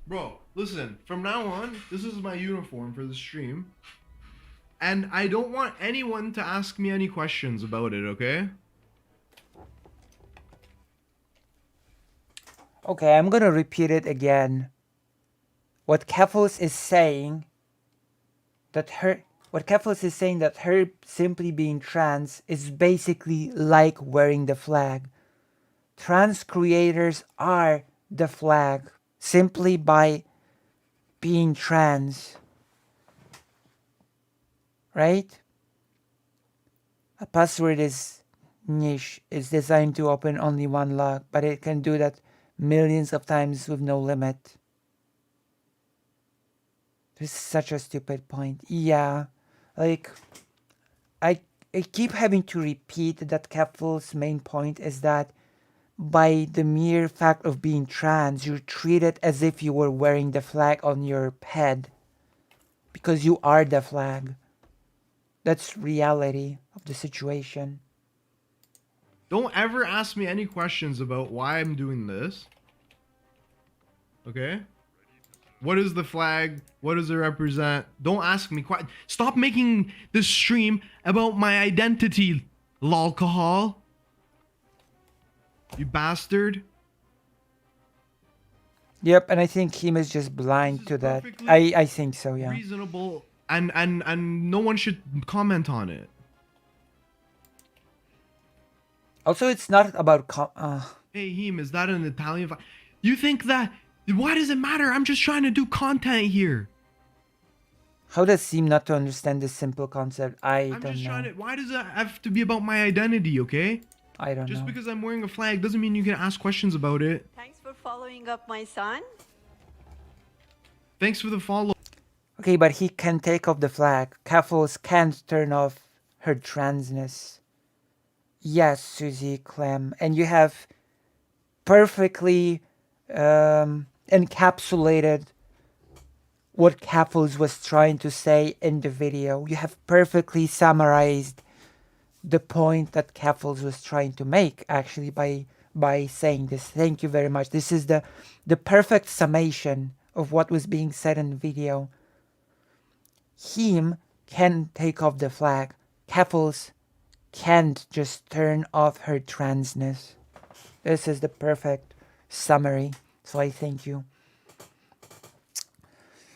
Bro, listen, from now on, this is my uniform for the stream. And I don't want anyone to ask me any questions about it, okay? Okay, I'm gonna repeat it again. What Keffals is saying that her simply being trans is basically like wearing the flag. Trans creators are the flag simply by being trans. Right? A password is niche. It's designed to open only one lock, but it can do that millions of times with no limit. This is such a stupid point. Yeah, like I keep having to repeat that Keffal's main point is that by the mere fact of being trans, you're treated as if you were wearing the flag on your head because you are the flag. That's reality of the situation. Don't ever ask me any questions about why I'm doing this. Okay? What is the flag? What does it represent? Don't ask me. Stop making this stream about my identity, lolcohol. You bastard. Yep, and I think him is just blind to that. I think so, yeah. Reasonable, and no one should comment on it. Also, it's not about Hey, Heem, is that an Italian flag? You think that? Why does it matter? I'm just trying to do content here. How does seem not to understand this simple concept? I I'm don't just know. trying to. Why does it have to be about my identity? Okay. I don't know. Just because I'm wearing a flag doesn't mean you can ask questions about it. Thanks for following up my son. Thanks for the follow. Okay, but he can take off the flag. Keffals can't turn off her transness. Yes, Susie Clem, and you have perfectly encapsulated what Keffals was trying to say in the video. You have perfectly summarized the point that Keffals was trying to make, actually, by saying this. Thank you very much. This is the perfect summation of what was being said in the video. Him can take off the flag. Keffals can't just turn off her transness. This is the perfect summary. So I thank you.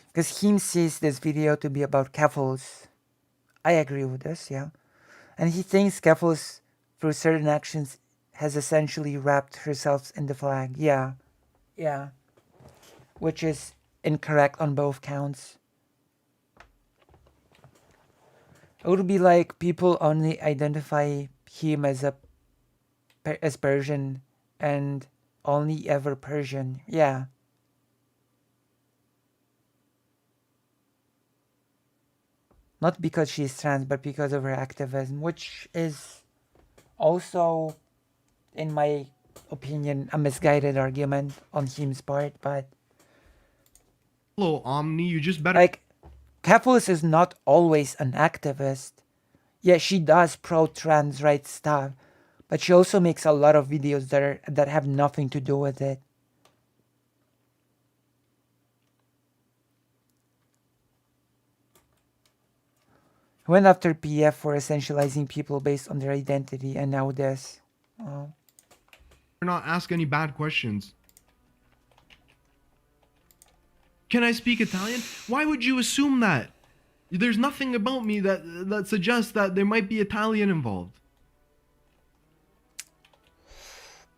Because Him sees this video to be about Keffals. I agree with this, yeah. And he thinks Keffals, through certain actions, has essentially wrapped herself in the flag. Yeah. Yeah. Which is incorrect on both counts. It would be like people only identify him as Persian and only ever Persian. Yeah. Not because she's trans, but because of her activism, which is also, in my opinion, a misguided argument on Him's part, but... Hello, Omni, you just better... Like, Keffals is not always an activist. Yeah, she does pro-trans rights stuff, but she also makes a lot of videos that have nothing to do with it. Went after PF for essentializing people based on their identity, and now this. Oh. Not ask any bad questions. Can I speak Italian? Why would you assume that? There's nothing about me that suggests that there might be Italian involved.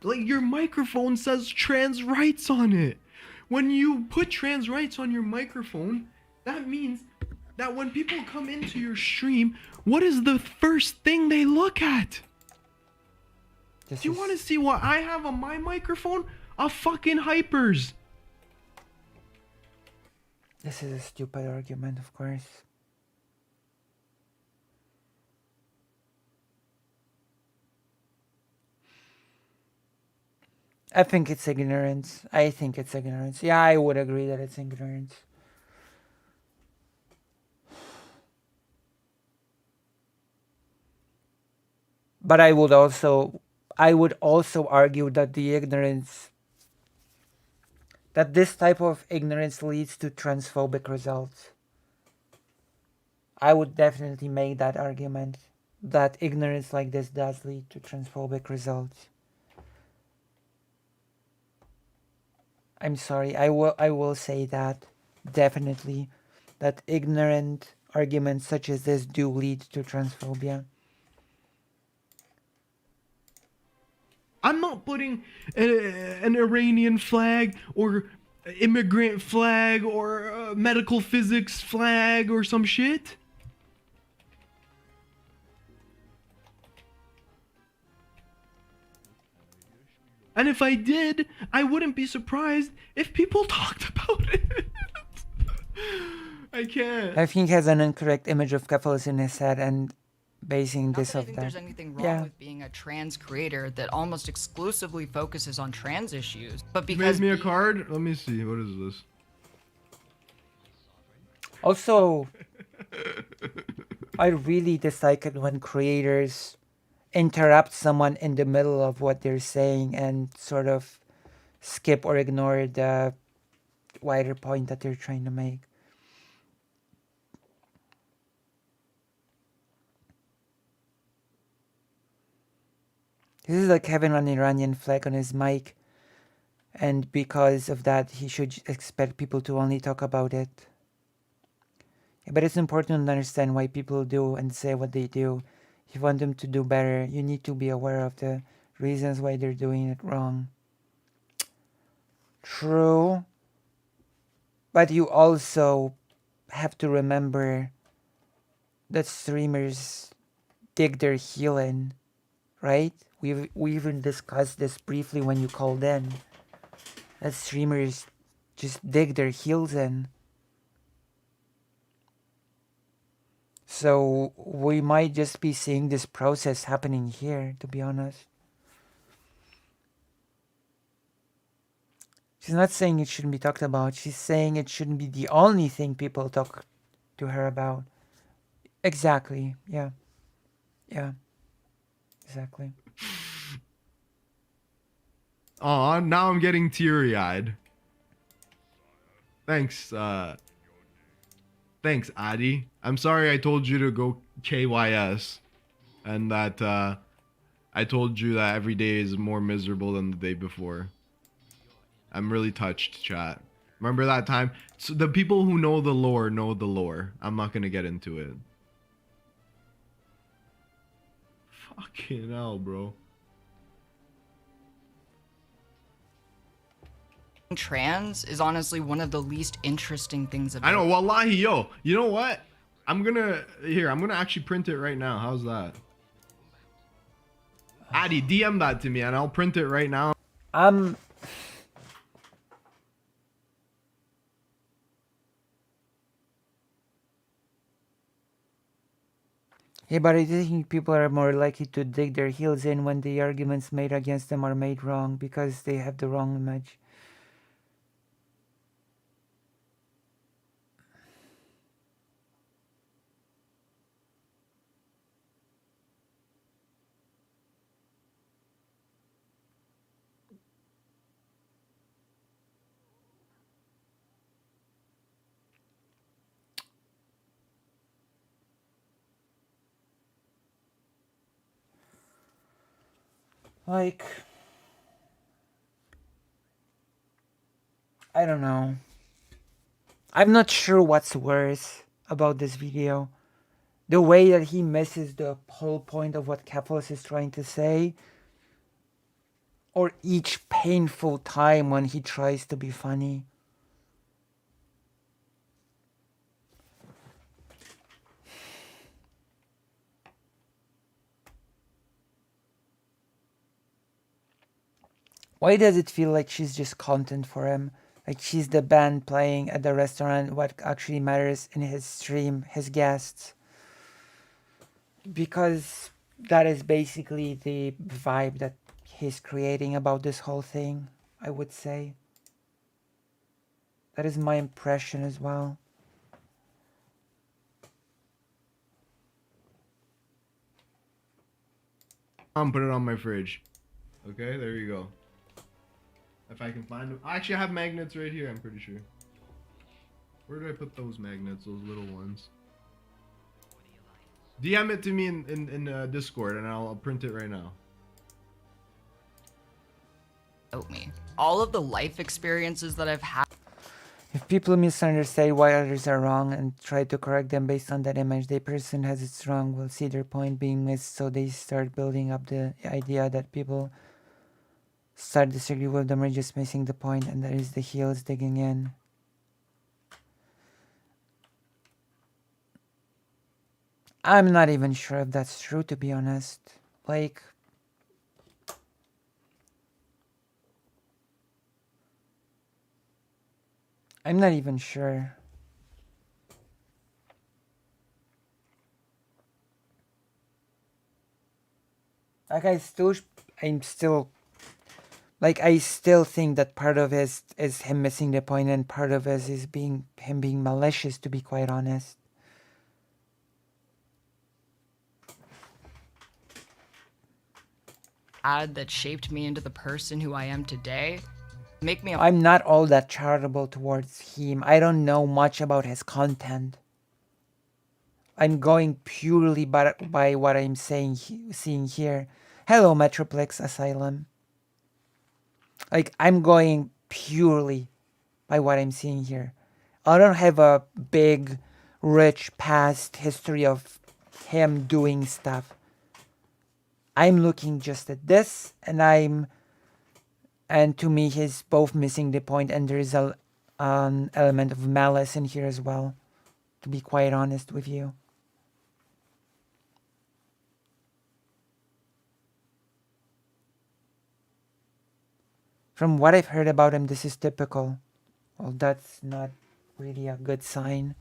Like, your microphone says trans rights on it. When you put trans rights on your microphone, that means that when people come into your stream, what is the first thing they look at? Do you want to see what I have on my microphone? A fucking hypers. This is a stupid argument, of course. I think it's ignorance. I think it's ignorance. Yeah, I would agree that it's ignorance. But I would also argue that the ignorance, that this type of ignorance leads to transphobic results. I would definitely make that argument, that ignorance like this does lead to transphobic results. I'm sorry. I will say that definitely that ignorant arguments such as this do lead to transphobia. I'm not putting an Iranian flag or immigrant flag or medical physics flag or some shit. And if I did, I wouldn't be surprised if people talked about it. I can't. I think he has an incorrect image of Keffals in his head and basing Not this that I off think that. there's anything wrong Yeah. with being a trans creator that almost exclusively focuses on trans issues, but Made because me a card? Let me see. What is this? Also, I really dislike it when creators interrupt someone in the middle of what they're saying and sort of skip or ignore the wider point that they're trying to make. This is like having an Iranian flag on his mic, and because of that, he should expect people to only talk about it. Yeah, but it's important to understand why people do and say what they do. If you want them to do better, you need to be aware of the reasons why they're doing it wrong. True. But you also have to remember that streamers dig their heel in, right? We even discussed this briefly when you called in. That streamers just dig their heels in. So we might just be seeing this process happening here, to be honest. She's not saying it shouldn't be talked about. She's saying it shouldn't be the only thing people talk to her about. Exactly. Yeah. Yeah. Exactly. Aw, now I'm getting teary-eyed. Thanks, thanks, Adi. I'm sorry I told you to go KYS. And that, I told you that every day is more miserable than the day before. I'm really touched, chat. Remember that time? So the people who know the lore know the lore. I'm not gonna get into it. Fucking hell, bro. trans is honestly one of the least interesting things about I know, wallahi, yo. You know what? I'm gonna actually print it right now. How's that? Adi, DM that to me and I'll print it right now. Yeah, but I think people are more likely to dig their heels in when the arguments made against them are made wrong because they have the wrong image. Like, I don't know. I'm not sure what's worse about this video. The way that he misses the whole point of what Keffals is trying to say, or each painful time when he tries to be funny. Why does it feel like she's just content for him? Like she's the band playing at the restaurant, what actually matters in his stream, his guests. Because that is basically the vibe that he's creating about this whole thing, I would say. That is my impression as well. Put it on my fridge. Okay, there you go. If I can find them. I actually have magnets right here, I'm pretty sure. Where did I put those magnets, those little ones? DM it to me in Discord and I'll print it right now. me. All of the life experiences that I've had. If people misunderstand why others are wrong and try to correct them based on that image, the person has it's wrong will see their point being missed, so they start building up the idea that people start disagree with them or just missing the point, and that is the heels digging in. I'm not even sure if that's true, to be honest. Like, I'm not even sure. Like, I still think that part of it is him missing the point, and part of it is him being malicious, to be quite honest. That shaped me into the person who I am today. Make me. I'm not all that charitable towards him. I don't know much about his content. I'm going purely by what I'm seeing here. Hello, Metroplex Asylum. Like, I'm going purely by what I'm seeing here. I don't have a big, rich past history of him doing stuff. I'm looking just at this, and to me, he's both missing the point, and there is an element of malice in here as well, to be quite honest with you. From what I've heard about him, this is typical. Well, that's not really a good sign.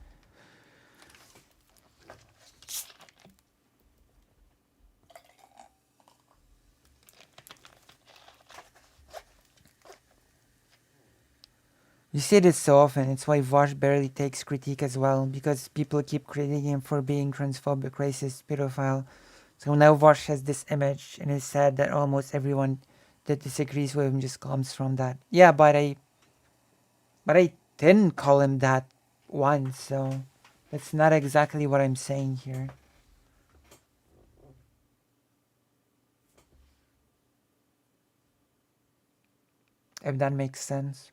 You see this so often. It's why Vosh barely takes critique as well, because people keep critiquing him for being transphobic, racist, pedophile. So now Vosh has this image, and it's sad that almost everyone that disagrees with him just comes from that. Yeah, but I didn't call him that once, so that's not exactly what I'm saying here. If that makes sense.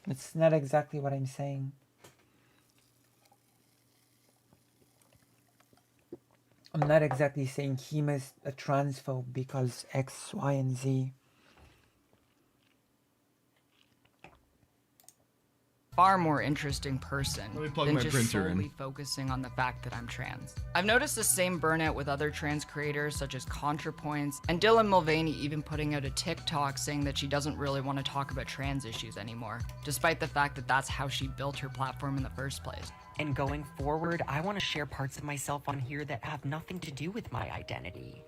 It's not exactly what I'm saying. I'm not exactly saying he is a transphobe because X, Y, and Z. Far more interesting person than my just printer solely in. focusing on the fact that I'm trans. I've noticed the same burnout with other trans creators such as ContraPoints, and Dylan Mulvaney even putting out a TikTok saying that she doesn't really want to talk about trans issues anymore, despite the fact that that's how she built her platform in the first place. And going forward, I want to share parts of myself on here that have nothing to do with my identity.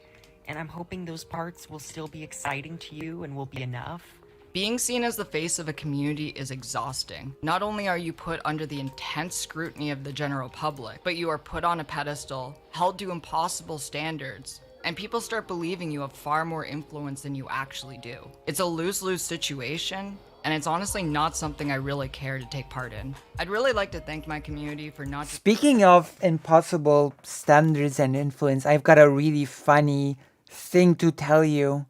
And I'm hoping those parts will still be exciting to you and will be enough. Being seen as the face of a community is exhausting. Not only are you put under the intense scrutiny of the general public, but you are put on a pedestal, held to impossible standards, and people start believing you have far more influence than you actually do. It's a lose-lose situation, and it's honestly not something I really care to take part in. I'd really like to thank my community for not just— Speaking of impossible standards and influence, I've got a really funny thing to tell you.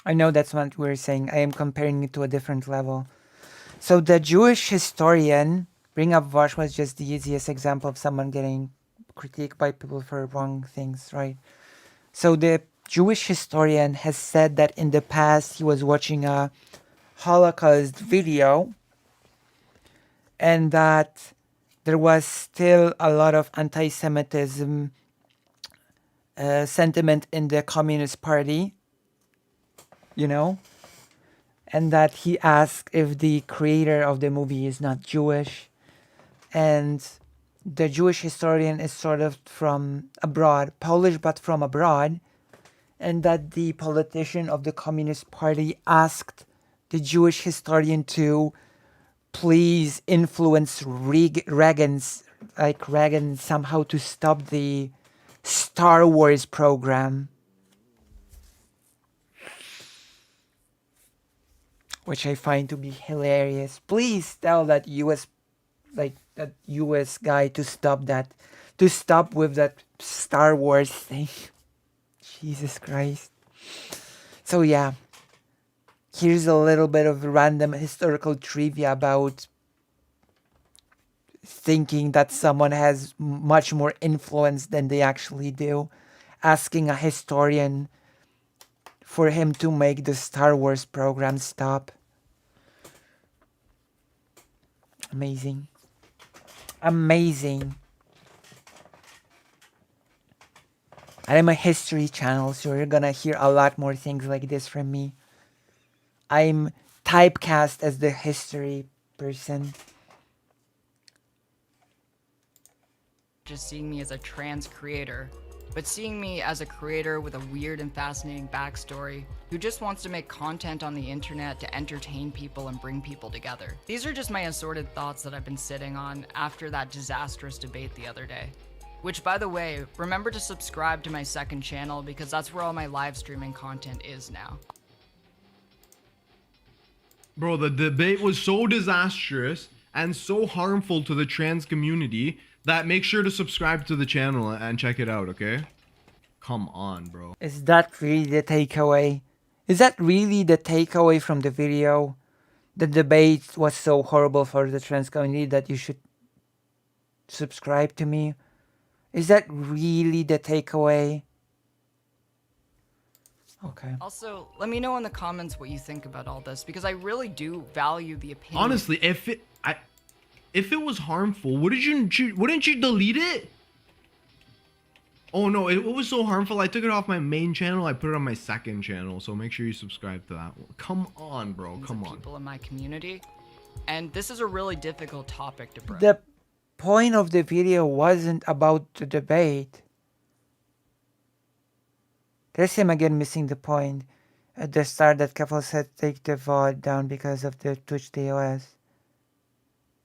I know that's what we're saying. I am comparing it to a different level. So the Jewish historian, bring up Vosh was just the easiest example of someone getting critiqued by people for wrong things, right? So the Jewish historian has said that in the past he was watching a Holocaust video and that there was still a lot of anti-Semitism sentiment in the Communist Party, you know, and that he asked if the creator of the movie is not Jewish. And the Jewish historian is sort of from abroad, Polish but from abroad, and that the politician of the Communist Party asked the Jewish historian to please influence Reagan somehow to stop the Star Wars program. Which I find to be hilarious. Please tell that US guy to stop with that Star Wars thing. Jesus Christ. So yeah, here's a little bit of random historical trivia about thinking that someone has much more influence than they actually do. Asking a historian for him to make the Star Wars program stop. Amazing. Amazing. I'm a history channel, so you're gonna hear a lot more things like this from me. I'm typecast as the history person. Just seeing me as a trans creator, but seeing me as a creator with a weird and fascinating backstory who just wants to make content on the internet to entertain people and bring people together. These are just my assorted thoughts that I've been sitting on after that disastrous debate the other day. Which, by the way, remember to subscribe to my second channel because that's where all my live streaming content is now. Bro, the debate was so disastrous and so harmful to the trans community that make sure to subscribe to the channel and check it out, okay? Come on, bro. Is that really the takeaway? Is that really the takeaway from the video? The debate was so horrible for the trans community that you should subscribe to me? Is that really the takeaway? Okay. Also, let me know in the comments what you think about all this because I really do value the opinion. Honestly, if it was harmful, wouldn't you delete it? Oh no, it was so harmful. I took it off my main channel. I put it on my second channel. So make sure you subscribe to that one. Come on, bro. Come on. People in my community, and this is a really difficult topic to broach. The point of the video wasn't about the debate. There's him again missing the point at the start that Keffals said take the VOD down because of the Twitch DOS.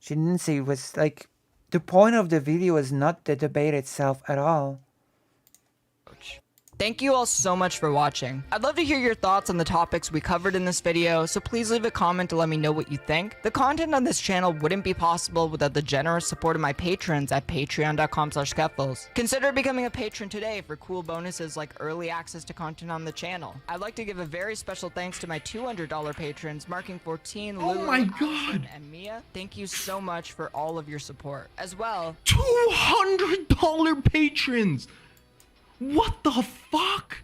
She didn't say it was like the point of the video is not the debate itself at all. Thank you all so much for watching. I'd love to hear your thoughts on the topics we covered in this video, so please leave a comment to let me know what you think. The content on this channel wouldn't be possible without the generous support of my patrons at patreon.com/Keffals. Consider becoming a patron today for cool bonuses like early access to content on the channel. I'd like to give a very special thanks to my $200 patrons, marking 14, Oh Lulu, my Allison, and Mia. Thank you so much for all of your support. As well, $200 patrons! What the fuck?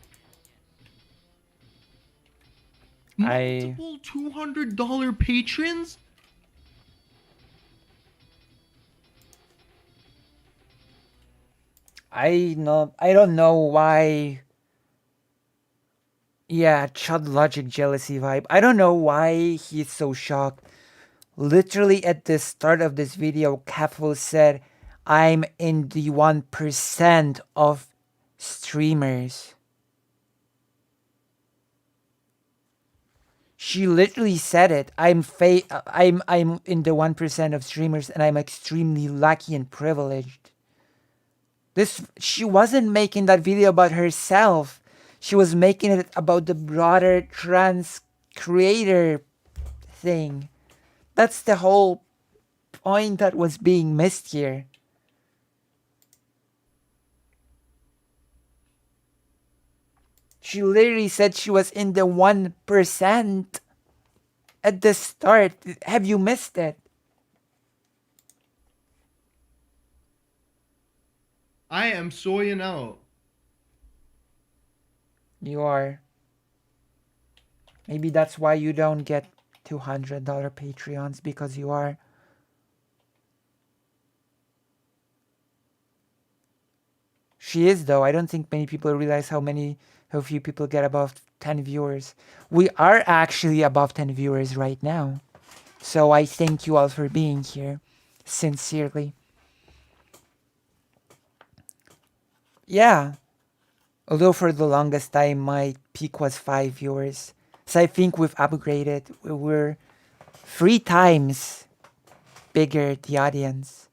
Multiple $200 patrons? I don't know why. Yeah, Chud Logic jealousy vibe. I don't know why he's so shocked. Literally at the start of this video, Keffals said, I'm in the 1% of streamers. She literally said it. I'm in the 1% of streamers and I'm extremely lucky and privileged. She wasn't making that video about herself. She was making it about the broader trans creator thing. That's the whole point that was being missed here. She literally said she was in the 1% at the start. Have you missed it? I am soying out. You are. Maybe that's why you don't get $200 Patreons, because you are. She is, though. I don't think many people realize how few people get above 10 viewers. We are actually above 10 viewers right now. So I thank you all for being here. Sincerely. Yeah. Although for the longest time, my peak was 5 viewers. So I think we've upgraded. We're 3 times bigger, the audience.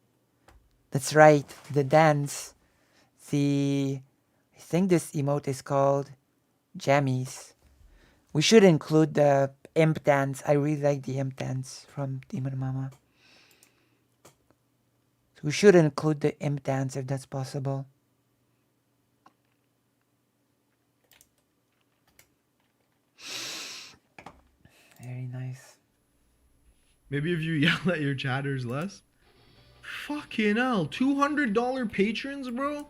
That's right. The dance. I think this emote is called Jammies. We should include the imp dance. I really like the imp dance from Demon Mama. So we should include the imp dance if that's possible. Maybe if you yell at your chatters less. Fucking hell, $200 patrons, bro.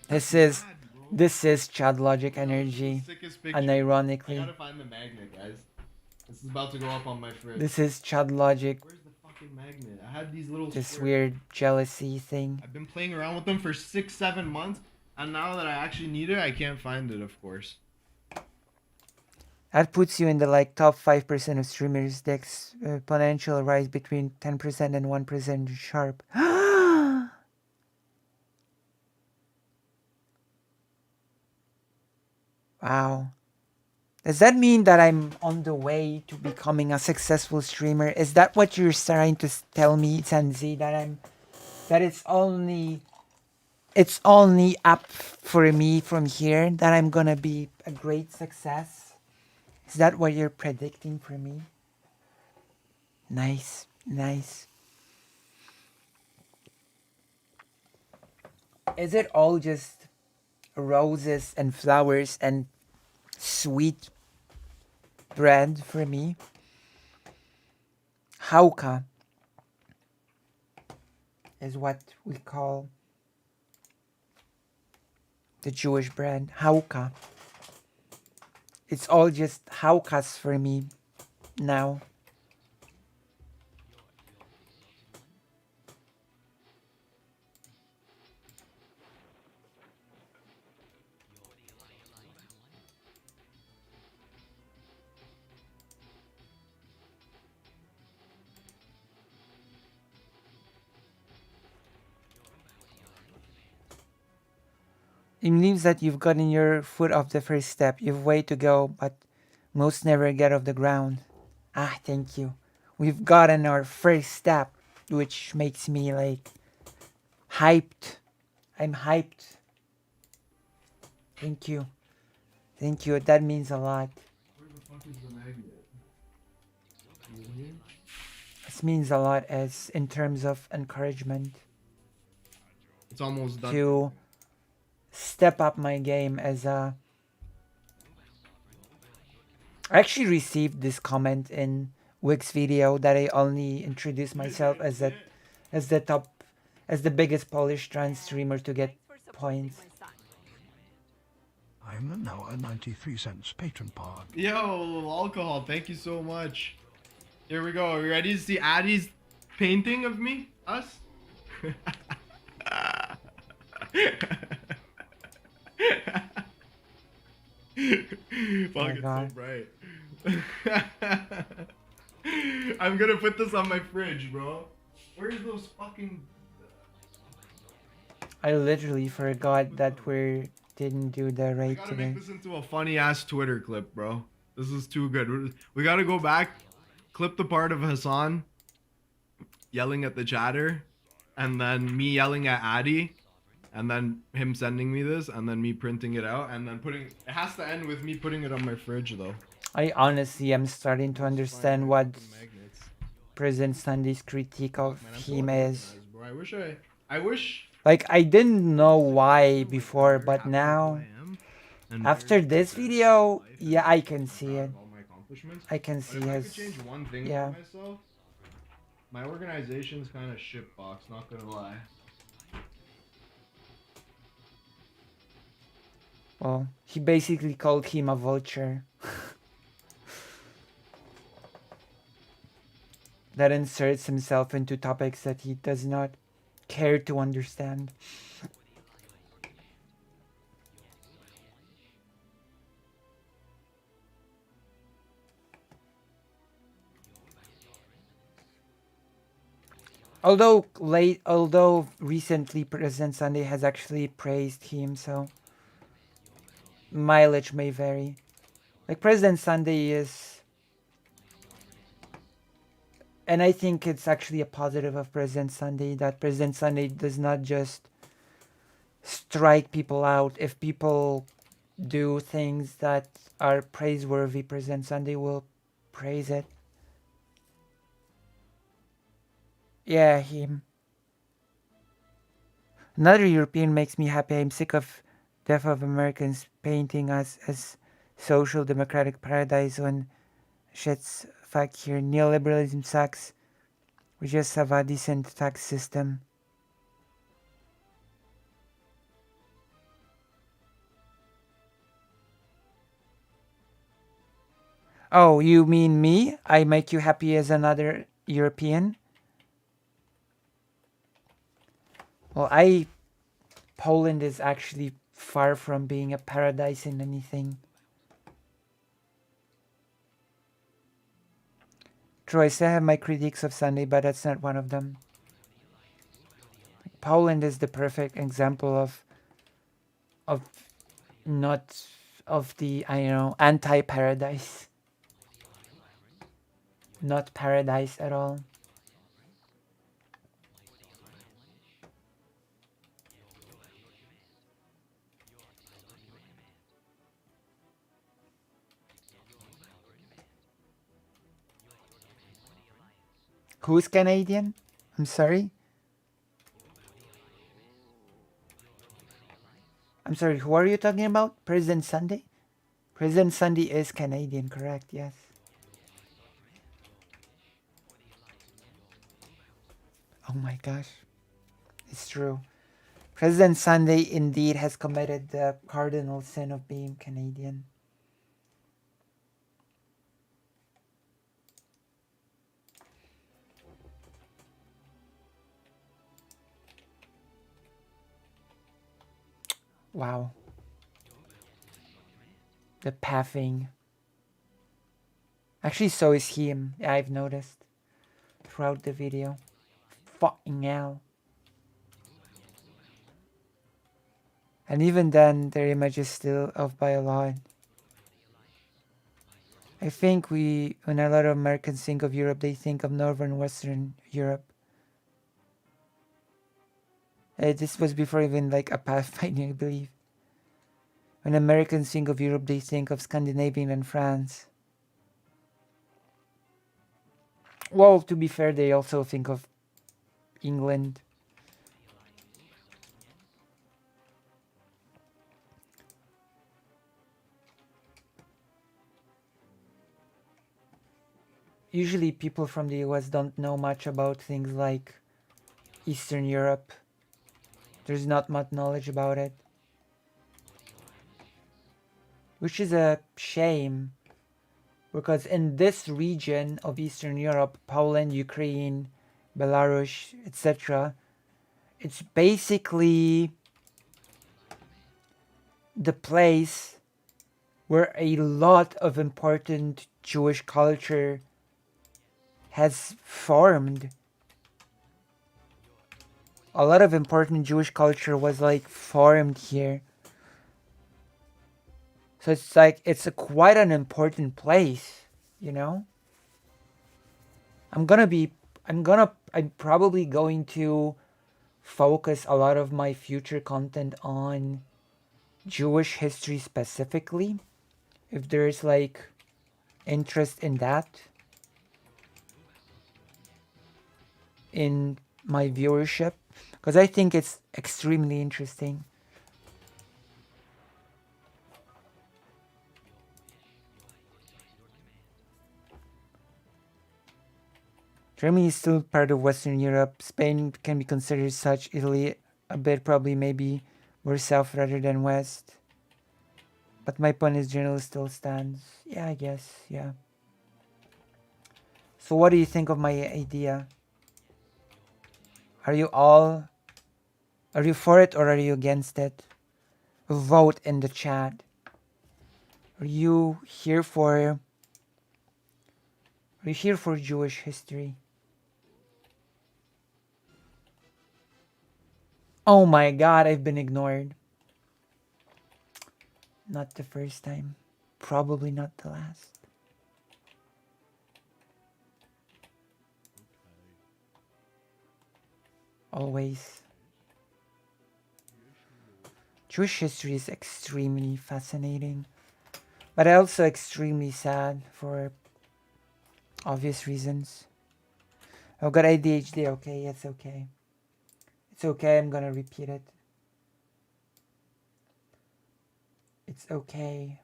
This is Chad Logic energy, Sickest picture. I unironically. gotta find the magnet, guys. This is about to go up on my fridge. This is Chad Logic. Where's the fucking magnet? I had these little. This squares. weird jealousy thing. I've been playing around with them for 6-7 months, and now that I actually need it, I can't find it, of course. That puts you in the like top 5% of streamers' decks potential rise between 10% and 1% sharp. Wow. Does that mean that I'm on the way to becoming a successful streamer? Is that what you're trying to tell me, Senzi? That it's only up for me from here, that I'm gonna be a great success? Is that what you're predicting for me? Nice, nice. Is it all just roses and flowers and sweet bread for me? Hauka is what we call the Jewish bread. Hauka. It's all just haukas for me now. It means that you've gotten your foot off the first step. You've way to go, but most never get off the ground. Ah, thank you. We've gotten our first step, which makes me like hyped. I'm hyped. Thank you. Thank you. That means a lot. Where the fuck is the magnet? This means a lot as in terms of encouragement. It's almost done. To step up my game as a... I actually received this comment in Wig's video that I only introduced myself as the biggest Polish trans streamer to get points. I'm now a 93 cents patron pod. Yo, alcohol, thank you so much. Here we go. Are you ready to see Addie's painting of me? Us? Fuck, it's so bright. I'm gonna put this on my fridge, bro. Where's those fucking... I literally forgot that we didn't do the I raid gotta today. make this into a funny ass Twitter clip, bro. This is too good. We gotta go back, clip the part of Hassan yelling at the chatter, and then me yelling at Addy, and then him sending me this, and then me printing it out, and then putting... It has to end with me putting it on my fridge, though. I honestly am starting to understand what President Sunday's critique of him is. Bro, I wish... Like, I didn't know why before, but now, after this video, yeah, I can see it. I can see But if I his... could change one thing yeah. for myself, my organization's kind of shitbox, not gonna lie. Well, he basically called him a vulture. That inserts himself into topics that he does not care to understand. Although recently President Sunday has actually praised him, so mileage may vary. Like President Sunday is, and I think it's actually a positive of President Sunday that President Sunday does not just strike people out. If people do things that are praiseworthy, President Sunday will praise it. Yeah, him. Another European makes me happy. I'm sick of death of Americans painting us as social democratic paradise when shit's fact here. Neoliberalism sucks. We just have a decent tax system. Oh, you mean me? I make you happy as another European? Well, Poland is actually far from being a paradise in anything. Troy, I have my critiques of Sunday, but that's not one of them. Poland is the perfect example of not of the anti-paradise. Not paradise at all. Who's Canadian? I'm sorry? I'm sorry, who are you talking about? President Sunday? President Sunday is Canadian, correct, yes. Oh my gosh. It's true. President Sunday indeed has committed the cardinal sin of being Canadian. Wow. The pathing. Actually, so is him. I've noticed throughout the video. Fucking hell. And even then, their image is still off by a lot. I think when a lot of Americans think of Europe, they think of Northern Western Europe. This was before even like a pathfinding, I believe. When Americans think of Europe, they think of Scandinavian and France. Well, to be fair, they also think of England. Usually people from the US don't know much about things like Eastern Europe. There's not much knowledge about it. Which is a shame, because in this region of Eastern Europe, Poland, Ukraine, Belarus, etc., it's basically the place where a lot of important Jewish culture has formed. A lot of important Jewish culture was like formed here. So it's like, it's quite an important place, you know? I'm probably going to focus a lot of my future content on Jewish history specifically, if there's like interest in that in my viewership, because I think it's extremely interesting. Germany is still part of Western Europe. Spain can be considered such. Italy a bit, probably maybe more south rather than west. But my point is generally still stands. Yeah, I guess, yeah. So what do you think of my idea? Are you for it or are you against it? Vote in the chat. Are you here for Jewish history? Oh my god, I've been ignored. Not the first time. Probably not the last. Always. Jewish history is extremely fascinating, but also extremely sad for obvious reasons. I've got ADHD, okay, it's okay. It's okay, I'm gonna repeat it. It's okay.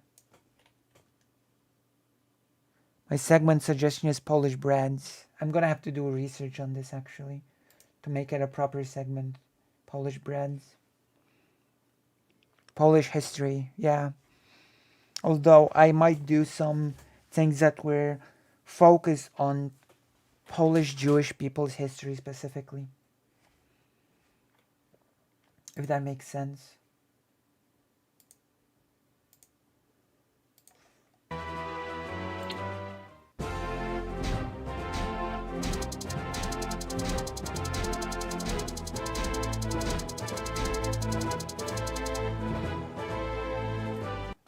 My segment suggestion is Polish brands. I'm gonna have to do research on this actually to make it a proper segment. Polish brands. Polish history, yeah. Although I might do some things that were focused on Polish Jewish people's history specifically. If that makes sense.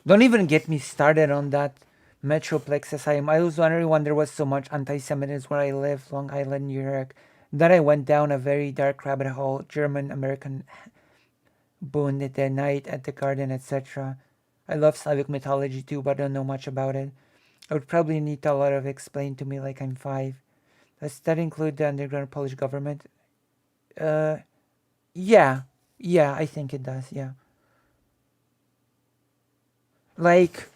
Don't even get me started on that Metroplex asylum. I was wondering when there was so much anti-Semitism where I live, Long Island, New York. Then I went down a very dark rabbit hole, German-American Boone at the night at the garden, etc. I love Slavic mythology too, but I don't know much about it. I would probably need a lot of explained to me like I'm 5. Does that include the underground Polish government? Yeah. Yeah, I think it does, yeah. Like,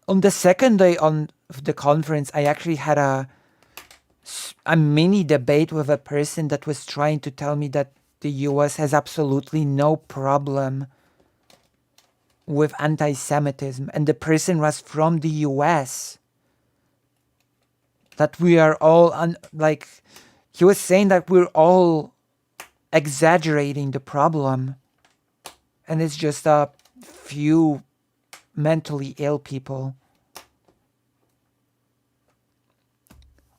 on the second day of the conference, I actually had a mini debate with a person that was trying to tell me that the US has absolutely no problem with anti-Semitism, and the person was from the US. That we are all, he was saying that we're all exaggerating the problem, and it's just a few mentally ill people.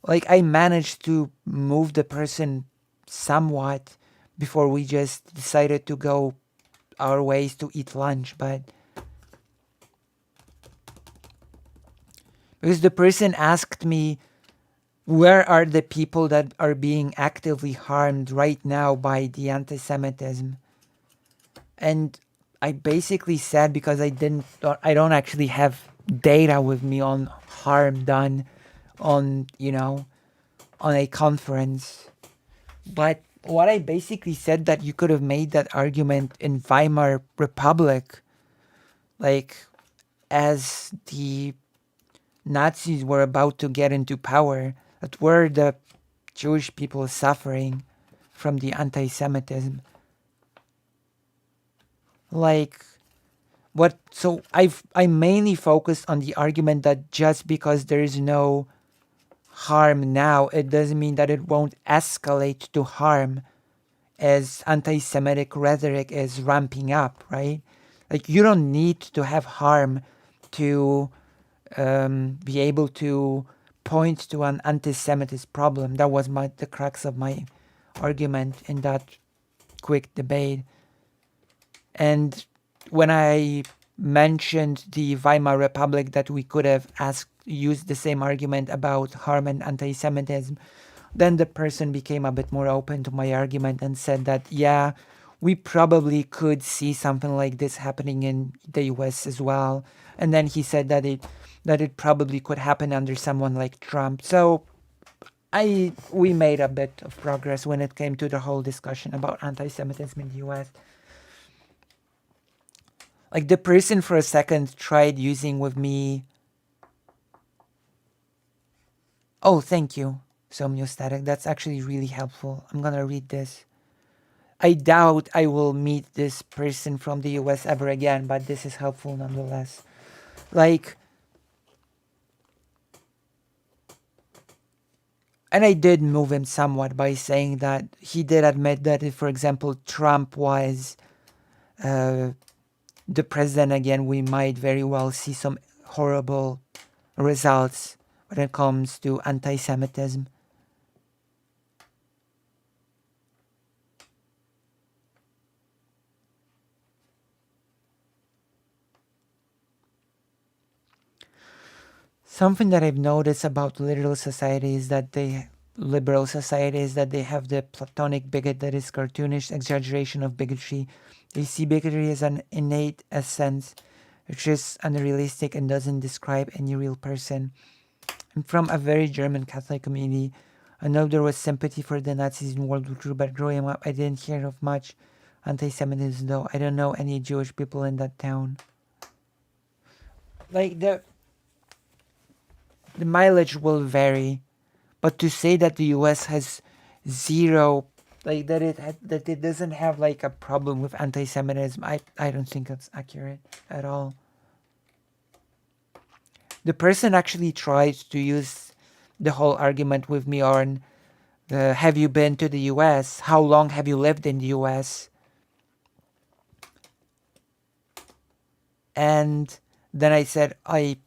Like, I managed to move the person somewhat before we just decided to go our ways to eat lunch, but because the person asked me, where are the people that are being actively harmed right now by the anti-Semitism? And I basically said, because I don't actually have data with me on harm done on, on a conference. But what I basically said, that you could have made that argument in Weimar Republic, like as the Nazis were about to get into power, that were the Jewish people suffering from the anti-Semitism. Like, so I mainly focused on the argument that just because there is no harm now, it doesn't mean that it won't escalate to harm as anti-Semitic rhetoric is ramping up, right? Like, you don't need to have harm to be able to point to an anti-Semitist problem. That was the crux of my argument in that quick debate. And when I mentioned the Weimar Republic, that we could have used the same argument about harm and anti-Semitism, then the person became a bit more open to my argument and said that, yeah, we probably could see something like this happening in the US as well. And then he said that it probably could happen under someone like Trump. So we made a bit of progress when it came to the whole discussion about anti-Semitism in the US. Like, the person for a second tried using with me. Oh, thank you, Somniostatic. That's actually really helpful. I'm gonna read this. I doubt I will meet this person from the US ever again, but this is helpful nonetheless. Like, and I did move him somewhat by saying that he did admit that if, for example, Trump was the president again, we might very well see some horrible results when it comes to anti-Semitism. Something that I've noticed about liberal society is that they have the platonic bigot that is cartoonish exaggeration of bigotry. They see bigotry as an innate essence, which is unrealistic and doesn't describe any real person. I'm from a very German Catholic community. I know there was sympathy for the Nazis in World War II, but growing up, I didn't hear of much anti-Semitism, though. I don't know any Jewish people in that town. Like, The mileage will vary, but to say that the US has zero, like that it doesn't have like a problem with anti-Semitism, I don't think that's accurate at all. The person actually tried to use the whole argument with me on, have you been to the US? How long have you lived in the US? And then I said, I've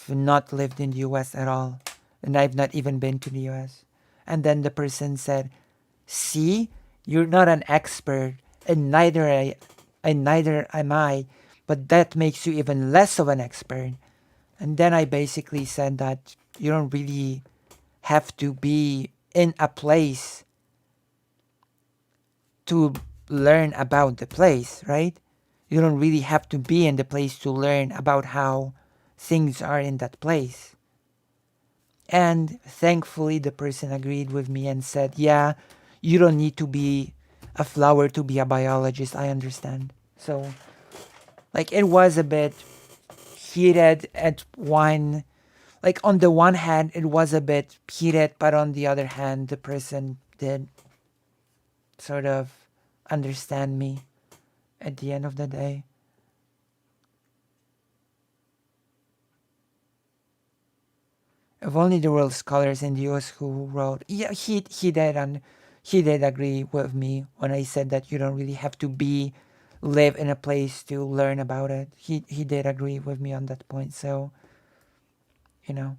not lived in the US at all. And I've not even been to the US. And then the person said, see, you're not an expert, and neither am I, but that makes you even less of an expert. And then I basically said that you don't really have to be in a place to learn about the place, right? You don't really have to be in the place to learn about how things are in that place. And thankfully, the person agreed with me and said, yeah, you don't need to be a flower to be a biologist. I understand. So, like, it was a bit heated at one, like, on the one hand, it was a bit heated, but on the other hand, the person did sort of understand me at the end of the day. If only there were scholars in the US who wrote, yeah, he did agree with me when I said that you don't really have to live in a place to learn about it. He did agree with me on that point. So, you know,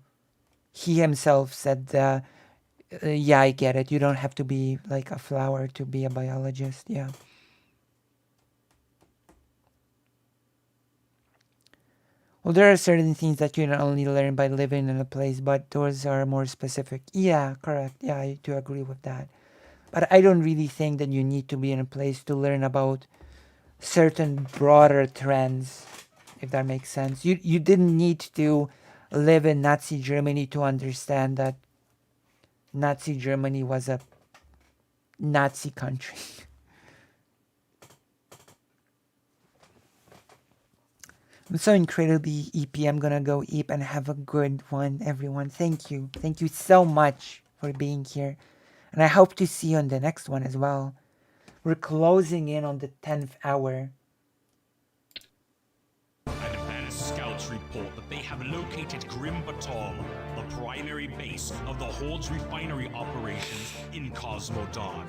he himself said, yeah, I get it. You don't have to be like a flower to be a biologist. Yeah. Well, there are certain things that you not only learn by living in a place, but those are more specific. Yeah, correct. Yeah, I do agree with that. But I don't really think that you need to be in a place to learn about certain broader trends, if that makes sense. You didn't need to live in Nazi Germany to understand that Nazi Germany was a Nazi country. I'm so incredibly EP. I'm gonna go eat and have a good one, everyone. Thank you. Thank you so much for being here. And I hope to see you on the next one as well. We're closing in on the 10th hour. Advanced scouts report that they have located Grim Batal, the primary base of the Horde's refinery operations in Cosmodon.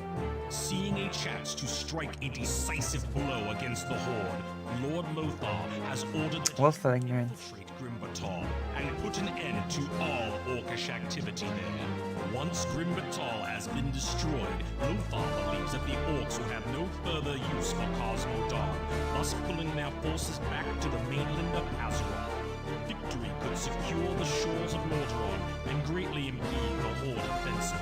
Seeing a chance to strike a decisive blow against the Horde, Lord Lothar has ordered the Willful ignorance. Grim Batal and put an end to all Orcish activity there. Once Grim Batal has been destroyed, Lothar believes that the Orcs will have no further use for Cosmodon, thus pulling their forces back to the mainland of Azeroth. Victory could secure the shores of Lordaeron and greatly impede the Horde offensive.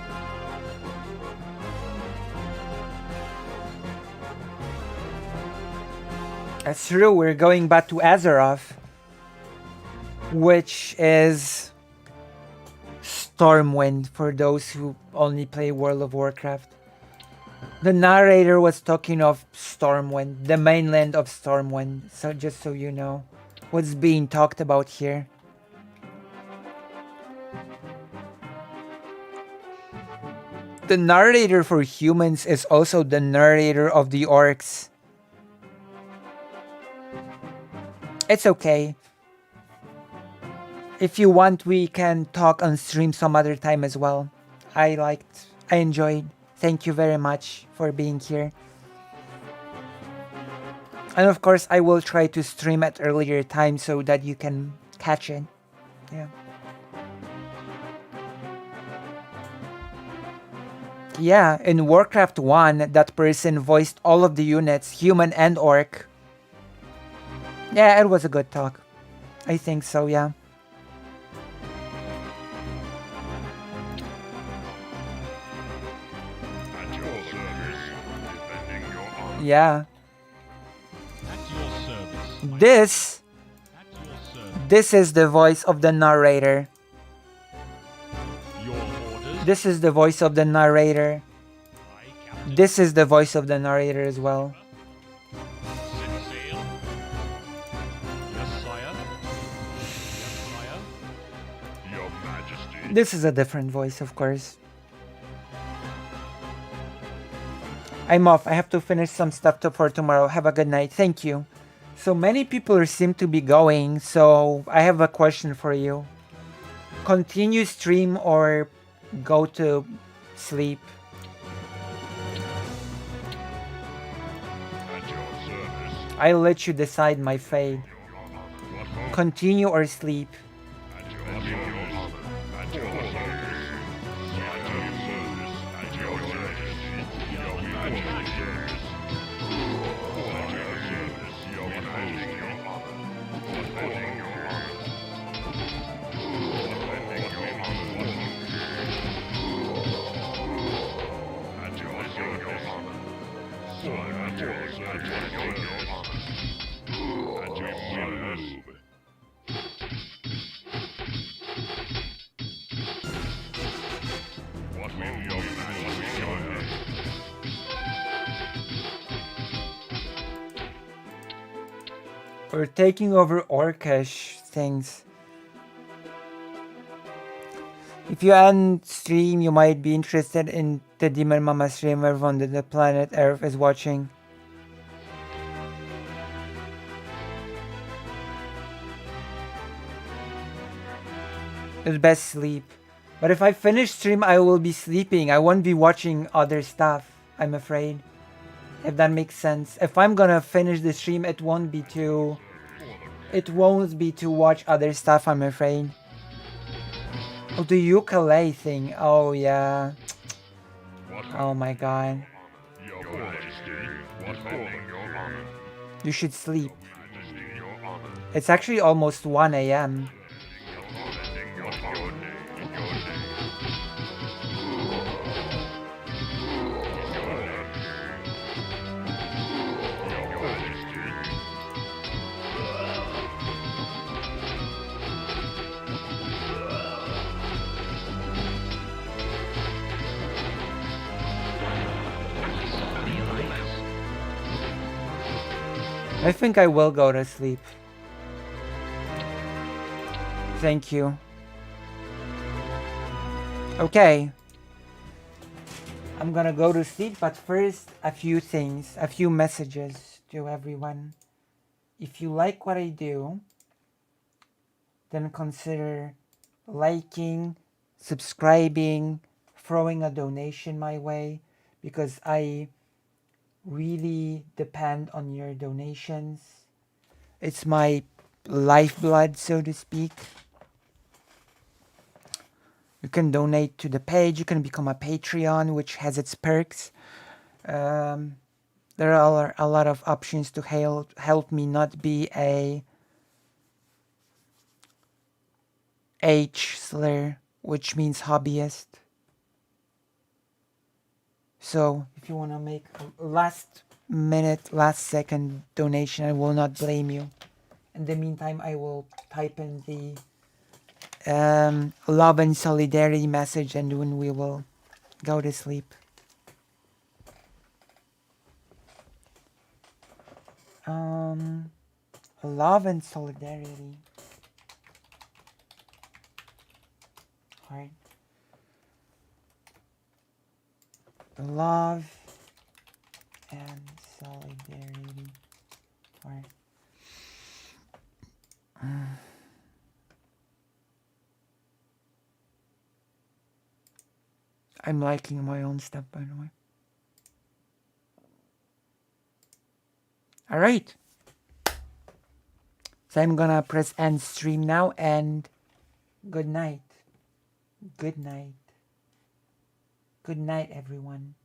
That's true, we're going back to Azeroth, which is Stormwind for those who only play World of Warcraft. The narrator was talking of Stormwind, the mainland of Stormwind, so just so you know what's being talked about here. The narrator for humans is also the narrator of the orcs. It's okay. If you want, we can talk on stream some other time as well. I enjoyed. Thank you very much for being here. And of course, I will try to stream at earlier time so that you can catch it. Yeah. Yeah, in Warcraft 1, that person voiced all of the units, human and orc. Yeah, it was a good talk. I think so, yeah. At your service, defending your honor. Yeah. At your service. This is the voice of the narrator. Your orders. This is the voice of the narrator. This is the voice of the narrator as well. Set sail. Yes, sire. Yes, sire. This is a different voice, of course. I'm off. I have to finish some stuff for tomorrow. Have a good night. Thank you. So many people seem to be going, so I have a question for you. Continue stream or go to sleep? I'll let you decide, my fate. Continue or sleep? We're taking over Orcish things. If you end stream, you might be interested in the Demon Mama stream. Everyone on the planet Earth is watching. It's best sleep. But if I finish stream, I will be sleeping. I won't be watching other stuff, I'm afraid. If that makes sense. If I'm gonna finish the stream, it won't be to watch other stuff, I'm afraid. Oh, the ukulele thing. Oh, yeah. Oh my god. You should sleep. It's actually almost 1 a.m. I think I will go to sleep. Thank you. Okay. I'm gonna go to sleep, but first a few things, a few messages to everyone. If you like what I do, then consider liking, subscribing, throwing a donation my way, because I really depend on your donations. It's my lifeblood, so to speak. You can donate to the page. You can become a Patreon, which has its perks. There are a lot of options to help me not be a H slur, which means hobbyist. So if you want to make a last second donation, I will not blame you. In the meantime, I will type in the love and solidarity message, and then we will go to sleep. Love and solidarity. Heart. Love and solidarity. Heart. I'm liking my own stuff, by the way. All right. So I'm gonna press end stream now, and good night. Good night. Good night, everyone.